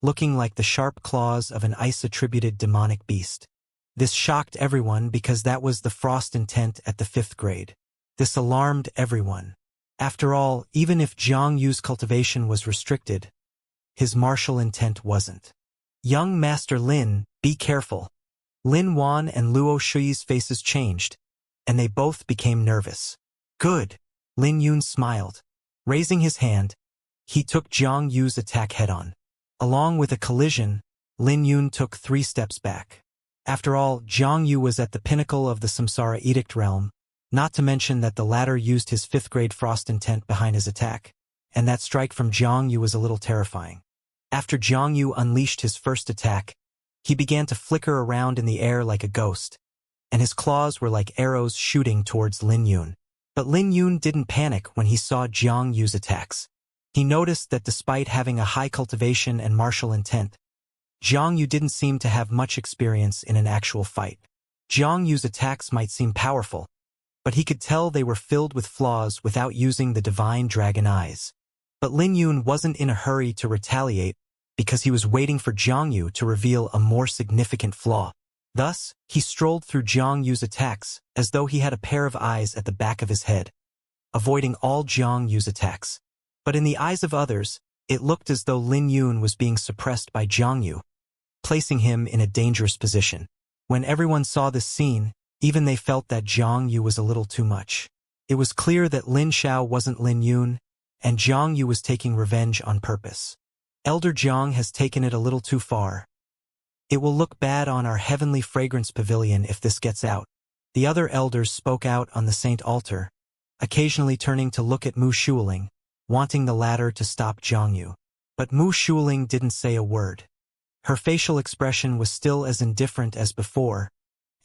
looking like the sharp claws of an ice-attributed demonic beast. This shocked everyone because that was the frost intent at the 5th grade. This alarmed everyone. After all, even if Jiang Yu's cultivation was restricted, his martial intent wasn't. "Young Master Lin, be careful." Lin Wan and Luo Shui's faces changed, and they both became nervous. "Good." Lin Yun smiled. Raising his hand, he took Jiang Yu's attack head-on. Along with a collision, Lin Yun took 3 steps back. After all, Jiang Yu was at the pinnacle of the Samsara Edict realm, not to mention that the latter used his 5th grade frost intent behind his attack, and that strike from Jiang Yu was a little terrifying. After Jiang Yu unleashed his first attack, he began to flicker around in the air like a ghost, and his claws were like arrows shooting towards Lin Yun. But Lin Yun didn't panic when he saw Jiang Yu's attacks. He noticed that despite having a high cultivation and martial intent, Jiang Yu didn't seem to have much experience in an actual fight. Jiang Yu's attacks might seem powerful, but he could tell they were filled with flaws without using the divine dragon eyes. But Lin Yun wasn't in a hurry to retaliate because he was waiting for Jiang Yu to reveal a more significant flaw. Thus, he strolled through Jiang Yu's attacks as though he had a pair of eyes at the back of his head, avoiding all Jiang Yu's attacks. But in the eyes of others, it looked as though Lin Yun was being suppressed by Jiang Yu, placing him in a dangerous position. When everyone saw this scene, even they felt that Jiang Yu was a little too much. It was clear that Lin Xiao wasn't Lin Yun, and Jiang Yu was taking revenge on purpose. Elder Jiang has taken it a little too far. It will look bad on our heavenly fragrance pavilion if this gets out. The other elders spoke out on the Saint altar, occasionally turning to look at Mu Shuling, wanting the latter to stop Jiang Yu. But Mu Shuling didn't say a word. Her facial expression was still as indifferent as before,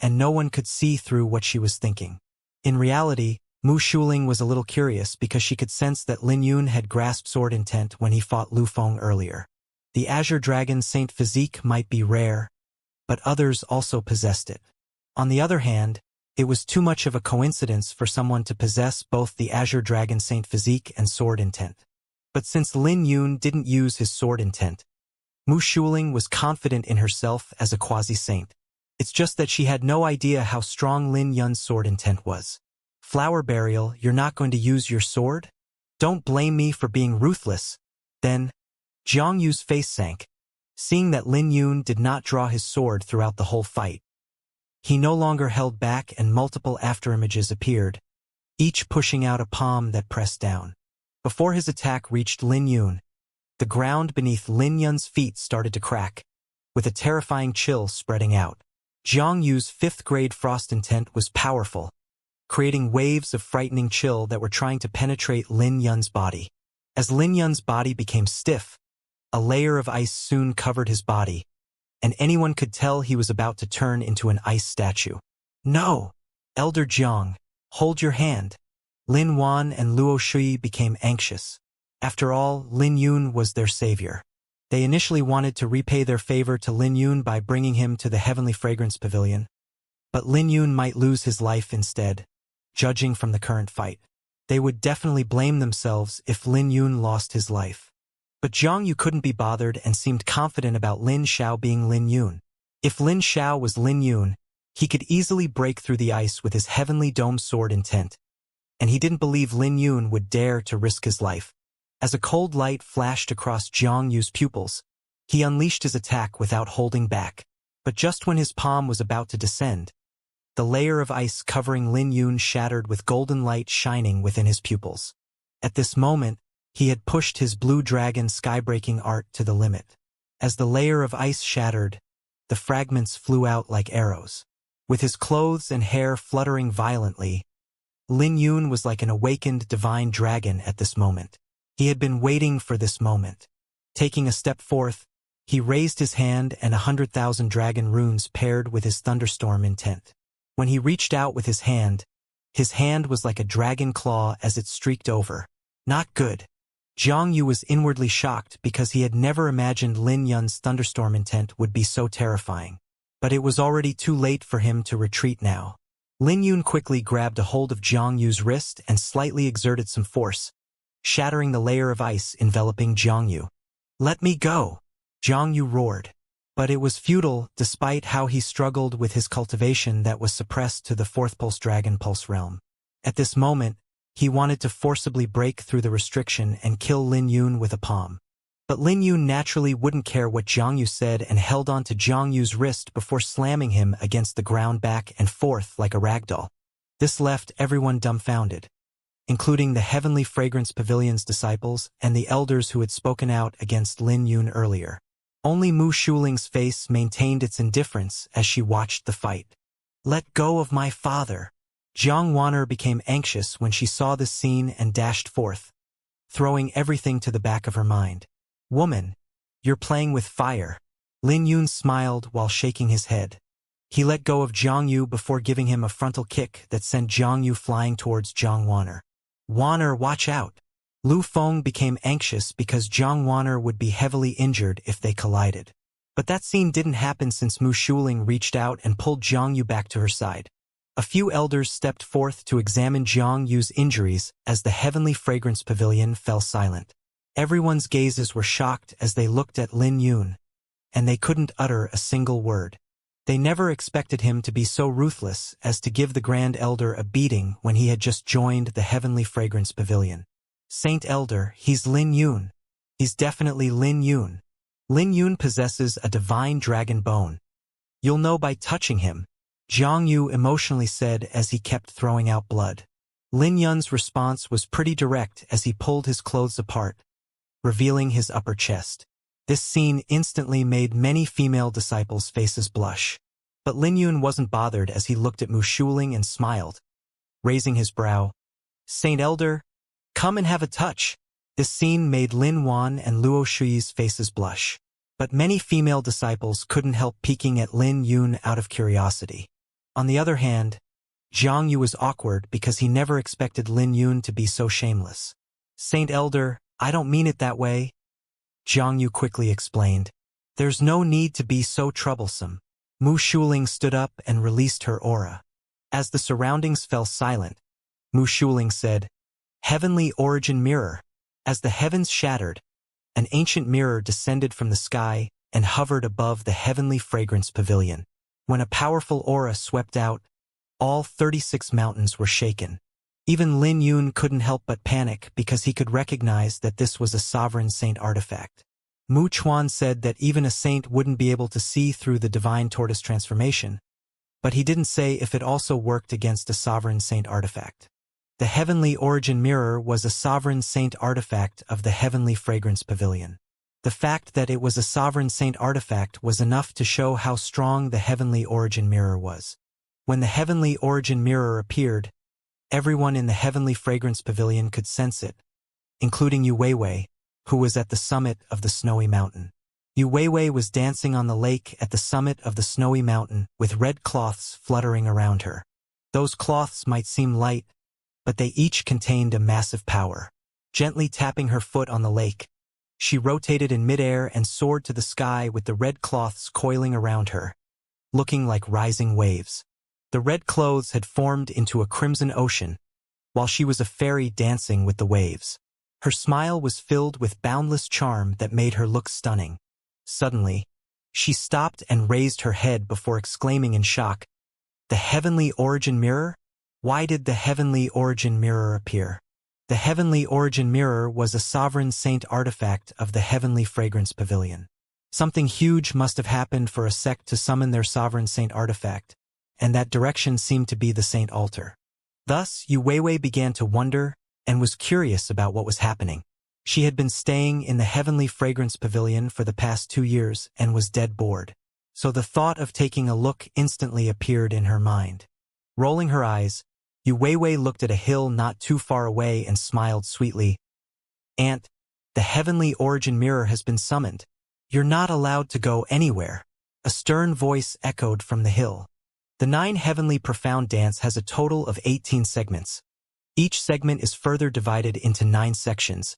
and no one could see through what she was thinking. In reality, Mu Shuling was a little curious because she could sense that Lin Yun had grasped sword intent when he fought Lu Feng earlier. The Azure Dragon Saint physique might be rare, but others also possessed it. On the other hand, it was too much of a coincidence for someone to possess both the Azure Dragon Saint physique and sword intent. But since Lin Yun didn't use his sword intent, Mu Shuling was confident in herself as a quasi-saint. It's just that she had no idea how strong Lin Yun's sword intent was. Flower burial, you're not going to use your sword? Don't blame me for being ruthless. Then, Jiang Yu's face sank, seeing that Lin Yun did not draw his sword throughout the whole fight. He no longer held back and multiple afterimages appeared, each pushing out a palm that pressed down. Before his attack reached Lin Yun, the ground beneath Lin Yun's feet started to crack, with a terrifying chill spreading out. Jiang Yu's 5th-grade frost intent was powerful, creating waves of frightening chill that were trying to penetrate Lin Yun's body. As Lin Yun's body became stiff, a layer of ice soon covered his body, and anyone could tell he was about to turn into an ice statue. No! Elder Jiang, hold your hand. Lin Wan and Luo Shui became anxious. After all, Lin Yun was their savior. They initially wanted to repay their favor to Lin Yun by bringing him to the Heavenly Fragrance Pavilion, but Lin Yun might lose his life instead, judging from the current fight. They would definitely blame themselves if Lin Yun lost his life. But Jiang Yu couldn't be bothered and seemed confident about Lin Xiao being Lin Yun. If Lin Xiao was Lin Yun, he could easily break through the ice with his heavenly dome sword intent, and he didn't believe Lin Yun would dare to risk his life. As a cold light flashed across Jiang Yu's pupils, he unleashed his attack without holding back. But just when his palm was about to descend, the layer of ice covering Lin Yun shattered with golden light shining within his pupils. At this moment, he had pushed his blue dragon skybreaking art to the limit. As the layer of ice shattered, the fragments flew out like arrows. With his clothes and hair fluttering violently, Lin Yun was like an awakened divine dragon at this moment. He had been waiting for this moment. Taking a step forth, he raised his hand and 100,000 dragon runes paired with his thunderstorm intent. When he reached out with his hand was like a dragon claw as it streaked over. Not good. Jiang Yu was inwardly shocked because he had never imagined Lin Yun's thunderstorm intent would be so terrifying. But it was already too late for him to retreat now. Lin Yun quickly grabbed a hold of Jiang Yu's wrist and slightly exerted some force, shattering the layer of ice enveloping Jiang Yu. "Let me go!" Jiang Yu roared. But it was futile despite how he struggled with his cultivation that was suppressed to the 4th Pulse Dragon Pulse realm. At this moment, he wanted to forcibly break through the restriction and kill Lin Yun with a palm. But Lin Yun naturally wouldn't care what Jiang Yu said and held on to Jiang Yu's wrist before slamming him against the ground back and forth like a ragdoll. This left everyone dumbfounded, including the Heavenly Fragrance Pavilion's disciples and the elders who had spoken out against Lin Yun earlier. Only Mu Shuling's face maintained its indifference as she watched the fight. "Let go of my father." Jiang Wan'er became anxious when she saw this scene and dashed forth, throwing everything to the back of her mind. "Woman, you're playing with fire." Lin Yun smiled while shaking his head. He let go of Jiang Yu before giving him a frontal kick that sent Jiang Yu flying towards Jiang Wan'er. "Wan'er, watch out." Lu Feng became anxious because Jiang Wan'er would be heavily injured if they collided. But that scene didn't happen since Mu Shuling reached out and pulled Jiang Yu back to her side. A few elders stepped forth to examine Jiang Yu's injuries as the Heavenly Fragrance Pavilion fell silent. Everyone's gazes were shocked as they looked at Lin Yun, and they couldn't utter a single word. They never expected him to be so ruthless as to give the Grand Elder a beating when he had just joined the Heavenly Fragrance Pavilion. "Saint Elder, he's Lin Yun. He's definitely Lin Yun. Lin Yun possesses a divine dragon bone. You'll know by touching him," Jiang Yu emotionally said as he kept throwing out blood. Lin Yun's response was pretty direct as he pulled his clothes apart, revealing his upper chest. This scene instantly made many female disciples' faces blush. But Lin Yun wasn't bothered as he looked at Mu Shuling and smiled, raising his brow. "Saint Elder, come and have a touch." This scene made Lin Wan and Luo Shui's faces blush. But many female disciples couldn't help peeking at Lin Yun out of curiosity. On the other hand, Jiang Yu was awkward because he never expected Lin Yun to be so shameless. "Saint Elder, I don't mean it that way," Jiang Yu quickly explained. "There's no need to be so troublesome." Mu Shuling stood up and released her aura. As the surroundings fell silent, Mu Shuling said, "Heavenly Origin Mirror." As the heavens shattered, an ancient mirror descended from the sky and hovered above the Heavenly Fragrance Pavilion. When a powerful aura swept out, all 36 mountains were shaken. Even Lin Yun couldn't help but panic because he could recognize that this was a sovereign saint artifact. Mu Chuan said that even a saint wouldn't be able to see through the divine tortoise transformation, but he didn't say if it also worked against a sovereign saint artifact. The Heavenly Origin Mirror was a sovereign saint artifact of the Heavenly Fragrance Pavilion. The fact that it was a sovereign saint artifact was enough to show how strong the Heavenly Origin Mirror was. When the Heavenly Origin Mirror appeared, everyone in the Heavenly Fragrance Pavilion could sense it, including Yu Weiwei, who was at the summit of the snowy mountain. Yu Weiwei was dancing on the lake at the summit of the snowy mountain with red cloths fluttering around her. Those cloths might seem light, but they each contained a massive power. Gently tapping her foot on the lake, she rotated in midair and soared to the sky with the red cloths coiling around her, looking like rising waves. The red clothes had formed into a crimson ocean, while she was a fairy dancing with the waves. Her smile was filled with boundless charm that made her look stunning. Suddenly, she stopped and raised her head before exclaiming in shock, "The Heavenly Origin Mirror? Why did the Heavenly Origin Mirror appear?" The Heavenly Origin Mirror was a sovereign saint artifact of the Heavenly Fragrance Pavilion. Something huge must have happened for a sect to summon their sovereign saint artifact, and that direction seemed to be the saint altar. Thus, Yu Weiwei began to wonder and was curious about what was happening. She had been staying in the Heavenly Fragrance Pavilion for the past 2 years and was dead bored. So the thought of taking a look instantly appeared in her mind. Rolling her eyes, Yu Weiwei looked at a hill not too far away and smiled sweetly. "Aunt, the Heavenly Origin Mirror has been summoned. You're not allowed to go anywhere." A stern voice echoed from the hill. The 9 Heavenly Profound Dance has a total of 18 segments. Each segment is further divided into 9 sections,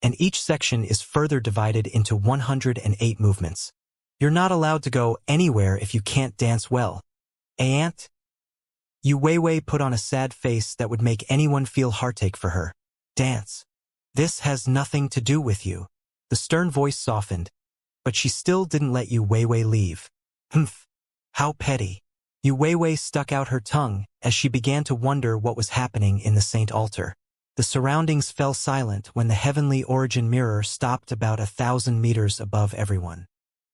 and each section is further divided into 108 movements. You're not allowed to go anywhere if you can't dance well. Aunt? Yu Weiwei put on a sad face that would make anyone feel heartache for her. "Dance. This has nothing to do with you." The stern voice softened, but she still didn't let Yu Weiwei leave. "Humph. How petty." Yu Weiwei stuck out her tongue as she began to wonder what was happening in the saint altar. The surroundings fell silent when the Heavenly Origin Mirror stopped about 1,000 meters above everyone.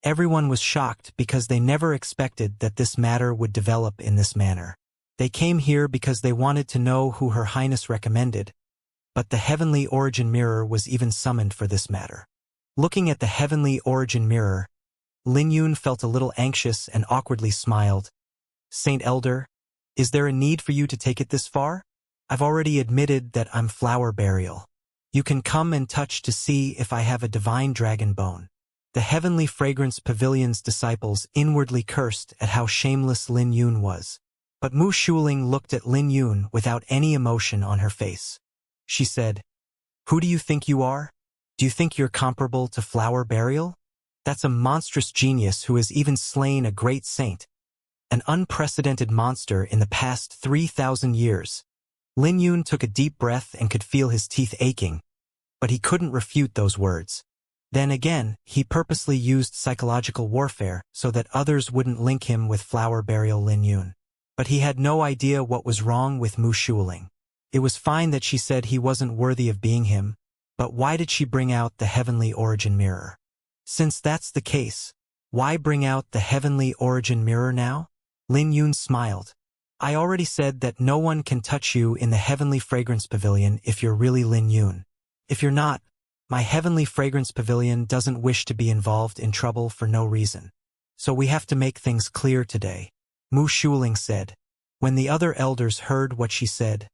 Everyone was shocked because they never expected that this matter would develop in this manner. They came here because they wanted to know who Her Highness recommended, but the Heavenly Origin Mirror was even summoned for this matter. Looking at the Heavenly Origin Mirror, Lin Yun felt a little anxious and awkwardly smiled. "Saint Elder, is there a need for you to take it this far? I've already admitted that I'm flower burial. You can come and touch to see if I have a divine dragon bone." The Heavenly Fragrance Pavilion's disciples inwardly cursed at how shameless Lin Yun was. But Mu Shuling looked at Lin Yun without any emotion on her face. She said, "Who do you think you are? Do you think you're comparable to flower burial? That's a monstrous genius who has even slain a great saint. An unprecedented monster in the past 3,000 years. Lin Yun took a deep breath and could feel his teeth aching, but he couldn't refute those words. Then again, he purposely used psychological warfare so that others wouldn't link him with flower burial Lin Yun. But he had no idea what was wrong with Mu Shuling. It was fine that she said he wasn't worthy of being him, but why did she bring out the Heavenly Origin Mirror? Since that's the case, why bring out the Heavenly Origin Mirror now? Lin Yun smiled. "I already said that no one can touch you in the Heavenly Fragrance Pavilion if you're really Lin Yun. If you're not, my Heavenly Fragrance Pavilion doesn't wish to be involved in trouble for no reason. So we have to make things clear today," Mu Shuling said. When the other elders heard what she said,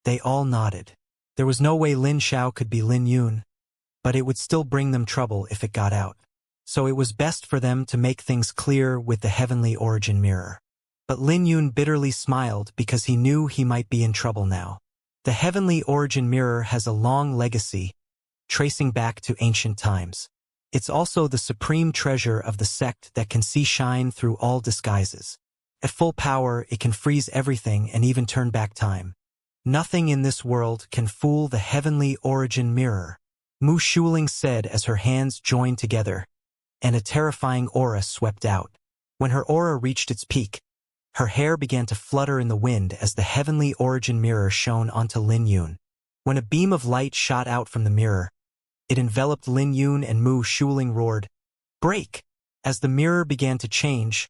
they all nodded. There was no way Lin Xiao could be Lin Yun, but it would still bring them trouble if it got out. So it was best for them to make things clear with the Heavenly Origin Mirror. But Lin Yun bitterly smiled because he knew he might be in trouble now. The Heavenly Origin Mirror has a long legacy, tracing back to ancient times. It's also the supreme treasure of the sect that can see shine through all disguises. At full power, it can freeze everything and even turn back time. Nothing in this world can fool the Heavenly Origin Mirror, Mu Shuling said as her hands joined together, and a terrifying aura swept out. When her aura reached its peak, Her hair began to flutter in the wind as the heavenly origin mirror shone onto Lin Yun. When a beam of light shot out from the mirror, it enveloped Lin Yun and Mu Shuling roared, "Break!" As the mirror began to change,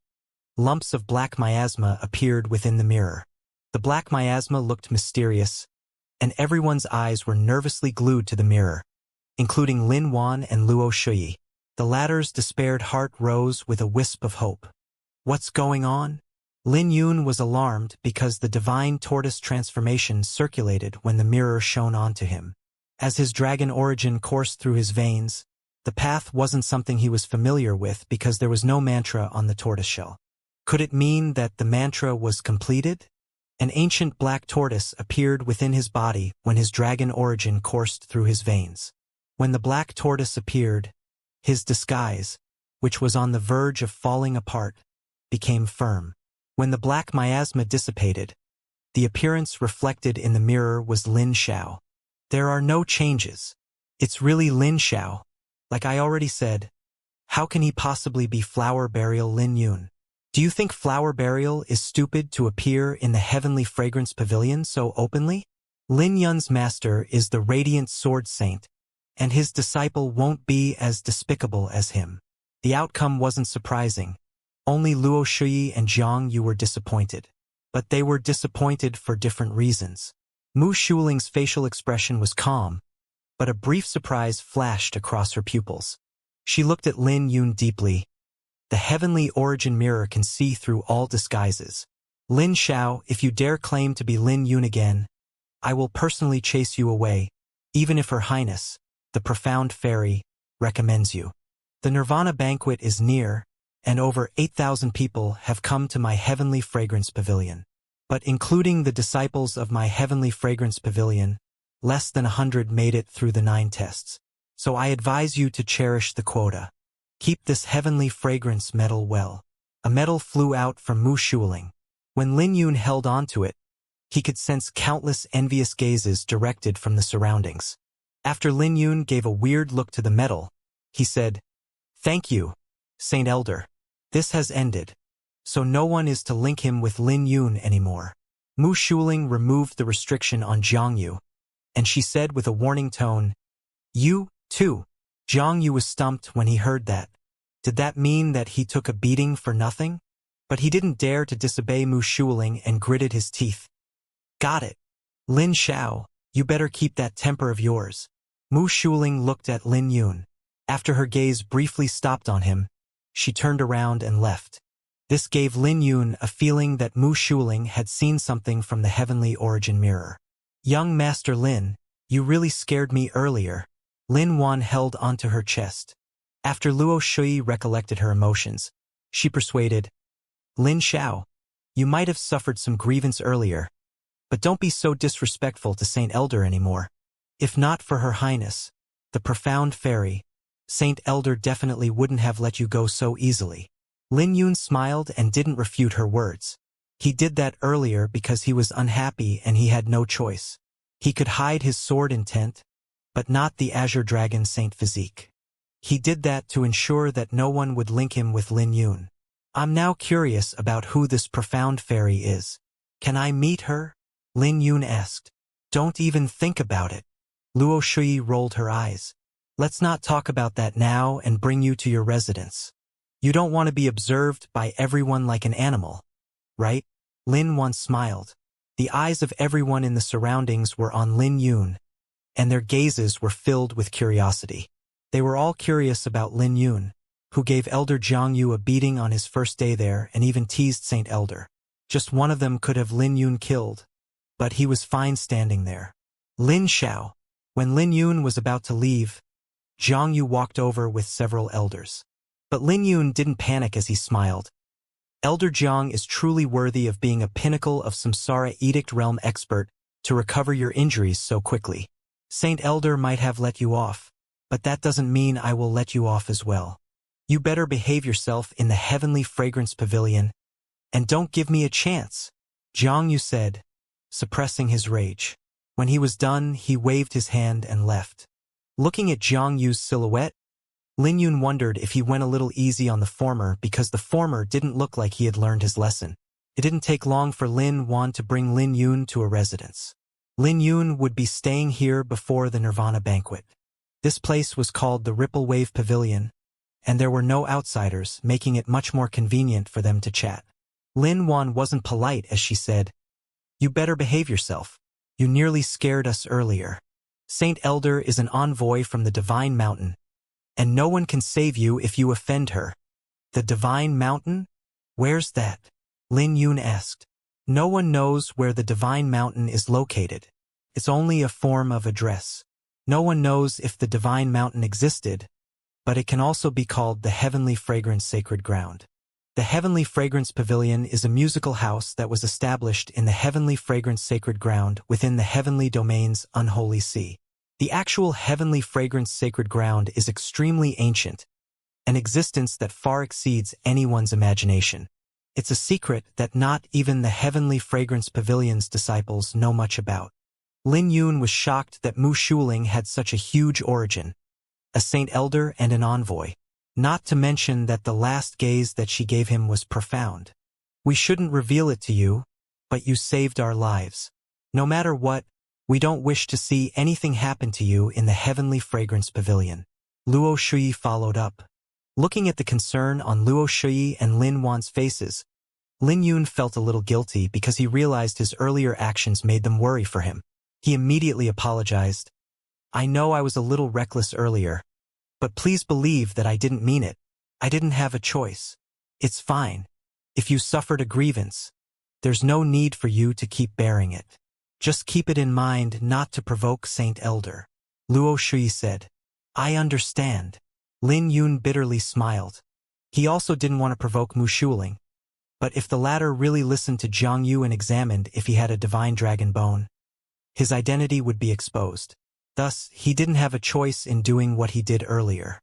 lumps of black miasma appeared within the mirror. The black miasma looked mysterious, and everyone's eyes were nervously glued to the mirror, including Lin Wan and Luo Shui. The latter's despaired heart rose with a wisp of hope. What's going on? Lin Yun was alarmed because the divine tortoise transformation circulated when the mirror shone onto him. As his dragon origin coursed through his veins, the path wasn't something he was familiar with because there was no mantra on the tortoiseshell. Could it mean that the mantra was completed? An ancient black tortoise appeared within his body when his dragon origin coursed through his veins. When the black tortoise appeared, his disguise, which was on the verge of falling apart, became firm. When the black miasma dissipated, the appearance reflected in the mirror was Lin Xiao. There are no changes. It's really Lin Xiao. Like I already said, how can he possibly be Flower Burial Lin Yun? Do you think Flower Burial is stupid to appear in the Heavenly Fragrance Pavilion so openly? Lin Yun's master is the Radiant Sword Saint, and his disciple won't be as despicable as him. The outcome wasn't surprising. Only Luo Shui and Zhang Yu were disappointed. But they were disappointed for different reasons. Mu Shuling's facial expression was calm, but a brief surprise flashed across her pupils. She looked at Lin Yun deeply. The heavenly origin mirror can see through all disguises. Lin Xiao, if you dare claim to be Lin Yun again, I will personally chase you away, even if Her Highness, the profound fairy, recommends you. The Nirvana banquet is near, and over 8,000 people have come to my Heavenly Fragrance Pavilion. But including the disciples of my Heavenly Fragrance Pavilion, less than 100 made it through the 9 tests. So I advise you to cherish the quota. Keep this heavenly fragrance medal well. A medal flew out from Mu Shuling. When Lin Yun held onto it, he could sense countless envious gazes directed from the surroundings. After Lin Yun gave a weird look to the medal, he said, "Thank you, Saint Elder. This has ended, so no one is to link him with Lin Yun anymore." Mu Shuling removed the restriction on Zhang Yu, and she said with a warning tone, "You, too." Zhang Yu was stumped when he heard that. Did that mean that he took a beating for nothing? But he didn't dare to disobey Mu Shuling and gritted his teeth. "Got it. Lin Xiao, you better keep that temper of yours." Mu Shuling looked at Lin Yun. After her gaze briefly stopped on him, she turned around and left. This gave Lin Yun a feeling that Mu Shuling had seen something from the heavenly origin mirror. "Young Master Lin, you really scared me earlier." Lin Wan held onto her chest. After Luo Shui recollected her emotions, she persuaded, "Lin Xiao, you might have suffered some grievance earlier, but don't be so disrespectful to Saint Elder anymore. If not for Her Highness, the profound fairy, Saint Elder definitely wouldn't have let you go so easily." Lin Yun smiled and didn't refute her words. He did that earlier because he was unhappy and he had no choice. He could hide his sword intent, but not the Azure Dragon Saint physique. He did that to ensure that no one would link him with Lin Yun. "I'm now curious about who this profound fairy is. Can I meet her?" Lin Yun asked. "Don't even think about it." Luo Shui rolled her eyes. "Let's not talk about that now and bring you to your residence. You don't want to be observed by everyone like an animal, right?" Lin Wan smiled. The eyes of everyone in the surroundings were on Lin Yun, and their gazes were filled with curiosity. They were all curious about Lin Yun, who gave Elder Zhang Yu a beating on his first day there and even teased Saint Elder. Just one of them could have Lin Yun killed, but he was fine standing there. "Lin Xiao." When Lin Yun was about to leave, Zhang Yu walked over with several elders. But Lin Yun didn't panic as he smiled. Elder Jiang is truly worthy of being a pinnacle of Samsara Edict Realm expert to recover your injuries so quickly. Saint Elder might have let you off, but that doesn't mean I will let you off as well. You better behave yourself in the Heavenly Fragrance Pavilion, and don't give me a chance, Zhang Yu said, suppressing his rage. When he was done, he waved his hand and left. Looking at Zhang Yu's silhouette, Lin Yun wondered if he went a little easy on the former because the former didn't look like he had learned his lesson. It didn't take long for Lin Yuan to bring Lin Yun to a residence. Lin Yun would be staying here before the Nirvana banquet. This place was called the Ripple Wave Pavilion, and there were no outsiders, making it much more convenient for them to chat. Lin Yuan wasn't polite as she said, "You better behave yourself. You nearly scared us earlier. Saint Elder is an envoy from the Divine Mountain, and no one can save you if you offend her." "The Divine Mountain? Where's that?" Lin Yun asked. "No one knows where the Divine Mountain is located. It's only a form of address. No one knows if the Divine Mountain existed, but it can also be called the Heavenly Fragrance Sacred Ground. The Heavenly Fragrance Pavilion is a musical house that was established in the Heavenly Fragrance Sacred Ground within the Heavenly Domain's Unholy Sea. The actual Heavenly Fragrance Sacred Ground is extremely ancient, an existence that far exceeds anyone's imagination. It's a secret that not even the Heavenly Fragrance Pavilion's disciples know much about." Lin Yun was shocked that Mu Shuling had such a huge origin, a Saint Elder and an envoy. Not to mention that the last gaze that she gave him was profound. "We shouldn't reveal it to you, but you saved our lives. No matter what, we don't wish to see anything happen to you in the Heavenly Fragrance Pavilion." Luo Shui followed up. Looking at the concern on Luo Shui and Lin Yuan's faces, Lin Yun felt a little guilty because he realized his earlier actions made them worry for him. He immediately apologized. "I know I was a little reckless earlier, but please believe that I didn't mean it. I didn't have a choice. It's fine. If you suffered a grievance, there's no need for you to keep bearing it. Just keep it in mind not to provoke Saint Elder." Luo Shui said. "I understand." Lin Yun bitterly smiled. He also didn't want to provoke Mu Shuling, but if the latter really listened to Jiang Yu and examined if he had a divine dragon bone, his identity would be exposed. Thus, he didn't have a choice in doing what he did earlier.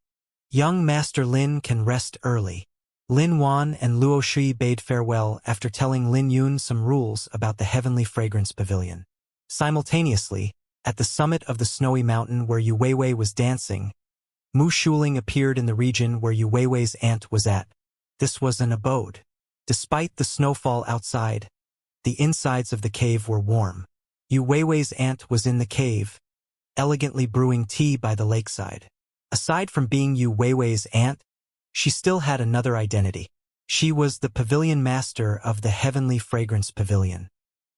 Young Master Lin can rest early. Lin Yuan and Luo Shui bade farewell after telling Lin Yun some rules about the Heavenly Fragrance Pavilion. Simultaneously, at the summit of the snowy mountain where Yu Weiwei was dancing, Mu Shuling appeared in the region where Yu Weiwei's aunt was at. This was an abode. Despite the snowfall outside, the insides of the cave were warm. Yu Weiwei's aunt was in the cave, elegantly brewing tea by the lakeside. Aside from being Yu Weiwei's aunt, she still had another identity. She was the pavilion master of the Heavenly Fragrance Pavilion.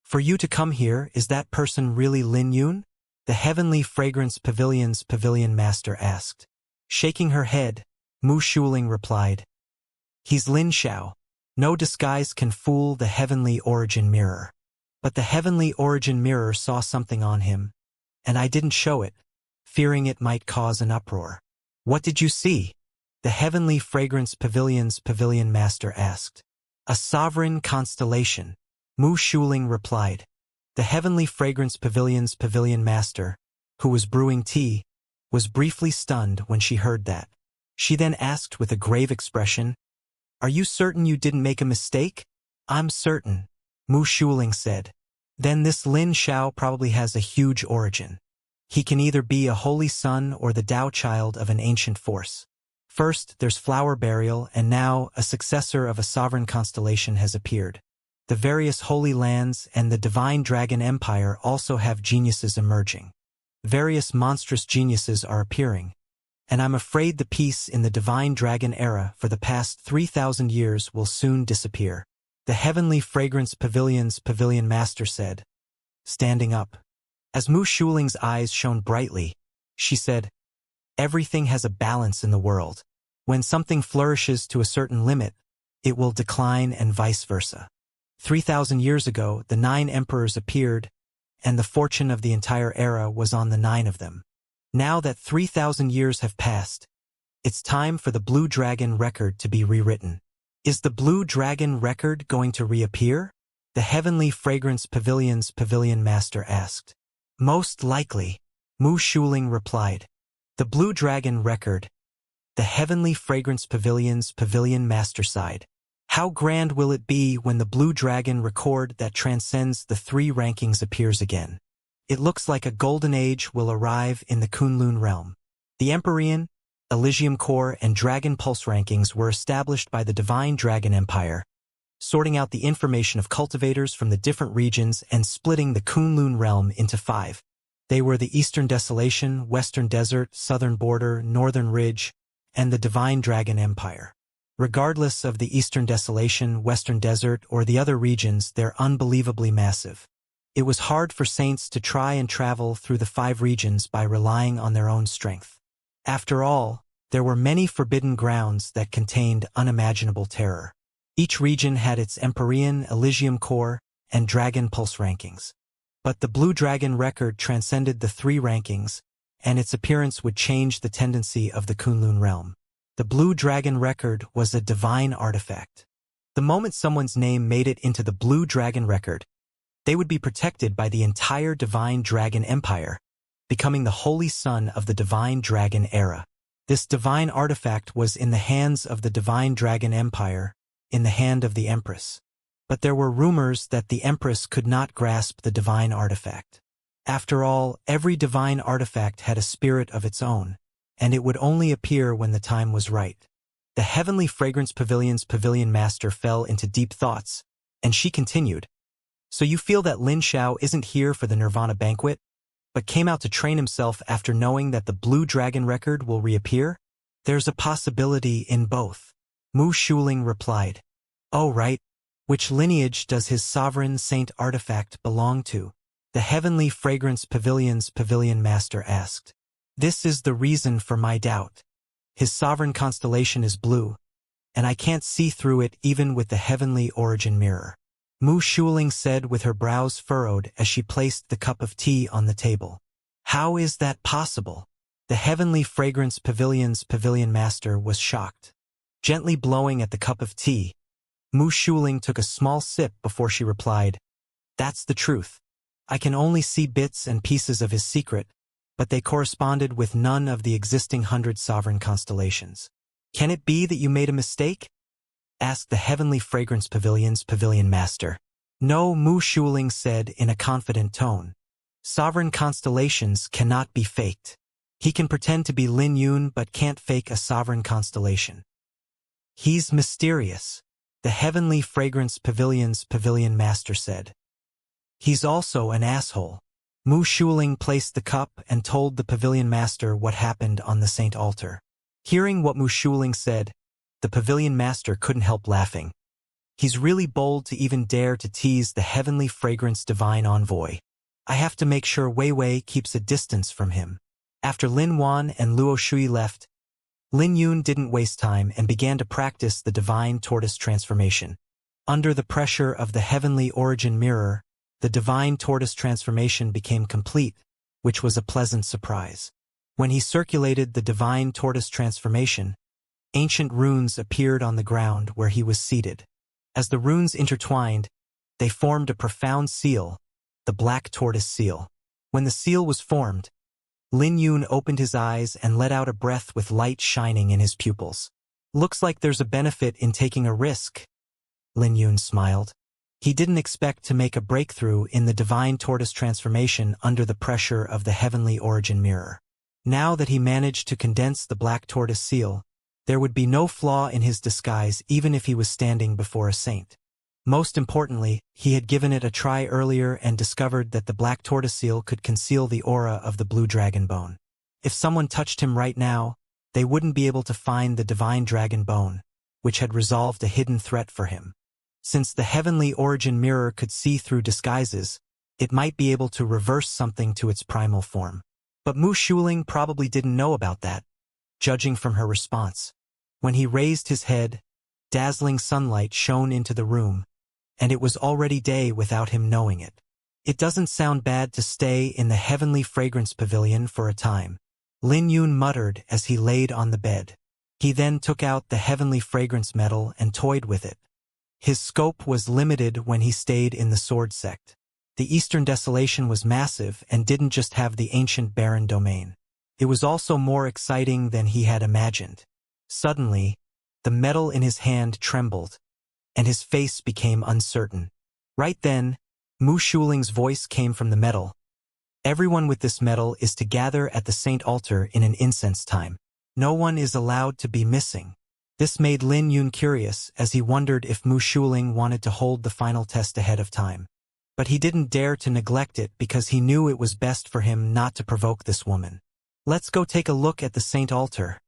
"For you to come here, is that person really Lin Yun?" the Heavenly Fragrance Pavilion's pavilion master asked. Shaking her head, Mu Shuling replied, "He's Lin Xiao. No disguise can fool the Heavenly Origin Mirror. But the Heavenly Origin Mirror saw something on him, and I didn't show it, fearing it might cause an uproar." "What did you see?" the Heavenly Fragrance Pavilion's pavilion master asked. "A sovereign constellation," Mu Shuling replied. The Heavenly Fragrance Pavilion's pavilion master, who was brewing tea, was briefly stunned when she heard that. She then asked with a grave expression, "Are you certain you didn't make a mistake?" "I'm certain," Mu Shuling said. "Then this Lin Xiao probably has a huge origin. He can either be a holy son or the Tao child of an ancient force. First, there's flower burial, and now a successor of a sovereign constellation has appeared. The various holy lands and the divine dragon empire also have geniuses emerging. Various monstrous geniuses are appearing, and I'm afraid the peace in the divine dragon era for the past 3,000 years will soon disappear," the Heavenly Fragrance Pavilion's pavilion master said, standing up. As Mu Shuling's eyes shone brightly, she said, "Everything has a balance in the world. When something flourishes to a certain limit, it will decline and vice versa. 3,000 years ago, the 9 emperors appeared, and the fortune of the entire era was on the 9 of them. Now that 3,000 years have passed, it's time for the Blue Dragon record to be rewritten." "Is the Blue Dragon record going to reappear?" the Heavenly Fragrance Pavilion's pavilion master asked. "Most likely," Mu Shuling replied. "The Blue Dragon record," the Heavenly Fragrance Pavilion's pavilion master sighed. "How grand will it be when the Blue Dragon record that transcends the 3 rankings appears again? It looks like a golden age will arrive in the Kunlun realm. The Empyrean, Elysium Core, and Dragon Pulse rankings were established by the Divine Dragon Empire, sorting out the information of cultivators from the different regions and splitting the Kunlun realm into 5. They were the Eastern Desolation, Western Desert, Southern Border, Northern Ridge, and the Divine Dragon Empire. Regardless of the Eastern Desolation, Western Desert, or the other regions, they're unbelievably massive. It was hard for saints to try and travel through the 5 regions by relying on their own strength. After all, there were many forbidden grounds that contained unimaginable terror. Each region had its Empyrean, Elysium Core, and Dragon Pulse rankings. But the Blue Dragon record transcended the 3 rankings, and its appearance would change the tendency of the Kunlun realm. The Blue Dragon record was a divine artifact. The moment someone's name made it into the Blue Dragon record, they would be protected by the entire Divine Dragon Empire, becoming the holy son of the Divine Dragon era. This divine artifact was in the hands of the Divine Dragon Empire, in the hand of the Empress. But there were rumors that the Empress could not grasp the divine artifact. After all, every divine artifact had a spirit of its own, and it would only appear when the time was right. The Heavenly Fragrance Pavilion's Pavilion Master fell into deep thoughts, and she continued, "So you feel that Lin Xiao isn't here for the Nirvana banquet, but came out to train himself after knowing that the Blue Dragon record will reappear? There's a possibility in both." Mu Shuling replied, "Oh right. Which lineage does his sovereign saint artifact belong to?" The Heavenly Fragrance Pavilion's Pavilion Master asked. "This is the reason for my doubt. His sovereign constellation is blue, and I can't see through it even with the Heavenly Origin Mirror." Mu Shuling said with her brows furrowed as she placed the cup of tea on the table. "How is that possible?" The Heavenly Fragrance Pavilion's Pavilion Master was shocked. Gently blowing at the cup of tea, Mu Shuling took a small sip before she replied, "That's the truth. I can only see bits and pieces of his secret, but they corresponded with none of the existing 100 sovereign constellations." "Can it be that you made a mistake?" asked the Heavenly Fragrance Pavilion's Pavilion Master. "No," Mu Shuling said in a confident tone. "Sovereign constellations cannot be faked. He can pretend to be Lin Yun but can't fake a sovereign constellation. He's mysterious," the Heavenly Fragrance Pavilion's Pavilion Master said. "He's also an asshole." Mu Shuling placed the cup and told the Pavilion Master what happened on the Saint Altar. Hearing what Mu Shuling said, the Pavilion Master couldn't help laughing. "He's really bold to even dare to tease the Heavenly Fragrance Divine Envoy. I have to make sure Wei Wei keeps a distance from him." After Lin Wan and Luo Shui left, Lin Yun didn't waste time and began to practice the Divine Tortoise transformation. Under the pressure of the Heavenly Origin Mirror, the Divine Tortoise transformation became complete, which was a pleasant surprise. When he circulated the Divine Tortoise transformation, ancient runes appeared on the ground where he was seated. As the runes intertwined, they formed a profound seal, the Black Tortoise Seal. When the seal was formed, Lin Yun opened his eyes and let out a breath with light shining in his pupils. "Looks like there's a benefit in taking a risk," Lin Yun smiled. He didn't expect to make a breakthrough in the Divine Tortoise transformation under the pressure of the Heavenly Origin Mirror. Now that he managed to condense the Black Tortoise Seal, there would be no flaw in his disguise even if he was standing before a saint. Most importantly, he had given it a try earlier and discovered that the Black Tortoise Seal could conceal the aura of the Blue Dragon Bone. If someone touched him right now, they wouldn't be able to find the Divine Dragon Bone, which had resolved a hidden threat for him. Since the Heavenly Origin Mirror could see through disguises, it might be able to reverse something to its primal form. But Mu Shuling probably didn't know about that, judging from her response. When he raised his head, dazzling sunlight shone into the room, and it was already day without him knowing it. "It doesn't sound bad to stay in the Heavenly Fragrance Pavilion for a time," Lin Yun muttered as he laid on the bed. He then took out the Heavenly Fragrance medal and toyed with it. His scope was limited when he stayed in the Sword Sect. The Eastern Desolation was massive and didn't just have the ancient barren domain. It was also more exciting than he had imagined. Suddenly, the medal in his hand trembled, and his face became uncertain. Right then, Mu Shuling's voice came from the medal. "Everyone with this medal is to gather at the Saint Altar in an incense time. No one is allowed to be missing." This made Lin Yun curious, as he wondered if Mu Shuling wanted to hold the final test ahead of time. But he didn't dare to neglect it because he knew it was best for him not to provoke this woman. Let's go take a look at the Saint Altar.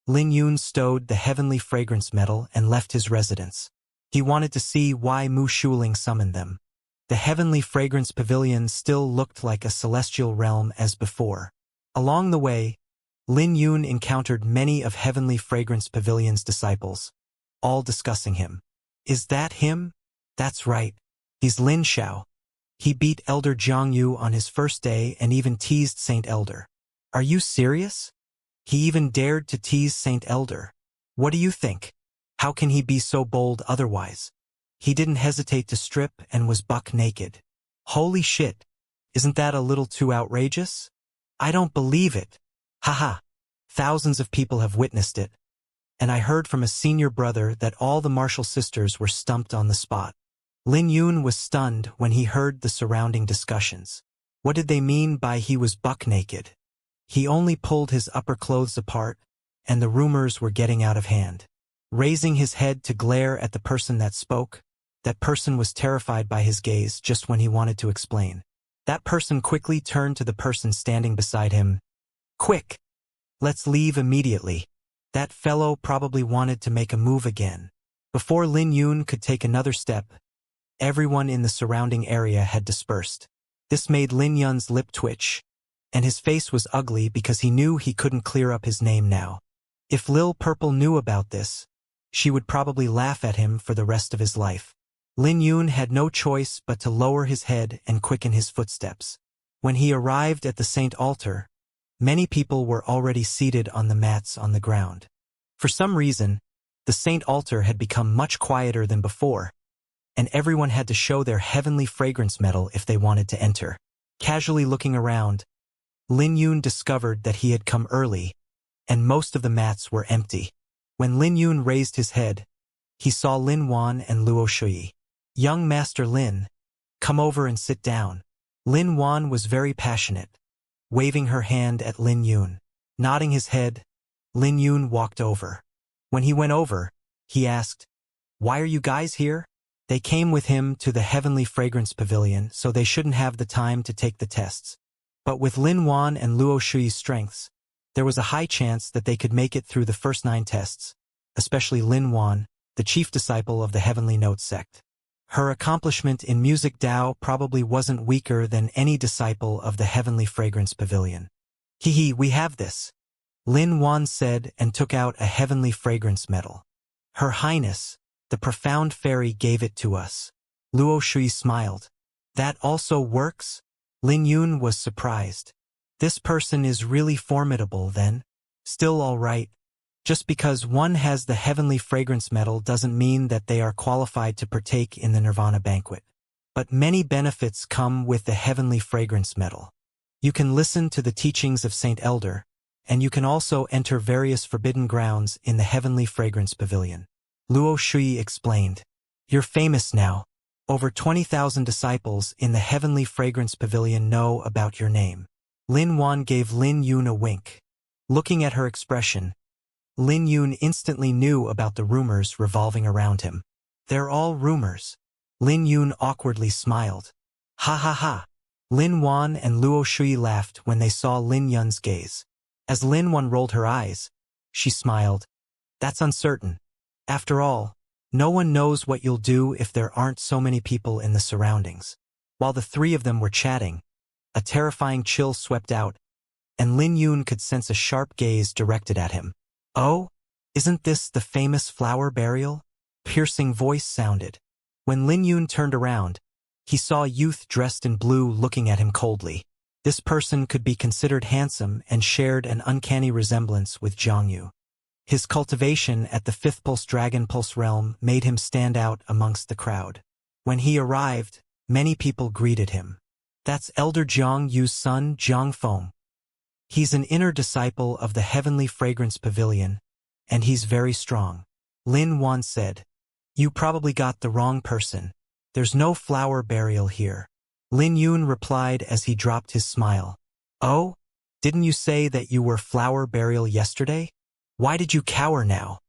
Lin Yun stowed the heavenly fragrance metal and left his residence. He wanted to see why Mu Shuling summoned them. The heavenly fragrance pavilion still looked like a celestial realm as before. Along the way, Lin Yun encountered many of Heavenly Fragrance Pavilion's disciples, all discussing him. Is that him? That's right. He's Lin Xiao. He beat Elder Jiang Yu on his first day and even teased Saint Elder. Are you serious? He even dared to tease Saint Elder. What do you think? How can he be so bold otherwise? He didn't hesitate to strip and was buck naked. Holy shit! Isn't that a little too outrageous? I don't believe it. Haha. Thousands of people have witnessed it. And I heard from a senior brother that all the martial sisters were stumped on the spot. Lin Yun was stunned when he heard the surrounding discussions. What did they mean by he was buck naked? He only pulled his upper clothes apart, and the rumors were getting out of hand. Raising his head to glare at the person that spoke, that person was terrified by his gaze just when he wanted to explain. That person quickly turned to the person standing beside him. Quick! Let's leave immediately. That fellow probably wanted to make a move again. Before Lin Yun could take another step, everyone in the surrounding area had dispersed. This made Lin Yun's lip twitch, and his face was ugly because he knew he couldn't clear up his name now. If Lil Purple knew about this, she would probably laugh at him for the rest of his life. Lin Yun had no choice but to lower his head and quicken his footsteps. When he arrived at the Saint Altar, many people were already seated on the mats on the ground. For some reason, the Saint Altar had become much quieter than before, and everyone had to show their heavenly fragrance metal if they wanted to enter. Casually looking around, Lin Yun discovered that he had come early, and most of the mats were empty. When Lin Yun raised his head, he saw Lin Wan and Luo Shui. Young Master Lin, come over and sit down. Lin Wan was very passionate, waving her hand at Lin Yun. Nodding his head, Lin Yun walked over. When he went over, he asked, "Why are you guys here?" They came with him to the Heavenly Fragrance Pavilion, so they shouldn't have the time to take the tests. But with Lin Wan and Luo Shui's strengths, there was a high chance that they could make it through the first 9 tests, especially Lin Wan, the chief disciple of the Heavenly Note sect. Her accomplishment in music Dao probably wasn't weaker than any disciple of the Heavenly Fragrance Pavilion. "Hee, we have this," Lin Wan said and took out a Heavenly Fragrance medal. "Her Highness, the Profound Fairy gave it to us." Luo Shui smiled. "That also works?" Lin Yun was surprised. "This person is really formidable then." "Still all right. Just because one has the Heavenly Fragrance medal doesn't mean that they are qualified to partake in the Nirvana banquet. But many benefits come with the Heavenly Fragrance medal. You can listen to the teachings of Saint Elder, and you can also enter various forbidden grounds in the Heavenly Fragrance Pavilion." Luo Shui explained. "You're famous now. Over 20,000 disciples in the Heavenly Fragrance Pavilion know about your name." Lin Wan gave Lin Yun a wink. Looking at her expression, Lin Yun instantly knew about the rumors revolving around him. "They're all rumors." Lin Yun awkwardly smiled. "Ha ha ha." Lin Wan and Luo Shui laughed when they saw Lin Yun's gaze. As Lin Wan rolled her eyes, she smiled. "That's uncertain. After all, no one knows what you'll do if there aren't so many people in the surroundings." While the three of them were chatting, a terrifying chill swept out, and Lin Yun could sense a sharp gaze directed at him. "Oh, isn't this the famous flower burial?" Piercing voice sounded. When Lin Yun turned around, he saw a youth dressed in blue looking at him coldly. This person could be considered handsome and shared an uncanny resemblance with Jiang Yu. His cultivation at the 5th Pulse Dragon Pulse realm made him stand out amongst the crowd. When he arrived, many people greeted him. "That's Elder Jiang Yu's son, Jiang Feng. He's an inner disciple of the Heavenly Fragrance Pavilion, and he's very strong," Lin Wan said. "You probably got the wrong person. There's no flower burial here." Lin Yun replied as he dropped his smile. "Oh? Didn't you say that you were flower burial yesterday? Why did you cower now?"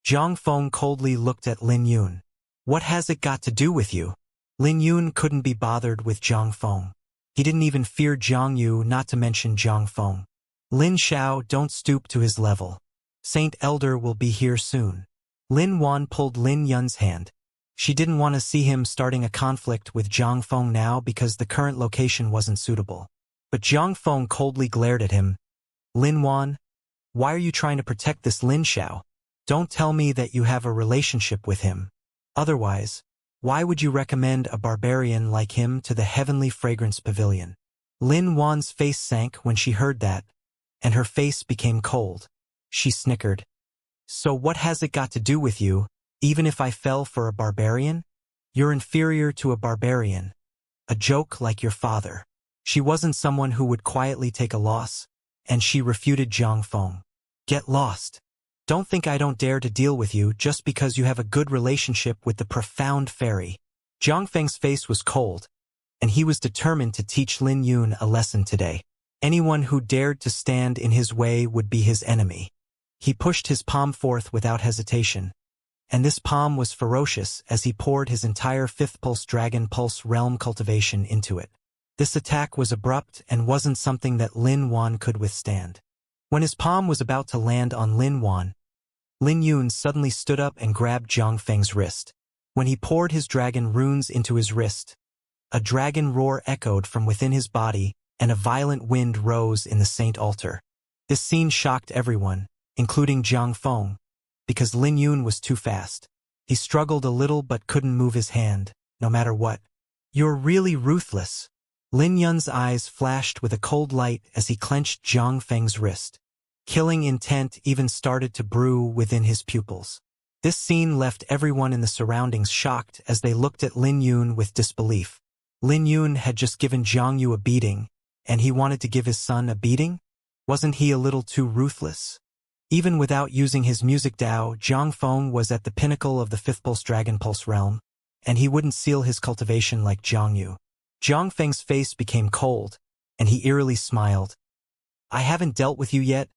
Zhang Feng coldly looked at Lin Yun. What has it got to do with you? Lin Yun couldn't be bothered with Zhang Feng. He didn't even fear Zhang Yu, not to mention Zhang Feng. Lin Xiao, don't stoop to his level. Saint Elder will be here soon. Lin Wan pulled Lin Yun's hand. She didn't want to see him starting a conflict with Zhang Feng now because the current location wasn't suitable. But Zhang Feng coldly glared at him. Lin Wan, why are you trying to protect this Lin Xiao? Don't tell me that you have a relationship with him. Otherwise, why would you recommend a barbarian like him to the Heavenly Fragrance Pavilion? Lin Wan's face sank when she heard that, and her face became cold. She snickered. So what has it got to do with you, even if I fell for a barbarian? You're inferior to a barbarian. A joke like your father. She wasn't someone who would quietly take a loss, and she refuted Zhang Feng. Get lost. Don't think I don't dare to deal with you just because you have a good relationship with the profound fairy. Zhang Feng's face was cold, and he was determined to teach Lin Yun a lesson today. Anyone who dared to stand in his way would be his enemy. He pushed his palm forth without hesitation, and this palm was ferocious as he poured his entire fifth pulse dragon pulse realm cultivation into it. This attack was abrupt and wasn't something that Lin Wan could withstand. When his palm was about to land on Lin Wan, Lin Yun suddenly stood up and grabbed Zhang Feng's wrist. When he poured his dragon runes into his wrist, a dragon roar echoed from within his body, and a violent wind rose in the Saint Altar. This scene shocked everyone, including Zhang Feng, because Lin Yun was too fast. He struggled a little but couldn't move his hand, no matter what. You're really ruthless. Lin Yun's eyes flashed with a cold light as he clenched Zhang Feng's wrist. Killing intent even started to brew within his pupils. This scene left everyone in the surroundings shocked as they looked at Lin Yun with disbelief. Lin Yun had just given Zhang Yu a beating, and he wanted to give his son a beating? Wasn't he a little too ruthless? Even without using his music Dao, Zhang Feng was at the pinnacle of the fifth pulse dragon pulse realm, and he wouldn't seal his cultivation like Zhang Yu. Zhang Feng's face became cold, and he eerily smiled. I haven't dealt with you yet,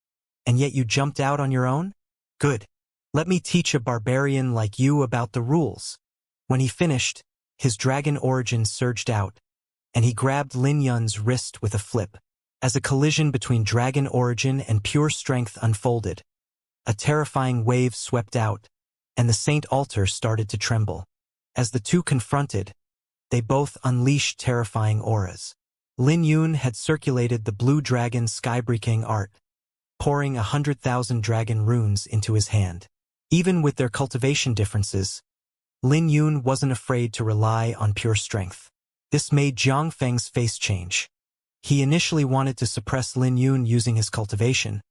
and yet you jumped out on your own? Good. Let me teach a barbarian like you about the rules. When he finished, his dragon origin surged out, and he grabbed Lin Yun's wrist with a flip. As a collision between dragon origin and pure strength unfolded, a terrifying wave swept out, and the Saint Altar started to tremble. As the two confronted, they both unleashed terrifying auras. Lin Yun had circulated the blue dragon skybreaking art, pouring 100,000 dragon runes into his hand. Even with their cultivation differences, Lin Yun wasn't afraid to rely on pure strength. This made Zhang Feng's face change. He initially wanted to suppress Lin Yun using his cultivation,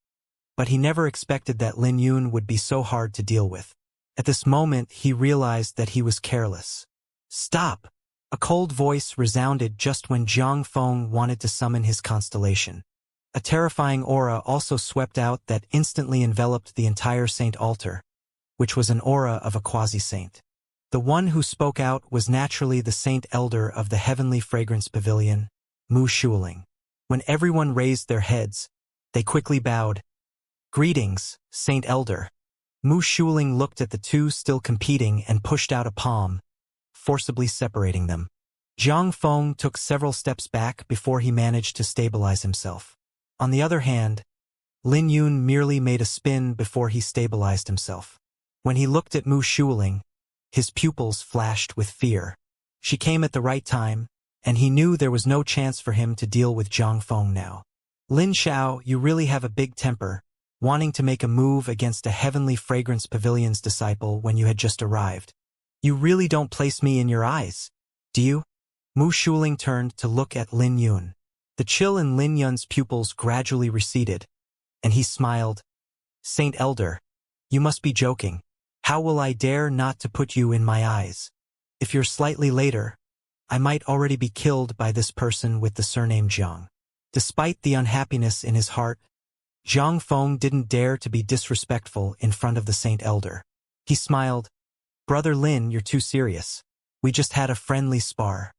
but he never expected that Lin Yun would be so hard to deal with. At this moment, he realized that he was careless. Stop! A cold voice resounded just when Zhang Feng wanted to summon his constellation. A terrifying aura also swept out that instantly enveloped the entire Saint Altar, which was an aura of a quasi-saint. The one who spoke out was naturally the Saint Elder of the Heavenly Fragrance Pavilion, Mu Shuling. When everyone raised their heads, they quickly bowed. Greetings, Saint Elder. Mu Shuling looked at the two still competing and pushed out a palm, forcibly separating them. Zhang Feng took several steps back before he managed to stabilize himself. On the other hand, Lin Yun merely made a spin before he stabilized himself. When he looked at Mu Shuling, his pupils flashed with fear. She came at the right time, and he knew there was no chance for him to deal with Zhang Feng now. Lin Xiao, you really have a big temper, wanting to make a move against a Heavenly Fragrance Pavilion's disciple when you had just arrived. You really don't place me in your eyes, do you? Mu Shuling turned to look at Lin Yun. The chill in Lin Yun's pupils gradually receded, and he smiled. Saint Elder, you must be joking. How will I dare not to put you in my eyes? If you're slightly later, I might already be killed by this person with the surname Zhang. Despite the unhappiness in his heart, Zhang Feng didn't dare to be disrespectful in front of the Saint Elder. He smiled. Brother Lin, you're too serious. We just had a friendly spar.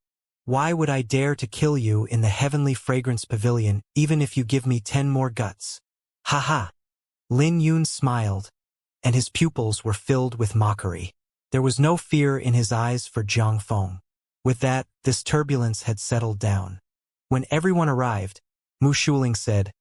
Why would I dare to kill you in the Heavenly Fragrance Pavilion even if you give me 10 more guts? Ha ha. Lin Yun smiled, and his pupils were filled with mockery. There was no fear in his eyes for Jiang Feng. With that, this turbulence had settled down. When everyone arrived, Mu Shuling said,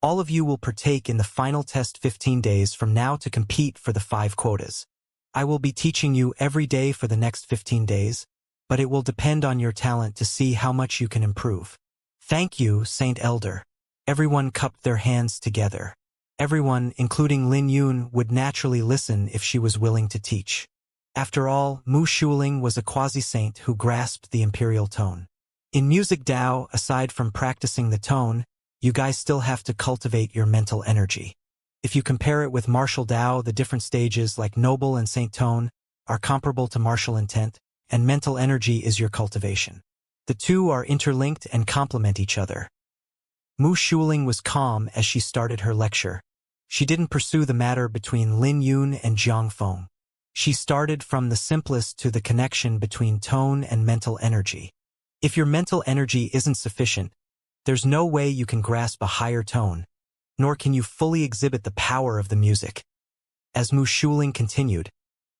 "All of you will partake in the final test 15 days from now to compete for the 5 quotas. I will be teaching you every day for the next 15 days, but it will depend on your talent to see how much you can improve." "Thank you, Saint Elder." Everyone cupped their hands together. Everyone, including Lin Yun, would naturally listen if she was willing to teach. After all, Mu Shuling was a quasi-saint who grasped the imperial tone. In music Dao, aside from practicing the tone, you guys still have to cultivate your mental energy. If you compare it with martial Dao, the different stages like noble and saint tone are comparable to martial intent, and mental energy is your cultivation. The two are interlinked and complement each other. Mu Shuling was calm as she started her lecture. She didn't pursue the matter between Lin Yun and Jiang Feng. She started from the simplest to the connection between tone and mental energy. If your mental energy isn't sufficient, there's no way you can grasp a higher tone, nor can you fully exhibit the power of the music. As Mu Shuling continued,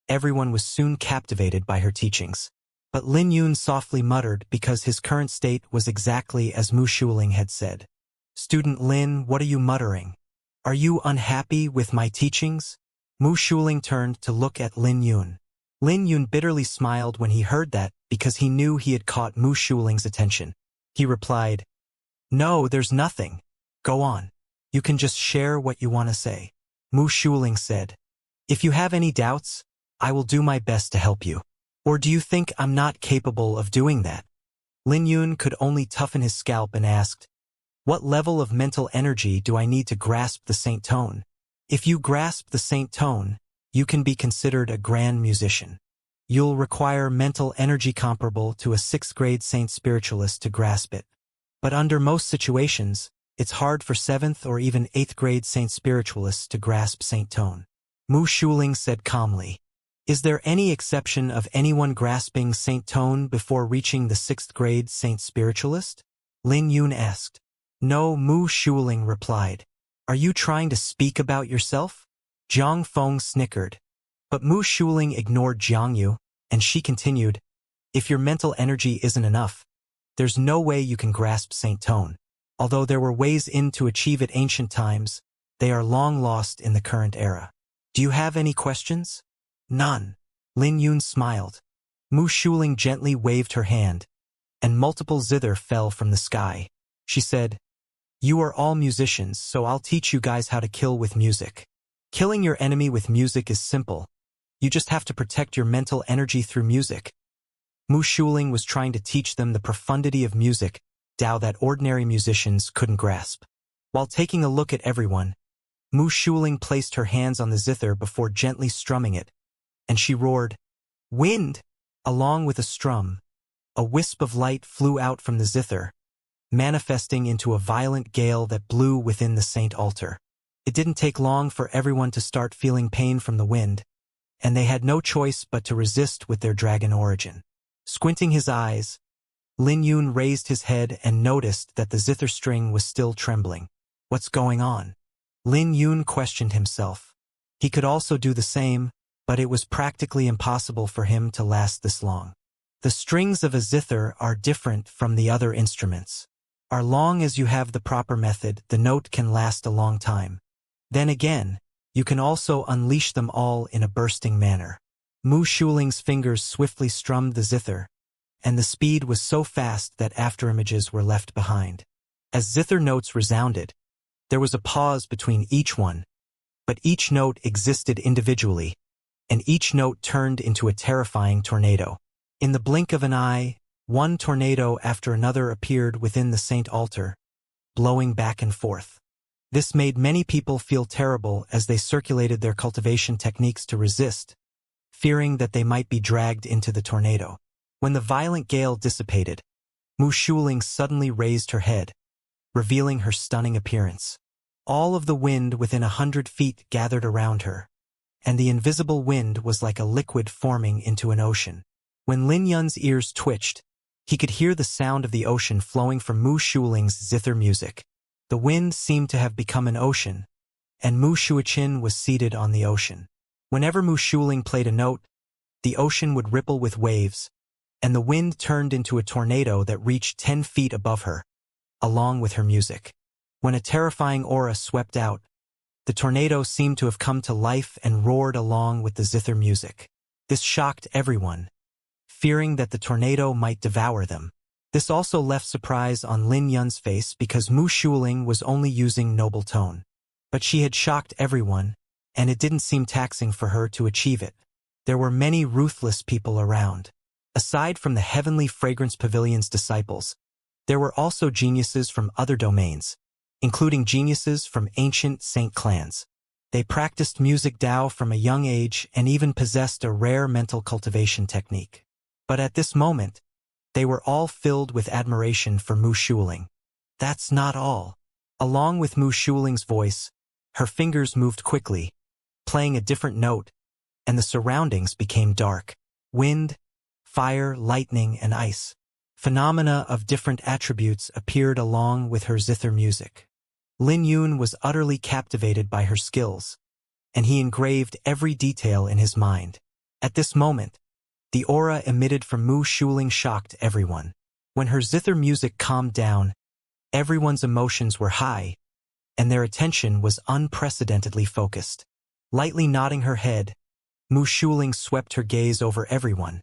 everyone was soon captivated by her teachings. But Lin Yun softly muttered because his current state was exactly as Mu Shuling had said. "Student Lin, what are you muttering? Are you unhappy with my teachings?" Mu Shuling turned to look at Lin Yun. Lin Yun bitterly smiled when he heard that because he knew he had caught Mu Shuling's attention. He replied, "No, there's nothing. Go on. You can just share what you want to say." Mu Shuling said, "If you have any doubts, I will do my best to help you. Or do you think I'm not capable of doing that?" Lin Yun could only toughen his scalp and asked, "What level of mental energy do I need to grasp the saint tone?" "If you grasp the saint tone, you can be considered a grand musician. You'll require mental energy comparable to a 6th grade saint spiritualist to grasp it. But under most situations, it's hard for 7th or even 8th grade saint spiritualists to grasp saint tone." Mu Shuling said calmly, "Is there any exception of anyone grasping saint tone before reaching the 6th grade saint spiritualist?" Lin Yun asked. "No," Mu Shuling replied. "Are you trying to speak about yourself?" Jiang Feng snickered. But Mu Shuling ignored Jiang Yu, and she continued, "If your mental energy isn't enough, there's no way you can grasp saint tone. Although there were ways in to achieve it ancient times, they are long lost in the current era. Do you have any questions?" "None." Lin Yun smiled. Mu Shuling gently waved her hand, and multiple zither fell from the sky. She said, "You are all musicians, so I'll teach you guys how to kill with music. Killing your enemy with music is simple. You just have to protect your mental energy through music." Mu Shuling was trying to teach them the profundity of music, Dao that ordinary musicians couldn't grasp. While taking a look at everyone, Mu Shuling placed her hands on the zither before gently strumming it, and she roared, "Wind!" Along with a strum, a wisp of light flew out from the zither, manifesting into a violent gale that blew within the saint altar. It didn't take long for everyone to start feeling pain from the wind, and they had no choice but to resist with their dragon origin. Squinting his eyes, Lin Yun raised his head and noticed that the zither string was still trembling. "What's going on?" Lin Yun questioned himself. He could also do the same, but it was practically impossible for him to last this long. The strings of a zither are different from the other instruments. As long as you have the proper method, the note can last a long time. Then again, you can also unleash them all in a bursting manner. Mu Shuling's fingers swiftly strummed the zither, and the speed was so fast that afterimages were left behind. As zither notes resounded, there was a pause between each one, but each note existed individually, and each note turned into a terrifying tornado. In the blink of an eye, one tornado after another appeared within the saint altar, blowing back and forth. This made many people feel terrible as they circulated their cultivation techniques to resist, fearing that they might be dragged into the tornado. When the violent gale dissipated, Mu Shuling suddenly raised her head, revealing her stunning appearance. All of the wind within 100 feet gathered around her, and the invisible wind was like a liquid forming into an ocean. When Lin Yun's ears twitched, he could hear the sound of the ocean flowing from Mu Shuling's zither music. The wind seemed to have become an ocean, and Mu Shuichin was seated on the ocean. Whenever Mu Shuling played a note, the ocean would ripple with waves, and the wind turned into a tornado that reached 10 feet above her, along with her music. When a terrifying aura swept out, the tornado seemed to have come to life and roared along with the zither music. This shocked everyone, fearing that the tornado might devour them. This also left surprise on Lin Yun's face because Mu Shuling was only using noble tone. But she had shocked everyone, and it didn't seem taxing for her to achieve it. There were many ruthless people around. Aside from the Heavenly Fragrance Pavilion's disciples, there were also geniuses from other domains, including geniuses from ancient saint clans. They practiced music Dao from a young age and even possessed a rare mental cultivation technique. But at this moment, they were all filled with admiration for Mu Shuling. That's not all. Along with Mu Shuling's voice, her fingers moved quickly, playing a different note, and the surroundings became dark. Wind, fire, lightning, and ice. Phenomena of different attributes appeared along with her zither music. Lin Yun was utterly captivated by her skills, and he engraved every detail in his mind. At this moment, the aura emitted from Mu Shuling shocked everyone. When her zither music calmed down, everyone's emotions were high, and their attention was unprecedentedly focused. Lightly nodding her head, Mu Shuling swept her gaze over everyone,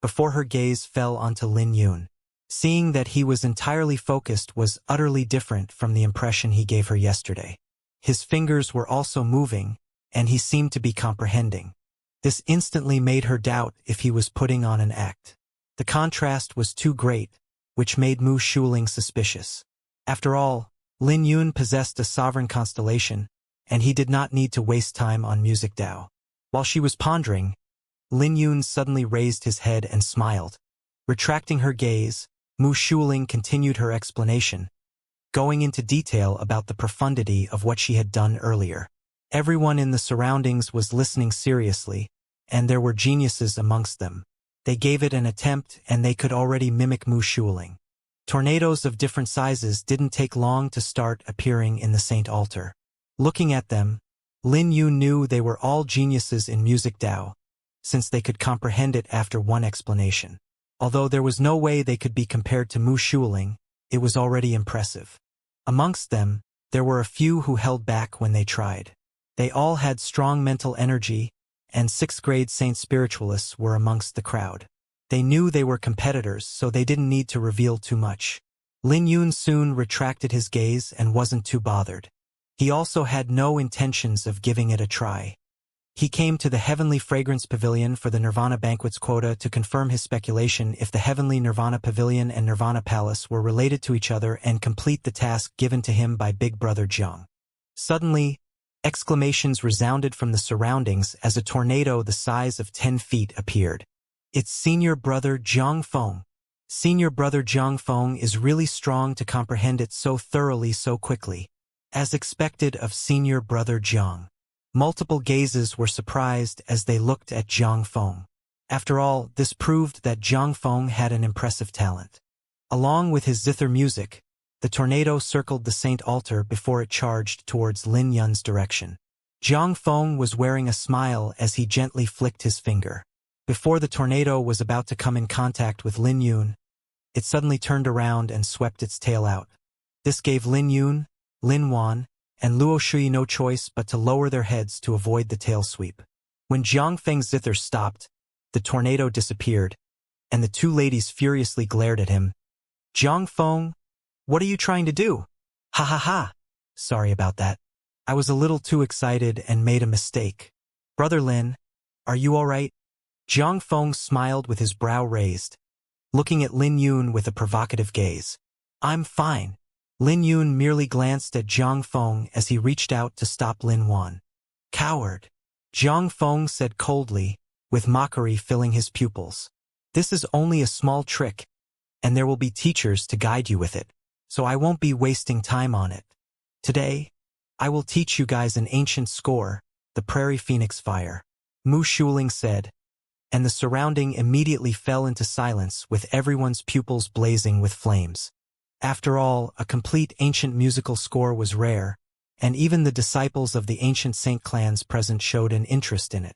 before her gaze fell onto Lin Yun. Seeing that he was entirely focused was utterly different from the impression he gave her yesterday. His fingers were also moving, and he seemed to be comprehending. This instantly made her doubt if he was putting on an act. The contrast was too great, which made Mu Shuling suspicious. After all, Lin Yun possessed a sovereign constellation, and he did not need to waste time on music Dao. While she was pondering, Lin Yun suddenly raised his head and smiled. Retracting her gaze, Mu Shuling continued her explanation, going into detail about the profundity of what she had done earlier. Everyone in the surroundings was listening seriously, and there were geniuses amongst them. They gave it an attempt and they could already mimic Mu Shuling. Tornadoes of different sizes didn't take long to start appearing in the Saint Altar. Looking at them, Lin Yun knew they were all geniuses in music Dao, since they could comprehend it after one explanation. Although there was no way they could be compared to Mu Shuling, it was already impressive. Amongst them, there were a few who held back when they tried. They all had strong mental energy, and 6th grade Saint spiritualists were amongst the crowd. They knew they were competitors, so they didn't need to reveal too much. Lin Yun soon retracted his gaze and wasn't too bothered. He also had no intentions of giving it a try. He came to the Heavenly Fragrance Pavilion for the Nirvana Banquets quota to confirm his speculation if the Heavenly Nirvana Pavilion and Nirvana Palace were related to each other and complete the task given to him by Big Brother Zheng. Suddenly, exclamations resounded from the surroundings as a tornado the size of 10 feet appeared. It's Senior Brother Zhang Feng. Senior Brother Zhang Feng is really strong to comprehend it so thoroughly so quickly. As expected of Senior Brother Zhang. Multiple gazes were surprised as they looked at Zhang Feng. After all, this proved that Zhang Feng had an impressive talent. Along with his zither music, the tornado circled the Saint Altar before it charged towards Lin Yun's direction. Zhang Feng was wearing a smile as he gently flicked his finger. Before the tornado was about to come in contact with Lin Yun, it suddenly turned around and swept its tail out. This gave Lin Yun, Lin Wan, and Luo Shui no choice but to lower their heads to avoid the tail sweep. When Zhang Feng's zither stopped, the tornado disappeared, and the two ladies furiously glared at him. Zhang Feng, what are you trying to do? Ha ha ha. Sorry about that. I was a little too excited and made a mistake. Brother Lin, are you all right? Zhang Feng smiled with his brow raised, looking at Lin Yun with a provocative gaze. I'm fine. Lin Yun merely glanced at Zhang Feng as he reached out to stop Lin Wan. Coward. Zhang Feng said coldly, with mockery filling his pupils. This is only a small trick, and there will be teachers to guide you with it, so I won't be wasting time on it. Today, I will teach you guys an ancient score, the Prairie Phoenix Fire. Mu Shuling said, and the surrounding immediately fell into silence with everyone's pupils blazing with flames. After all, a complete ancient musical score was rare, and even the disciples of the ancient saint clans present showed an interest in it.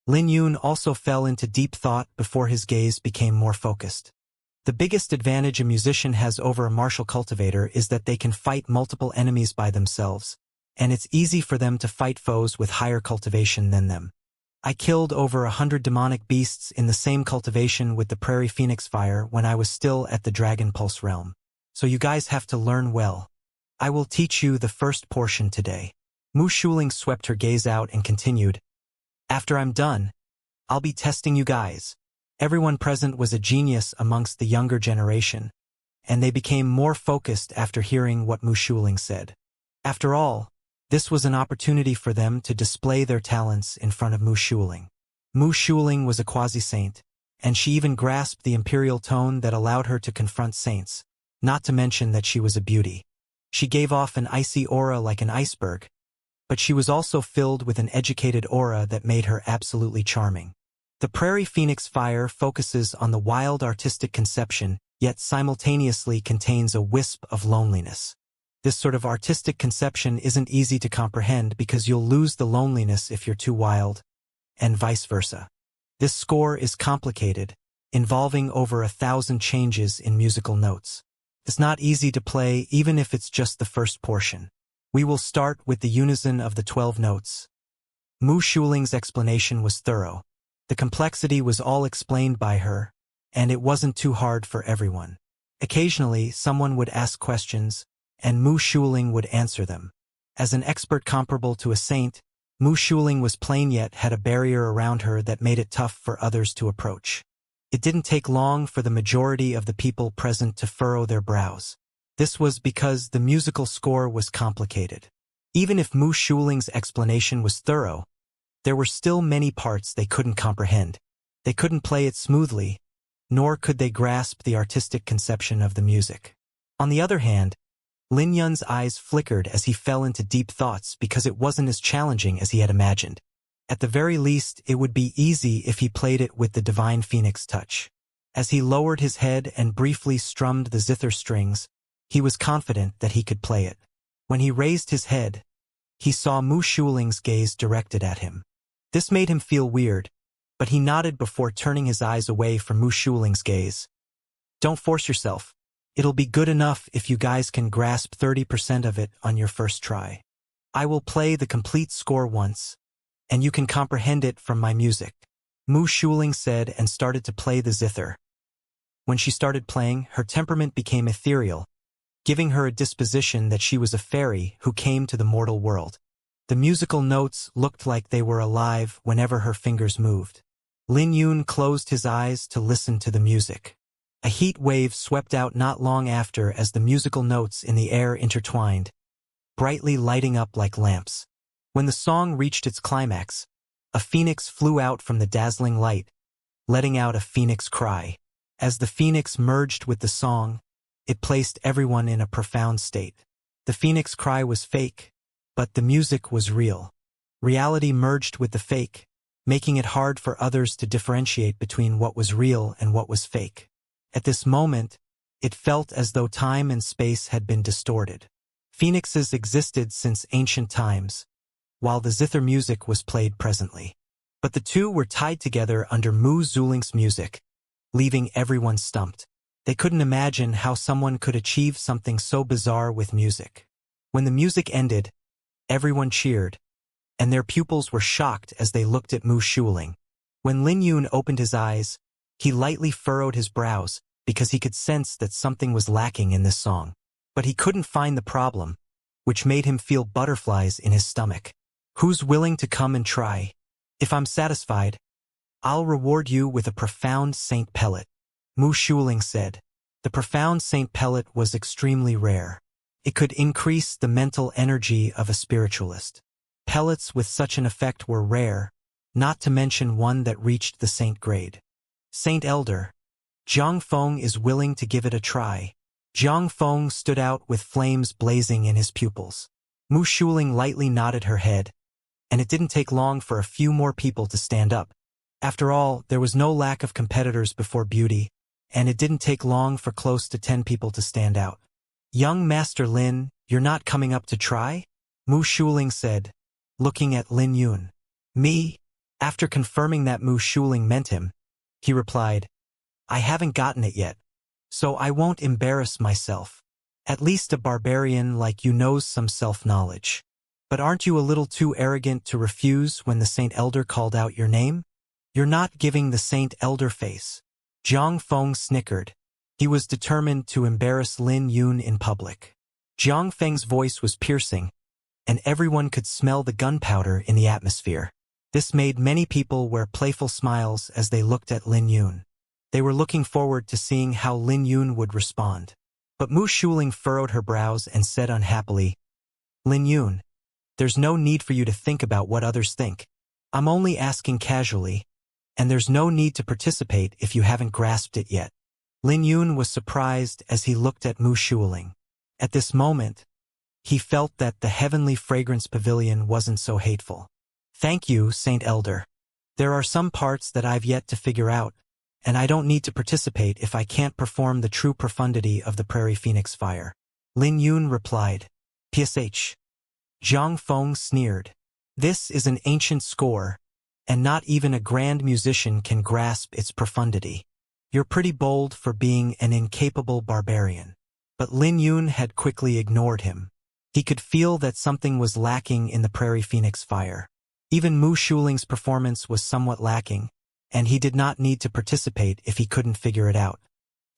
Lin Yun also fell into deep thought before his gaze became more focused. The biggest advantage a musician has over a martial cultivator is that they can fight multiple enemies by themselves, and it's easy for them to fight foes with higher cultivation than them. I killed over 100 demonic beasts in the same cultivation with the Prairie Phoenix Fire when I was still at the Dragon Pulse realm. So you guys have to learn well. I will teach you the first portion today. Mu Shuling swept her gaze out and continued, "After I'm done, I'll be testing you guys." Everyone present was a genius amongst the younger generation, and they became more focused after hearing what Mu Shuling said. After all, this was an opportunity for them to display their talents in front of Mu Shuling. Mu Shuling was a quasi-saint, and she even grasped the imperial tone that allowed her to confront saints, not to mention that she was a beauty. She gave off an icy aura like an iceberg, but she was also filled with an educated aura that made her absolutely charming. The Prairie Phoenix Fire focuses on the wild artistic conception, yet simultaneously contains a wisp of loneliness. This sort of artistic conception isn't easy to comprehend because you'll lose the loneliness if you're too wild, and vice versa. This score is complicated, involving over 1,000 changes in musical notes. It's not easy to play even if it's just the first portion. We will start with the unison of the 12 notes. Mu Shuling's explanation was thorough. The complexity was all explained by her, and it wasn't too hard for everyone. Occasionally, someone would ask questions, and Mu Shuling would answer them. As an expert comparable to a saint, Mu Shuling was plain yet had a barrier around her that made it tough for others to approach. It didn't take long for the majority of the people present to furrow their brows. This was because the musical score was complicated. Even if Mu Shuling's explanation was thorough, there were still many parts they couldn't comprehend. They couldn't play it smoothly, nor could they grasp the artistic conception of the music. On the other hand, Lin Yun's eyes flickered as he fell into deep thoughts because it wasn't as challenging as he had imagined. At the very least, it would be easy if he played it with the divine phoenix touch. As he lowered his head and briefly strummed the zither strings, he was confident that he could play it. When he raised his head, he saw Mu Shuling's gaze directed at him. This made him feel weird, but he nodded before turning his eyes away from Mu Shuling's gaze. "Don't force yourself. It'll be good enough if you guys can grasp 30% of it on your first try. I will play the complete score once, and you can comprehend it from my music," Mu Shuling said and started to play the zither. When she started playing, her temperament became ethereal, giving her a disposition that she was a fairy who came to the mortal world. The musical notes looked like they were alive whenever her fingers moved. Lin Yun closed his eyes to listen to the music. A heat wave swept out not long after as the musical notes in the air intertwined, brightly lighting up like lamps. When the song reached its climax, a phoenix flew out from the dazzling light, letting out a phoenix cry. As the phoenix merged with the song, it placed everyone in a profound state. The phoenix cry was fake, but the music was real. Reality merged with the fake, making it hard for others to differentiate between what was real and what was fake. At this moment, it felt as though time and space had been distorted. Phoenixes existed since ancient times, while the zither music was played presently. But the two were tied together under Mu Shuling's music, leaving everyone stumped. They couldn't imagine how someone could achieve something so bizarre with music. When the music ended, everyone cheered, and their pupils were shocked as they looked at Mu Shuling. When Lin Yun opened his eyes, he lightly furrowed his brows because he could sense that something was lacking in this song. But he couldn't find the problem, which made him feel butterflies in his stomach. "Who's willing to come and try? If I'm satisfied, I'll reward you with a profound saint pellet," Mu Shuling said. The profound saint pellet was extremely rare. It could increase the mental energy of a spiritualist. Pellets with such an effect were rare, not to mention one that reached the saint grade. "Saint Elder, Zhang Feng is willing to give it a try." Zhang Feng stood out with flames blazing in his pupils. Mu Shuling lightly nodded her head, and it didn't take long for a few more people to stand up. After all, there was no lack of competitors before beauty, and it didn't take long for close to 10 people to stand out. "Young Master Lin, you're not coming up to try?" Mu Shuling said, looking at Lin Yun. Me? After confirming that Mu Shuling meant him, he replied, I haven't gotten it yet, so I won't embarrass myself. At least a barbarian like you knows some self-knowledge. But aren't you a little too arrogant to refuse when the Saint Elder called out your name? You're not giving the Saint Elder face. Jiang Feng snickered. He was determined to embarrass Lin Yun in public. Jiang Feng's voice was piercing, and everyone could smell the gunpowder in the atmosphere. This made many people wear playful smiles as they looked at Lin Yun. They were looking forward to seeing how Lin Yun would respond. But Mu Shuling furrowed her brows and said unhappily, Lin Yun, there's no need for you to think about what others think. I'm only asking casually, and there's no need to participate if you haven't grasped it yet. Lin Yun was surprised as he looked at Mu Shuling. At this moment, he felt that the heavenly fragrance pavilion wasn't so hateful. Thank you, Saint Elder. There are some parts that I've yet to figure out, and I don't need to participate if I can't perform the true profundity of the Prairie Phoenix fire. Lin Yun replied. PSH. Jiang Feng sneered. This is an ancient score, and not even a grand musician can grasp its profundity. You're pretty bold for being an incapable barbarian. But Lin Yun had quickly ignored him. He could feel that something was lacking in the Prairie Phoenix fire. Even Mu Shuling's performance was somewhat lacking, and he did not need to participate if he couldn't figure it out.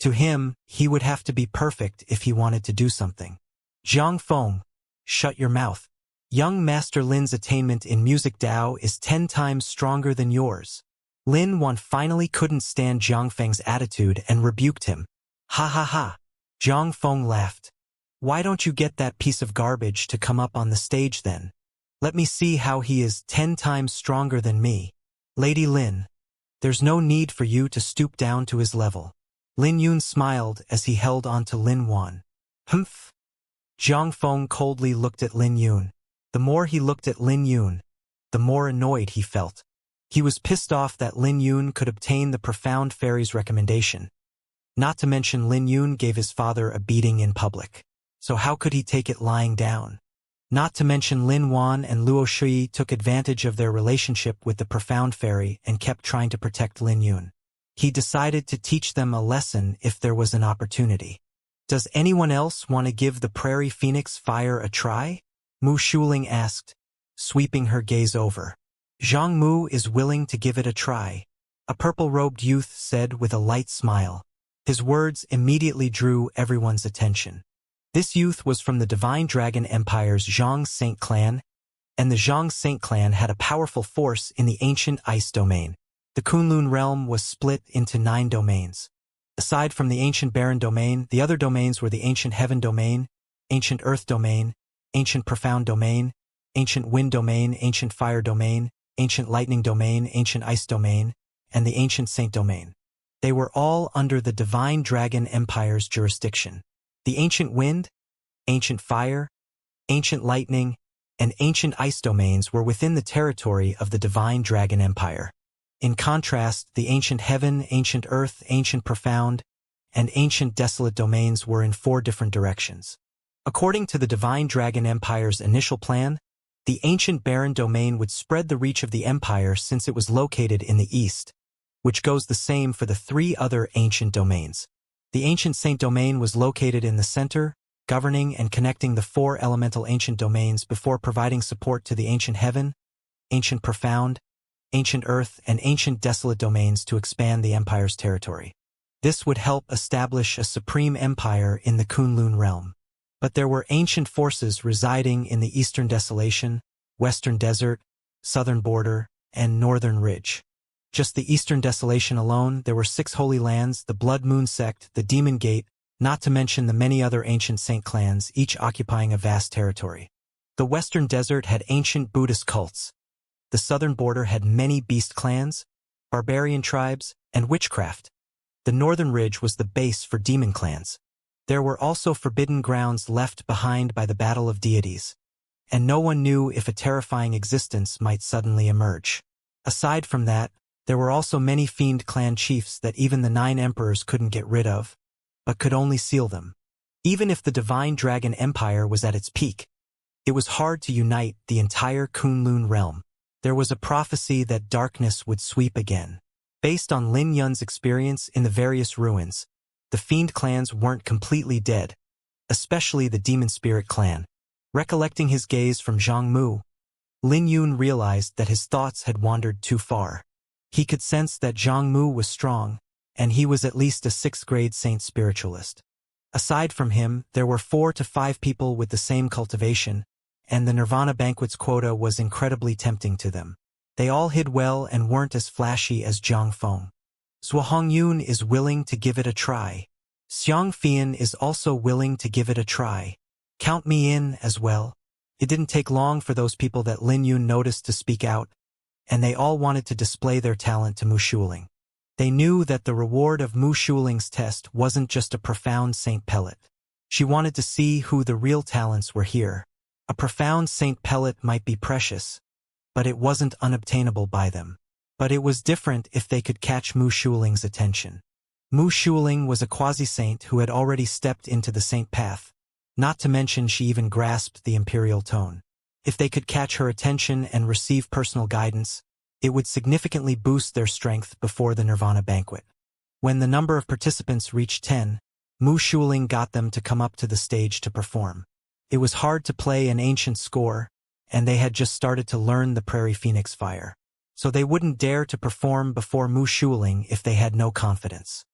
To him, he would have to be perfect if he wanted to do something. Jiang Feng, shut your mouth. Young Master Lin's attainment in music Dao is 10 times stronger than yours. Lin Wan finally couldn't stand Jiang Feng's attitude and rebuked him. Ha ha ha. Jiang Feng laughed. Why don't you get that piece of garbage to come up on the stage then? Let me see how he is 10 times stronger than me. Lady Lin, there's no need for you to stoop down to his level. Lin Yun smiled as he held on to Lin Wan. Humph. Jiang Feng coldly looked at Lin Yun. The more he looked at Lin Yun, the more annoyed he felt. He was pissed off that Lin Yun could obtain the profound fairy's recommendation. Not to mention Lin Yun gave his father a beating in public. So how could he take it lying down? Not to mention Lin Wan and Luo Shui took advantage of their relationship with the profound fairy and kept trying to protect Lin Yun. He decided to teach them a lesson if there was an opportunity. Does anyone else want to give the Prairie Phoenix fire a try? Mu Shuling asked, sweeping her gaze over. Zhang Mu is willing to give it a try, a purple-robed youth said with a light smile. His words immediately drew everyone's attention. This youth was from the Divine Dragon Empire's Zhang Saint clan, and the Zhang Saint clan had a powerful force in the ancient ice domain. The Kunlun realm was split into 9 domains. Aside from the ancient barren domain, the other domains were the ancient heaven domain, ancient earth domain, ancient profound domain, ancient wind domain, ancient fire domain, ancient lightning domain, ancient ice domain, and the ancient saint domain. They were all under the Divine Dragon Empire's jurisdiction. The ancient wind, ancient fire, ancient lightning, and ancient ice domains were within the territory of the Divine Dragon Empire. In contrast, the ancient heaven, ancient earth, ancient profound, and ancient desolate domains were in 4 different directions. According to the Divine Dragon Empire's initial plan, the ancient barren domain would spread the reach of the empire since it was located in the east, which goes the same for the 3 other ancient domains. The ancient saint domain was located in the center, governing and connecting the 4 elemental ancient domains before providing support to the ancient heaven, ancient profound, ancient earth, and ancient desolate domains to expand the empire's territory. This would help establish a supreme empire in the Kunlun realm. But there were ancient forces residing in the Eastern Desolation, Western Desert, Southern Border, and Northern Ridge. Just the Eastern Desolation alone, there were 6 holy lands, the Blood Moon Sect, the Demon Gate, not to mention the many other ancient saint clans, each occupying a vast territory. The Western Desert had ancient Buddhist cults. The Southern Border had many beast clans, barbarian tribes, and witchcraft. The Northern Ridge was the base for demon clans. There were also forbidden grounds left behind by the Battle of Deities, and no one knew if a terrifying existence might suddenly emerge. Aside from that, there were also many fiend clan chiefs that even the 9 emperors couldn't get rid of, but could only seal them. Even if the Divine Dragon Empire was at its peak, It was hard to unite the entire Kunlun realm. There was a prophecy that darkness would sweep again. Based on Lin Yun's experience in the various ruins, the fiend clans weren't completely dead, especially the demon spirit clan. Recollecting his gaze from Zhang Mu, Lin Yun realized that his thoughts had wandered too far. He could sense that Zhang Mu was strong, and he was at least a 6th-grade saint spiritualist. Aside from him, there were 4 to 5 people with the same cultivation, and the Nirvana banquet's quota was incredibly tempting to them. They all hid well and weren't as flashy as Zhang Feng. Zhuangyun is willing to give it a try. Xiang Fian is also willing to give it a try. Count me in as well. It didn't take long for those people that Lin Yun noticed to speak out, and they all wanted to display their talent to Mu Shuling. They knew that the reward of Mu Shuling's test wasn't just a profound Saint Pellet. She wanted to see who the real talents were here. A profound Saint Pellet might be precious, but it wasn't unobtainable by them. But it was different if they could catch Mu Shuling's attention. Mu Shuling was a quasi-saint who had already stepped into the saint path, not to mention she even grasped the imperial tone. If they could catch her attention and receive personal guidance, it would significantly boost their strength before the Nirvana banquet. When the number of participants reached 10, Mu Shuling got them to come up to the stage to perform. It was hard to play an ancient score, and they had just started to learn the Prairie Phoenix Fire. So they wouldn't dare to perform before Mu Shuling if they had no confidence.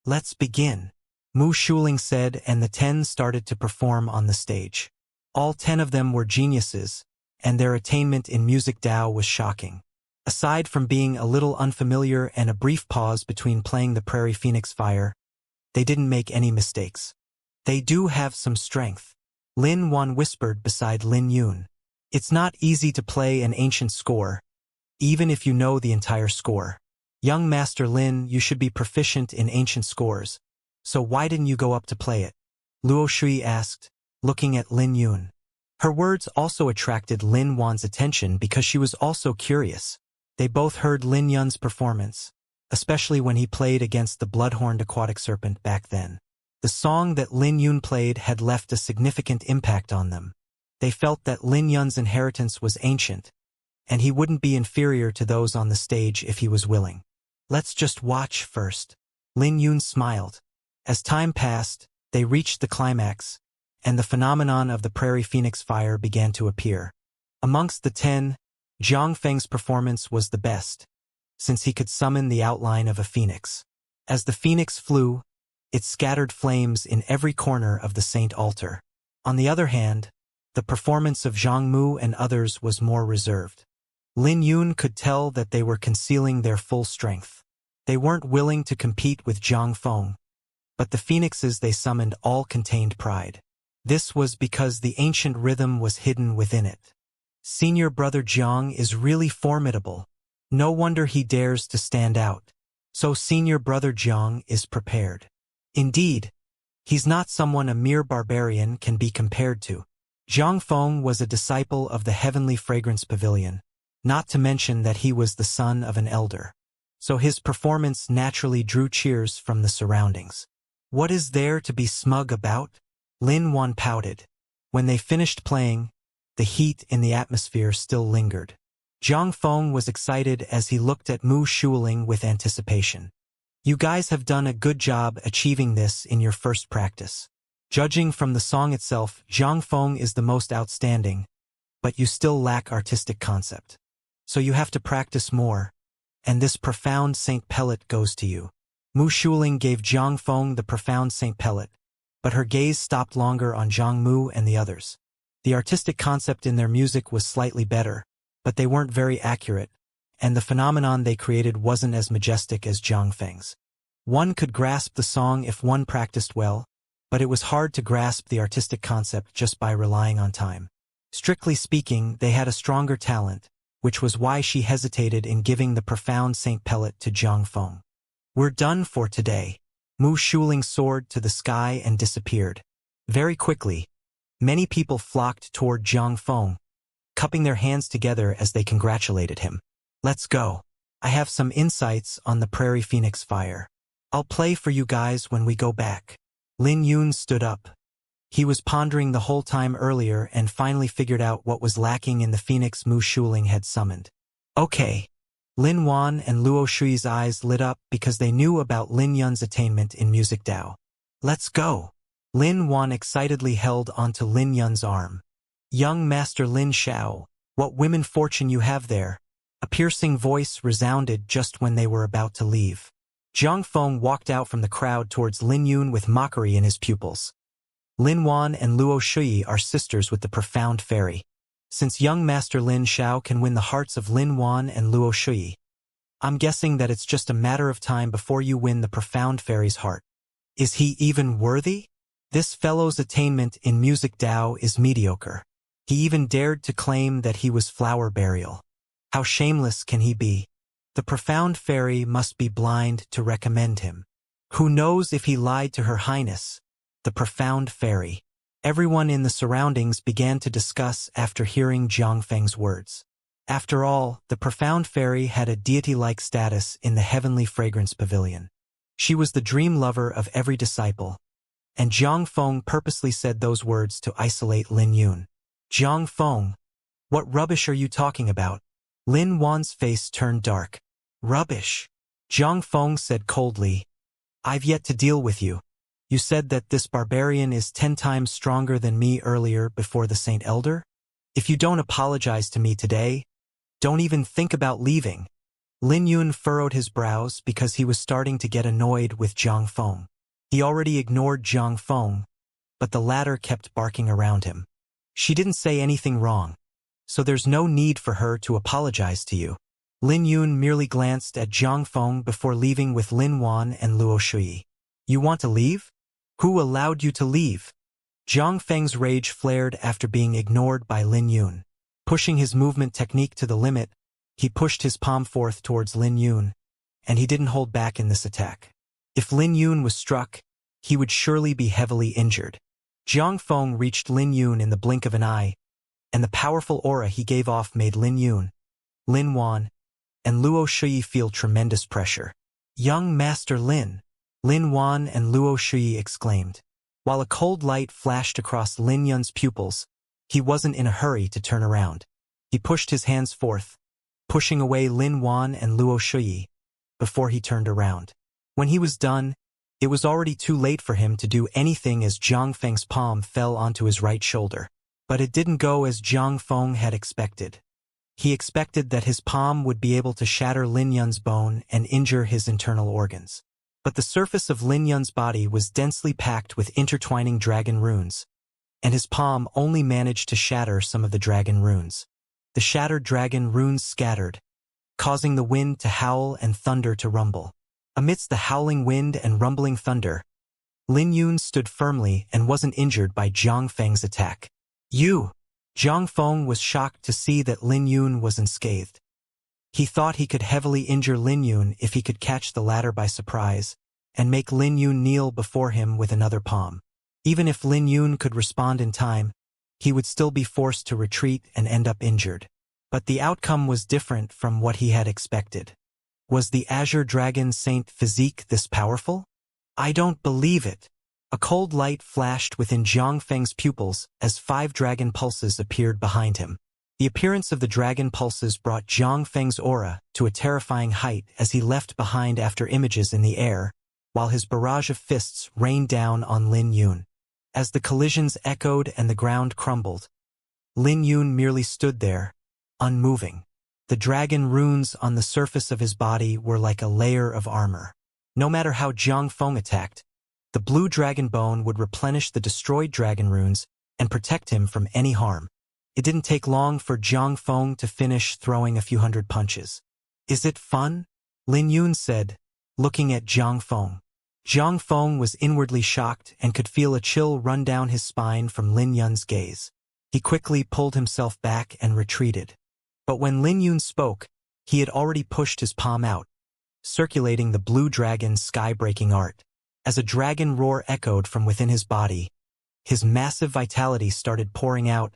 "Let's begin," Mu Shuling said, and the 10 started to perform on the stage. All 10 of them were geniuses, and their attainment in music Dao was shocking. Aside from being a little unfamiliar and a brief pause between playing the Prairie Phoenix Fire, they didn't make any mistakes. "They do have some strength," Lin Wan whispered beside Lin Yun. "It's not easy to play an ancient score, even if you know the entire score. Young Master Lin, you should be proficient in ancient scores, so why didn't you go up to play it?" Luo Shui asked, looking at Lin Yun. Her words also attracted Lin Wan's attention because she was also curious. They both heard Lin Yun's performance, especially when he played against the blood-horned aquatic serpent back then. The song that Lin Yun played had left a significant impact on them. They felt that Lin Yun's inheritance was ancient, and he wouldn't be inferior to those on the stage if he was willing. "Let's just watch first." Lin Yun smiled. As time passed, they reached the climax, and the phenomenon of the Prairie Phoenix Fire began to appear. Amongst the 10, Zhang Feng's performance was the best, since he could summon the outline of a phoenix. As the phoenix flew, it scattered flames in every corner of the saint altar. On the other hand, the performance of Zhang Mu and others was more reserved. Lin Yun could tell that they were concealing their full strength. They weren't willing to compete with Zhang Feng, but the phoenixes they summoned all contained pride. This was because the ancient rhythm was hidden within it. "Senior brother Jiang is really formidable. No wonder he dares to stand out. So senior brother Jiang is prepared. Indeed, he's not someone a mere barbarian can be compared to." Zhang Feng was a disciple of the Heavenly Fragrance Pavilion, not to mention that he was the son of an elder. So his performance naturally drew cheers from the surroundings. "What is there to be smug about?" Lin Wan pouted. When they finished playing, the heat in the atmosphere still lingered. Zhang Feng was excited as he looked at Mu Shuling with anticipation. "You guys have done a good job achieving this in your first practice. Judging from the song itself, Zhang Feng is the most outstanding, but you still lack artistic concept. So you have to practice more, and this profound Saint Pellet goes to you." Mu Shuling gave Zhang Feng the profound Saint Pellet, but her gaze stopped longer on Zhang Mu and the others. The artistic concept in their music was slightly better, but they weren't very accurate, and the phenomenon they created wasn't as majestic as Zhang Feng's. One could grasp the song if one practiced well, but it was hard to grasp the artistic concept just by relying on time. Strictly speaking, they had a stronger talent, which was why she hesitated in giving the profound Saint Pellet to Zhang Feng. "We're done for today." Mu Shuling soared to the sky and disappeared. Very quickly, many people flocked toward Zhang Feng, cupping their hands together as they congratulated him. "Let's go. I have some insights on the Prairie Phoenix Fire. I'll play for you guys when we go back." Lin Yun stood up. He was pondering the whole time earlier and finally figured out what was lacking in the phoenix Mu Shuling had summoned. Okay. Lin Yuan and Luo Shui's eyes lit up because they knew about Lin Yun's attainment in music Dao. Let's go. Lin Yuan excitedly held onto Lin Yun's arm. Young Master Lin Xiao, what women fortune you have there. A piercing voice resounded just when they were about to leave. Zhang Feng walked out from the crowd towards Lin Yun with mockery in his pupils. Lin Yuan and Luo Shui are sisters with the profound fairy. Since young Master Lin Xiao can win the hearts of Lin Yuan and Luo Shui, I'm guessing that it's just a matter of time before you win the profound fairy's heart. Is he even worthy? This fellow's attainment in music Dao is mediocre. He even dared to claim that he was flower burial. How shameless can he be? The profound fairy must be blind to recommend him. Who knows if he lied to Her Highness, the profound fairy? Everyone in the surroundings began to discuss after hearing Zhang Feng's words. After all, the profound fairy had a deity-like status in the heavenly fragrance pavilion. She was the dream lover of every disciple, and Zhang Feng purposely said those words to isolate Lin Yun. Zhang Feng, what rubbish are you talking about? Lin Yuan's face turned dark. Rubbish? Zhang Feng said coldly. I've yet to deal with you. You said that this barbarian is 10 times stronger than me earlier before the Saint Elder? If you don't apologize to me today, don't even think about leaving. Lin Yun furrowed his brows because he was starting to get annoyed with Zhang Feng. He already ignored Zhang Feng, but the latter kept barking around him. She didn't say anything wrong, so there's no need for her to apologize to you. Lin Yun merely glanced at Zhang Feng before leaving with Lin Yuan and Luo Shui. You want to leave? Who allowed you to leave? Zhang Feng's rage flared after being ignored by Lin Yun. Pushing his movement technique to the limit, he pushed his palm forth towards Lin Yun, and he didn't hold back in this attack. If Lin Yun was struck, he would surely be heavily injured. Zhang Feng reached Lin Yun in the blink of an eye, and the powerful aura he gave off made Lin Yun, Lin Yuan, and Luo Shui feel tremendous pressure. Young Master Lin, Lin Yuan and Luo Shui exclaimed. While a cold light flashed across Lin Yun's pupils, he wasn't in a hurry to turn around. He pushed his hands forth, pushing away Lin Yuan and Luo Shui, before he turned around. When he was done, it was already too late for him to do anything as Zhang Feng's palm fell onto his right shoulder. But it didn't go as Zhang Feng had expected. He expected that his palm would be able to shatter Lin Yun's bone and injure his internal organs. But the surface of Lin Yun's body was densely packed with intertwining dragon runes, and his palm only managed to shatter some of the dragon runes. The shattered dragon runes scattered, causing the wind to howl and thunder to rumble. Amidst the howling wind and rumbling thunder, Lin Yun stood firmly and wasn't injured by Zhang Feng's attack. You! Zhang Feng was shocked to see that Lin Yun was unscathed. He thought he could heavily injure Lin Yun if he could catch the latter by surprise and make Lin Yun kneel before him with another palm. Even if Lin Yun could respond in time, he would still be forced to retreat and end up injured. But the outcome was different from what he had expected. Was the Azure Dragon Saint physique this powerful? I don't believe it. A cold light flashed within Zhang Feng's pupils as 5 dragon pulses appeared behind him. The appearance of the dragon pulses brought Zhang Feng's aura to a terrifying height as he left behind after images in the air, while his barrage of fists rained down on Lin Yun. As the collisions echoed and the ground crumbled, Lin Yun merely stood there, unmoving. The dragon runes on the surface of his body were like a layer of armor. No matter how Zhang Feng attacked, the blue dragon bone would replenish the destroyed dragon runes and protect him from any harm. It didn't take long for Zhang Feng to finish throwing a few hundred punches. Is it fun? Lin Yun said, looking at Zhang Feng. Zhang Feng was inwardly shocked and could feel a chill run down his spine from Lin Yun's gaze. He quickly pulled himself back and retreated. But when Lin Yun spoke, he had already pushed his palm out, circulating the blue dragon's sky-breaking art. As a dragon roar echoed from within his body, his massive vitality started pouring out,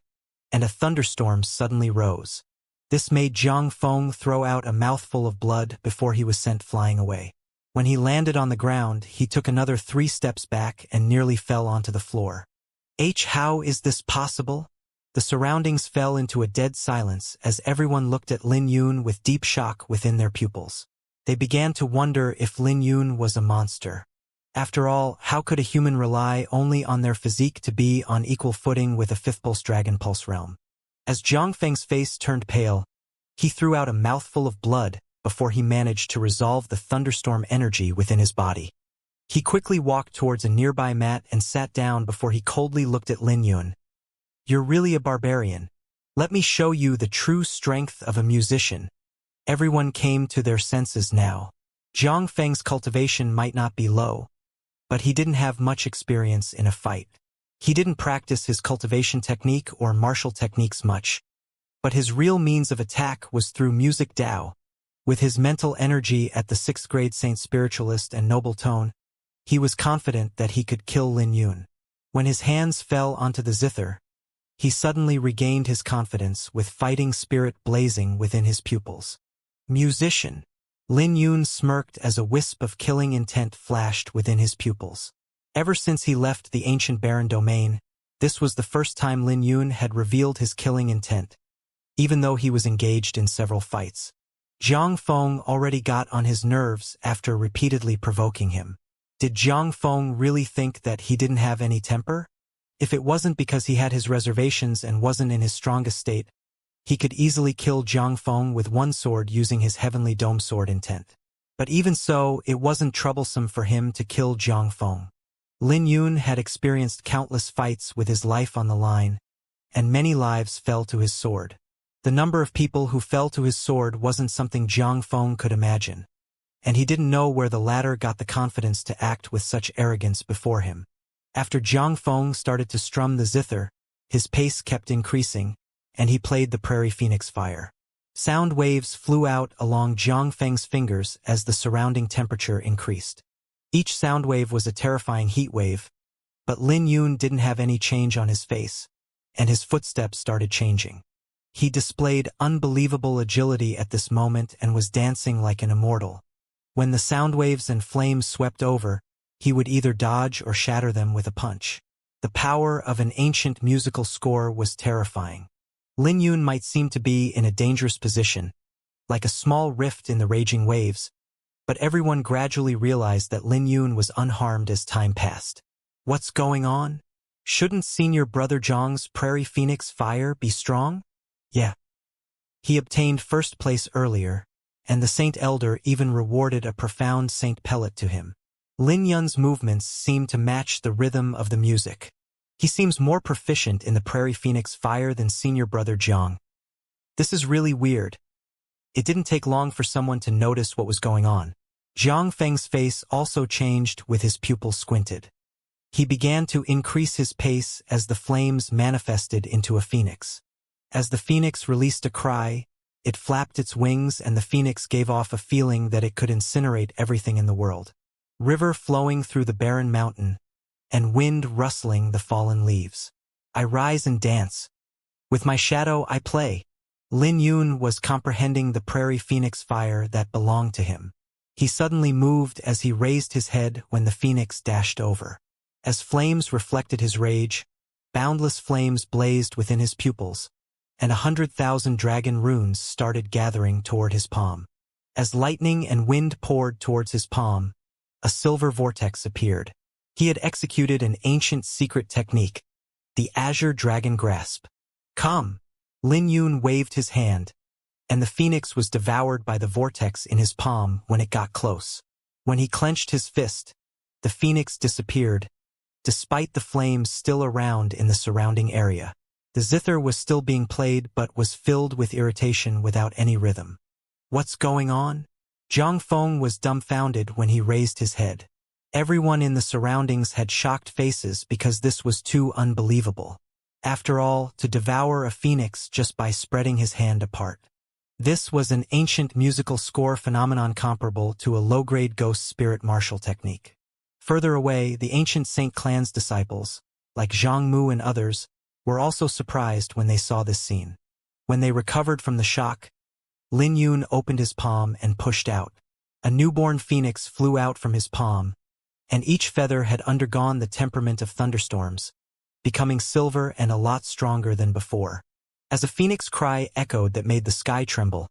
and a thunderstorm suddenly rose. This made Zhang Feng throw out a mouthful of blood before he was sent flying away. When he landed on the ground, he took another 3 steps back and nearly fell onto the floor. How is this possible? The surroundings fell into a dead silence as everyone looked at Lin Yun with deep shock within their pupils. They began to wonder if Lin Yun was a monster. After all, how could a human rely only on their physique to be on equal footing with a fifth pulse dragon pulse realm? As Zhang Feng's face turned pale, he threw out a mouthful of blood before he managed to resolve the thunderstorm energy within his body. He quickly walked towards a nearby mat and sat down before he coldly looked at Lin Yun. You're really a barbarian. Let me show you the true strength of a musician. Everyone came to their senses now. Zhang Feng's cultivation might not be low, but he didn't have much experience in a fight. He didn't practice his cultivation technique or martial techniques much, but his real means of attack was through music Dao. With his mental energy at the 6th grade Saint Spiritualist and noble tone, he was confident that he could kill Lin Yun. When his hands fell onto the zither, he suddenly regained his confidence with fighting spirit blazing within his pupils. Musician. Lin Yun smirked as a wisp of killing intent flashed within his pupils. Ever since he left the ancient barren domain, this was the first time Lin Yun had revealed his killing intent, even though he was engaged in several fights. Zhang Feng already got on his nerves after repeatedly provoking him. Did Zhang Feng really think that he didn't have any temper? If it wasn't because he had his reservations and wasn't in his strongest state, he could easily kill Zhang Feng with one sword using his heavenly dome sword intent. But even so, it wasn't troublesome for him to kill Zhang Feng. Lin Yun had experienced countless fights with his life on the line, and many lives fell to his sword. The number of people who fell to his sword wasn't something Zhang Feng could imagine, and he didn't know where the latter got the confidence to act with such arrogance before him. After Zhang Feng started to strum the zither, his pace kept increasing, and he played the Prairie Phoenix Fire. Sound waves flew out along Zhang Feng's fingers as the surrounding temperature increased. Each sound wave was a terrifying heat wave, but Lin Yun didn't have any change on his face, and his footsteps started changing. He displayed unbelievable agility at this moment and was dancing like an immortal. When the sound waves and flames swept over, he would either dodge or shatter them with a punch. The power of an ancient musical score was terrifying. Lin Yun might seem to be in a dangerous position, like a small rift in the raging waves, but everyone gradually realized that Lin Yun was unharmed as time passed. What's going on? Shouldn't senior brother Zhang's Prairie Phoenix Fire be strong? Yeah. He obtained first place earlier, and the Saint Elder even rewarded a profound Saint Pellet to him. Lin Yun's movements seem to match the rhythm of the music. He seems more proficient in the Prairie Phoenix Fire than senior brother Zhang. This is really weird. It didn't take long for someone to notice what was going on. Zhang Feng's face also changed with his pupils squinted. He began to increase his pace as the flames manifested into a phoenix. As the phoenix released a cry, it flapped its wings and the phoenix gave off a feeling that it could incinerate everything in the world. River flowing through the barren mountain, and wind rustling the fallen leaves. I rise and dance. With my shadow I play. Lin Yun was comprehending the Prairie Phoenix Fire that belonged to him. He suddenly moved as he raised his head when the phoenix dashed over. As flames reflected his rage, boundless flames blazed within his pupils, and 100,000 dragon runes started gathering toward his palm. As lightning and wind poured towards his palm, a silver vortex appeared. He had executed an ancient secret technique, the Azure Dragon Grasp. Come! Lin Yun waved his hand, and the phoenix was devoured by the vortex in his palm when it got close. When he clenched his fist, the phoenix disappeared, despite the flames still around in the surrounding area. The zither was still being played but was filled with irritation without any rhythm. What's going on? Zhang Feng was dumbfounded when he raised his head. Everyone in the surroundings had shocked faces because this was too unbelievable. After all, to devour a phoenix just by spreading his hand apart. This was an ancient musical score phenomenon comparable to a low-grade ghost spirit martial technique. Further away, the ancient Saint Clan's disciples, like Zhang Mu and others, were also surprised when they saw this scene. When they recovered from the shock, Lin Yun opened his palm and pushed out. A newborn phoenix flew out from his palm, and each feather had undergone the temperament of thunderstorms, becoming silver and a lot stronger than before. As a phoenix cry echoed that made the sky tremble,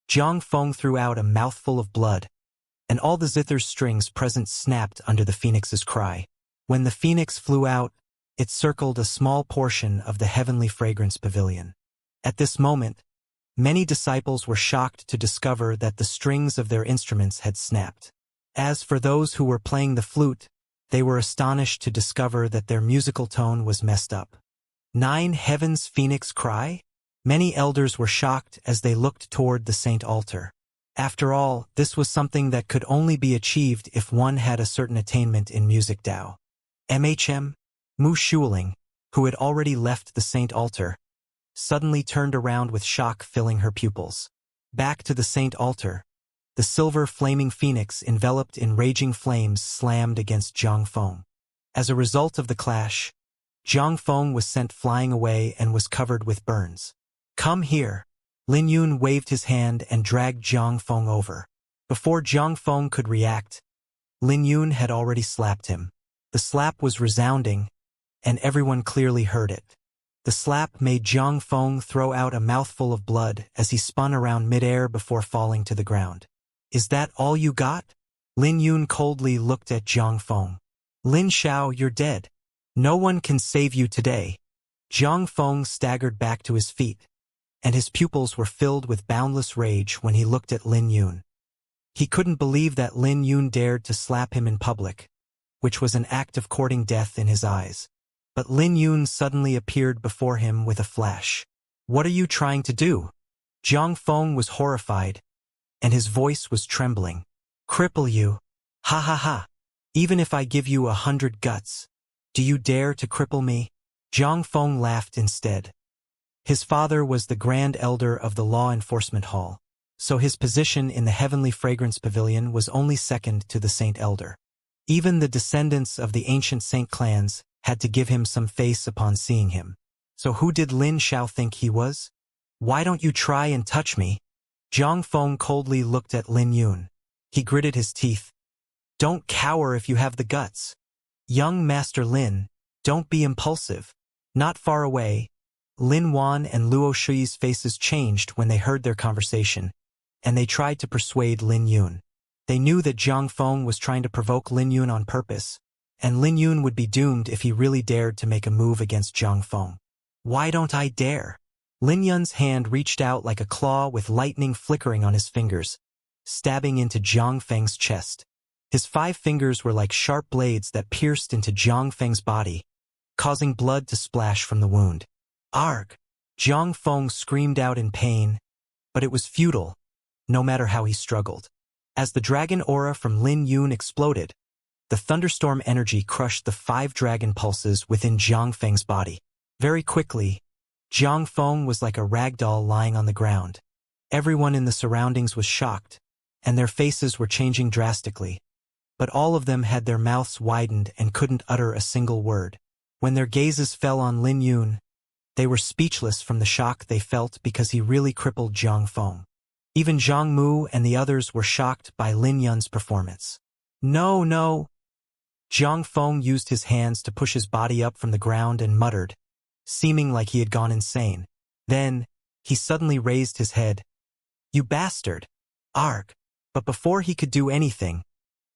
Jiang Feng threw out a mouthful of blood, and all the zither's strings present snapped under the phoenix's cry. When the phoenix flew out, it circled a small portion of the heavenly fragrance pavilion. At this moment, many disciples were shocked to discover that the strings of their instruments had snapped. As for those who were playing the flute, they were astonished to discover that their musical tone was messed up. 9 Heaven's Phoenix Cry? Many elders were shocked as they looked toward the saint altar. After all, this was something that could only be achieved if one had a certain attainment in music Dao. Mu Shuling, who had already left the saint altar, suddenly turned around with shock filling her pupils. Back to the saint altar, the silver flaming phoenix enveloped in raging flames slammed against Jiang Feng. As a result of the clash, Jiang Feng was sent flying away and was covered with burns. Come here. Lin Yun waved his hand and dragged Jiang Feng over. Before Jiang Feng could react, Lin Yun had already slapped him. The slap was resounding, and everyone clearly heard it. The slap made Jiang Feng throw out a mouthful of blood as he spun around midair before falling to the ground. Is that all you got? Lin Yun coldly looked at Jiang Feng. Lin Xiao, you're dead. No one can save you today. Jiang Feng staggered back to his feet, and his pupils were filled with boundless rage when he looked at Lin Yun. He couldn't believe that Lin Yun dared to slap him in public, which was an act of courting death in his eyes. But Lin Yun suddenly appeared before him with a flash. What are you trying to do? Jiang Feng was horrified, and his voice was trembling. Cripple you? Ha ha ha. Even if I give you 100 guts, do you dare to cripple me? Jiang Feng laughed instead. His father was the Grand Elder of the Law Enforcement Hall, so his position in the Heavenly Fragrance Pavilion was only second to the Saint Elder. Even the descendants of the ancient Saint clans had to give him some face upon seeing him. So who did Lin Xiao think he was? Why don't you try and touch me? Jiang Feng coldly looked at Lin Yun. He gritted his teeth. Don't cower if you have the guts. Young Master Lin, don't be impulsive. Not far away, Lin Wan and Luo Shui's faces changed when they heard their conversation, and they tried to persuade Lin Yun. They knew that Jiang Feng was trying to provoke Lin Yun on purpose, and Lin Yun would be doomed if he really dared to make a move against Jiang Feng. Why don't I dare? Lin Yun's hand reached out like a claw with lightning flickering on his fingers, stabbing into Jiang Feng's chest. His 5 fingers were like sharp blades that pierced into Jiang Feng's body, causing blood to splash from the wound. Arg! Jiang Feng screamed out in pain, but it was futile, no matter how he struggled. As the dragon aura from Lin Yun exploded, the thunderstorm energy crushed the 5 dragon pulses within Jiang Feng's body. Very quickly, Jiang Feng was like a rag doll lying on the ground. Everyone in the surroundings was shocked, and their faces were changing drastically. But all of them had their mouths widened and couldn't utter a single word. When their gazes fell on Lin Yun, they were speechless from the shock they felt because he really crippled Jiang Feng. Even Zhang Mu and the others were shocked by Lin Yun's performance. No, no! Jiang Feng used his hands to push his body up from the ground and muttered, seeming like he had gone insane. Then, he suddenly raised his head. You bastard! Arg! But before he could do anything,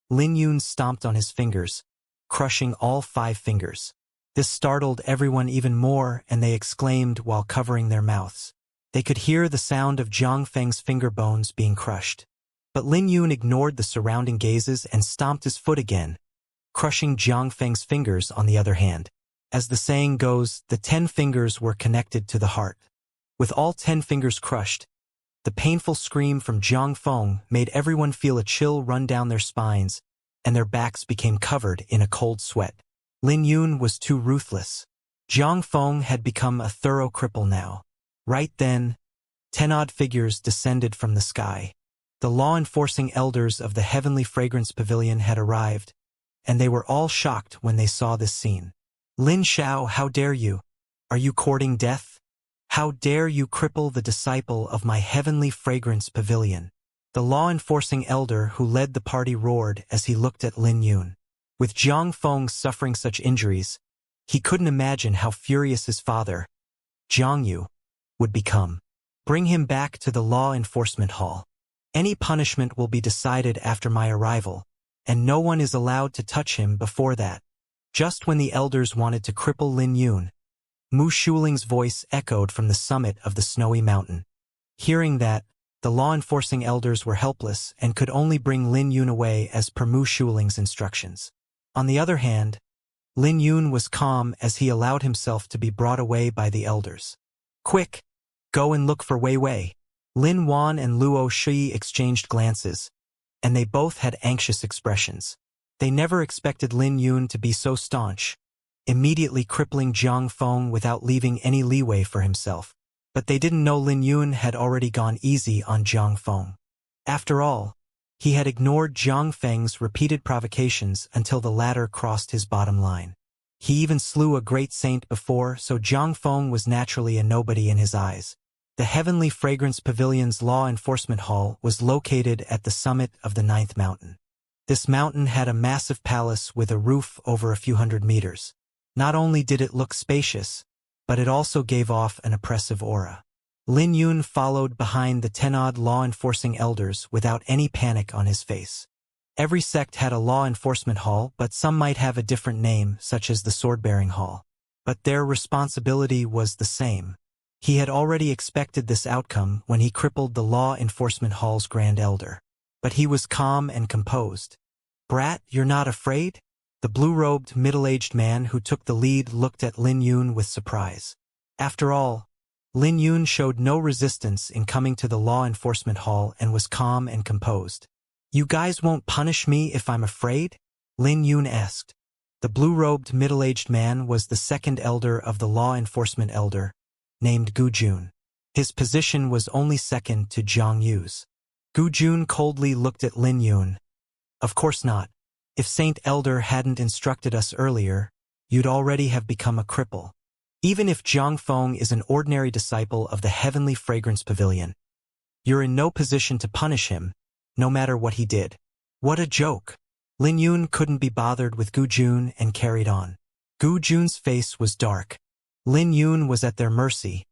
Lin Yun stomped on his fingers, crushing all 5 fingers. This startled everyone even more, and they exclaimed while covering their mouths. They could hear the sound of Jiang Feng's finger bones being crushed. But Lin Yun ignored the surrounding gazes and stomped his foot again, crushing Jiang Feng's fingers on the other hand. As the saying goes, the 10 fingers were connected to the heart. With all 10 fingers crushed, the painful scream from Jiang Feng made everyone feel a chill run down their spines, and their backs became covered in a cold sweat. Lin Yun was too ruthless. Jiang Feng had become a thorough cripple now. Right then, 10 odd figures descended from the sky. The law-enforcing elders of the Heavenly Fragrance Pavilion had arrived, and they were all shocked when they saw this scene. Lin Xiao, how dare you? Are you courting death? How dare you cripple the disciple of my Heavenly Fragrance Pavilion? The law-enforcing elder who led the party roared as he looked at Lin Yun. With Jiang Feng suffering such injuries, He couldn't imagine how furious his father, Xianxia, would become. Bring him back to the law enforcement hall. Any punishment will be decided after my arrival, and no one is allowed to touch him before that. Just when the elders wanted to cripple Lin Yun, Mu Shuling's voice echoed from the summit of the snowy mountain. Hearing that, the law-enforcing elders were helpless and could only bring Lin Yun away as per Mu Shuling's instructions. On the other hand, Lin Yun was calm as he allowed himself to be brought away by the elders. Quick! Go and look for Wei Wei. Lin Wan and Luo Shi exchanged glances, and they both had anxious expressions. They never expected Lin Yun to be so staunch, immediately crippling Jiang Feng without leaving any leeway for himself. But they didn't know Lin Yun had already gone easy on Jiang Feng. After all, he had ignored Jiang Feng's repeated provocations until the latter crossed his bottom line. He even slew a great saint before, so Jiang Feng was naturally a nobody in his eyes. The Heavenly Fragrance Pavilion's law enforcement hall was located at the summit of the 9th mountain. This mountain had a massive palace with a roof over a few hundred meters. Not only did it look spacious, but it also gave off an oppressive aura. Lin Yun followed behind the 10-odd law-enforcing elders without any panic on his face. Every sect had a law enforcement hall, but some might have a different name, such as the sword-bearing hall. But their responsibility was the same. He had already expected this outcome when he crippled the law enforcement hall's grand elder. But he was calm and composed. "Brat, you're not afraid?" The blue-robed, middle-aged man who took the lead looked at Lin Yun with surprise. After all, Lin Yun showed no resistance in coming to the law enforcement hall and was calm and composed. "You guys won't punish me if I'm afraid?" Lin Yun asked. The blue-robed, middle-aged man was the second elder of the law enforcement elder, named Gu Jun. His position was only second to Zhang Yu's. Gu Jun coldly looked at Lin Yun. "Of course not. If Saint Elder hadn't instructed us earlier, you'd already have become a cripple. Even if Jiang Feng is an ordinary disciple of the Heavenly Fragrance Pavilion, you're in no position to punish him, no matter what he did." What a joke! Lin Yun couldn't be bothered with Gu Jun and carried on. Gu Jun's face was dark. Lin Yun was at their mercy,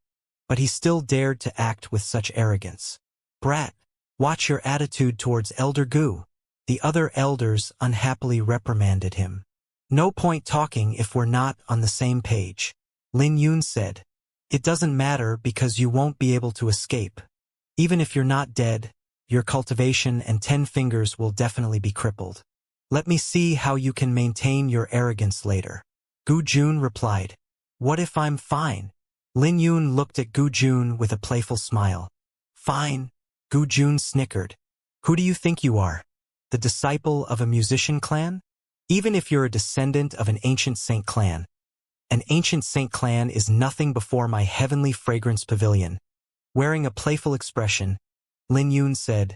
but he still dared to act with such arrogance. "Brat, watch your attitude towards Elder Gu." The other elders unhappily reprimanded him. "No point talking if we're not on the same page," Lin Yun said. "It doesn't matter because you won't be able to escape. Even if you're not dead, your cultivation and 10 fingers will definitely be crippled. Let me see how you can maintain your arrogance later." Gu Jun replied. "What if I'm fine?" Lin Yun looked at Gu Jun with a playful smile. "Fine?" Gu Jun snickered. "Who do you think you are? The disciple of a musician clan? Even if you're a descendant of an ancient saint clan. An ancient saint clan is nothing before my Heavenly Fragrance Pavilion." Wearing a playful expression, Lin Yun said,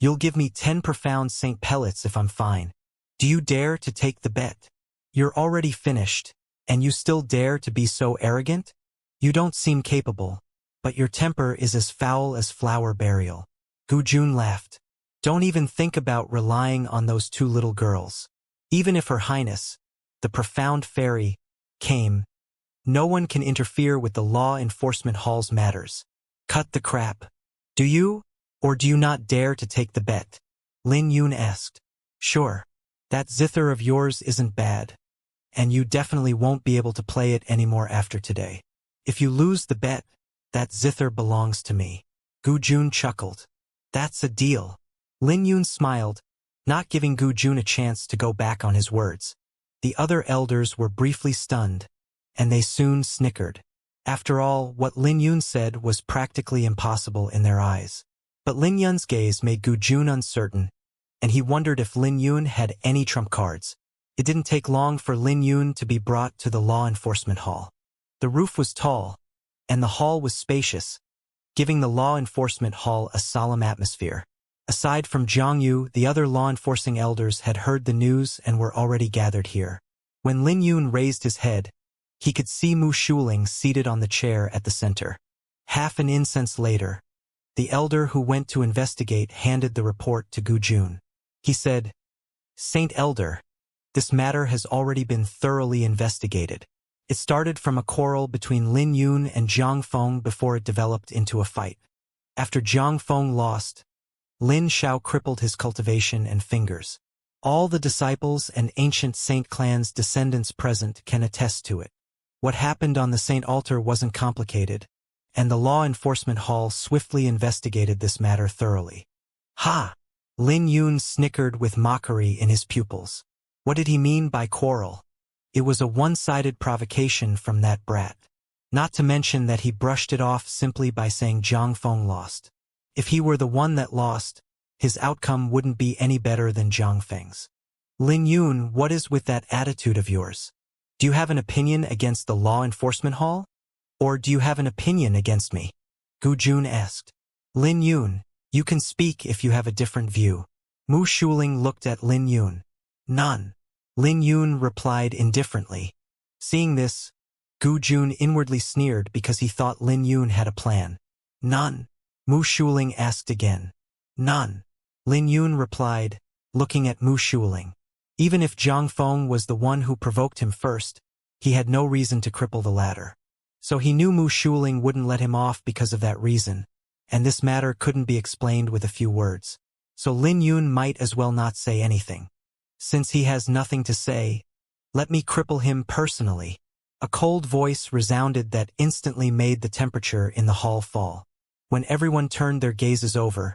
"You'll give me 10 profound saint pellets if I'm fine. Do you dare to take the bet? You're already finished, and you still dare to be so arrogant? You don't seem capable, but your temper is as foul as flower burial." Gu Jun laughed. "Don't even think about relying on those 2 little girls. Even if Her Highness, the profound fairy, came, no one can interfere with the law enforcement hall's matters. Cut the crap. Do you, or do you not dare to take the bet?" Lin Yun asked. "Sure. That zither of yours isn't bad, and you definitely won't be able to play it anymore after today. If you lose the bet, that zither belongs to me." Gu Jun chuckled. "That's a deal." Lin Yun smiled, not giving Gu Jun a chance to go back on his words. The other elders were briefly stunned, and they soon snickered. After all, what Lin Yun said was practically impossible in their eyes. But Lin Yun's gaze made Gu Jun uncertain, and he wondered if Lin Yun had any trump cards. It didn't take long for Lin Yun to be brought to the law enforcement hall. The roof was tall, and the hall was spacious, giving the law enforcement hall a solemn atmosphere. Aside from Zhang Yu, the other law-enforcing elders had heard the news and were already gathered here. When Lin Yun raised his head, he could see Mu Shuling seated on the chair at the center. Half an incense later, the elder who went to investigate handed the report to Gu Jun. He said, "Saint Elder, this matter has already been thoroughly investigated. It started from a quarrel between Lin Yun and Zhang Feng before it developed into a fight. After Zhang Feng lost, Lin Xiao crippled his cultivation and fingers. All the disciples and ancient saint clan's descendants present can attest to it. What happened on the saint altar wasn't complicated, and the law enforcement hall swiftly investigated this matter thoroughly. Ha! Lin Yun snickered with mockery in his pupils. What did he mean by quarrel? It was a one-sided provocation from that brat. Not to mention that he brushed it off simply by saying Zhang Feng lost. If he were the one that lost, his outcome wouldn't be any better than Zhang Feng's. Lin Yun, what is with that attitude of yours? Do you have an opinion against the law enforcement hall? Or do you have an opinion against me? Gu Jun asked. Lin Yun, you can speak if you have a different view. Mu Shuling looked at Lin Yun. None. Lin Yun replied indifferently. Seeing this, Gu Jun inwardly sneered because he thought Lin Yun had a plan. None. Mu Shuling asked again. None. Lin Yun replied, looking at Mu Shuling. Even if Zhang Feng was the one who provoked him first, he had no reason to cripple the latter. So he knew Mu Shuling wouldn't let him off because of that reason, and this matter couldn't be explained with a few words. So Lin Yun might as well not say anything. Since he has nothing to say, let me cripple him personally. A cold voice resounded that instantly made the temperature in the hall fall. When everyone turned their gazes over,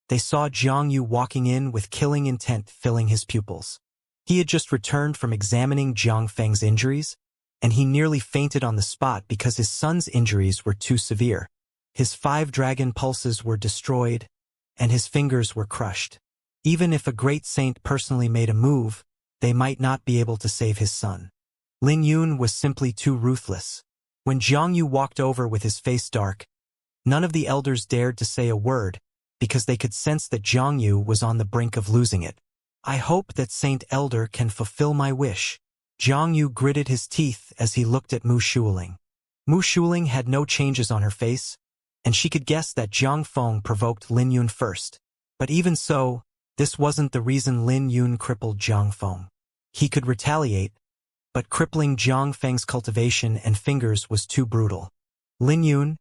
they saw Jiang Yu walking in with killing intent filling his pupils. He had just returned from examining Zhang Feng's injuries, and he nearly fainted on the spot because his son's injuries were too severe. His 5 dragon pulses were destroyed, and his fingers were crushed. Even if a great saint personally made a move, they might not be able to save his son. Lin Yun was simply too ruthless. When Jiang Yu walked over with his face dark, none of the elders dared to say a word, because they could sense that Jiang Yu was on the brink of losing it. I hope that Saint Elder can fulfill my wish. Jiang Yu gritted his teeth as he looked at Mu Shuling. Mu Shuling had no changes on her face, and she could guess that Zhang Feng provoked Lin Yun first. But even so, this wasn't the reason Lin Yun crippled Zhang Feng. He could retaliate, but crippling Zhang Feng's cultivation and fingers was too brutal. Lin Yun,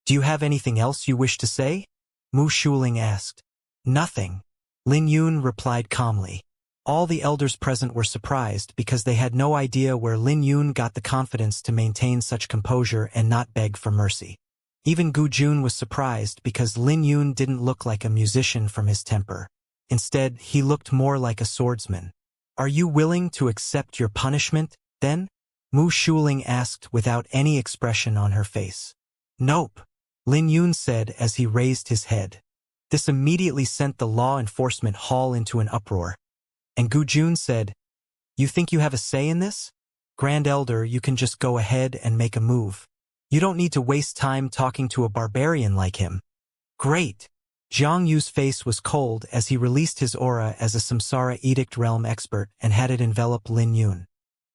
do you have anything else you wish to say? Mu Shuling asked. Nothing. Lin Yun replied calmly. All the elders present were surprised because they had no idea where Lin Yun got the confidence to maintain such composure and not beg for mercy. Even Gu Jun was surprised because Lin Yun didn't look like a musician from his temper. Instead, he looked more like a swordsman. Are you willing to accept your punishment, then? Mu Shuling asked without any expression on her face. Nope, Lin Yun said as he raised his head. This immediately sent the law enforcement hall into an uproar. And Gu Jun said, you think you have a say in this? Grand Elder, you can just go ahead and make a move. You don't need to waste time talking to a barbarian like him. Great. Jiang Yu's face was cold as he released his aura as a Samsara Edict Realm expert and had it envelop Lin Yun.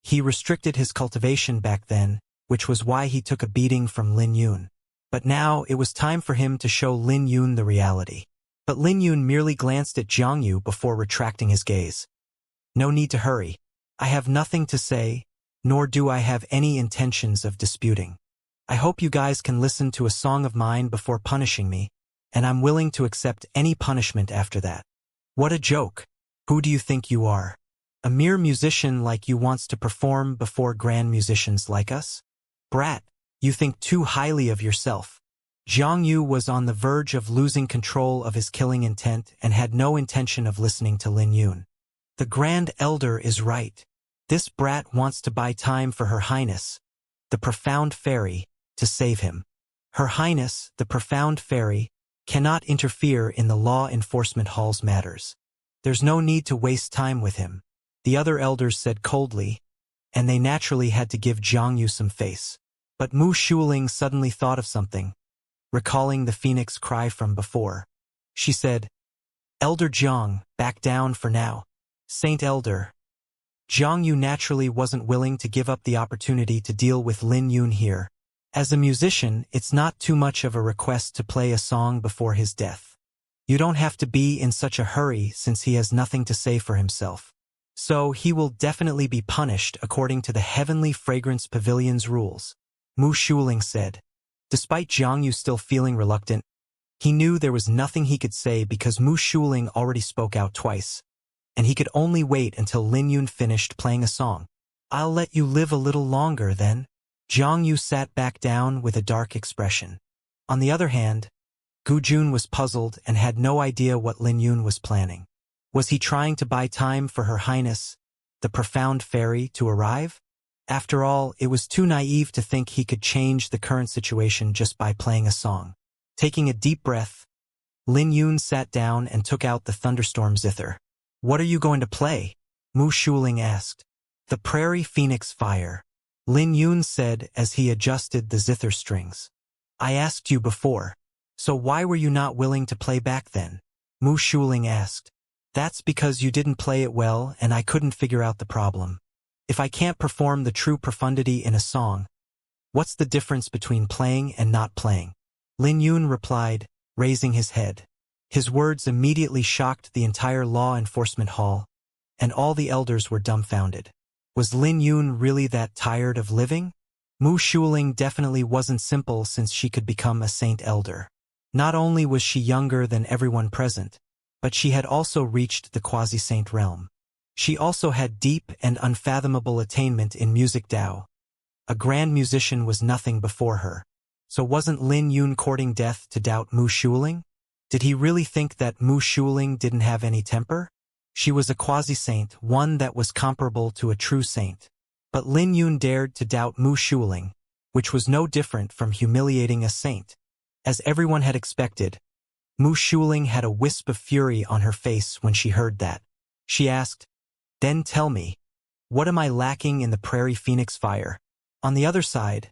He restricted his cultivation back then, which was why he took a beating from Lin Yun. But now it was time for him to show Lin Yun the reality. But Lin Yun merely glanced at Jiang Yu before retracting his gaze. No need to hurry. I have nothing to say, nor do I have any intentions of disputing. I hope you guys can listen to a song of mine before punishing me, and I'm willing to accept any punishment after that. What a joke. Who do you think you are? A mere musician like you wants to perform before grand musicians like us? Brat, you think too highly of yourself. Jiang Yu was on the verge of losing control of his killing intent and had no intention of listening to Lin Yun. The Grand Elder is right. This brat wants to buy time for Her Highness, the Profound Fairy, to save him. Her Highness, the Profound Fairy, cannot interfere in the law enforcement hall's matters. There's no need to waste time with him, the other elders said coldly, and they naturally had to give Jiang Yu some face. But Mu Shuling suddenly thought of something, recalling the phoenix cry from before. She said, Elder Jiang, back down for now. Saint Elder. Jiang Yu naturally wasn't willing to give up the opportunity to deal with Lin Yun here. As a musician, it's not too much of a request to play a song before his death. You don't have to be in such a hurry since he has nothing to say for himself. So he will definitely be punished according to the Heavenly Fragrance Pavilion's rules, Mu Shuling said. Despite Xianxia still feeling reluctant, he knew there was nothing he could say because Mu Shuling already spoke out twice, and he could only wait until Lin Yun finished playing a song. I'll let you live a little longer then. Xianxia sat back down with a dark expression. On the other hand, Gu Jun was puzzled and had no idea what Lin Yun was planning. Was he trying to buy time for Her Highness, the profound fairy, to arrive? After all, it was too naive to think he could change the current situation just by playing a song. Taking a deep breath, Lin Yun sat down and took out the thunderstorm zither. What are you going to play? Mu Shuling asked. The Prairie Phoenix Fire, Lin Yun said as he adjusted the zither strings. I asked you before, so why were you not willing to play back then? Mu Shuling asked. That's because you didn't play it well and I couldn't figure out the problem. If I can't perform the true profundity in a song, what's the difference between playing and not playing? Lin Yun replied, raising his head. His words immediately shocked the entire law enforcement hall, and all the elders were dumbfounded. Was Lin Yun really that tired of living? Mu Shuling definitely wasn't simple since she could become a saint elder. Not only was she younger than everyone present, but she had also reached the quasi-saint realm. She also had deep and unfathomable attainment in music Dao. A grand musician was nothing before her. So wasn't Lin Yun courting death to doubt Mu Shuling? Did he really think that Mu Shuling didn't have any temper? She was a quasi-saint, one that was comparable to a true saint. But Lin Yun dared to doubt Mu Shuling, which was no different from humiliating a saint. As everyone had expected, Mu Shuling had a wisp of fury on her face when she heard that. She asked, then tell me, what am I lacking in the Prairie Phoenix Fire? On the other side,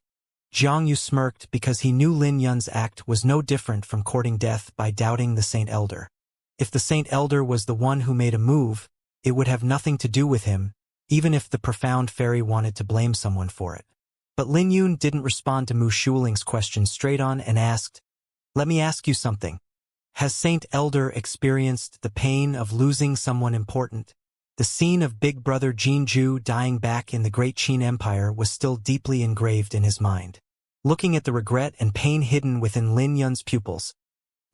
Xianxia smirked because he knew Lin Yun's act was no different from courting death by doubting the Saint Elder. If the Saint Elder was the one who made a move, it would have nothing to do with him, even if the profound fairy wanted to blame someone for it. But Lin Yun didn't respond to Mu Shuling's question straight on and asked, let me ask you something. Has Saint Elder experienced the pain of losing someone important? The scene of Big Brother Jinju dying back in the Great Qin Empire was still deeply engraved in his mind. Looking at the regret and pain hidden within Lin Yun's pupils,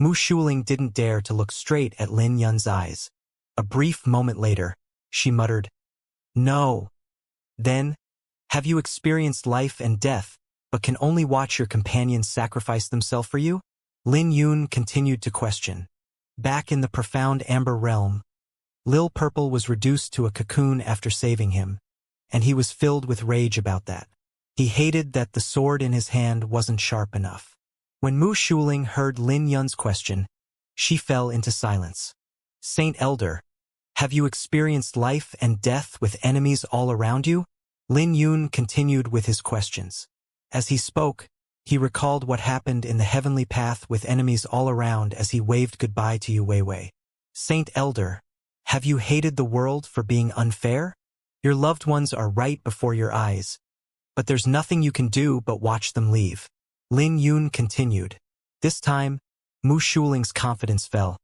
Mu Shuling didn't dare to look straight at Lin Yun's eyes. A brief moment later, she muttered, no. Then, have you experienced life and death, but can only watch your companions sacrifice themselves for you? Lin Yun continued to question. Back in the profound amber realm, Lil Purple was reduced to a cocoon after saving him, and he was filled with rage about that. He hated that the sword in his hand wasn't sharp enough. When Mu Shuling heard Lin Yun's question, she fell into silence. Saint Elder, have you experienced life and death with enemies all around you? Lin Yun continued with his questions. As he spoke, he recalled what happened in the heavenly path with enemies all around as he waved goodbye to Yu Weiwei. Saint Elder, have you hated the world for being unfair? Your loved ones are right before your eyes, but there's nothing you can do but watch them leave. Lin Yun continued. This time, Mu Shuling's confidence fell,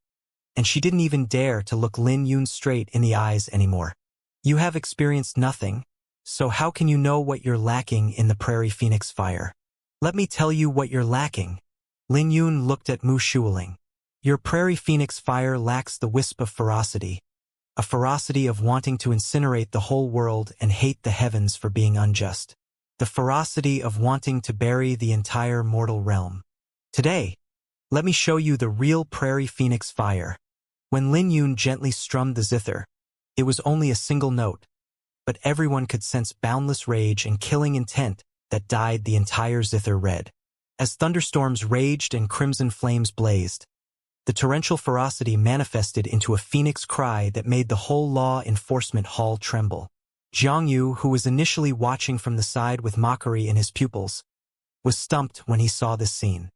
and she didn't even dare to look Lin Yun straight in the eyes anymore. You have experienced nothing, so how can you know what you're lacking in the Prairie Phoenix Fire? Let me tell you what you're lacking. Lin Yun looked at Mu Shuling. Your Prairie Phoenix Fire lacks the wisp of ferocity, a ferocity of wanting to incinerate the whole world and hate the heavens for being unjust, the ferocity of wanting to bury the entire mortal realm. Today, let me show you the real Prairie Phoenix Fire. When Lin Yun gently strummed the zither, it was only a single note, but everyone could sense boundless rage and killing intent that dyed the entire zither red. As thunderstorms raged and crimson flames blazed, the torrential ferocity manifested into a phoenix cry that made the whole law enforcement hall tremble. Xianxia, who was initially watching from the side with mockery in his pupils, was stumped when he saw this scene.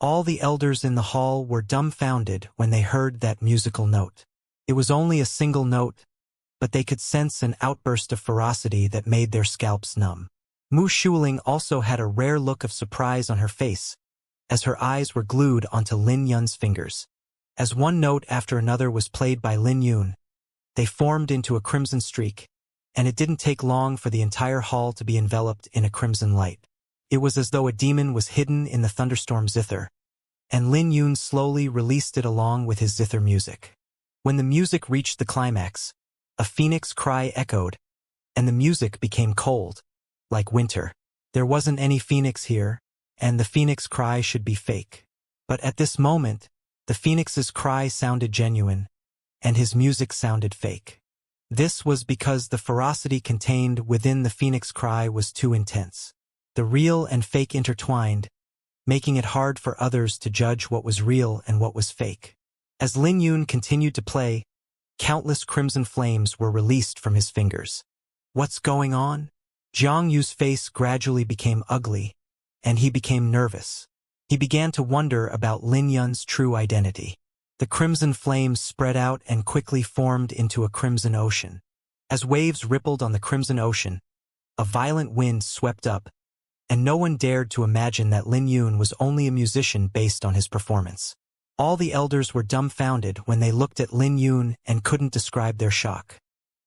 All the elders in the hall were dumbfounded when they heard that musical note. It was only a single note, but they could sense an outburst of ferocity that made their scalps numb. Mu Shuling also had a rare look of surprise on her face, as her eyes were glued onto Lin Yun's fingers. As one note after another was played by Lin Yun, They formed into a crimson streak, and it didn't take long for the entire hall to be enveloped in a crimson light. It was as though a demon was hidden in the thunderstorm zither, and Lin Yun slowly released it along with his zither music. When the music reached the climax, a phoenix cry echoed, and the music became cold, like winter. There wasn't any phoenix here, and the phoenix cry should be fake. But at this moment, the phoenix's cry sounded genuine, and his music sounded fake. This was because the ferocity contained within the phoenix cry was too intense. The real and fake intertwined, making it hard for others to judge what was real and what was fake. As Lin Yun continued to play, countless crimson flames were released from his fingers. What's going on? Jiang Yu's face gradually became ugly, and he became nervous. He began to wonder about Lin Yun's true identity. The crimson flames spread out and quickly formed into a crimson ocean. As waves rippled on the crimson ocean, a violent wind swept up, and no one dared to imagine that Lin Yun was only a musician based on his performance. All the elders were dumbfounded when they looked at Lin Yun and couldn't describe their shock.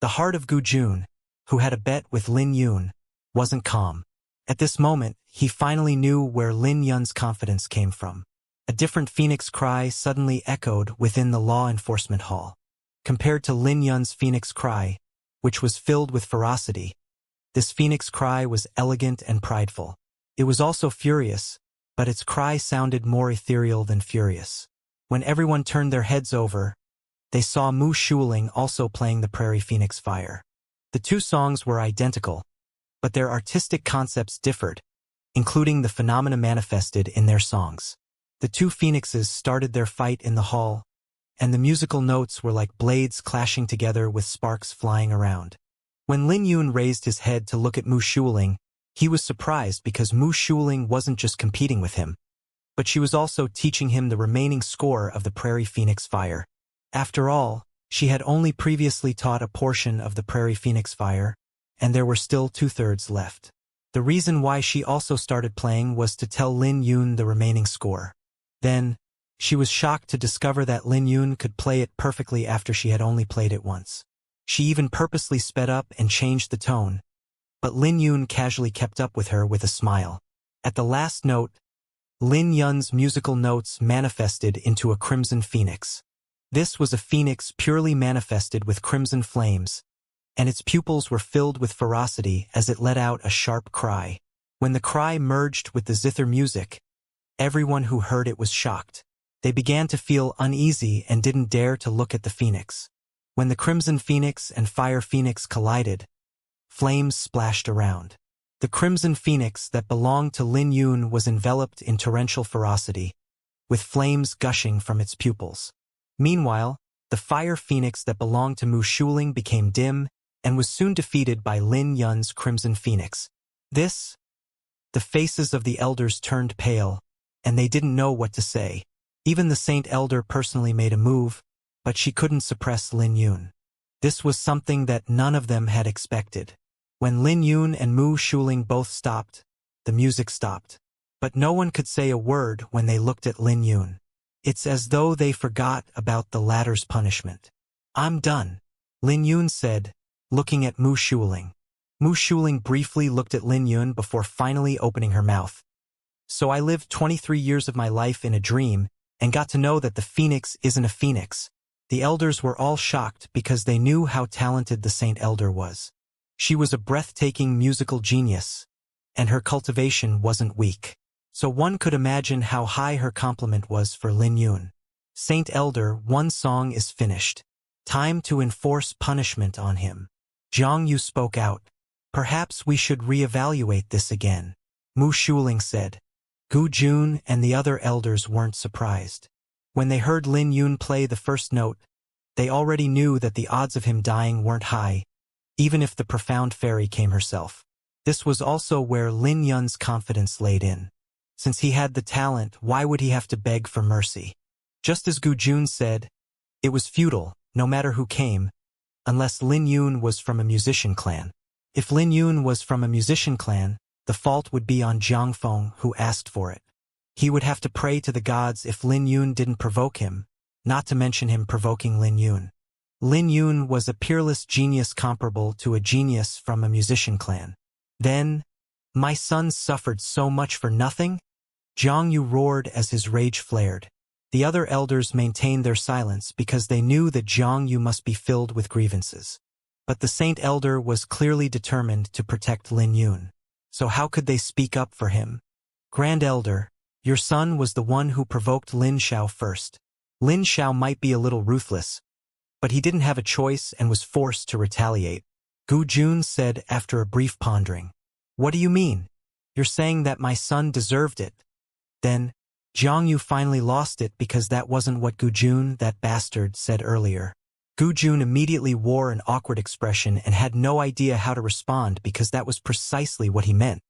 The heart of Gu Jun, who had a bet with Lin Yun, wasn't calm. At this moment, he finally knew where Lin Yun's confidence came from. A different phoenix cry suddenly echoed within the law enforcement hall. Compared to Lin Yun's phoenix cry, which was filled with ferocity, this phoenix cry was elegant and prideful. It was also furious, but its cry sounded more ethereal than furious. When everyone turned their heads over, they saw Mu Shuling also playing the Prairie Phoenix Fire. The two songs were identical, but their artistic concepts differed, including the phenomena manifested in their songs. The two phoenixes started their fight in the hall, and the musical notes were like blades clashing together with sparks flying around. When Lin Yun raised his head to look at Mu Shuling, he was surprised because Mu Shuling wasn't just competing with him, but she was also teaching him the remaining score of the Prairie Phoenix Fire. After all, she had only previously taught a portion of the Prairie Phoenix Fire, and there were still 2/3 left. The reason why she also started playing was to tell Lin Yun the remaining score. Then, she was shocked to discover that Lin Yun could play it perfectly after she had only played it once. She even purposely sped up and changed the tone, but Lin Yun casually kept up with her with a smile. At the last note, Lin Yun's musical notes manifested into a crimson phoenix. This was a phoenix purely manifested with crimson flames, and its pupils were filled with ferocity as it let out a sharp cry. When the cry merged with the zither music, everyone who heard it was shocked. They began to feel uneasy and didn't dare to look at the phoenix. When the crimson phoenix and fire phoenix collided, flames splashed around. The crimson phoenix that belonged to Lin Yun was enveloped in torrential ferocity, with flames gushing from its pupils. Meanwhile, the fire phoenix that belonged to Mu Shuling became dim and was soon defeated by Lin Yun's crimson phoenix. The faces of the elders turned pale, and they didn't know what to say. Even the Saint Elder personally made a move, but she couldn't suppress Lin Yun. This was something that none of them had expected. When Lin Yun and Mu Shuling both stopped, the music stopped. But no one could say a word when they looked at Lin Yun. It's as though they forgot about the latter's punishment. "I'm done," Lin Yun said, looking at Mu Shuling. Mu Shuling briefly looked at Lin Yun before finally opening her mouth. "So I lived 23 years of my life in a dream and got to know that the phoenix isn't a phoenix." The elders were all shocked because they knew how talented the Saint Elder was. She was a breathtaking musical genius, and her cultivation wasn't weak. So one could imagine how high her compliment was for Lin Yun. "Saint Elder, one song is finished. Time to enforce punishment on him." Jiang Yu spoke out. "Perhaps we should reevaluate this again," Mu Shuling said. Gu Jun and the other elders weren't surprised. When they heard Lin Yun play the first note, they already knew that the odds of him dying weren't high, even if the profound fairy came herself. This was also where Lin Yun's confidence laid in. Since he had the talent, why would he have to beg for mercy? Just as Gu Jun said, it was futile, no matter who came, unless Lin Yun was from a musician clan. If Lin Yun was from a musician clan, the fault would be on Jiang Feng, who asked for it. He would have to pray to the gods if Lin Yun didn't provoke him, not to mention him provoking Lin Yun. Lin Yun was a peerless genius comparable to a genius from a musician clan. Then, my son suffered so much for nothing? Jiang Yu roared as his rage flared. The other elders maintained their silence because they knew that Jiang Yu must be filled with grievances. But the Saint Elder was clearly determined to protect Lin Yun. So how could they speak up for him? Grand Elder, your son was the one who provoked Lin Xiao first. Lin Xiao might be a little ruthless, but he didn't have a choice and was forced to retaliate. Gu Jun said after a brief pondering. What do you mean? You're saying that my son deserved it? Then, Jiang Yu finally lost it because that wasn't what Gu Jun, that bastard, said earlier. Gu Jun immediately wore an awkward expression and had no idea how to respond because that was precisely what he meant.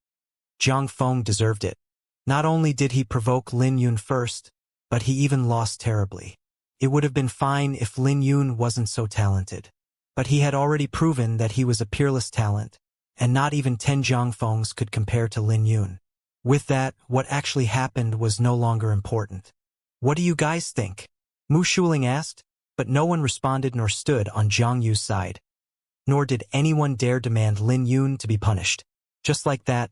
Jiang Feng deserved it. Not only did he provoke Lin Yun first, but he even lost terribly. It would have been fine if Lin Yun wasn't so talented. But he had already proven that he was a peerless talent, and not even 10 Jiang Fengs could compare to Lin Yun. With that, what actually happened was no longer important. What do you guys think? Mu Shuling asked, but no one responded nor stood on Jiang Yu's side. Nor did anyone dare demand Lin Yun to be punished. Just like that,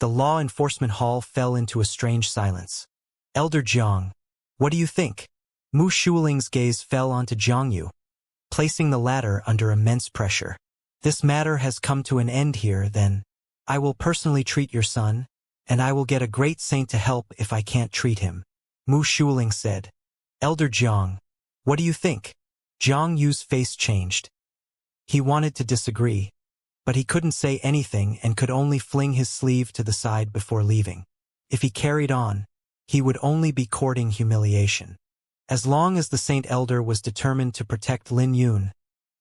the law enforcement hall fell into a strange silence. Elder Jiang, what do you think? Mu Shuling's gaze fell onto Jiang Yu, placing the latter under immense pressure. This matter has come to an end here, then. I will personally treat your son, and I will get a great saint to help if I can't treat him. Mu Shuling said. Elder Jiang, what do you think? Jiang Yu's face changed. He wanted to disagree, but he couldn't say anything and could only fling his sleeve to the side before leaving. If he carried on, he would only be courting humiliation. As long as the Saint Elder was determined to protect Lin Yun,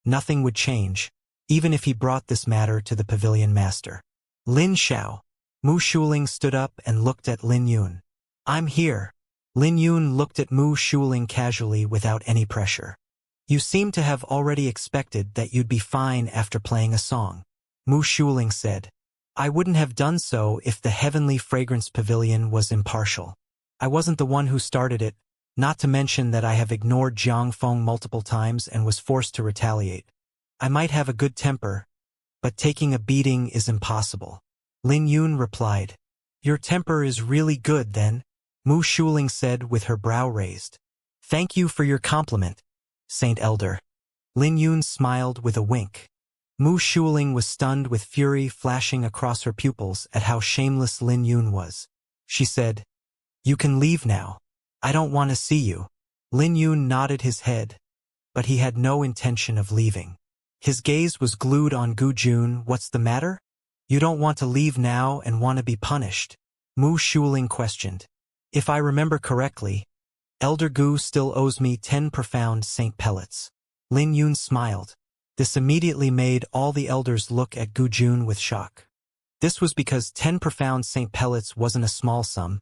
nothing would change, even if he brought this matter to the pavilion master. Lin Xiao. Mu Shuling stood up and looked at Lin Yun. I'm here. Lin Yun looked at Mu Shuling casually without any pressure. You seem to have already expected that you'd be fine after playing a song. Mu Shuling said. I wouldn't have done so if the Heavenly Fragrance Pavilion was impartial. I wasn't the one who started it, not to mention that I have ignored Jiang Feng multiple times and was forced to retaliate. I might have a good temper, but taking a beating is impossible. Lin Yun replied. Your temper is really good, then, Mu Shuling said with her brow raised. Thank you for your compliment, Saint Elder. Lin Yun smiled with a wink. Mu Shuling was stunned with fury flashing across her pupils at how shameless Lin Yun was. She said, You can leave now. I don't want to see you. Lin Yun nodded his head, but he had no intention of leaving. His gaze was glued on Gu Jun. What's the matter? You don't want to leave now and want to be punished? Mu Shuling questioned. If I remember correctly, Elder Gu still owes me 10 profound saint pellets. Lin Yun smiled. This immediately made all the elders look at Gu Jun with shock. This was because 10 profound saint pellets wasn't a small sum,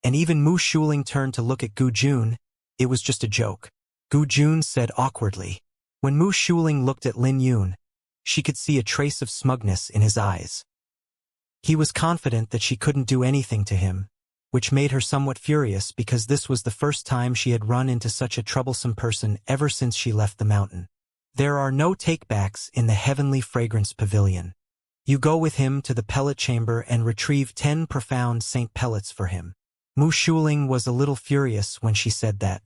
and even Mu Shuling turned to look at Gu Jun. It was just a joke. Gu Jun said awkwardly. When Mu Shuling looked at Lin Yun, she could see a trace of smugness in his eyes. He was confident that she couldn't do anything to him, which made her somewhat furious because this was the first time she had run into such a troublesome person ever since she left the mountain. There are no takebacks in the Heavenly Fragrance Pavilion. You go with him to the pellet chamber and retrieve 10 profound saint pellets for him. Mu Shuling was a little furious when she said that.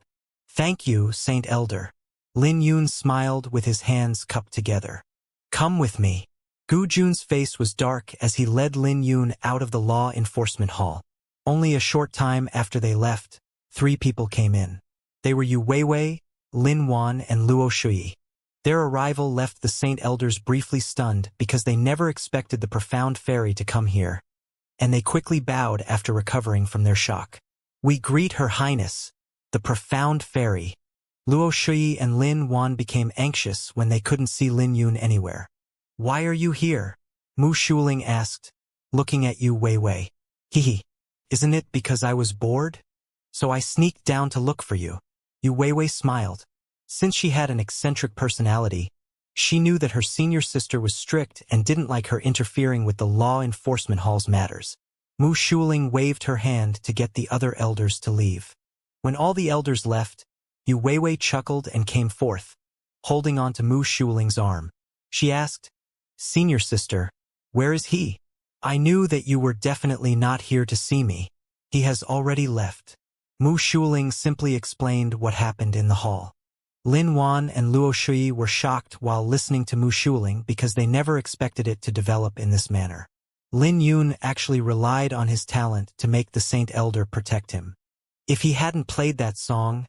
Thank you, Saint Elder. Lin Yun smiled with his hands cupped together. Come with me. Gu Jun's face was dark as he led Lin Yun out of the law enforcement hall. Only a short time after they left, 3 people came in. They were Yu Weiwei, Lin Wan, and Luo Shui. Their arrival left the Saint Elders briefly stunned because they never expected the profound fairy to come here, and they quickly bowed after recovering from their shock. We greet Her Highness, the profound fairy. Luo Shui and Lin Wan became anxious when they couldn't see Lin Yun anywhere. Why are you here? Mu Shuling asked, looking at Yu Weiwei. Hehe. Isn't it because I was bored? So I sneaked down to look for you. Yu Weiwei smiled. Since she had an eccentric personality, she knew that her senior sister was strict and didn't like her interfering with the law enforcement hall's matters. Mu Shuling waved her hand to get the other elders to leave. When all the elders left, Yu Weiwei chuckled and came forth, holding on to Mu Shuling's arm. She asked, "Senior sister, where is he? I knew that you were definitely not here to see me. He has already left." Mu Shuling simply explained what happened in the hall. Lin Wan and Luo Shui were shocked while listening to Mu Shuling because they never expected it to develop in this manner. Lin Yun actually relied on his talent to make the Saint Elder protect him. If he hadn't played that song,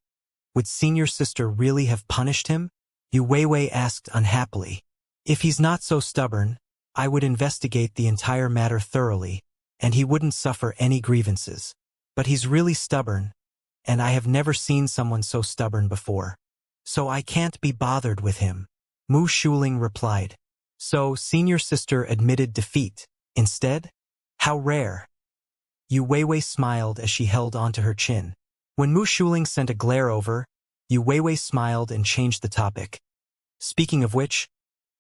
would Senior Sister really have punished him? Yu Weiwei asked unhappily. If he's not so stubborn, I would investigate the entire matter thoroughly, and he wouldn't suffer any grievances. But he's really stubborn, and I have never seen someone so stubborn before. So I can't be bothered with him. Mu Shuling replied. So Senior Sister admitted defeat instead? How rare. Yu Weiwei smiled as she held onto her chin. When Mu Shuling sent a glare over, Yu Weiwei smiled and changed the topic. Speaking of which,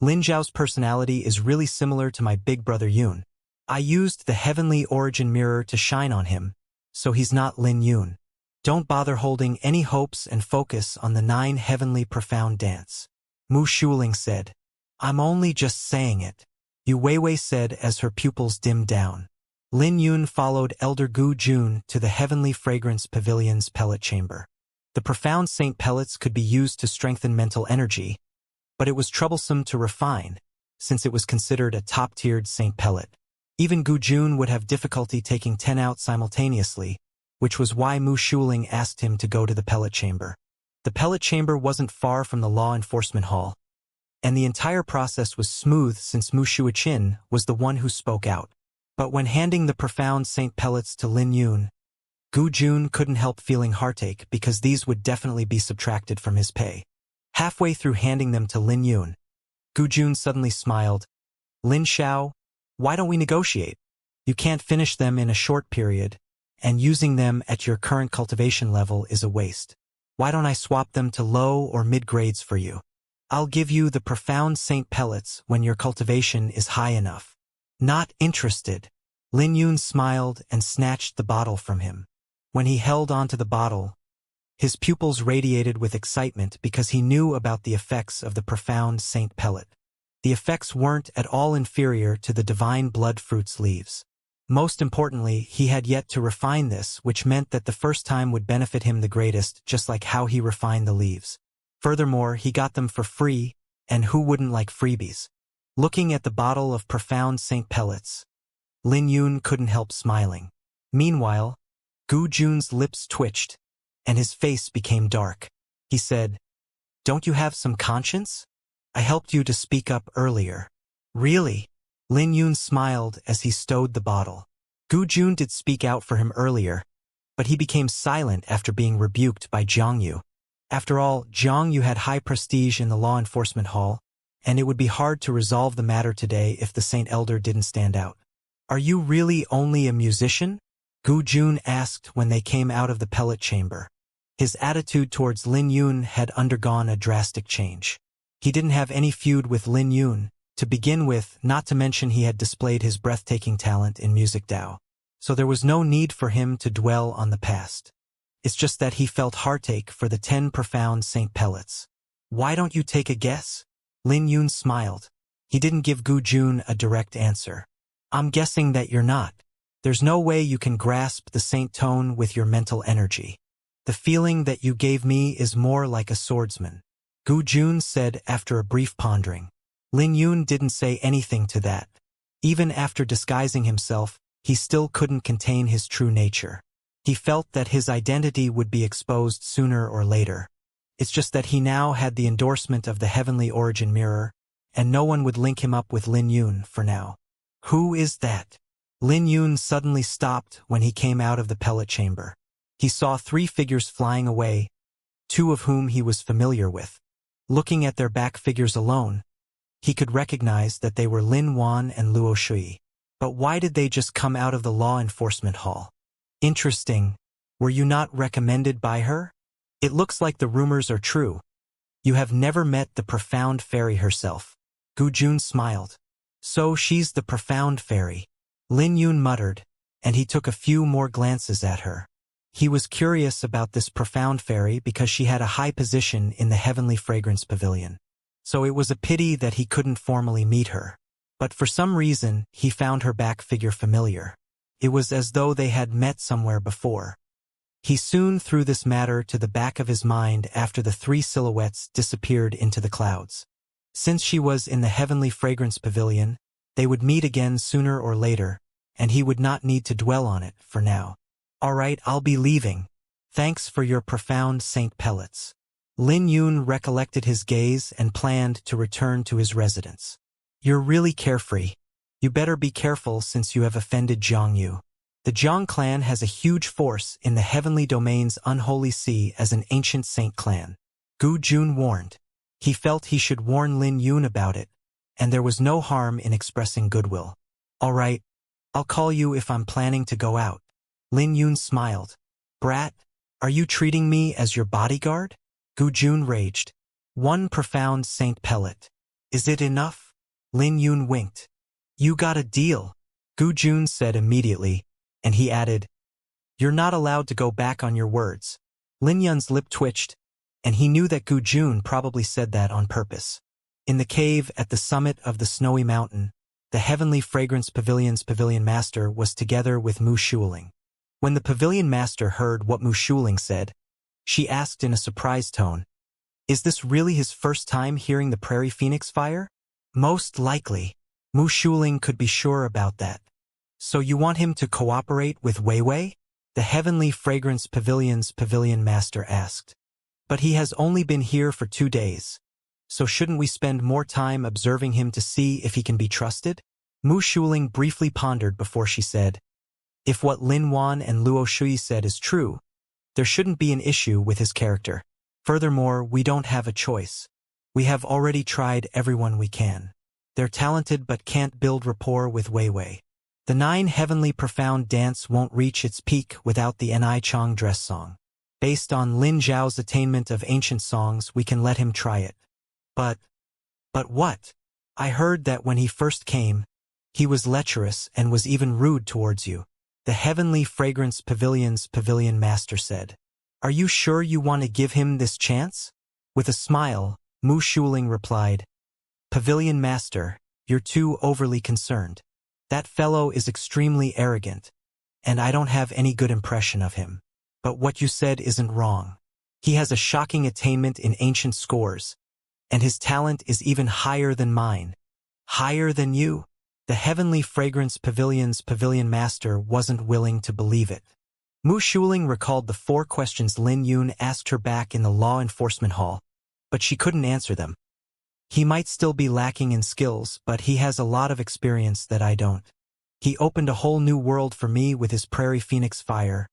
Lin Zhao's personality is really similar to my big brother Yun. I used the heavenly origin mirror to shine on him, so he's not Lin Yun. Don't bother holding any hopes and focus on the 9 heavenly profound dance. Mu Shuling said. I'm only just saying it. Yu Weiwei said as her pupils dimmed down. Lin Yun followed Elder Gu Jun to the Heavenly Fragrance Pavilion's pellet chamber. The profound saint pellets could be used to strengthen mental energy, but it was troublesome to refine, since it was considered a top-tiered saint pellet. Even Gu Jun would have difficulty taking 10 out simultaneously, which was why Mu Shuling asked him to go to the pellet chamber. The pellet chamber wasn't far from the law enforcement hall, and the entire process was smooth since Mu Shuichin was the one who spoke out. But when handing the profound saint pellets to Lin Yun, Gu Jun couldn't help feeling heartache because these would definitely be subtracted from his pay. Halfway through handing them to Lin Yun, Gu Jun suddenly smiled. Lin Xiao, why don't we negotiate? You can't finish them in a short period, and using them at your current cultivation level is a waste. Why don't I swap them to low or mid grades for you? I'll give you the profound saint pellets when your cultivation is high enough. Not interested. Lin Yun smiled and snatched the bottle from him. When he held onto the bottle, his pupils radiated with excitement because he knew about the effects of the profound saint pellet. The effects weren't at all inferior to the divine blood fruit's leaves. Most importantly, he had yet to refine this, which meant that the first time would benefit him the greatest, just like how he refined the leaves. Furthermore, he got them for free, and who wouldn't like freebies? Looking at the bottle of profound saint pellets, Lin Yun couldn't help smiling. Meanwhile, Gu Jun's lips twitched, and his face became dark. He said, "Don't you have some conscience? I helped you to speak up earlier." Really? Lin Yun smiled as he stowed the bottle. Gu Jun did speak out for him earlier, but he became silent after being rebuked by Zhang Yu. After all, Zhang Yu had high prestige in the law enforcement hall, and it would be hard to resolve the matter today if the Saint Elder didn't stand out. Are you really only a musician? Gu Jun asked when they came out of the pellet chamber. His attitude towards Lin Yun had undergone a drastic change. He didn't have any feud with Lin Yun, to begin with, not to mention he had displayed his breathtaking talent in music Dao. So there was no need for him to dwell on the past. It's just that he felt heartache for the 10 profound saint pellets. Why don't you take a guess? Lin Yun smiled. He didn't give Gu Jun a direct answer. I'm guessing that you're not. There's no way you can grasp the saint tone with your mental energy. The feeling that you gave me is more like a swordsman, Gu Jun said after a brief pondering. Lin Yun didn't say anything to that. Even after disguising himself, he still couldn't contain his true nature. He felt that his identity would be exposed sooner or later. It's just that he now had the endorsement of the heavenly origin mirror, and no one would link him up with Lin Yun for now. Who is that? Lin Yun suddenly stopped when he came out of the pellet chamber. He saw 3 figures flying away, 2 of whom he was familiar with. Looking at their back figures alone, he could recognize that they were Lin Wan and Luo Shui. But why did they just come out of the law enforcement hall? Interesting. Were you not recommended by her? It looks like the rumors are true. You have never met the profound fairy herself. Gu Jun smiled. So she's the profound fairy. Lin Yun muttered, and he took a few more glances at her. He was curious about this profound fairy because she had a high position in the Heavenly Fragrance Pavilion. so it was a pity that he couldn't formally meet her. But for some reason, he found her back figure familiar. It was as though they had met somewhere before. He soon threw this matter to the back of his mind after the three silhouettes disappeared into the clouds. Since she was in the heavenly fragrance pavilion, they would meet again sooner or later, and he would not need to dwell on it for now. All right, I'll be leaving. Thanks for your profound Saint pellets. Lin Yun recollected his gaze and planned to return to his residence. You're really carefree. You better be careful since you have offended Jiangyu. The Jiang clan has a huge force in the heavenly domain's unholy sea as an ancient saint clan. Gu Jun warned. He felt he should warn Lin Yun about it, and there was no harm in expressing goodwill. All right, I'll call you if I'm planning to go out. Lin Yun smiled. Brat, are you treating me as your bodyguard? Gu Jun raged. One profound saint pellet. Is it enough? Lin Yun winked. You got a deal, Gu Jun said immediately, and he added, You're not allowed to go back on your words. Lin Yun's lip twitched, and he knew that Gu Jun probably said that on purpose. In the cave at the summit of the snowy mountain, the heavenly fragrance pavilion's pavilion master was together with Mu Shuling. When the pavilion master heard what Mu Shuling said, she asked in a surprised tone, Is this really his first time hearing the prairie phoenix fire? Most likely. Mu Shuling could be sure about that. So you want him to cooperate with Wei Wei? The heavenly fragrance pavilion's pavilion master asked. But he has only been here for 2 days. So shouldn't we spend more time observing him to see if he can be trusted? Mu Shuling briefly pondered before she said, If what Lin Wan and Luo Shui said is true, there shouldn't be an issue with his character. Furthermore, we don't have a choice. We have already tried everyone we can. They're talented but can't build rapport with Wei Wei. The 9 heavenly profound dance won't reach its peak without the Ni Chong dress song. Based on Lin Zhao's attainment of ancient songs, we can let him try it. But what? I heard that when he first came, he was lecherous and was even rude towards you. The heavenly fragrance pavilion's pavilion master said. Are you sure you want to give him this chance? With a smile, Mu Shuling replied, Pavilion master, you're too overly concerned. That fellow is extremely arrogant, and I don't have any good impression of him. But what you said isn't wrong. He has a shocking attainment in ancient scores, and his talent is even higher than mine. Higher than you? The heavenly fragrance pavilion's pavilion master wasn't willing to believe it. Mu Shuling recalled the 4 questions Lin Yun asked her back in the law enforcement hall, but she couldn't answer them. He might still be lacking in skills, but he has a lot of experience that I don't. He opened a whole new world for me with his prairie phoenix fire,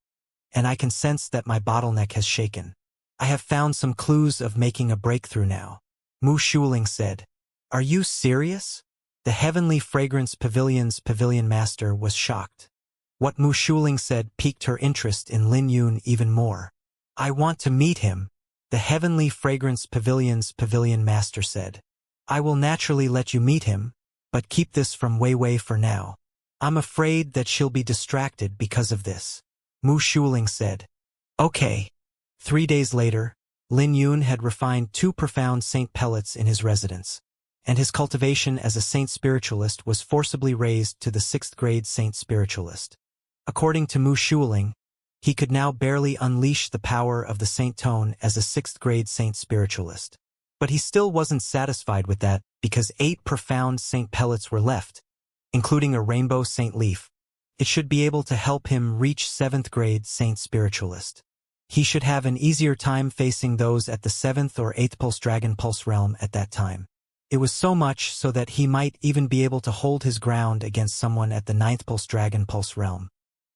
and I can sense that my bottleneck has shaken. I have found some clues of making a breakthrough now. Mu Shuling said. Are you serious? The heavenly fragrance pavilion's pavilion master was shocked. What Mu Shuling said piqued her interest in Lin Yun even more. I want to meet him, the heavenly fragrance pavilion's pavilion master said. I will naturally let you meet him, but keep this from Wei Wei for now. I'm afraid that she'll be distracted because of this. Mu Shuling said. Okay. 3 days later, Lin Yun had refined 2 profound saint pellets in his residence, and his cultivation as a saint spiritualist was forcibly raised to the 6th grade saint spiritualist. According to Mu Shuling, he could now barely unleash the power of the saint tone as a 6th grade saint spiritualist. But he still wasn't satisfied with that because 8 profound saint pellets were left, including a rainbow saint leaf. It should be able to help him reach 7th grade saint spiritualist. He should have an easier time facing those at the 7th or 8th pulse dragon pulse realm at that time. It was so much so that he might even be able to hold his ground against someone at the 9th pulse dragon pulse realm.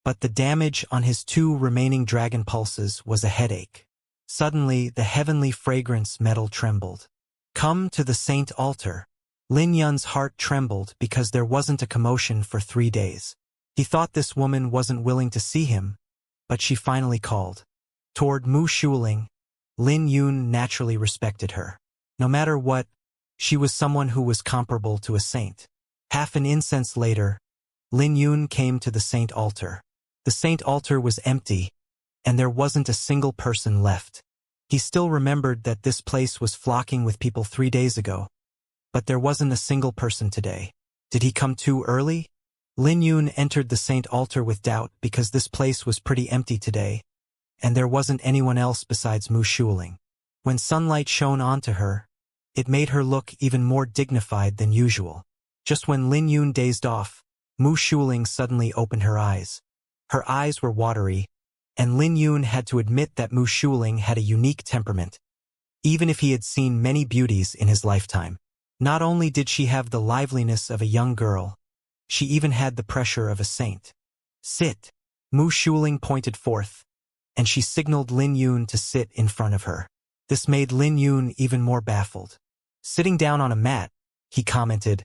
But the damage on his 2 remaining dragon pulses was a headache. Suddenly, the heavenly fragrance metal trembled. Come to the saint altar. Lin Yun's heart trembled because there wasn't a commotion for 3 days. He thought this woman wasn't willing to see him, but she finally called. Toward Mu Shuling, Lin Yun naturally respected her. No matter what, she was someone who was comparable to a saint. Half an incense later, Lin Yun came to the saint altar. The saint altar was empty, and there wasn't a single person left. He still remembered that this place was flocking with people 3 days ago, but there wasn't a single person today. Did he come too early? Lin Yun entered the Saint Altar with doubt because this place was pretty empty today, and there wasn't anyone else besides Mu Shuling. When sunlight shone onto her, it made her look even more dignified than usual. Just when Lin Yun dazed off, Mu Shuling suddenly opened her eyes. Her eyes were watery, and Lin Yun had to admit that Mu Shuling had a unique temperament, even if he had seen many beauties in his lifetime. Not only did she have the liveliness of a young girl, she even had the pressure of a saint. Sit. Mu Shuling pointed forth, and she signaled Lin Yun to sit in front of her. This made Lin Yun even more baffled. Sitting down on a mat, he commented,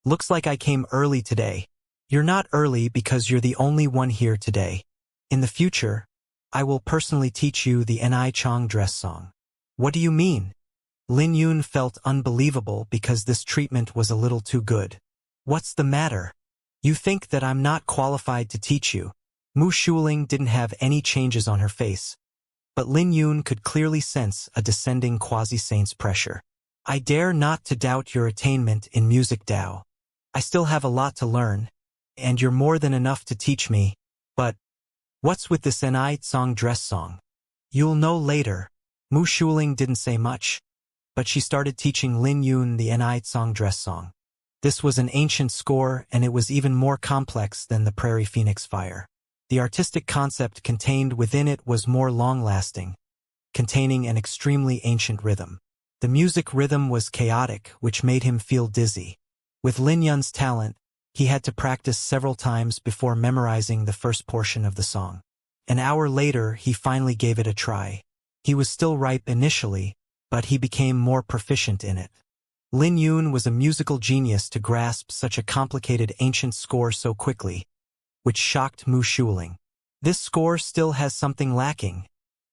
"Looks like I came early today." "You're not early because you're the only one here today. In the future, I will personally teach you the Ni Chong dress song." "What do you mean?" Lin Yun felt unbelievable because this treatment was a little too good. "What's the matter? You think that I'm not qualified to teach you?" Mu Shuling didn't have any changes on her face, but Lin Yun could clearly sense a descending quasi-saint's pressure. "I dare not to doubt your attainment in music Dao. I still have a lot to learn, and you're more than enough to teach me, but what's with this Ni Chong dress song?" "You'll know later." Mu Shuling didn't say much, but she started teaching Lin Yun the Ni Chong dress song. This was an ancient score, and it was even more complex than the Prairie Phoenix Fire. The artistic concept contained within it was more long-lasting, containing an extremely ancient rhythm. The music rhythm was chaotic, which made him feel dizzy. With Lin Yun's talent, he had to practice several times before memorizing the first portion of the song. An hour later, he finally gave it a try. He was still ripe initially, but he became more proficient in it. Lin Yun was a musical genius to grasp such a complicated ancient score so quickly, which shocked Mu Shuling. "This score still has something lacking,"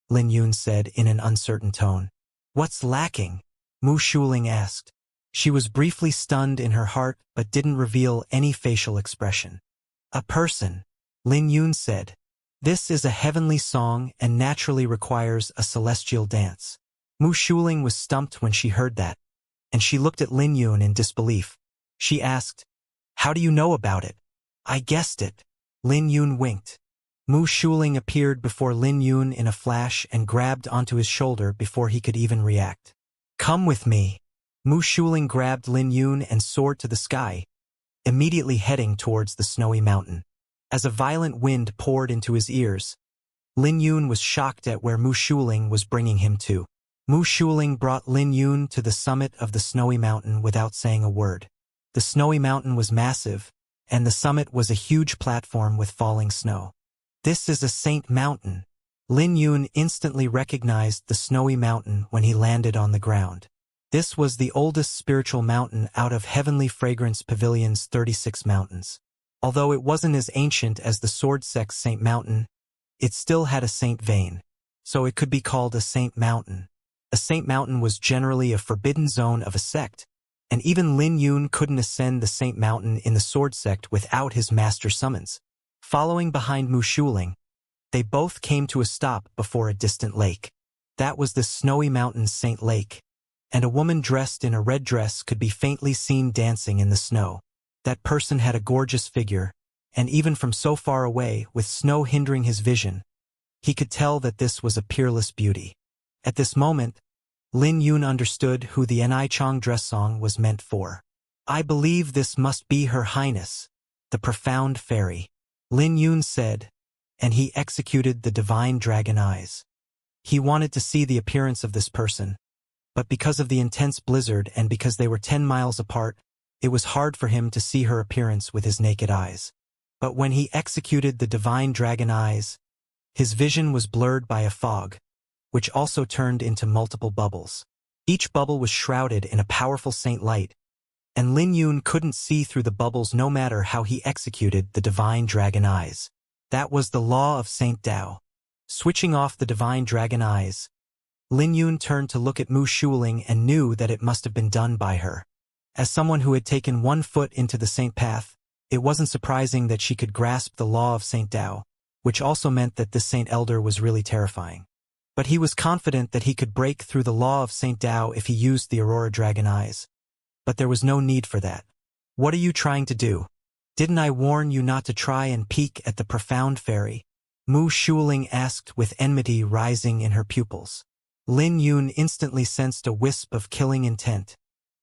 Lin Yun said in an uncertain tone. "What's lacking?" Mu Shuling asked. She was briefly stunned in her heart but didn't reveal any facial expression. "A person," Lin Yun said. "This is a heavenly song and naturally requires a celestial dance." Mu Shuling was stumped when she heard that, and she looked at Lin Yun in disbelief. She asked, "How do you know about it?" "I guessed it." Lin Yun winked. Mu Shuling appeared before Lin Yun in a flash and grabbed onto his shoulder before he could even react. "Come with me." Mu Shuling grabbed Lin Yun and soared to the sky, immediately heading towards the snowy mountain. As a violent wind poured into his ears, Lin Yun was shocked at where Mu Shuling was bringing him to. Mu Shuling brought Lin Yun to the summit of the snowy mountain without saying a word. The snowy mountain was massive, and the summit was a huge platform with falling snow. "This is a saint mountain." Lin Yun instantly recognized the snowy mountain when he landed on the ground. This was the oldest spiritual mountain out of Heavenly Fragrance Pavilion's 36 mountains. Although it wasn't as ancient as the Sword Sect's Saint Mountain, it still had a saint vein, so it could be called a saint mountain. A saint mountain was generally a forbidden zone of a sect, and even Lin Yun couldn't ascend the Saint Mountain in the Sword Sect without his master summons. Following behind Mu Shuling, they both came to a stop before a distant lake. That was the snowy mountain's Saint Lake, and a woman dressed in a red dress could be faintly seen dancing in the snow. That person had a gorgeous figure, and even from so far away, with snow hindering his vision, he could tell that this was a peerless beauty. At this moment, Lin Yun understood who the Ni Chong dress song was meant for. "I believe this must be Her Highness, the Profound Fairy," Lin Yun said, and he executed the divine dragon eyes. He wanted to see the appearance of this person, but because of the intense blizzard and because they were 10 miles apart, it was hard for him to see her appearance with his naked eyes. But when he executed the divine dragon eyes, his vision was blurred by a fog, which also turned into multiple bubbles. Each bubble was shrouded in a powerful saint light, and Lin Yun couldn't see through the bubbles no matter how he executed the divine dragon eyes. That was the law of Saint Dao. Switching off the divine dragon eyes, Lin Yun turned to look at Mu Shuling and knew that it must have been done by her. As someone who had taken one foot into the saint path, it wasn't surprising that she could grasp the law of Saint Dao, which also meant that this saint elder was really terrifying. But he was confident that he could break through the law of Saint Dao if he used the Aurora Dragon Eyes. But there was no need for that. What are you trying to do? Didn't I warn you not to try and peek at the profound fairy? Mu Shuling asked with enmity rising in her pupils. Lin Yun instantly sensed a wisp of killing intent,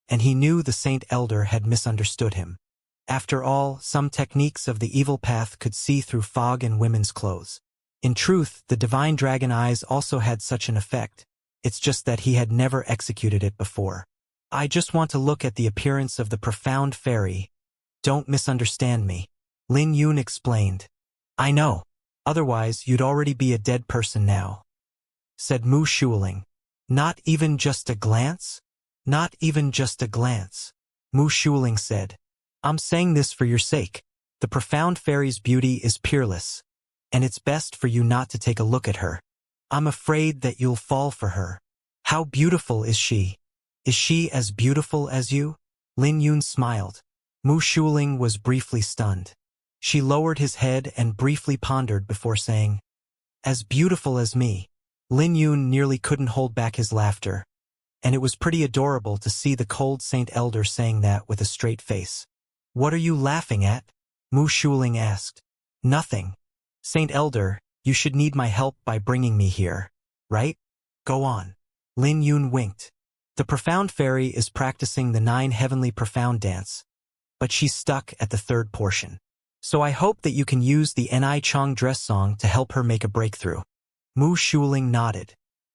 and he knew the Saint Elder had misunderstood him. After all, some techniques of the evil path could see through fog and women's clothes. In truth, the divine dragon eyes also had such an effect. It's just that he had never executed it before. I just want to look at the appearance of the profound fairy. Don't misunderstand me. Lin Yun explained. I know. Otherwise, you'd already be a dead person now, said Mu Shuling. Not even just a glance? Not even just a glance. Mu Shuling said. I'm saying this for your sake. The profound fairy's beauty is peerless, and it's best for you not to take a look at her. I'm afraid that you'll fall for her. How beautiful is she? Is she as beautiful as you? Lin Yun smiled. Mu Shuling was briefly stunned. She lowered his head and briefly pondered before saying, as beautiful as me. Lin Yun nearly couldn't hold back his laughter, and it was pretty adorable to see the cold Saint Elder saying that with a straight face. What are you laughing at? Mu Shuling asked. Nothing. Saint Elder, you should need my help by bringing me here, right? Go on. Lin Yun winked. The profound fairy is practicing the 9 heavenly profound dance, but she's stuck at the 3rd portion. So I hope that you can use the Ni Chong dress song to help her make a breakthrough. Mu Shuling nodded.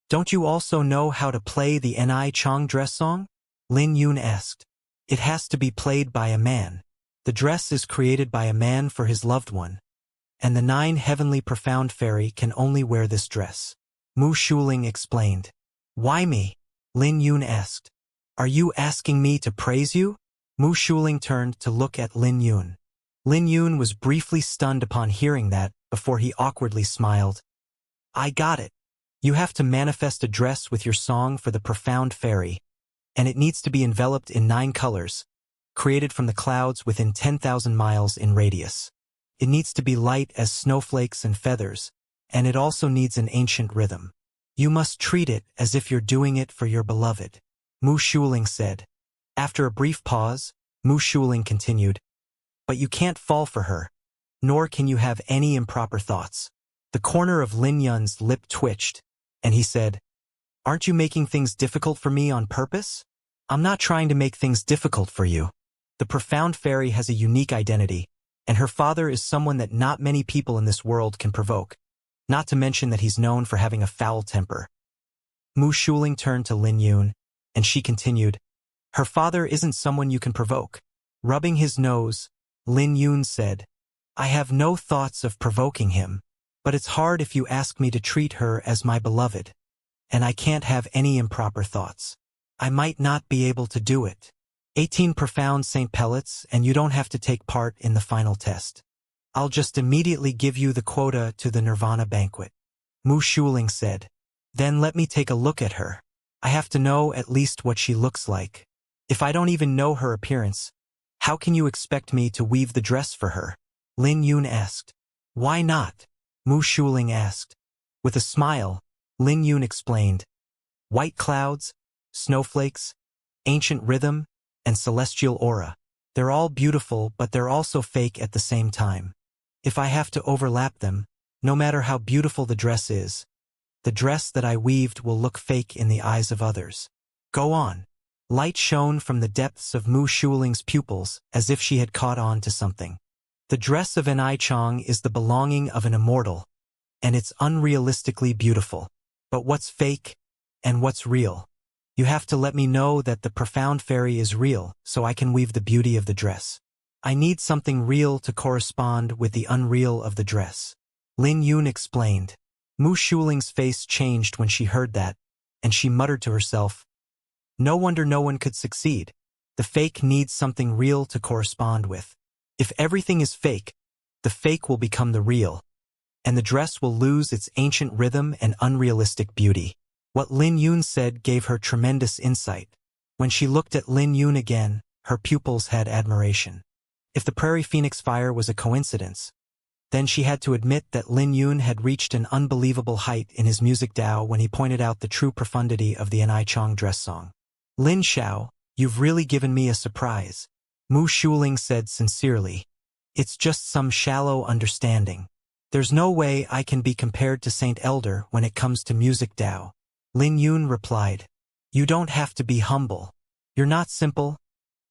Don't you also know how to play the Ni Chong dress song? Lin Yun asked. It has to be played by a man. The dress is created by a man for his loved one, and the 9 heavenly profound fairy can only wear this dress. Mu Shuling explained. Why me? Lin Yun asked. Are you asking me to praise you? Mu Shuling turned to look at Lin Yun. Lin Yun was briefly stunned upon hearing that, before he awkwardly smiled. I got it. You have to manifest a dress with your song for the profound fairy, and it needs to be enveloped in 9 colors, created from the clouds within 10,000 miles in radius. It needs to be light as snowflakes and feathers, and it also needs an ancient rhythm. You must treat it as if you're doing it for your beloved, Mu Shuling said. After a brief pause, Mu Shuling continued. But you can't fall for her, nor can you have any improper thoughts. The corner of Lin Yun's lip twitched, and he said, Aren't you making things difficult for me on purpose? I'm not trying to make things difficult for you. The profound fairy has a unique identity, and her father is someone that not many people in this world can provoke, not to mention that he's known for having a foul temper. Mu Shuling turned to Lin Yun, and she continued, Her father isn't someone you can provoke. Rubbing his nose, Lin Yun said, I have no thoughts of provoking him, but it's hard if you ask me to treat her as my beloved, and I can't have any improper thoughts. I might not be able to do it. 18 profound Saint Pellets, and you don't have to take part in the final test. I'll just immediately give you the quota to the Nirvana banquet. Mu Shuling said. Then let me take a look at her. I have to know at least what she looks like. If I don't even know her appearance, how can you expect me to weave the dress for her? Lin Yun asked. Why not? Mu Shuling asked. With a smile, Lin Yun explained. White clouds, snowflakes, ancient rhythm, and celestial aura. They're all beautiful, but they're also fake at the same time. If I have to overlap them, no matter how beautiful the dress is, the dress that I weaved will look fake in the eyes of others. Go on. Light shone from the depths of Mu Shuling's pupils as if she had caught on to something. The dress of an Ai Chong is the belonging of an immortal, and it's unrealistically beautiful. But what's fake and what's real? You have to let me know that the profound fairy is real so I can weave the beauty of the dress. I need something real to correspond with the unreal of the dress. Lin Yun explained. Mu Shuling's face changed when she heard that, and she muttered to herself, No wonder no one could succeed. The fake needs something real to correspond with. If everything is fake, the fake will become the real, and the dress will lose its ancient rhythm and unrealistic beauty. What Lin Yun said gave her tremendous insight. When she looked at Lin Yun again, her pupils had admiration. If the Prairie Phoenix fire was a coincidence, Then she had to admit that Lin Yun had reached an unbelievable height in his music Dao when he pointed out the true profundity of the Anai Chong dress song. "Lin Xiao, you've really given me a surprise," Mu Shuling said sincerely. "It's just some shallow understanding. There's no way I can be compared to Saint Elder when it comes to music Dao." Lin Yun replied, "You don't have to be humble. You're not simple,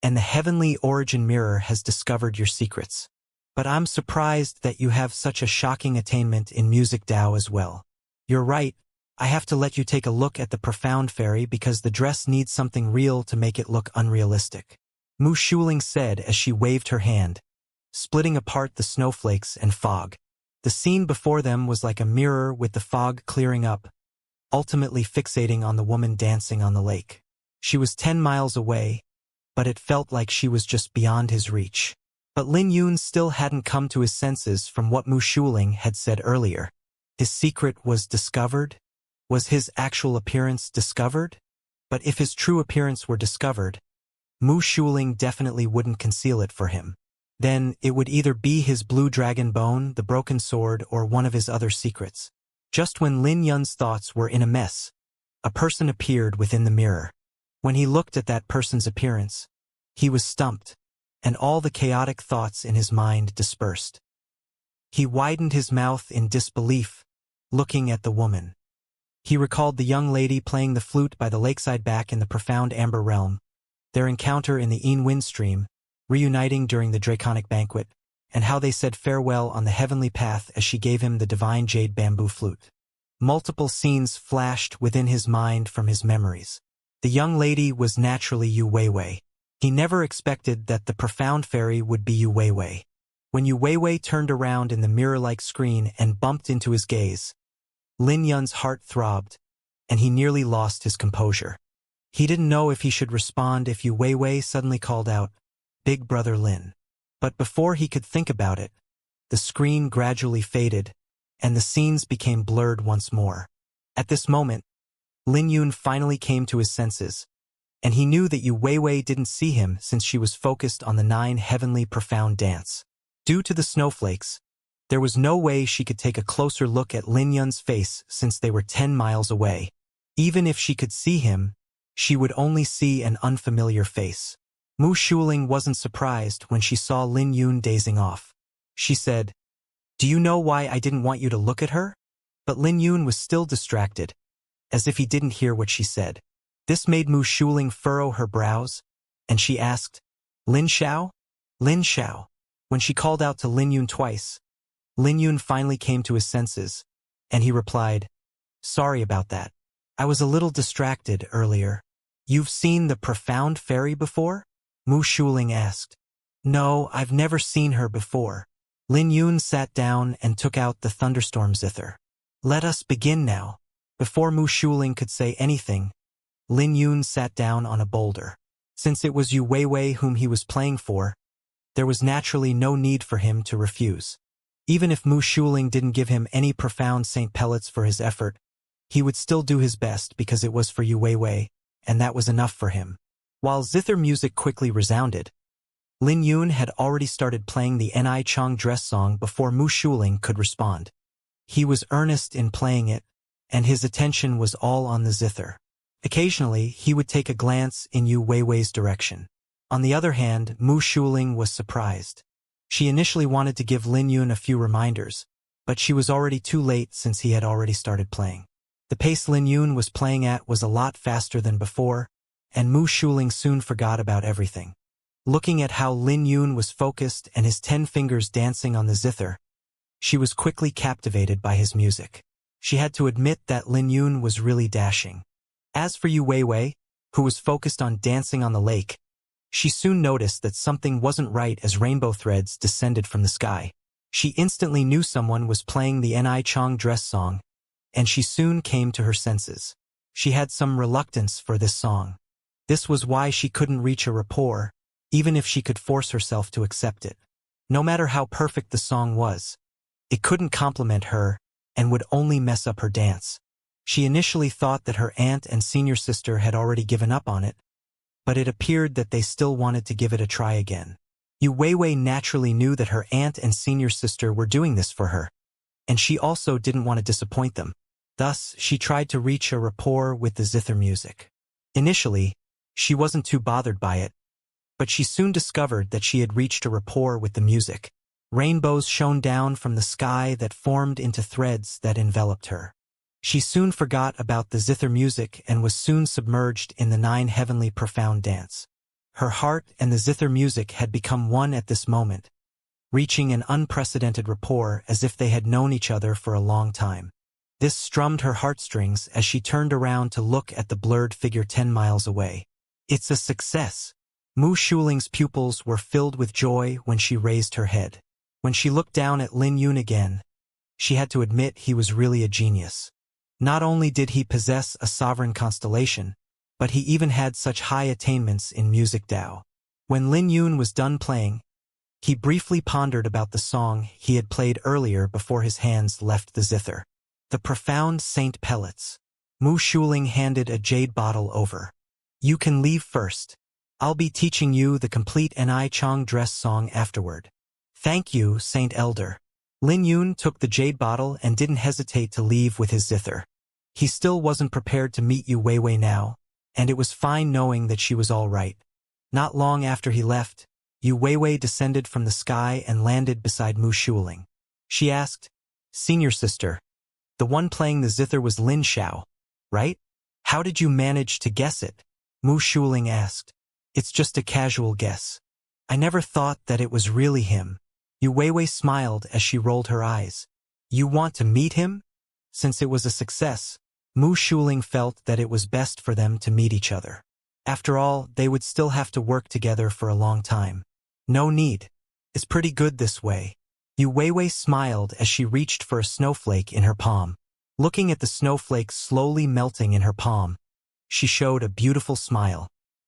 and the heavenly origin mirror has discovered your secrets. But I'm surprised that you have such a shocking attainment in music Dao as well. You're right, I have to let you take a look at the profound fairy because the dress needs something real to make it look unrealistic," Mu Shuling said as she waved her hand, splitting apart the snowflakes and fog. The scene before them was like a mirror with the fog clearing up, ultimately fixating on the woman dancing on the lake. She was 10 miles away, but it felt like she was just beyond his reach. But Lin Yun still hadn't come to his senses from what Mu Shuling had said earlier. His secret was discovered? Was his actual appearance discovered? But if his true appearance were discovered, Mu Shuling definitely wouldn't conceal it for him. Then it would either be his blue dragon bone, the broken sword, or one of his other secrets. Just when Lin Yun's thoughts were in a mess, a person appeared within the mirror. When he looked at that person's appearance, he was stumped, and all the chaotic thoughts in his mind dispersed. He widened his mouth in disbelief, looking at the woman. He recalled the young lady playing the flute by the lakeside back in the profound Amber Realm, their encounter in the Een Wind Stream, reuniting during the Draconic Banquet, and how they said farewell on the heavenly path as she gave him the divine jade bamboo flute. Multiple scenes flashed within his mind from his memories. The young lady was naturally Yu Weiwei. He never expected that the profound fairy would be Yu Weiwei. When Yu Weiwei turned around in the mirror-like screen and bumped into his gaze, Lin Yun's heart throbbed, and he nearly lost his composure. He didn't know if he should respond if Yu Weiwei suddenly called out, "Big Brother Lin." But before he could think about it, the screen gradually faded, and the scenes became blurred once more. At this moment, Lin Yun finally came to his senses, and he knew that Yu Weiwei didn't see him since she was focused on the 9 heavenly profound dance. Due to the snowflakes, there was no way she could take a closer look at Lin Yun's face since they were 10 miles away. Even if she could see him, she would only see an unfamiliar face. Mu Shuling wasn't surprised when she saw Lin Yun dazing off. She said, "Do you know why I didn't want you to look at her?" But Lin Yun was still distracted, as if he didn't hear what she said. This made Mu Shuling furrow her brows, and she asked, "Lin Xiao? Lin Xiao?" When she called out to Lin Yun twice, Lin Yun finally came to his senses, and he replied, "Sorry about that. I was a little distracted earlier." "You've seen the profound fairy before?" Mu Shuling asked. "No, I've never seen her before." Lin Yun sat down and took out the thunderstorm zither. "Let us begin now." Before Mu Shuling could say anything, Lin Yun sat down on a boulder. Since it was Yu Weiwei whom he was playing for, there was naturally no need for him to refuse. Even if Mu Shuling didn't give him any profound Saint pellets for his effort, he would still do his best because it was for Yu Weiwei, and that was enough for him. While zither music quickly resounded, Lin Yun had already started playing the Ni Chong dress song before Mu Shuling could respond. He was earnest in playing it, and his attention was all on the zither. Occasionally, he would take a glance in Yu Weiwei's direction. On the other hand, Mu Shuling was surprised. She initially wanted to give Lin Yun a few reminders, but she was already too late since he had already started playing. The pace Lin Yun was playing at was a lot faster than before, and Mu Shuling soon forgot about everything. Looking at how Lin Yun was focused and his 10 fingers dancing on the zither, she was quickly captivated by his music. She had to admit that Lin Yun was really dashing. As for Yu Weiwei, who was focused on dancing on the lake, she soon noticed that something wasn't right as rainbow threads descended from the sky. She instantly knew someone was playing the Ni Chong dress song, and she soon came to her senses. She had some reluctance for this song. This was why she couldn't reach a rapport, even if she could force herself to accept it. No matter how perfect the song was, it couldn't compliment her and would only mess up her dance. She initially thought that her aunt and senior sister had already given up on it, but it appeared that they still wanted to give it a try again. Yu Weiwei naturally knew that her aunt and senior sister were doing this for her, and she also didn't want to disappoint them. Thus, she tried to reach a rapport with the zither music. Initially, she wasn't too bothered by it, but she soon discovered that she had reached a rapport with the music. Rainbows shone down from the sky that formed into threads that enveloped her. She soon forgot about the zither music and was soon submerged in the 9 heavenly profound dance. Her heart and the zither music had become one at this moment, reaching an unprecedented rapport as if they had known each other for a long time. This strummed her heartstrings as she turned around to look at the blurred figure 10 miles away. It's a success. Mu Shuling's pupils were filled with joy when she raised her head. When she looked down at Lin Yun again, she had to admit he was really a genius. Not only did he possess a sovereign constellation, but he even had such high attainments in music Dao. When Lin Yun was done playing, he briefly pondered about the song he had played earlier before his hands left the zither. The profound Saint Pellets. Mu Shuling handed a jade bottle over. You can leave first. I'll be teaching you the complete Ni Chong dress song afterward. Thank you, Saint Elder. Lin Yun took the jade bottle and didn't hesitate to leave with his zither. He still wasn't prepared to meet Yu Weiwei now, and it was fine knowing that she was all right. Not long after he left, Yu Weiwei descended from the sky and landed beside Mu Shuling. She asked, Senior sister, the one playing the zither was Lin Xiao, right? How did you manage to guess it? Mu Shuling asked. It's just a casual guess. I never thought that it was really him. Yu Weiwei smiled as she rolled her eyes. You want to meet him? Since it was a success, Mu Shuling felt that it was best for them to meet each other. After all, they would still have to work together for a long time. No need. It's pretty good this way. Yu Weiwei smiled as she reached for a snowflake in her palm. Looking at the snowflake slowly melting in her palm, she showed a beautiful smile.